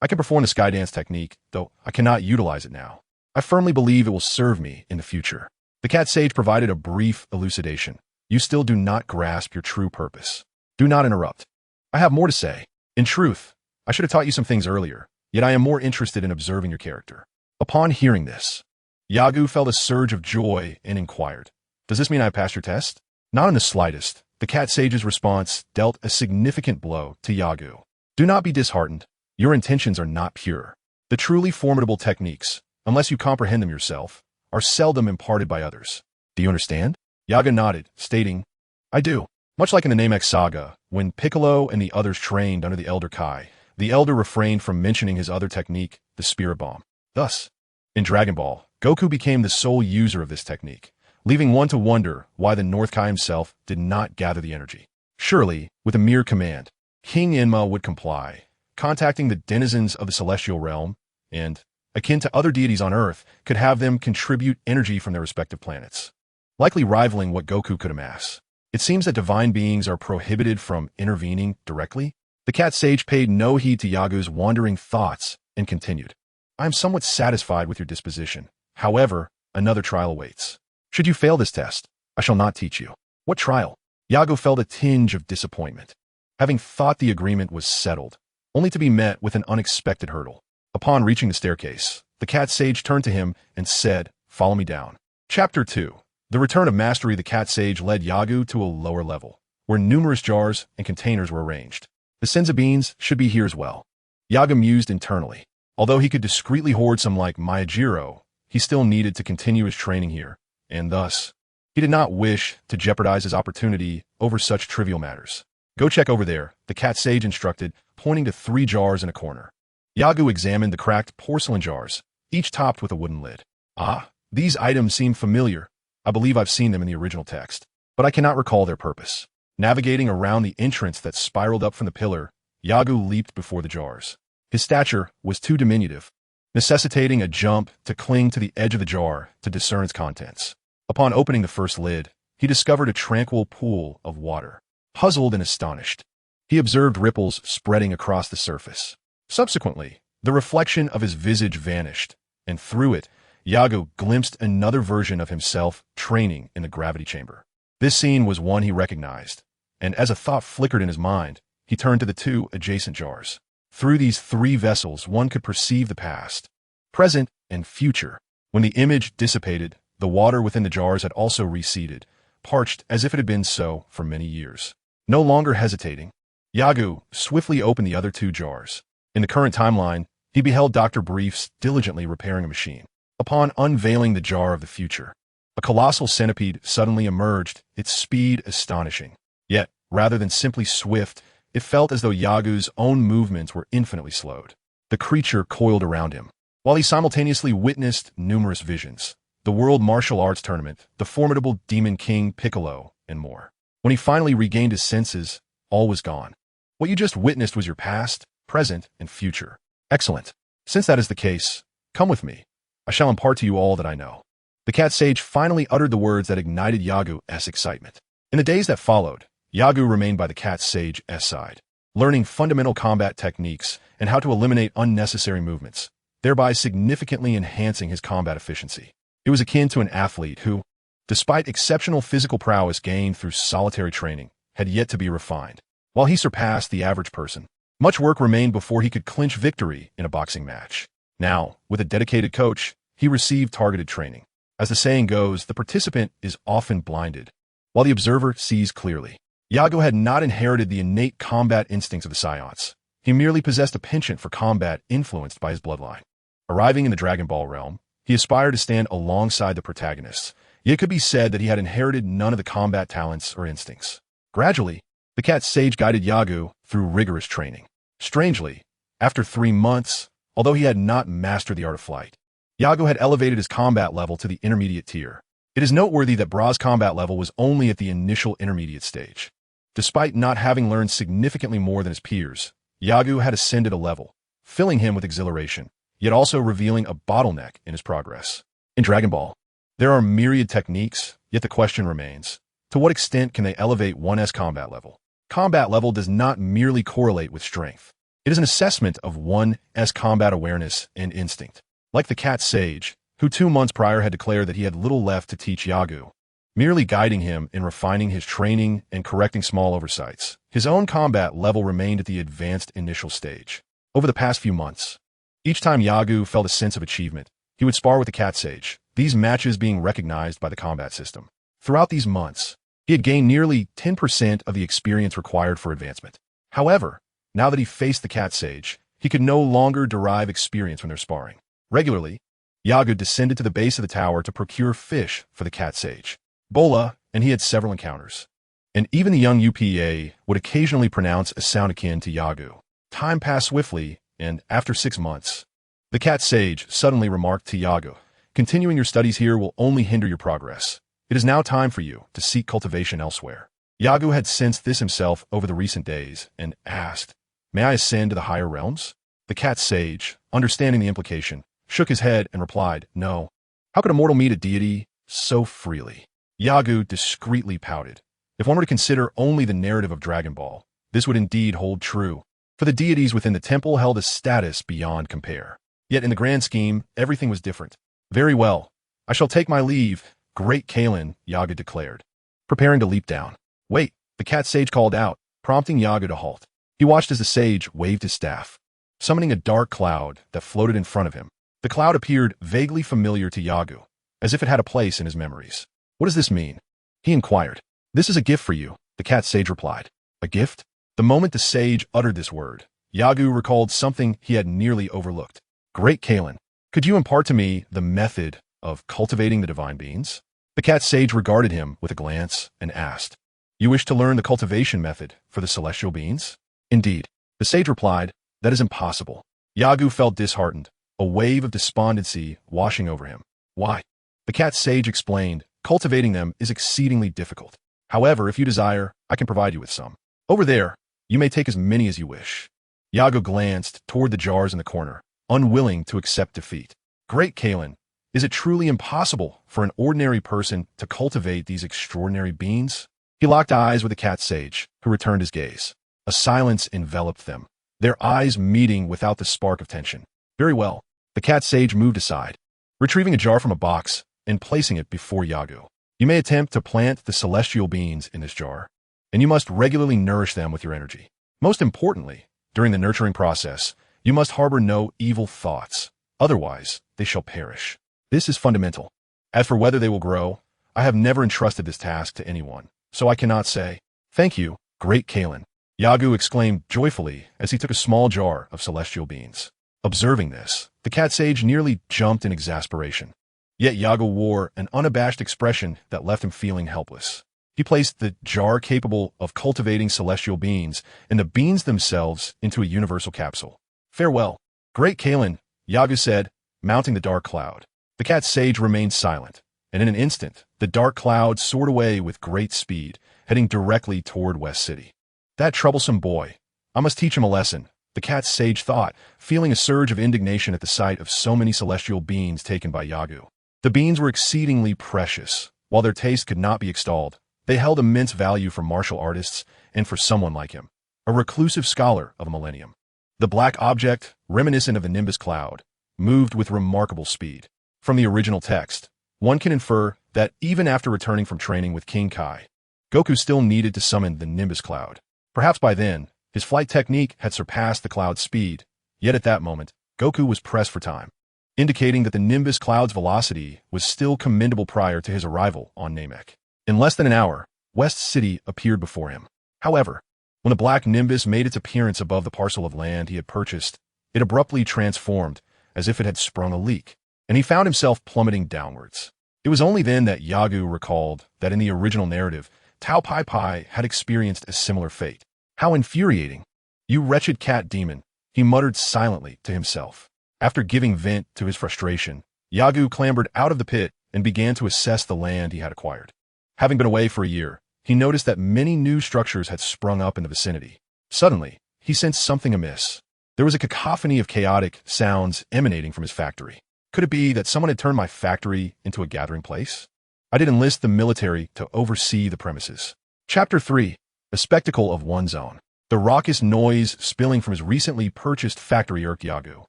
I can perform the sky dance technique, though I cannot utilize it now. I firmly believe it will serve me in the future. The cat sage provided a brief elucidation. You still do not grasp your true purpose. Do not interrupt. I have more to say. In truth, I should have taught you some things earlier, yet I am more interested in observing your character. Upon hearing this, Yagu felt a surge of joy and inquired, does this mean I passed your test? Not in the slightest. The cat sage's response dealt a significant blow to Yagu. Do not be disheartened. Your intentions are not pure. The truly formidable techniques, unless you comprehend them yourself, are seldom imparted by others. Do you understand? Yagu nodded, stating, I do. Much like in the Namek saga, when Piccolo and the others trained under the Elder Kai, the Elder refrained from mentioning his other technique, the Spirit Bomb. Thus, in Dragon Ball, Goku became the sole user of this technique, leaving one to wonder why the North Kai himself did not gather the energy. Surely, with a mere command, King Enma would comply, contacting the denizens of the celestial realm, and, akin to other deities on Earth, could have them contribute energy from their respective planets, likely rivaling what Goku could amass. It seems that divine beings are prohibited from intervening directly. The cat sage paid no heed to Yagu's wandering thoughts and continued. I am somewhat satisfied with your disposition. However, another trial awaits. Should you fail this test, I shall not teach you. What trial? Yagu felt a tinge of disappointment, having thought the agreement was settled, only to be met with an unexpected hurdle. Upon reaching the staircase, the cat sage turned to him and said, follow me down. Chapter 2. The return of mastery. The cat sage led Yagu to a lower level, where numerous jars and containers were arranged. The senza beans should be here as well. Yagu mused internally. Although he could discreetly hoard some like Miyajiro, he still needed to continue his training here, and thus, he did not wish to jeopardize his opportunity over such trivial matters. Go check over there, the cat sage instructed, pointing to 3 jars in a corner. Yagu examined the cracked porcelain jars, each topped with a wooden lid. Ah, these items seem familiar. I believe I've seen them in the original text, but I cannot recall their purpose. Navigating around the entrance that spiraled up from the pillar, Yagu leaped before the jars. His stature was too diminutive, necessitating a jump to cling to the edge of the jar to discern its contents. Upon opening the first lid, he discovered a tranquil pool of water. Puzzled and astonished, he observed ripples spreading across the surface. Subsequently, the reflection of his visage vanished, and through it, Yagu glimpsed another version of himself training in the gravity chamber. This scene was one he recognized, and as a thought flickered in his mind, he turned to the two adjacent jars. Through these three vessels, one could perceive the past, present, and future. When the image dissipated, the water within the jars had also receded, parched as if it had been so for many years. No longer hesitating, Yagu swiftly opened the other two jars. In the current timeline, he beheld Dr. Briefs diligently repairing a machine. Upon unveiling the jar of the future, a colossal centipede suddenly emerged, its speed astonishing. Yet, rather than simply swift, it felt as though Yagu's own movements were infinitely slowed. The creature coiled around him, while he simultaneously witnessed numerous visions: the World Martial Arts Tournament, the formidable Demon King Piccolo, and more. When he finally regained his senses, all was gone. What you just witnessed was your past, present, and future. Excellent. Since that is the case, come with me. I shall impart to you all that I know. The cat sage finally uttered the words that ignited Yagu's excitement. In the days that followed, Yagu remained by the cat sage's side, learning fundamental combat techniques and how to eliminate unnecessary movements, thereby significantly enhancing his combat efficiency. It was akin to an athlete who, despite exceptional physical prowess gained through solitary training, had yet to be refined. While he surpassed the average person, much work remained before he could clinch victory in a boxing match. Now, with a dedicated coach, he received targeted training. As the saying goes, the participant is often blinded, while the observer sees clearly. Yagu had not inherited the innate combat instincts of the Saiyans. He merely possessed a penchant for combat influenced by his bloodline. Arriving in the Dragon Ball realm, he aspired to stand alongside the protagonists, yet it could be said that he had inherited none of the combat talents or instincts. Gradually, the cat sage guided Yagu through rigorous training. Strangely, after 3 months, although he had not mastered the art of flight, Yagu had elevated his combat level to the intermediate tier. It is noteworthy that Bra's combat level was only at the initial intermediate stage. Despite not having learned significantly more than his peers, Yagu had ascended a level, filling him with exhilaration, yet also revealing a bottleneck in his progress. In Dragon Ball, there are myriad techniques, yet the question remains, to what extent can they elevate one's combat level? Combat level does not merely correlate with strength. It is an assessment of one's combat awareness and instinct. Like the cat sage, who 2 months prior had declared that he had little left to teach Yagu, merely guiding him in refining his training and correcting small oversights, his own combat level remained at the advanced initial stage. Over the past few months, each time Yagu felt a sense of achievement, he would spar with the cat sage, these matches being recognized by the combat system. Throughout these months, he had gained nearly 10% of the experience required for advancement. However, now that he faced the cat sage, he could no longer derive experience when they're sparring. Regularly, Yagu descended to the base of the tower to procure fish for the cat sage, Bola, and he had several encounters. And even the young UPA would occasionally pronounce a sound akin to Yagu. Time passed swiftly, and after 6 months, the cat sage suddenly remarked to Yagu, "Continuing your studies here will only hinder your progress. It is now time for you to seek cultivation elsewhere." Yagu had sensed this himself over the recent days and asked, "May I ascend to the higher realms?" The cat sage, understanding the implication, shook his head and replied, "No. How could a mortal meet a deity so freely?" Yagu discreetly pouted. If one were to consider only the narrative of Dragon Ball, this would indeed hold true, for the deities within the temple held a status beyond compare. Yet in the grand scheme, everything was different. "Very well. I shall take my leave, great Kalen," Yagu declared, preparing to leap down. "Wait," the cat sage called out, prompting Yagu to halt. He watched as the sage waved his staff, summoning a dark cloud that floated in front of him. The cloud appeared vaguely familiar to Yagu, as if it had a place in his memories. "What does this mean?" he inquired. "This is a gift for you," the cat sage replied. "A gift?" The moment the sage uttered this word, Yagu recalled something he had nearly overlooked. "Great Kalen, could you impart to me the method of cultivating the divine beings?" The cat sage regarded him with a glance and asked, "You wish to learn the cultivation method for the celestial beings?" "Indeed," the sage replied, "that is impossible." Yagu felt disheartened, a wave of despondency washing over him. "Why?" The cat sage explained, "Cultivating them is exceedingly difficult. However, if you desire, I can provide you with some. Over there, you may take as many as you wish. Yagu glanced toward the jars in the corner, unwilling to accept defeat. Great Kalen, is it truly impossible for an ordinary person to cultivate these extraordinary beans? He locked eyes with the cat sage, who returned his gaze. A silence enveloped them, their eyes meeting without the spark of tension. Very well. The cat sage moved aside, retrieving a jar from a box and placing it before Yagu. You may attempt to plant the celestial beans in this jar, and you must regularly nourish them with your energy. Most importantly, during the nurturing process, you must harbor no evil thoughts. Otherwise, they shall perish. This is fundamental. As for whether they will grow, I have never entrusted this task to anyone, so I cannot say. Thank you, great Kalen. Yagu exclaimed joyfully as he took a small jar of celestial beans. Observing this, the cat sage nearly jumped in exasperation. Yet Yagu wore an unabashed expression that left him feeling helpless. He placed the jar capable of cultivating celestial beans and the beans themselves into a universal capsule. Farewell, great Kalen, Yagu said, mounting the dark cloud. The cat sage remained silent, and in an instant, the dark cloud soared away with great speed, heading directly toward West City. That troublesome boy. I must teach him a lesson, the cat sage thought, feeling a surge of indignation at the sight of so many celestial beans taken by Yagu. The beans were exceedingly precious. While their taste could not be extolled, they held immense value for martial artists and for someone like him, a reclusive scholar of a millennium. The black object, reminiscent of the nimbus cloud, moved with remarkable speed. From the original text, one can infer that even after returning from training with King Kai, Goku still needed to summon the nimbus cloud. Perhaps by then, his flight technique had surpassed the cloud's speed, yet at that moment, Goku was pressed for time, indicating that the nimbus cloud's velocity was still commendable prior to his arrival on Namek. In less than an hour, West City appeared before him. However, when the black nimbus made its appearance above the parcel of land he had purchased, it abruptly transformed, as if it had sprung a leak, and he found himself plummeting downwards. It was only then that Yagu recalled that in the original narrative, Tao Pai Pai had experienced a similar fate. How infuriating! You wretched cat demon, he muttered silently to himself. After giving vent to his frustration, Yagu clambered out of the pit and began to assess the land he had acquired. Having been away for a year, he noticed that many new structures had sprung up in the vicinity. Suddenly, he sensed something amiss. There was a cacophony of chaotic sounds emanating from his factory. Could it be that someone had turned my factory into a gathering place? I did enlist the military to oversee the premises. Chapter 3. A Spectacle of One's Own. The raucous noise spilling from his recently purchased factory irked Yagu.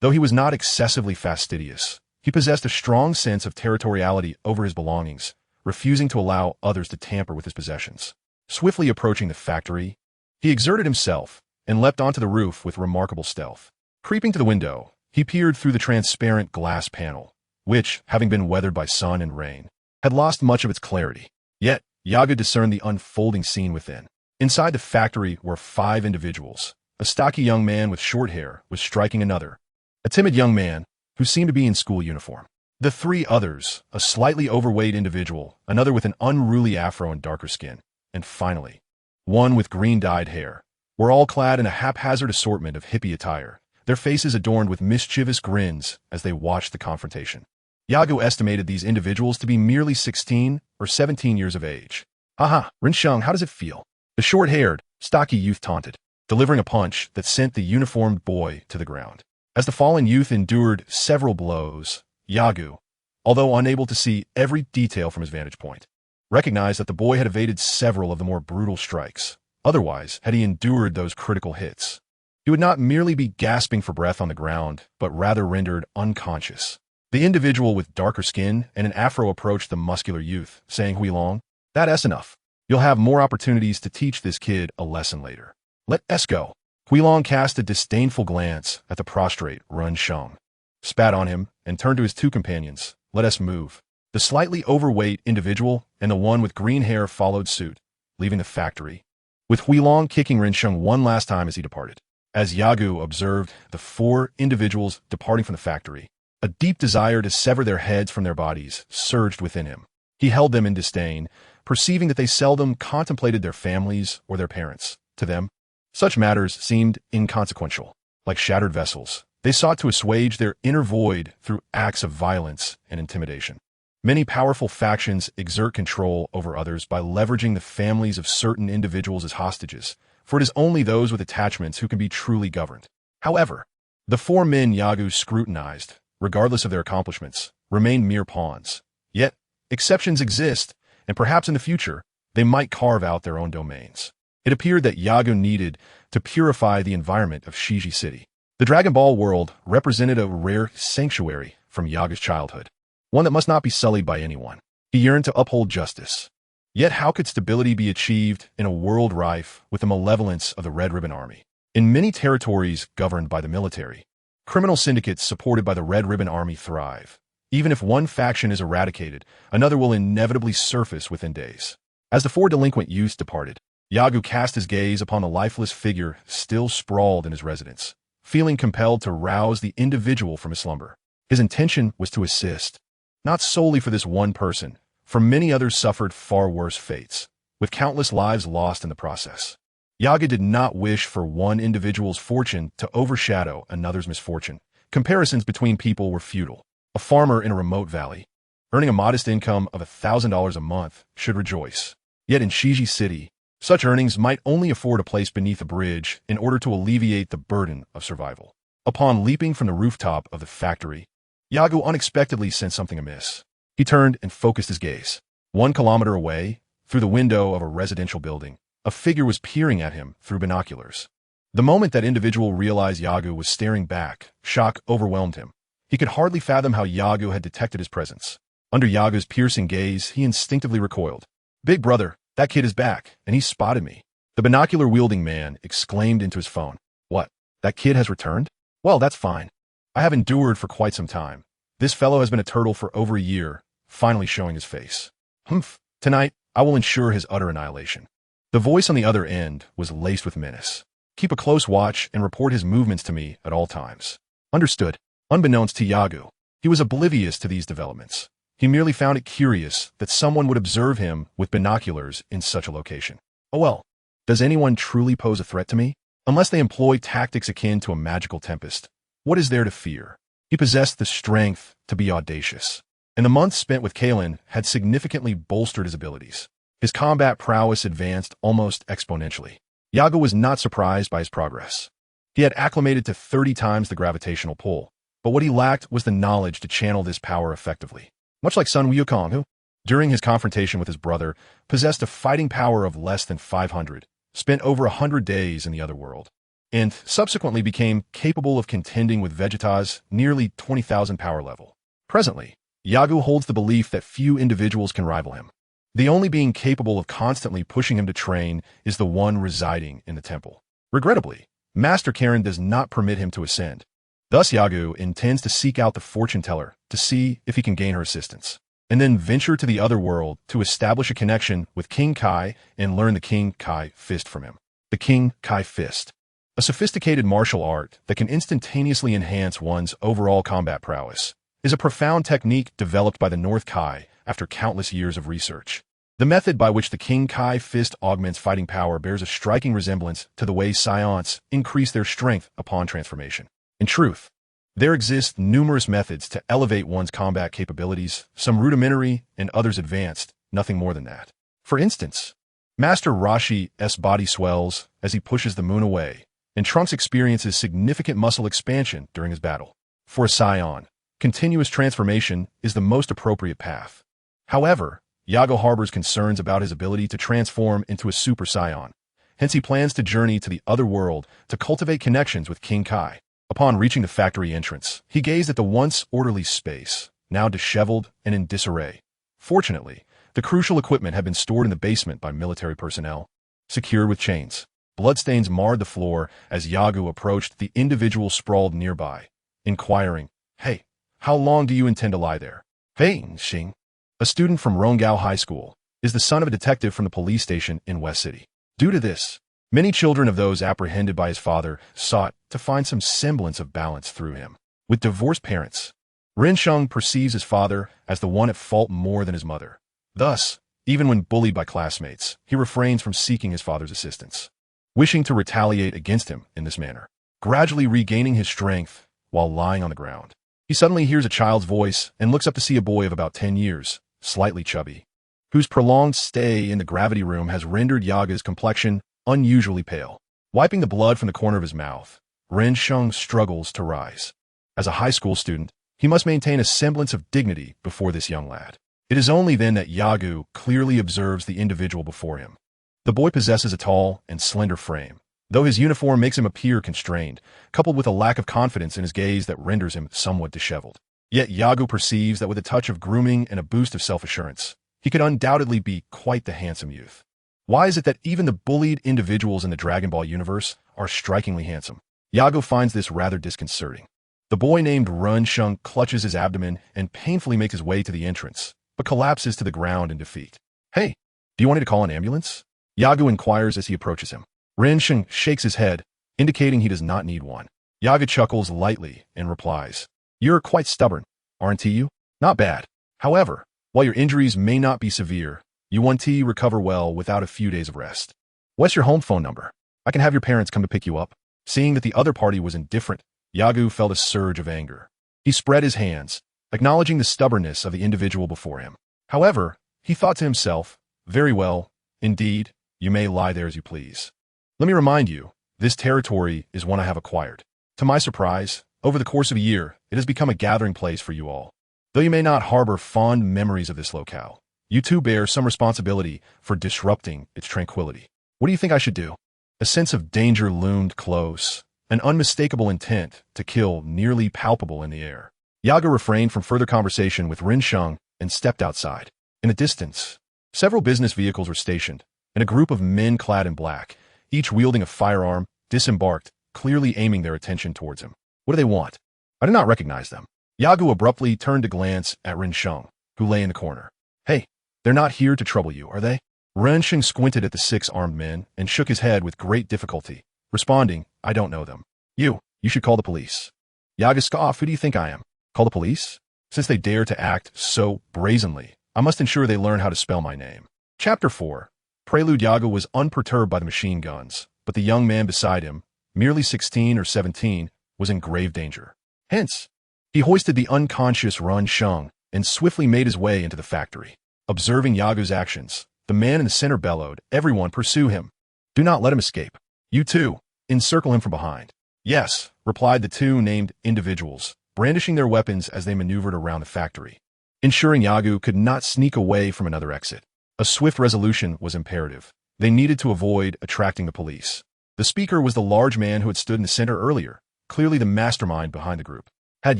Though he was not excessively fastidious, he possessed a strong sense of territoriality over his belongings, refusing to allow others to tamper with his possessions. Swiftly approaching the factory, he exerted himself and leapt onto the roof with remarkable stealth. Creeping to the window, he peered through the transparent glass panel, which, having been weathered by sun and rain, had lost much of its clarity. Yet, Yagu discerned the unfolding scene within. Inside the factory were 5 individuals. A stocky young man with short hair was striking another, a timid young man who seemed to be in school uniform. The 3 others, a slightly overweight individual, another with an unruly afro and darker skin, and finally, one with green-dyed hair, were all clad in a haphazard assortment of hippie attire, their faces adorned with mischievous grins as they watched the confrontation. Yagu estimated these individuals to be merely 16 or 17 years of age. Haha, Rinsheng, how does it feel? The short-haired, stocky youth taunted, delivering a punch that sent the uniformed boy to the ground. As the fallen youth endured several blows, Yagu, although unable to see every detail from his vantage point, recognized that the boy had evaded several of the more brutal strikes. Otherwise, had he endured those critical hits, he would not merely be gasping for breath on the ground, but rather rendered unconscious. The individual with darker skin and an afro approached the muscular youth, saying, "Huilong, that's enough. You'll have more opportunities to teach this kid a lesson later. Let us go." Huilong cast a disdainful glance at the prostrate Run Sheng, spat on him, and turned to his 2 companions. "Let us move." The slightly overweight individual and the one with green hair followed suit, leaving the factory, with Huilong kicking Rinsheng one last time as he departed. As Yagu observed the 4 individuals departing from the factory, a deep desire to sever their heads from their bodies surged within him. He held them in disdain, perceiving that they seldom contemplated their families or their parents. To them, such matters seemed inconsequential. Like shattered vessels, they sought to assuage their inner void through acts of violence and intimidation. Many powerful factions exert control over others by leveraging the families of certain individuals as hostages, for it is only those with attachments who can be truly governed. However, the four men Yagu scrutinized, regardless of their accomplishments, remain mere pawns. Yet, exceptions exist, and perhaps in the future, they might carve out their own domains. It appeared that Yagu needed to purify the environment of Shiji City. The Dragon Ball world represented a rare sanctuary from Yagu's childhood, one that must not be sullied by anyone. He yearned to uphold justice. Yet how could stability be achieved in a world rife with the malevolence of the Red Ribbon Army? In many territories governed by the military, criminal syndicates supported by the Red Ribbon Army thrive. Even if one faction is eradicated, another will inevitably surface within days. As the four delinquent youths departed, Yagu cast his gaze upon the lifeless figure still sprawled in his residence, feeling compelled to rouse the individual from his slumber. His intention was to assist, not solely for this one person, for many others suffered far worse fates, with countless lives lost in the process. Yagu did not wish for one individual's fortune to overshadow another's misfortune. Comparisons between people were futile. A farmer in a remote valley, earning a modest income of $1,000 a month, should rejoice. Yet in Shiji City, such earnings might only afford a place beneath a bridge in order to alleviate the burden of survival. Upon leaping from the rooftop of the factory, Yagu unexpectedly sensed something amiss. He turned and focused his gaze. 1 kilometer away, through the window of a residential building, a figure was peering at him through binoculars. The moment that individual realized Yagu was staring back, shock overwhelmed him. He could hardly fathom how Yagu had detected his presence. Under Yagu's piercing gaze, he instinctively recoiled. "Big brother, that kid is back, and he spotted me." The binocular-wielding man exclaimed into his phone. "What? That kid has returned? Well, that's fine. I have endured for quite some time. This fellow has been a turtle for over a year, finally showing his face. Humph, tonight I will ensure his utter annihilation." The voice on the other end was laced with menace. "Keep a close watch and report his movements to me at all times." Understood. Unbeknownst to Yagu, he was oblivious to these developments. He merely found it curious that someone would observe him with binoculars in such a location. Oh well, does anyone truly pose a threat to me? Unless they employ tactics akin to a magical tempest, what is there to fear? He possessed the strength to be audacious, and the months spent with Kalen had significantly bolstered his abilities. His combat prowess advanced almost exponentially. Yagu was not surprised by his progress. He had acclimated to 30 times the gravitational pull, but what he lacked was the knowledge to channel this power effectively. Much like Sun Wukong, who, during his confrontation with his brother, possessed a fighting power of less than 500, spent over 100 days in the other world, and subsequently became capable of contending with Vegeta's nearly 20,000 power level. Presently, Yagu holds the belief that few individuals can rival him. The only being capable of constantly pushing him to train is the one residing in the temple. Regrettably, Master Karen does not permit him to ascend. Thus Yagu intends to seek out the fortune teller to see if he can gain her assistance, and then venture to the other world to establish a connection with King Kai and learn the King Kai Fist from him. The King Kai Fist, a sophisticated martial art that can instantaneously enhance one's overall combat prowess, is a profound technique developed by the North Kai after countless years of research. The method by which the King Kai Fist augments fighting power bears a striking resemblance to the way Saiyans increase their strength upon transformation. In truth, there exist numerous methods to elevate one's combat capabilities, some rudimentary and others advanced, nothing more than that. For instance, Master Rashi's body swells as he pushes the moon away, and Trunks experiences significant muscle expansion during his battle. For a Saiyan, continuous transformation is the most appropriate path. However, Yagu harbors concerns about his ability to transform into a Super Saiyan. Hence he plans to journey to the other world to cultivate connections with King Kai. Upon reaching the factory entrance, he gazed at the once orderly space, now disheveled and in disarray. Fortunately, the crucial equipment had been stored in the basement by military personnel, secured with chains. Bloodstains marred the floor as Yagu approached the individual sprawled nearby, inquiring, "Hey, how long do you intend to lie there?" Hey, Xing, a student from Rongao High School, is the son of a detective from the police station in West City. Due to this, many children of those apprehended by his father sought to find some semblance of balance through him. With divorced parents, Ren Sheng perceives his father as the one at fault more than his mother. Thus, even when bullied by classmates, he refrains from seeking his father's assistance, wishing to retaliate against him in this manner, gradually regaining his strength while lying on the ground. He suddenly hears a child's voice and looks up to see a boy of about 10 years, slightly chubby, whose prolonged stay in the gravity room has rendered Yaga's complexion unusually pale. Wiping the blood from the corner of his mouth, Ren Sheng struggles to rise. As a high school student, he must maintain a semblance of dignity before this young lad. It is only then that Yagu clearly observes the individual before him. The boy possesses a tall and slender frame, though his uniform makes him appear constrained, coupled with a lack of confidence in his gaze that renders him somewhat disheveled. Yet Yagu perceives that with a touch of grooming and a boost of self-assurance, he could undoubtedly be quite the handsome youth. Why is it that even the bullied individuals in the Dragon Ball universe are strikingly handsome? Yagu finds this rather disconcerting. The boy named Ren Sheng clutches his abdomen and painfully makes his way to the entrance, but collapses to the ground in defeat. Hey, do you want me to call an ambulance? Yagu inquires as he approaches him. Ren Sheng shakes his head, indicating he does not need one. Yagu chuckles lightly and replies, "You're quite stubborn, aren't you? Not bad. However, while your injuries may not be severe, you want to recover well without a few days of rest. What's your home phone number? I can have your parents come to pick you up." Seeing that the other party was indifferent, Yagu felt a surge of anger. He spread his hands, acknowledging the stubbornness of the individual before him. However, he thought to himself, "Very well, indeed, you may lie there as you please. Let me remind you, this territory is one I have acquired. To my surprise, over the course of a year, it has become a gathering place for you all. Though you may not harbor fond memories of this locale, you too bear some responsibility for disrupting its tranquility. What do you think I should do?" A sense of danger loomed close, an unmistakable intent to kill nearly palpable in the air. Yaga refrained from further conversation with Ren Sheng and stepped outside. In the distance, several business vehicles were stationed, and a group of men clad in black, each wielding a firearm, disembarked, clearly aiming their attention towards him. What do they want? I did not recognize them. Yagu abruptly turned to glance at Ren Sheng, who lay in the corner. Hey, they're not here to trouble you, are they? Ren Sheng squinted at the 6 armed men and shook his head with great difficulty, responding, I don't know them. You should call the police. Yaga scoffed, who do you think I am? Call the police? Since they dare to act so brazenly, I must ensure they learn how to spell my name. Chapter 4. Prelude. Yaga was unperturbed by the machine guns, but the young man beside him, merely 16 or 17, was in grave danger. Hence, he hoisted the unconscious Ren Sheng and swiftly made his way into the factory. Observing Yagu's actions, the man in the center bellowed, everyone pursue him. Do not let him escape. You too, encircle him from behind. Yes, replied the 2 named individuals, brandishing their weapons as they maneuvered around the factory, ensuring Yagu could not sneak away from another exit. A swift resolution was imperative. They needed to avoid attracting the police. The speaker was the large man who had stood in the center earlier, clearly the mastermind behind the group. Had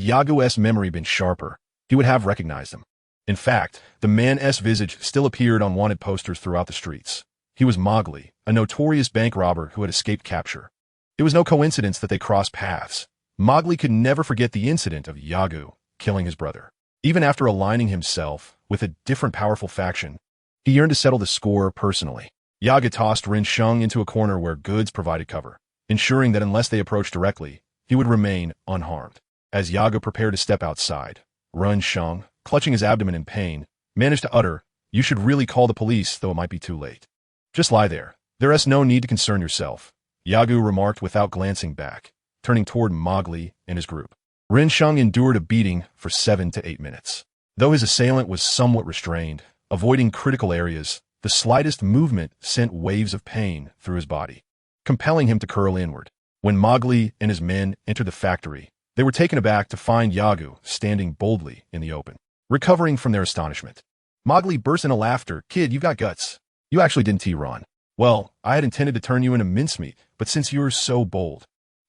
Yagu's memory been sharper, he would have recognized him. In fact, the man's visage still appeared on wanted posters throughout the streets. He was Mowgli, a notorious bank robber who had escaped capture. It was no coincidence that they crossed paths. Mowgli could never forget the incident of Yagu killing his brother. Even after aligning himself with a different powerful faction, he yearned to settle the score personally. Yaga tossed Ren Sheng into a corner where goods provided cover, ensuring that unless they approached directly, he would remain unharmed. As Yaga prepared to step outside, Ren Sheng, clutching his abdomen in pain, managed to utter, You should really call the police, though it might be too late. Just lie there. There is no need to concern yourself, Yagu remarked without glancing back, turning toward Mowgli and his group. Ren Sheng endured a beating for 7 to 8 minutes. Though his assailant was somewhat restrained, avoiding critical areas, the slightest movement sent waves of pain through his body, compelling him to curl inward. When Mowgli and his men entered the factory, they were taken aback to find Yagu standing boldly in the open. Recovering from their astonishment, Mowgli burst into laughter. Kid, you've got guts. You actually didn't run. Well, I had intended to turn you into mincemeat, but since you're so bold,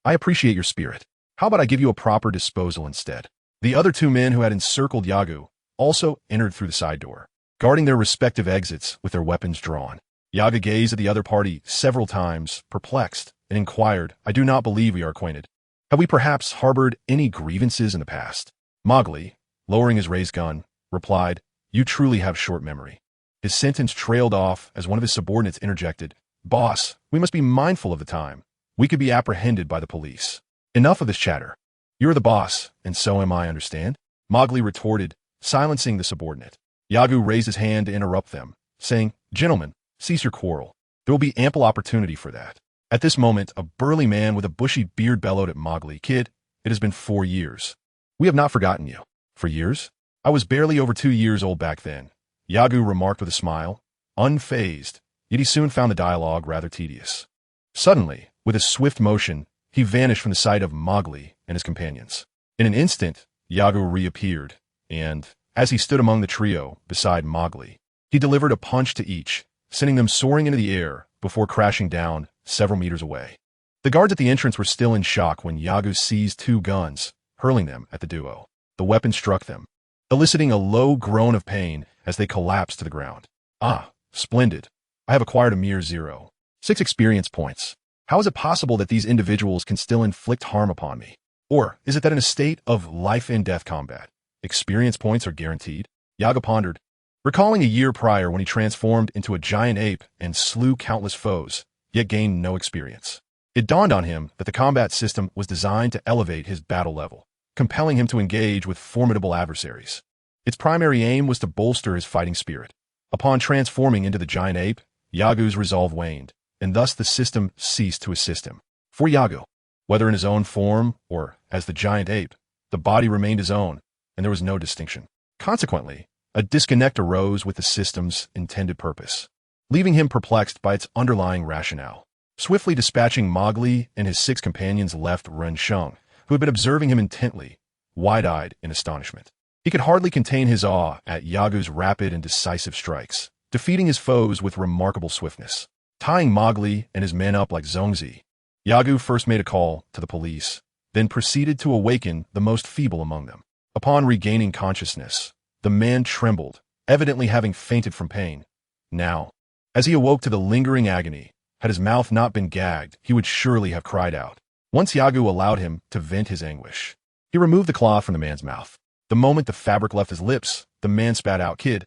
I appreciate your spirit. How about I give you a proper disposal instead? The other 2 men who had encircled Yagu also entered through the side door, guarding their respective exits with their weapons drawn. Yaga gazed at the other party several times, perplexed, and inquired, I do not believe we are acquainted. Have we perhaps harbored any grievances in the past? Mowgli, lowering his raised gun, replied, You truly have short memory. His sentence trailed off as one of his subordinates interjected, Boss, we must be mindful of the time. We could be apprehended by the police. Enough of this chatter. You're the boss, and so am I, understand? Mowgli retorted, silencing the subordinate. Yagu raised his hand to interrupt them, saying, Gentlemen, cease your quarrel. There will be ample opportunity for that. At this moment, a burly man with a bushy beard bellowed at Mowgli, Kid, it has been 4 years. We have not forgotten you. For years? I was barely over 2 years old back then, Yagu remarked with a smile, unfazed, yet he soon found the dialogue rather tedious. Suddenly, with a swift motion, he vanished from the sight of Mowgli and his companions. In an instant, Yagu reappeared, and, as he stood among the trio beside Mowgli, he delivered a punch to each, sending them soaring into the air before crashing down several meters away. The guards at the entrance were still in shock when Yagu seized 2 guns, hurling them at the duo. The weapon struck them, eliciting a low groan of pain as they collapsed to the ground. Ah, splendid. I have acquired a mere 0.6 experience points. How is it possible that these individuals can still inflict harm upon me? Or is it that in a state of life-and-death combat, experience points are guaranteed? Yaga pondered, recalling a year prior when he transformed into a giant ape and slew countless foes, yet gained no experience. It dawned on him that the combat system was designed to elevate his battle level, compelling him to engage with formidable adversaries. Its primary aim was to bolster his fighting spirit. Upon transforming into the giant ape, Yagu's resolve waned, and thus the system ceased to assist him. For Yagu, whether in his own form or as the giant ape, the body remained his own, and there was no distinction. Consequently, a disconnect arose with the system's intended purpose, leaving him perplexed by its underlying rationale. Swiftly dispatching Mowgli and his 6 companions left Ren Sheng, who had been observing him intently, wide-eyed in astonishment. He could hardly contain his awe at Yagu's rapid and decisive strikes, defeating his foes with remarkable swiftness. Tying Mowgli and his men up like Zongzi, Yagu first made a call to the police, then proceeded to awaken the most feeble among them. Upon regaining consciousness, the man trembled, evidently having fainted from pain. Now, as he awoke to the lingering agony, had his mouth not been gagged, he would surely have cried out. Once Yagu allowed him to vent his anguish, he removed the cloth from the man's mouth. The moment the fabric left his lips, the man spat out, "Kid,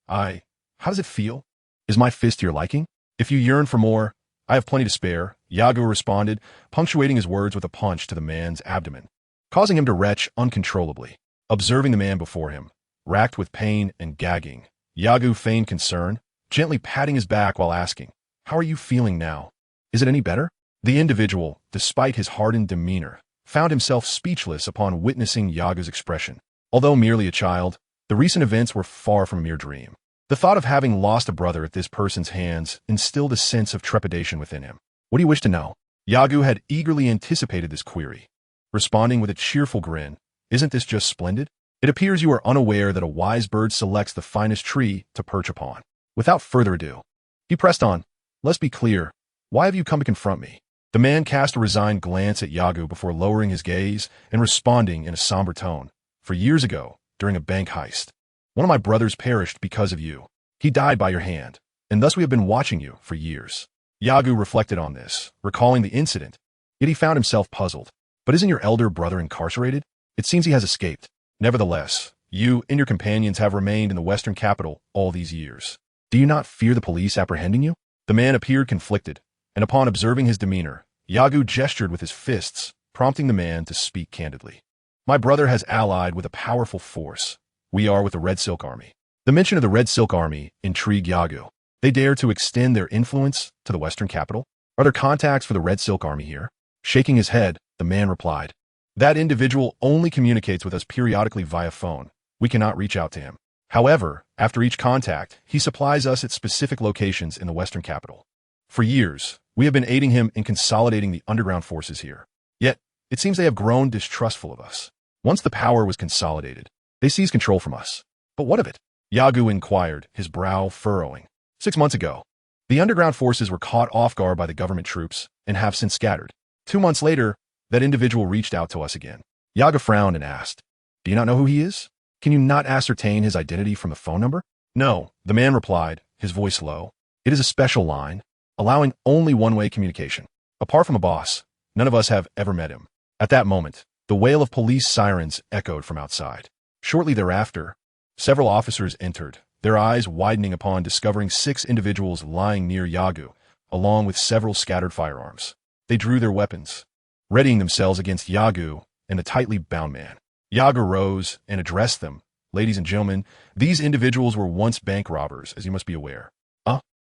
how does it feel? Is my fist to your liking? If you yearn for more, I have plenty to spare," Yagu responded, punctuating his words with a punch to the man's abdomen, causing him to retch uncontrollably. Observing the man before him, racked with pain and gagging, Yagu feigned concern, gently patting his back while asking, "How are you feeling now? Is it any better?" The individual, despite his hardened demeanor, found himself speechless upon witnessing Yagu's expression. Although merely a child, the recent events were far from a mere dream. The thought of having lost a brother at this person's hands instilled a sense of trepidation within him. "What do you wish to know?" Yagu had eagerly anticipated this query, responding with a cheerful grin. "Isn't this just splendid? It appears you are unaware that a wise bird selects the finest tree to perch upon." Without further ado, he pressed on, "Let's be clear. Why have you come to confront me?" The man cast a resigned glance at Yagu before lowering his gaze and responding in a somber tone. "For years ago, during a bank heist, one of my brothers perished because of you. He died by your hand, and thus we have been watching you for years." Yagu reflected on this, recalling the incident, yet he found himself puzzled. "But isn't your elder brother incarcerated? It seems he has escaped. Nevertheless, you and your companions have remained in the Western capital all these years. Do you not fear the police apprehending you?" The man appeared conflicted, and upon observing his demeanor, Yagu gestured with his fists, prompting the man to speak candidly. "My brother has allied with a powerful force. We are with the Red Silk Army." The mention of the Red Silk Army intrigued Yagu. They dare to extend their influence to the Western capital? Are there contacts for the Red Silk Army here? Shaking his head, the man replied, "That individual only communicates with us periodically via phone. We cannot reach out to him. However, after each contact, he supplies us at specific locations in the Western capital. For years, we have been aiding him in consolidating the underground forces here. Yet, it seems they have grown distrustful of us. Once the power was consolidated, they seized control from us. But what of it?" Yagu inquired, his brow furrowing. 6 months ago, the underground forces were caught off guard by the government troops and have since scattered. 2 months later, that individual reached out to us again. Yaga frowned and asked, "Do you not know who he is? Can you not ascertain his identity from the phone number?" "No," the man replied, his voice low. "It is a special line, allowing only one-way communication. Apart from a boss, none of us have ever met him." At that moment, the wail of police sirens echoed from outside. Shortly thereafter, several officers entered, their eyes widening upon discovering 6 individuals lying near Yagu, along with several scattered firearms. They drew their weapons, readying themselves against Yagu and the tightly bound man. Yagu rose and addressed them. "Ladies and gentlemen, these individuals were once bank robbers, as you must be aware."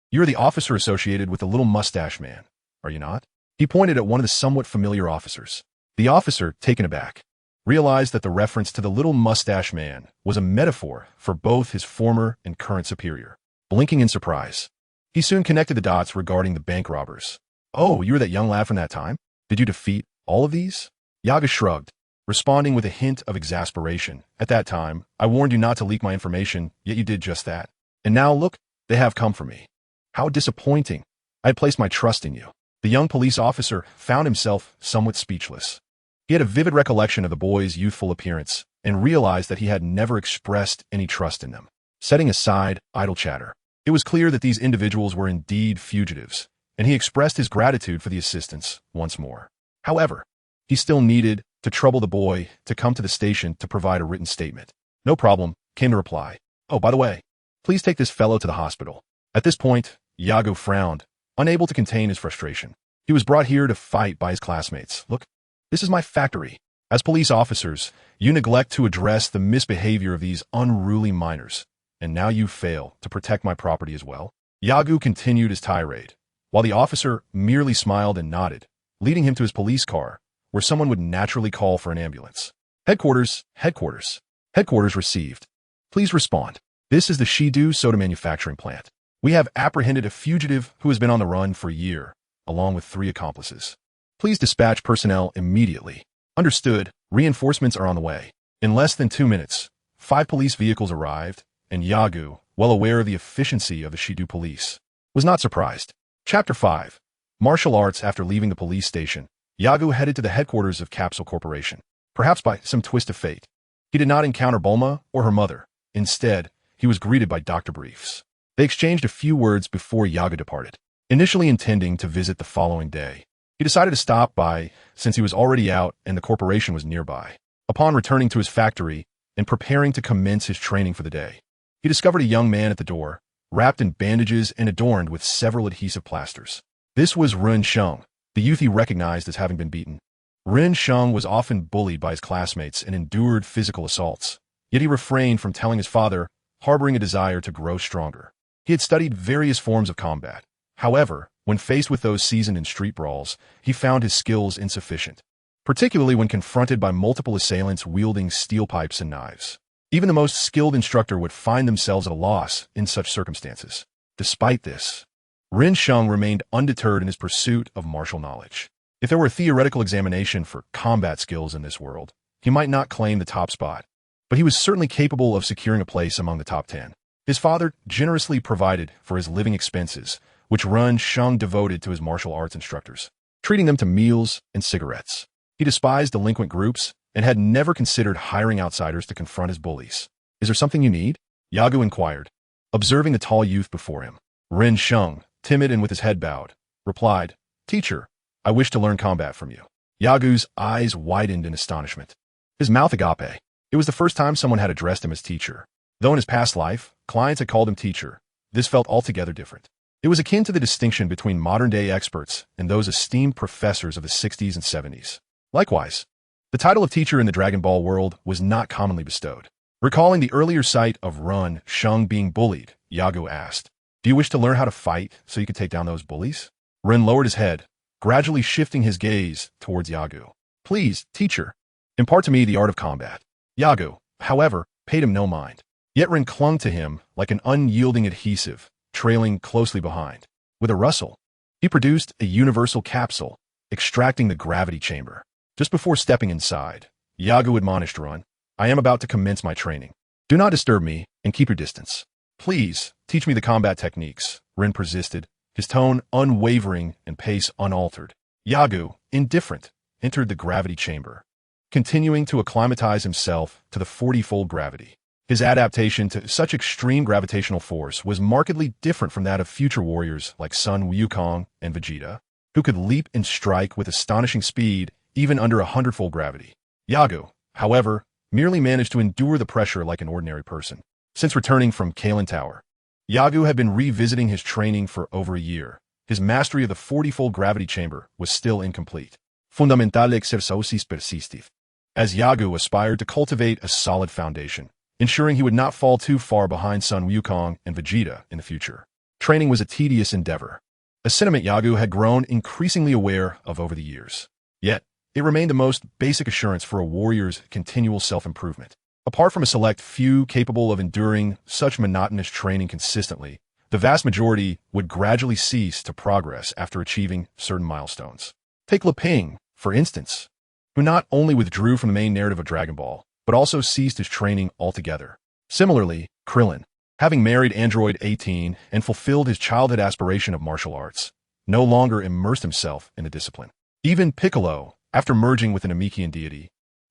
"You are the officer associated with the little mustache man, are you not?" He pointed at one of the somewhat familiar officers. The officer, taken aback, realized that the reference to the little mustache man was a metaphor for both his former and current superior. Blinking in surprise, he soon connected the dots regarding the bank robbers. "Oh, you were that young lad from that time? Did you defeat all of these?" Yagu shrugged, responding with a hint of exasperation. "At that time, I warned you not to leak my information, yet you did just that. And now look, they have come for me. How disappointing. I had placed my trust in you." The young police officer found himself somewhat speechless. He had a vivid recollection of the boy's youthful appearance and realized that he had never expressed any trust in them. Setting aside idle chatter, it was clear that these individuals were indeed fugitives, and he expressed his gratitude for the assistance once more. However, he still needed to trouble the boy to come to the station to provide a written statement. "No problem," came the reply. "Oh, by the way, please take this fellow to the hospital." At this point, Yagu frowned, unable to contain his frustration. He was brought here to fight by his classmates. "Look, this is my factory. As police officers, you neglect to address the misbehavior of these unruly minors, and now you fail to protect my property as well." Yagu continued his tirade, while the officer merely smiled and nodded, leading him to his police car, where someone would naturally call for an ambulance. Headquarters received. Please respond. This is the Shidu soda manufacturing plant. We have apprehended a fugitive who has been on the run for a year, along with 3 accomplices. Please dispatch personnel immediately. Understood. Reinforcements are on the way. In less than 2 minutes, 5 police vehicles arrived, and Yagu, well aware of the efficiency of the Shidu police, was not surprised. Chapter 5. Martial Arts. After leaving the police station, Yagu headed to the headquarters of Capsule Corporation. Perhaps by some twist of fate, he did not encounter Bulma or her mother. Instead, he was greeted by Dr. Briefs. They exchanged a few words before Yagu departed. Initially intending to visit the following day, he decided to stop by since he was already out and the corporation was nearby. Upon returning to his factory and preparing to commence his training for the day, he discovered a young man at the door, wrapped in bandages and adorned with several adhesive plasters. This was Ren Sheng, the youth he recognized as having been beaten. Ren Sheng was often bullied by his classmates and endured physical assaults, yet he refrained from telling his father, harboring a desire to grow stronger. He had studied various forms of combat. However, when faced with those seasoned in street brawls, he found his skills insufficient, particularly when confronted by multiple assailants wielding steel pipes and knives. Even the most skilled instructor would find themselves at a loss in such circumstances. Despite this, Ren Sheng remained undeterred in his pursuit of martial knowledge. If there were a theoretical examination for combat skills in this world, he might not claim the top spot, but he was certainly capable of securing a place among the top 10. His father generously provided for his living expenses, which Ren Sheng devoted to his martial arts instructors, treating them to meals and cigarettes. He despised delinquent groups and had never considered hiring outsiders to confront his bullies. "Is there something you need?" Yagu inquired, observing the tall youth before him. Ren Sheng, timid and with his head bowed, replied, "Teacher, I wish to learn combat from you." Yagu's eyes widened in astonishment. His mouth agape. It was the first time someone had addressed him as teacher. Though in his past life, clients had called him teacher, this felt altogether different. It was akin to the distinction between modern-day experts and those esteemed professors of the 60s and 70s. Likewise, the title of teacher in the Dragon Ball world was not commonly bestowed. Recalling the earlier sight of Ren Sheng being bullied, Yagu asked, "Do you wish to learn how to fight so you could take down those bullies?" Ren lowered his head, gradually shifting his gaze towards Yagu. "Please, teacher, impart to me the art of combat." Yagu, however, paid him no mind. Yet Ren clung to him like an unyielding adhesive, trailing closely behind. With a rustle, he produced a universal capsule, extracting the gravity chamber. Just before stepping inside, Yagu admonished Ren, "I am about to commence my training. Do not disturb me and keep your distance. Please, teach me the combat techniques," Ren persisted, his tone unwavering and pace unaltered. Yagu, indifferent, entered the gravity chamber, continuing to acclimatize himself to the 40-fold gravity. His adaptation to such extreme gravitational force was markedly different from that of future warriors like Sun Wukong and Vegeta, who could leap and strike with astonishing speed even under 100-fold gravity. Yagu, however, merely managed to endure the pressure like an ordinary person. Since returning from Kalen Tower, Yagu had been revisiting his training for over a year. His mastery of the 40-fold gravity chamber was still incomplete. Fundamental exercisis persistiv. As Yagu aspired to cultivate a solid foundation, ensuring he would not fall too far behind Sun Wukong and Vegeta in the future. Training was a tedious endeavor, a sentiment Yagu had grown increasingly aware of over the years. Yet, It remained the most basic assurance for a warrior's continual self-improvement. Apart from a select few capable of enduring such monotonous training consistently, the vast majority would gradually cease to progress after achieving certain milestones. Take Leping, for instance, who not only withdrew from the main narrative of Dragon Ball, but also ceased his training altogether. Similarly, Krillin, having married Android 18 and fulfilled his childhood aspiration of martial arts, no longer immersed himself in the discipline. Even Piccolo, after merging with an Namekian deity,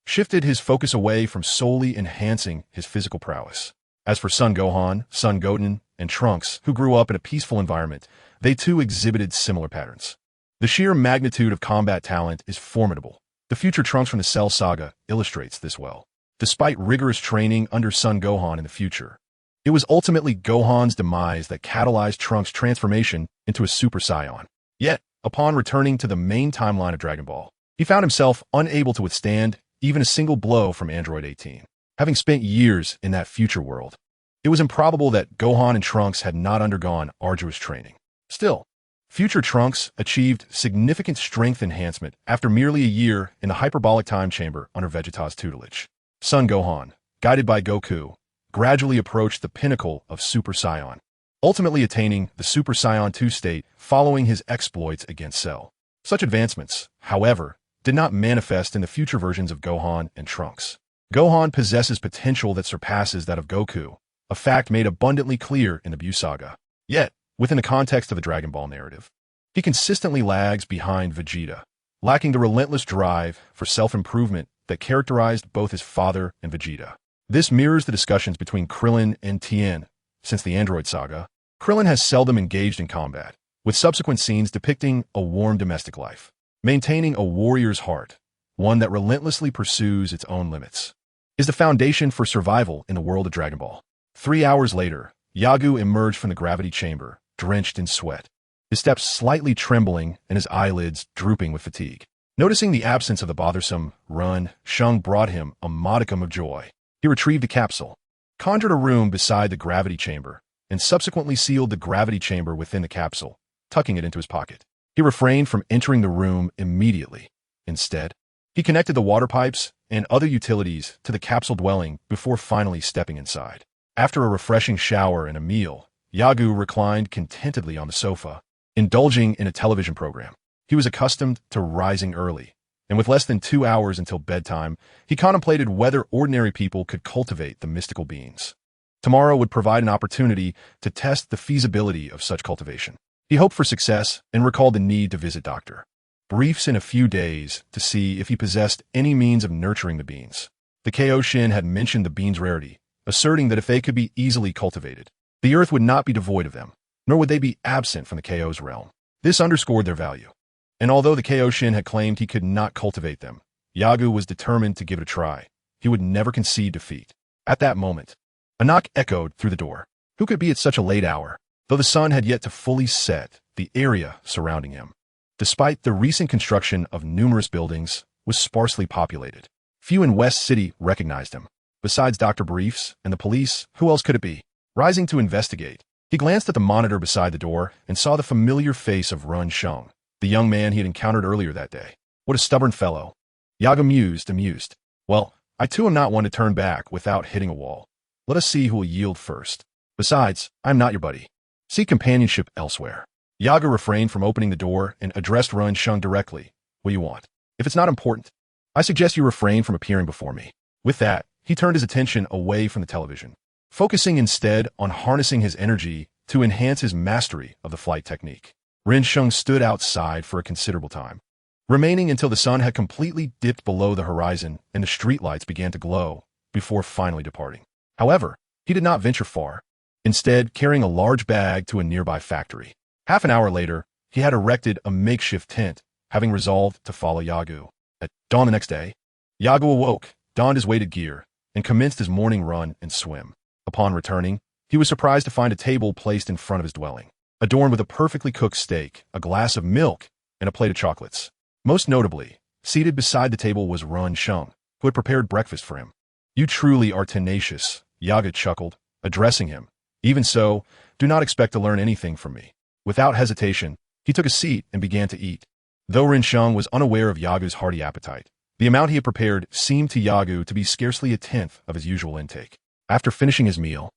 shifted his focus away from solely enhancing his physical prowess. As for Son Gohan, Son Goten, and Trunks, who grew up in a peaceful environment, they too exhibited similar patterns. The sheer magnitude of combat talent is formidable. The future Trunks from the Cell Saga illustrates this well. Despite rigorous training under Son Gohan in the future, it was ultimately Gohan's demise that catalyzed Trunks' transformation into a Super Saiyan. Yet, upon returning to the main timeline of Dragon Ball, he found himself unable to withstand even a single blow from Android 18. Having spent years in that future world, it was improbable that Gohan and Trunks had not undergone arduous training. Still, future Trunks achieved significant strength enhancement after merely a year in the hyperbolic time chamber under Vegeta's tutelage. Son Gohan, guided by Goku, gradually approached the pinnacle of Super Saiyan, ultimately attaining the Super Saiyan 2 state following his exploits against Cell. Such advancements, however, did not manifest in the future versions of Gohan and Trunks. Gohan possesses potential that surpasses that of Goku, a fact made abundantly clear in the Buu Saga. Yet, within the context of the Dragon Ball narrative, he consistently lags behind Vegeta, lacking the relentless drive for self-improvement that characterized both his father and Vegeta. This mirrors the discussions between Krillin and Tien. Since the Android Saga, Krillin has seldom engaged in combat, with subsequent scenes depicting a warm domestic life, maintaining a warrior's heart, one that relentlessly pursues its own limits, is the foundation for survival in the world of Dragon Ball. 3 hours later, Yagu emerged from the gravity chamber, drenched in sweat, his steps slightly trembling and his eyelids drooping with fatigue. Noticing the absence of the bothersome Run, Shung brought him a modicum of joy. He retrieved the capsule, conjured a room beside the gravity chamber, and subsequently sealed the gravity chamber within the capsule, tucking it into his pocket. He refrained from entering the room immediately. Instead, he connected the water pipes and other utilities to the capsule dwelling before finally stepping inside. After a refreshing shower and a meal, Yagu reclined contentedly on the sofa, indulging in a television program. He was accustomed to rising early, and with less than 2 hours until bedtime, he contemplated whether ordinary people could cultivate the mystical beings. Tomorrow would provide an opportunity to test the feasibility of such cultivation. He hoped for success and recalled the need to visit Dr. Briefs in a few days to see if he possessed any means of nurturing the beans. The Kaioshin had mentioned the beans' rarity, asserting that if they could be easily cultivated, the earth would not be devoid of them, nor would they be absent from the Kaio's realm. This underscored their value. And although the Kaioshin had claimed he could not cultivate them, Yagu was determined to give it a try. He would never concede defeat. At that moment, a knock echoed through the door. Who could be at such a late hour? Though the sun had yet to fully set, the area surrounding him, despite the recent construction of numerous buildings, was sparsely populated. Few in West City recognized him. Besides Dr. Briefs and the police, who else could it be? Rising to investigate, he glanced at the monitor beside the door and saw the familiar face of Run Shung, the young man he had encountered earlier that day. What a stubborn fellow. Yagu mused. Well, I too am not one to turn back without hitting a wall. Let us see who will yield first. Besides, I am not your buddy. Seek companionship elsewhere. Yagu refrained from opening the door and addressed Run Shung directly. What do you want? If it's not important, I suggest you refrain from appearing before me. With that, he turned his attention away from the television, focusing instead on harnessing his energy to enhance his mastery of the flight technique. Ren Shung stood outside for a considerable time, remaining until the sun had completely dipped below the horizon and the streetlights began to glow before finally departing. However, he did not venture far, instead carrying a large bag to a nearby factory. Half an hour later, he had erected a makeshift tent, having resolved to follow Yagu. At dawn the next day, Yagu awoke, donned his weighted gear, and commenced his morning run and swim. Upon returning, he was surprised to find a table placed in front of his dwelling, adorned with a perfectly cooked steak, a glass of milk, and a plate of chocolates. Most notably, seated beside the table was Run Shung, who had prepared breakfast for him. You truly are tenacious, Yagu chuckled, addressing him. Even so, do not expect to learn anything from me. Without hesitation, he took a seat and began to eat. Though Rinsheng was unaware of Yagu's hearty appetite, the amount he had prepared seemed to Yagu to be scarcely a tenth of his usual intake. After finishing his meal,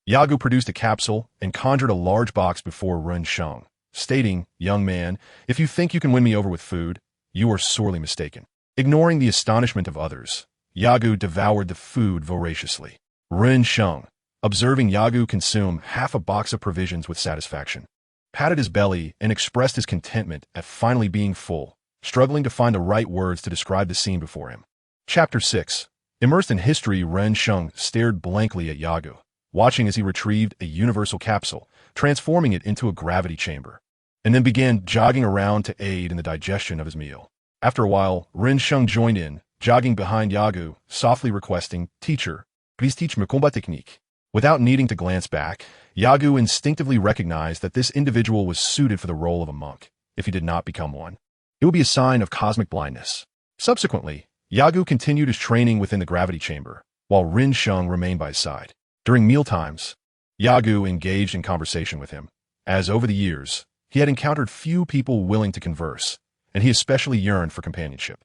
Yagu produced a capsule and conjured a large box before Rinsheng, stating, "Young man, if you think you can win me over with food, you are sorely mistaken." Ignoring the astonishment of others, Yagu devoured the food voraciously. Rinsheng, observing Yagu consume half a box of provisions with satisfaction, patted his belly and expressed his contentment at finally being full, struggling to find the right words to describe the scene before him. Chapter 6. Immersed in history, Rinsheng stared blankly at Yagu, watching as he retrieved a universal capsule, transforming it into a gravity chamber, and then began jogging around to aid in the digestion of his meal. After a while, Rinsheng joined in, jogging behind Yagu, softly requesting, "Teacher, please teach me combat technique." Without needing to glance back, Yagu instinctively recognized that this individual was suited for the role of a monk, if he did not become one. It would be a sign of cosmic blindness. Subsequently, Yagu continued his training within the gravity chamber, while Rinsheng remained by his side. During mealtimes, Yagu engaged in conversation with him, as over the years, he had encountered few people willing to converse, and he especially yearned for companionship.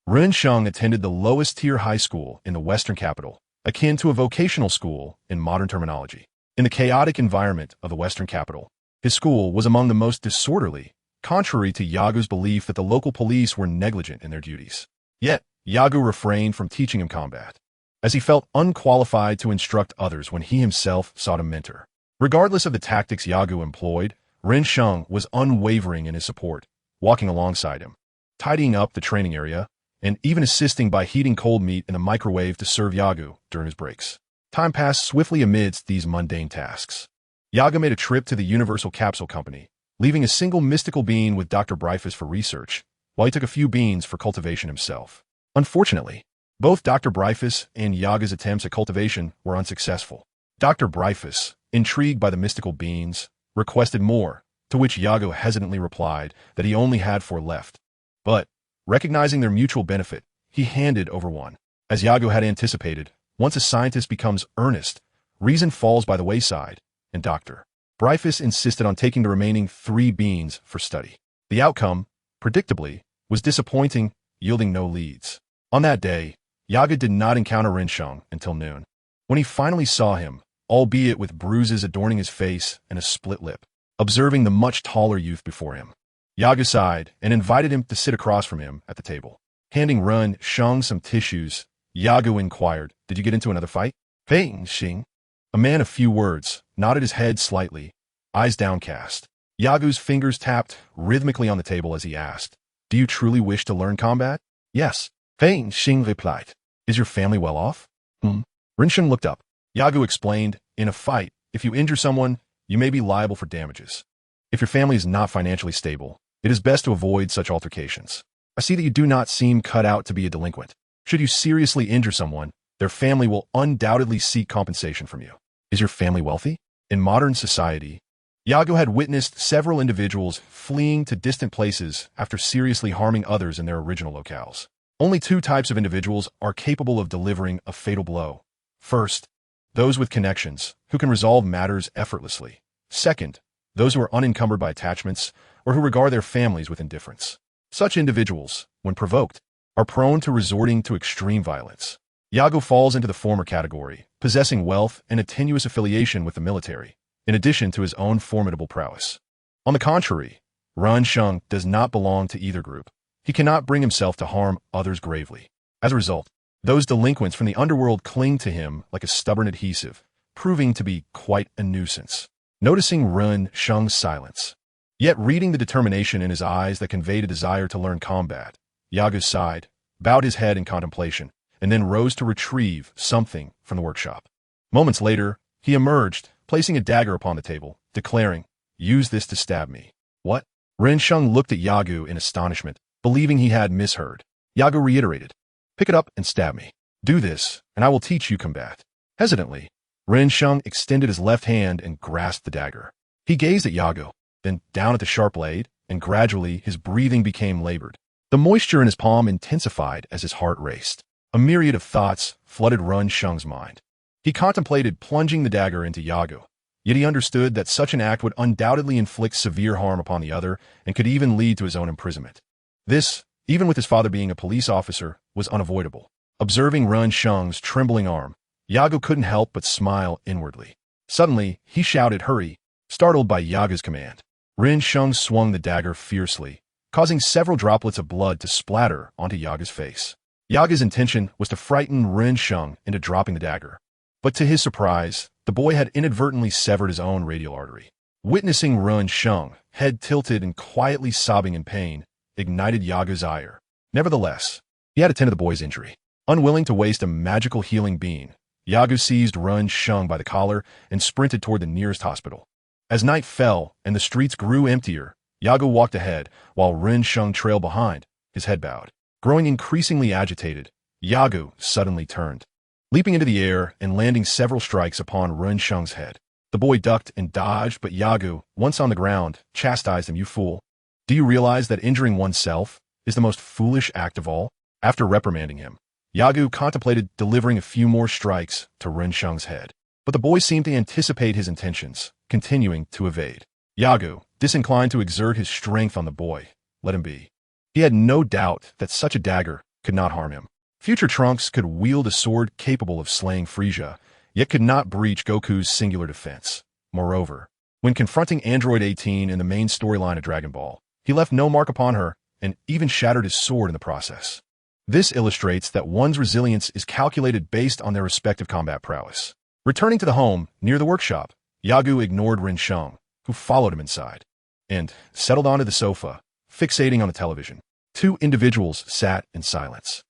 Rinsheng attended the lowest-tier high school in the Western capital, akin to a vocational school in modern terminology. In the chaotic environment of the Western capital, his school was among the most disorderly, contrary to Yagu's belief that the local police were negligent in their duties. Yet, Yagu refrained from teaching him combat, as he felt unqualified to instruct others when he himself sought a mentor. Regardless of the tactics Yagu employed, Rinsheng was unwavering in his support, walking alongside him, tidying up the training area, and even assisting by heating cold meat in a microwave to serve Yagu during his breaks. Time passed swiftly amidst these mundane tasks. Yagu made a trip to the Universal Capsule Company, leaving a single mystical bean with Dr. Bryphus for research, while he took a few beans for cultivation himself. Unfortunately, both Dr. Bryphus and Yagu's attempts at cultivation were unsuccessful. Dr. Bryphus, intrigued by the mystical beans, requested more, to which Yagu hesitantly replied that he only had 4 left. But, recognizing their mutual benefit, he handed over one. As Yagu had anticipated, once a scientist becomes earnest, reason falls by the wayside, and Dr. Bryphus insisted on taking the remaining 3 beans for study. The outcome, predictably, was disappointing, yielding no leads. On that day, Yagu did not encounter Rinsheng until noon. When he finally saw him, albeit with bruises adorning his face and a split lip, observing the much taller youth before him, Yagu sighed and invited him to sit across from him at the table. Handing Rinsheng some tissues, Yagu inquired, "Did you get into another fight?" Rinsheng, a man of few words, nodded his head slightly, eyes downcast. Yagu's fingers tapped rhythmically on the table as he asked, "Do you truly wish to learn combat?" "Yes," Rinsheng replied. "Is your family well off?" Rinsheng looked up. Yagu explained, "In a fight, if you injure someone, you may be liable for damages. If your family is not financially stable, it is best to avoid such altercations. I see that you do not seem cut out to be a delinquent. Should you seriously injure someone, their family will undoubtedly seek compensation from you. Is your family wealthy?" In modern society, Yagu had witnessed several individuals fleeing to distant places after seriously harming others in their original locales. Only 2 types of individuals are capable of delivering a fatal blow. First, those with connections, who can resolve matters effortlessly. Second, those who are unencumbered by attachments or who regard their families with indifference. Such individuals, when provoked, are prone to resorting to extreme violence. Yagu falls into the former category, possessing wealth and a tenuous affiliation with the military, in addition to his own formidable prowess. On the contrary, Rinsheng does not belong to either group. He cannot bring himself to harm others gravely. As a result, those delinquents from the underworld cling to him like a stubborn adhesive, proving to be quite a nuisance. Noticing Rinsheng's silence, yet reading the determination in his eyes that conveyed a desire to learn combat, Yagu sighed, bowed his head in contemplation, and then rose to retrieve something from the workshop. Moments later, he emerged, placing a dagger upon the table, declaring, "Use this to stab me." "What?" Rinsheng looked at Yagu in astonishment, believing he had misheard. Yagu reiterated, "Pick it up and stab me. Do this, and I will teach you combat." Hesitantly, Rinsheng extended his left hand and grasped the dagger. He gazed at Yagu, then down at the sharp blade, and gradually his breathing became labored. The moisture in his palm intensified as his heart raced. A myriad of thoughts flooded Rinsheng's mind. He contemplated plunging the dagger into Yagu, yet he understood that such an act would undoubtedly inflict severe harm upon the other and could even lead to his own imprisonment. This, even with his father being a police officer, was unavoidable. Observing Ren Sheng's trembling arm, Yagu couldn't help but smile inwardly. Suddenly, he shouted, "Hurry!" startled by Yagu's command. Ren Sheng swung the dagger fiercely, causing several droplets of blood to splatter onto Yagu's face. Yagu's intention was to frighten Ren Sheng into dropping the dagger. But to his surprise, the boy had inadvertently severed his own radial artery. Witnessing Ren Sheng, head tilted and quietly sobbing in pain, ignited Yagu's ire. Nevertheless, he had to tend to the boy's injury. Unwilling to waste a magical healing beam, Yagu seized Ren Sheng by the collar and sprinted toward the nearest hospital. As night fell and the streets grew emptier, Yagu walked ahead while Ren Sheng trailed behind, his head bowed. Growing increasingly agitated, Yagu suddenly turned, leaping into the air and landing several strikes upon Ren Sheng's head. The boy ducked and dodged, but Yagu, once on the ground, chastised him. "You fool. Do you realize that injuring oneself is the most foolish act of all?" After reprimanding him, Yagu contemplated delivering a few more strikes to Ren Sheng's head. But the boy seemed to anticipate his intentions, continuing to evade. Yagu, disinclined to exert his strength on the boy, let him be. He had no doubt that such a dagger could not harm him. Future Trunks could wield a sword capable of slaying Frieza, yet could not breach Goku's singular defense. Moreover, when confronting Android 18 in the main storyline of Dragon Ball, he left no mark upon her and even shattered his sword in the process. This illustrates that one's resilience is calculated based on their respective combat prowess. Returning to the home, near the workshop, Yagu ignored Ren Sheng, who followed him inside, and settled onto the sofa, fixating on the television. Two individuals sat in silence.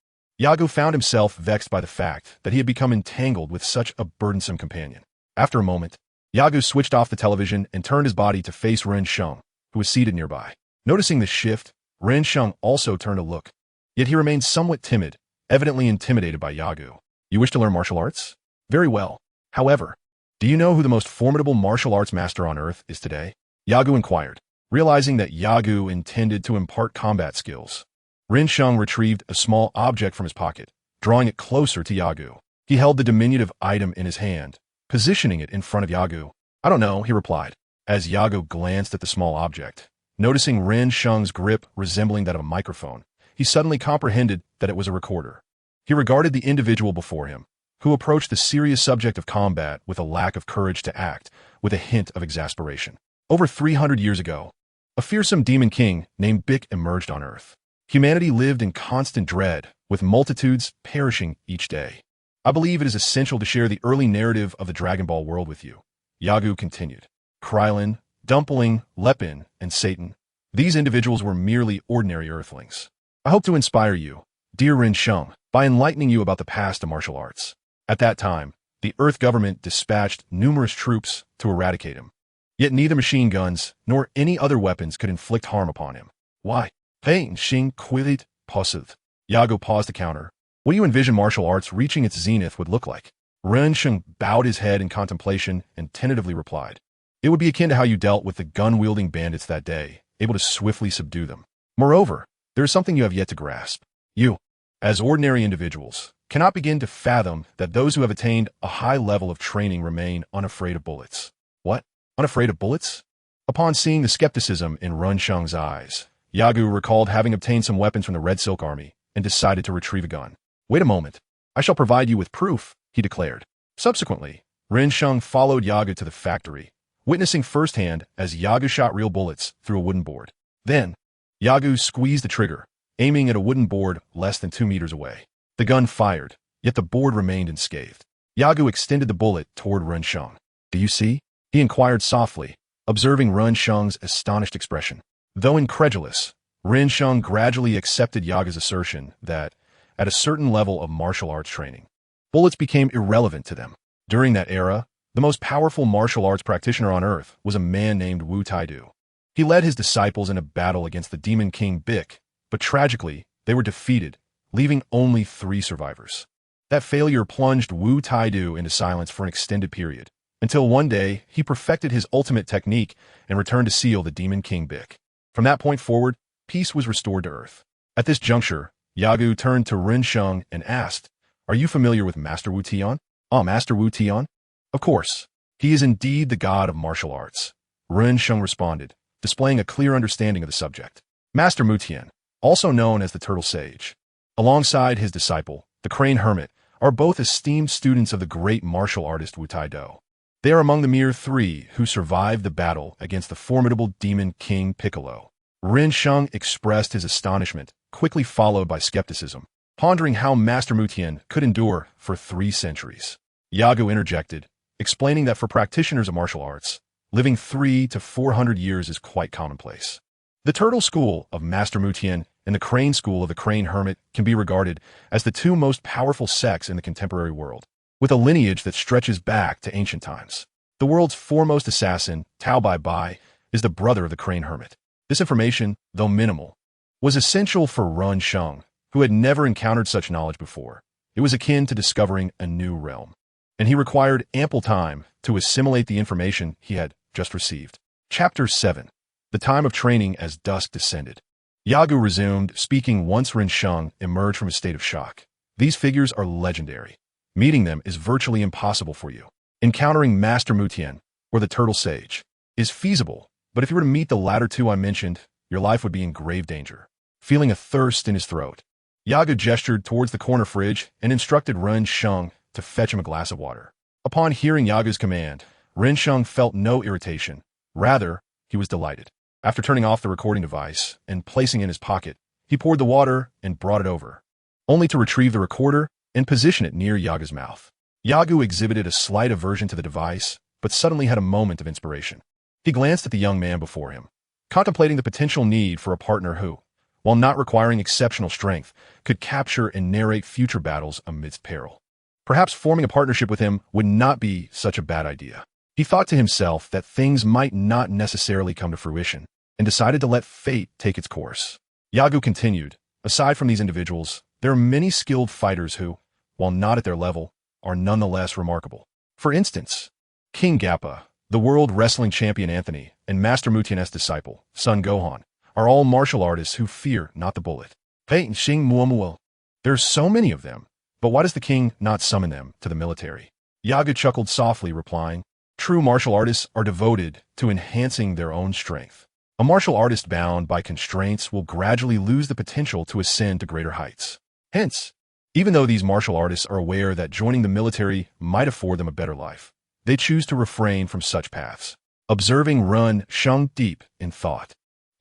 Yagu found himself vexed by the fact that he had become entangled with such a burdensome companion. After a moment, Yagu switched off the television and turned his body to face Ren Sheng, who was seated nearby. Noticing this shift, Ren Sheng also turned to look, yet he remained somewhat timid, evidently intimidated by Yagu. "You wish to learn martial arts? Very well. However, do you know who the most formidable martial arts master on Earth is today?" Yagu inquired, realizing that Yagu intended to impart combat skills. Ren Sheng retrieved a small object from his pocket, drawing it closer to Yagu. He held the diminutive item in his hand, positioning it in front of Yagu. "I don't know," he replied, as Yagu glanced at the small object. Noticing Ren Sheng's grip resembling that of a microphone, he suddenly comprehended that it was a recorder. He regarded the individual before him, who approached the serious subject of combat with a lack of courage to act, with a hint of exasperation. Over 300 years ago, a fearsome demon king named Bick emerged on Earth. Humanity lived in constant dread, with multitudes perishing each day. "I believe it is essential to share the early narrative of the Dragon Ball world with you," Yagu continued. Krillin, Dumpling, Lepin, and Satan. These individuals were merely ordinary earthlings. I hope to inspire you, dear Ren Sheng, by enlightening you about the past of martial arts. At that time, the Earth government dispatched numerous troops to eradicate him. Yet neither machine guns nor any other weapons could inflict harm upon him. Why? Pain, Xing, Quilit, Positive. Yago paused to counter. What do you envision martial arts reaching its zenith would look like? Ren Sheng bowed his head in contemplation and tentatively replied. It would be akin to how you dealt with the gun-wielding bandits that day, able to swiftly subdue them. Moreover, there is something you have yet to grasp. You, as ordinary individuals, cannot begin to fathom that those who have attained a high level of training remain unafraid of bullets. What? Unafraid of bullets? Upon seeing the skepticism in Ren Sheng's eyes, Yagu recalled having obtained some weapons from the Red Silk Army and decided to retrieve a gun. Wait a moment. I shall provide you with proof, he declared. Subsequently, Ren Sheng followed Yagu to the factory, witnessing firsthand as Yagu shot real bullets through a wooden board. Then, Yagu squeezed the trigger, aiming at a wooden board less than 2 meters away. The gun fired, yet the board remained unscathed. Yagu extended the bullet toward Ren Sheng. Do you see? He inquired softly, observing Ren Sheng's astonished expression. Though incredulous, Ren Sheng gradually accepted Yagu's assertion that, at a certain level of martial arts training, bullets became irrelevant to them. During that era, the most powerful martial arts practitioner on Earth was a man named Wu Taidu. He led his disciples in a battle against the demon king Bick, but tragically, they were defeated, leaving only 3 survivors. That failure plunged Wu Taidu into silence for an extended period, until one day he perfected his ultimate technique and returned to seal the demon king Bick. From that point forward, peace was restored to Earth. At this juncture, Yagu turned to Ren Sheng and asked, Are you familiar with Master Wu Tian? Master Wu Tian? Of course. He is indeed the god of martial arts. Ren Sheng responded, displaying a clear understanding of the subject. Master Mu Tian, also known as the Turtle Sage. Alongside his disciple, the Crane Hermit, are both esteemed students of the great martial artist Wu Tai Do. They are among the mere three who survived the battle against the formidable demon King Piccolo. Ren Sheng expressed his astonishment, quickly followed by skepticism, pondering how Master Mutian could endure for 3 centuries. Yagu interjected, explaining that for practitioners of martial arts, living 300 to 400 years is quite commonplace. The Turtle School of Master Mutian and the Crane School of the Crane Hermit can be regarded as the 2 most powerful sects in the contemporary world, with a lineage that stretches back to ancient times. The world's foremost assassin, Tao Bai Bai, is the brother of the Crane Hermit. This information, though minimal, was essential for Ren Sheng, who had never encountered such knowledge before. It was akin to discovering a new realm, and he required ample time to assimilate the information he had just received. Chapter 7. The time of training as dusk descended. Yagu resumed, speaking once Ren Sheng emerged from a state of shock. These figures are legendary. Meeting them is virtually impossible for you. Encountering Master Mutian, or the Turtle Sage, is feasible, but if you were to meet the latter 2 I mentioned, your life would be in grave danger. Feeling a thirst in his throat, Yagu gestured towards the corner fridge and instructed Ren Sheng to fetch him a glass of water. Upon hearing Yagu's command, Ren Sheng felt no irritation. Rather, he was delighted. After turning off the recording device and placing it in his pocket, he poured the water and brought it over, only to retrieve the recorder and position it near Yagu's mouth. Yagu exhibited a slight aversion to the device, but suddenly had a moment of inspiration. He glanced at the young man before him, contemplating the potential need for a partner who, while not requiring exceptional strength, could capture and narrate future battles amidst peril. Perhaps forming a partnership with him would not be such a bad idea. He thought to himself that things might not necessarily come to fruition, and decided to let fate take its course. Yagu continued, aside from these individuals, there are many skilled fighters who, while not at their level, are nonetheless remarkable. For instance, King Gappa, the world wrestling champion Anthony, and Master Mutian's disciple, Son Gohan, are all martial artists who fear not the bullet. Pei Xing Muomuo. There are so many of them, but why does the king not summon them to the military? Yagu chuckled softly, replying, true martial artists are devoted to enhancing their own strength. A martial artist bound by constraints will gradually lose the potential to ascend to greater heights. Hence, even though these martial artists are aware that joining the military might afford them a better life, they choose to refrain from such paths. Observing Ren Sheng deep in thought,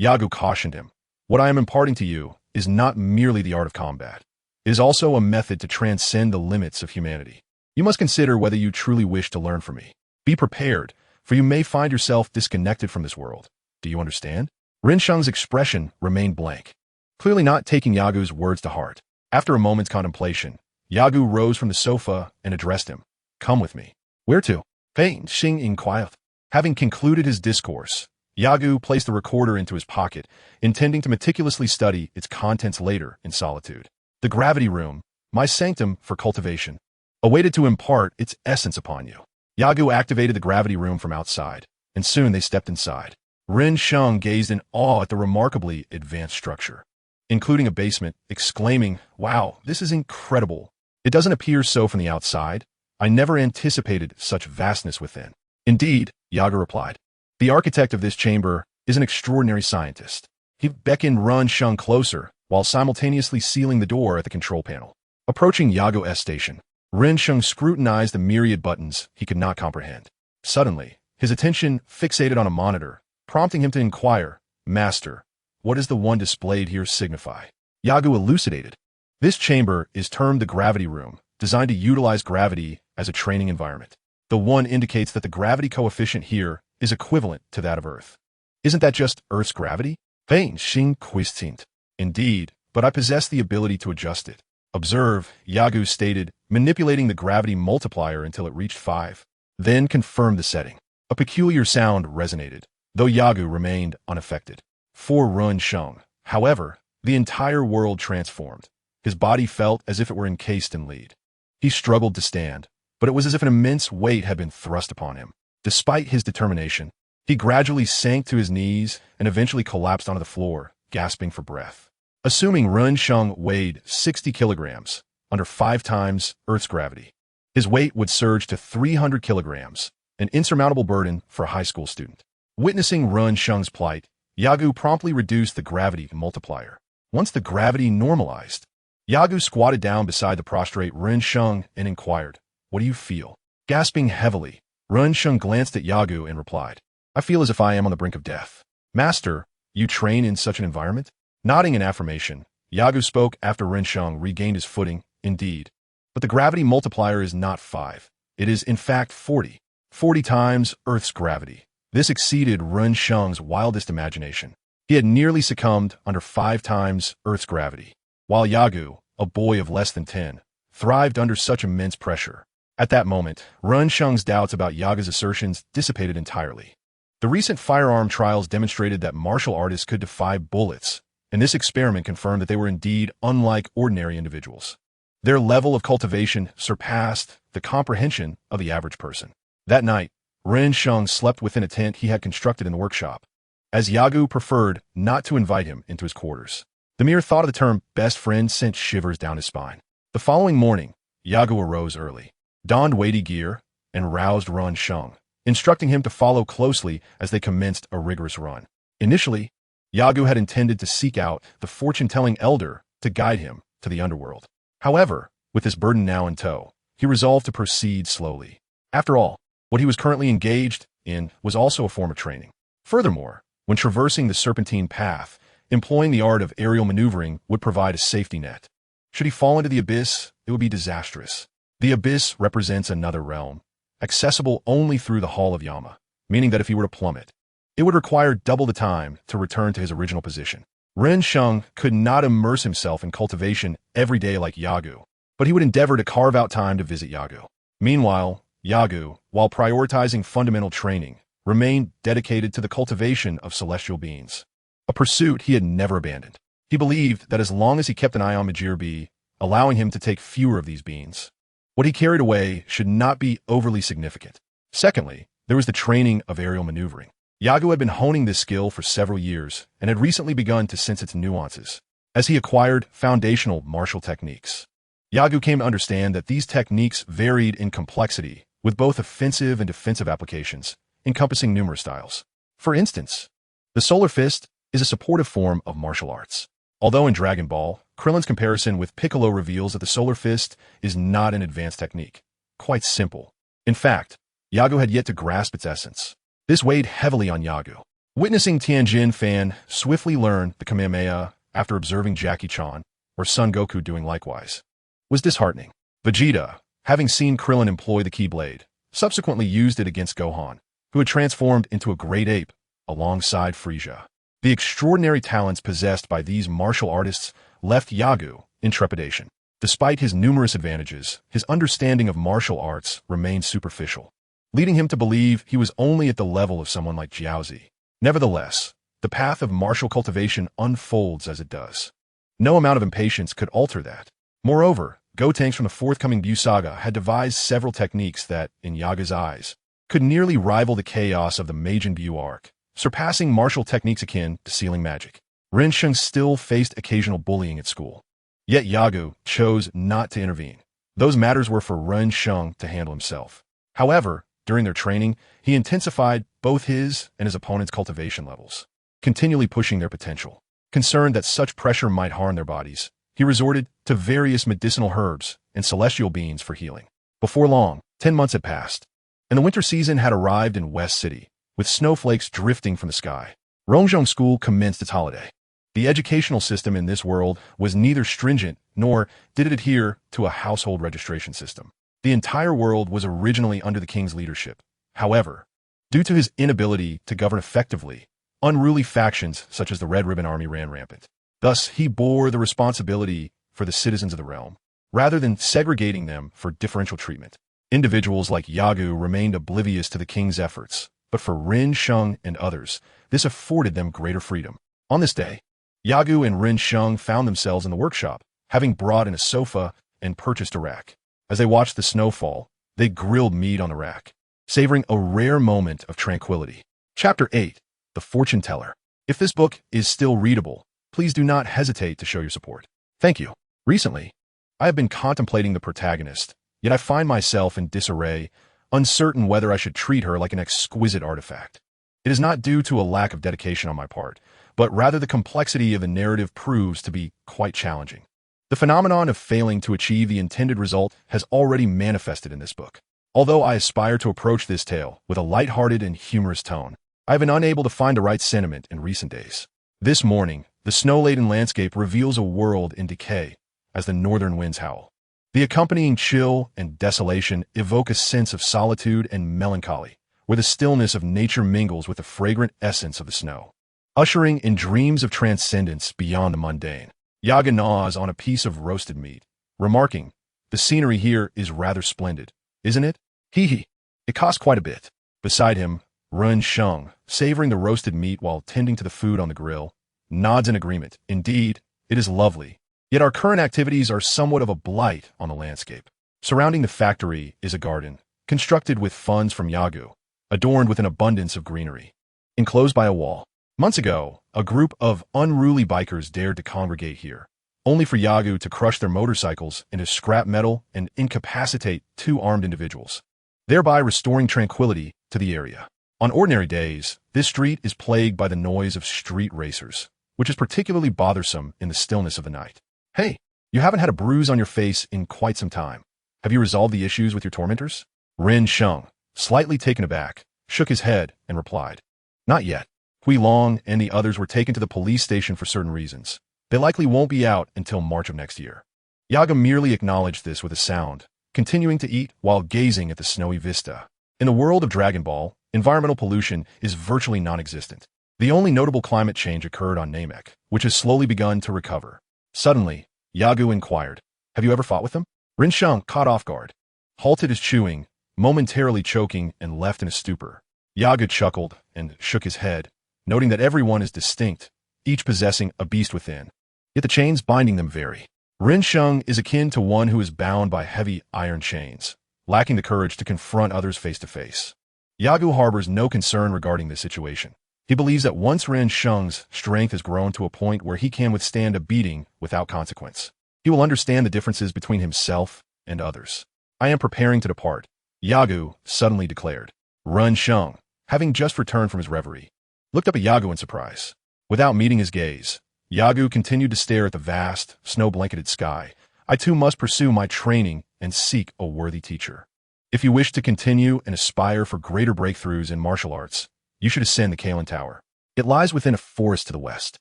Yagu cautioned him, what I am imparting to you is not merely the art of combat. It is also a method to transcend the limits of humanity. You must consider whether you truly wish to learn from me. Be prepared, for you may find yourself disconnected from this world. Do you understand? Ren Sheng's expression remained blank, clearly not taking Yagu's words to heart. After a moment's contemplation, Yagu rose from the sofa and addressed him. Come with me. Where to? Pei Xing inquired. Having concluded his discourse, Yagu placed the recorder into his pocket, intending to meticulously study its contents later in solitude. The gravity room, my sanctum for cultivation, awaited to impart its essence upon you. Yagu activated the gravity room from outside, and soon they stepped inside. Ren Sheng gazed in awe at the remarkably advanced structure, including a basement, exclaiming, wow, this is incredible. It doesn't appear so from the outside. I never anticipated such vastness within. Indeed, Yagu replied. The architect of this chamber is an extraordinary scientist. He beckoned Ren Sheng closer, while simultaneously sealing the door at the control panel. Approaching Yagu's station, Ren Sheng scrutinized the myriad buttons he could not comprehend. Suddenly, his attention fixated on a monitor, prompting him to inquire, Master, what does the one displayed here signify? Yagu elucidated. This chamber is termed the gravity room, designed to utilize gravity as a training environment. The one indicates that the gravity coefficient here is equivalent to that of Earth. Isn't that just Earth's gravity? Fein Xing Quistint. Indeed, but I possess the ability to adjust it. Observe, Yagu stated, manipulating the gravity multiplier until it reached 5. Then confirmed the setting. A peculiar sound resonated, though Yagu remained unaffected. For Ren Sheng, however, the entire world transformed. His body felt as if it were encased in lead. He struggled to stand, but it was as if an immense weight had been thrust upon him. Despite his determination, he gradually sank to his knees and eventually collapsed onto the floor, gasping for breath. Assuming Ren Sheng weighed 60 kilograms, under 5 times Earth's gravity, his weight would surge to 300 kilograms, an insurmountable burden for a high school student. Witnessing Ren Sheng's plight, Yagu promptly reduced the gravity multiplier. Once the gravity normalized, Yagu squatted down beside the prostrate Ren Sheng and inquired, "What do you feel?" Gasping heavily, Ren Sheng glanced at Yagu and replied, "I feel as if I am on the brink of death." "Master, you train in such an environment?" Nodding in affirmation, Yagu spoke after Ren Sheng regained his footing. "Indeed. But the gravity multiplier is not 5. It is, in fact, 40. 40 times Earth's gravity." This exceeded Ren Sheng's wildest imagination. He had nearly succumbed under 5 times Earth's gravity, while Yagu, a boy of less than 10, thrived under such immense pressure. At that moment, Ren Sheng's doubts about Yaga's assertions dissipated entirely. The recent firearm trials demonstrated that martial artists could defy bullets, and this experiment confirmed that they were indeed unlike ordinary individuals. Their level of cultivation surpassed the comprehension of the average person. That night, Ren Sheng slept within a tent he had constructed in the workshop, as Yagu preferred not to invite him into his quarters. The mere thought of the term best friend sent shivers down his spine. The following morning, Yagu arose early, donned weighty gear, and roused Ren Sheng, instructing him to follow closely as they commenced a rigorous run. Initially, Yagu had intended to seek out the fortune-telling elder to guide him to the underworld. However, with this burden now in tow, he resolved to proceed slowly. After all, what he was currently engaged in was also a form of training. Furthermore, when traversing the serpentine path, employing the art of aerial maneuvering would provide a safety net. Should he fall into the abyss, it would be disastrous. The abyss represents another realm, accessible only through the Hall of Yama, meaning that if he were to plummet, it would require double the time to return to his original position. Ren Sheng could not immerse himself in cultivation every day like Yagu, but he would endeavor to carve out time to visit Yagu. Meanwhile, Yagu, while prioritizing fundamental training, remained dedicated to the cultivation of celestial beings, a pursuit he had never abandoned. He believed that as long as he kept an eye on Majir B, allowing him to take fewer of these beings, what he carried away should not be overly significant. Secondly, there was the training of aerial maneuvering. Yagu had been honing this skill for several years and had recently begun to sense its nuances as he acquired foundational martial techniques. Yagu came to understand that these techniques varied in complexity, with both offensive and defensive applications, encompassing numerous styles. For instance, the Solar Fist is a supportive form of martial arts. Although in Dragon Ball, Krillin's comparison with Piccolo reveals that the Solar Fist is not an advanced technique. Quite simple. In fact, Yagu had yet to grasp its essence. This weighed heavily on Yagu. Witnessing Tianjin Fan swiftly learn the Kamehameha after observing Jackie Chan, or Son Goku doing likewise, was disheartening. Vegeta, having seen Krillin employ the Keyblade, subsequently used it against Gohan, who had transformed into a great ape alongside Frieza. The extraordinary talents possessed by these martial artists left Yagu in trepidation. Despite his numerous advantages, his understanding of martial arts remained superficial, leading him to believe he was only at the level of someone like Jiaozi. Nevertheless, the path of martial cultivation unfolds as it does. No amount of impatience could alter that. Moreover, Gotenks from the forthcoming Bu saga had devised several techniques that, in Yaga's eyes, could nearly rival the chaos of the Majin Bu arc, surpassing martial techniques akin to sealing magic. Ren Sheng still faced occasional bullying at school. Yet Yagu chose not to intervene. Those matters were for Ren Sheng to handle himself. However, during their training, he intensified both his and his opponent's cultivation levels, continually pushing their potential. Concerned that such pressure might harm their bodies, he resorted to various medicinal herbs and celestial beans for healing. Before long, 10 months had passed, and the winter season had arrived in West City, with snowflakes drifting from the sky. Rongzhong School commenced its holiday. The educational system in this world was neither stringent nor did it adhere to a household registration system. The entire world was originally under the king's leadership. However, due to his inability to govern effectively, unruly factions such as the Red Ribbon Army ran rampant. Thus, he bore the responsibility for the citizens of the realm, rather than segregating them for differential treatment. Individuals like Yagu remained oblivious to the king's efforts, but for Ren Sheng and others, this afforded them greater freedom. On this day, Yagu and Ren Sheng found themselves in the workshop, having brought in a sofa and purchased a rack. As they watched the snowfall, they grilled meat on the rack, savoring a rare moment of tranquility. Chapter 8. The Fortune Teller. If this book is still readable, please do not hesitate to show your support. Thank you. Recently, I have been contemplating the protagonist, yet I find myself in disarray, uncertain whether I should treat her like an exquisite artifact. It is not due to a lack of dedication on my part, but rather the complexity of the narrative proves to be quite challenging. The phenomenon of failing to achieve the intended result has already manifested in this book. Although I aspire to approach this tale with a lighthearted and humorous tone, I have been unable to find the right sentiment in recent days. This morning, the snow-laden landscape reveals a world in decay as the northern winds howl. The accompanying chill and desolation evoke a sense of solitude and melancholy, where the stillness of nature mingles with the fragrant essence of the snow, ushering in dreams of transcendence beyond the mundane. Yagu gnaws on a piece of roasted meat, remarking, "The scenery here is rather splendid, isn't it? Hee hee. It costs quite a bit." Beside him, Run Sheng, savoring the roasted meat while tending to the food on the grill, nods in agreement. "Indeed, it is lovely. Yet our current activities are somewhat of a blight on the landscape. Surrounding the factory is a garden, constructed with funds from Yagu, adorned with an abundance of greenery, enclosed by a wall. Months ago, a group of unruly bikers dared to congregate here, only for Yagu to crush their motorcycles into scrap metal and incapacitate two armed individuals, thereby restoring tranquility to the area. On ordinary days, this street is plagued by the noise of street racers, which is particularly bothersome in the stillness of the night. "Hey, you haven't had a bruise on your face in quite some time. Have you resolved the issues with your tormentors?" Ren Sheng, slightly taken aback, shook his head and replied, "Not yet. Hui Long and the others were taken to the police station for certain reasons. They likely won't be out until March of next year." Yaga merely acknowledged this with a sound, continuing to eat while gazing at the snowy vista. In the world of Dragon Ball, environmental pollution is virtually non-existent. The only notable climate change occurred on Namek, which has slowly begun to recover. Suddenly, Yagu inquired, "Have you ever fought with them?" Rin Sheng, caught off guard, halted his chewing, momentarily choking and left in a stupor. Yagu chuckled and shook his head, noting that everyone is distinct, each possessing a beast within. Yet the chains binding them vary. Rin Sheng is akin to one who is bound by heavy iron chains, lacking the courage to confront others face to face. Yagu harbors no concern regarding this situation. He believes that once Ren Sheng's strength has grown to a point where he can withstand a beating without consequence, he will understand the differences between himself and others. "I am preparing to depart," Yagu suddenly declared. Ren Sheng, having just returned from his reverie, looked up at Yagu in surprise. Without meeting his gaze, Yagu continued to stare at the vast, snow-blanketed sky. "I too must pursue my training and seek a worthy teacher. If you wish to continue and aspire for greater breakthroughs in martial arts, you should ascend the Kalen Tower. It lies within a forest to the west.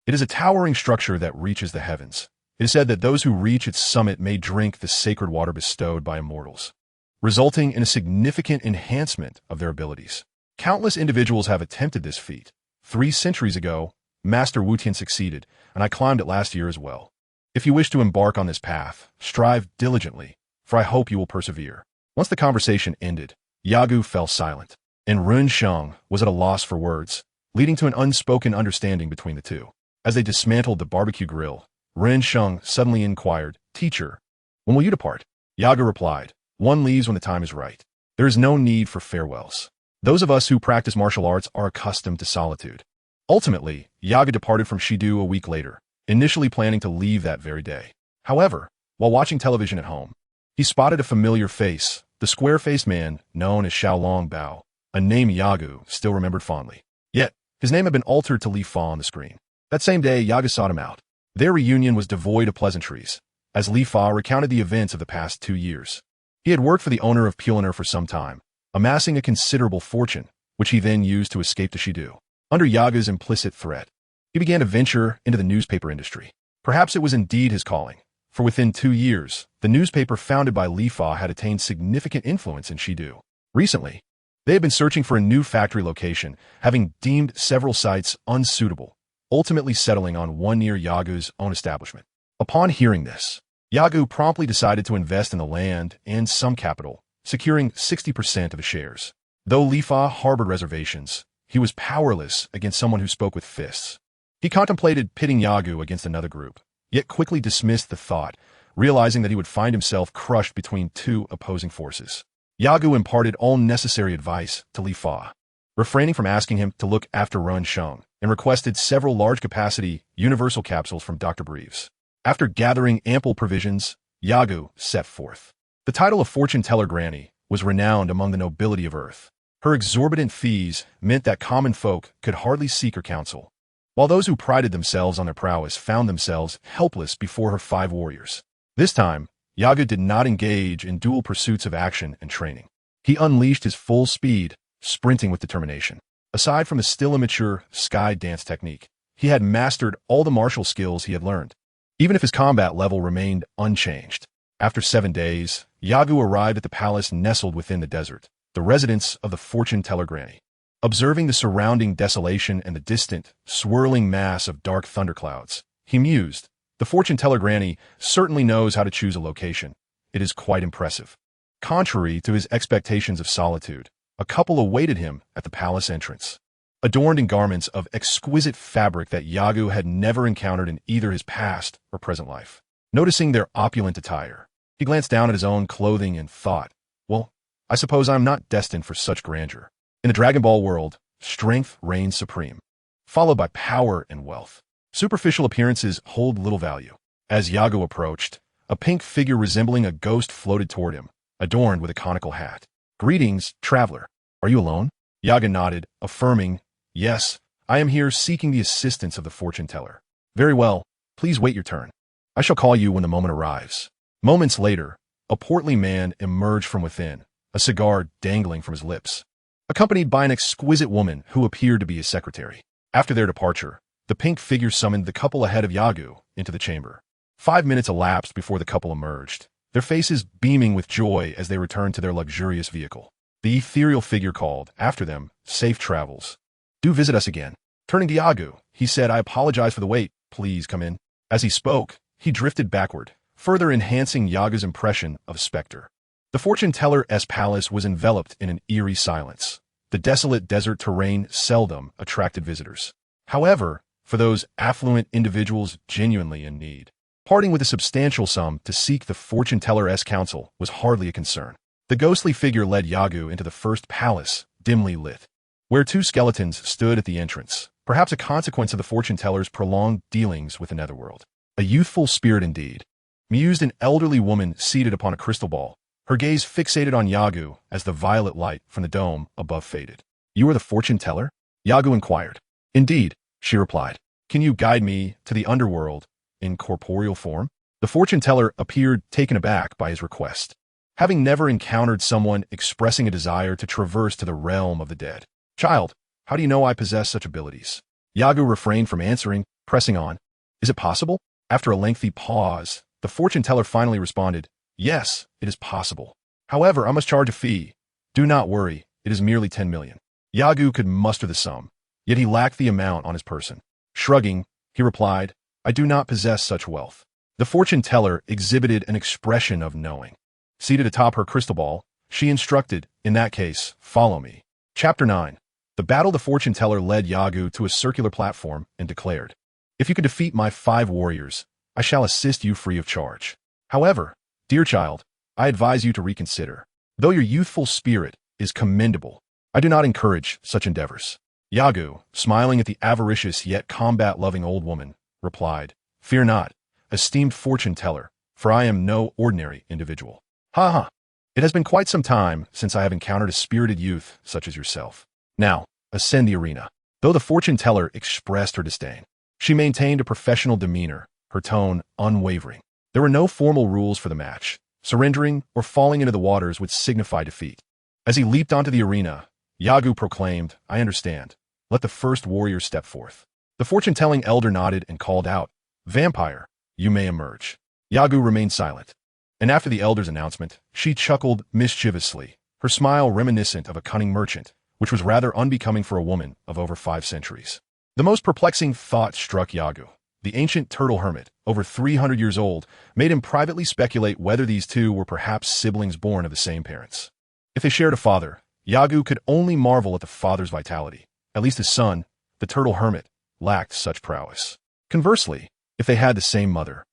It is a towering structure that reaches the heavens. It is said that those who reach its summit may drink the sacred water bestowed by immortals, resulting in a significant enhancement of their abilities. Countless individuals have attempted this feat. 3 centuries ago, Master Wu Tian succeeded, and I climbed it last year as well. If you wish to embark on this path, strive diligently, for I hope you will persevere." Once the conversation ended, Yagu fell silent, and Ren Sheng was at a loss for words, leading to an unspoken understanding between the two. As they dismantled the barbecue grill, Ren Sheng suddenly inquired, "Teacher, when will you depart?" Yagu replied, "One leaves when the time is right. There is no need for farewells. Those of us who practice martial arts are accustomed to solitude." Ultimately, Yagu departed from Shidu a week later, initially planning to leave that very day. However, while watching television at home, he spotted a familiar face, the square-faced man known as Xiaolong Bao, a name Yagu still remembered fondly. Yet, his name had been altered to Li Fa on the screen. That same day, Yagu sought him out. Their reunion was devoid of pleasantries, as Li Fa recounted the events of the past 2 years. He had worked for the owner of Puliner for some time, amassing a considerable fortune, which he then used to escape to Shidu. Under Yagu's implicit threat, he began to venture into the newspaper industry. Perhaps it was indeed his calling, for within 2 years, the newspaper founded by Li Fa had attained significant influence in Shidu. Recently, they had been searching for a new factory location, having deemed several sites unsuitable, ultimately settling on one near Yagu's own establishment. Upon hearing this, Yagu promptly decided to invest in the land and some capital, securing 60% of the shares. Though Li Fa harbored reservations, he was powerless against someone who spoke with fists. He contemplated pitting Yagu against another group, yet quickly dismissed the thought, realizing that he would find himself crushed between 2 opposing forces. Yagu imparted all necessary advice to Li Fa, refraining from asking him to look after Ren Sheng, and requested several large-capacity universal capsules from Dr. Breves. After gathering ample provisions, Yagu set forth. The title of fortune teller Granny was renowned among the nobility of Earth. Her exorbitant fees meant that common folk could hardly seek her counsel. while those who prided themselves on their prowess found themselves helpless before her 5 warriors. This time, Yagu did not engage in dual pursuits of action and training. He unleashed his full speed, sprinting with determination. Aside from the still immature sky dance technique, he had mastered all the martial skills he had learned, even if his combat level remained unchanged. After 7 days, Yagu arrived at the palace nestled within the desert, the residence of the fortune-teller granny. Observing the surrounding desolation and the distant, swirling mass of dark thunderclouds, he mused, "The fortune-teller granny certainly knows how to choose a location. It is quite impressive." Contrary to his expectations of solitude, a couple awaited him at the palace entrance. Adorned in garments of exquisite fabric that Yagu had never encountered in either his past or present life. Noticing their opulent attire, he glanced down at his own clothing and thought, "Well, I suppose I'm not destined for such grandeur." In the Dragon Ball world, strength reigns supreme, followed by power and wealth. Superficial appearances hold little value. As Yagu approached, a pink figure resembling a ghost floated toward him, adorned with a conical hat. "Greetings, traveler. Are you alone?" Yagu nodded, affirming, "Yes, I am here seeking the assistance of the fortune-teller." "Very well, please wait your turn. I shall call you when the moment arrives." Moments later, a portly man emerged from within, a cigar dangling from his lips, accompanied by an exquisite woman who appeared to be his secretary. After their departure, the pink figure summoned the couple ahead of Yagu into the chamber. 5 minutes elapsed before the couple emerged, their faces beaming with joy as they returned to their luxurious vehicle. The ethereal figure called, after them, "Safe travels. Do visit us again." Turning to Yagu, he said, "I apologize for the wait. Please come in." As he spoke, he drifted backward, further enhancing Yagu's impression of a specter. The fortune-teller's palace was enveloped in an eerie silence. The desolate desert terrain seldom attracted visitors. However, for those affluent individuals genuinely in need, parting with a substantial sum to seek the fortune-teller's counsel was hardly a concern. The ghostly figure led Yagu into the first palace, dimly lit, where 2 skeletons stood at the entrance, perhaps a consequence of the fortune-teller's prolonged dealings with the netherworld. A youthful spirit indeed, mused an elderly woman seated upon a crystal ball, her gaze fixated on Yagu as the violet light from the dome above faded. "You are the fortune-teller?" Yagu inquired. "Indeed," she replied. "Can you guide me to the underworld in corporeal form?" The fortune-teller appeared taken aback by his request, having never encountered someone expressing a desire to traverse to the realm of the dead. "Child, how do you know I possess such abilities?" Yagu refrained from answering, pressing on. "Is it possible?" After a lengthy pause, the fortune-teller finally responded, "Yes, it is possible. However, I must charge a fee. Do not worry, it is merely 10 million. Yagu could muster the sum, yet he lacked the amount on his person. Shrugging, he replied, "I do not possess such wealth." The fortune-teller exhibited an expression of knowing. Seated atop her crystal ball, she instructed, "In that case, follow me." Chapter 9. The battle. The fortune-teller led Yagu to a circular platform and declared, "If you can defeat my 5 warriors, I shall assist you free of charge. However, dear child, I advise you to reconsider. Though your youthful spirit is commendable, I do not encourage such endeavors." Yagu, smiling at the avaricious yet combat-loving old woman, replied, "Fear not, esteemed fortune-teller, for I am no ordinary individual. Ha ha! It has been quite some time since I have encountered a spirited youth such as yourself. Now, ascend the arena." Though the fortune-teller expressed her disdain, she maintained a professional demeanor, her tone unwavering. There were no formal rules for the match. Surrendering or falling into the waters would signify defeat. As he leaped onto the arena, Yagu proclaimed, "I understand. Let the first warrior step forth." The fortune-telling elder nodded and called out, "Vampire, you may emerge." Yagu remained silent, and after the elder's announcement, she chuckled mischievously, her smile reminiscent of a cunning merchant, which was rather unbecoming for a woman of over 5 centuries. The most perplexing thought struck Yagu. The ancient turtle hermit, over 300 years old, made him privately speculate whether these two were perhaps siblings born of the same parents. If they shared a father, Yagu could only marvel at the father's vitality. At least his son, the turtle hermit, lacked such prowess. Conversely, if they had the same mother,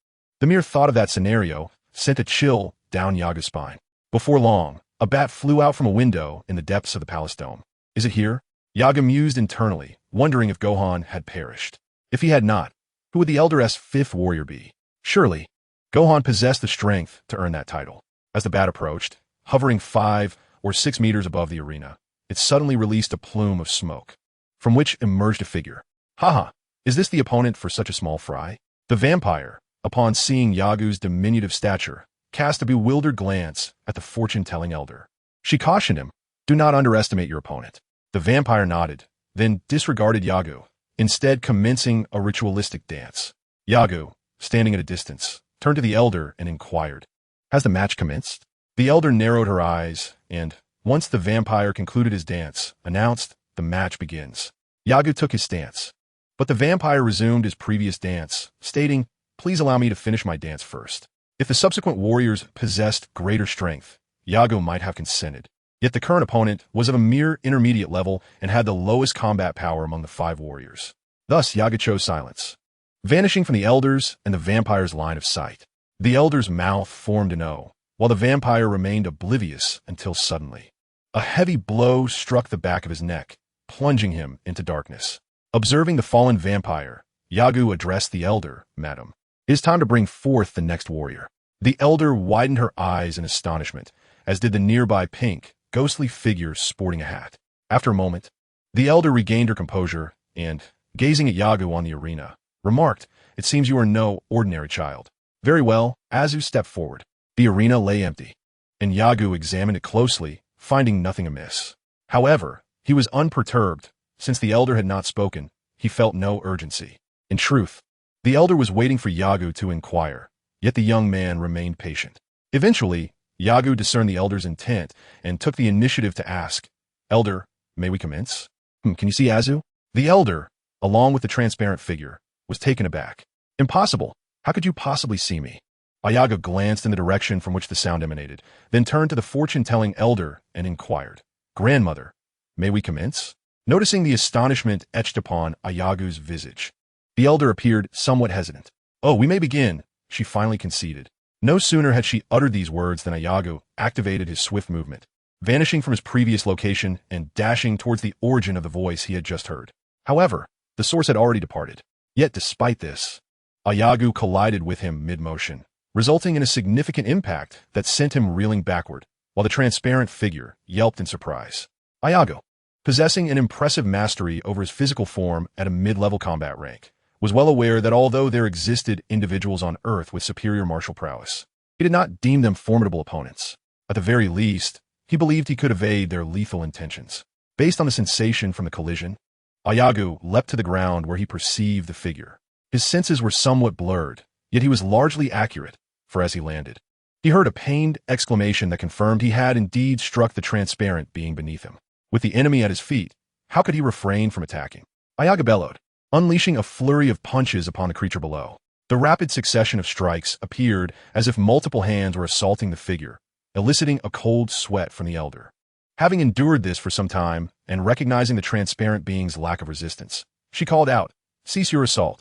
the mere thought of that scenario sent a chill down Yagu's spine. Before long, a bat flew out from a window in the depths of the palace dome. "Is it here?" Yagu mused internally, wondering if Gohan had perished. If he had not, who would the elder's 5th warrior be? Surely, Gohan possessed the strength to earn that title. As the bat approached, hovering 5 or 6 meters above the arena, it suddenly released a plume of smoke, from which emerged a figure. "Haha, Is this the opponent for such a small fry? The vampire, upon seeing Yagu's diminutive stature, cast a bewildered glance at the fortune-telling elder. She cautioned him, "Do not underestimate your opponent." The vampire nodded, then disregarded Yagu, instead commencing a ritualistic dance. Yagu, standing at a distance, turned to the elder and inquired, "Has the match commenced?" The elder narrowed her eyes and, once the vampire concluded his dance, announced, "The match begins." Yagu took his stance, but the vampire resumed his previous dance, stating, "Please allow me to finish my dance first." If the subsequent warriors possessed greater strength, Yagu might have consented. Yet the current opponent was of a mere intermediate level and had the lowest combat power among the 5 warriors. Thus, Yagu chose silence, vanishing from the elders and the vampire's line of sight. The elder's mouth formed an O, while the vampire remained oblivious until suddenly a heavy blow struck the back of his neck, plunging him into darkness. Observing the fallen vampire, Yagu addressed the elder, "Madam, it is time to bring forth the next warrior." The elder widened her eyes in astonishment, as did the nearby pink, ghostly figure sporting a hat. After a moment, the elder regained her composure and, gazing at Yagu on the arena, remarked, "It seems you are no ordinary child." "Very well." Azu stepped forward. The arena lay empty, and Yagu examined it closely, finding nothing amiss. However, he was unperturbed. Since the elder had not spoken, he felt no urgency. In truth, the elder was waiting for Yagu to inquire, yet the young man remained patient. Eventually, Yagu discerned the elder's intent and took the initiative to ask, "Elder, may we commence?" Can you see Azu?" The elder, along with the transparent figure, was taken aback. "Impossible. How could you possibly see me?" Yagu glanced in the direction from which the sound emanated, then turned to the fortune-telling elder and inquired, "Grandmother, may we commence?" Noticing the astonishment etched upon Ayagu's visage, the elder appeared somewhat hesitant. "Oh, we may begin," she finally conceded. No sooner had she uttered these words than Yagu activated his swift movement, vanishing from his previous location and dashing towards the origin of the voice he had just heard. However, the source had already departed. Yet despite this, Yagu collided with him mid-motion, resulting in a significant impact that sent him reeling backward, while the transparent figure yelped in surprise. Yagu, possessing an impressive mastery over his physical form at a mid-level combat rank, was well aware that although there existed individuals on Earth with superior martial prowess, he did not deem them formidable opponents. At the very least, he believed he could evade their lethal intentions. Based on the sensation from the collision, Yagu leapt to the ground where he perceived the figure. His senses were somewhat blurred, yet he was largely accurate, for as he landed, he heard a pained exclamation that confirmed he had indeed struck the transparent being beneath him. With the enemy at his feet, how could he refrain from attacking? Yagu bellowed, unleashing a flurry of punches upon the creature below. The rapid succession of strikes appeared as if multiple hands were assaulting the figure, eliciting a cold sweat from the elder. Having endured this for some time, and recognizing the transparent being's lack of resistance, she called out, "Cease your assault.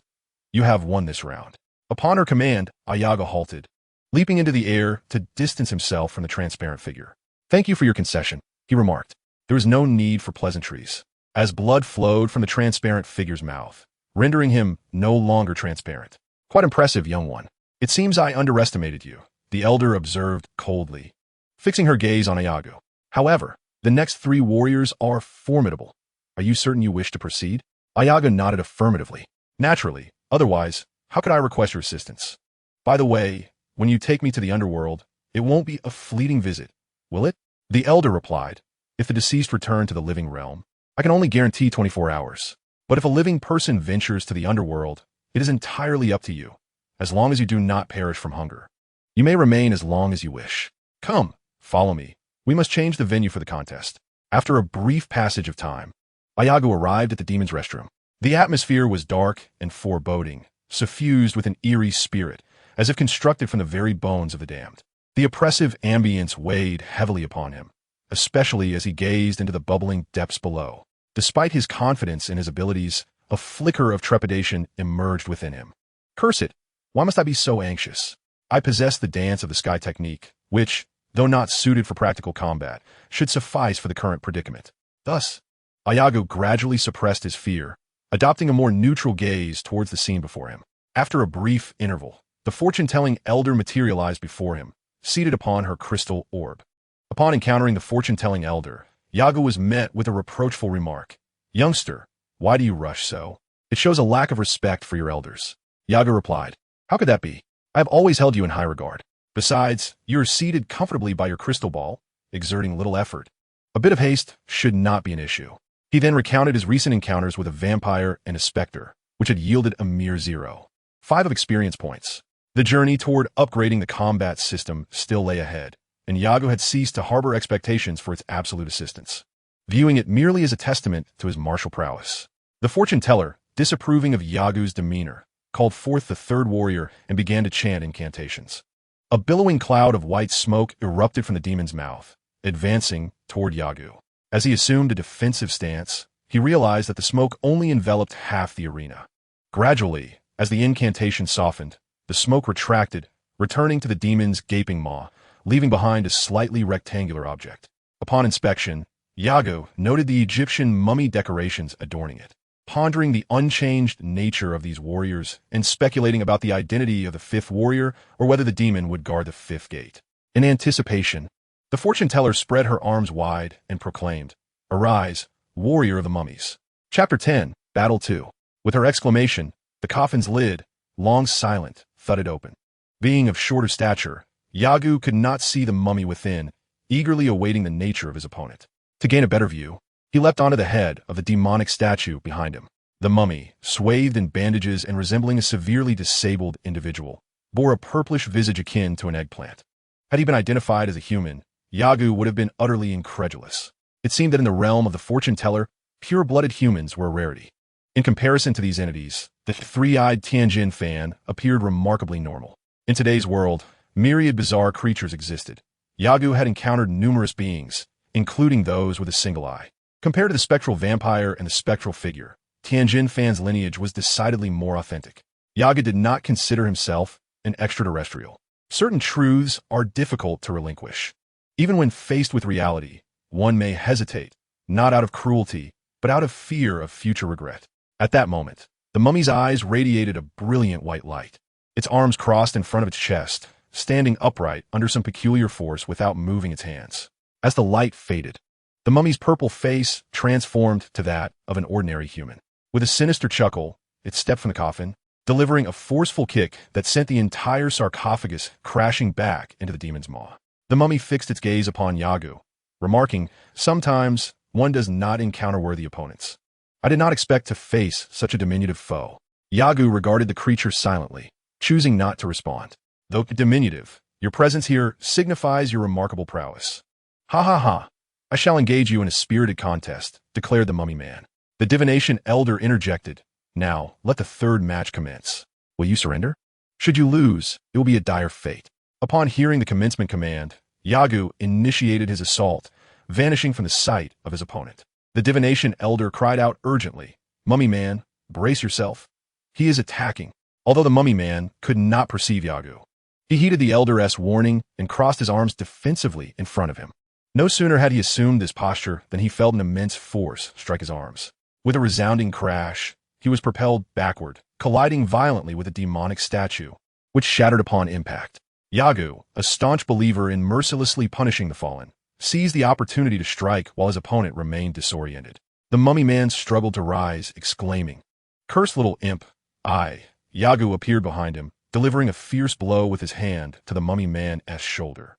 You have won this round." Upon her command, Yagu halted, leaping into the air to distance himself from the transparent figure. "Thank you for your concession," he remarked. There was no need for pleasantries, as blood flowed from the transparent figure's mouth, rendering him no longer transparent. "Quite impressive, young one. It seems I underestimated you," the elder observed coldly, fixing her gaze on Yagu. "However, the next 3 warriors are formidable. Are you certain you wish to proceed?" Yagu nodded affirmatively. "Naturally, otherwise, how could I request your assistance? By the way, when you take me to the underworld, it won't be a fleeting visit, will it?" The elder replied, "If the deceased return to the living realm, I can only guarantee 24 hours. But if a living person ventures to the underworld, it is entirely up to you, as long as you do not perish from hunger. You may remain as long as you wish. Come, follow me. We must change the venue for the contest." After a brief passage of time, Yagu arrived at the demon's restroom. The atmosphere was dark and foreboding, suffused with an eerie spirit, as if constructed from the very bones of the damned. The oppressive ambience weighed heavily upon him, especially as he gazed into the bubbling depths below. Despite his confidence in his abilities, a flicker of trepidation emerged within him. "Curse it! Why must I be so anxious? I possess the dance of the sky technique, which, though not suited for practical combat, should suffice for the current predicament." Thus, Yagu gradually suppressed his fear, adopting a more neutral gaze towards the scene before him. After a brief interval, the fortune-telling elder materialized before him, seated upon her crystal orb. Upon encountering the fortune-telling elder, Yagu was met with a reproachful remark. "Youngster, why do you rush so? It shows a lack of respect for your elders. Yagu replied, how could that be? I have always held you in high regard. Besides, you are seated comfortably by your crystal ball, exerting little effort. A bit of haste should not be an issue. He then recounted his recent encounters with a vampire and a specter, which had yielded a mere 0.5 of experience points. The journey toward upgrading the combat system still lay ahead, and Yagu had ceased to harbor expectations for its absolute assistance, viewing it merely as a testament to his martial prowess. The fortune teller, disapproving of Yagu's demeanor, called forth the third warrior and began to chant incantations. A billowing cloud of white smoke erupted from the demon's mouth, advancing toward Yagu. As he assumed a defensive stance, he realized that the smoke only enveloped half the arena. Gradually, as the incantation softened, the smoke retracted, returning to the demon's gaping maw, leaving behind a slightly rectangular object. Upon inspection, Yagu noted the Egyptian mummy decorations adorning it. Pondering the unchanged nature of these warriors and speculating about the identity of the fifth warrior or whether the demon would guard the fifth gate. In anticipation, the fortune teller spread her arms wide and proclaimed, "Arise, warrior of the mummies." Chapter 10, Battle 2. With her exclamation, the coffin's lid, long silent, thudded open. Being of shorter stature, Yagu could not see the mummy within, eagerly awaiting the nature of his opponent. To gain a better view, he leapt onto the head of the demonic statue behind him. The mummy, swathed in bandages and resembling a severely disabled individual, bore a purplish visage akin to an eggplant. Had he been identified as a human, Yagu would have been utterly incredulous. It seemed that in the realm of the fortune teller, pure-blooded humans were a rarity. In comparison to these entities, the three-eyed Tianjin fan appeared remarkably normal. In today's world, myriad bizarre creatures existed. Yagu had encountered numerous beings, including those with a single eye. Compared to the spectral vampire and the spectral figure, Tianjin Fan's lineage was decidedly more authentic. Yagu did not consider himself an extraterrestrial. Certain truths are difficult to relinquish. Even when faced with reality, one may hesitate, not out of cruelty, but out of fear of future regret. At that moment, the mummy's eyes radiated a brilliant white light. Its arms crossed in front of its chest, standing upright under some peculiar force without moving its hands. As the light faded, the mummy's purple face transformed to that of an ordinary human. With a sinister chuckle, it stepped from the coffin, delivering a forceful kick that sent the entire sarcophagus crashing back into the demon's maw. The mummy fixed its gaze upon Yagu, remarking, "Sometimes one does not encounter worthy opponents. I did not expect to face such a diminutive foe." Yagu regarded the creature silently, choosing not to respond. "Though diminutive, your presence here signifies your remarkable prowess." "Ha ha ha. I shall engage you in a spirited contest," declared the mummy man. The divination elder interjected, "Now, let the third match commence. Will you surrender? Should you lose, it will be a dire fate." Upon hearing the commencement command, Yagu initiated his assault, vanishing from the sight of his opponent. The divination elder cried out urgently, "Mummy man, brace yourself. He is attacking." Although the mummy man could not perceive Yagu, he heeded the elder's warning and crossed his arms defensively in front of him. No sooner had he assumed this posture than he felt an immense force strike his arms. With a resounding crash, he was propelled backward, colliding violently with a demonic statue, which shattered upon impact. Yagu, a staunch believer in mercilessly punishing the fallen, seized the opportunity to strike while his opponent remained disoriented. The mummy man struggled to rise, exclaiming, "Cursed little imp!" Yagu appeared behind him, delivering a fierce blow with his hand to the mummy man's shoulder.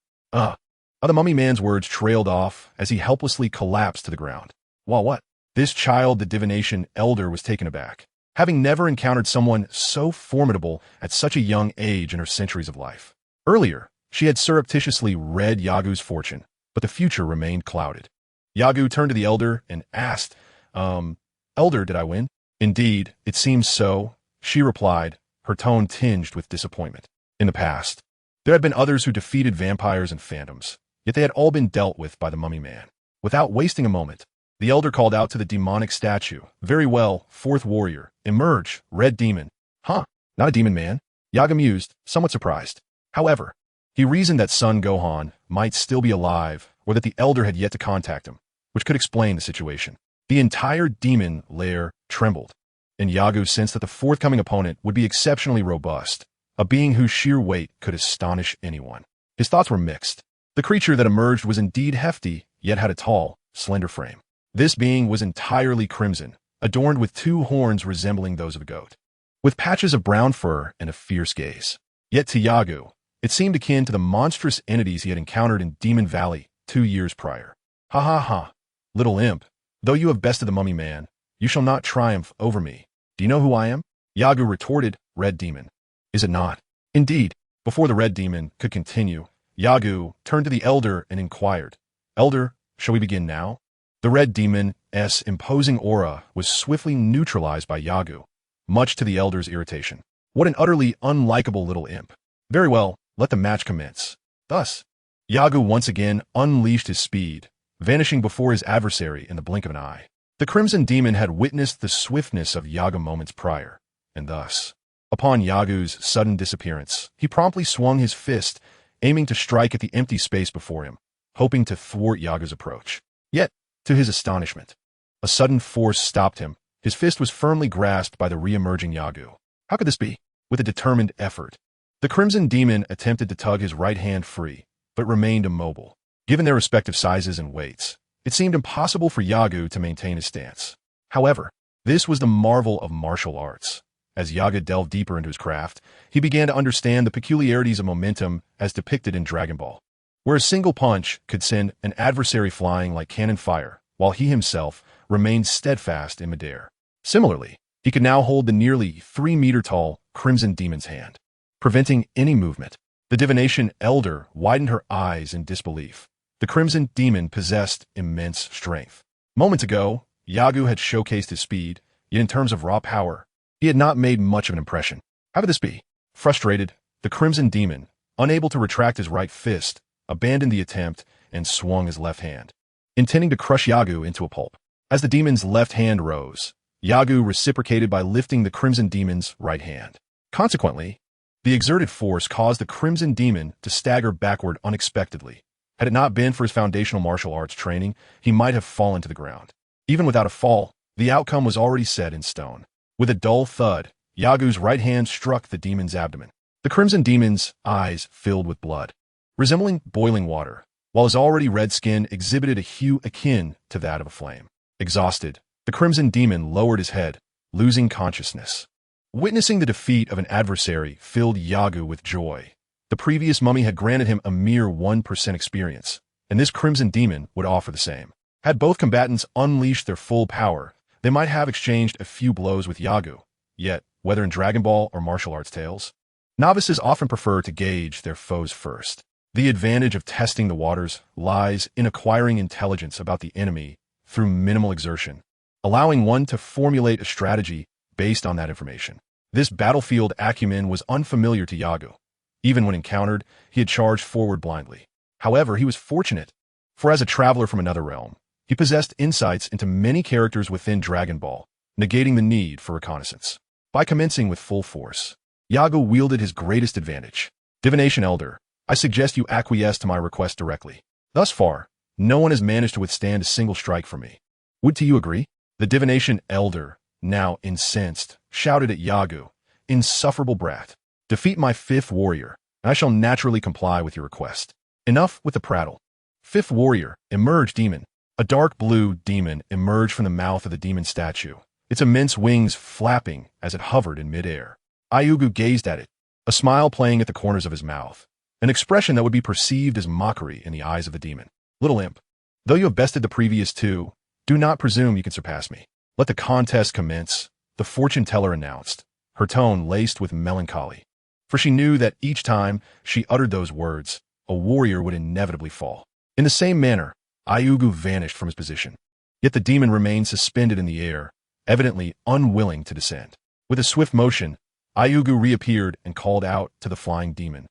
The mummy man's words trailed off as he helplessly collapsed to the ground. What? This child, the divination elder, was taken aback, having never encountered someone so formidable at such a young age in her centuries of life. Earlier, she had surreptitiously read Yagu's fortune, but the future remained clouded. Yagu turned to the elder and asked, "Elder, did I win?" "Indeed, it seems so," she replied, her tone tinged with disappointment. In the past, there had been others who defeated vampires and phantoms, yet they had all been dealt with by the mummy man. Without wasting a moment, the elder called out to the demonic statue, "Very well, fourth warrior, emerge, red demon." "Huh, not a demon man," Yagu mused, somewhat surprised. However, he reasoned that son Gohan might still be alive or that the elder had yet to contact him, which could explain the situation. The entire demon lair trembled, and Yagu sensed that the forthcoming opponent would be exceptionally robust, a being whose sheer weight could astonish anyone. His thoughts were mixed. The creature that emerged was indeed hefty, yet had a tall, slender frame. This being was entirely crimson, adorned with two horns resembling those of a goat, with patches of brown fur and a fierce gaze. Yet to Yagu, it seemed akin to the monstrous entities he had encountered in Demon Valley 2 years prior. Ha ha ha, little imp, though you have bested the mummy man, you shall not triumph over me. Do you know who I am? Yagu retorted, Red Demon. Is it not? Indeed. Before the Red Demon could continue, Yagu turned to the Elder and inquired, Elder, shall we begin now? The Red Demon's imposing aura was swiftly neutralized by Yagu, much to the Elder's irritation. What an utterly unlikable little imp. Very well, let the match commence. Thus, Yagu once again unleashed his speed, vanishing before his adversary in the blink of an eye. The Crimson Demon had witnessed the swiftness of Yagu moments prior, and thus, upon Yagu's sudden disappearance, he promptly swung his fist, aiming to strike at the empty space before him, hoping to thwart Yagu's approach. Yet, to his astonishment, a sudden force stopped him. His fist was firmly grasped by the re-emerging Yagu. How could this be? With a determined effort, the Crimson Demon attempted to tug his right hand free, but remained immobile. Given their respective sizes and weights, it seemed impossible for Yagu to maintain his stance. However, this was the marvel of martial arts. As Yagu delved deeper into his craft, he began to understand the peculiarities of momentum as depicted in Dragon Ball, where a single punch could send an adversary flying like cannon fire, while he himself remained steadfast in midair. Similarly, he could now hold the nearly 3-meter-tall Crimson Demon's hand, preventing any movement. The Divination Elder widened her eyes in disbelief. The Crimson Demon possessed immense strength. Moments ago, Yagu had showcased his speed, yet in terms of raw power, he had not made much of an impression. How could this be? Frustrated, the Crimson Demon, unable to retract his right fist, abandoned the attempt and swung his left hand, intending to crush Yagu into a pulp. As the demon's left hand rose, Yagu reciprocated by lifting the Crimson Demon's right hand. Consequently, the exerted force caused the Crimson Demon to stagger backward unexpectedly. Had it not been for his foundational martial arts training, he might have fallen to the ground. Even without a fall, the outcome was already set in stone. With a dull thud, Yagu's right hand struck the demon's abdomen. The Crimson Demon's eyes filled with blood, resembling boiling water, while his already red skin exhibited a hue akin to that of a flame. Exhausted, the Crimson Demon lowered his head, losing consciousness. Witnessing the defeat of an adversary filled Yagu with joy. The previous mummy had granted him a mere 1% experience, and this Crimson Demon would offer the same. Had both combatants unleashed their full power, they might have exchanged a few blows with Yagu. Yet, whether in Dragon Ball or martial arts tales, novices often prefer to gauge their foes first. The advantage of testing the waters lies in acquiring intelligence about the enemy through minimal exertion, allowing one to formulate a strategy based on that information. This battlefield acumen was unfamiliar to Yagu. Even when encountered, he had charged forward blindly. However, he was fortunate, for as a traveler from another realm, he possessed insights into many characters within Dragon Ball, negating the need for reconnaissance. By commencing with full force, Yagu wielded his greatest advantage. Divination Elder, I suggest you acquiesce to my request directly. Thus far, no one has managed to withstand a single strike from me. Would you agree? The Divination Elder, now incensed, shouted at Yagu, insufferable brat. Defeat my 5th warrior, and I shall naturally comply with your request. Enough with the prattle. 5th warrior, emerge demon. A dark blue demon emerged from the mouth of the demon statue, its immense wings flapping as it hovered in midair. Yagu gazed at it, a smile playing at the corners of his mouth, an expression that would be perceived as mockery in the eyes of the demon. Little imp, though you have bested the previous 2, do not presume you can surpass me. Let the contest commence, the fortune teller announced, her tone laced with melancholy. For she knew that each time she uttered those words, a warrior would inevitably fall. In the same manner, Yagu vanished from his position. Yet the demon remained suspended in the air, evidently unwilling to descend. With a swift motion, Yagu reappeared and called out to the flying demon.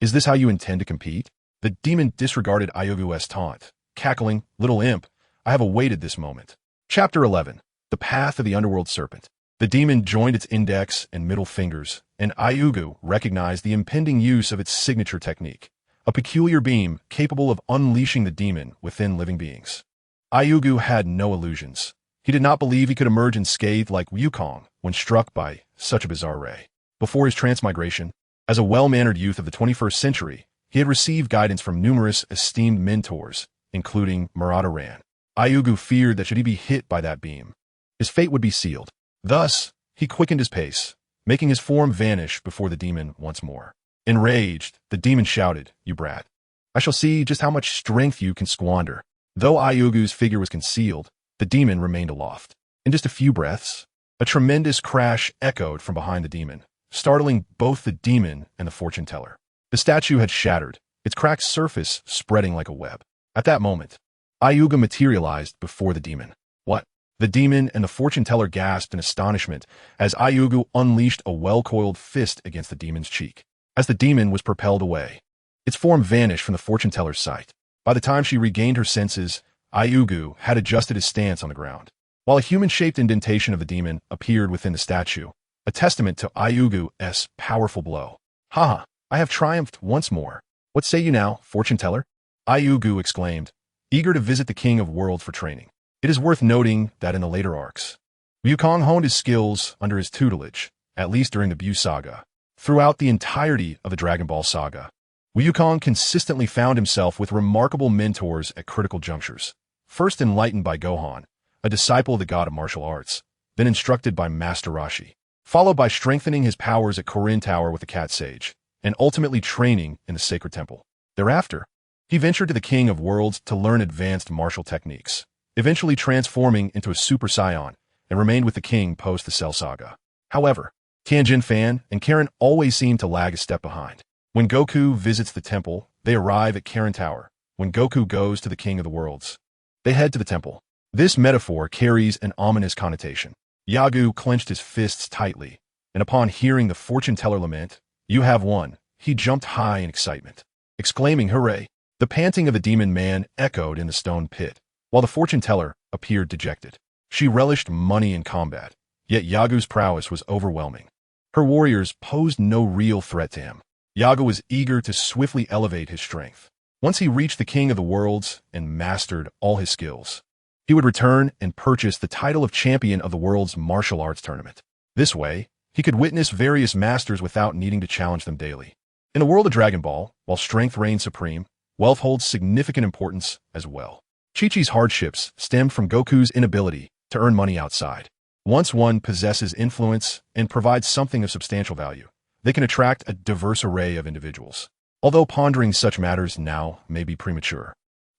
Is this how you intend to compete? The demon disregarded Yagu's taunt, cackling, Little imp, I have awaited this moment. Chapter 11. The Path of the Underworld Serpent. The demon joined its index and middle fingers, and Yagu recognized the impending use of its signature technique, a peculiar beam capable of unleashing the demon within living beings. Yagu had no illusions. He did not believe he could emerge unscathed like Wukong when struck by such a bizarre ray. Before his transmigration, as a well-mannered youth of the 21st century, he had received guidance from numerous esteemed mentors, including Murata Ran. Yagu feared that should he be hit by that beam, his fate would be sealed. Thus, he quickened his pace, making his form vanish before the demon once more. Enraged, the demon shouted, "You brat. I shall see just how much strength you can squander." Though Yagu's figure was concealed, the demon remained aloft. In just a few breaths, a tremendous crash echoed from behind the demon, startling both the demon and the fortune teller. The statue had shattered, its cracked surface spreading like a web. At that moment, Yagu materialized before the demon. What? The demon and the fortune teller gasped in astonishment as Yagu unleashed a well-coiled fist against the demon's cheek. As the demon was propelled away, its form vanished from the fortune teller's sight. By the time she regained her senses, Yagu had adjusted his stance on the ground, while a human-shaped indentation of the demon appeared within the statue, a testament to Yagu's powerful blow. "Ha! I have triumphed once more. What say you now, fortune teller?" Yagu exclaimed, eager to visit the King of Worlds for training. It is worth noting that in the later arcs, Wukong honed his skills under his tutelage, at least during the Bu saga. Throughout the entirety of the Dragon Ball saga, Wukong consistently found himself with remarkable mentors at critical junctures. First enlightened by Gohan, a disciple of the god of martial arts, then instructed by Master Roshi, followed by strengthening his powers at Korin Tower with the Cat Sage, and ultimately training in the Sacred Temple. Thereafter, he ventured to the King of Worlds to learn advanced martial techniques, eventually transforming into a Super Saiyan, and remained with the king post the Cell Saga. However, Tianjin Fan and Karen always seem to lag a step behind. When Goku visits the temple, they arrive at Korin Tower. When Goku goes to the King of the Worlds, they head to the temple. This metaphor carries an ominous connotation. Yagu clenched his fists tightly, and upon hearing the fortune teller lament, "You have won," he jumped high in excitement, exclaiming, "Hooray!" The panting of the demon man echoed in the stone pit, while the fortune teller appeared dejected. She relished money in combat, yet Yagu's prowess was overwhelming. Her warriors posed no real threat to him. Yagu was eager to swiftly elevate his strength. Once he reached the King of the Worlds and mastered all his skills, he would return and purchase the title of champion of the world's martial arts tournament. This way, he could witness various masters without needing to challenge them daily. In the world of Dragon Ball, while strength reigns supreme, wealth holds significant importance as well. Chi-Chi's hardships stemmed from Goku's inability to earn money outside. Once one possesses influence and provides something of substantial value, they can attract a diverse array of individuals. Although pondering such matters now may be premature,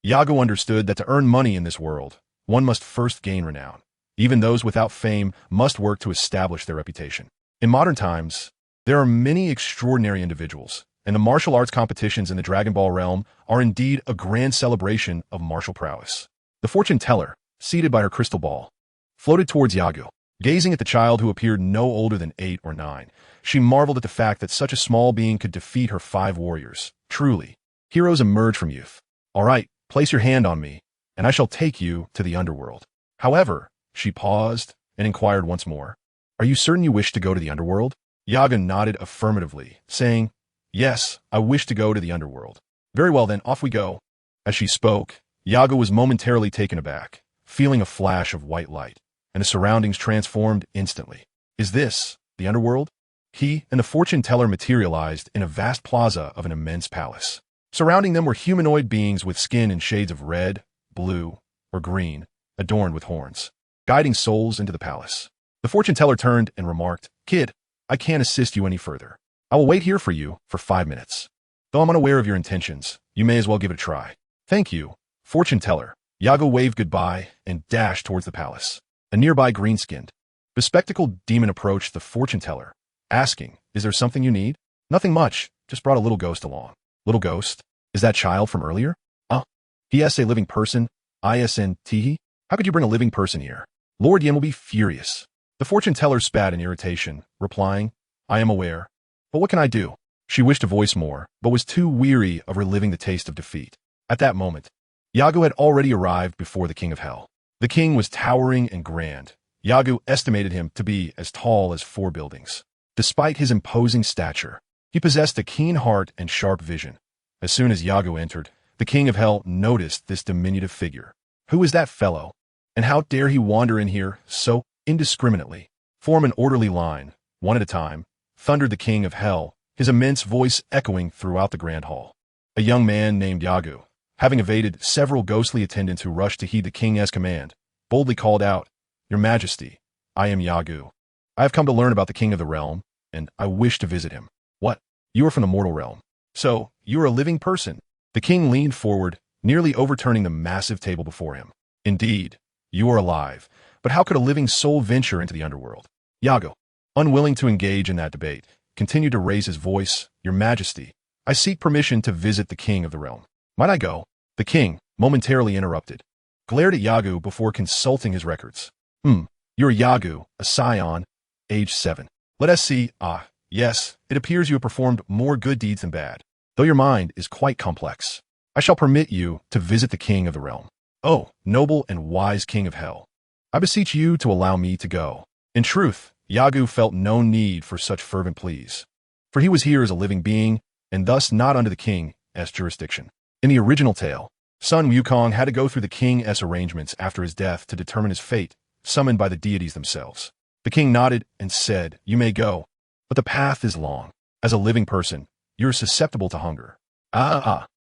Yagu understood that to earn money in this world, one must first gain renown. Even those without fame must work to establish their reputation. In modern times, there are many extraordinary individuals, and the martial arts competitions in the Dragon Ball realm are indeed a grand celebration of martial prowess. The fortune teller, seated by her crystal ball, floated towards Yagu. Gazing at the child who appeared no older than 8 or 9, she marveled at the fact that such a small being could defeat her 5 warriors. Truly, heroes emerge from youth. "All right, place your hand on me, and I shall take you to the underworld." However, she paused and inquired once more, "Are you certain you wish to go to the underworld?" Yagu nodded affirmatively, saying, "Yes, I wish to go to the underworld." "Very well then, off we go." As she spoke, Yagu was momentarily taken aback, feeling a flash of white light, and the surroundings transformed instantly. "Is this the underworld?" He and the fortune teller materialized in a vast plaza of an immense palace. Surrounding them were humanoid beings with skin in shades of red, blue, or green, adorned with horns, guiding souls into the palace. The fortune teller turned and remarked, "Kid, I can't assist you any further. I will wait here for you for 5 minutes. Though I'm unaware of your intentions, you may as well give it a try." "Thank you, fortune teller." Yagu waved goodbye and dashed towards the palace. A nearby green-skinned, bespectacled demon approached the fortune teller, asking, "Is there something you need?" "Nothing much, just brought a little ghost along." "Little ghost? Is that child from earlier?" "Yes, a living person, ISNT. How could you bring a living person here? Lord Yin will be furious." The fortune teller spat in irritation, replying, "I am aware. But what can I do?" She wished to voice more, but was too weary of reliving the taste of defeat. At that moment, Yagu had already arrived before the King of Hell. The king was towering and grand. Yagu estimated him to be as tall as 4 buildings. Despite his imposing stature, he possessed a keen heart and sharp vision. As soon as Yagu entered, the King of Hell noticed this diminutive figure. Who is that fellow? And how dare he wander in here so indiscriminately? "Form an orderly line, one at a time," thundered the King of Hell, his immense voice echoing throughout the grand hall. A young man named Yagu, having evaded several ghostly attendants who rushed to heed the king's command, boldly called out, Your Majesty, I am Yagu. I have come to learn about the king of the realm, and I wish to visit him. What? You are from the mortal realm. So, you are a living person. The king leaned forward, nearly overturning the massive table before him. Indeed, you are alive, but how could a living soul venture into the underworld? Yagu, unwilling to engage in that debate, continued to raise his voice. Your Majesty, I seek permission to visit the king of the realm. Might I go? The king, momentarily interrupted, glared at Yagu before consulting his records. You're Yagu, a Saiyan, age 7. Let us see. Yes, it appears you have performed more good deeds than bad, though your mind is quite complex. I shall permit you to visit the king of the realm. Oh, noble and wise king of hell, I beseech you to allow me to go. In truth, Yagu felt no need for such fervent pleas, for he was here as a living being, and thus not under the king's jurisdiction. In the original tale, Sun Wukong had to go through the king's arrangements after his death to determine his fate, summoned by the deities themselves. The king nodded and said, "You may go, but the path is long. As a living person, you're susceptible to hunger."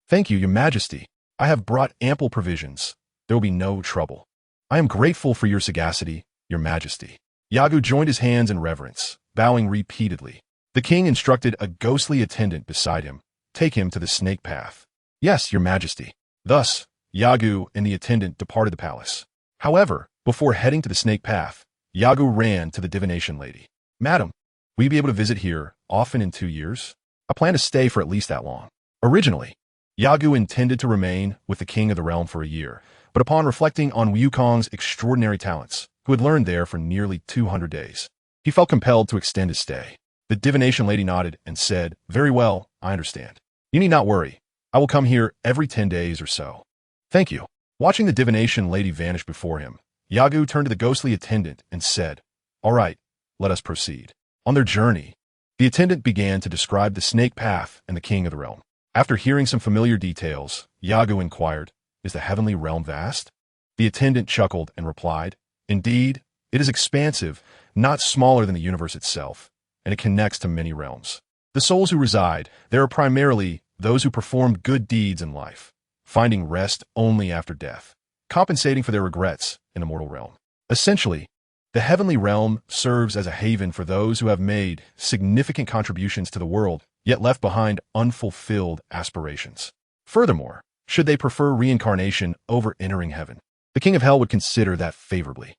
Thank you, Your Majesty. I have brought ample provisions. There will be no trouble. I am grateful for your sagacity, Your Majesty. Yagu joined his hands in reverence, bowing repeatedly. The king instructed a ghostly attendant beside him, take him to the snake path. Yes, Your Majesty. Thus, Yagu and the attendant departed the palace. However, before heading to the snake path, Yagu ran to the divination lady. Madam, will you be able to visit here often in 2 years? I plan to stay for at least that long. Originally, Yagu intended to remain with the king of the realm for a year, but upon reflecting on Wukong's extraordinary talents, who had learned there for nearly 200 days, he felt compelled to extend his stay. The divination lady nodded and said, "Very well, I understand. You need not worry. I will come here every 10 days or so." Thank you. Watching the divination lady vanish before him, Yagu turned to the ghostly attendant and said, "All right, let us proceed." On their journey, the attendant began to describe the snake path and the king of the realm. After hearing some familiar details, Yagu inquired, "Is the heavenly realm vast?" The attendant chuckled and replied, "Indeed, it is expansive, not smaller than the universe itself, and it connects to many realms. The souls who reside there are primarily those who performed good deeds in life, finding rest only after death, compensating for their regrets in the mortal realm. Essentially, the heavenly realm serves as a haven for those who have made significant contributions to the world, yet left behind unfulfilled aspirations. Furthermore, should they prefer reincarnation over entering heaven, the king of hell would consider that favorably.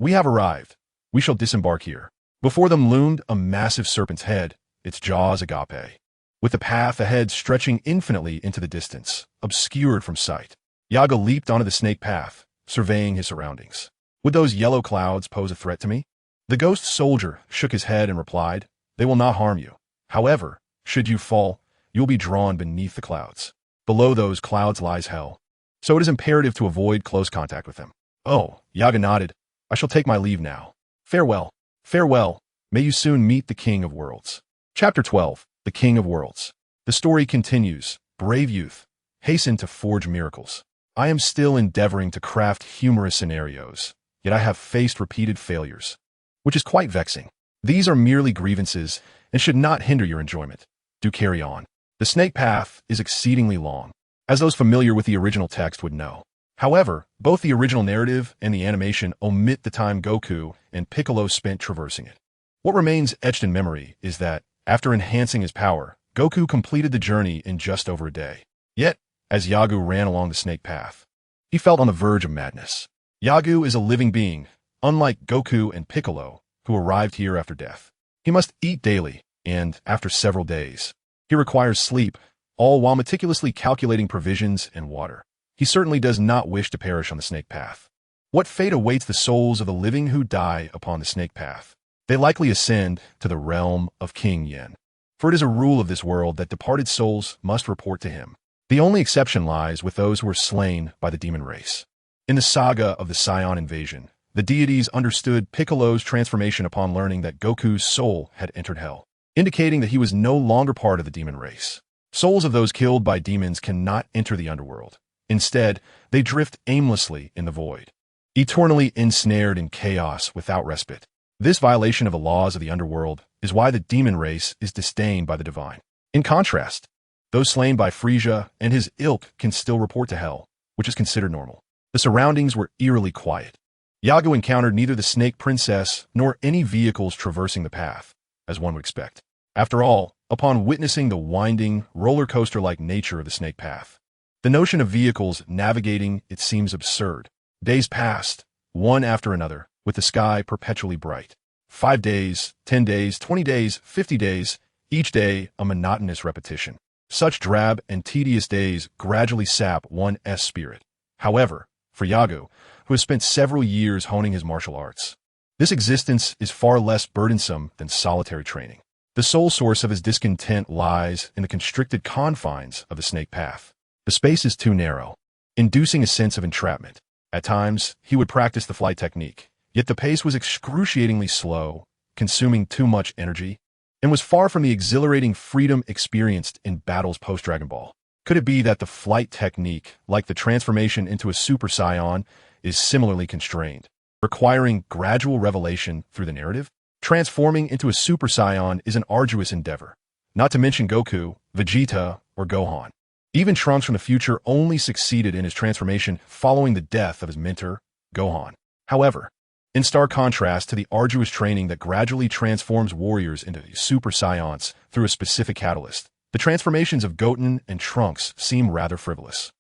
We have arrived. We shall disembark here." Before them loomed a massive serpent's head, its jaws agape, with the path ahead stretching infinitely into the distance, obscured from sight. Yaga leaped onto the snake path, surveying his surroundings. Would those yellow clouds pose a threat to me? The ghost soldier shook his head and replied, "They will not harm you. However, should you fall, you will be drawn beneath the clouds. Below those clouds lies hell. So it is imperative to avoid close contact with them." "Oh," Yaga nodded. "I shall take my leave now. Farewell. Farewell. May you soon meet the King of Worlds." Chapter 12. The King of Worlds. The story continues. Brave youth, hasten to forge miracles. I am still endeavoring to craft humorous scenarios, yet I have faced repeated failures, which is quite vexing. These are merely grievances and should not hinder your enjoyment. Do carry on. The snake path is exceedingly long, as those familiar with the original text would know. However, both the original narrative and the animation omit the time Goku and Piccolo spent traversing it. What remains etched in memory is that, after enhancing his power, Goku completed the journey in just over a day. Yet, as Yagu ran along the snake path, he felt on the verge of madness. Yagu is a living being, unlike Goku and Piccolo, who arrived here after death. He must eat daily, and, after several days, he requires sleep, all while meticulously calculating provisions and water. He certainly does not wish to perish on the snake path. What fate awaits the souls of the living who die upon the snake path? They likely ascend to the realm of King Yen, for it is a rule of this world that departed souls must report to him. The only exception lies with those who were slain by the demon race. In the saga of the Saiyan invasion, the deities understood Piccolo's transformation upon learning that Goku's soul had entered hell, indicating that he was no longer part of the demon race. Souls of those killed by demons cannot enter the underworld. Instead, they drift aimlessly in the void, eternally ensnared in chaos without respite. This violation of the laws of the underworld is why the demon race is disdained by the divine. In contrast, those slain by Frieza and his ilk can still report to hell, which is considered normal. The surroundings were eerily quiet. Yagu encountered neither the snake princess nor any vehicles traversing the path, as one would expect. After all, upon witnessing the winding, roller coaster-like nature of the snake path, the notion of vehicles navigating it seems absurd. Days passed, one after another, with the sky perpetually bright. 5 days, 10 days, 20 days, 50 days, each day a monotonous repetition. Such drab and tedious days gradually sap one's spirit. However, for Yagu, who has spent several years honing his martial arts, this existence is far less burdensome than solitary training. The sole source of his discontent lies in the constricted confines of the snake path. The space is too narrow, inducing a sense of entrapment. At times, he would practice the flight technique, yet the pace was excruciatingly slow, consuming too much energy, and was far from the exhilarating freedom experienced in battles post-Dragon Ball. Could it be that the flight technique, like the transformation into a Super Saiyan, is similarly constrained, requiring gradual revelation through the narrative? Transforming into a Super Saiyan is an arduous endeavor, not to mention Goku, Vegeta, or Gohan. Even Trunks from the future only succeeded in his transformation following the death of his mentor, Gohan. However, in stark contrast to the arduous training that gradually transforms warriors into Super Saiyans through a specific catalyst, the transformations of Goten and Trunks seem rather frivolous.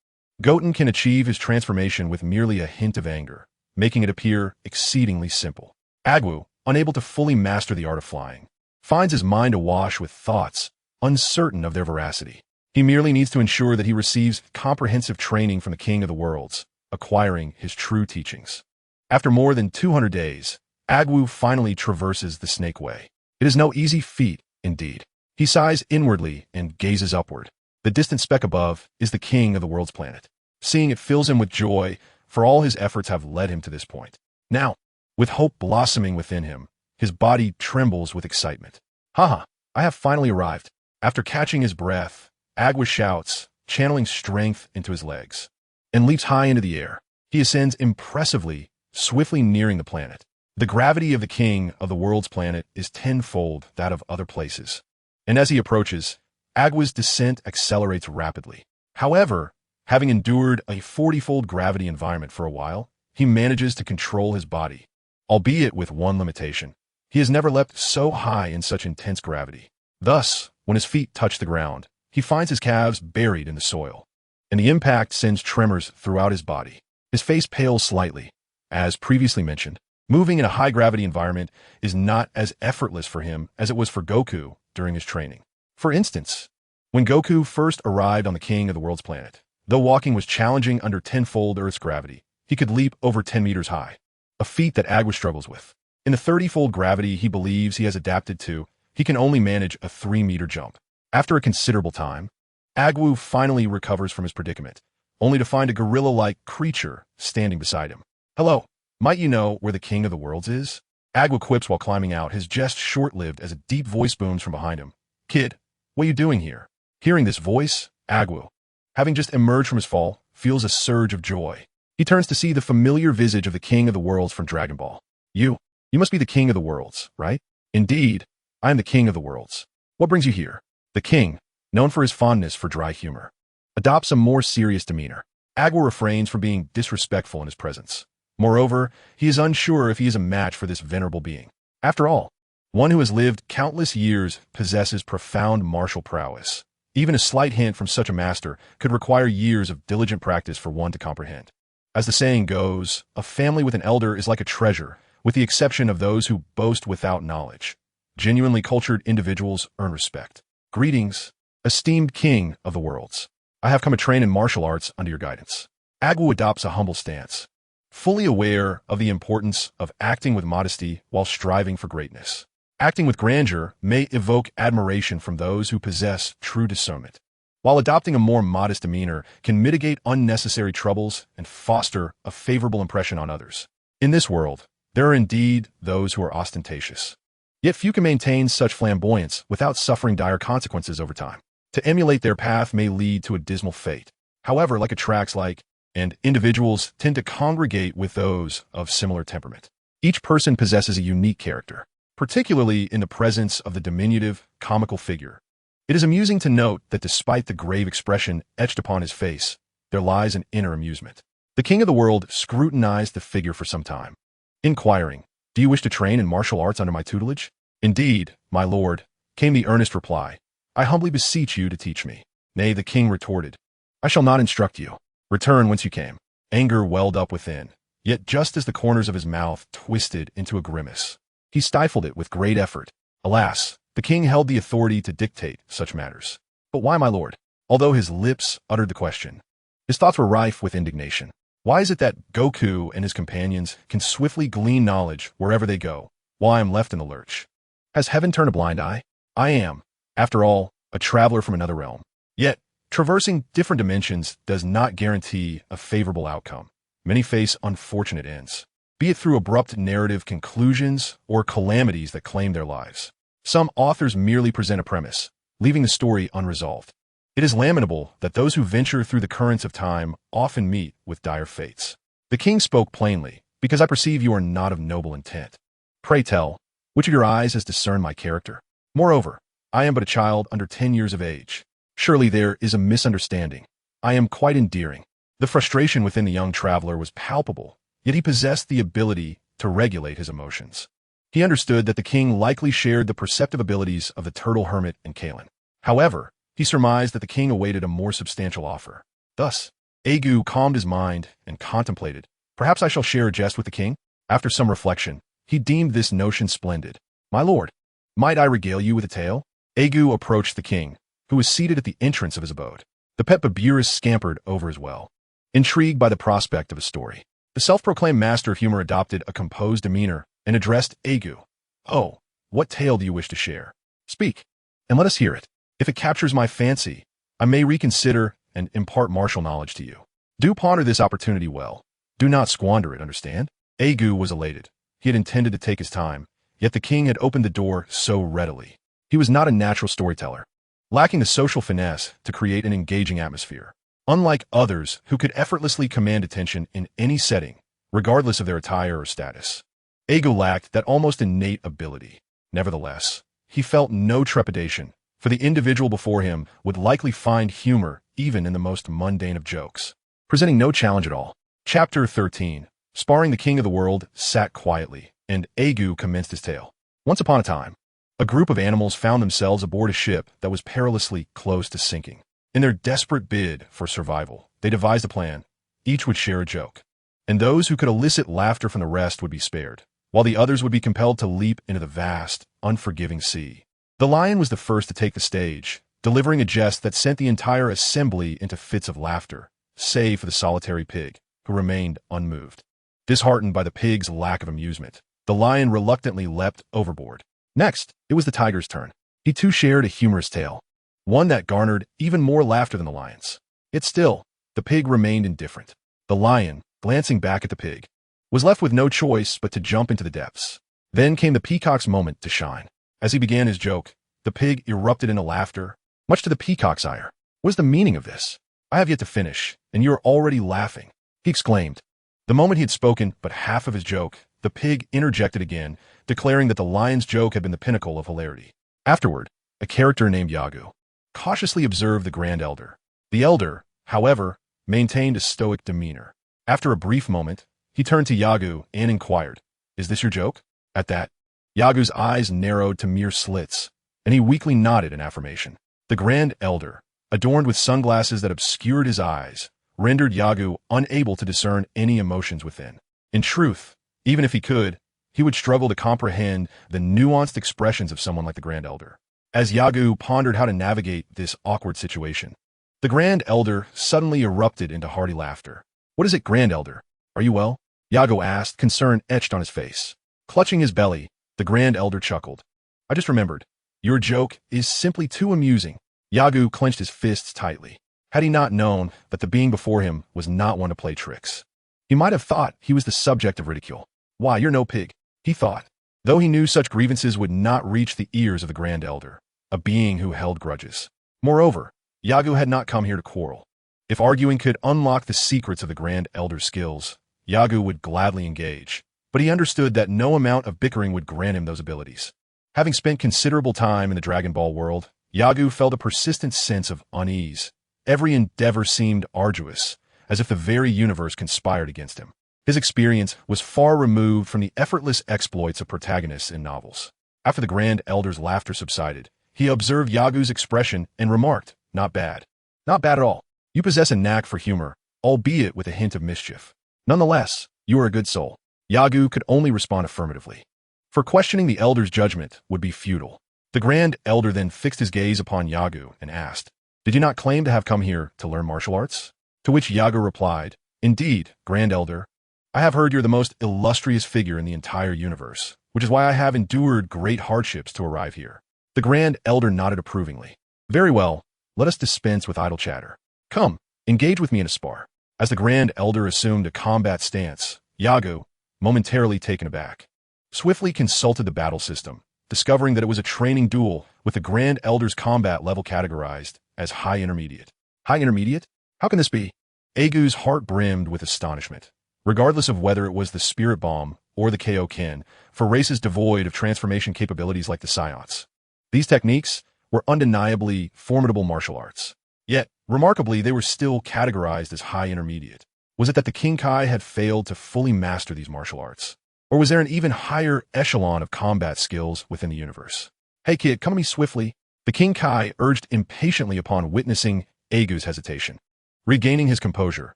Goten can achieve his transformation with merely a hint of anger, making it appear exceedingly simple. Yagu, unable to fully master the art of flying, finds his mind awash with thoughts, uncertain of their veracity. He merely needs to ensure that he receives comprehensive training from the King of the Worlds, acquiring his true teachings. After more than 200 days, Yagu finally traverses the Snake Way. It is no easy feat, indeed. He sighs inwardly and gazes upward. The distant speck above is the King of the World's planet. Seeing it fills him with joy, for all his efforts have led him to this point. Now, with hope blossoming within him, his body trembles with excitement. Haha, I have finally arrived. After catching his breath, Yagu shouts, channeling strength into his legs, and leaps high into the air. He ascends impressively, swiftly nearing the planet. The gravity of the King of the World's planet is tenfold that of other places, and as he approaches, Yagu's descent accelerates rapidly. However, having endured a 40-fold gravity environment for a while, he manages to control his body, albeit with one limitation. He has never leapt so high in such intense gravity. Thus, when his feet touch the ground, he finds his calves buried in the soil, and the impact sends tremors throughout his body. His face pales slightly. As previously mentioned, moving in a high-gravity environment is not as effortless for him as it was for Goku during his training. For instance, when Goku first arrived on the King of the World's planet, though walking was challenging under tenfold Earth's gravity, he could leap over 10 meters high, a feat that Yagu struggles with. In the 30-fold gravity he believes he has adapted to, he can only manage a 3-meter jump. After a considerable time, Yagu finally recovers from his predicament, only to find a gorilla-like creature standing beside him. Hello, might you know where the King of the Worlds is? Yagu quips while climbing out, his jest short-lived as a deep voice booms from behind him. Kid, what are you doing here? Hearing this voice, Yagu, having just emerged from his fall, feels a surge of joy. He turns to see the familiar visage of the King of the Worlds from Dragon Ball. You must be the King of the Worlds, right? Indeed, I am the King of the Worlds. What brings you here? The king, known for his fondness for dry humor, adopts a more serious demeanor. Yagu refrains from being disrespectful in his presence. Moreover, he is unsure if he is a match for this venerable being. After all, one who has lived countless years possesses profound martial prowess. Even a slight hint from such a master could require years of diligent practice for one to comprehend. As the saying goes, a family with an elder is like a treasure, with the exception of those who boast without knowledge. Genuinely cultured individuals earn respect. Greetings, esteemed King of the Worlds. I have come to train in martial arts under your guidance. Yagu adopts a humble stance, fully aware of the importance of acting with modesty while striving for greatness. Acting with grandeur may evoke admiration from those who possess true discernment, while adopting a more modest demeanor can mitigate unnecessary troubles and foster a favorable impression on others. In this world, there are indeed those who are ostentatious. Yet few can maintain such flamboyance without suffering dire consequences over time. To emulate their path may lead to a dismal fate. However, like attracts like, and individuals tend to congregate with those of similar temperament. Each person possesses a unique character, particularly in the presence of the diminutive, comical figure. It is amusing to note that despite the grave expression etched upon his face, there lies an inner amusement. The King of the World scrutinized the figure for some time, inquiring, "Do you wish to train in martial arts under my tutelage?" "Indeed, my lord," came the earnest reply. "I humbly beseech you to teach me." "Nay," the king retorted, "I shall not instruct you. Return whence you came." Anger welled up within, yet just as the corners of his mouth twisted into a grimace, he stifled it with great effort. Alas, the king held the authority to dictate such matters. "But why, my lord?" Although his lips uttered the question, his thoughts were rife with indignation. Why is it that Goku and his companions can swiftly glean knowledge wherever they go, while I am left in the lurch? Has heaven turned a blind eye? I am, after all, a traveler from another realm. Yet, traversing different dimensions does not guarantee a favorable outcome. Many face unfortunate ends, be it through abrupt narrative conclusions or calamities that claim their lives. Some authors merely present a premise, leaving the story unresolved. It is lamentable that those who venture through the currents of time often meet with dire fates. The king spoke plainly, "Because I perceive you are not of noble intent. Pray tell, which of your eyes has discerned my character? Moreover, I am but a child under 10 years of age. Surely there is a misunderstanding. I am quite endearing." The frustration within the young traveler was palpable, yet he possessed the ability to regulate his emotions. He understood that the king likely shared the perceptive abilities of the turtle hermit and Kalen. However, he surmised that the king awaited a more substantial offer. Thus, Yagu calmed his mind and contemplated, "Perhaps I shall share a jest with the king?" After some reflection, he deemed this notion splendid. "My lord, might I regale you with a tale?" Yagu approached the king, who was seated at the entrance of his abode. The pet Baburus scampered over as well, intrigued by the prospect of a story. The self-proclaimed master of humor adopted a composed demeanor and addressed Yagu. "Oh, what tale do you wish to share? Speak, and let us hear it. If it captures my fancy, I may reconsider and impart martial knowledge to you. Do ponder this opportunity well. Do not squander it, understand?" Yagu was elated. He had intended to take his time, yet the king had opened the door so readily. He was not a natural storyteller, lacking the social finesse to create an engaging atmosphere. Unlike others who could effortlessly command attention in any setting, regardless of their attire or status, Yagu lacked that almost innate ability. Nevertheless, he felt no trepidation, for the individual before him would likely find humor even in the most mundane of jokes. Presenting no challenge at all. Chapter 13. Sparring the king of the world sat quietly, and Yagu commenced his tale. Once upon a time, a group of animals found themselves aboard a ship that was perilously close to sinking. In their desperate bid for survival, they devised a plan. Each would share a joke, and those who could elicit laughter from the rest would be spared, while the others would be compelled to leap into the vast, unforgiving sea. The lion was the first to take the stage, delivering a jest that sent the entire assembly into fits of laughter, save for the solitary pig, who remained unmoved. Disheartened by the pig's lack of amusement, the lion reluctantly leapt overboard. Next, it was the tiger's turn. He too shared a humorous tale, one that garnered even more laughter than the lion's. Yet still, the pig remained indifferent. The lion, glancing back at the pig, was left with no choice but to jump into the depths. Then came the peacock's moment to shine. As he began his joke, the pig erupted into laughter, much to the peacock's ire. "What is the meaning of this? I have yet to finish, and you are already laughing," he exclaimed. The moment he had spoken but half of his joke, the pig interjected again, declaring that the lion's joke had been the pinnacle of hilarity. Afterward, a character named Yagu cautiously observed the grand elder. The elder, however, maintained a stoic demeanor. After a brief moment, he turned to Yagu and inquired, "Is this your joke?" At that, Yagu's eyes narrowed to mere slits, and he weakly nodded in affirmation. The grand elder, adorned with sunglasses that obscured his eyes, rendered Yagu unable to discern any emotions within. In truth, even if he could, he would struggle to comprehend the nuanced expressions of someone like the grand elder. As Yagu pondered how to navigate this awkward situation, the grand elder suddenly erupted into hearty laughter. "What is it, grand elder? Are you well?" Yagu asked, concern etched on his face. Clutching his belly, the grand elder chuckled. "I just remembered. Your joke is simply too amusing." Yagu clenched his fists tightly. Had he not known that the being before him was not one to play tricks, he might have thought he was the subject of ridicule. "Why, you're no pig," he thought, though he knew such grievances would not reach the ears of the grand elder, a being who held grudges. Moreover, Yagu had not come here to quarrel. If arguing could unlock the secrets of the grand elder's skills, Yagu would gladly engage, but he understood that no amount of bickering would grant him those abilities. Having spent considerable time in the Dragon Ball world, Yagu felt a persistent sense of unease. Every endeavor seemed arduous, as if the very universe conspired against him. His experience was far removed from the effortless exploits of protagonists in novels. After the Grand Elder's laughter subsided, he observed Yagu's expression and remarked, "Not bad. Not bad at all. You possess a knack for humor, albeit with a hint of mischief. Nonetheless, you are a good soul." Yagu could only respond affirmatively. For questioning the Elder's judgment would be futile. The Grand Elder then fixed his gaze upon Yagu and asked, "Did you not claim to have come here to learn martial arts?" To which Yagu replied, "Indeed, Grand Elder. I have heard you're the most illustrious figure in the entire universe, which is why I have endured great hardships to arrive here." The Grand Elder nodded approvingly. "Very well, let us dispense with idle chatter. Come, engage with me in a spar." As the Grand Elder assumed a combat stance, Yagu, momentarily taken aback, swiftly consulted the battle system, discovering that it was a training duel with the Grand Elder's combat level categorized as high intermediate. High intermediate? How can this be? Yagu's heart brimmed with astonishment. Regardless of whether it was the Spirit Bomb or the Kaioken, for races devoid of transformation capabilities like the Saiyans, these techniques were undeniably formidable martial arts. Yet, remarkably, they were still categorized as high intermediate. Was it that the King Kai had failed to fully master these martial arts? Or was there an even higher echelon of combat skills within the universe? "Hey kid, come to me swiftly." The King Kai urged impatiently upon witnessing Yagu's hesitation. Regaining his composure,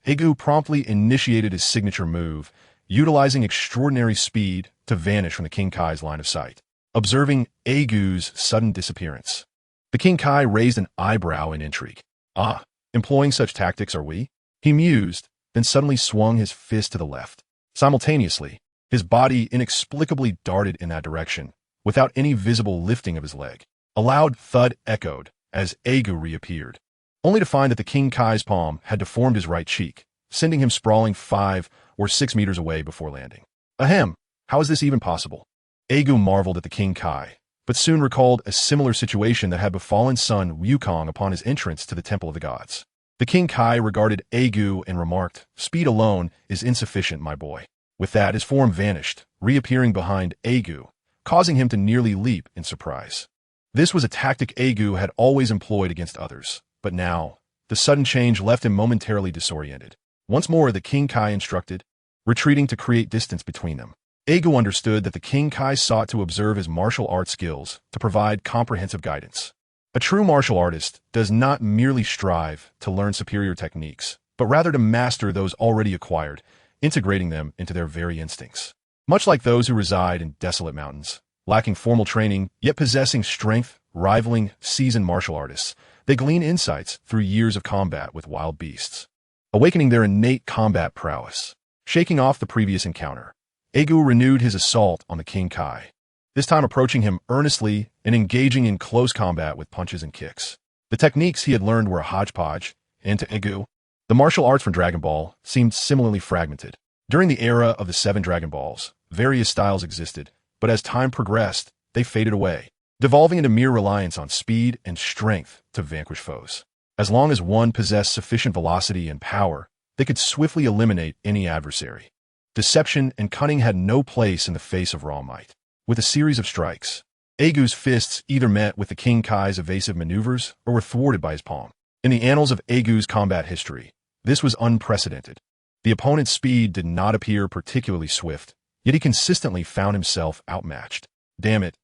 Yagu promptly initiated his signature move, utilizing extraordinary speed to vanish from the King Kai's line of sight. Observing Yagu's sudden disappearance, the King Kai raised an eyebrow in intrigue. "Ah, employing such tactics are we?" he mused, then suddenly swung his fist to the left. Simultaneously, his body inexplicably darted in that direction, without any visible lifting of his leg. A loud thud echoed as Yagu reappeared, only to find that the King Kai's palm had deformed his right cheek, sending him sprawling 5 or 6 meters away before landing. Ahem, how is this even possible? Yagu marveled at the King Kai, but soon recalled a similar situation that had befallen son Wukong upon his entrance to the Temple of the Gods. The King Kai regarded Yagu and remarked, "Speed alone is insufficient, my boy." With that, his form vanished, reappearing behind Yagu, causing him to nearly leap in surprise. This was a tactic Yagu had always employed against others, but now, the sudden change left him momentarily disoriented. Once more, the King Kai instructed, retreating to create distance between them. Yagu understood that the King Kai sought to observe his martial arts skills to provide comprehensive guidance. A true martial artist does not merely strive to learn superior techniques, but rather to master those already acquired, integrating them into their very instincts. Much like those who reside in desolate mountains, lacking formal training, yet possessing strength rivaling seasoned martial artists, they glean insights through years of combat with wild beasts, awakening their innate combat prowess. Shaking off the previous encounter, Yagu renewed his assault on the King Kai, this time approaching him earnestly and engaging in close combat with punches and kicks. The techniques he had learned were a hodgepodge, and to Yagu, the martial arts from Dragon Ball seemed similarly fragmented. During the era of the 7 Dragon Balls, various styles existed, but as time progressed, they faded away, devolving into mere reliance on speed and strength to vanquish foes. As long as one possessed sufficient velocity and power, they could swiftly eliminate any adversary. Deception and cunning had no place in the face of raw might. With a series of strikes, Yagu's fists either met with the King Kai's evasive maneuvers or were thwarted by his palm. In the annals of Yagu's combat history, this was unprecedented. The opponent's speed did not appear particularly swift, yet he consistently found himself outmatched. "Damn it,"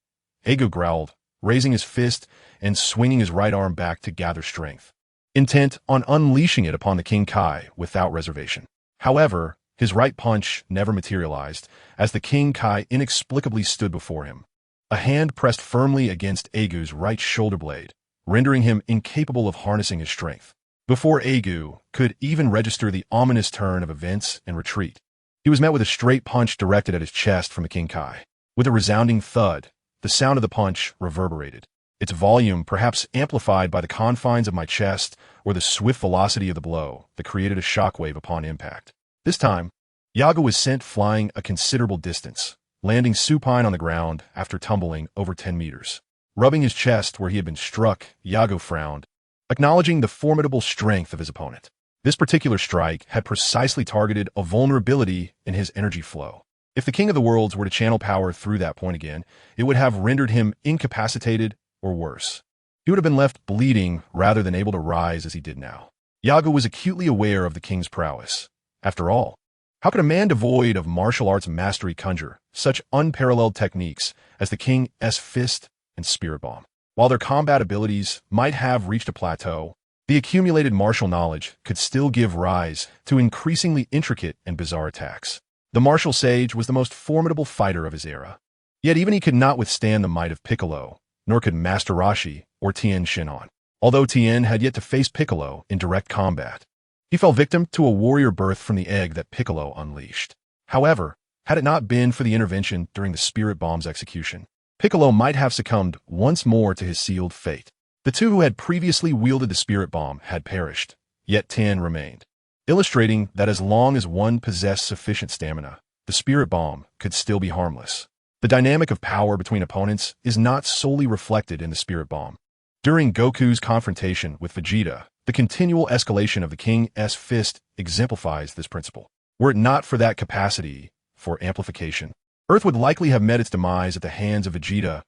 Yagu growled, raising his fist and swinging his right arm back to gather strength, intent on unleashing it upon the King Kai without reservation. However, his right punch never materialized, as the King Kai inexplicably stood before him. A hand pressed firmly against Yagu's right shoulder blade, rendering him incapable of harnessing his strength. Before Yagu could even register the ominous turn of events and retreat, he was met with a straight punch directed at his chest from the King Kai. With a resounding thud, the sound of the punch reverberated, its volume perhaps amplified by the confines of my chest or the swift velocity of the blow that created a shockwave upon impact. This time, Yagu was sent flying a considerable distance, landing supine on the ground after tumbling over 10 meters. Rubbing his chest where he had been struck, Yagu frowned, acknowledging the formidable strength of his opponent. This particular strike had precisely targeted a vulnerability in his energy flow. If the King of the Worlds were to channel power through that point again, it would have rendered him incapacitated or worse. He would have been left bleeding rather than able to rise as he did now. Yagu was acutely aware of the king's prowess. After all, How could a man devoid of martial arts mastery conjure such unparalleled techniques as the King's Fist and Spirit Bomb? While their combat abilities might have reached a plateau, the accumulated martial knowledge could still give rise to increasingly intricate and bizarre attacks. The martial sage was the most formidable fighter of his era. Yet even he could not withstand the might of Piccolo, nor could Master Roshi or Tien Shinhan. Although Tien had yet to face Piccolo in direct combat, he fell victim to a warrior birth from the egg that Piccolo unleashed. However, had it not been for the intervention during the Spirit Bomb's execution, Piccolo might have succumbed once more to his sealed fate. The two who had previously wielded the Spirit Bomb had perished, yet Tien remained, illustrating that as long as one possessed sufficient stamina, the Spirit Bomb could still be harmless. The dynamic of power between opponents is not solely reflected in the Spirit Bomb. During Goku's confrontation with Vegeta, the continual escalation of the King's Fist exemplifies this principle. Were it not for that capacity for amplification, Earth would likely have met its demise at the hands of Vegeta's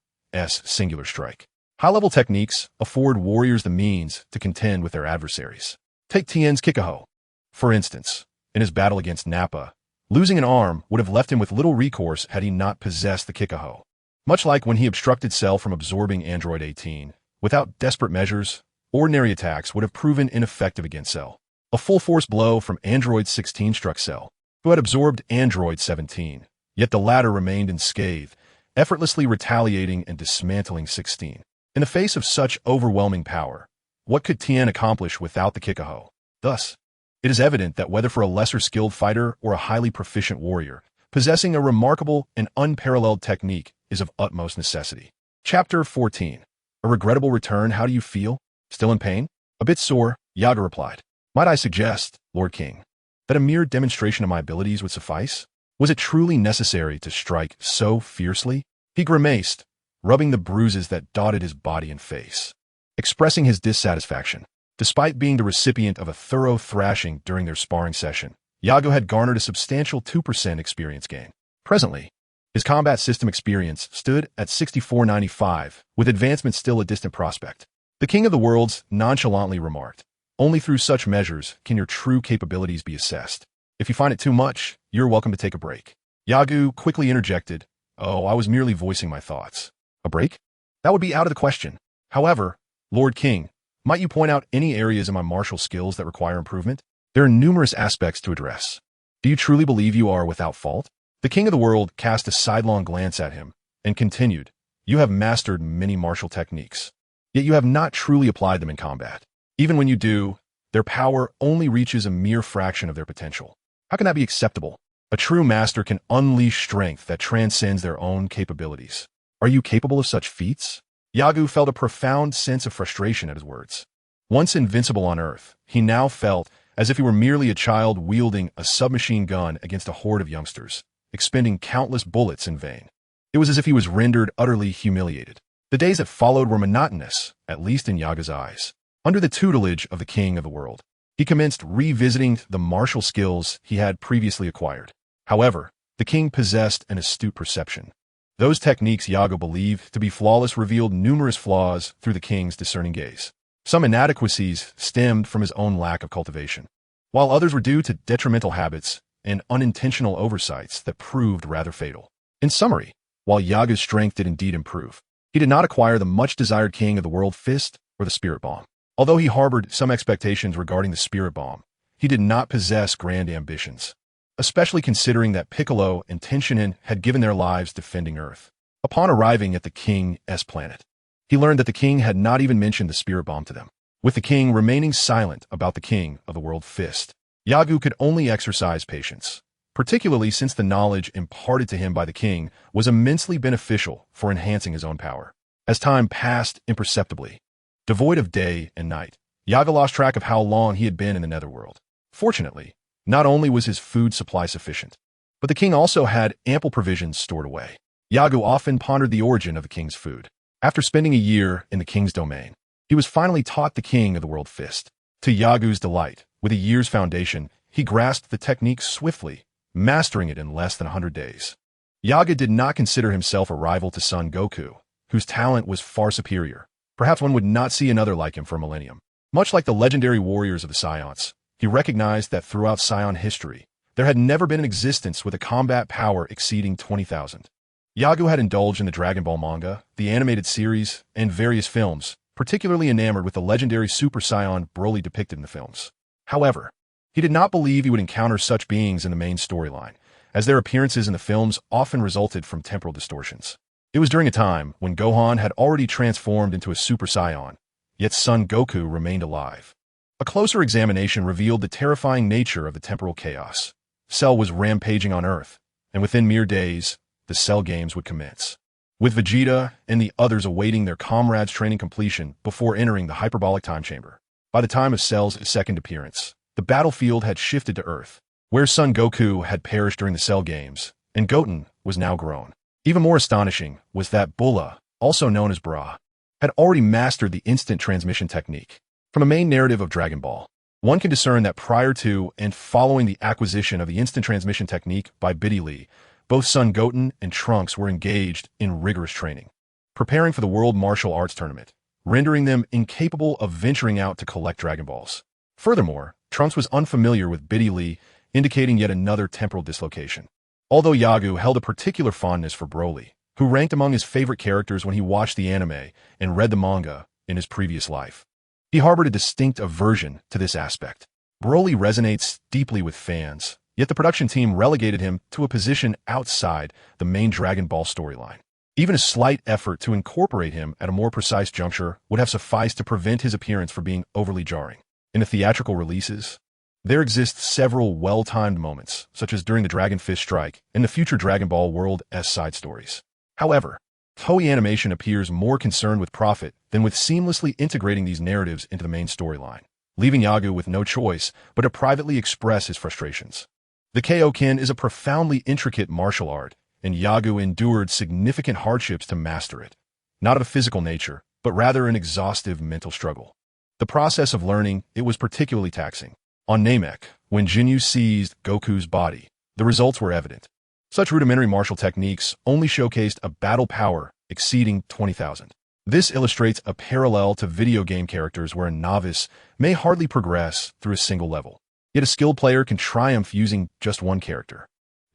singular strike. High-level techniques afford warriors the means to contend with their adversaries. Take Tien's Kikaho, for instance. In his battle against Nappa, losing an arm would have left him with little recourse had he not possessed the Kikaho. Much like when he obstructed Cell from absorbing Android 18, without desperate measures, ordinary attacks would have proven ineffective against Cell. A full-force blow from Android 16 struck Cell, who had absorbed Android 17, yet the latter remained unscathed, effortlessly retaliating and dismantling 16. In the face of such overwhelming power, what could Tien accomplish without the Kikaho? Thus, it is evident that whether for a lesser-skilled fighter or a highly proficient warrior, possessing a remarkable and unparalleled technique is of utmost necessity. Chapter 14. A regrettable return. How do you feel? Still in pain? A bit sore, Yagu replied. Might I suggest, Lord King, that a mere demonstration of my abilities would suffice? Was it truly necessary to strike so fiercely? He grimaced, rubbing the bruises that dotted his body and face, expressing his dissatisfaction. Despite being the recipient of a thorough thrashing during their sparring session, Yagu had garnered a substantial 2% experience gain. Presently, his combat system experience stood at 6495, with advancement still a distant prospect. The King of the Worlds nonchalantly remarked, "Only through such measures can your true capabilities be assessed. If you find it too much, you're welcome to take a break." Yagu quickly interjected, "Oh, I was merely voicing my thoughts." A break? That would be out of the question. However, Lord King, might you point out any areas in my martial skills that require improvement? There are numerous aspects to address. Do you truly believe you are without fault? The King of the World cast a sidelong glance at him and continued, "You have mastered many martial techniques, yet you have not truly applied them in combat. Even when you do, their power only reaches a mere fraction of their potential. How can that be acceptable? A true master can unleash strength that transcends their own capabilities. Are you capable of such feats?" Yagu felt a profound sense of frustration at his words. Once invincible on Earth, he now felt as if he were merely a child wielding a submachine gun against a horde of youngsters, expending countless bullets in vain. It was as if he was rendered utterly humiliated. The days that followed were monotonous, at least in Yagu's eyes. Under the tutelage of the King of the World, he commenced revisiting the martial skills he had previously acquired. However, the king possessed an astute perception. Those techniques Yagu believed to be flawless revealed numerous flaws through the king's discerning gaze. Some inadequacies stemmed from his own lack of cultivation, while others were due to detrimental habits and unintentional oversights that proved rather fatal. In summary, while Yagu's strength did indeed improve, he did not acquire the much-desired King of the World Fist or the Spirit Bomb. Although he harbored some expectations regarding the Spirit Bomb, he did not possess grand ambitions, especially considering that Piccolo and Tenshinhan had given their lives defending Earth. Upon arriving at the King's planet, he learned that the king had not even mentioned the Spirit Bomb to them. With the king remaining silent about the King of the World Fist, Yagu could only exercise patience, particularly since the knowledge imparted to him by the king was immensely beneficial for enhancing his own power. As time passed imperceptibly, devoid of day and night, Yagu lost track of how long he had been in the netherworld. Fortunately, not only was his food supply sufficient, but the king also had ample provisions stored away. Yagu often pondered the origin of the king's food. After spending a year in the king's domain, he was finally taught the King of the World Fist. To Yagu's delight, with a year's foundation, he grasped the technique swiftly, mastering it in less than 100 days. Yagu did not consider himself a rival to Son Goku, whose talent was far superior. Perhaps one would not see another like him for a millennium. Much like the legendary warriors of the Saiyans, he recognized that throughout Saiyan history, There had never been an existence with a combat power exceeding 20,000. Yagu had indulged in the Dragon Ball manga, the animated series, and various films, particularly enamored with the legendary Super Saiyan Broly depicted in the films. However, he did not believe he would encounter such beings in the main storyline, as their appearances in the films often resulted from temporal distortions. It was during a time when Gohan had already transformed into a Super Saiyan, yet Son Goku remained alive. A closer examination revealed the terrifying nature of the temporal chaos. Cell was rampaging on Earth, and within mere days, the Cell games would commence, with Vegeta and the others awaiting their comrades' training completion before entering the hyperbolic time chamber. By the time of Cell's second appearance, the battlefield had shifted to Earth, where Son Goku had perished during the Cell games, and Goten was now grown. Even more astonishing was that Bulla, also known as Bra, had already mastered the instant transmission technique. From a main narrative of Dragon Ball, one can discern that prior to and following the acquisition of the instant transmission technique by Biddy Lee, both Son Goten and Trunks were engaged in rigorous training, preparing for the World Martial Arts Tournament, rendering them incapable of venturing out to collect Dragon Balls. Furthermore, Trunks was unfamiliar with Biddy Lee, indicating yet another temporal dislocation. Although Yagu held a particular fondness for Broly, who ranked among his favorite characters when he watched the anime and read the manga in his previous life, he harbored a distinct aversion to this aspect. Broly resonates deeply with fans, yet the production team relegated him to a position outside the main Dragon Ball storyline. Even a slight effort to incorporate him at a more precise juncture would have sufficed to prevent his appearance from being overly jarring. In the theatrical releases, there exist several well-timed moments, such as during the Dragon Fist Strike and the future Dragon Ball World-S side stories. However, Toei Animation appears more concerned with profit than with seamlessly integrating these narratives into the main storyline, leaving Yagu with no choice but to privately express his frustrations. The Kaioken is a profoundly intricate martial art, and Yagu endured significant hardships to master it, not of a physical nature, but rather an exhaustive mental struggle. The process of learning it was particularly taxing. On Namek, when Jinyu seized Goku's body, the results were evident. Such rudimentary martial techniques only showcased a battle power exceeding 20,000. This illustrates a parallel to video game characters where a novice may hardly progress through a single level. Yet a skilled player can triumph using just one character.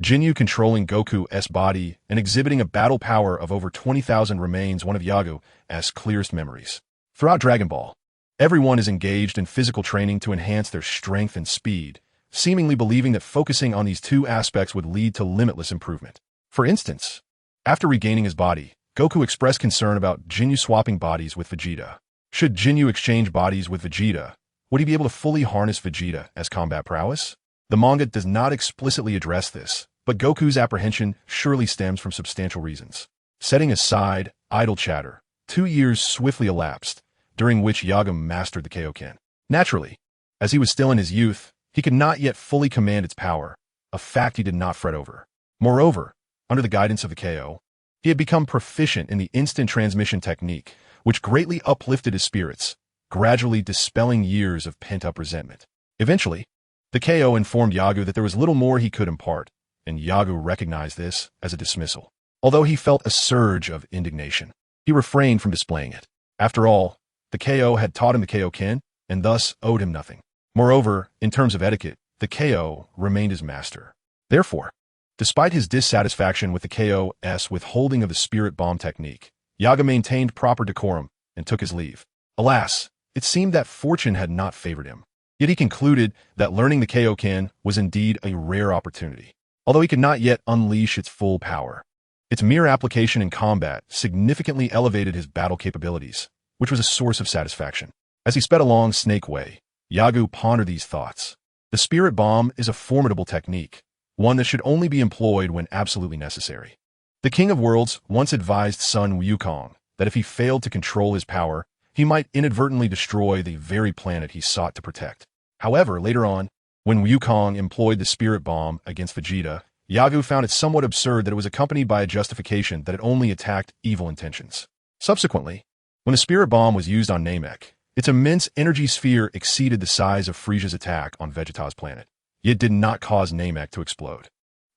Jinyu controlling Goku's body and exhibiting a battle power of over 20,000 remains one of Yagu's clearest memories. Throughout Dragon Ball, everyone is engaged in physical training to enhance their strength and speed, seemingly believing that focusing on these two aspects would lead to limitless improvement. For instance, after regaining his body, Goku expressed concern about Jinyu swapping bodies with Vegeta. Should Jinyu exchange bodies with Vegeta, would he be able to fully harness Vegeta as combat prowess? The manga does not explicitly address this, but Goku's apprehension surely stems from substantial reasons. Setting aside idle chatter, 2 years swiftly elapsed, during which Yagu mastered the Kaioken. Naturally, as he was still in his youth, he could not yet fully command its power, a fact he did not fret over. Moreover, under the guidance of the KO, he had become proficient in the instant transmission technique, which greatly uplifted his spirits, gradually dispelling years of pent-up resentment. Eventually, the KO informed Yagu that there was little more he could impart, and Yagu recognized this as a dismissal. Although he felt a surge of indignation, he refrained from displaying it. After all, the KO had taught him the Kaioken, and thus owed him nothing. Moreover, in terms of etiquette, the KO remained his master. Therefore, despite his dissatisfaction with the KO's withholding of the spirit bomb technique, Yagu maintained proper decorum and took his leave. Alas, it seemed that fortune had not favored him. Yet he concluded that learning the Kaioken was indeed a rare opportunity. Although he could not yet unleash its full power, its mere application in combat significantly elevated his battle capabilities, which was a source of satisfaction. As he sped along Snake Way, Yagu pondered these thoughts. The spirit bomb is a formidable technique, one that should only be employed when absolutely necessary. The King of Worlds once advised Sun Wukong that if he failed to control his power, he might inadvertently destroy the very planet he sought to protect. However, later on, when Wukong employed the spirit bomb against Vegeta, Yagu found it somewhat absurd that it was accompanied by a justification that it only attacked evil intentions. Subsequently, when the spirit bomb was used on Namek, its immense energy sphere exceeded the size of Frieza's attack on Vegeta's planet, yet did not cause Namek to explode.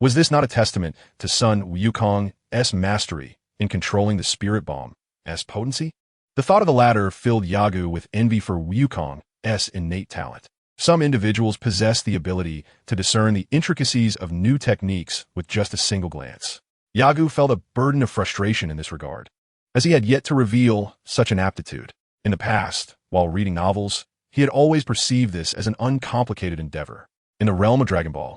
Was this not a testament to Sun Wukong's mastery in controlling the spirit bomb's potency? The thought of the latter filled Yagu with envy for Wukong's innate talent. Some individuals possess the ability to discern the intricacies of new techniques with just a single glance. Yagu felt a burden of frustration in this regard, as he had yet to reveal such an aptitude. In the past, while reading novels, he had always perceived this as an uncomplicated endeavor. In the realm of Dragon Ball,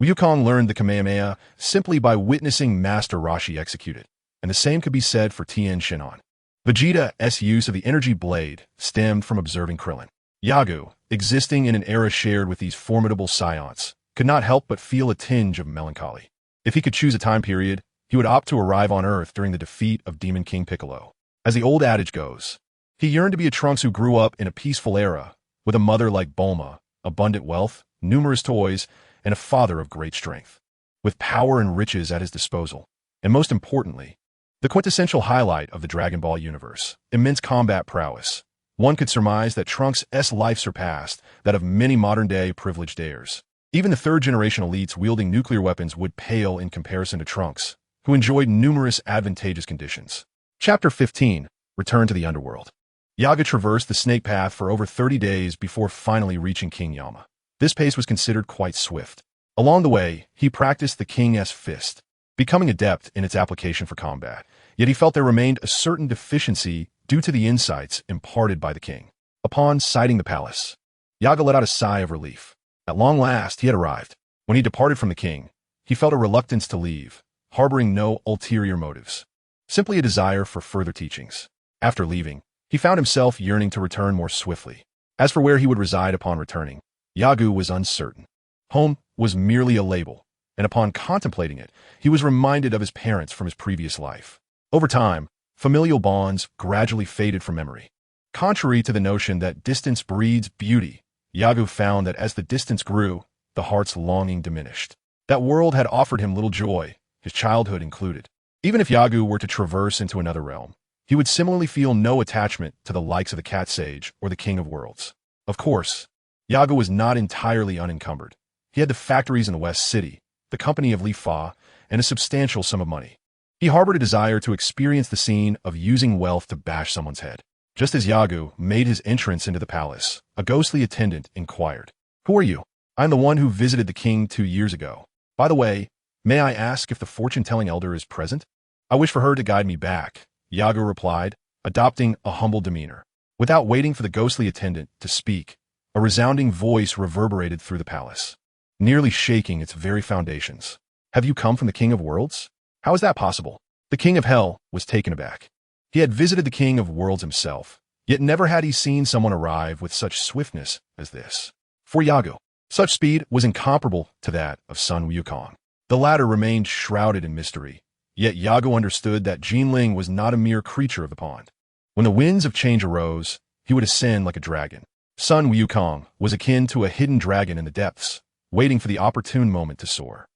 Wukong learned the Kamehameha simply by witnessing Master Roshi execute it, and the same could be said for Tien Shinhan. Vegeta's use of the energy blade stemmed from observing Krillin. Yagu, existing in an era shared with these formidable Saiyans, could not help but feel a tinge of melancholy. If he could choose a time period, he would opt to arrive on Earth during the defeat of Demon King Piccolo. As the old adage goes, he yearned to be a Trunks who grew up in a peaceful era, with a mother like Bulma, abundant wealth, numerous toys, and a father of great strength, with power and riches at his disposal, and most importantly, the quintessential highlight of the Dragon Ball universe, immense combat prowess. One could surmise that Trunks' life surpassed that of many modern-day privileged heirs. Even the third-generation elites wielding nuclear weapons would pale in comparison to Trunks, who enjoyed numerous advantageous conditions. Chapter 15. Return to the Underworld. Yaga traversed the snake path for over 30 days before finally reaching King Yama. This pace was considered quite swift. Along the way, he practiced the King's Fist, becoming adept in its application for combat, yet he felt there remained a certain deficiency due to the insights imparted by the king. Upon sighting the palace, Yaga let out a sigh of relief. At long last, he had arrived. When he departed from the king, he felt a reluctance to leave, harboring no ulterior motives, simply a desire for further teachings. After leaving, he found himself yearning to return more swiftly. As for where he would reside upon returning, Yagu was uncertain. Home was merely a label, and upon contemplating it, he was reminded of his parents from his previous life. Over time, familial bonds gradually faded from memory. Contrary to the notion that distance breeds beauty, Yagu found that as the distance grew, the heart's longing diminished. That world had offered him little joy, his childhood included. Even if Yagu were to traverse into another realm, he would similarly feel no attachment to the likes of the Cat Sage or the King of Worlds. Of course, Yagu was not entirely unencumbered. He had the factories in the West City, the company of Li Fa, and a substantial sum of money. He harbored a desire to experience the scene of using wealth to bash someone's head. Just as Yagu made his entrance into the palace, a ghostly attendant inquired, "Who are you?" "I'm the one who visited the king 2 years ago. By the way, may I ask if the fortune-telling elder is present?" "I wish for her to guide me back," Yagu replied, adopting a humble demeanor. Without waiting for the ghostly attendant to speak, a resounding voice reverberated through the palace, nearly shaking its very foundations. "Have you come from the King of Worlds? How is that possible?" The King of Hell was taken aback. He had visited the King of Worlds himself, yet never had he seen someone arrive with such swiftness as this. For Yagu, such speed was incomparable to that of Sun Wukong. The latter remained shrouded in mystery, yet Yagu understood that Jinling was not a mere creature of the pond. When the winds of change arose, he would ascend like a dragon. Sun Wukong was akin to a hidden dragon in the depths, waiting for the opportune moment to soar.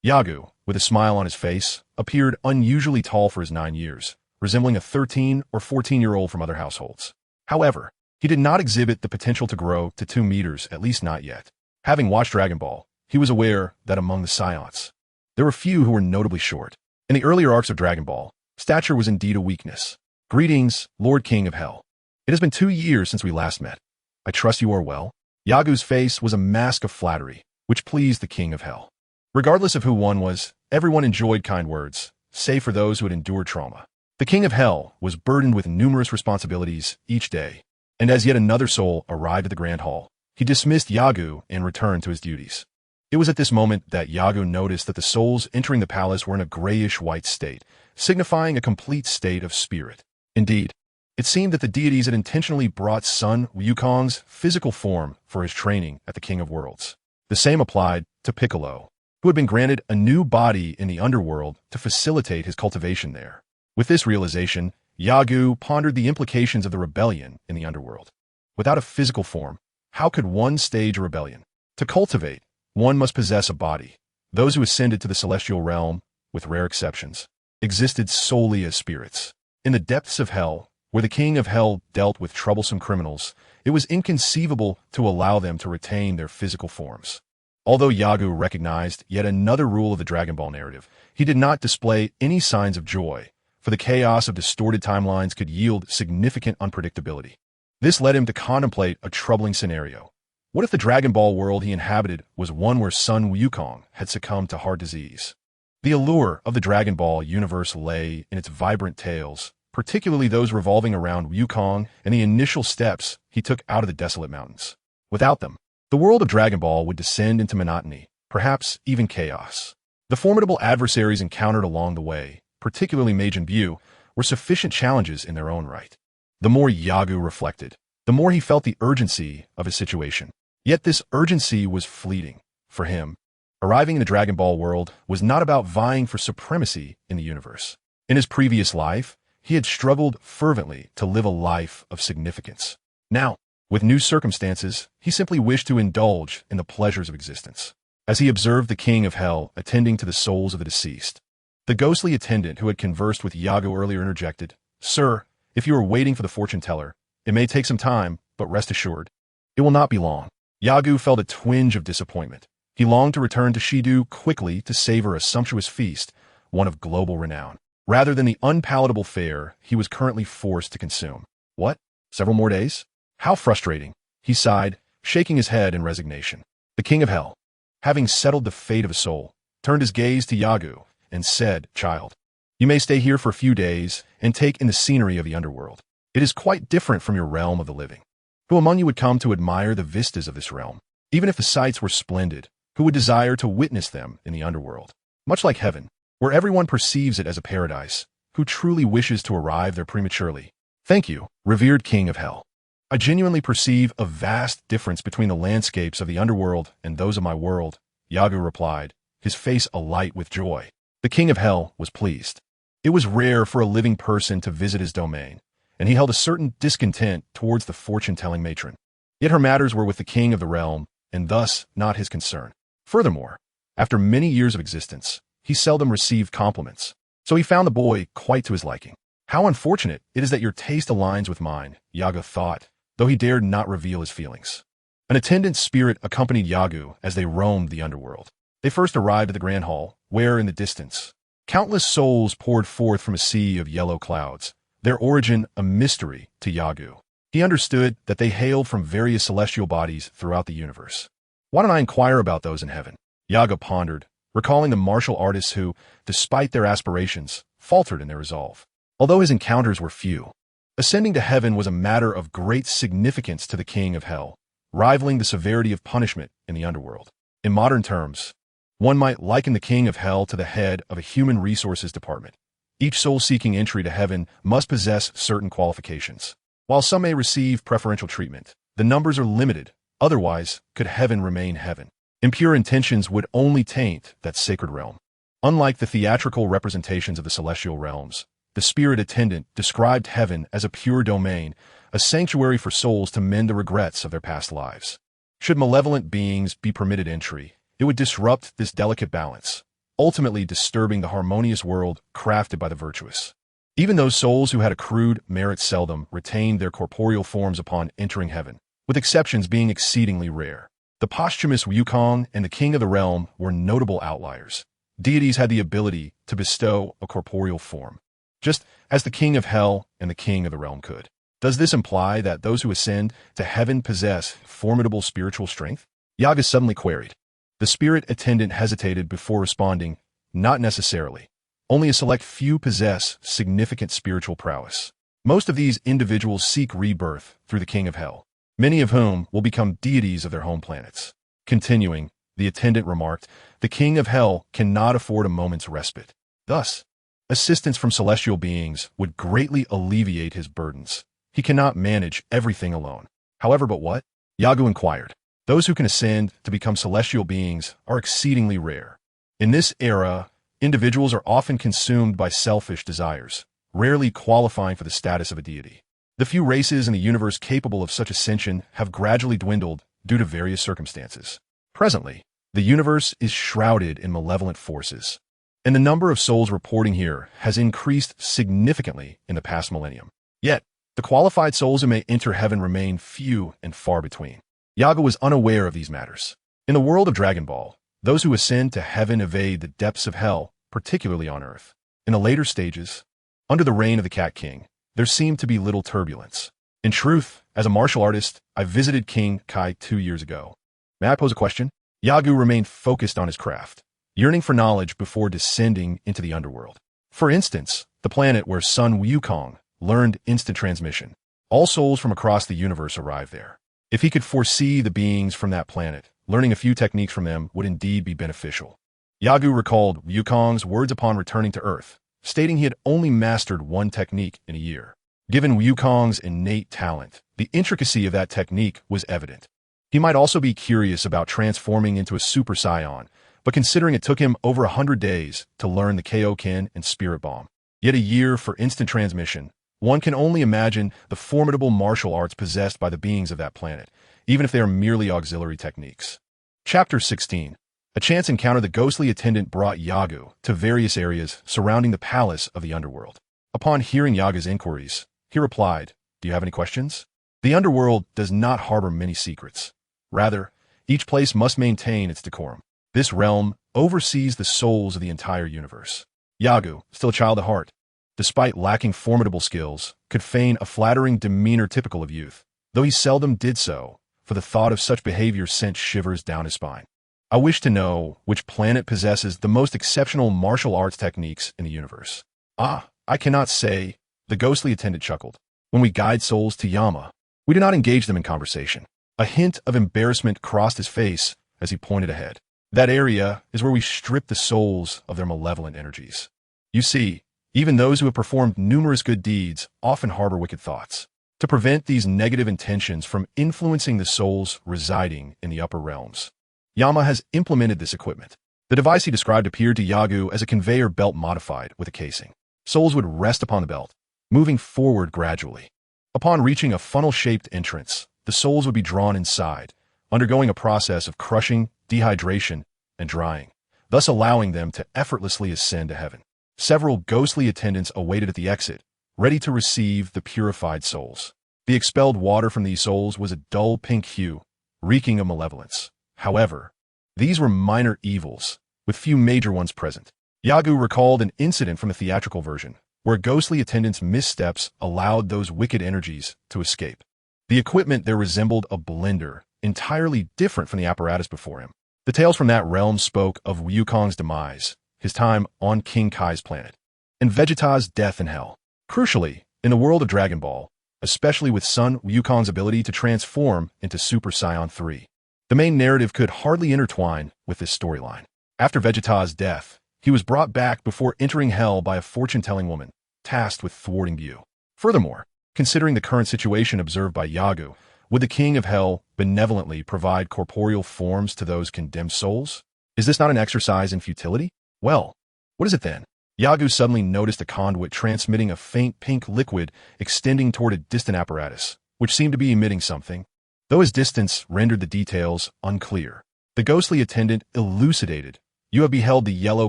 Yagu, with a smile on his face, appeared unusually tall for his 9 years, resembling a 13 or 14-year-old from other households. However, he did not exhibit the potential to grow to 2 meters, at least not yet. Having watched Dragon Ball, he was aware that among the Saiyans, there were few who were notably short. In the earlier arcs of Dragon Ball, stature was indeed a weakness. "Greetings, Lord King of Hell. It has been 2 years since we last met. I trust you are well." Yagu's face was a mask of flattery, which pleased the King of Hell. Regardless of who one was, everyone enjoyed kind words, save for those who had endured trauma. The King of Hell was burdened with numerous responsibilities each day, and as yet another soul arrived at the Grand Hall, he dismissed Yagu and returned to his duties. It was at this moment that Yagu noticed that the souls entering the palace were in a grayish-white state, signifying a complete state of spirit. Indeed, it seemed that the deities had intentionally brought Sun Wukong's physical form for his training at the King of Worlds. The same applied to Piccolo, who had been granted a new body in the underworld to facilitate his cultivation there. With this realization, Yagu pondered the implications of the rebellion in the underworld. Without a physical form, how could one stage a rebellion? To cultivate, one must possess a body. Those who ascended to the celestial realm, with rare exceptions, existed solely as spirits. In the depths of hell, where the King of Hell dealt with troublesome criminals, it was inconceivable to allow them to retain their physical forms. Although Yagu recognized yet another rule of the Dragon Ball narrative, he did not display any signs of joy, for the chaos of distorted timelines could yield significant unpredictability. This led him to contemplate a troubling scenario. What if the Dragon Ball world he inhabited was one where Sun Wukong had succumbed to heart disease? The allure of the Dragon Ball universe lay in its vibrant tales, particularly those revolving around Wukong and the initial steps he took out of the desolate mountains. Without them, the world of Dragon Ball would descend into monotony, perhaps even chaos. The formidable adversaries encountered along the way, particularly Majin Buu, were sufficient challenges in their own right. The more Yagu reflected, the more he felt the urgency of his situation. Yet this urgency was fleeting. For him, arriving in the Dragon Ball world was not about vying for supremacy in the universe. In his previous life, he had struggled fervently to live a life of significance. Now, with new circumstances, he simply wished to indulge in the pleasures of existence. As he observed the King of Hell attending to the souls of the deceased, the ghostly attendant who had conversed with Yagu earlier interjected, "Sir, if you are waiting for the fortune teller, it may take some time, but rest assured, it will not be long." Yagu felt a twinge of disappointment. He longed to return to Shidu quickly to savor a sumptuous feast, one of global renown, rather than the unpalatable fare he was currently forced to consume. What? Several more days? How frustrating, he sighed, shaking his head in resignation. The King of Hell, having settled the fate of a soul, turned his gaze to Yagu and said, "Child, you may stay here for a few days and take in the scenery of the underworld. It is quite different from your realm of the living. Who among you would come to admire the vistas of this realm? Even if the sights were splendid, who would desire to witness them in the underworld? Much like heaven, where everyone perceives it as a paradise, who truly wishes to arrive there prematurely? Thank you, revered King of Hell. I genuinely perceive a vast difference between the landscapes of the underworld and those of my world," Yagu replied, his face alight with joy. The King of Hell was pleased. It was rare for a living person to visit his domain, and he held a certain discontent towards the fortune-telling matron. Yet her matters were with the king of the realm, and thus not his concern. Furthermore, after many years of existence, he seldom received compliments, so he found the boy quite to his liking. How unfortunate it is that your taste aligns with mine, Yagu thought, though he dared not reveal his feelings. An attendant spirit accompanied Yagu as they roamed the underworld. They first arrived at the Grand Hall, where, in the distance, countless souls poured forth from a sea of yellow clouds, their origin a mystery to Yagu. He understood that they hailed from various celestial bodies throughout the universe. Why don't I inquire about those in heaven? Yagu pondered, recalling the martial artists who, despite their aspirations, faltered in their resolve. Although his encounters were few, ascending to heaven was a matter of great significance to the King of Hell, rivaling the severity of punishment in the underworld. In modern terms, one might liken the King of Hell to the head of a human resources department. Each soul seeking entry to heaven must possess certain qualifications. While some may receive preferential treatment, the numbers are limited, otherwise could heaven remain heaven. Impure intentions would only taint that sacred realm. Unlike the theatrical representations of the celestial realms, the spirit attendant described heaven as a pure domain, a sanctuary for souls to mend the regrets of their past lives. Should malevolent beings be permitted entry, it would disrupt this delicate balance, ultimately disturbing the harmonious world crafted by the virtuous. Even those souls who had accrued merit seldom retained their corporeal forms upon entering heaven, with exceptions being exceedingly rare. The posthumous Wukong and the King of the Realm were notable outliers. Deities had the ability to bestow a corporeal form, just as the King of Hell and the King of the Realm could. Does this imply that those who ascend to heaven possess formidable spiritual strength? Yagu suddenly queried. The spirit attendant hesitated before responding, "Not necessarily. Only a select few possess significant spiritual prowess. Most of these individuals seek rebirth through the King of Hell, many of whom will become deities of their home planets." Continuing, the attendant remarked, "The King of Hell cannot afford a moment's respite. Thus, assistance from celestial beings would greatly alleviate his burdens. He cannot manage everything alone." However, but what? Yagu inquired. Those who can ascend to become celestial beings are exceedingly rare. In this era, individuals are often consumed by selfish desires, rarely qualifying for the status of a deity. The few races in the universe capable of such ascension have gradually dwindled due to various circumstances. Presently, the universe is shrouded in malevolent forces, and the number of souls reporting here has increased significantly in the past millennium. Yet, the qualified souls who may enter heaven remain few and far between. Yagu was unaware of these matters. In the world of Dragon Ball, those who ascend to heaven evade the depths of hell, particularly on Earth. In the later stages, under the reign of the Cat King, there seemed to be little turbulence. In truth, As a martial artist, I visited King Kai 2 years ago. May I pose a question? Yagu remained focused on his craft, yearning for knowledge before descending into the underworld. For instance, the planet where Sun Wukong learned instant transmission. All souls from across the universe arrived there. If he could foresee the beings from that planet, learning a few techniques from them would indeed be beneficial. Yagu recalled Wukong's words upon returning to Earth, stating he had only mastered one technique in a year. Given Wukong's innate talent, the intricacy of that technique was evident. He might also be curious about transforming into a Super Saiyan, but considering it took him over 100 days to learn the Kaioken and Spirit Bomb, yet a year for instant transmission, one can only imagine the formidable martial arts possessed by the beings of that planet, even if they are merely auxiliary techniques. Chapter 16. A chance encounter. The ghostly attendant brought Yagu to various areas surrounding the palace of the underworld. Upon hearing Yagu's inquiries, he replied, "Do you have any questions?" The underworld does not harbor many secrets. Rather, each place must maintain its decorum. This realm oversees the souls of the entire universe. Yagu, still a child at heart, despite lacking formidable skills, could feign a flattering demeanor typical of youth, though he seldom did so, for the thought of such behavior sent shivers down his spine. "I wish to know which planet possesses the most exceptional martial arts techniques in the universe." "Ah, I cannot say," the ghostly attendant chuckled. "When we guide souls to Yama, we do not engage them in conversation." A hint of embarrassment crossed his face as he pointed ahead. "That area is where we strip the souls of their malevolent energies. You see, even those who have performed numerous good deeds often harbor wicked thoughts. To prevent these negative intentions from influencing the souls residing in the upper realms, Yama has implemented this equipment." The device he described appeared to Yagu as a conveyor belt modified with a casing. Souls would rest upon the belt, moving forward gradually. Upon reaching a funnel-shaped entrance, the souls would be drawn inside, undergoing a process of crushing, dehydration, and drying, thus allowing them to effortlessly ascend to heaven. Several ghostly attendants awaited at the exit, ready to receive the purified souls. The expelled water from these souls was a dull pink hue, reeking of malevolence. However, these were minor evils, with few major ones present. Yagu recalled an incident from a theatrical version, where ghostly attendants' missteps allowed those wicked energies to escape. The equipment there resembled a blender, entirely different from the apparatus before him. The tales from that realm spoke of Wukong's demise, his time on King Kai's planet, and Vegeta's death in hell. Crucially, in the world of Dragon Ball, especially with Sun Wukong's ability to transform into Super Saiyan 3, the main narrative could hardly intertwine with this storyline. After Vegeta's death, he was brought back before entering hell by a fortune-telling woman, tasked with thwarting Yu. Furthermore, considering the current situation observed by Yagu, would the King of Hell benevolently provide corporeal forms to those condemned souls? Is this not an exercise in futility? Well, what is it then? Yagu suddenly noticed a conduit transmitting a faint pink liquid extending toward a distant apparatus, which seemed to be emitting something, though his distance rendered the details unclear. The ghostly attendant elucidated, "You have beheld the yellow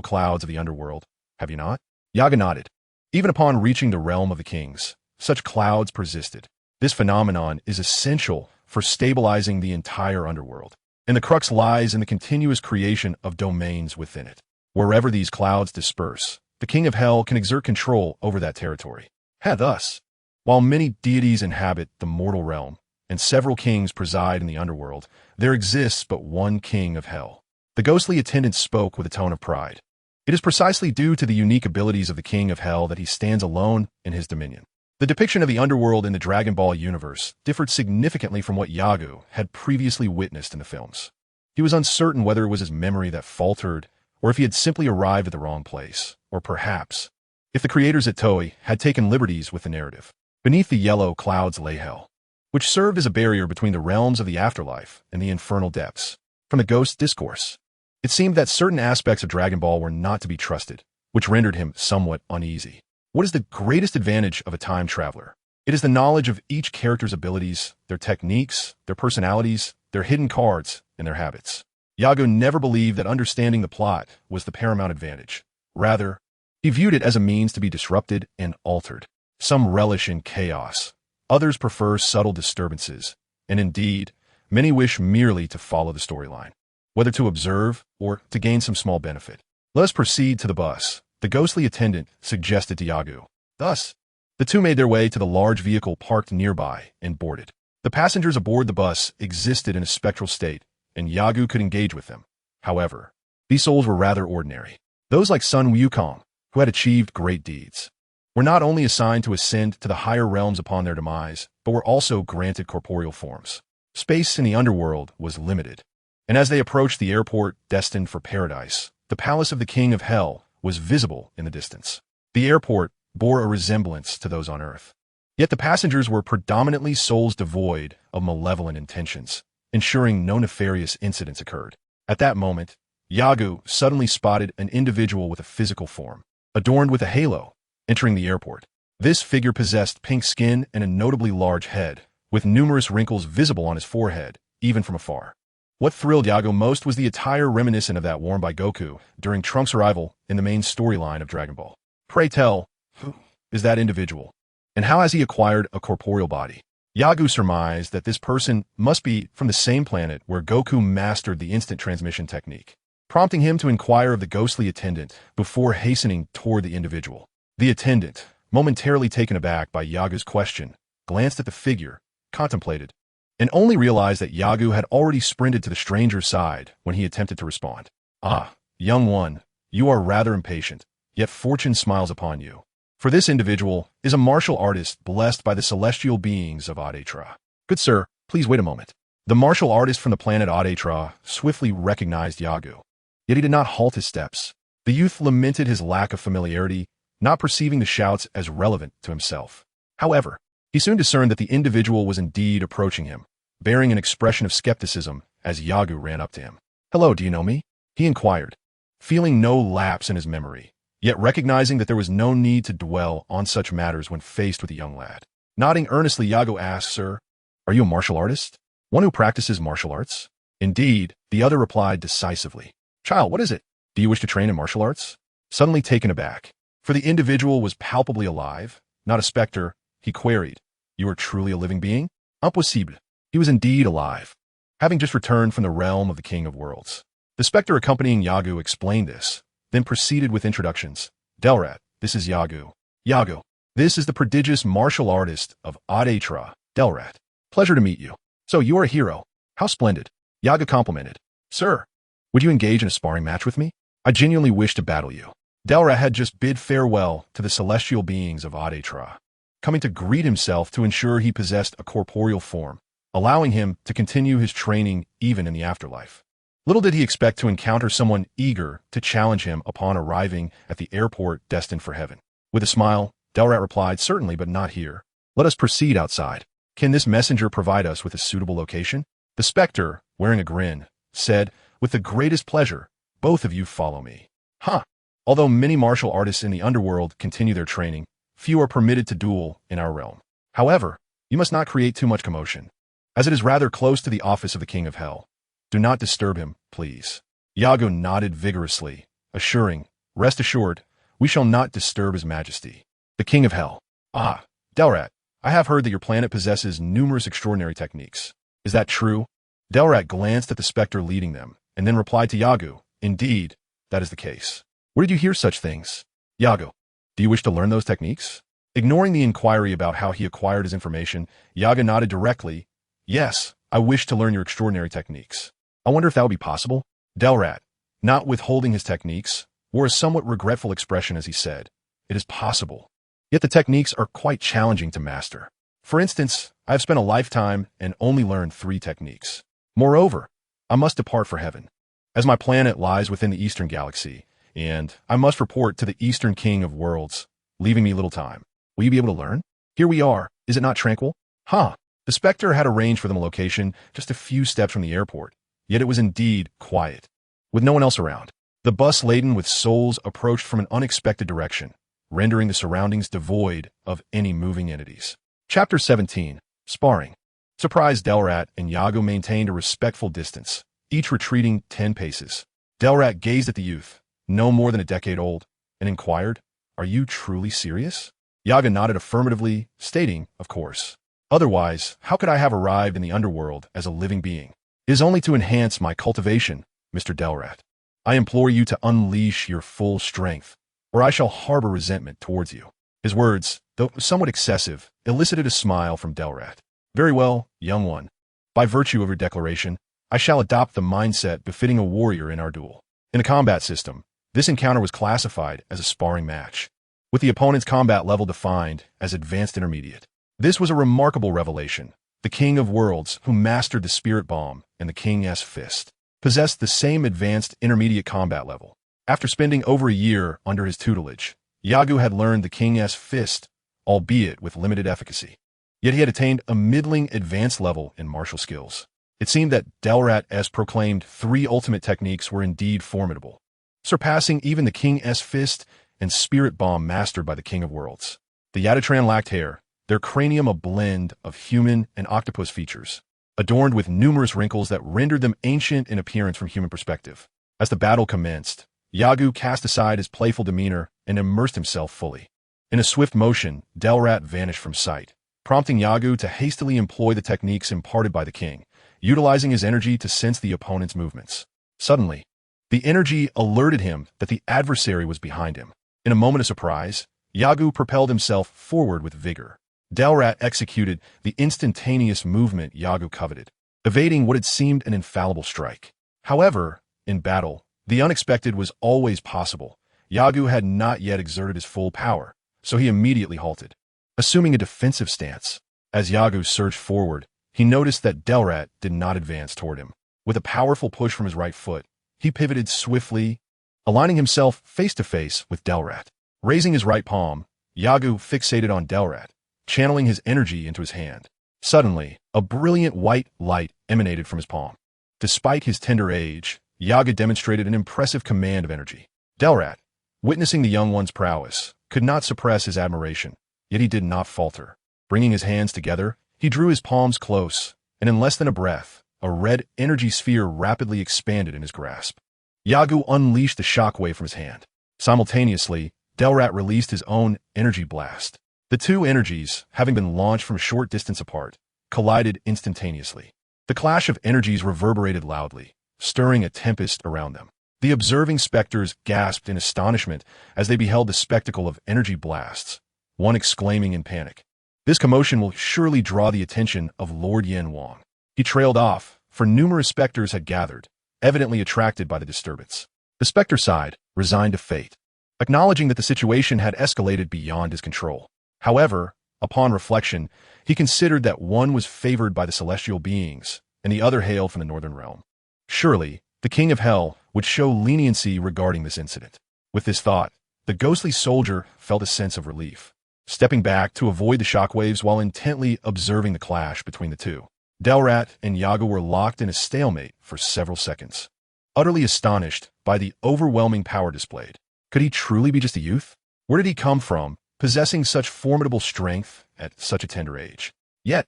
clouds of the underworld, have you not?" Yagu nodded. Even upon reaching the realm of the kings, such clouds persisted. This phenomenon is essential for stabilizing the entire underworld, and the crux lies in the continuous creation of domains within it. Wherever these clouds disperse, the King of Hell can exert control over that territory. Thus, while many deities inhabit the mortal realm, and several kings preside in the underworld, there exists but one King of Hell. The ghostly attendant spoke with a tone of pride. It is precisely due to the unique abilities of the King of Hell that he stands alone in his dominion. The depiction of the underworld in the Dragon Ball universe differed significantly from what Yagu had previously witnessed in the films. He was uncertain whether it was his memory that faltered, or if he had simply arrived at the wrong place, or perhaps, if the creators at Toei had taken liberties with the narrative. Beneath the yellow clouds lay hell, which served as a barrier between the realms of the afterlife and the infernal depths. From the ghost discourse, it seemed that certain aspects of Dragon Ball were not to be trusted, which rendered him somewhat uneasy. What is the greatest advantage of a time traveler? It is the knowledge of each character's abilities, their techniques, their personalities, their hidden cards, and their habits. Yagu never believed that understanding the plot was the paramount advantage. Rather, he viewed it as a means to be disrupted and altered. Some relish in chaos, others prefer subtle disturbances, and indeed, many wish merely to follow the storyline, whether to observe or to gain some small benefit. "Let us proceed to the bus," the ghostly attendant suggested to Yagu. Thus, the two made their way to the large vehicle parked nearby and boarded. The passengers aboard the bus existed in a spectral state, and Yagu could engage with them. However, these souls were rather ordinary. Those like Sun Wukong, who had achieved great deeds, were not only assigned to ascend to the higher realms upon their demise, but were also granted corporeal forms. Space in the underworld was limited, and as they approached the airport destined for paradise, the palace of the King of Hell was visible in the distance. The airport bore a resemblance to those on Earth. Yet the passengers were predominantly souls devoid of malevolent intentions, ensuring no nefarious incidents occurred. At that moment, Yagu suddenly spotted an individual with a physical form, adorned with a halo, entering the airport. This figure possessed pink skin and a notably large head, with numerous wrinkles visible on his forehead, even from afar. What thrilled Yagu most was the attire reminiscent of that worn by Goku during Trunks' arrival in the main storyline of Dragon Ball. Pray tell, who is that individual? And how has he acquired a corporeal body? Yagu surmised that this person must be from the same planet where Goku mastered the instant transmission technique, prompting him to inquire of the ghostly attendant before hastening toward the individual. The attendant, momentarily taken aback by Yagu's question, glanced at the figure, contemplated, and only realized that Yagu had already sprinted to the stranger's side when he attempted to respond. Ah, young one, you are rather impatient, yet fortune smiles upon you. For this individual is a martial artist blessed by the celestial beings of Adatra. Good sir, please wait a moment. The martial artist from the planet Adatra swiftly recognized Yagu. Yet he did not halt his steps. The youth lamented his lack of familiarity, not perceiving the shouts as relevant to himself. However, he soon discerned that the individual was indeed approaching him, bearing an expression of skepticism as Yagu ran up to him. Hello, do you know me? He inquired, feeling no lapse in his memory, yet recognizing that there was no need to dwell on such matters when faced with a young lad. Nodding earnestly, Yagu asked, Sir, are you a martial artist? One who practices martial arts? Indeed, the other replied decisively. Child, what is it? Do you wish to train in martial arts? Suddenly taken aback, for the individual was palpably alive, not a specter, he queried, You are truly a living being? Impossible. He was indeed alive, having just returned from the realm of the King of Worlds. The specter accompanying Yagu explained this, then proceeded with introductions. Delrat, this is Yagu. Yagu, this is the prodigious martial artist of Adatra, Delrat. Pleasure to meet you. So you are a hero. How splendid. Yagu complimented. Sir, would you engage in a sparring match with me? I genuinely wish to battle you. Delrat had just bid farewell to the celestial beings of Adatra, coming to greet himself to ensure he possessed a corporeal form, allowing him to continue his training even in the afterlife. Little did he expect to encounter someone eager to challenge him upon arriving at the airport destined for heaven. With a smile, Delrat replied, Certainly, but not here. Let us proceed outside. Can this messenger provide us with a suitable location? The specter, wearing a grin, said, With the greatest pleasure, both of you follow me. Huh. Although many martial artists in the underworld continue their training, few are permitted to duel in our realm. However, you must not create too much commotion, as it is rather close to the office of the King of Hell. Do not disturb him, please. Yagu nodded vigorously, assuring, Rest assured, we shall not disturb his majesty. The King of Hell. Ah, Delrat, I have heard that your planet possesses numerous extraordinary techniques. Is that true? Delrat glanced at the specter leading them, and then replied to Yagu, Indeed, that is the case. Where did you hear such things? Yagu, do you wish to learn those techniques? Ignoring the inquiry about how he acquired his information, Yagu nodded directly, Yes, I wish to learn your extraordinary techniques. I wonder if that would be possible? Delrat, not withholding his techniques, wore a somewhat regretful expression as he said, It is possible. Yet the techniques are quite challenging to master. For instance, I have spent a lifetime and only learned 3 techniques. Moreover, I must depart for heaven, as my planet lies within the Eastern Galaxy, and I must report to the Eastern King of Worlds, leaving me little time. Will you be able to learn? Here we are. Is it not tranquil? Huh. The specter had arranged for them a location just a few steps from the airport, yet it was indeed quiet, with no one else around. The bus laden with souls approached from an unexpected direction, rendering the surroundings devoid of any moving entities. Chapter 17. Sparring. Surprised Delrat and Yagu maintained a respectful distance, each retreating 10 paces. Delrat gazed at the youth, no more than a decade old, and inquired, Are you truly serious? Yagu nodded affirmatively, stating, Of course. Otherwise, how could I have arrived in the underworld as a living being? It is only to enhance my cultivation, Mr. Delrat. I implore you to unleash your full strength, or I shall harbor resentment towards you. His words, though somewhat excessive, elicited a smile from Delrat. Very well, young one. By virtue of your declaration, I shall adopt the mindset befitting a warrior in our duel. In the combat system, this encounter was classified as a sparring match, with the opponent's combat level defined as Advanced Intermediate. This was a remarkable revelation. The King of Worlds, who mastered the Spirit Bomb and the King's Fist, possessed the same Advanced Intermediate combat level. After spending over a year under his tutelage, Yagu had learned the King's Fist, albeit with limited efficacy. Yet he had attained a middling advanced level in martial skills. It seemed that Delrat's proclaimed 3 ultimate techniques were indeed formidable, surpassing even the King's Fist and Spirit Bomb mastered by the King of Worlds. The Yadatran lacked hair, their cranium a blend of human and octopus features, adorned with numerous wrinkles that rendered them ancient in appearance from human perspective. As the battle commenced, Yagu cast aside his playful demeanor and immersed himself fully. In a swift motion, Delrat vanished from sight, prompting Yagu to hastily employ the techniques imparted by the king, utilizing his energy to sense the opponent's movements. Suddenly, the energy alerted him that the adversary was behind him. In a moment of surprise, Yagu propelled himself forward with vigor. Delrat executed the instantaneous movement Yagu coveted, evading what had seemed an infallible strike. However, in battle, the unexpected was always possible. Yagu had not yet exerted his full power, so he immediately halted, assuming a defensive stance. As Yagu surged forward, he noticed that Delrat did not advance toward him. With a powerful push from his right foot, he pivoted swiftly, aligning himself face-to-face with Delrat. Raising his right palm, Yagu fixated on Delrat, channeling his energy into his hand. Suddenly, a brilliant white light emanated from his palm. Despite his tender age, Yagu demonstrated an impressive command of energy. Delrat, witnessing the young one's prowess, could not suppress his admiration, yet he did not falter. Bringing his hands together, he drew his palms close, and in less than a breath, a red energy sphere rapidly expanded in his grasp. Yagu unleashed the shockwave from his hand. Simultaneously, Delrat released his own energy blast. The two energies, having been launched from a short distance apart, collided instantaneously. The clash of energies reverberated loudly, stirring a tempest around them. The observing specters gasped in astonishment as they beheld the spectacle of energy blasts, one exclaiming in panic, "This commotion will surely draw the attention of Lord Yan Wang." He trailed off, for numerous specters had gathered, evidently attracted by the disturbance. The specter sighed, resigned to fate, acknowledging that the situation had escalated beyond his control. However, upon reflection, he considered that one was favored by the celestial beings, and the other hailed from the northern realm. Surely, the King of Hell would show leniency regarding this incident. With this thought, the ghostly soldier felt a sense of relief, stepping back to avoid the shockwaves while intently observing the clash between the two. Delrat and Yagu were locked in a stalemate for several seconds, utterly astonished by the overwhelming power displayed. Could he truly be just a youth? Where did he come from, possessing such formidable strength at such a tender age? Yet,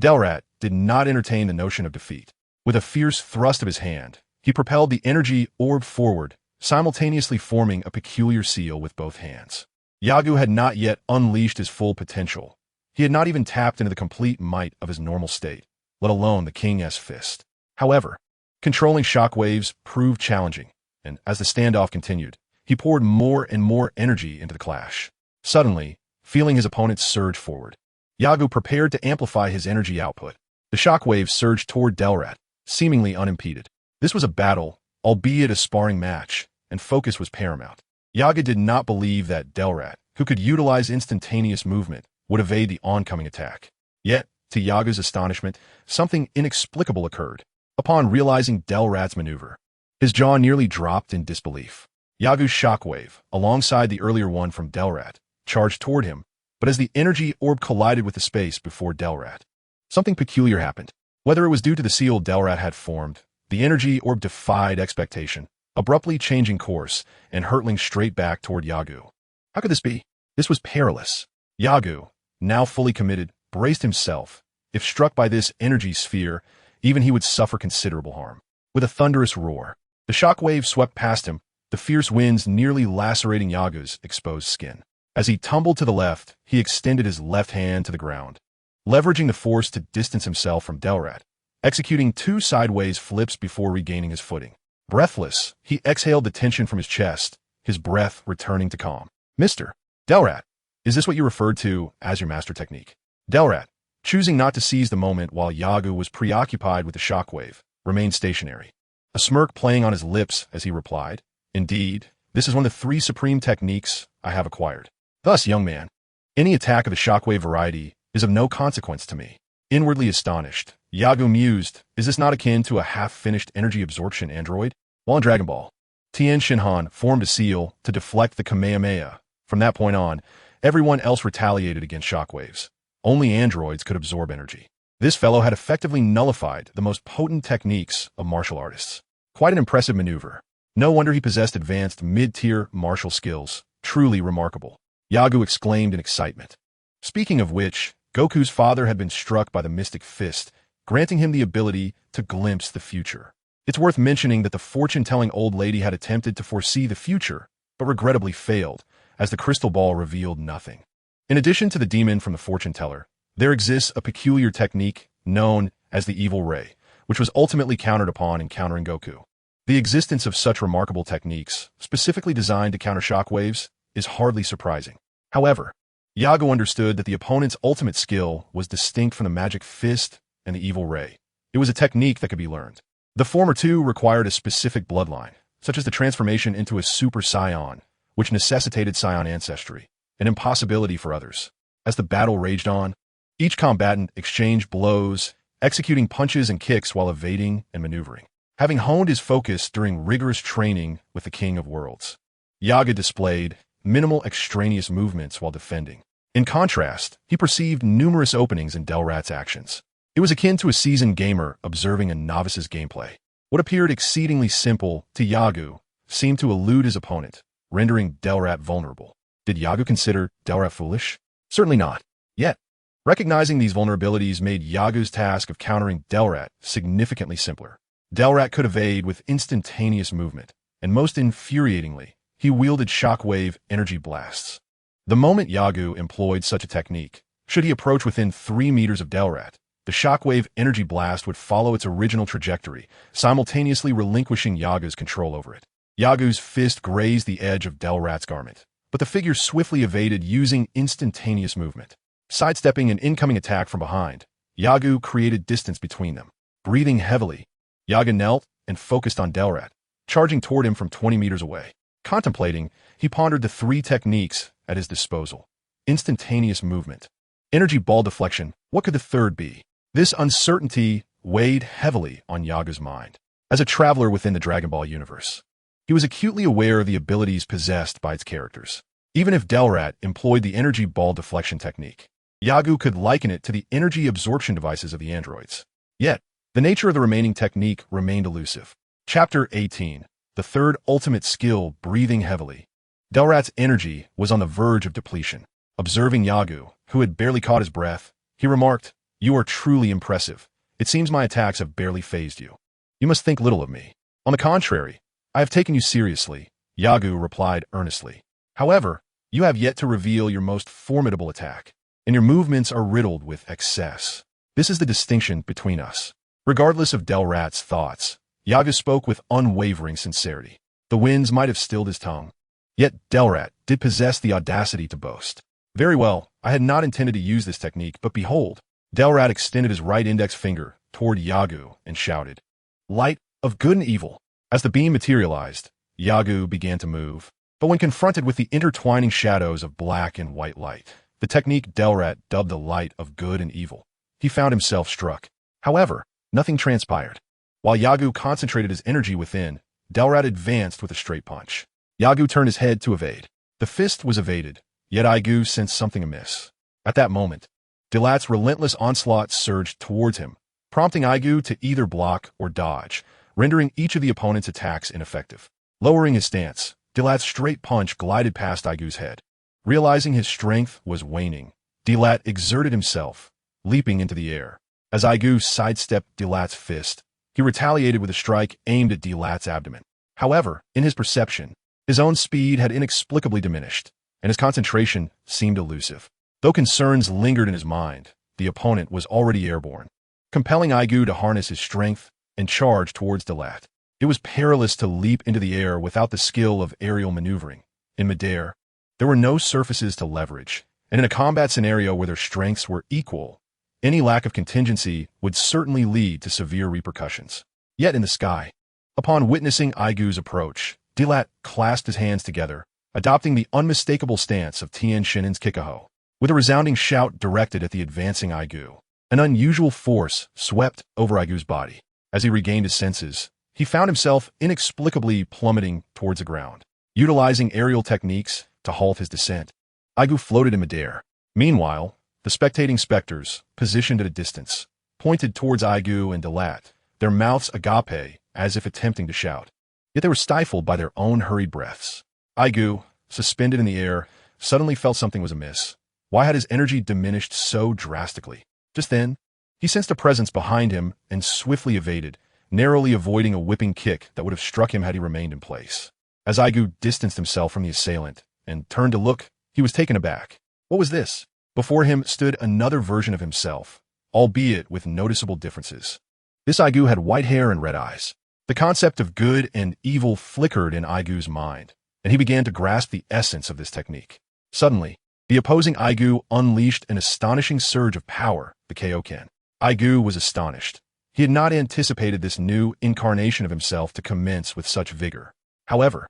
Delrat did not entertain the notion of defeat. With a fierce thrust of his hand, he propelled the energy orb forward, simultaneously forming a peculiar seal with both hands. Yagu had not yet unleashed his full potential. He had not even tapped into the complete might of his normal state, let alone the King's Fist. However, controlling shockwaves proved challenging, and as the standoff continued, he poured more and more energy into the clash. Suddenly, feeling his opponent surge forward, Yagu prepared to amplify his energy output. The shockwaves surged toward Delrat, seemingly unimpeded. This was a battle, albeit a sparring match, and focus was paramount. Yagu did not believe that Delrat, who could utilize instantaneous movement, would evade the oncoming attack. Yet, to Yagu's astonishment, something inexplicable occurred. Upon realizing Delrat's maneuver, his jaw nearly dropped in disbelief. Yagu's shockwave, alongside the earlier one from Delrat, charged toward him, but as the energy orb collided with the space before Delrat, something peculiar happened. Whether it was due to the seal Delrat had formed, the energy orb defied expectation, abruptly changing course and hurtling straight back toward Yagu. How could this be? This was perilous. Yagu, now fully committed, braced himself. If struck by this energy sphere, even he would suffer considerable harm. With a thunderous roar, the shockwave swept past him, the fierce winds nearly lacerating Yagu's exposed skin. As he tumbled to the left, he extended his left hand to the ground, leveraging the force to distance himself from Delrat, executing 2 sideways flips before regaining his footing. Breathless, he exhaled the tension from his chest, his breath returning to calm. "Mr. Delrat, is this what you referred to as your master technique?" Delrat, choosing not to seize the moment while Yagu was preoccupied with the shockwave, remained stationary. A smirk playing on his lips as he replied, "Indeed, this is one of the 3 supreme techniques I have acquired. Thus, young man, any attack of the shockwave variety is of no consequence to me." Inwardly astonished, Yagu mused, is this not akin to a half-finished energy absorption android? While in Dragon Ball, Tien Shinhan formed a seal to deflect the Kamehameha. From that point on, everyone else retaliated against shockwaves. Only androids could absorb energy. This fellow had effectively nullified the most potent techniques of martial artists. Quite an impressive maneuver. No wonder he possessed advanced mid-tier martial skills. Truly remarkable. Yagu exclaimed in excitement. Speaking of which, Goku's father had been struck by the mystic fist, granting him the ability to glimpse the future. It's worth mentioning that the fortune-telling old lady had attempted to foresee the future, but regrettably failed, as the crystal ball revealed nothing. In addition to the demon from the fortune-teller, there exists a peculiar technique known as the evil ray, which was ultimately countered upon in countering Goku. The existence of such remarkable techniques, specifically designed to counter shockwaves, is hardly surprising. However, Yagu understood that the opponent's ultimate skill was distinct from the magic fist and the evil ray. It was a technique that could be learned. The former two required a specific bloodline, such as the transformation into a super Saiyan, which necessitated Saiyan ancestry, an impossibility for others. As the battle raged on, each combatant exchanged blows, executing punches and kicks while evading and maneuvering. Having honed his focus during rigorous training with the King of Worlds, Yaga displayed minimal extraneous movements while defending. In contrast, he perceived numerous openings in Delrat's actions. It was akin to a seasoned gamer observing a novice's gameplay. What appeared exceedingly simple to Yagu seemed to elude his opponent, rendering Delrat vulnerable. Did Yagu consider Delrat foolish? Certainly not. Yet, recognizing these vulnerabilities made Yagu's task of countering Delrat significantly simpler. Delrat could evade with instantaneous movement, and most infuriatingly, he wielded shockwave energy blasts. The moment Yagu employed such a technique, should he approach within 3 meters of Delrat, the shockwave energy blast would follow its original trajectory, simultaneously relinquishing Yagu's control over it. Yagu's fist grazed the edge of Delrat's garment, but the figure swiftly evaded using instantaneous movement. Sidestepping an incoming attack from behind, Yagu created distance between them. Breathing heavily, Yaga knelt and focused on Delrat, charging toward him from 20 meters away. Contemplating, he pondered the 3 techniques at his disposal. Instantaneous movement. Energy ball deflection. What could the third be? This uncertainty weighed heavily on Yaga's mind. As a traveler within the Dragon Ball universe, he was acutely aware of the abilities possessed by its characters. Even if Delrat employed the energy ball deflection technique, Yagu could liken it to the energy absorption devices of the androids. Yet, the nature of the remaining technique remained elusive. Chapter 18. The third ultimate skill, breathing heavily. Delrat's energy was on the verge of depletion. Observing Yagu, who had barely caught his breath, he remarked, "You are truly impressive. It seems my attacks have barely fazed you. You must think little of me. On the contrary, I have taken you seriously," Yagu replied earnestly. "However, you have yet to reveal your most formidable attack, and your movements are riddled with excess. This is the distinction between us." Regardless of Delrat's thoughts, Yaga spoke with unwavering sincerity. The winds might have stilled his tongue, yet Delrat did possess the audacity to boast. "Very well, I had not intended to use this technique, but behold." Delrat extended his right index finger toward Yagu and shouted, "Light of good and evil." As the beam materialized, Yagu began to move, but when confronted with the intertwining shadows of black and white light, the technique Delrat dubbed the light of good and evil, he found himself struck. However, nothing transpired. While Yagu concentrated his energy within, Delrat advanced with a straight punch. Yagu turned his head to evade. The fist was evaded, yet Yagu sensed something amiss. At that moment, Delrat's relentless onslaught surged towards him, prompting Yagu to either block or dodge, rendering each of the opponent's attacks ineffective. Lowering his stance, Delrat's straight punch glided past Yagu's head. Realizing his strength was waning, Delrat exerted himself, leaping into the air. As Yagu sidestepped Delrat's fist, he retaliated with a strike aimed at Delrat's abdomen. However, in his perception, his own speed had inexplicably diminished, and his concentration seemed elusive. Though concerns lingered in his mind, the opponent was already airborne, compelling Yagu to harness his strength and charge towards Delrat. It was perilous to leap into the air without the skill of aerial maneuvering. In midair, there were no surfaces to leverage, and in a combat scenario where their strengths were equal, Any lack of contingency would certainly lead to severe repercussions. Yet in the sky, upon witnessing Yagu's approach, Dilat clasped his hands together, adopting the unmistakable stance of Tien Shinen's Kikaho. With a resounding shout directed at the advancing Yagu, an unusual force swept over Yagu's body. As he regained his senses, he found himself inexplicably plummeting towards the ground. Utilizing aerial techniques to halt his descent, Yagu floated in midair. Meanwhile, the spectating specters, positioned at a distance, pointed towards Yagu and Dilat, their mouths agape as if attempting to shout. Yet they were stifled by their own hurried breaths. Yagu, suspended in the air, suddenly felt something was amiss. Why had his energy diminished so drastically? Just then, he sensed a presence behind him and swiftly evaded, narrowly avoiding a whipping kick that would have struck him had he remained in place. As Yagu distanced himself from the assailant and turned to look, he was taken aback. What was this? Before him stood another version of himself, albeit with noticeable differences. This Yagu had white hair and red eyes. The concept of good and evil flickered in Yagu's mind, and he began to grasp the essence of this technique. Suddenly, the opposing Yagu unleashed an astonishing surge of power, the Kaioken. Yagu was astonished. He had not anticipated this new incarnation of himself to commence with such vigor. However,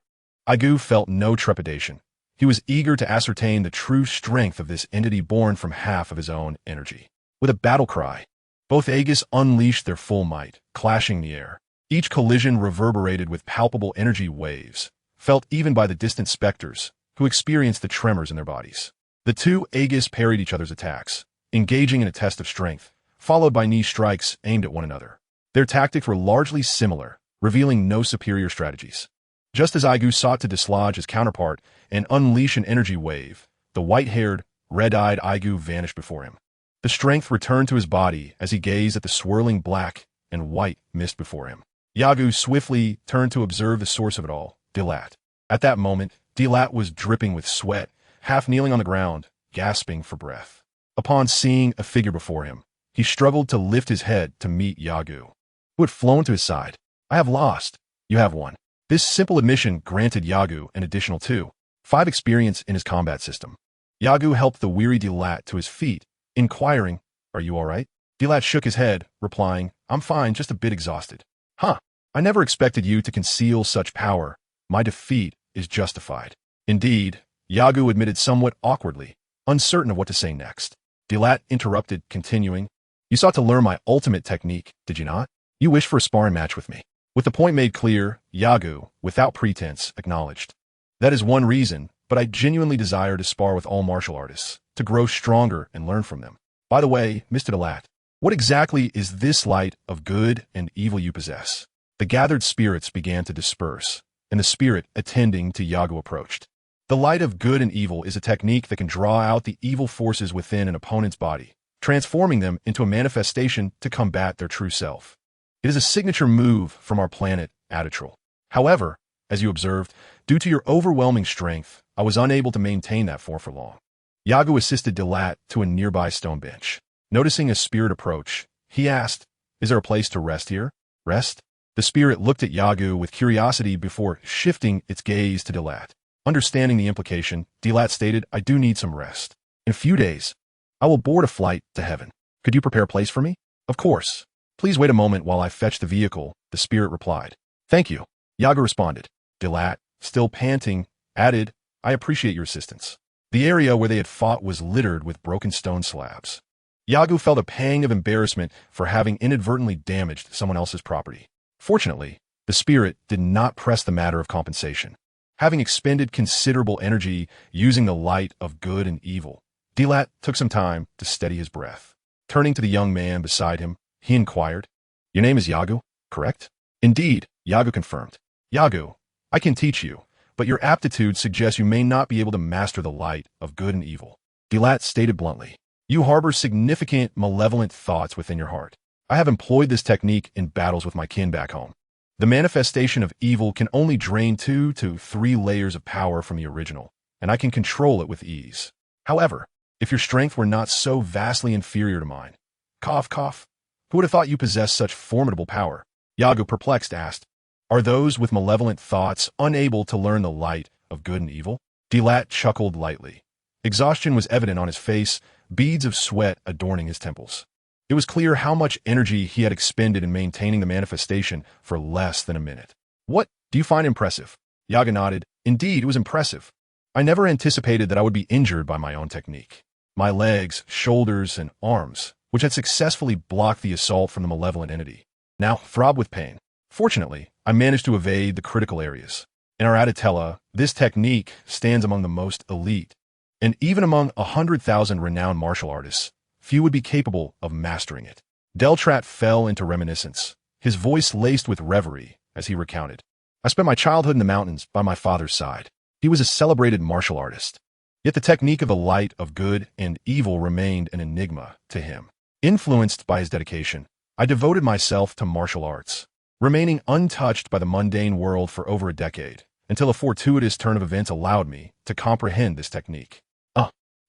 Yagu felt no trepidation. He was eager to ascertain the true strength of this entity born from half of his own energy. With a battle cry, both Aegis unleashed their full might, clashing in the air. Each collision reverberated with palpable energy waves, felt even by the distant specters, who experienced the tremors in their bodies. The two Aegis parried each other's attacks, engaging in a test of strength, followed by knee strikes aimed at one another. Their tactics were largely similar, revealing no superior strategies. Just as Yagu sought to dislodge his counterpart and unleash an energy wave, the white-haired, red-eyed Yagu vanished before him. The strength returned to his body as he gazed at the swirling black and white mist before him. Yagu swiftly turned to observe the source of it all, Dilat. At that moment, Dilat was dripping with sweat, half kneeling on the ground, gasping for breath. Upon seeing a figure before him, he struggled to lift his head to meet Yagu, who had flown to his side. I have lost. You have won. This simple admission granted Yagu an additional 2.5 experience in his combat system. Yagu helped the weary Dilat to his feet, inquiring, "Are you all right?" Dilat shook his head, replying, "I'm fine, just a bit exhausted." "Huh. I never expected you to conceal such power. My defeat is justified." Indeed, Yagu admitted somewhat awkwardly, uncertain of what to say next. Dilat interrupted, continuing, "You sought to learn my ultimate technique, did you not? You wish for a sparring match with me." With the point made clear, Yagu, without pretense, acknowledged. "That is one reason, but I genuinely desire to spar with all martial artists, to grow stronger and learn from them. By the way, Mr. Dilat, what exactly is this light of good and evil you possess?" The gathered spirits began to disperse, and the spirit attending to Yagu approached. The light of good and evil is a technique that can draw out the evil forces within an opponent's body, transforming them into a manifestation to combat their true self. It is a signature move from our planet, Adatral. However, as you observed, due to your overwhelming strength, I was unable to maintain that form for long. Yagu assisted Dilat to a nearby stone bench. Noticing a spirit approach, he asked, "Is there a place to rest here?" "Rest?" The spirit looked at Yagu with curiosity before shifting its gaze to Dilat. Understanding the implication, Dilat stated, "I do need some rest. In a few days, I will board a flight to heaven. Could you prepare a place for me?" "Of course. Please wait a moment while I fetch the vehicle," the spirit replied. "Thank you," Yagu responded. Dilat, still panting, added, "I appreciate your assistance." The area where they had fought was littered with broken stone slabs. Yagu felt a pang of embarrassment for having inadvertently damaged someone else's property. Fortunately, the spirit did not press the matter of compensation. Having expended considerable energy using the light of good and evil, Dilat took some time to steady his breath. Turning to the young man beside him, he inquired, "Your name is Yagu, correct?" "Indeed," Yagu confirmed. "Yagu, I can teach you, but your aptitude suggests you may not be able to master the light of good and evil." Dilat stated bluntly, "You harbor significant malevolent thoughts within your heart. I have employed this technique in battles with my kin back home. The manifestation of evil can only drain 2 to 3 layers of power from the original, and I can control it with ease. However, if your strength were not so vastly inferior to mine," cough, cough, "who would have thought you possessed such formidable power?" Yagu, perplexed, asked, "Are those with malevolent thoughts unable to learn the light of good and evil?" Dilat chuckled lightly. Exhaustion was evident on his face, beads of sweat adorning his temples. It was clear how much energy he had expended in maintaining the manifestation for less than a minute. What do you find impressive? Yagu nodded. Indeed, it was impressive. I never anticipated that I would be injured by my own technique. My legs, shoulders, and arms, which had successfully blocked the assault from the malevolent entity, now throbbed with pain. Fortunately, I managed to evade the critical areas. In our Aditella, this technique stands among the most elite, and even among 100,000 renowned martial artists, few would be capable of mastering it. Deltrat fell into reminiscence, his voice laced with reverie as he recounted. I spent my childhood in the mountains by my father's side. He was a celebrated martial artist. Yet the technique of the light of good and evil remained an enigma to him. Influenced by his dedication, I devoted myself to martial arts, remaining untouched by the mundane world for over a decade, until a fortuitous turn of events allowed me to comprehend this technique.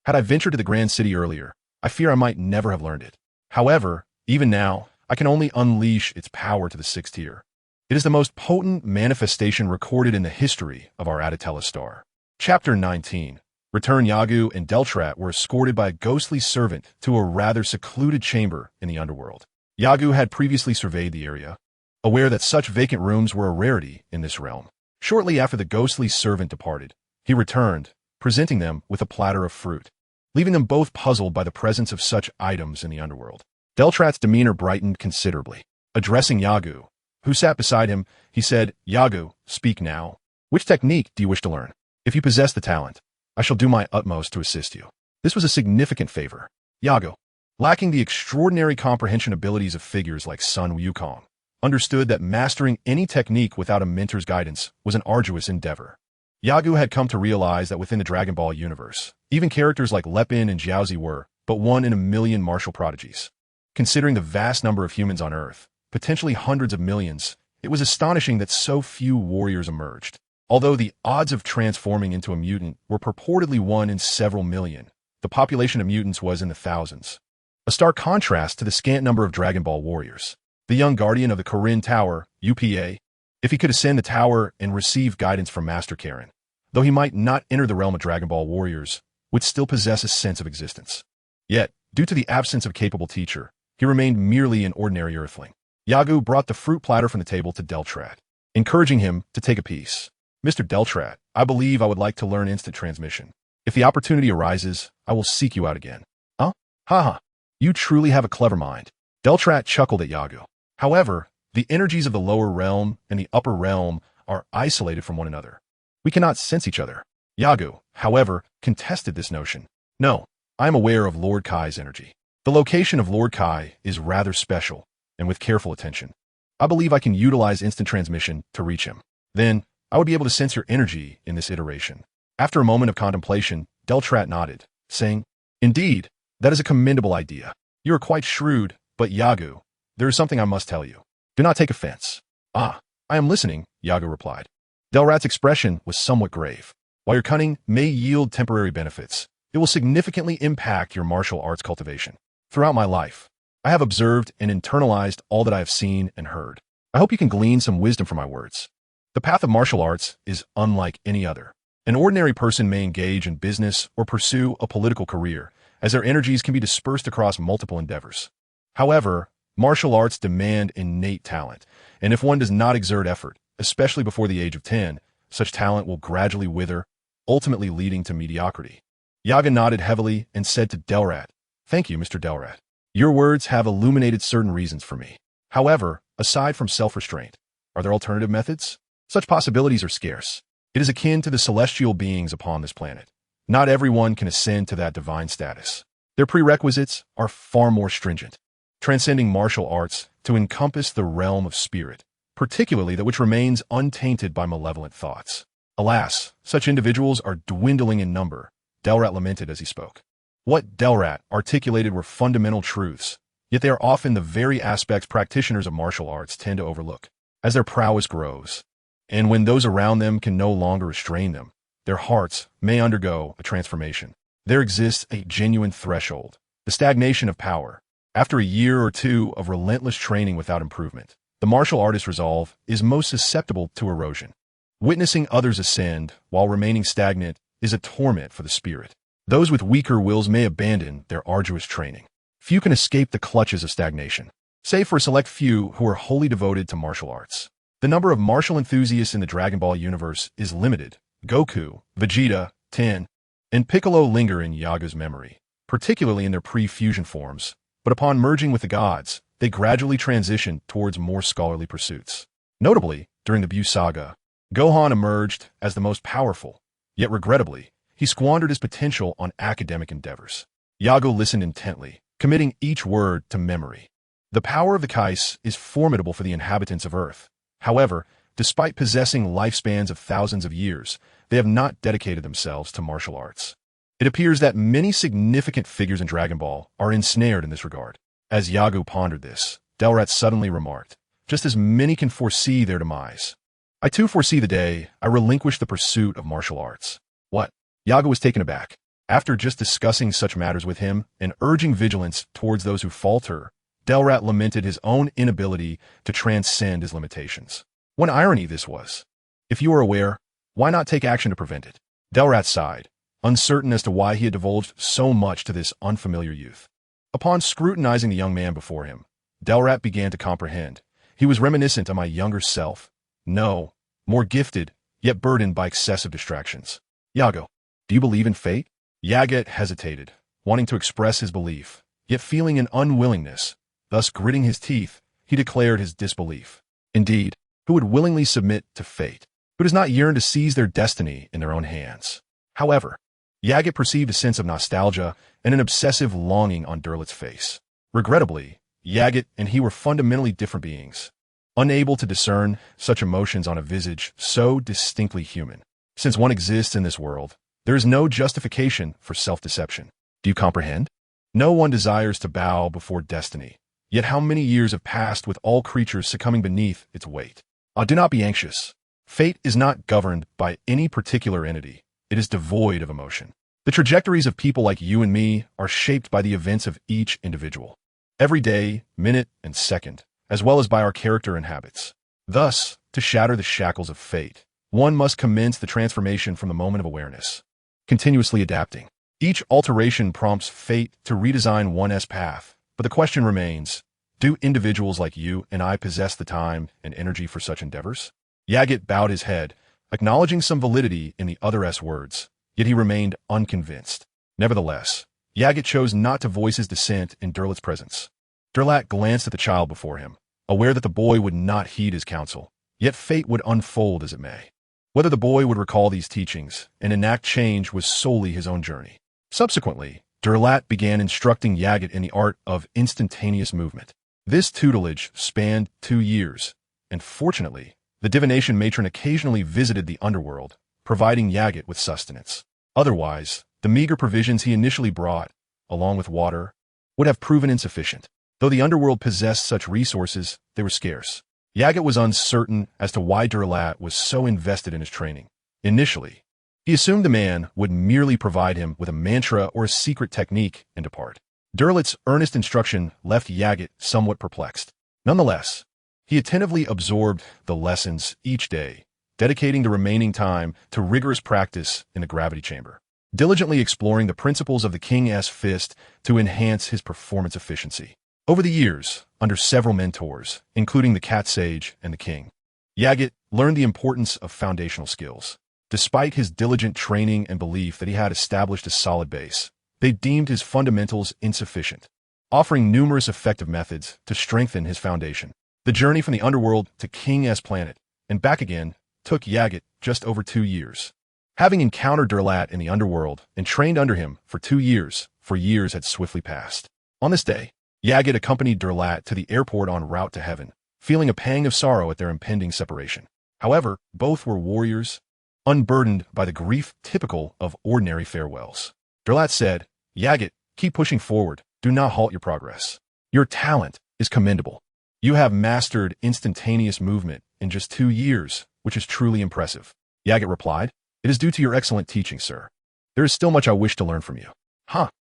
Had I ventured to the grand city earlier, I fear I might never have learned it. However, even now, I can only unleash its power to the 6th tier. It is the most potent manifestation recorded in the history of our Aditella star. Chapter 19. Return. Yagu and Deltrat were escorted by a ghostly servant to a rather secluded chamber in the underworld. Yagu had previously surveyed the area, aware that such vacant rooms were a rarity in this realm. Shortly after the ghostly servant departed, he returned, presenting them with a platter of fruit, leaving them both puzzled by the presence of such items in the underworld. Deltrat's demeanor brightened considerably. Addressing Yagu, who sat beside him, he said, Yagu, speak now. Which technique do you wish to learn? If you possess the talent, I shall do my utmost to assist you. This was a significant favor. Yagu, lacking the extraordinary comprehension abilities of figures like Sun Wukong, understood that mastering any technique without a mentor's guidance was an arduous endeavor. Yagu had come to realize that within the Dragon Ball universe, even characters like Lepin and Jiaozi were but one in a million martial prodigies. Considering the vast number of humans on Earth, potentially hundreds of millions, it was astonishing that so few warriors emerged. Although the odds of transforming into a mutant were purportedly 1 in several million, the population of mutants was in the thousands. A stark contrast to the scant number of Dragon Ball warriors. The young guardian of the Korin Tower, UPA, if he could ascend the tower and receive guidance from Master Karen, though he might not enter the realm of Dragon Ball warriors, would still possess a sense of existence. Yet, due to the absence of a capable teacher, he remained merely an ordinary earthling. Yagu brought the fruit platter from the table to Deltrat, encouraging him to take a piece. Mr. Deltrat, I believe I would like to learn instant transmission. If the opportunity arises, I will seek you out again. Haha. You truly have a clever mind. Deltrat chuckled at Yagu. However, the energies of the lower realm and the upper realm are isolated from one another. We cannot sense each other. Yagu, however, contested this notion. No, I am aware of Lord Kai's energy. The location of Lord Kai is rather special, and with careful attention, I believe I can utilize instant transmission to reach him. Then, I would be able to sense your energy in this iteration. After a moment of contemplation, Deltrat nodded, saying, Indeed, that is a commendable idea. You are quite shrewd, but Yagu, there is something I must tell you. Do not take offense. I am listening, Yagu replied. Delrat's expression was somewhat grave. While your cunning may yield temporary benefits, it will significantly impact your martial arts cultivation. Throughout my life, I have observed and internalized all that I have seen and heard. I hope you can glean some wisdom from my words. The path of martial arts is unlike any other. An ordinary person may engage in business or pursue a political career, as their energies can be dispersed across multiple endeavors. However, martial arts demand innate talent, and if one does not exert effort, especially before the age of 10, such talent will gradually wither, ultimately leading to mediocrity. Yagu nodded heavily and said to Delrat, Thank you, Mr. Delrat. Your words have illuminated certain reasons for me. However, aside from self-restraint, are there alternative methods? Such possibilities are scarce. It is akin to the celestial beings upon this planet. Not everyone can ascend to that divine status. Their prerequisites are far more stringent, transcending martial arts to encompass the realm of spirit, particularly that which remains untainted by malevolent thoughts. Alas, such individuals are dwindling in number, Delrat lamented as he spoke. What Delrat articulated were fundamental truths, yet they are often the very aspects practitioners of martial arts tend to overlook. As their prowess grows, and when those around them can no longer restrain them, their hearts may undergo a transformation. There exists a genuine threshold, the stagnation of power. After a year or two of relentless training without improvement, the martial artist's resolve is most susceptible to erosion. Witnessing others ascend while remaining stagnant is a torment for the spirit. Those with weaker wills may abandon their arduous training. Few can escape the clutches of stagnation, save for a select few who are wholly devoted to martial arts. The number of martial enthusiasts in the Dragon Ball universe is limited. Goku, Vegeta, Ten, and Piccolo linger in Yagu's memory, particularly in their pre-fusion forms, but upon merging with the gods, they gradually transition towards more scholarly pursuits. Notably, during the Buu saga, Gohan emerged as the most powerful, yet regrettably, he squandered his potential on academic endeavors. Yagu listened intently, committing each word to memory. The power of the Kais is formidable for the inhabitants of Earth. However, despite possessing lifespans of thousands of years, they have not dedicated themselves to martial arts. It appears that many significant figures in Dragon Ball are ensnared in this regard. As Yagu pondered this, Delrat suddenly remarked, "Just as many can foresee their demise, I too foresee the day I relinquish the pursuit of martial arts." What? Yagu was taken aback. After just discussing such matters with him and urging vigilance towards those who falter, Delrat lamented his own inability to transcend his limitations. What irony this was. If you are aware, why not take action to prevent it? Delrat sighed, uncertain as to why he had divulged so much to this unfamiliar youth. Upon scrutinizing the young man before him, Delrat began to comprehend. He was reminiscent of my younger self. No, more gifted, yet burdened by excessive distractions. Yagu, do you believe in fate? Yagu hesitated, wanting to express his belief, yet feeling an unwillingness. Thus, gritting his teeth, he declared his disbelief. Indeed, who would willingly submit to fate? Who does not yearn to seize their destiny in their own hands? However, Yagu perceived a sense of nostalgia and an obsessive longing on Derlet's face. Regrettably, Yagu and he were fundamentally different beings, unable to discern such emotions on a visage so distinctly human. Since one exists in this world, there is no justification for self-deception. Do you comprehend? No one desires to bow before destiny. Yet how many years have passed with all creatures succumbing beneath its weight? Do not be anxious. Fate is not governed by any particular entity. It is devoid of emotion. The trajectories of people like you and me are shaped by the events of each individual. Every day, minute, and second, as well as by our character and habits. Thus, to shatter the shackles of fate, one must commence the transformation from the moment of awareness, continuously adapting. Each alteration prompts fate to redesign one's path, but the question remains, do individuals like you and I possess the time and energy for such endeavors? Yagu bowed his head, acknowledging some validity in the other's words, yet he remained unconvinced. Nevertheless, Yagu chose not to voice his dissent in Derlet's presence. Derlat glanced at the child before him, aware that the boy would not heed his counsel, yet fate would unfold as it may. Whether the boy would recall these teachings and enact change was solely his own journey. Subsequently, Derlat began instructing Yagu in the art of instantaneous movement. This tutelage spanned 2 years, and fortunately, the divination matron occasionally visited the underworld, providing Yagu with sustenance. Otherwise, the meager provisions he initially brought, along with water, would have proven insufficient. Though the underworld possessed such resources, they were scarce. Yagu was uncertain as to why Derlat was so invested in his training. Initially, he assumed the man would merely provide him with a mantra or a secret technique and depart. Derlet's earnest instruction left Yagu somewhat perplexed. Nonetheless, he attentively absorbed the lessons each day, dedicating the remaining time to rigorous practice in the gravity chamber, diligently exploring the principles of the King's Fist to enhance his performance efficiency. Over the years, under several mentors, including the Cat Sage and the King, Yagu learned the importance of foundational skills. Despite his diligent training and belief that he had established a solid base, they deemed his fundamentals insufficient, offering numerous effective methods to strengthen his foundation. The journey from the underworld to King's planet and back again took Yagu just over 2 years. Having encountered Derlat in the underworld and trained under him for 2 years, for years had swiftly passed. On this day, Yagu accompanied Derlat to the airport en route to heaven, feeling a pang of sorrow at their impending separation. However, both were warriors, unburdened by the grief typical of ordinary farewells. Derlat said, "Yagu, keep pushing forward. Do not halt your progress. Your talent is commendable. You have mastered instantaneous movement in just 2 years, which is truly impressive." Yagu replied, "It is due to your excellent teaching, sir. There is still much I wish to learn from you."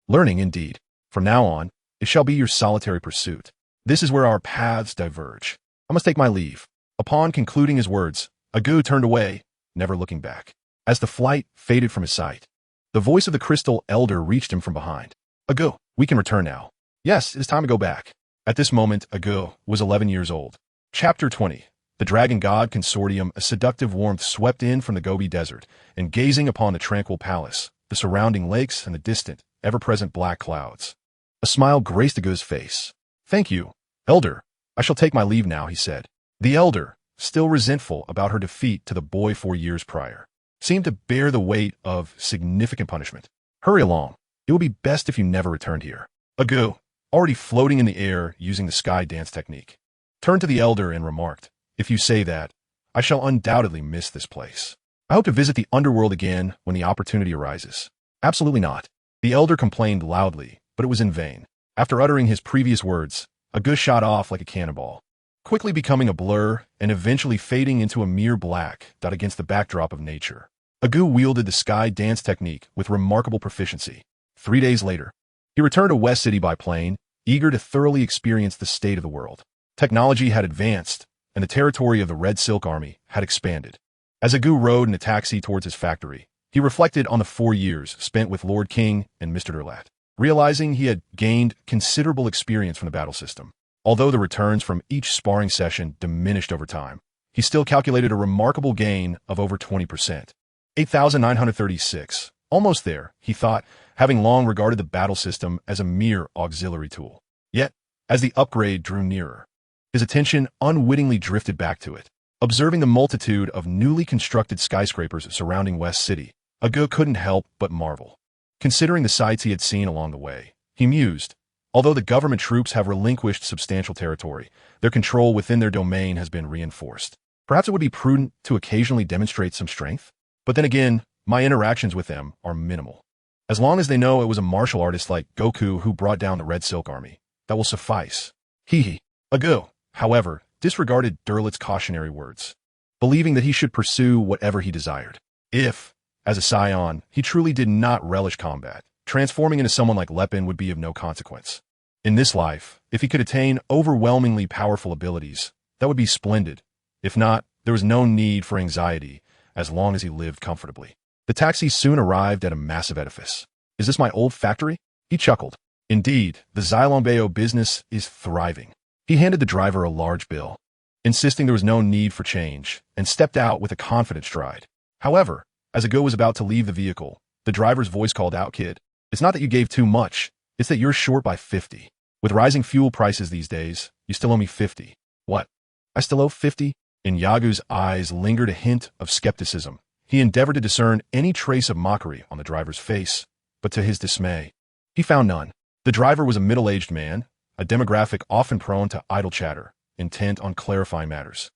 Learning indeed. From now on, it shall be your solitary pursuit. This is where our paths diverge. I must take my leave." Upon concluding his words, Yagu turned away, never looking back. As the flight faded from his sight, the voice of the crystal elder reached him from behind. "Yagu, we can return now. Yes, it is time to go back. At this moment, Yagu was 11 years old. Chapter 20. The Dragon God Consortium. A seductive warmth swept in from the Gobi Desert, and gazing upon the tranquil palace, the surrounding lakes, and the distant, ever-present black clouds. A smile graced Yagu's face. "Thank you, Elder. I shall take my leave now," he said. The Elder, still resentful about her defeat to the boy 4 years prior, seemed to bear the weight of significant punishment. "Hurry along. It would be best if you never returned here." Yagu, already floating in the air using the sky dance technique, turned to the Elder and remarked, "If you say that, I shall undoubtedly miss this place. I hope to visit the underworld again when the opportunity arises." "Absolutely not." The Elder complained loudly, but it was in vain. After uttering his previous words, Yagu shot off like a cannonball, quickly becoming a blur and eventually fading into a mere black dot against the backdrop of nature. Yagu wielded the sky dance technique with remarkable proficiency. 3 days later, he returned to West City by plane, eager to thoroughly experience the state of the world. Technology had advanced, and the territory of the Red Silk Army had expanded. As Yagu rode in a taxi towards his factory, he reflected on the 4 years spent with Lord King and Mr. Durlat, realizing he had gained considerable experience from the battle system. Although the returns from each sparring session diminished over time, he still calculated a remarkable gain of over 20%. 8,936. Almost there, he thought, having long regarded the battle system as a mere auxiliary tool. Yet, as the upgrade drew nearer, his attention unwittingly drifted back to it. Observing the multitude of newly constructed skyscrapers surrounding West City, Yagu couldn't help but marvel. Considering the sights he had seen along the way, he mused, although the government troops have relinquished substantial territory, their control within their domain has been reinforced. Perhaps it would be prudent to occasionally demonstrate some strength? But then again, my interactions with them are minimal. As long as they know it was a martial artist like Goku who brought down the Red Silk Army, that will suffice. Hee. Yagu, however, disregarded Durlat's cautionary words, believing that he should pursue whatever he desired. If, as a Saiyan, he truly did not relish combat, transforming into someone like Lepin would be of no consequence. In this life, if he could attain overwhelmingly powerful abilities, that would be splendid. If not, there was no need for anxiety as long as he lived comfortably. The taxi soon arrived at a massive edifice. "Is this my old factory?" He chuckled. Indeed, the Xylombeo business is thriving. He handed the driver a large bill, insisting there was no need for change, and stepped out with a confident stride. However, as Yagu was about to leave the vehicle, the driver's voice called out, "Kid, it's not that you gave too much, it's that you're short by 50. With rising fuel prices these days, you still owe me 50. "What? I still owe 50? In Yagu's eyes lingered a hint of skepticism. He endeavored to discern any trace of mockery on the driver's face, but to his dismay, he found none. The driver was a middle-aged man, a demographic often prone to idle chatter, intent on clarifying matters,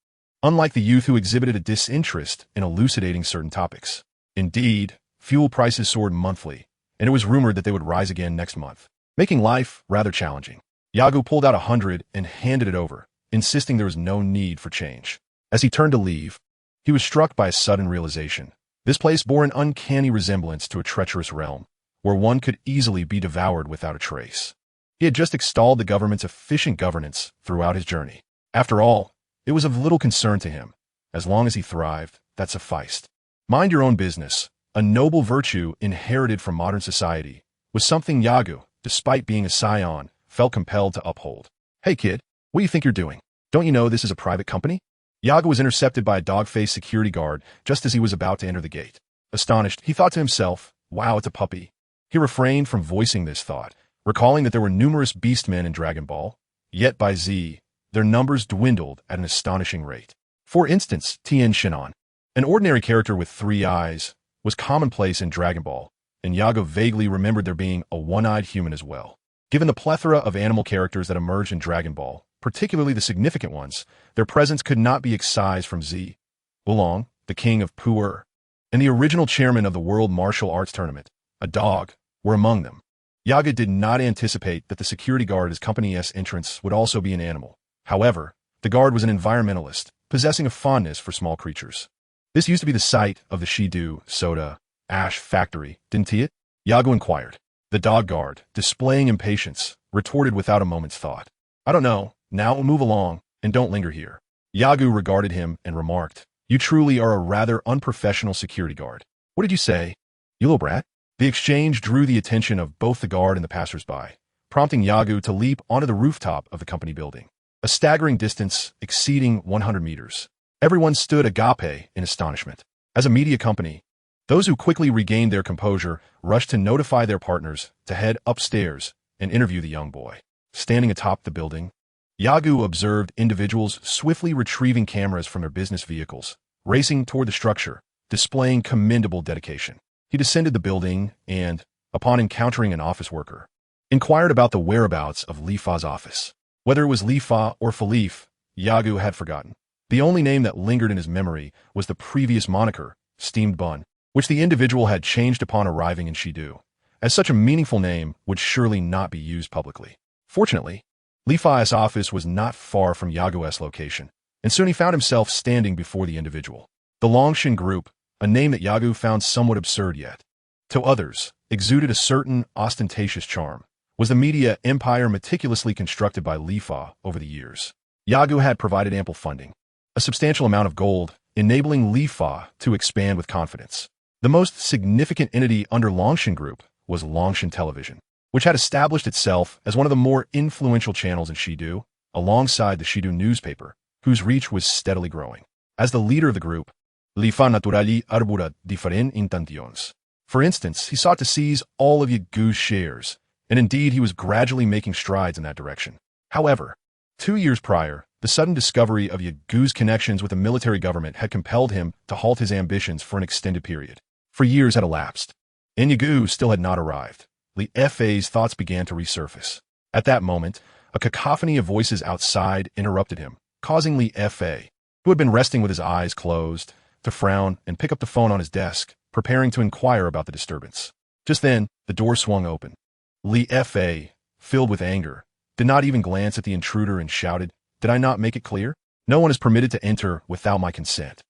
unlike the youth who exhibited a disinterest in elucidating certain topics. Indeed, fuel prices soared monthly, and it was rumored that they would rise again next month, making life rather challenging. Yagu pulled out 100 and handed it over, insisting there was no need for change. As he turned to leave, he was struck by a sudden realization. This place bore an uncanny resemblance to a treacherous realm, where one could easily be devoured without a trace. He had just extolled the government's efficient governance throughout his journey. After all, it was of little concern to him. As long as he thrived, that sufficed. Mind your own business, a noble virtue inherited from modern society, was something Yagu, despite being a Saiyan, felt compelled to uphold. "Hey kid, what do you think you're doing? Don't you know this is a private company?" Yagu was intercepted by a dog-faced security guard just as he was about to enter the gate. Astonished, he thought to himself, "Wow, it's a puppy." He refrained from voicing this thought, recalling that there were numerous beastmen in Dragon Ball, yet by Z, their numbers dwindled at an astonishing rate. For instance, Tien Shinhan, an ordinary character with 3 eyes, was commonplace in Dragon Ball, and Yagu vaguely remembered there being a one-eyed human as well. Given the plethora of animal characters that emerged in Dragon Ball, particularly the significant ones, their presence could not be excised from Z. Wulong, the king of Pu'er, and the original chairman of the World Martial Arts Tournament, a dog, were among them. Yagu did not anticipate that the security guard at his company's entrance would also be an animal. However, the guard was an environmentalist, possessing a fondness for small creatures. "This used to be the site of the Shidu Soda Ash Factory, didn't it?" Yagu inquired. The dog guard, displaying impatience, retorted without a moment's thought. "I don't know. Now move along, and don't linger here." Yagu regarded him and remarked, "You truly are a rather unprofessional security guard." "What did you say? You little brat?" The exchange drew the attention of both the guard and the passers-by, prompting Yagu to leap onto the rooftop of the company building, a staggering distance exceeding 100 meters. Everyone stood agape in astonishment. As a media company, those who quickly regained their composure rushed to notify their partners to head upstairs and interview the young boy. Standing atop the building, Yagu observed individuals swiftly retrieving cameras from their business vehicles, racing toward the structure, displaying commendable dedication. He descended the building and, upon encountering an office worker, inquired about the whereabouts of Li Fa's office. Whether it was Li Fa or Philippe, Yagu had forgotten. The only name that lingered in his memory was the previous moniker, Steamed Bun, which the individual had changed upon arriving in Shidu, as such a meaningful name would surely not be used publicly. Fortunately, Li Fa's office was not far from Yagu's location, and soon he found himself standing before the individual. The Longshan Group, a name that Yagu found somewhat absurd yet, to others, exuded a certain ostentatious charm, was the media empire meticulously constructed by Li Fa over the years. Yagu had provided ample funding, a substantial amount of gold, enabling Li Fa to expand with confidence. The most significant entity under Longshan Group was Longshan Television, which had established itself as one of the more influential channels in Shidu, alongside the Shidu newspaper, whose reach was steadily growing. As the leader of the group, Li Fa naturally arbura diferentes intenciones. For instance, he sought to seize all of Yagu's shares, and indeed he was gradually making strides in that direction. However, 2 years prior, the sudden discovery of Yagu's connections with the military government had compelled him to halt his ambitions for an extended period. For years had elapsed, and Yagu still had not arrived. Li Fa's thoughts began to resurface. At that moment, a cacophony of voices outside interrupted him, causing Li Fa, who had been resting with his eyes closed, to frown and pick up the phone on his desk, preparing to inquire about the disturbance. Just then, the door swung open. Li Fa, filled with anger, did not even glance at the intruder and shouted, "Did I not make it clear? No one is permitted to enter without my consent."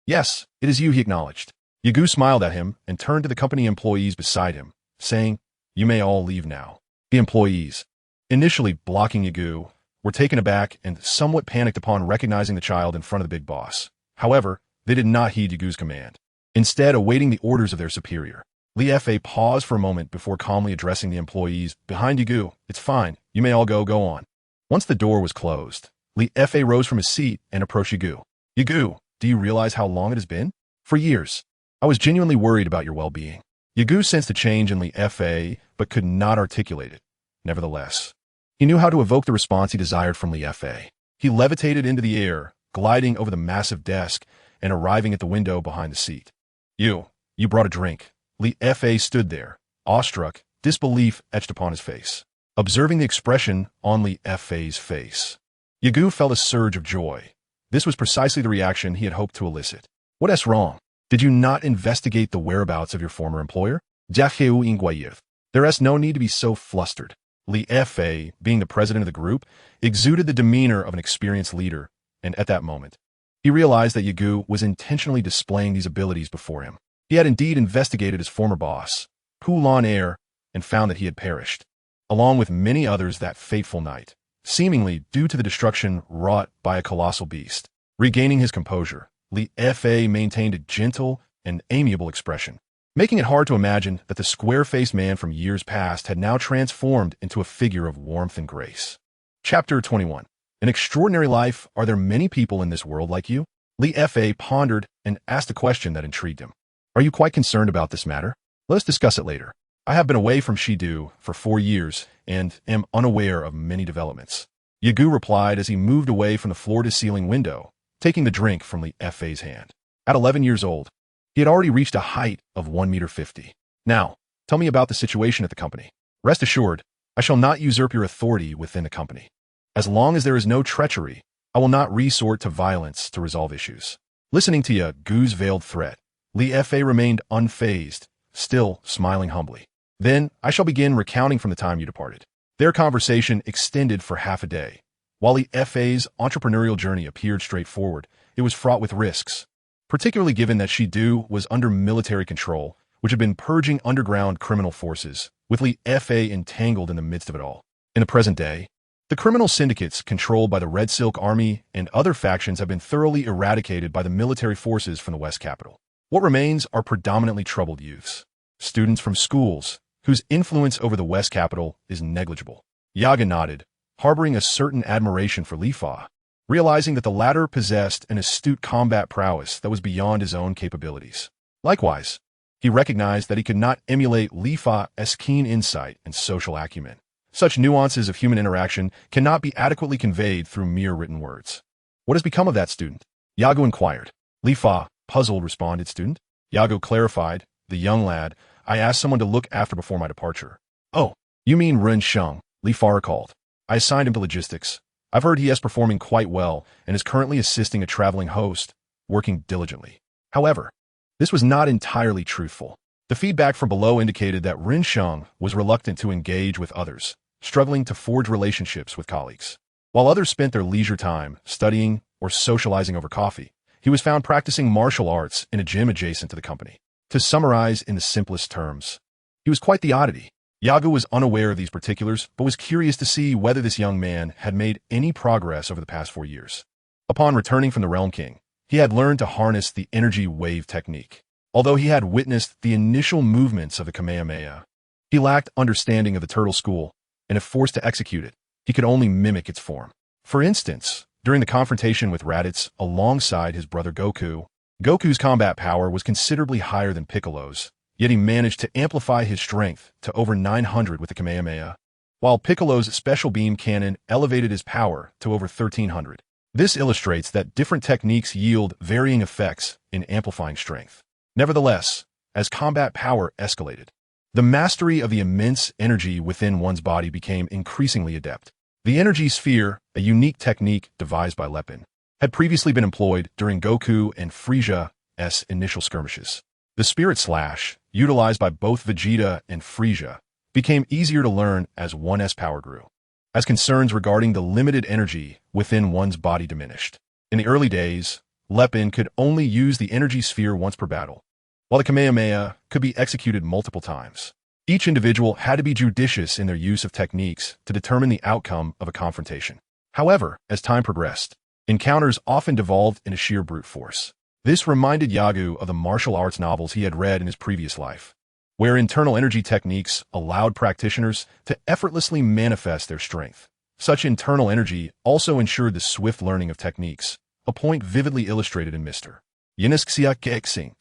Yes, it is you," he acknowledged. Yagu smiled at him and turned to the company employees beside him, saying, "You may all leave now." The employees, initially blocking Yagu, were taken aback and somewhat panicked upon recognizing the child in front of the big boss. However, they did not heed Yagu's command, instead awaiting the orders of their superior. Li Fa paused for a moment before calmly addressing the employees behind Yagu. "It's fine. You may all go on." Once the door was closed, Li Fa rose from his seat and approached Yagu. "Yagu, do you realize how long it has been? For years, I was genuinely worried about your well-being." Yagu sensed a change in Li Fa, but could not articulate it. Nevertheless, he knew how to evoke the response he desired from Li Fa. He levitated into the air, gliding over the massive desk and arriving at the window behind the seat. You brought a drink." Li Fa stood there, awestruck, disbelief etched upon his face. Observing the expression on Li Fa's face, Yagu felt a surge of joy. This was precisely the reaction he had hoped to elicit. "What is wrong? Did you not investigate the whereabouts of your former employer? There is no need to be so flustered." Li Fa, being the president of the group, exuded the demeanor of an experienced leader, and at that moment, he realized that Yagu was intentionally displaying these abilities before him. He had indeed investigated his former boss, Poulon Air, and found that he had perished, along with many others that fateful night, seemingly due to the destruction wrought by a colossal beast. Regaining his composure, Li Fa maintained a gentle and amiable expression, making it hard to imagine that the square-faced man from years past had now transformed into a figure of warmth and grace. Chapter 21. An extraordinary life. Are there many people in this world like you? Li Fa pondered and asked a question that intrigued him. "Are you quite concerned about this matter? Let us discuss it later. I have been away from Shidu for 4 years and am unaware of many developments." Yagu replied as he moved away from the floor-to-ceiling window, taking the drink from Li Fa's hand. At 11 years old, he had already reached a height of 1.50 meters. "Now, tell me about the situation at the company. Rest assured, I shall not usurp your authority within the company. As long as there is no treachery, I will not resort to violence to resolve issues." Listening to Yagu's veiled threat, Li Fa remained unfazed, still smiling humbly. "Then I shall begin recounting from the time you departed." Their conversation extended for half a day. While Li Fa's entrepreneurial journey appeared straightforward, it was fraught with risks, particularly given that Shidu was under military control, which had been purging underground criminal forces, with Li Fa entangled in the midst of it all. In the present day, the criminal syndicates controlled by the Red Silk Army and other factions have been thoroughly eradicated by the military forces from the West Capital. What remains are predominantly troubled youths, students from schools, whose influence over the West capital is negligible. Yagu nodded, harboring a certain admiration for Li Fa, realizing that the latter possessed an astute combat prowess that was beyond his own capabilities. Likewise, he recognized that he could not emulate Li Fa's keen insight and social acumen. Such nuances of human interaction cannot be adequately conveyed through mere written words. What has become of that student? Yagu inquired. Li Fa, puzzled, responded, student. Yagu clarified, the young lad I asked someone to look after before my departure. Oh, you mean Ren Sheng, Li Fa recalled. I assigned him to logistics. I've heard he is performing quite well and is currently assisting a traveling host, working diligently. However, this was not entirely truthful. The feedback from below indicated that Ren Sheng was reluctant to engage with others, struggling to forge relationships with colleagues. While others spent their leisure time studying or socializing over coffee, he was found practicing martial arts in a gym adjacent to the company. To summarize in the simplest terms, he was quite the oddity. Yagu was unaware of these particulars, but was curious to see whether this young man had made any progress over the past 4 years. Upon returning from the Realm King, he had learned to harness the energy wave technique. Although he had witnessed the initial movements of the Kamehameha, he lacked understanding of the Turtle School, and if forced to execute it, he could only mimic its form. For instance, during the confrontation with Raditz alongside his brother Goku, Goku's combat power was considerably higher than Piccolo's, yet he managed to amplify his strength to over 900 with the Kamehameha, while Piccolo's special beam cannon elevated his power to over 1300. This illustrates that different techniques yield varying effects in amplifying strength. Nevertheless, as combat power escalated, the mastery of the immense energy within one's body became increasingly adept. The energy sphere, a unique technique devised by Lepin, had previously been employed during Goku and Frieza's initial skirmishes. The Spirit Slash, utilized by both Vegeta and Frieza, became easier to learn as one's power grew, as concerns regarding the limited energy within one's body diminished. In the early days, Lepin could only use the energy sphere once per battle, while the Kamehameha could be executed multiple times. Each individual had to be judicious in their use of techniques to determine the outcome of a confrontation. However, as time progressed, encounters often devolved into sheer brute force. This reminded Yagu of the martial arts novels he had read in his previous life, where internal energy techniques allowed practitioners to effortlessly manifest their strength. Such internal energy also ensured the swift learning of techniques, a point vividly illustrated in Mr. Yinixiak.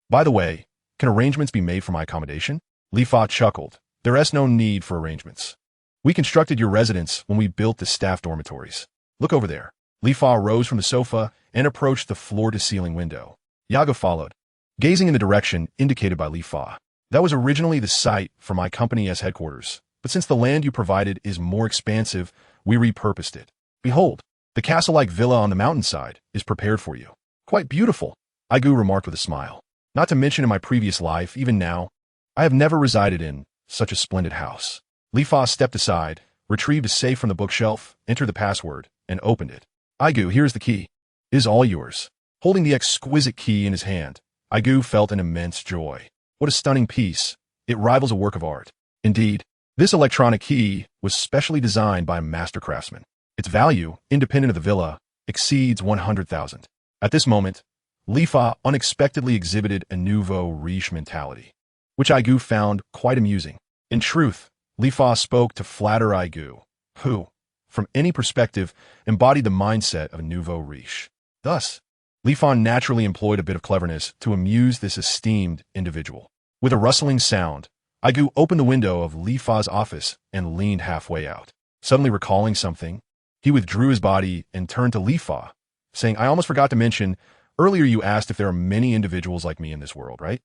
By the way, can arrangements be made for my accommodation? Li Fa chuckled. There is no need for arrangements. We constructed your residence when we built the staff dormitories. Look over there. Li Fa rose from the sofa and approached the floor-to-ceiling window. Yagu followed, gazing in the direction indicated by Li Fa. That was originally the site for my company as headquarters, but since the land you provided is more expansive, we repurposed it. Behold, the castle-like villa on the mountainside is prepared for you. Quite beautiful, Yagu remarked with a smile. Not to mention in my previous life, even now, I have never resided in such a splendid house. Li Fa stepped aside, retrieved a safe from the bookshelf, entered the password, and opened it. Yagu, here's the key. It is all yours. Holding the exquisite key in his hand, Yagu felt an immense joy. What a stunning piece. It rivals a work of art. Indeed, this electronic key was specially designed by a master craftsman. Its value, independent of the villa, exceeds 100,000. At this moment, Li Fa unexpectedly exhibited a nouveau riche mentality, which Yagu found quite amusing. In truth, Li Fa spoke to flatter Yagu, who, from any perspective, embodied the mindset of a nouveau riche. Thus, Li Fa naturally employed a bit of cleverness to amuse this esteemed individual. With a rustling sound, Yagu opened the window of Li Fa's office and leaned halfway out. Suddenly recalling something, he withdrew his body and turned to Li Fa, saying, I almost forgot to mention, earlier you asked if there are many individuals like me in this world, right?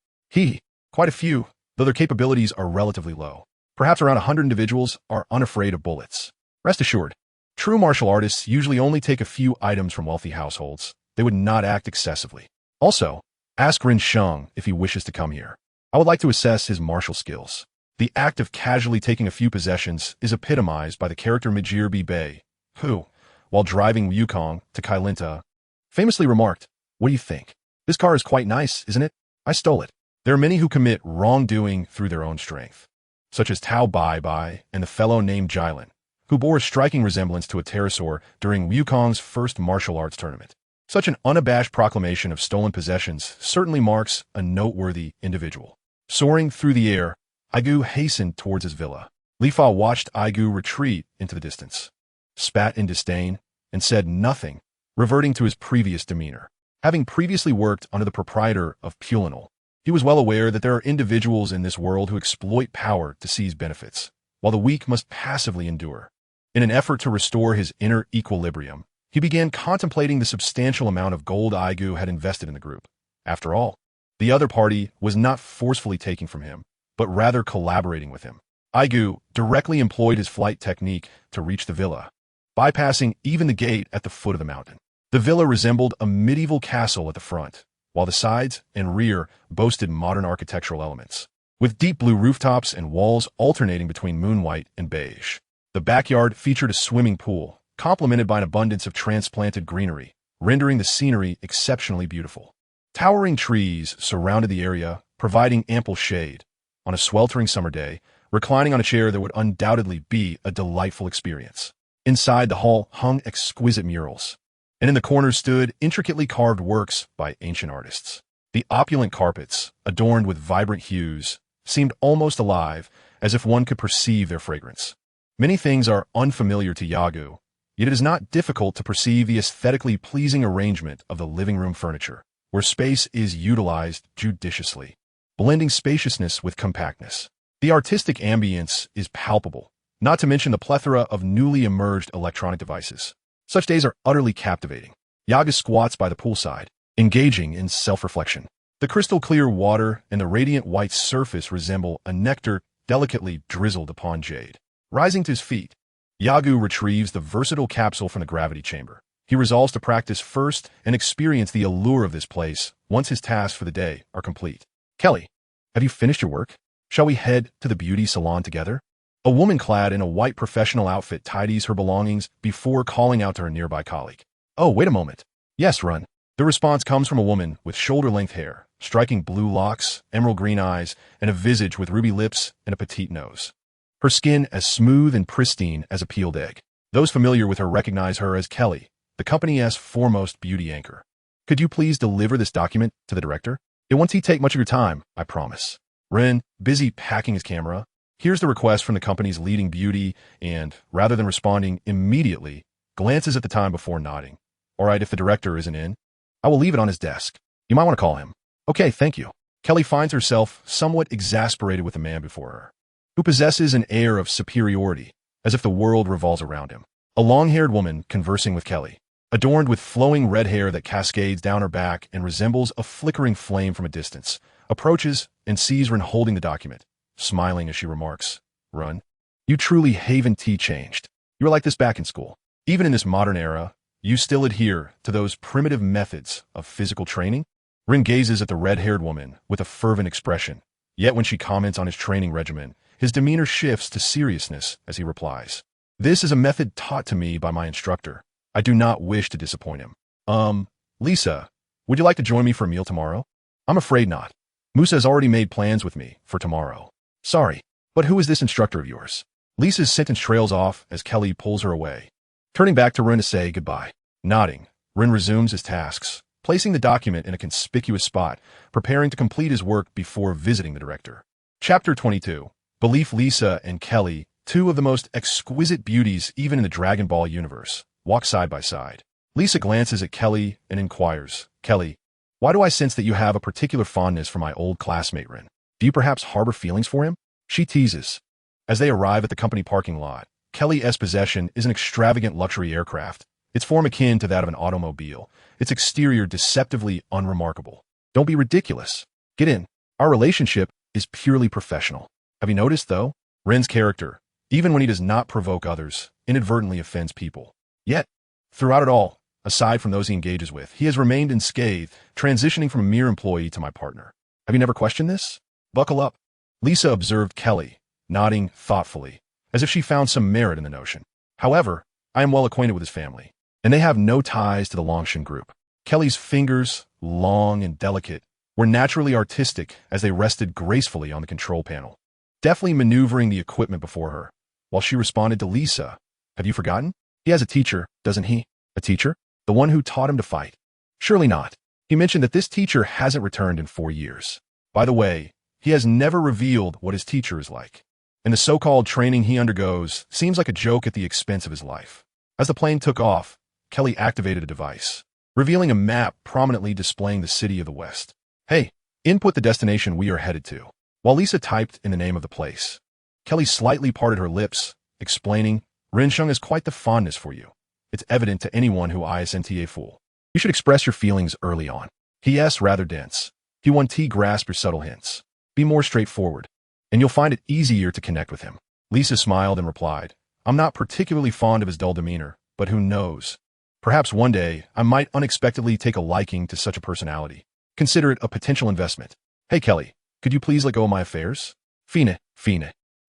Quite a few, though their capabilities are relatively low. Perhaps around 100 individuals are unafraid of bullets. Rest assured, true martial artists usually only take a few items from wealthy households. They would not act excessively. Also, ask Ren Sheng if he wishes to come here. I would like to assess his martial skills. The act of casually taking a few possessions is epitomized by the character Majir B. Bay, who, while driving Wukong to Kailinta, famously remarked, What do you think? This car is quite nice, isn't it? I stole it. There are many who commit wrongdoing through their own strength, such as Tao Bai Bai and the fellow named Jilin, who bore a striking resemblance to a pterosaur during Wukong's first martial arts tournament. Such an unabashed proclamation of stolen possessions certainly marks a noteworthy individual. Soaring through the air, Yagu hastened towards his villa. Li Fa watched Yagu retreat into the distance, spat in disdain, and said nothing, reverting to his previous demeanor. Having previously worked under the proprietor of Pulinal, he was well aware that there are individuals in this world who exploit power to seize benefits, while the weak must passively endure. In an effort to restore his inner equilibrium, he began contemplating the substantial amount of gold Yagu had invested in the group. After all, the other party was not forcefully taking from him, but rather collaborating with him. Yagu directly employed his flight technique to reach the villa, bypassing even the gate at the foot of the mountain. The villa resembled a medieval castle at the front, while the sides and rear boasted modern architectural elements, with deep blue rooftops and walls alternating between moon-white and beige. The backyard featured a swimming pool, complemented by an abundance of transplanted greenery, rendering the scenery exceptionally beautiful. Towering trees surrounded the area, providing ample shade. On a sweltering summer day, reclining on a chair that would undoubtedly be a delightful experience. Inside the hall hung exquisite murals, and in the corners stood intricately carved works by ancient artists. The opulent carpets, adorned with vibrant hues, seemed almost alive, as if one could perceive their fragrance. Many things are unfamiliar to Yagu, yet it is not difficult to perceive the aesthetically pleasing arrangement of the living room furniture, where space is utilized judiciously, blending spaciousness with compactness. The artistic ambience is palpable, not to mention the plethora of newly emerged electronic devices. Such days are utterly captivating. Yagu squats by the poolside, engaging in self-reflection. The crystal-clear water and the radiant white surface resemble a nectar delicately drizzled upon jade. Rising to his feet, Yagu retrieves the versatile capsule from the gravity chamber. He resolves to practice first and experience the allure of this place once his tasks for the day are complete. Kelly, have you finished your work? Shall we head to the beauty salon together? A woman clad in a white professional outfit tidies her belongings before calling out to her nearby colleague. Oh, wait a moment. Yes, run. The response comes from a woman with shoulder-length hair, striking blue locks, emerald green eyes, and a visage with ruby lips and a petite nose. Her skin as smooth and pristine as a peeled egg. Those familiar with her recognize her as Kelly, the company's foremost beauty anchor. Could you please deliver this document to the director? It won't take much of your time, I promise. Ren, busy packing his camera, hears the request from the company's leading beauty and, rather than responding immediately, glances at the time before nodding. All right, if the director isn't in, I will leave it on his desk. You might want to call him. Okay, thank you. Kelly finds herself somewhat exasperated with the man before her, who possesses an air of superiority, as if the world revolves around him. A long-haired woman conversing with Kelly, adorned with flowing red hair that cascades down her back and resembles a flickering flame from a distance, approaches and sees Ren holding the document, smiling as she remarks, Run, you truly haven't changed. You were like this back in school. Even in this modern era, you still adhere to those primitive methods of physical training? Ren gazes at the red-haired woman with a fervent expression, yet when she comments on his training regimen, his demeanor shifts to seriousness as he replies, This is a method taught to me by my instructor. I do not wish to disappoint him. Lisa, would you like to join me for a meal tomorrow? I'm afraid not. Musa has already made plans with me for tomorrow. Sorry, but who is this instructor of yours? Lisa's sentence trails off as Kelly pulls her away, turning back to Ren to say goodbye. Nodding, Ren resumes his tasks, placing the document in a conspicuous spot, preparing to complete his work before visiting the director. Chapter 22. Belief Lisa and Kelly, two of the most exquisite beauties even in the Dragon Ball universe, walk side by side. Lisa glances at Kelly and inquires, Kelly, why do I sense that you have a particular fondness for my old classmate Ren? Do you perhaps harbor feelings for him? She teases. As they arrive at the company parking lot, Kelly's possession is an extravagant luxury aircraft, its form akin to that of an automobile, its exterior deceptively unremarkable. Don't be ridiculous. Get in. Our relationship is purely professional. Have you noticed, though? Ren's character, even when he does not provoke others, inadvertently offends people. Yet, throughout it all, aside from those he engages with, he has remained unscathed, transitioning from a mere employee to my partner. Have you never questioned this? Buckle up. Lisa observed Kelly, nodding thoughtfully, as if she found some merit in the notion. However, I am well acquainted with his family, and they have no ties to the Longshan group. Kelly's fingers, long and delicate, were naturally artistic as they rested gracefully on the control panel, deftly maneuvering the equipment before her, while she responded to Lisa, Have you forgotten? He has a teacher, doesn't he? A teacher? The one who taught him to fight? Surely not. He mentioned that this teacher hasn't returned in 4 years. By the way, he has never revealed what his teacher is like. And the so-called training he undergoes seems like a joke at the expense of his life. As the plane took off, Kelly activated a device, revealing a map prominently displaying the city of the West. Hey, input the destination we are headed to. While Lisa typed in the name of the place, Kelly slightly parted her lips, explaining, Rensheng has quite the fondness for you. It's evident to anyone who isn't a fool. You should express your feelings early on. P.S. rather dense. P1T grasp your subtle hints. Be more straightforward, and you'll find it easier to connect with him. Lisa smiled and replied, I'm not particularly fond of his dull demeanor, but who knows? Perhaps one day I might unexpectedly take a liking to such a personality. Consider it a potential investment. Hey Kelly, could you please let go of my affairs? Fine.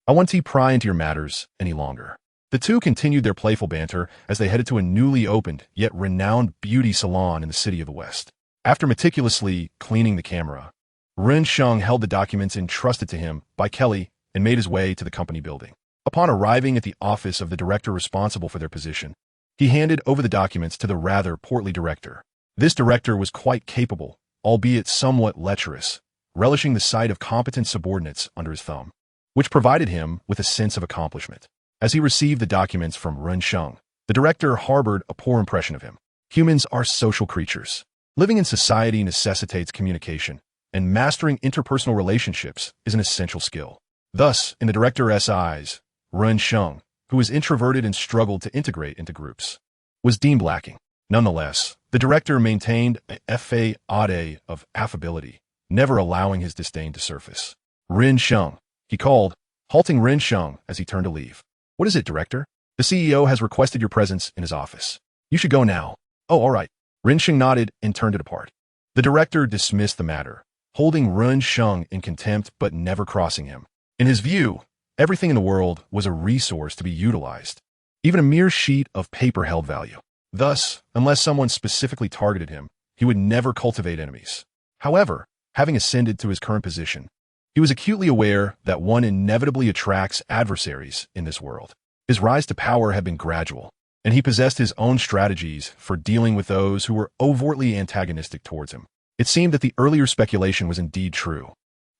I won't pry into your matters any longer. The two continued their playful banter as they headed to a newly opened yet renowned beauty salon in the city of the West. After meticulously cleaning the camera, Rensheng held the documents entrusted to him by Kelly and made his way to the company building. Upon arriving at the office of the director responsible for their position, he handed over the documents to the rather portly director. This director was quite capable, albeit somewhat lecherous, relishing the sight of competent subordinates under his thumb, which provided him with a sense of accomplishment. As he received the documents from Rensheng, the director harbored a poor impression of him. Humans are social creatures. Living in society necessitates communication, and mastering interpersonal relationships is an essential skill. Thus, in the director's eyes, Rensheng, who was introverted and struggled to integrate into groups, was deemed lacking. Nonetheless, the director maintained a facade of affability, never allowing his disdain to surface. Rensheng, he called, halting Rensheng as he turned to leave. What is it, director? The CEO has requested your presence in his office. You should go now. Oh, all right. Rensheng nodded and turned to depart. The director dismissed the matter, holding Rensheng in contempt but never crossing him. In his view, everything in the world was a resource to be utilized. Even a mere sheet of paper held value. Thus, unless someone specifically targeted him, he would never cultivate enemies. However, having ascended to his current position, he was acutely aware that one inevitably attracts adversaries in this world. His rise to power had been gradual, and he possessed his own strategies for dealing with those who were overtly antagonistic towards him. It seemed that the earlier speculation was indeed true.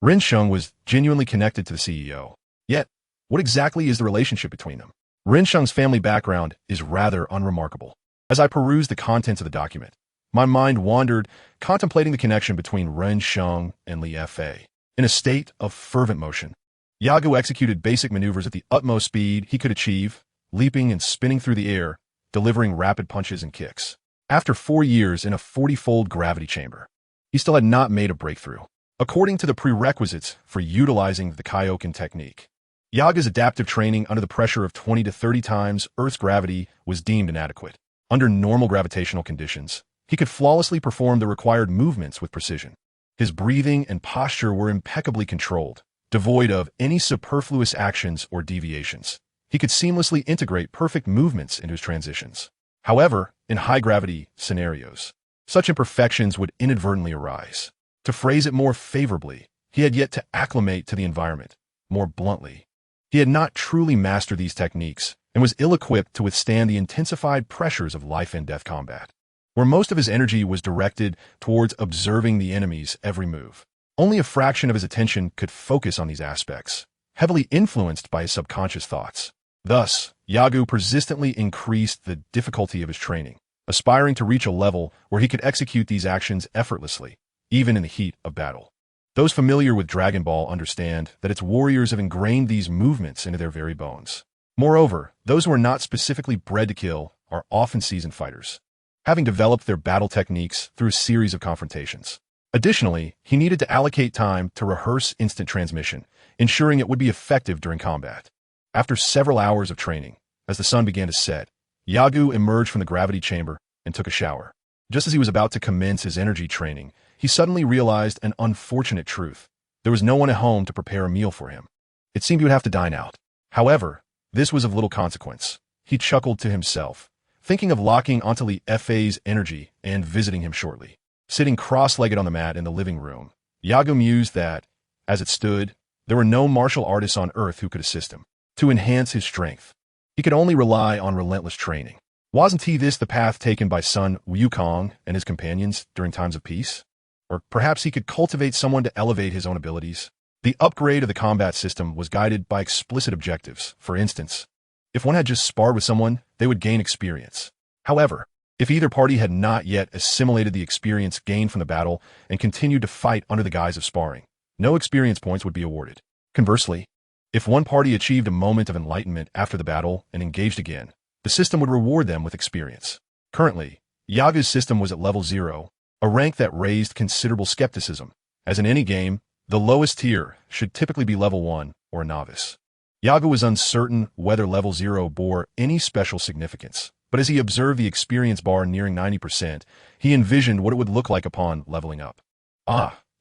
Rensheng was genuinely connected to the CEO. Yet, what exactly is the relationship between them? Rensheng's family background is rather unremarkable. As I perused the contents of the document, my mind wandered, contemplating the connection between Rensheng and Li Fei. In a state of fervent motion, Yagu executed basic maneuvers at the utmost speed he could achieve, leaping and spinning through the air, delivering rapid punches and kicks. After 4 years in a 40-fold gravity chamber, he still had not made a breakthrough. According to the prerequisites for utilizing the Kaioken technique, Yagu's adaptive training under the pressure of 20 to 30 times Earth's gravity was deemed inadequate. Under normal gravitational conditions, he could flawlessly perform the required movements with precision. His breathing and posture were impeccably controlled, devoid of any superfluous actions or deviations. He could seamlessly integrate perfect movements into his transitions. However, in high-gravity scenarios, such imperfections would inadvertently arise. To phrase it more favorably, he had yet to acclimate to the environment. More bluntly, he had not truly mastered these techniques and was ill-equipped to withstand the intensified pressures of life-and-death combat, where most of his energy was directed towards observing the enemy's every move. Only a fraction of his attention could focus on these aspects, heavily influenced by his subconscious thoughts. Thus, Yagu persistently increased the difficulty of his training, aspiring to reach a level where he could execute these actions effortlessly, even in the heat of battle. Those familiar with Dragon Ball understand that its warriors have ingrained these movements into their very bones. Moreover, those who are not specifically bred to kill are often seasoned fighters, having developed their battle techniques through a series of confrontations. Additionally, he needed to allocate time to rehearse instant transmission, ensuring it would be effective during combat. After several hours of training, as the sun began to set, Yagu emerged from the gravity chamber and took a shower. Just as he was about to commence his energy training, he suddenly realized an unfortunate truth. There was no one at home to prepare a meal for him. It seemed he would have to dine out. However, this was of little consequence. He chuckled to himself, thinking of locking onto Li Fei's energy and visiting him shortly. Sitting cross-legged on the mat in the living room, Yagu mused that, as it stood, there were no martial artists on Earth who could assist him. To enhance his strength, he could only rely on relentless training. Wasn't this the path taken by Sun Wukong and his companions during times of peace? Or perhaps he could cultivate someone to elevate his own abilities? The upgrade of the combat system was guided by explicit objectives. For instance, if one had just sparred with someone, they would gain experience. However, if either party had not yet assimilated the experience gained from the battle and continued to fight under the guise of sparring, no experience points would be awarded. Conversely, if one party achieved a moment of enlightenment after the battle and engaged again, the system would reward them with experience. Currently, Yagu's system was at level 0, a rank that raised considerable skepticism, as in any game, the lowest tier should typically be level 1 or a novice. Yagu was uncertain whether level 0 bore any special significance, but as he observed the experience bar nearing 90%, he envisioned what it would look like upon leveling up.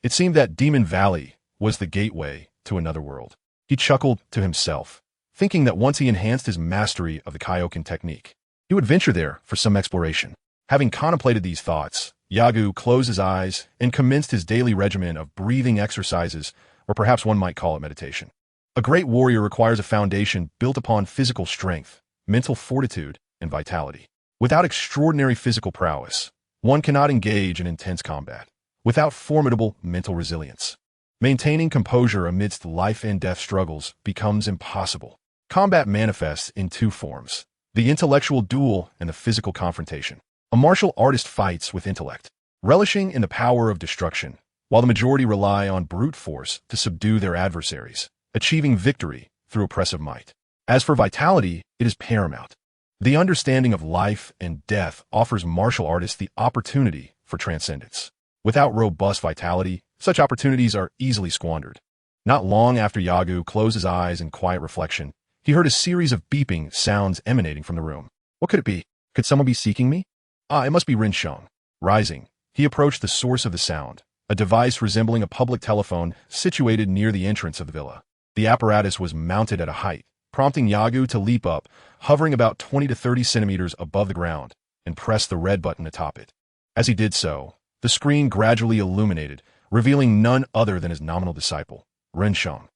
It seemed that Demon Valley was the gateway to another world. He chuckled to himself, thinking that once he enhanced his mastery of the Kaioken technique, he would venture there for some exploration. Having contemplated these thoughts, Yagu closed his eyes and commenced his daily regimen of breathing exercises, or perhaps one might call it meditation. A great warrior requires a foundation built upon physical strength, mental fortitude, and vitality. Without extraordinary physical prowess, one cannot engage in intense combat. Without formidable mental resilience, maintaining composure amidst life and death struggles becomes impossible. Combat manifests in two forms: the intellectual duel and the physical confrontation. A martial artist fights with intellect, relishing in the power of destruction, while the majority rely on brute force to subdue their adversaries, achieving victory through oppressive might. As for vitality, it is paramount. The understanding of life and death offers martial artists the opportunity for transcendence. Without robust vitality, such opportunities are easily squandered. Not long after Yagu closed his eyes in quiet reflection, he heard a series of beeping sounds emanating from the room. What could it be? Could someone be seeking me? It must be Rin Sheng. Rising, he approached the source of the sound, a device resembling a public telephone situated near the entrance of the villa. The apparatus was mounted at a height, prompting Yagu to leap up, hovering about 20 to 30 centimeters above the ground, and press the red button atop it. As he did so, the screen gradually illuminated, revealing none other than his nominal disciple, Rin Sheng.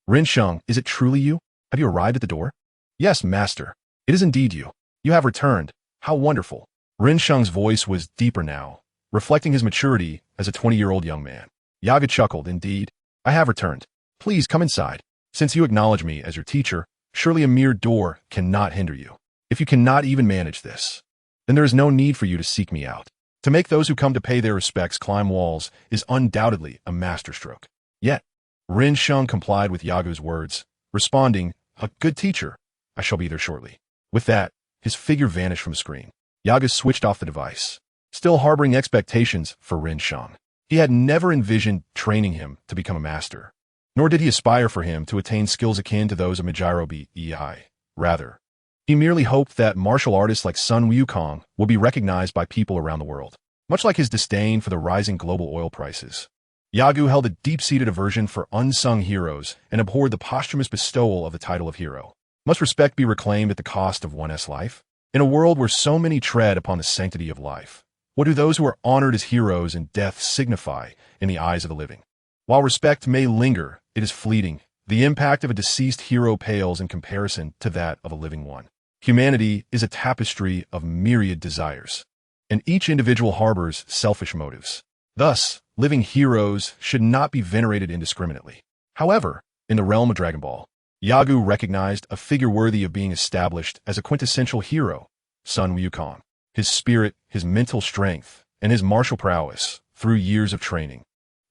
Rin Sheng, is it truly you? Have you arrived at the door? Yes, master. It is indeed you. You have returned. How wonderful. Rin Sheng's voice was deeper now, reflecting his maturity as a 20-year-old young man. Yagu chuckled. Indeed, I have returned. Please come inside. Since you acknowledge me as your teacher, surely a mere door cannot hinder you. If you cannot even manage this, then there is no need for you to seek me out. To make those who come to pay their respects climb walls is undoubtedly a masterstroke. Yet, Rin Sheng complied with Yagu's words, responding, "A good teacher. I shall be there shortly." With that, his figure vanished from the screen. Yagu switched off the device, still harboring expectations for Rin Sheng. He had never envisioned training him to become a master, nor did he aspire for him to attain skills akin to those of Majiro Bei. Rather, he merely hoped that martial artists like Sun Wukong would be recognized by people around the world. Much like his disdain for the rising global oil prices, Yagu held a deep-seated aversion for unsung heroes and abhorred the posthumous bestowal of the title of hero. Must respect be reclaimed at the cost of one's life? In a world where so many tread upon the sanctity of life, what do those who are honored as heroes in death signify in the eyes of the living? While respect may linger, it is fleeting. The impact of a deceased hero pales in comparison to that of a living one. Humanity is a tapestry of myriad desires, and each individual harbors selfish motives. Thus, living heroes should not be venerated indiscriminately. However, in the realm of Dragon Ball, Yagu recognized a figure worthy of being established as a quintessential hero, Sun Wukong. His spirit, his mental strength, and his martial prowess through years of training.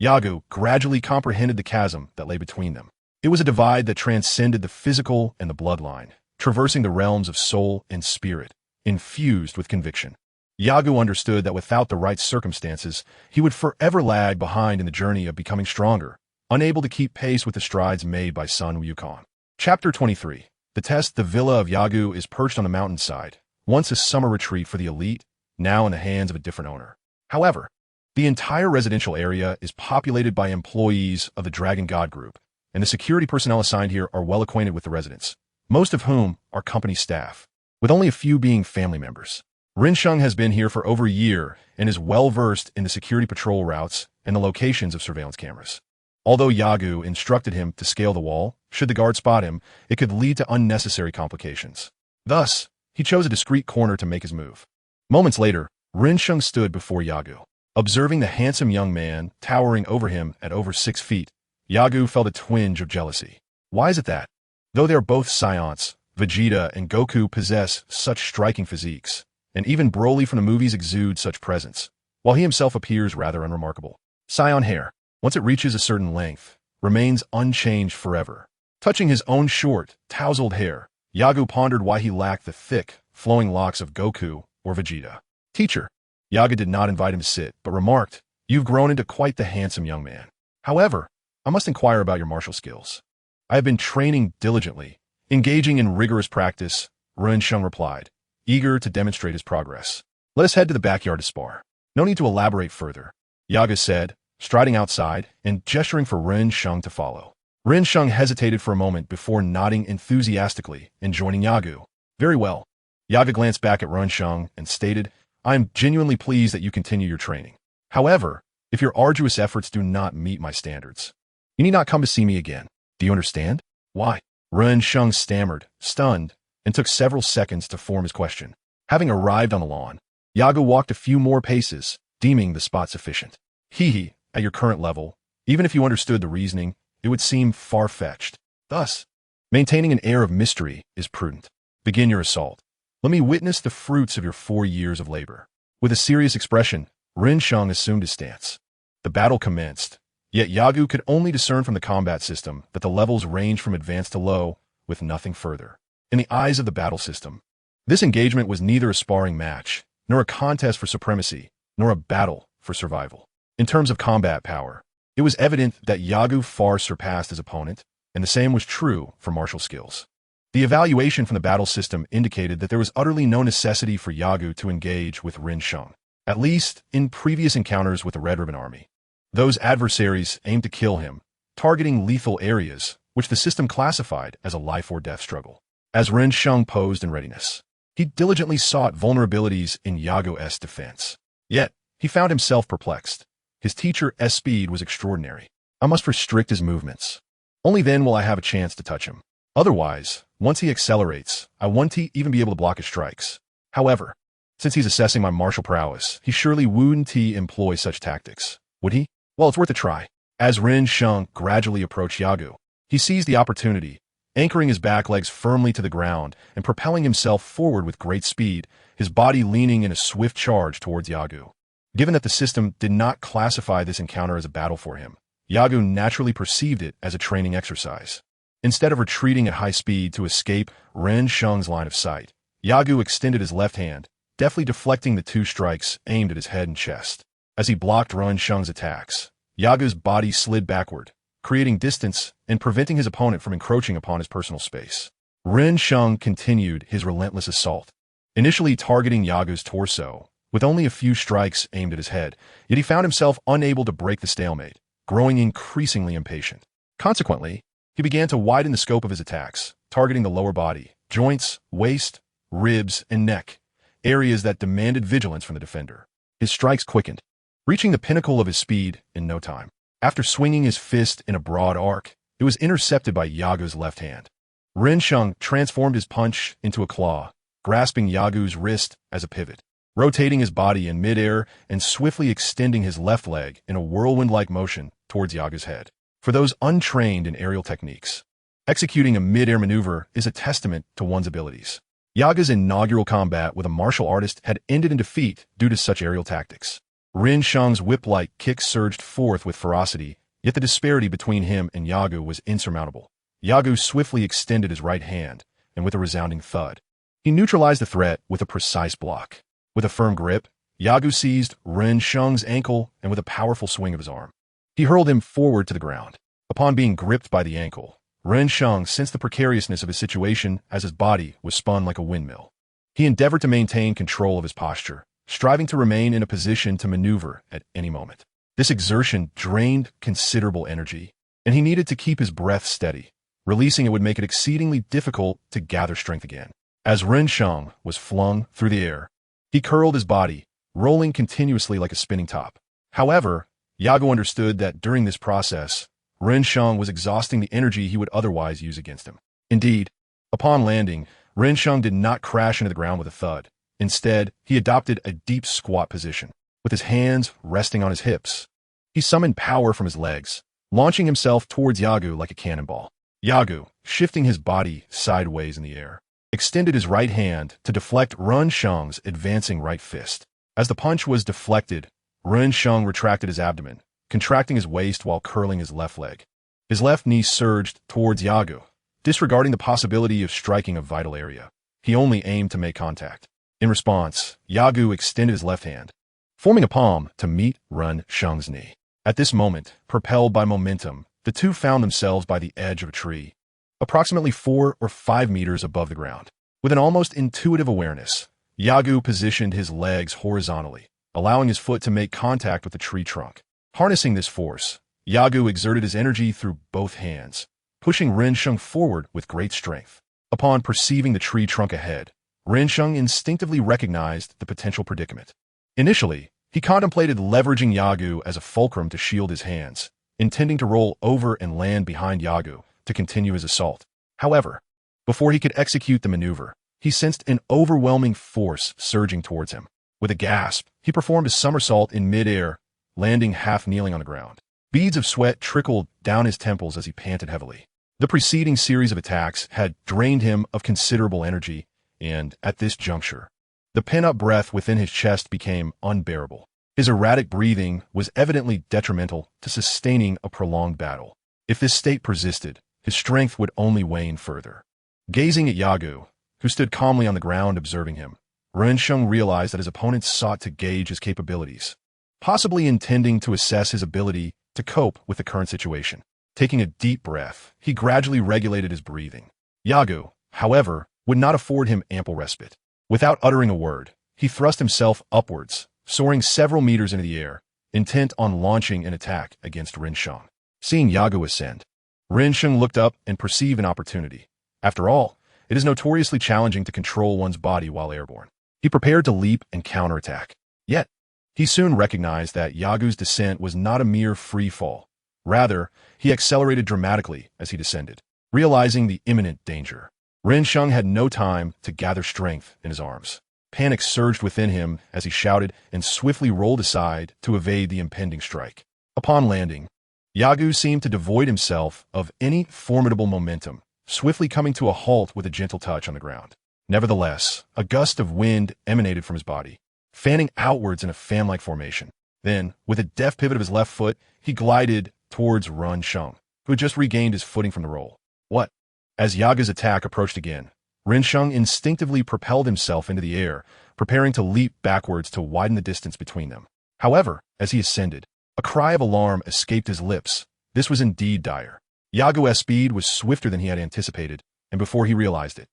Yagu gradually comprehended the chasm that lay between them. It was a divide that transcended the physical and the bloodline, traversing the realms of soul and spirit, infused with conviction. Yagu understood that without the right circumstances, he would forever lag behind in the journey of becoming stronger, unable to keep pace with the strides made by Sun Wukong. Chapter 23. The test. The villa of Yagu is perched on the mountainside, once a summer retreat for the elite, now in the hands of a different owner. However, the entire residential area is populated by employees of the Dragon God Group, and the security personnel assigned here are well acquainted with the residents, most of whom are company staff, with only a few being family members. Rin Sheng has been here for over a year and is well versed in the security patrol routes and the locations of surveillance cameras. Although Yagu instructed him to scale the wall, should the guard spot him, it could lead to unnecessary complications. Thus, he chose a discreet corner to make his move. Moments later, Rin Sheng stood before Yagu. Observing the handsome young man towering over him at over 6 feet, Yagu felt a twinge of jealousy. Why is it that, though they are both Saiyans, Vegeta and Goku possess such striking physiques, and even Broly from the movies exude such presence, while he himself appears rather unremarkable? Saiyan hair, once it reaches a certain length, remains unchanged forever. Touching his own short, tousled hair, Yagu pondered why he lacked the thick, flowing locks of Goku or Vegeta. Teacher. Yagu did not invite him to sit, but remarked, "You've grown into quite the handsome young man. However, I must inquire about your martial skills." "I have been training diligently, engaging in rigorous practice," Ren Sheng replied, eager to demonstrate his progress. "Let us head to the backyard to spar." "No need to elaborate further," Yagu said, striding outside and gesturing for Ren Sheng to follow. Ren Sheng hesitated for a moment before nodding enthusiastically and joining Yagu. "Very well." Yagu glanced back at Ren Sheng and stated, "I am genuinely pleased that you continue your training. However, if your arduous efforts do not meet my standards, you need not come to see me again. Do you understand?" "Why?" Ren Sheng stammered, stunned, and took several seconds to form his question. Having arrived on the lawn, Yagu walked a few more paces, deeming the spot sufficient. "Hee, at your current level, even if you understood the reasoning, it would seem far-fetched. Thus, maintaining an air of mystery is prudent. Begin your assault. Let me witness the fruits of your 4 years of labor." With a serious expression, Ren Sheng assumed his stance. The battle commenced, yet Yagu could only discern from the combat system that the levels ranged from advanced to low, with nothing further. In the eyes of the battle system, this engagement was neither a sparring match, nor a contest for supremacy, nor a battle for survival. In terms of combat power, it was evident that Yagu far surpassed his opponent, and the same was true for martial skills. The evaluation from the battle system indicated that there was utterly no necessity for Yagu to engage with Ren Sheng, at least in previous encounters with the Red Ribbon Army. Those adversaries aimed to kill him, targeting lethal areas, which the system classified as a life-or-death struggle. As Ren Sheng posed in readiness, he diligently sought vulnerabilities in Yagu's defense. Yet, he found himself perplexed. His teacher's speed was extraordinary. "I must restrict his movements. Only then will I have a chance to touch him. Otherwise, once he accelerates, I won't even be able to block his strikes. However, since he's assessing my martial prowess, he surely wouldn't employ such tactics, would he? Well, it's worth a try." As Ren Sheng gradually approached Yagu, he seized the opportunity, anchoring his back legs firmly to the ground and propelling himself forward with great speed, his body leaning in a swift charge towards Yagu. Given that the system did not classify this encounter as a battle for him, Yagu naturally perceived it as a training exercise. Instead of retreating at high speed to escape Ren Sheng's line of sight, Yagu extended his left hand, deftly deflecting the 2 strikes aimed at his head and chest. As he blocked Ren Sheng's attacks, Yagu's body slid backward, creating distance and preventing his opponent from encroaching upon his personal space. Ren Sheng continued his relentless assault, initially targeting Yagu's torso, with only a few strikes aimed at his head, yet he found himself unable to break the stalemate, growing increasingly impatient. Consequently, he began to widen the scope of his attacks, targeting the lower body, joints, waist, ribs, and neck, areas that demanded vigilance from the defender. His strikes quickened, reaching the pinnacle of his speed in no time. After swinging his fist in a broad arc, it was intercepted by Yagu's left hand. Ren Sheng transformed his punch into a claw, grasping Yagu's wrist as a pivot, rotating his body in midair and swiftly extending his left leg in a whirlwind-like motion towards Yagu's head. For those untrained in aerial techniques, executing a mid-air maneuver is a testament to one's abilities. Yagu's inaugural combat with a martial artist had ended in defeat due to such aerial tactics. Ren Sheng's whip-like kick surged forth with ferocity, yet the disparity between him and Yagu was insurmountable. Yagu swiftly extended his right hand, and with a resounding thud, he neutralized the threat with a precise block. With a firm grip, Yagu seized Ren Sheng's ankle and with a powerful swing of his arm, he hurled him forward to the ground. Upon being gripped by the ankle, Ren Sheng sensed the precariousness of his situation as his body was spun like a windmill. He endeavored to maintain control of his posture, striving to remain in a position to maneuver at any moment. This exertion drained considerable energy, and he needed to keep his breath steady. Releasing it would make it exceedingly difficult to gather strength again. As Ren Sheng was flung through the air, he curled his body, rolling continuously like a spinning top. However, Yagu understood that during this process, Ren Sheng was exhausting the energy he would otherwise use against him. Indeed, upon landing, Ren Sheng did not crash into the ground with a thud. Instead, he adopted a deep squat position, with his hands resting on his hips. He summoned power from his legs, launching himself towards Yagu like a cannonball. Yagu, shifting his body sideways in the air, extended his right hand to deflect Ren Sheng's advancing right fist. As the punch was deflected, Ren Sheng retracted his abdomen, contracting his waist while curling his left leg. His left knee surged towards Yagu, disregarding the possibility of striking a vital area. He only aimed to make contact. In response, Yagu extended his left hand, forming a palm to meet Ren Sheng's knee. At this moment, propelled by momentum, the two found themselves by the edge of a tree, approximately 4 or 5 meters above the ground. With an almost intuitive awareness, Yagu positioned his legs horizontally, allowing his foot to make contact with the tree trunk. Harnessing this force, Yagu exerted his energy through both hands, pushing Ren Sheng forward with great strength. Upon perceiving the tree trunk ahead, Ren Sheng instinctively recognized the potential predicament. Initially, he contemplated leveraging Yagu as a fulcrum to shield his hands, intending to roll over and land behind Yagu to continue his assault. However, before he could execute the maneuver, he sensed an overwhelming force surging towards him. With a gasp, he performed a somersault in midair, landing half-kneeling on the ground. Beads of sweat trickled down his temples as he panted heavily. The preceding series of attacks had drained him of considerable energy, and, at this juncture, the pent-up breath within his chest became unbearable. His erratic breathing was evidently detrimental to sustaining a prolonged battle. If this state persisted, his strength would only wane further. Gazing at Yagu, who stood calmly on the ground observing him, Ren Sheng realized that his opponent sought to gauge his capabilities, possibly intending to assess his ability to cope with the current situation. Taking a deep breath, he gradually regulated his breathing. Yagu, however, would not afford him ample respite. Without uttering a word, he thrust himself upwards, soaring several meters into the air, intent on launching an attack against Ren Sheng. Seeing Yagu ascend, Ren Sheng looked up and perceived an opportunity. After all, it is notoriously challenging to control one's body while airborne. He prepared to leap and counterattack. Yet, he soon recognized that Yagu's descent was not a mere free fall. Rather, he accelerated dramatically as he descended. Realizing the imminent danger, Ren Sheng had no time to gather strength in his arms. Panic surged within him as he shouted and swiftly rolled aside to evade the impending strike. Upon landing, Yagu seemed to devoid himself of any formidable momentum, swiftly coming to a halt with a gentle touch on the ground. Nevertheless, a gust of wind emanated from his body, fanning outwards in a fan-like formation. Then, with a deft pivot of his left foot, he glided towards Ren Sheng, who had just regained his footing from the roll. What? As Yagu's attack approached again, Ren Sheng instinctively propelled himself into the air, preparing to leap backwards to widen the distance between them. However, as he ascended, a cry of alarm escaped his lips. This was indeed dire. Yagu's speed was swifter than he had anticipated, and before he realized it,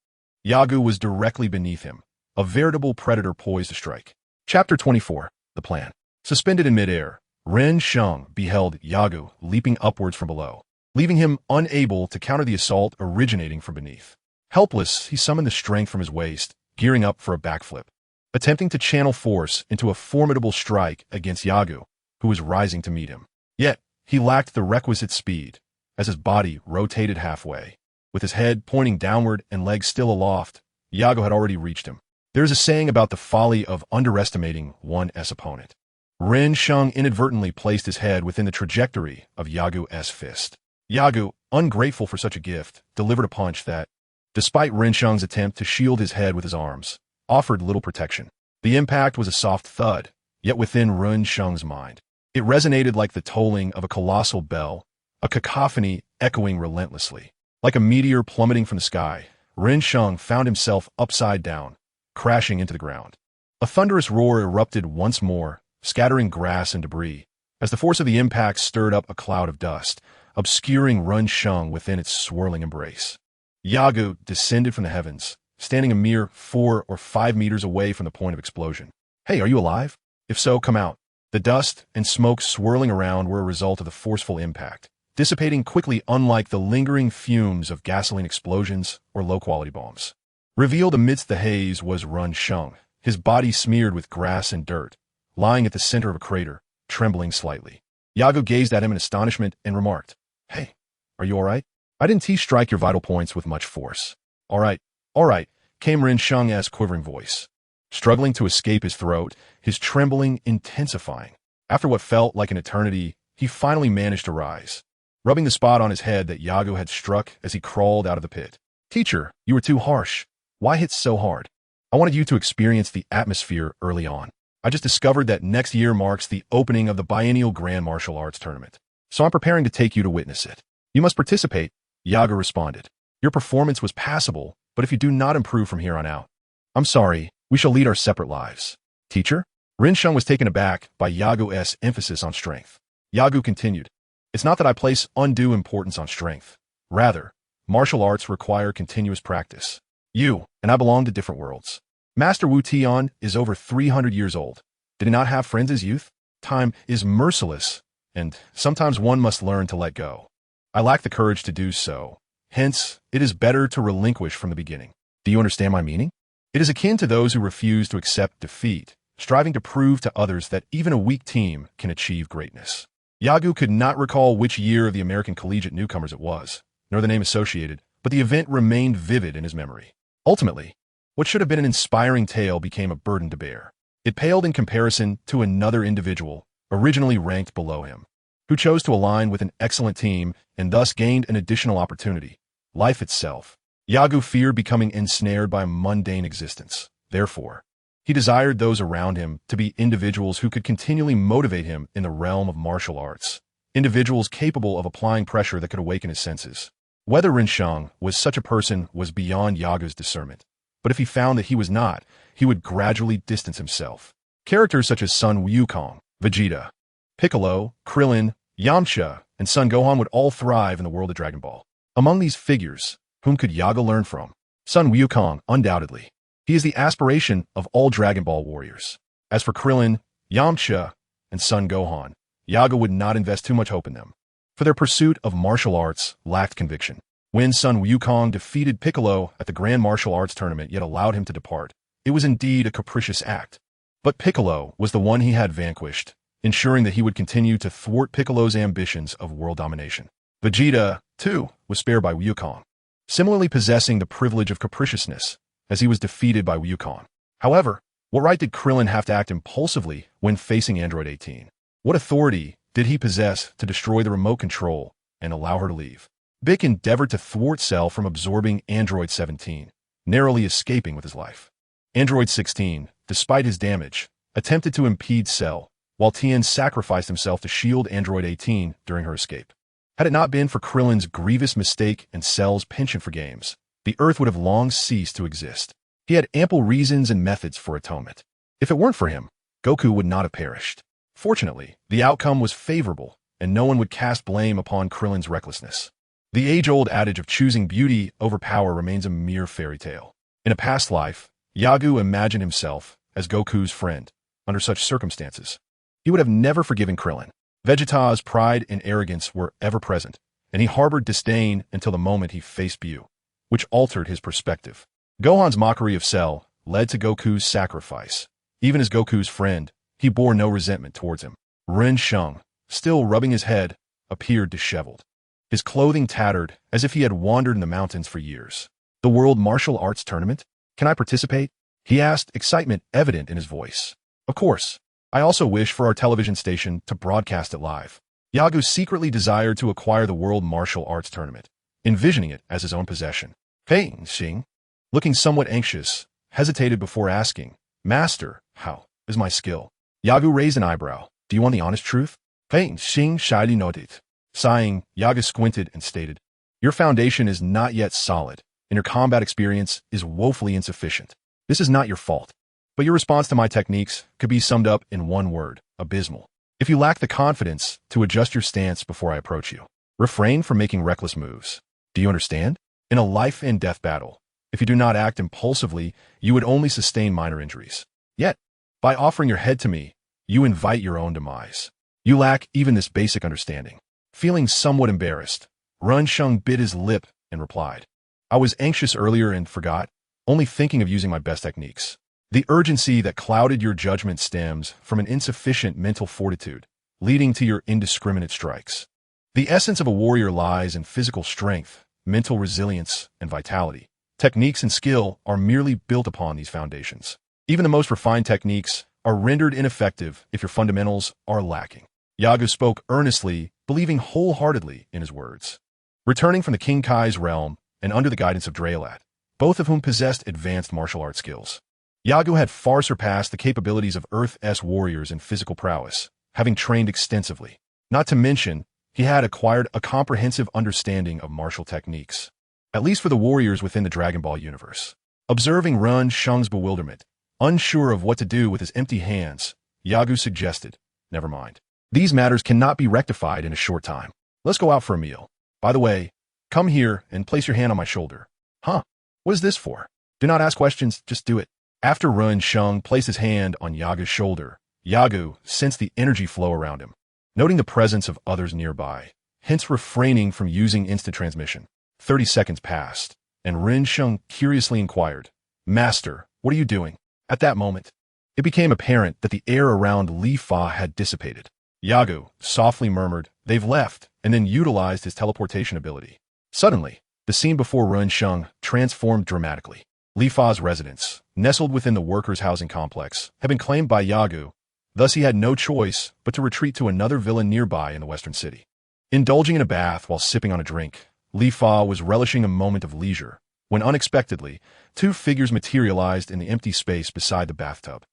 Yagu was directly beneath him, a veritable predator poised to strike. Chapter 24. The Plan. Suspended in midair, Ren Sheng beheld Yagu leaping upwards from below, leaving him unable to counter the assault originating from beneath. Helpless, he summoned the strength from his waist, gearing up for a backflip, attempting to channel force into a formidable strike against Yagu, who was rising to meet him. Yet, he lacked the requisite speed, as his body rotated halfway. With his head pointing downward and legs still aloft, Yagu had already reached him. There is a saying about the folly of underestimating one's opponent. Ren Sheng inadvertently placed his head within the trajectory of Yagu's fist. Yagu, ungrateful for such a gift, delivered a punch that, despite Ren Sheng's attempt to shield his head with his arms, offered little protection. The impact was a soft thud, yet within Ren Sheng's mind, it resonated like the tolling of a colossal bell, a cacophony echoing relentlessly. Like a meteor plummeting from the sky, Ren Sheng found himself upside down, crashing into the ground. A thunderous roar erupted once more, scattering grass and debris, as the force of the impact stirred up a cloud of dust, obscuring Ren Sheng within its swirling embrace. Yagu descended from the heavens, standing a mere 4 or 5 meters away from the point of explosion. "Hey, are you alive? If so, come out." The dust and smoke swirling around were a result of the forceful impact, dissipating quickly unlike the lingering fumes of gasoline explosions or low-quality bombs. Revealed amidst the haze was Ren Sheng, his body smeared with grass and dirt, lying at the center of a crater, trembling slightly. Yagu gazed at him in astonishment and remarked, "Hey, are you all right? I didn't strike your vital points with much force." All right, came Ren Sheng's quivering voice, struggling to escape his throat, his trembling intensifying. After what felt like an eternity, he finally managed to rise. rubbing the spot on his head that Yagu had struck as he crawled out of the pit. Teacher, you were too harsh. Why hit so hard? I wanted you to experience the atmosphere early on. I just discovered that next year marks the opening of the biennial Grand Martial Arts Tournament, so I'm preparing to take you to witness it. You must participate, Yagu responded. Your performance was passable, but if you do not improve from here on out, I'm sorry, we shall lead our separate lives. Teacher? Rinsheng was taken aback by Yagu's emphasis on strength. Yagu continued, it's not that I place undue importance on strength. Rather, martial arts require continuous practice. You and I belong to different worlds. Master Wu Tian is over 300 years old. Did he not have friends as youth? Time is merciless, and sometimes one must learn to let go. I lack the courage to do so. Hence, it is better to relinquish from the beginning. Do you understand my meaning? It is akin to those who refuse to accept defeat, striving to prove to others that even a weak team can achieve greatness. Yagu could not recall which year of the American Collegiate Newcomers it was, nor the name associated, but the event remained vivid in his memory. Ultimately, what should have been an inspiring tale became a burden to bear. It paled in comparison to another individual, originally ranked below him, who chose to align with an excellent team and thus gained an additional opportunity, life itself. Yagu feared becoming ensnared by a mundane existence. Therefore, he desired those around him to be individuals who could continually motivate him in the realm of martial arts, individuals capable of applying pressure that could awaken his senses. Whether Rinsheng was such a person was beyond Yagu's discernment, but if he found that he was not, he would gradually distance himself. Characters such as Sun Wukong, Vegeta, Piccolo, Krillin, Yamcha, and Son Gohan would all thrive in the world of Dragon Ball. Among these figures, whom could Yagu learn from? Sun Wukong, undoubtedly. He is the aspiration of all Dragon Ball warriors. As for Krillin, Yamcha, and Son Gohan, Yagu would not invest too much hope in them, for their pursuit of martial arts lacked conviction. When Sun Wukong defeated Piccolo at the Grand Martial Arts Tournament yet allowed him to depart, it was indeed a capricious act. But Piccolo was the one he had vanquished, ensuring that he would continue to thwart Piccolo's ambitions of world domination. Vegeta, too, was spared by Wukong, similarly possessing the privilege of capriciousness, as he was defeated by Wukong. However, what right did Krillin have to act impulsively when facing Android 18? What authority did he possess to destroy the remote control and allow her to leave? Bick endeavored to thwart Cell from absorbing Android 17, narrowly escaping with his life. Android 16, despite his damage, attempted to impede Cell, while Tien sacrificed himself to shield Android 18 during her escape. Had it not been for Krillin's grievous mistake and Cell's penchant for games, the Earth would have long ceased to exist. He had ample reasons and methods for atonement. If it weren't for him, Goku would not have perished. Fortunately, the outcome was favorable, and no one would cast blame upon Krillin's recklessness. The age-old adage of choosing beauty over power remains a mere fairy tale. In a past life, Yagu imagined himself as Goku's friend. Under such circumstances, he would have never forgiven Krillin. Vegeta's pride and arrogance were ever present, and he harbored disdain until the moment he faced Bu, which altered his perspective. Gohan's mockery of Cell led to Goku's sacrifice. Even as Goku's friend, he bore no resentment towards him. Rinsheng, still rubbing his head, appeared disheveled, his clothing tattered as if he had wandered in the mountains for years. The World Martial Arts Tournament? Can I participate? He asked, excitement evident in his voice. Of course. I also wish for our television station to broadcast it live. Yagu secretly desired to acquire the World Martial Arts Tournament, envisioning it as his own possession. Hey, Xing, looking somewhat anxious, hesitated before asking, Master, how is my skill? Yagu raised an eyebrow. Do you want the honest truth? Hey, Xing shyly nodded. Sighing, Yagu squinted and stated, your foundation is not yet solid, and your combat experience is woefully insufficient. This is not your fault, but your response to my techniques could be summed up in one word, abysmal. If you lack the confidence to adjust your stance before I approach you, refrain from making reckless moves. Do you understand? In a life and death battle, if you do not act impulsively, you would only sustain minor injuries. Yet, by offering your head to me, you invite your own demise. You lack even this basic understanding. Feeling somewhat embarrassed, Rinsheng bit his lip and replied, I was anxious earlier and forgot, only thinking of using my best techniques. The urgency that clouded your judgment stems from an insufficient mental fortitude, leading to your indiscriminate strikes. The essence of a warrior lies in physical strength, mental resilience, and vitality. Techniques and skill are merely built upon these foundations. Even the most refined techniques are rendered ineffective if your fundamentals are lacking. Yagu spoke earnestly, believing wholeheartedly in his words. Returning from the King Kai's realm and under the guidance of Draelat, both of whom possessed advanced martial arts skills, Yagu had far surpassed the capabilities of Earth's warriors in physical prowess, having trained extensively. Not to mention, he had acquired a comprehensive understanding of martial techniques, at least for the warriors within the Dragon Ball universe. Observing Ren Sheng's bewilderment, unsure of what to do with his empty hands, Yagu suggested, "Never mind. These matters cannot be rectified in a short time. Let's go out for a meal. By the way, come here and place your hand on my shoulder." "Huh? What is this for?" "Do not ask questions, just do it." After Ren Sheng placed his hand on Yagu's shoulder, Yagu sensed the energy flow around him, noting the presence of others nearby, hence refraining from using instant transmission. 30 seconds passed, and Ren Sheng curiously inquired, "Master, what are you doing?" At that moment, it became apparent that the air around Li Fa had dissipated. Yagu softly murmured, "They've left," and then utilized his teleportation ability. Suddenly, the scene before Ren Sheng transformed dramatically. Li Fa's residence, nestled within the workers' housing complex, had been claimed by Yagu, thus he had no choice but to retreat to another villa nearby in the western city. Indulging in a bath while sipping on a drink, Li Fa was relishing a moment of leisure, when unexpectedly, two figures materialized in the empty space beside the bathtub.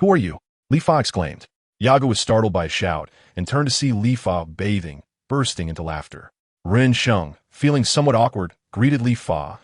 Who are you?" Li Fa exclaimed. Yagu was startled by a shout and turned to see Li Fa bathing, bursting into laughter. Ren Sheng, feeling somewhat awkward, greeted Li Fa.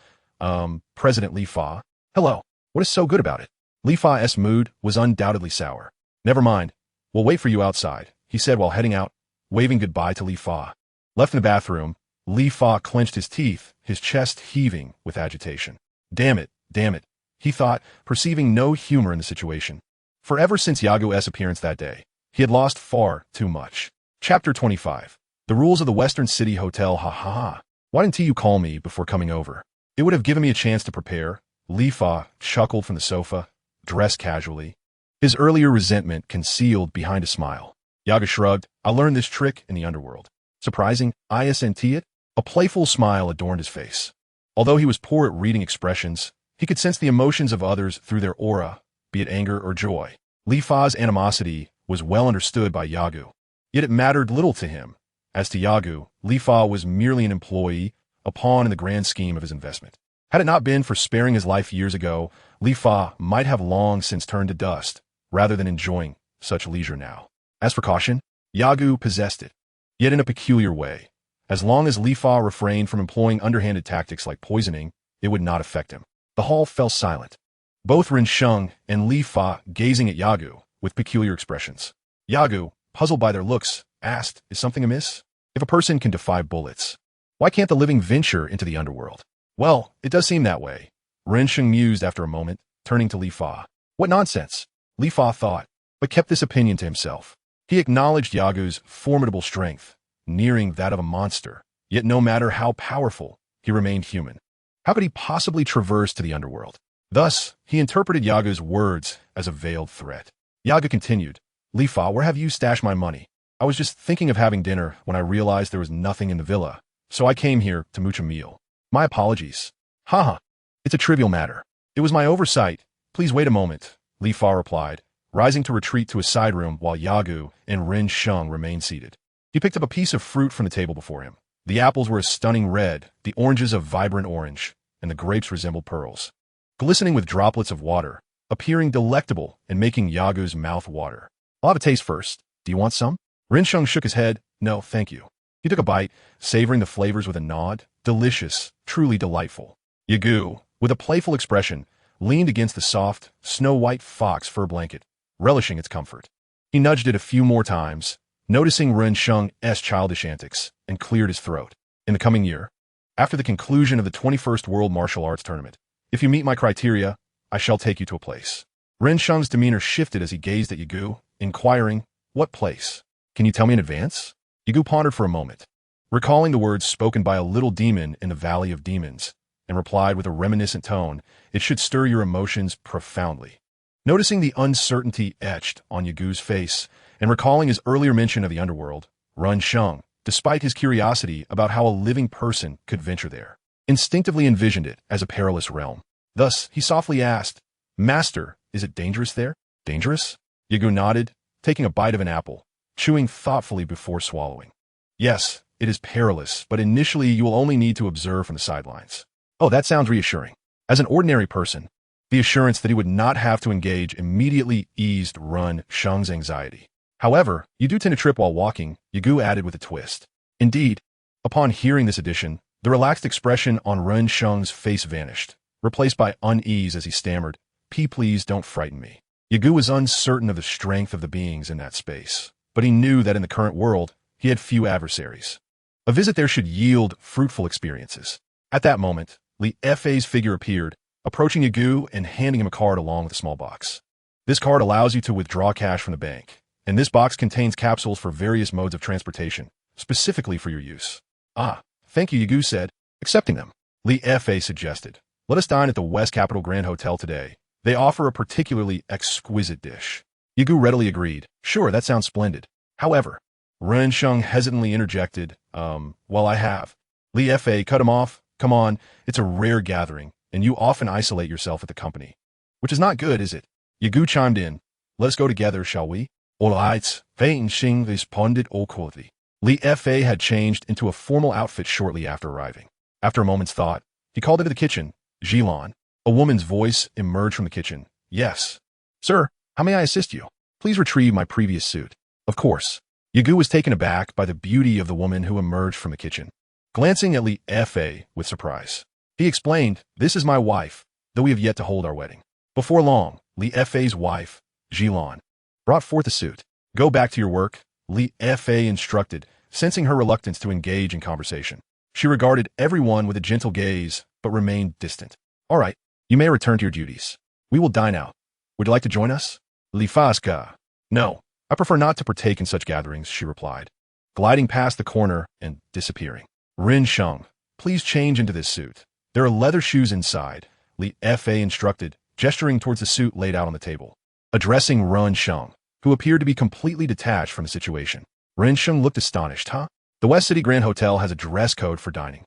President Li Fa. "Hello. What is so good about it?" Li Fa's mood was undoubtedly sour. "Never mind. We'll wait for you outside," he said while heading out, waving goodbye to Li Fa. Left in the bathroom, Li Fa clenched his teeth, his chest heaving with agitation. Damn it, he thought, perceiving no humor in the situation. For ever since Yagu's appearance that day, he had lost far too much. Chapter 25. The rules of the Western City Hotel. Ha ha ha. Why didn't you call me before coming over? It would have given me a chance to prepare. Li Fa chuckled from the sofa, dressed casually, his earlier resentment concealed behind a smile. Yagu shrugged. "I learned this trick in the underworld." Surprising, isn't it? A playful smile adorned his face. Although he was poor at reading expressions, he could sense the emotions of others through their aura, be it anger or joy. Li Fa's animosity was well understood by Yagu, yet it mattered little to him. As to Yagu, Li Fa was merely an employee, a pawn in the grand scheme of his investment. Had it not been for sparing his life years ago, Li Fa might have long since turned to dust, rather than enjoying such leisure now. As for caution, Yagu possessed it, yet in a peculiar way. As long as Li Fa refrained from employing underhanded tactics like poisoning, it would not affect him. The hall fell silent, both Ren Sheng and Li Fa gazing at Yagu with peculiar expressions. Yagu, puzzled by their looks, asked, "Is something amiss? If a person can defy bullets, why can't the living venture into the underworld?" "Well, it does seem that way," Ren Sheng mused after a moment, turning to Li Fa. "What nonsense," Li Fa thought, but kept this opinion to himself. He acknowledged Yagu's formidable strength, nearing that of a monster, yet no matter how powerful, he remained human. How could he possibly traverse to the underworld? Thus, he interpreted Yagu's words as a veiled threat. Yagu continued, "Li Fa, where have you stashed my money? I was just thinking of having dinner when I realized there was nothing in the villa, so I came here to mooch a meal. My apologies." "Haha, it's a trivial matter. It was my oversight. Please wait a moment," Li Fa replied, rising to retreat to a side room while Yagu and Ren Sheng remained seated. He picked up a piece of fruit from the table before him. The apples were a stunning red, the oranges a vibrant orange, and the grapes resembled pearls, glistening with droplets of water, appearing delectable and making Yagu's mouth water. "I'll have a taste first. Do you want some?" Ren Sheng shook his head. "No, thank you." He took a bite, savoring the flavors with a nod. Delicious, truly delightful. Yagu, with a playful expression, leaned against the soft, snow-white fox fur blanket, relishing its comfort. He nudged it a few more times, noticing Ren Sheng's childish antics, and cleared his throat. "In the coming year, after the conclusion of the 21st World Martial Arts Tournament, if you meet my criteria, I shall take you to a place." Ren Sheng's demeanor shifted as he gazed at Yagu, inquiring, "What place? Can you tell me in advance?" Yagu pondered for a moment, recalling the words spoken by a little demon in the Valley of Demons, and replied with a reminiscent tone, "It should stir your emotions profoundly." Noticing the uncertainty etched on Yagu's face, and recalling his earlier mention of the underworld, Ren Sheng, despite his curiosity about how a living person could venture there, instinctively envisioned it as a perilous realm. Thus, he softly asked, "Master, is it dangerous there?" "Dangerous?" Yagu nodded, taking a bite of an apple. chewing thoughtfully before swallowing. Yes, it is perilous, but initially you will only need to observe from the sidelines. Oh, that sounds reassuring. As an ordinary person, the assurance that he would not have to engage immediately eased Run Sheng's anxiety. However, you do tend to trip while walking, Yagu added with a twist. Indeed, upon hearing this addition, the relaxed expression on Run Sheng's face vanished, replaced by unease as he stammered, Please don't frighten me. Yagu was uncertain of the strength of the beings in that space, but he knew that in the current world, he had few adversaries. A visit there should yield fruitful experiences. At that moment, Li Fei's figure appeared, approaching Yagu and handing him a card along with a small box. This card allows you to withdraw cash from the bank, and this box contains capsules for various modes of transportation, specifically for your use. Ah, thank you, Yagu said, accepting them. Li Fei suggested, let us dine at the West Capital Grand Hotel today. They offer a particularly exquisite dish. Yagu readily agreed. Sure, that sounds splendid. However, Ren Sheng hesitantly interjected, well, I have. Li Fei cut him off. Come on, it's a rare gathering, and you often isolate yourself at the company. Which is not good, is it? Yagu chimed in. Let us go together, shall we? All right, Fei and Xing responded awkwardly. Li Fei had changed into a formal outfit shortly after arriving. After a moment's thought, he called into the kitchen. Jilan. A woman's voice emerged from the kitchen. Yes. Sir, how may I assist you? Please retrieve my previous suit. Of course. Yagu was taken aback by the beauty of the woman who emerged from the kitchen. Glancing at Li Fei with surprise, he explained, this is my wife, though we have yet to hold our wedding. Before long, Li Fei's wife, Jilan, brought forth the suit. Go back to your work, Li Fei instructed, sensing her reluctance to engage in conversation. She regarded everyone with a gentle gaze, but remained distant. All right, you may return to your duties. We will dine out. Would you like to join us? Li Faska. No, I prefer not to partake in such gatherings, she replied, gliding past the corner and disappearing. Ren Sheng, please change into this suit. There are leather shoes inside, Li Fei instructed, gesturing towards the suit laid out on the table. Addressing Ren Sheng, who appeared to be completely detached from the situation. Ren Sheng looked astonished, huh? The West City Grand Hotel has a dress code for dining,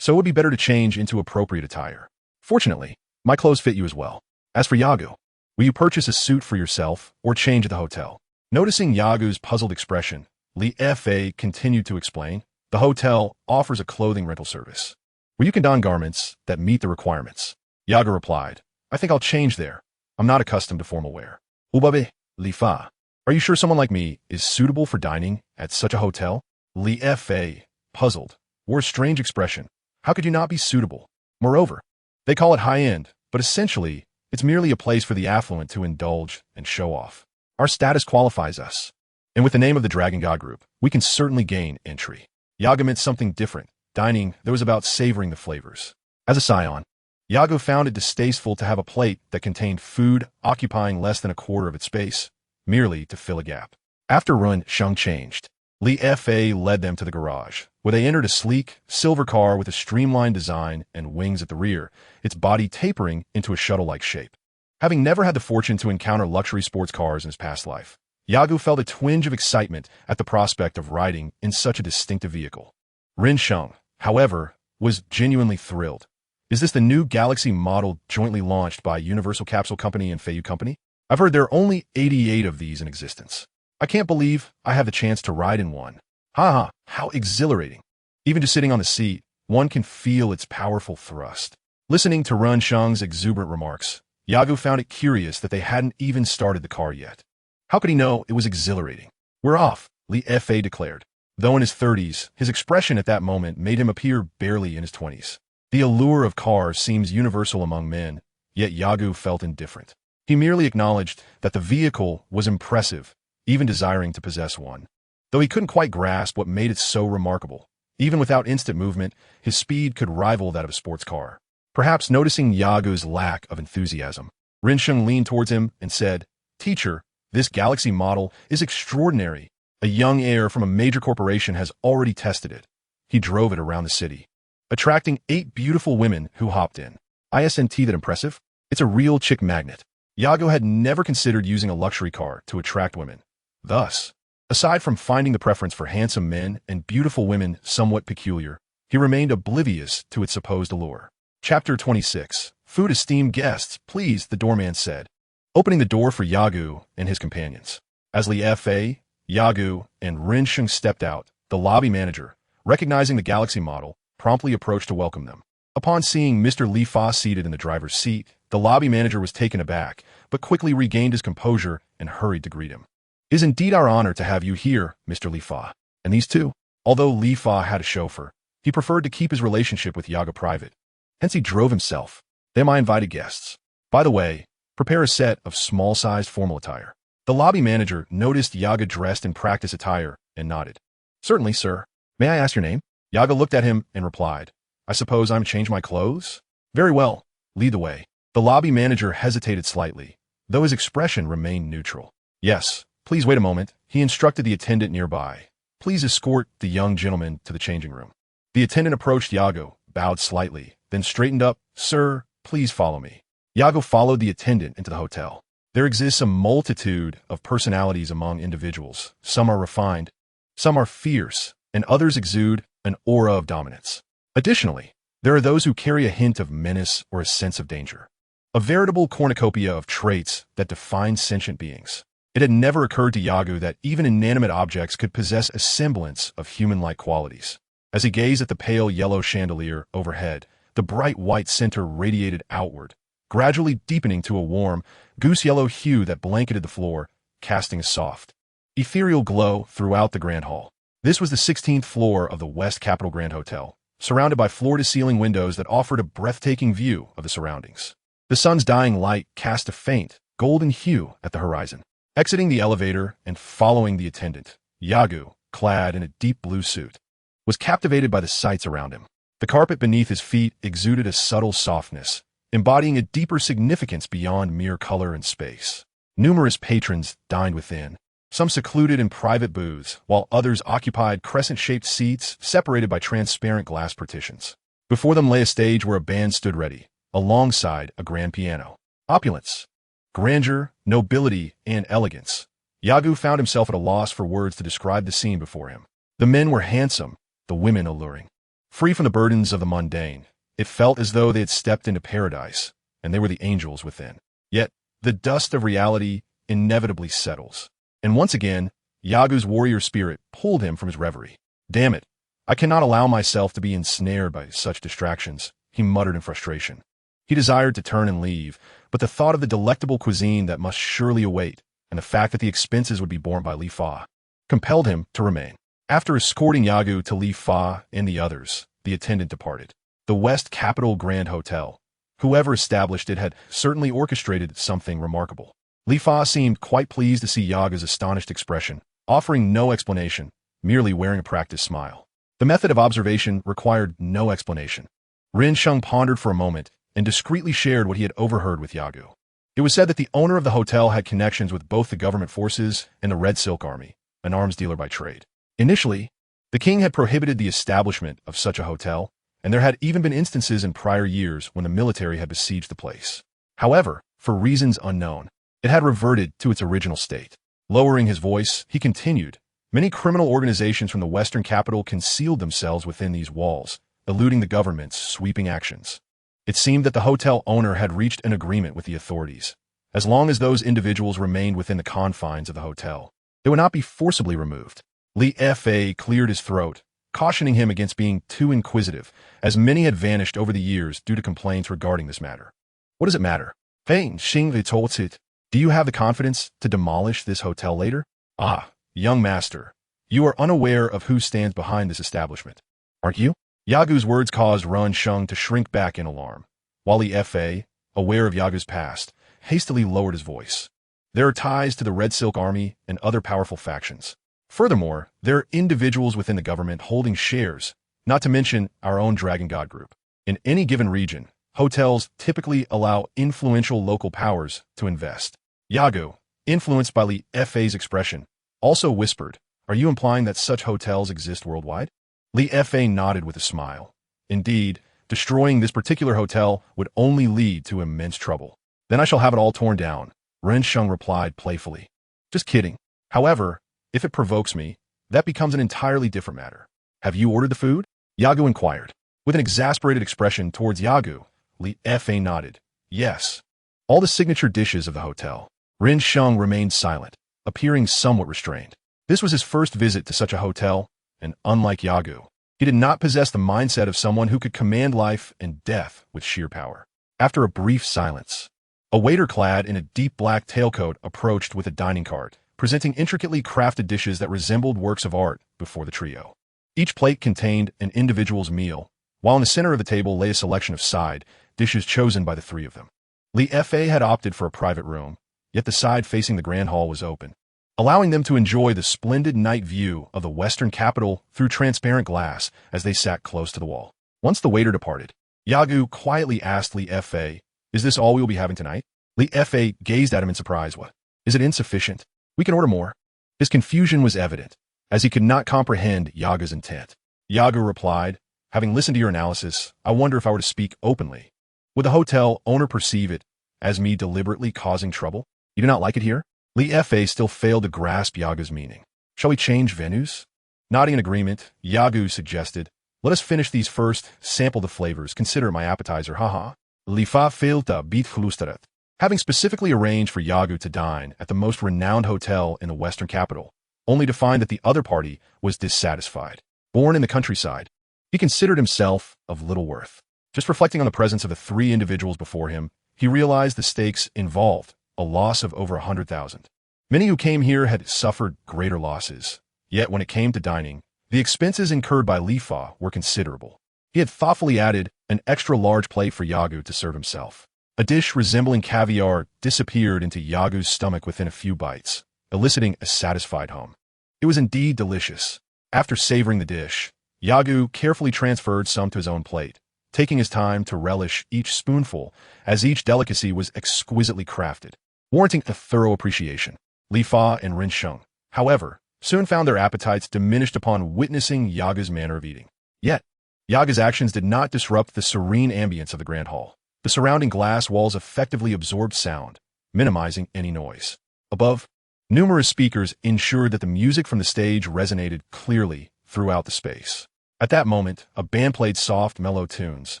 so it would be better to change into appropriate attire. Fortunately, my clothes fit you as well. As for Yagu, will you purchase a suit for yourself or change at the hotel? Noticing Yagu's puzzled expression, Li Fei continued to explain, the hotel offers a clothing rental service, where you can don garments that meet the requirements. Yagu replied, I think I'll change there. I'm not accustomed to formal wear. Ubabe, Li Fa. Are you sure someone like me is suitable for dining at such a hotel? Li Fei, puzzled, wore a strange expression. How could you not be suitable? Moreover, they call it high-end, but essentially, it's merely a place for the affluent to indulge and show off. Our status qualifies us. And with the name of the Dragon God Group, we can certainly gain entry. Yagu meant something different. Dining that was about savoring the flavors. As a Saiyan, Yagu found it distasteful to have a plate that contained food occupying less than a quarter of its space, merely to fill a gap. After Run Sheng changed, Li Fei led them to the garage, where they entered a sleek, silver car with a streamlined design and wings at the rear, its body tapering into a shuttle-like shape. Having never had the fortune to encounter luxury sports cars in his past life, Yagu felt a twinge of excitement at the prospect of riding in such a distinctive vehicle. Ren Sheng, however, was genuinely thrilled. Is this the new Galaxy model jointly launched by Universal Capsule Company and Feiyu Company? I've heard there are only 88 of these in existence. I can't believe I have the chance to ride in one. Haha, how exhilarating. Even just sitting on the seat, one can feel its powerful thrust. Listening to Ren Sheng's exuberant remarks, Yagu found it curious that they hadn't even started the car yet. How could he know it was exhilarating? We're off, Li Fei declared. Though in his 30s, his expression at that moment made him appear barely in his 20s. The allure of cars seems universal among men, yet Yagu felt indifferent. He merely acknowledged that the vehicle was impressive, even desiring to possess one. Though he couldn't quite grasp what made it so remarkable. Even without instant movement, his speed could rival that of a sports car. Perhaps noticing Yagu's lack of enthusiasm, Ren Sheng leaned towards him and said, Teacher, this Galaxy model is extraordinary. A young heir from a major corporation has already tested it. He drove it around the city, attracting 8 beautiful women who hopped in. Isn't that impressive? It's a real chick magnet. Yagu had never considered using a luxury car to attract women. Thus, aside from finding the preference for handsome men and beautiful women somewhat peculiar, he remained oblivious to its supposed allure. Chapter 26. Food esteemed guests, please, the doorman said, opening the door for Yagu and his companions. As Li Fei, Yagu, and Rin Sheng stepped out. The lobby manager, recognizing the Galaxy model, promptly approached to welcome them. Upon seeing Mr. Li Fa seated in the driver's seat, the lobby manager was taken aback, but quickly regained his composure and hurried to greet him. "It is indeed our honor to have you here, Mr. Li Fa." And these two? Although Li Fa had a chauffeur, he preferred to keep his relationship with Yaga private. Hence he drove himself. "They are my invited guests. By the way, prepare a set of small-sized formal attire." The lobby manager noticed Yaga dressed in practice attire and nodded. "Certainly, sir. May I ask your name?" Yaga looked at him and replied, "I suppose I'm to change my clothes?" "Very well. Lead the way." The lobby manager hesitated slightly, though his expression remained neutral. "Yes, please wait a moment," he instructed the attendant nearby. "Please escort the young gentleman to the changing room." The attendant approached Yago, bowed slightly, then straightened up. "Sir, please follow me." Yago followed the attendant into the hotel. There exists a multitude of personalities among individuals. Some are refined, some are fierce, and others exude an aura of dominance. Additionally, there are those who carry a hint of menace or a sense of danger. A veritable cornucopia of traits that define sentient beings. It had never occurred to Yagu that even inanimate objects could possess a semblance of human-like qualities. As he gazed at the pale yellow chandelier overhead, the bright white center radiated outward, gradually deepening to a warm, goose-yellow hue that blanketed the floor, casting a soft, ethereal glow throughout the Grand Hall. This was the 16th floor of the West Capitol Grand Hotel, surrounded by floor-to-ceiling windows that offered a breathtaking view of the surroundings. The sun's dying light cast a faint, golden hue at the horizon. Exiting the elevator and following the attendant, Yagu, clad in a deep blue suit, was captivated by the sights around him. The carpet beneath his feet exuded a subtle softness, embodying a deeper significance beyond mere color and space. Numerous patrons dined within, some secluded in private booths, while others occupied crescent-shaped seats separated by transparent glass partitions. Before them lay a stage where a band stood ready, alongside a grand piano. Opulence, grandeur, nobility, and elegance. Yagu found himself at a loss for words to describe the scene before him. The men were handsome, the women alluring. Free from the burdens of the mundane, it felt as though they had stepped into paradise, and they were the angels within. Yet, the dust of reality inevitably settles. And once again, Yagu's warrior spirit pulled him from his reverie. "Damn it, I cannot allow myself to be ensnared by such distractions," he muttered in frustration. He desired to turn and leave, but the thought of the delectable cuisine that must surely await, and the fact that the expenses would be borne by Li Fa, compelled him to remain. After escorting Yagu to Li Fa and the others, the attendant departed. The West Capitol Grand Hotel. Whoever established it had certainly orchestrated something remarkable. Li Fa seemed quite pleased to see Yagu's astonished expression, offering no explanation, merely wearing a practiced smile. The method of observation required no explanation. Rin Sheng pondered for a moment and discreetly shared what he had overheard with Yagu. It was said that the owner of the hotel had connections with both the government forces and the Red Silk Army, an arms dealer by trade. Initially, the king had prohibited the establishment of such a hotel, and there had even been instances in prior years when the military had besieged the place. However, for reasons unknown, it had reverted to its original state. Lowering his voice, he continued, "Many criminal organizations from the Western capital concealed themselves within these walls, eluding the government's sweeping actions. It seemed that the hotel owner had reached an agreement with the authorities. As long as those individuals remained within the confines of the hotel, they would not be forcibly removed." Li Fa cleared his throat, cautioning him against being too inquisitive, as many had vanished over the years due to complaints regarding this matter. "What does it matter? Fein Xing Li told it. Do you have the confidence to demolish this hotel later?" "Ah, young master, you are unaware of who stands behind this establishment, aren't you?" Yagu's words caused Ren Sheng to shrink back in alarm, while Li Fa, aware of Yagu's past, hastily lowered his voice. "There are ties to the Red Silk Army and other powerful factions. Furthermore, there are individuals within the government holding shares, not to mention our own Dragon God group. In any given region, hotels typically allow influential local powers to invest." Yagu, influenced by Li Fa's expression, also whispered, "Are you implying that such hotels exist worldwide?" Li Fa nodded with a smile. "Indeed, destroying this particular hotel would only lead to immense trouble. Then I shall have it all torn down," Ren Sheng replied playfully. "Just kidding. However, if it provokes me, that becomes an entirely different matter. Have you ordered the food?" Yagu inquired. With an exasperated expression towards Yagu, Li Fa nodded. "Yes. All the signature dishes of the hotel." Ren Sheng remained silent, appearing somewhat restrained. This was his first visit to such a hotel, and unlike Yagu, he did not possess the mindset of someone who could command life and death with sheer power. After a brief silence, a waiter clad in a deep black tailcoat approached with a dining cart, presenting intricately crafted dishes that resembled works of art before the trio. Each plate contained an individual's meal, while in the center of the table lay a selection of side dishes chosen by the three of them. Li Fa had opted for a private room, yet the side facing the grand hall was open, allowing them to enjoy the splendid night view of the western capital through transparent glass as they sat close to the wall. Once the waiter departed, Yagu quietly asked Li Fa, "Is this all we will be having tonight?" Li Fa gazed at him in surprise. "What? Is it insufficient? We can order more." His confusion was evident, as he could not comprehend Yagu's intent. Yagu replied, "Having listened to your analysis, I wonder if I were to speak openly. Would the hotel owner perceive it as me deliberately causing trouble? You do not like it here?" Li Fa still failed to grasp Yagu's meaning. "Shall we change venues?" Nodding in agreement, Yagu suggested, "Let us finish these first, sample the flavors, consider it my appetizer, haha." Li Fa filta beat flusteret. Having specifically arranged for Yagu to dine at the most renowned hotel in the western capital, only to find that the other party was dissatisfied. Born in the countryside, he considered himself of little worth. Just reflecting on the presence of the three individuals before him, he realized the stakes involved, a loss of over 100,000. Many who came here had suffered greater losses, yet when it came to dining, the expenses incurred by Li Fa were considerable. He had thoughtfully added an extra large plate for Yagu to serve himself. A dish resembling caviar disappeared into Yagu's stomach within a few bites, eliciting a satisfied hum. It was indeed delicious. After savoring the dish, Yagu carefully transferred some to his own plate, taking his time to relish each spoonful, as each delicacy was exquisitely crafted, warranting a thorough appreciation. Li Fa and Ren Sheng, however, soon found their appetites diminished upon witnessing Yagu's manner of eating. Yet, Yagu's actions did not disrupt the serene ambience of the grand hall. The surrounding glass walls effectively absorbed sound, minimizing any noise. Above, numerous speakers ensured that the music from the stage resonated clearly throughout the space. At that moment, a band played soft, mellow tunes,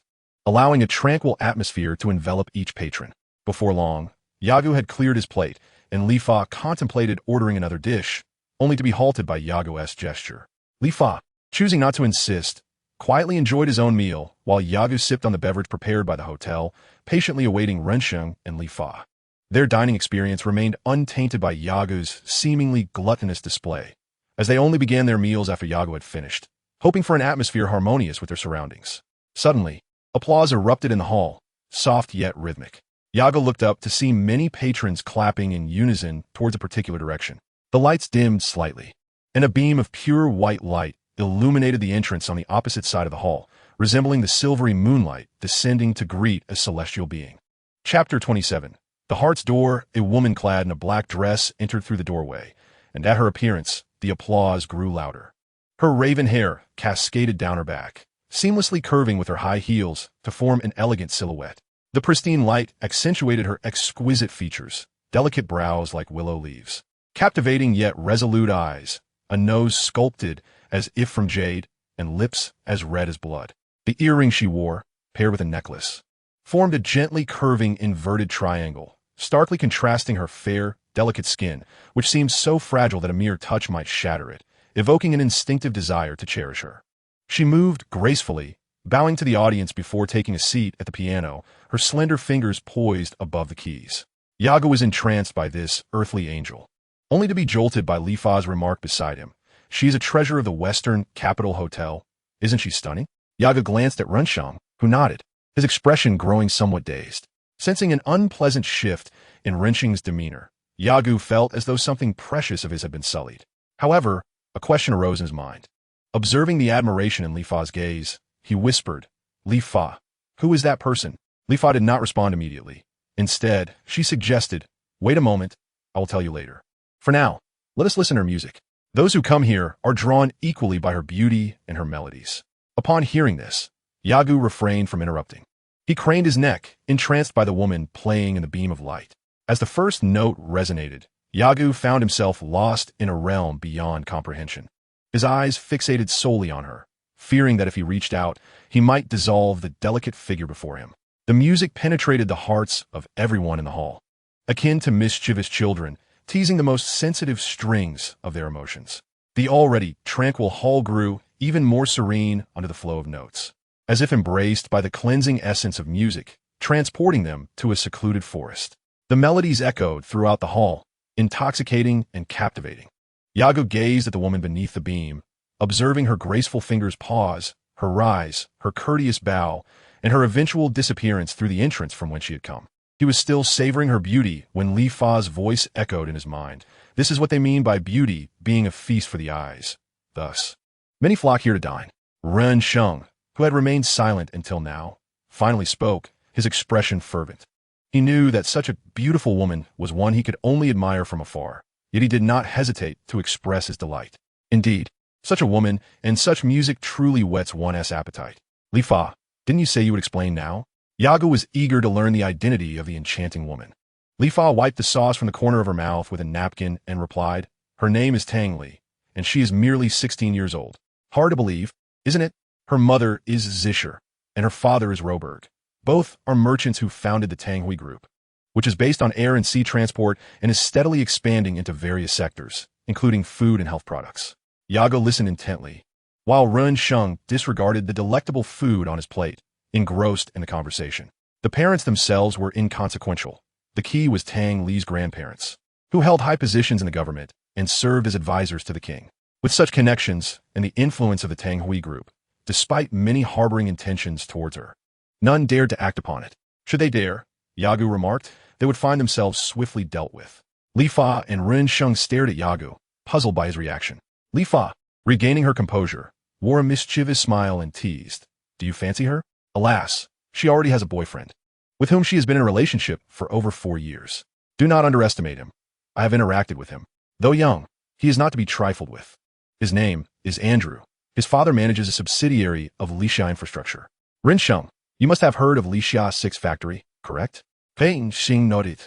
allowing a tranquil atmosphere to envelop each patron. Before long, Yagu had cleared his plate, and Li Fa contemplated ordering another dish, only to be halted by Yagu's gesture. Li Fa, choosing not to insist, quietly enjoyed his own meal, while Yagu sipped on the beverage prepared by the hotel, patiently awaiting Rensheng and Li Fa. Their dining experience remained untainted by Yagu's seemingly gluttonous display, as they only began their meals after Yagu had finished, hoping for an atmosphere harmonious with their surroundings. Suddenly, applause erupted in the hall, soft yet rhythmic. Yagu looked up to see many patrons clapping in unison towards a particular direction. The lights dimmed slightly, and a beam of pure white light illuminated the entrance on the opposite side of the hall, resembling the silvery moonlight descending to greet a celestial being. Chapter 27. The Heart's Door. A woman clad in a black dress entered through the doorway, and at her appearance, the applause grew louder. Her raven hair cascaded down her back, seamlessly curving with her high heels to form an elegant silhouette. The pristine light accentuated her exquisite features, delicate brows like willow leaves, captivating yet resolute eyes, a nose sculpted as if from jade, and lips as red as blood. The earring she wore, paired with a necklace, formed a gently curving inverted triangle, starkly contrasting her fair, delicate skin, which seemed so fragile that a mere touch might shatter it, evoking an instinctive desire to cherish her. She moved gracefully, bowing to the audience before taking a seat at the piano, her slender fingers poised above the keys. Yagu was entranced by this earthly angel, only to be jolted by Li Fa's remark beside him. "She's a treasure of the Western Capital Hotel. Isn't she stunning?" Yagu glanced at Rensheng, who nodded, his expression growing somewhat dazed. Sensing an unpleasant shift in Rensheng's demeanor, Yagu felt as though something precious of his had been sullied. However, a question arose in his mind. Observing the admiration in Li Fa's gaze, he whispered, "Li Fa, who is that person?" Li Fa did not respond immediately. Instead, she suggested, "Wait a moment, I will tell you later. For now, let us listen to her music. Those who come here are drawn equally by her beauty and her melodies." Upon hearing this, Yagu refrained from interrupting. He craned his neck, entranced by the woman playing in the beam of light. As the first note resonated, Yagu found himself lost in a realm beyond comprehension. His eyes fixated solely on her, fearing that if he reached out, he might dissolve the delicate figure before him. The music penetrated the hearts of everyone in the hall. Akin to mischievous children, teasing the most sensitive strings of their emotions. The already tranquil hall grew even more serene under the flow of notes, as if embraced by the cleansing essence of music, transporting them to a secluded forest. The melodies echoed throughout the hall, intoxicating and captivating. Yagu gazed at the woman beneath the beam, observing her graceful fingers pause, her rise, her courteous bow, and her eventual disappearance through the entrance from whence she had come. He was still savoring her beauty when Li Fa's voice echoed in his mind. This is what they mean by beauty being a feast for the eyes. Thus, many flock here to dine. Ren Sheng, who had remained silent until now, finally spoke, his expression fervent. He knew that such a beautiful woman was one he could only admire from afar, yet he did not hesitate to express his delight. Indeed, such a woman and such music truly whets one's appetite. Li Fa, didn't you say you would explain now? Yagu was eager to learn the identity of the enchanting woman. Li Fa wiped the sauce from the corner of her mouth with a napkin and replied, "Her name is Tang Li, and she is merely 16 years old. Hard to believe, isn't it? Her mother is Zisher, and her father is Roberg. Both are merchants who founded the Tang Hui Group, which is based on air and sea transport and is steadily expanding into various sectors, including food and health products." Yago listened intently, while Ren Sheng disregarded the delectable food on his plate, engrossed in the conversation. The parents themselves were inconsequential. The key was Tang Li's grandparents, who held high positions in the government and served as advisors to the king. With such connections and the influence of the Tang Hui Group, despite many harboring intentions towards her, none dared to act upon it. Should they dare, Yagu remarked, they would find themselves swiftly dealt with. Li Fa and Ren Sheng stared at Yagu, puzzled by his reaction. Li Fa, regaining her composure, wore a mischievous smile and teased, "Do you fancy her? Alas, she already has a boyfriend, with whom she has been in a relationship for over 4 years. Do not underestimate him. I have interacted with him. Though young, he is not to be trifled with. His name is Andrew. His father manages a subsidiary of Lixia Infrastructure. Ren Sheng, you must have heard of Lixia 6 Factory, correct?" Pei Xing nodded,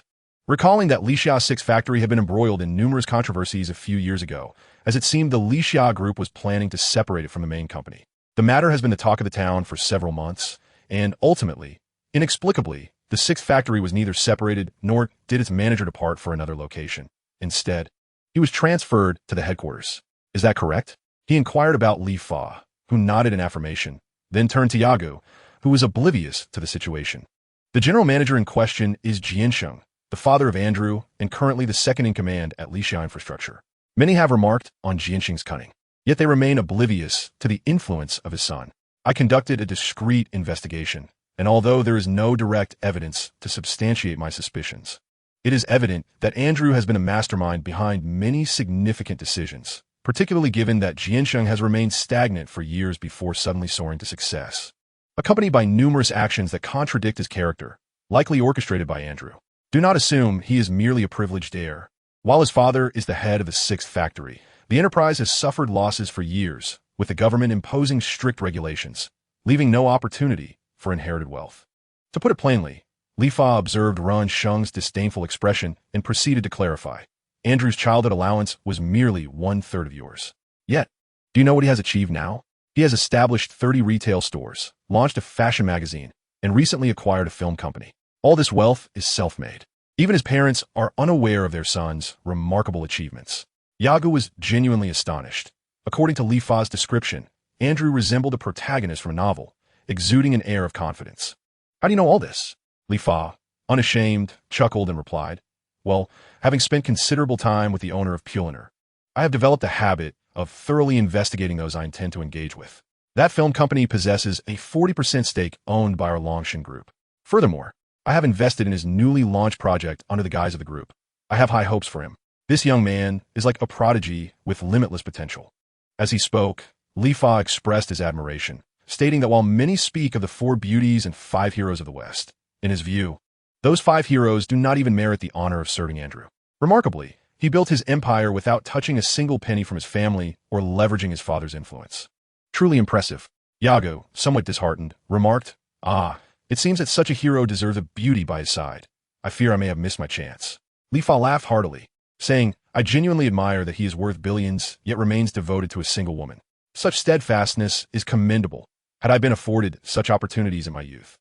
recalling that Lixia 6 Factory had been embroiled in numerous controversies a few years ago, as it seemed the Lixia Group was planning to separate it from the main company. The matter has been the talk of the town for several months, and ultimately, inexplicably, the 6th factory was neither separated nor did its manager depart for another location. Instead, he was transferred to the headquarters. Is that correct? He inquired about Li Fa, who nodded in affirmation, then turned to Yagu, who was oblivious to the situation. The general manager in question is Jiansheng, the father of Andrew and currently the second in command at Lixia Infrastructure. Many have remarked on Jiansheng's cunning, yet they remain oblivious to the influence of his son. I conducted a discreet investigation, and although there is no direct evidence to substantiate my suspicions, it is evident that Andrew has been a mastermind behind many significant decisions, particularly given that Jiansheng has remained stagnant for years before suddenly soaring to success, accompanied by numerous actions that contradict his character, likely orchestrated by Andrew. Do not assume he is merely a privileged heir. While his father is the head of the 6th factory, the enterprise has suffered losses for years, with the government imposing strict regulations, leaving no opportunity for inherited wealth. To put it plainly, Li Fa observed Ren Sheng's disdainful expression and proceeded to clarify. Andrew's childhood allowance was merely 1/3 of yours. Yet, do you know what he has achieved now? He has established 30 retail stores, launched a fashion magazine, and recently acquired a film company. All this wealth is self-made. Even his parents are unaware of their son's remarkable achievements. Yagu was genuinely astonished. According to Li Fa's description, Andrew resembled a protagonist from a novel, exuding an air of confidence. "How do you know all this?" Li Fa, unashamed, chuckled and replied, "Well, having spent considerable time with the owner of Puliner, I have developed a habit of thoroughly investigating those I intend to engage with. That film company possesses a 40% stake owned by our Longshan Group. Furthermore, I have invested in his newly launched project under the guise of the group. I have high hopes for him. This young man is like a prodigy with limitless potential." As he spoke, Li Fa expressed his admiration, stating that while many speak of the 4 beauties and 5 heroes of the West, in his view, those 5 heroes do not even merit the honor of serving Andrew. Remarkably, he built his empire without touching a single penny from his family or leveraging his father's influence. Truly impressive. Yago, somewhat disheartened, remarked, "Ah, it seems that such a hero deserves a beauty by his side. I fear I may have missed my chance." Li Fa laughed heartily, saying, "I genuinely admire that he is worth billions, yet remains devoted to a single woman. Such steadfastness is commendable. Had I been afforded such opportunities in my youth."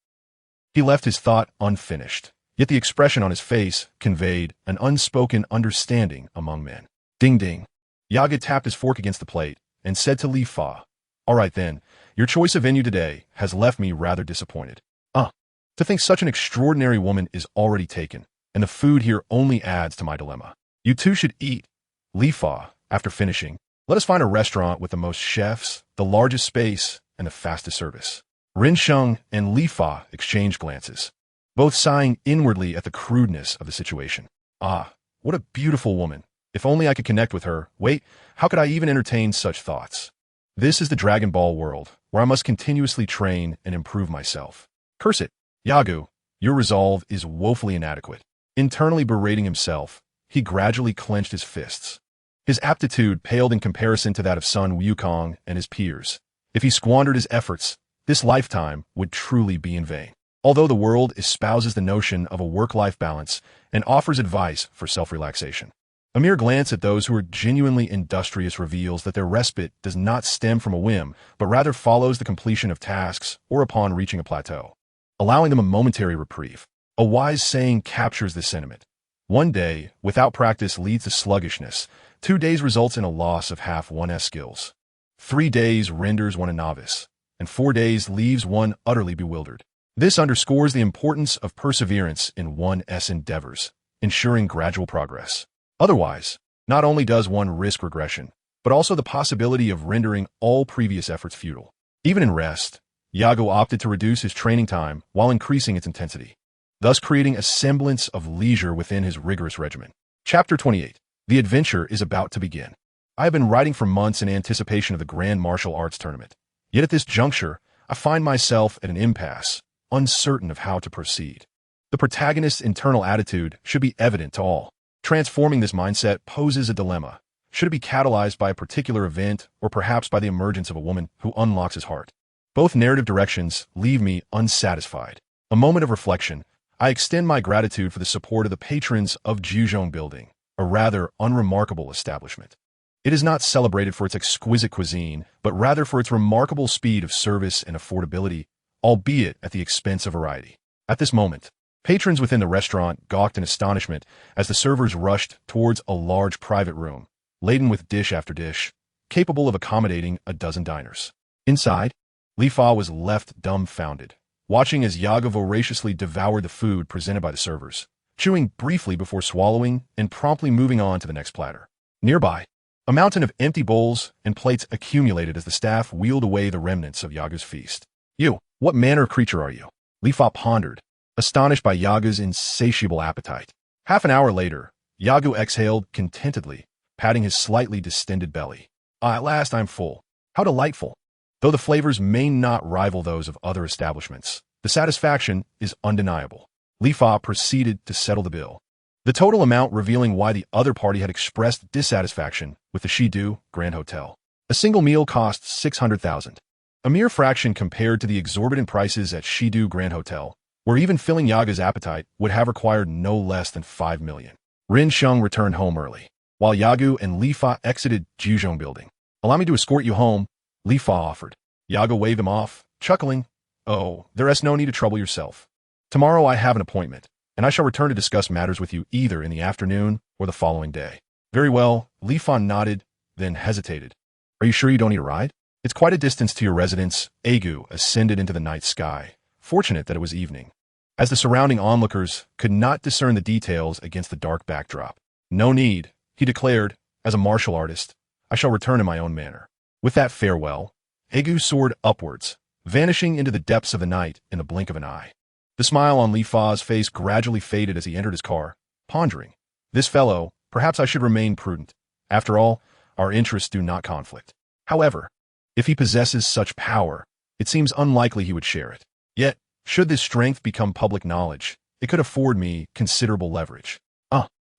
He left his thought unfinished, Yet the expression on his face conveyed an unspoken understanding among men. Ding ding. Yagu tapped his fork against the plate and said to Li Fa, "All right then, your choice of venue today has left me rather disappointed. To think such an extraordinary woman is already taken, and the food here only adds to my dilemma. You two should eat." Li Fa, after finishing, "Let us find a restaurant with the most chefs, the largest space, and the fastest service." Rin Sheng and Li Fa exchanged glances, both sighing inwardly at the crudeness of the situation. What a beautiful woman. If only I could connect with her. Wait, how could I even entertain such thoughts? This is the Dragon Ball world, where I must continuously train and improve myself. Curse it. Yagu, your resolve is woefully inadequate. Internally berating himself, he gradually clenched his fists. His aptitude paled in comparison to that of Sun Wukong and his peers. If he squandered his efforts, this lifetime would truly be in vain. Although the world espouses the notion of a work-life balance and offers advice for self-relaxation, a mere glance at those who are genuinely industrious reveals that their respite does not stem from a whim, but rather follows the completion of tasks or upon reaching a plateau, allowing them a momentary reprieve. A wise saying captures this sentiment. 1 day without practice leads to sluggishness. 2 days results in a loss of half one's skills. 3 days renders one a novice, and 4 days leaves one utterly bewildered. This underscores the importance of perseverance in one's endeavors, ensuring gradual progress. Otherwise, not only does one risk regression, but also the possibility of rendering all previous efforts futile. Even in rest, Yagu opted to reduce his training time while increasing its intensity, thus creating a semblance of leisure within his rigorous regimen. Chapter 28. The adventure is about to begin. I have been writing for months in anticipation of the Grand Martial Arts Tournament. Yet at this juncture, I find myself at an impasse, uncertain of how to proceed. The protagonist's internal attitude should be evident to all. Transforming this mindset poses a dilemma. Should it be catalyzed by a particular event or perhaps by the emergence of a woman who unlocks his heart? Both narrative directions leave me unsatisfied. A moment of reflection, I extend my gratitude for the support of the patrons of Juzhong Building, a rather unremarkable establishment. It is not celebrated for its exquisite cuisine, but rather for its remarkable speed of service and affordability, albeit at the expense of variety. At this moment, patrons within the restaurant gawked in astonishment as the servers rushed towards a large private room, laden with dish after dish, capable of accommodating a dozen diners. Inside, Li Fa was left dumbfounded, watching as Yagu voraciously devoured the food presented by the servers, chewing briefly before swallowing and promptly moving on to the next platter. Nearby, a mountain of empty bowls and plates accumulated as the staff wheeled away the remnants of Yagu's feast. "You, what manner of creature are you?" Li Fa pondered, astonished by Yagu's insatiable appetite. Half an hour later, Yagu exhaled contentedly, patting his slightly distended belly. At last I'm full. How delightful. Though the flavors may not rival those of other establishments, the satisfaction is undeniable. Li Fa proceeded to settle the bill, the total amount revealing why the other party had expressed dissatisfaction with the Shidu Grand Hotel. A single meal cost 600,000. A mere fraction compared to the exorbitant prices at Shidu Grand Hotel, where even filling Yagu's appetite would have required no less than 5 million. Rin Sheng returned home early, while Yagu and Li Fa exited Juzhong Building. "Allow me to escort you home," Li Fa offered. Yagu waved him off, chuckling. "Oh, there is no need to trouble yourself. Tomorrow I have an appointment, and I shall return to discuss matters with you either in the afternoon or the following day." "Very well," Li Fa nodded, then hesitated. "Are you sure you don't need a ride? It's quite a distance to your residence." Yagu ascended into the night sky, fortunate that it was evening, as the surrounding onlookers could not discern the details against the dark backdrop. "No need," he declared. "As a martial artist, I shall return in my own manner." With that farewell, Yagu soared upwards, vanishing into the depths of the night in the blink of an eye. The smile on Li Fa's face gradually faded as he entered his car, pondering. "This fellow, perhaps I should remain prudent. After all, our interests do not conflict. However, if he possesses such power, it seems unlikely he would share it. Yet, should this strength become public knowledge, it could afford me considerable leverage.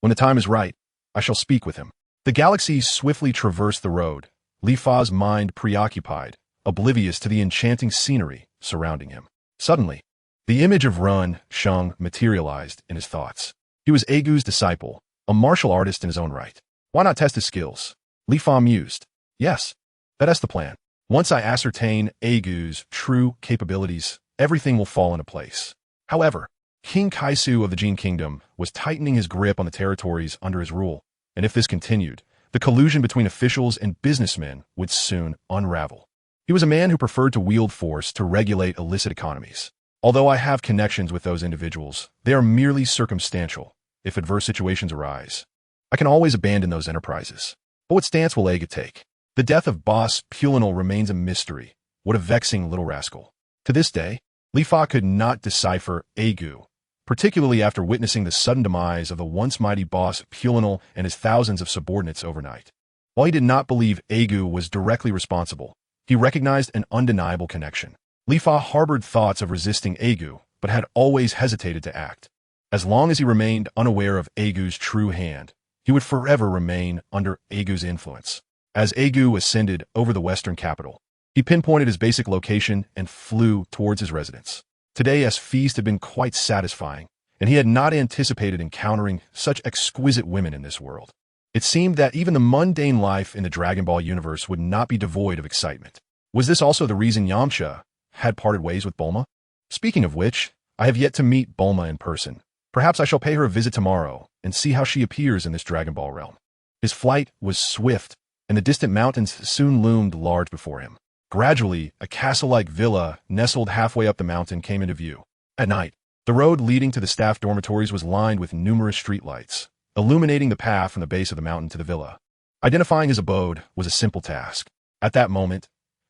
When the time is right, I shall speak with him." The galaxies swiftly traversed the road, Li Fa's mind preoccupied, oblivious to the enchanting scenery surrounding him. Suddenly, the image of Rin Sheng materialized in his thoughts. He was Yagu's disciple, a martial artist in his own right. Why not test his skills? Li Fa mused. Yes, that's the plan. Once I ascertain Yagu's true capabilities, everything will fall into place. However, King Kaisu of the Jin Kingdom was tightening his grip on the territories under his rule, and if this continued, the collusion between officials and businessmen would soon unravel. He was a man who preferred to wield force to regulate illicit economies. Although I have connections with those individuals, they are merely circumstantial. If adverse situations arise, I can always abandon those enterprises. But what stance will Aga take? The death of Boss Pulinal remains a mystery. What a vexing little rascal. To this day, Li Fa could not decipher Yagu, particularly after witnessing the sudden demise of the once mighty boss Pulinal and his thousands of subordinates overnight. While he did not believe Yagu was directly responsible, he recognized an undeniable connection. Li Fa harbored thoughts of resisting Yagu, but had always hesitated to act. As long as he remained unaware of Yagu's true hand, he would forever remain under Yagu's influence. As Yagu ascended over the western capital, he pinpointed his basic location and flew towards his residence. Today's feast had been quite satisfying, and he had not anticipated encountering such exquisite women in this world. It seemed that even the mundane life in the Dragon Ball universe would not be devoid of excitement. Was this also the reason Yamcha had parted ways with Bulma? Speaking of which, I have yet to meet Bulma in person. Perhaps I shall pay her a visit tomorrow and see how she appears in this Dragon Ball realm. His flight was swift, and the distant mountains soon loomed large before him. Gradually, a castle-like villa nestled halfway up the mountain came into view. At night, the road leading to the staff dormitories was lined with numerous streetlights, illuminating the path from the base of the mountain to the villa. Identifying his abode was a simple task. At that moment,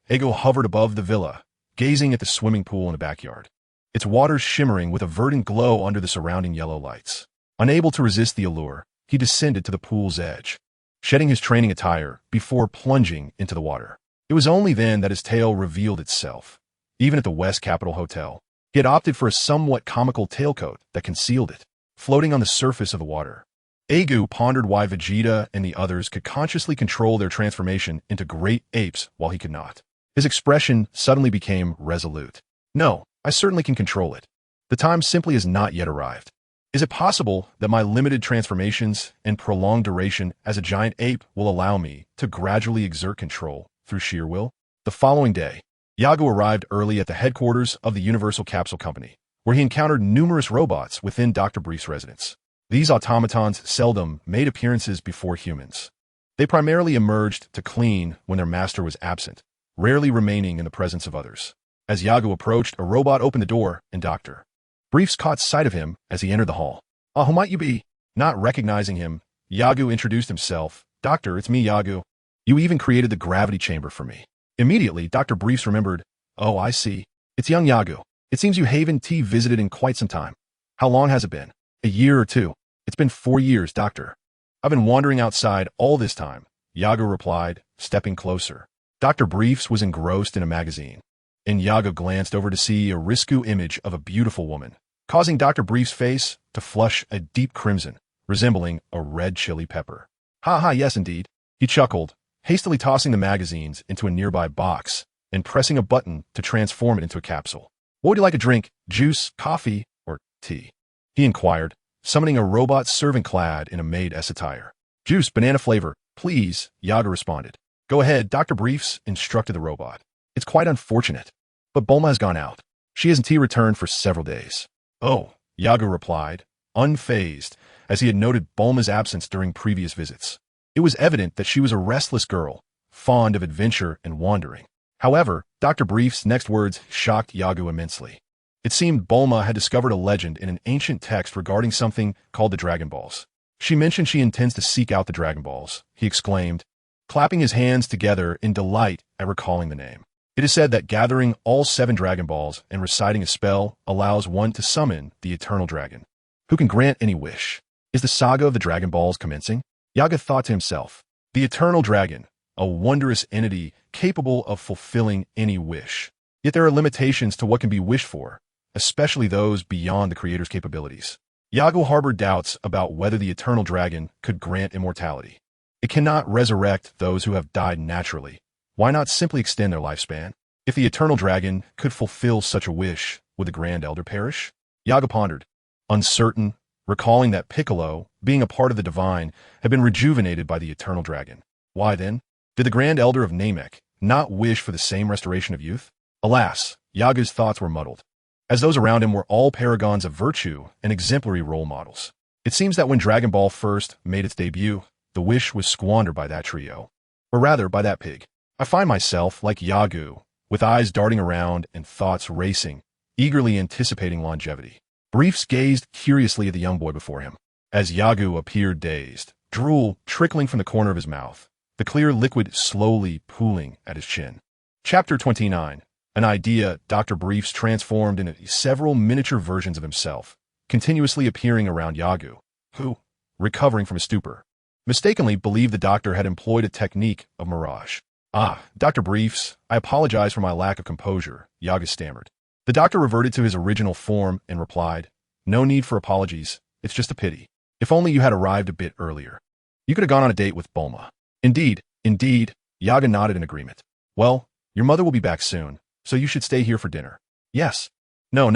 Ego hovered above the villa, gazing at the swimming pool in the backyard, its waters shimmering with a verdant glow under the surrounding yellow lights. Unable to resist the allure, he descended to the pool's edge, shedding his training attire before plunging into the water. It was only then that his tale revealed itself. Even at the West Capitol Hotel, he had opted for a somewhat comical tailcoat that concealed it, floating on the surface of the water. Yagu pondered why Vegeta and the others could consciously control their transformation into great apes while he could not. His expression suddenly became resolute. No, I certainly can control it. The time simply has not yet arrived. Is it possible that my limited transformations and prolonged duration as a giant ape will allow me to gradually exert control through sheer will? The following day, Yagu arrived early at the headquarters of the Universal Capsule Company, where he encountered numerous robots within Dr. Brief's residence. These automatons seldom made appearances before humans. They primarily emerged to clean when their master was absent, rarely remaining in the presence of others. As Yagu approached, a robot opened the door, and Dr. Briefs caught sight of him as he entered the hall. Who might you be?" Not recognizing him, Yagu introduced himself. "Doctor, it's me, Yagu. You even created the gravity chamber for me." Immediately, Dr. Briefs remembered. "Oh, I see. It's young Yagu. It seems you haven't visited in quite some time. How long has it been? A year or two?" "It's been 4 years, Doctor. I've been wandering outside all this time," Yagu replied, stepping closer. Dr. Briefs was engrossed in a magazine, and Yagu glanced over to see a risque image of a beautiful woman, causing Dr. Brief's face to flush a deep crimson, resembling a red chili pepper. "Ha, yes indeed." He chuckled, hastily tossing the magazines into a nearby box and pressing a button to transform it into a capsule. "What would you like a drink? Juice, coffee, or tea?" he inquired, summoning a robot servant clad in a maid-s attire. "Juice, banana flavor, please," Yagu responded. "Go ahead," Dr. Briefs instructed the robot. "It's quite unfortunate, but Bulma has gone out. She hasn't returned for several days." "Oh," Yagu replied, unfazed, as he had noted Bulma's absence during previous visits. It was evident that she was a restless girl, fond of adventure and wandering. However, Dr. Brief's next words shocked Yagu immensely. It seemed Bulma had discovered a legend in an ancient text regarding something called the Dragon Balls. "She mentioned she intends to seek out the Dragon Balls," he exclaimed, clapping his hands together in delight at recalling the name. "It is said that gathering all 7 Dragon Balls and reciting a spell allows one to summon the Eternal Dragon, who can grant any wish. Is the saga of the Dragon Balls commencing?" Yagu thought to himself. The Eternal Dragon, a wondrous entity capable of fulfilling any wish. Yet there are limitations to what can be wished for, especially those beyond the Creator's capabilities. Yagu harbored doubts about whether the Eternal Dragon could grant immortality. It cannot resurrect those who have died naturally. Why not simply extend their lifespan? If the Eternal Dragon could fulfill such a wish, would the Grand Elder perish? Yagu pondered, uncertain, recalling that Piccolo, being a part of the Divine, had been rejuvenated by the Eternal Dragon. Why then did the Grand Elder of Namek not wish for the same restoration of youth? Alas, Yagu's thoughts were muddled. as those around him were all paragons of virtue and exemplary role models. It seems that when Dragon Ball first made its debut, the wish was squandered by that trio. Or rather, by that pig. I find myself, like Yagu, with eyes darting around and thoughts racing, eagerly anticipating longevity. Briefs gazed curiously at the young boy before him. As Yagu appeared dazed, drool trickling from the corner of his mouth, the clear liquid slowly pooling at his chin. Chapter 29. An idea Dr. Briefs transformed into several miniature versions of himself, continuously appearing around Yagu, who, recovering from his stupor, mistakenly believed the doctor had employed a technique of mirage. "Ah, Dr. Briefs, I apologize for my lack of composure," Yagu stammered. The doctor reverted to his original form and replied, "No need for apologies, it's just a pity. If only you had arrived a bit earlier. You could have gone on a date with Bulma." Indeed, Yagu nodded in agreement. "Well, your mother will be back soon, so you should stay here for dinner." "Yes." No,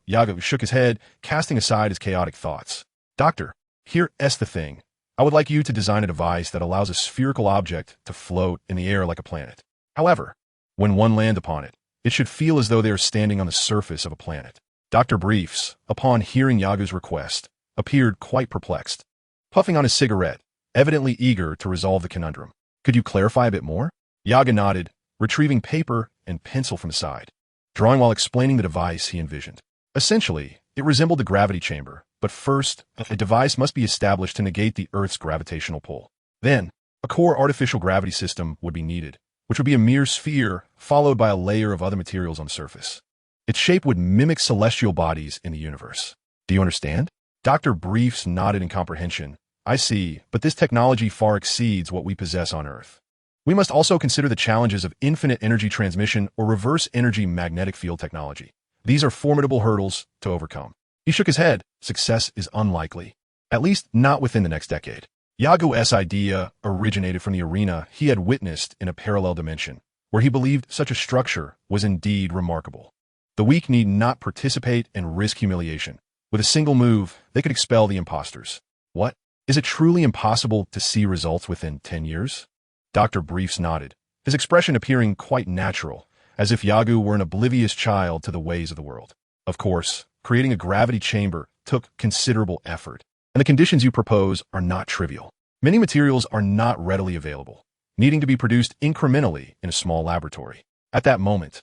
Yagu shook his head, casting aside his chaotic thoughts. "Doctor, here's the thing. I would like you to design a device that allows a spherical object to float in the air like a planet. However, when one lands upon it, it should feel as though they are standing on the surface of a planet." Dr. Briefs, upon hearing Yagu's request, appeared quite perplexed, puffing on his cigarette, evidently eager to resolve the conundrum. "Could you clarify a bit more?" Yagu nodded, retrieving paper and pencil from his side, drawing while explaining the device he envisioned. Essentially, it resembled the gravity chamber, but first, a device must be established to negate the Earth's gravitational pull. Then, a core artificial gravity system would be needed, which would be a mere sphere followed by a layer of other materials on the surface. Its shape would mimic celestial bodies in the universe. "Do you understand?" Dr. Briefs nodded in comprehension. "I see, but this technology far exceeds what we possess on Earth. We must also consider the challenges of infinite energy transmission or reverse energy magnetic field technology. These are formidable hurdles to overcome." He shook his head. "Success is unlikely, at least not within the next decade." Yagu's idea originated from the arena he had witnessed in a parallel dimension, where he believed such a structure was indeed remarkable. The weak need not participate and risk humiliation. With a single move, they could expel the imposters. "What? Is it truly impossible to see results within 10 years? Dr. Briefs nodded, his expression appearing quite natural, as if Yagu were an oblivious child to the ways of the world. "Of course, creating a gravity chamber took considerable effort, and the conditions you propose are not trivial. Many materials are not readily available, needing to be produced incrementally in a small laboratory." At that moment,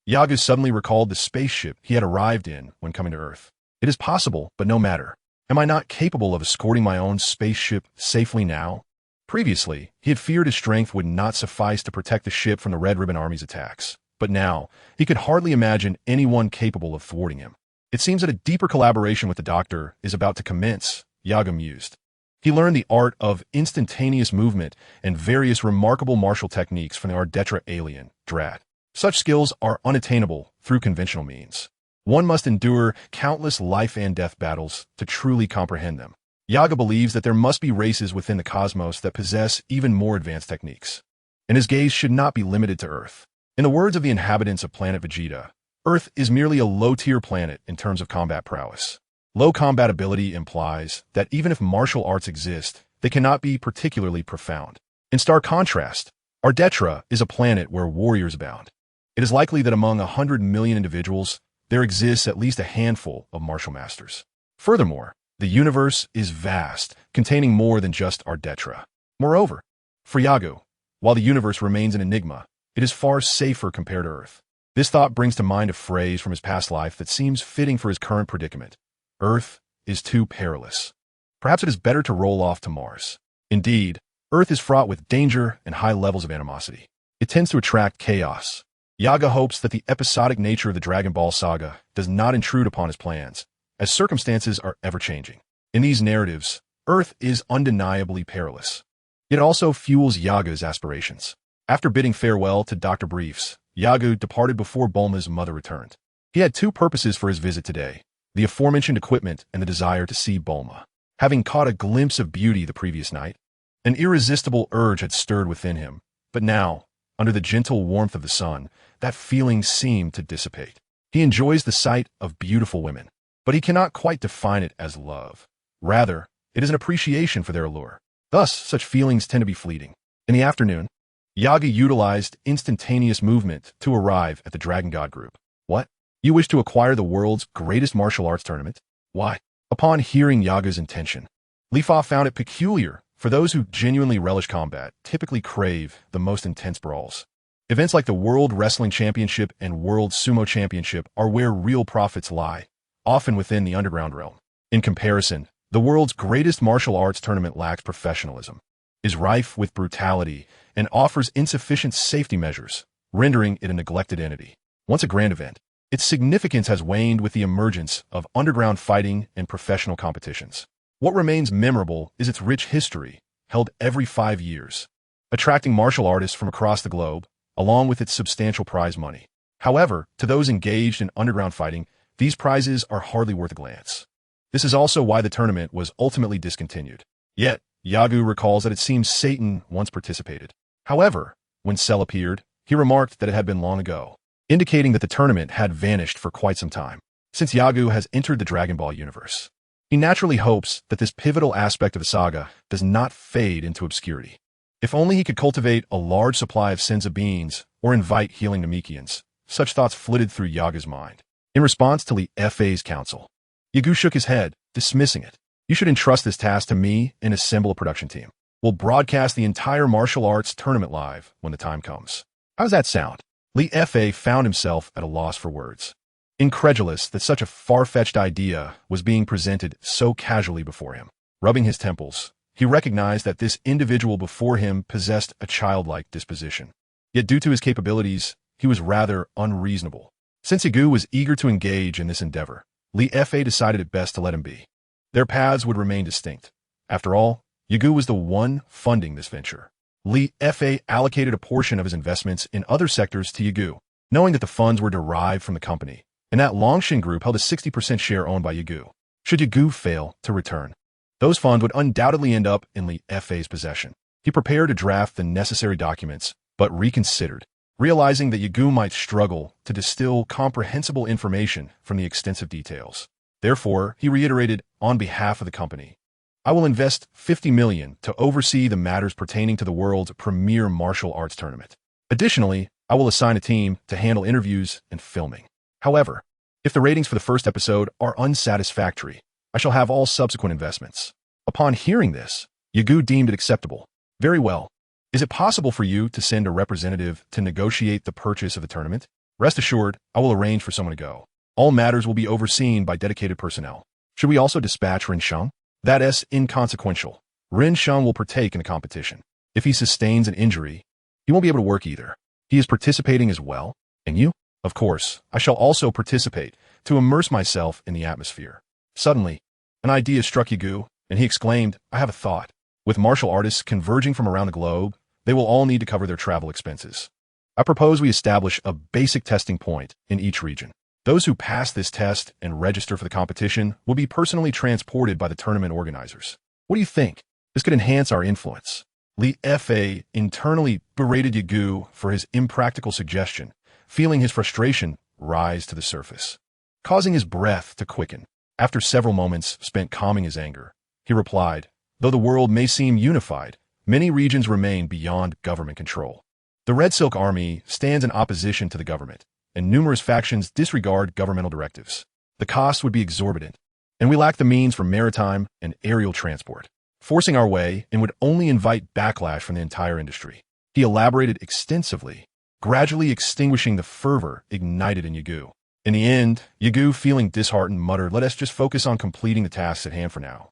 Yagu suddenly recalled the spaceship he had arrived in when coming to Earth. "It is possible, but no matter. Am I not capable of escorting my own spaceship safely now?" Previously, he had feared his strength would not suffice to protect the ship from the Red Ribbon Army's attacks, but now he could hardly imagine anyone capable of thwarting him. "It seems that a deeper collaboration with the Doctor is about to commence," Yagu mused. He learned the art of instantaneous movement and various remarkable martial techniques from the Ardetra alien, Drat. Such skills are unattainable through conventional means. One must endure countless life-and-death battles to truly comprehend them. Yagu believes that there must be races within the cosmos that possess even more advanced techniques, and his gaze should not be limited to Earth. In the words of the inhabitants of planet Vegeta, Earth is merely a low-tier planet in terms of combat prowess. Low combat ability implies that even if martial arts exist, they cannot be particularly profound. In stark contrast, Ardetra is a planet where warriors abound. It is likely that among 100 million individuals, there exists at least a handful of martial masters. Furthermore, the universe is vast, containing more than just Ardetra. Moreover, for Yagu, while the universe remains an enigma, it is far safer compared to Earth. This thought brings to mind a phrase from his past life that seems fitting for his current predicament. "Earth is too perilous. Perhaps it is better to roll off to Mars." Indeed, Earth is fraught with danger and high levels of animosity. It tends to attract chaos. Yagu hopes that the episodic nature of the Dragon Ball saga does not intrude upon his plans, as circumstances are ever-changing. In these narratives, Earth is undeniably perilous. It also fuels Yagu's aspirations. After bidding farewell to Dr. Briefs, Yagu departed before Bulma's mother returned. He had two purposes for his visit today: the aforementioned equipment and the desire to see Bulma. Having caught a glimpse of beauty the previous night, an irresistible urge had stirred within him, but now, under the gentle warmth of the sun, that feeling seemed to dissipate. He enjoys the sight of beautiful women, but he cannot quite define it as love. Rather, it is an appreciation for their allure. Thus, such feelings tend to be fleeting. In the afternoon, Yagu utilized instantaneous movement to arrive at the Dragon God group. "What? You wish to acquire the world's greatest martial arts tournament? Why? Upon hearing Yagu's intention, Li Fa found it peculiar. For those who genuinely relish combat, typically crave the most intense brawls. Events like the World Wrestling Championship and World Sumo Championship are where real profits lie, often within the underground realm. In comparison, the world's greatest martial arts tournament lacks professionalism, is rife with brutality, and offers insufficient safety measures, rendering it a neglected entity. Once a grand event, its significance has waned with the emergence of underground fighting and professional competitions. What remains memorable is its rich history, held every 5 years, attracting martial artists from across the globe, along with its substantial prize money. However, to those engaged in underground fighting, these prizes are hardly worth a glance. This is also why the tournament was ultimately discontinued. Yet, Yagu recalls that it seems Satan once participated. However, when Cell appeared, he remarked that it had been long ago, indicating that the tournament had vanished for quite some time. Since Yagu has entered the Dragon Ball universe, he naturally hopes that this pivotal aspect of the saga does not fade into obscurity. If only he could cultivate a large supply of Senza beans or invite healing Namekians, such thoughts flitted through Yaga's mind. In response to Li Fa's counsel, Yagu shook his head, dismissing it. You should entrust this task to me and assemble a production team. We'll broadcast the entire martial arts tournament live when the time comes. How does that sound? Li Fa found himself at a loss for words, incredulous that such a far-fetched idea was being presented so casually before him. Rubbing his temples, he recognized that this individual before him possessed a childlike disposition. Yet due to his capabilities, he was rather unreasonable. Since Yagu was eager to engage in this endeavor, Li Fa decided it best to let him be. Their paths would remain distinct. After all, Yagu was the one funding this venture. Li Fa allocated a portion of his investments in other sectors to Yagu, knowing that the funds were derived from the company, and that Longshin Group held a 60% share owned by Yagu. Should Yagu fail to return, those funds would undoubtedly end up in Li Fa's possession. He prepared to draft the necessary documents, but reconsidered, realizing that Yagu might struggle to distill comprehensible information from the extensive details. Therefore, he reiterated, on behalf of the company, I will invest $50 million to oversee the matters pertaining to the world's premier martial arts tournament. Additionally, I will assign a team to handle interviews and filming. However, if the ratings for the first episode are unsatisfactory, I shall have all subsequent investments. Upon hearing this, Yagu deemed it acceptable. Very well. Is it possible for you to send a representative to negotiate the purchase of the tournament? Rest assured, I will arrange for someone to go. All matters will be overseen by dedicated personnel. Should we also dispatch Ren Sheng? That is inconsequential. Ren Sheng will partake in the competition. If he sustains an injury, he won't be able to work either. He is participating as well. And you? Of course, I shall also participate to immerse myself in the atmosphere. Suddenly, an idea struck Yagu, and he exclaimed, I have a thought. With martial artists converging from around the globe, they will all need to cover their travel expenses. I propose we establish a basic testing point in each region. Those who pass this test and register for the competition will be personally transported by the tournament organizers. What do you think? This could enhance our influence. Li Fa internally berated Yagu for his impractical suggestion, feeling his frustration rise to the surface, causing his breath to quicken. After several moments spent calming his anger, he replied, though the world may seem unified, many regions remain beyond government control. The Red Silk Army stands in opposition to the government, and numerous factions disregard governmental directives. The cost would be exorbitant, and we lack the means for maritime and aerial transport. Forcing our way in would only invite backlash from the entire industry. He elaborated extensively, gradually extinguishing the fervor ignited in Yagu. In the end, Yagu, feeling disheartened, muttered, let us just focus on completing the tasks at hand for now.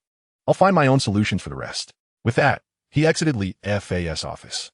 I'll find my own solutions for the rest. With that, he exited Li Fa's office.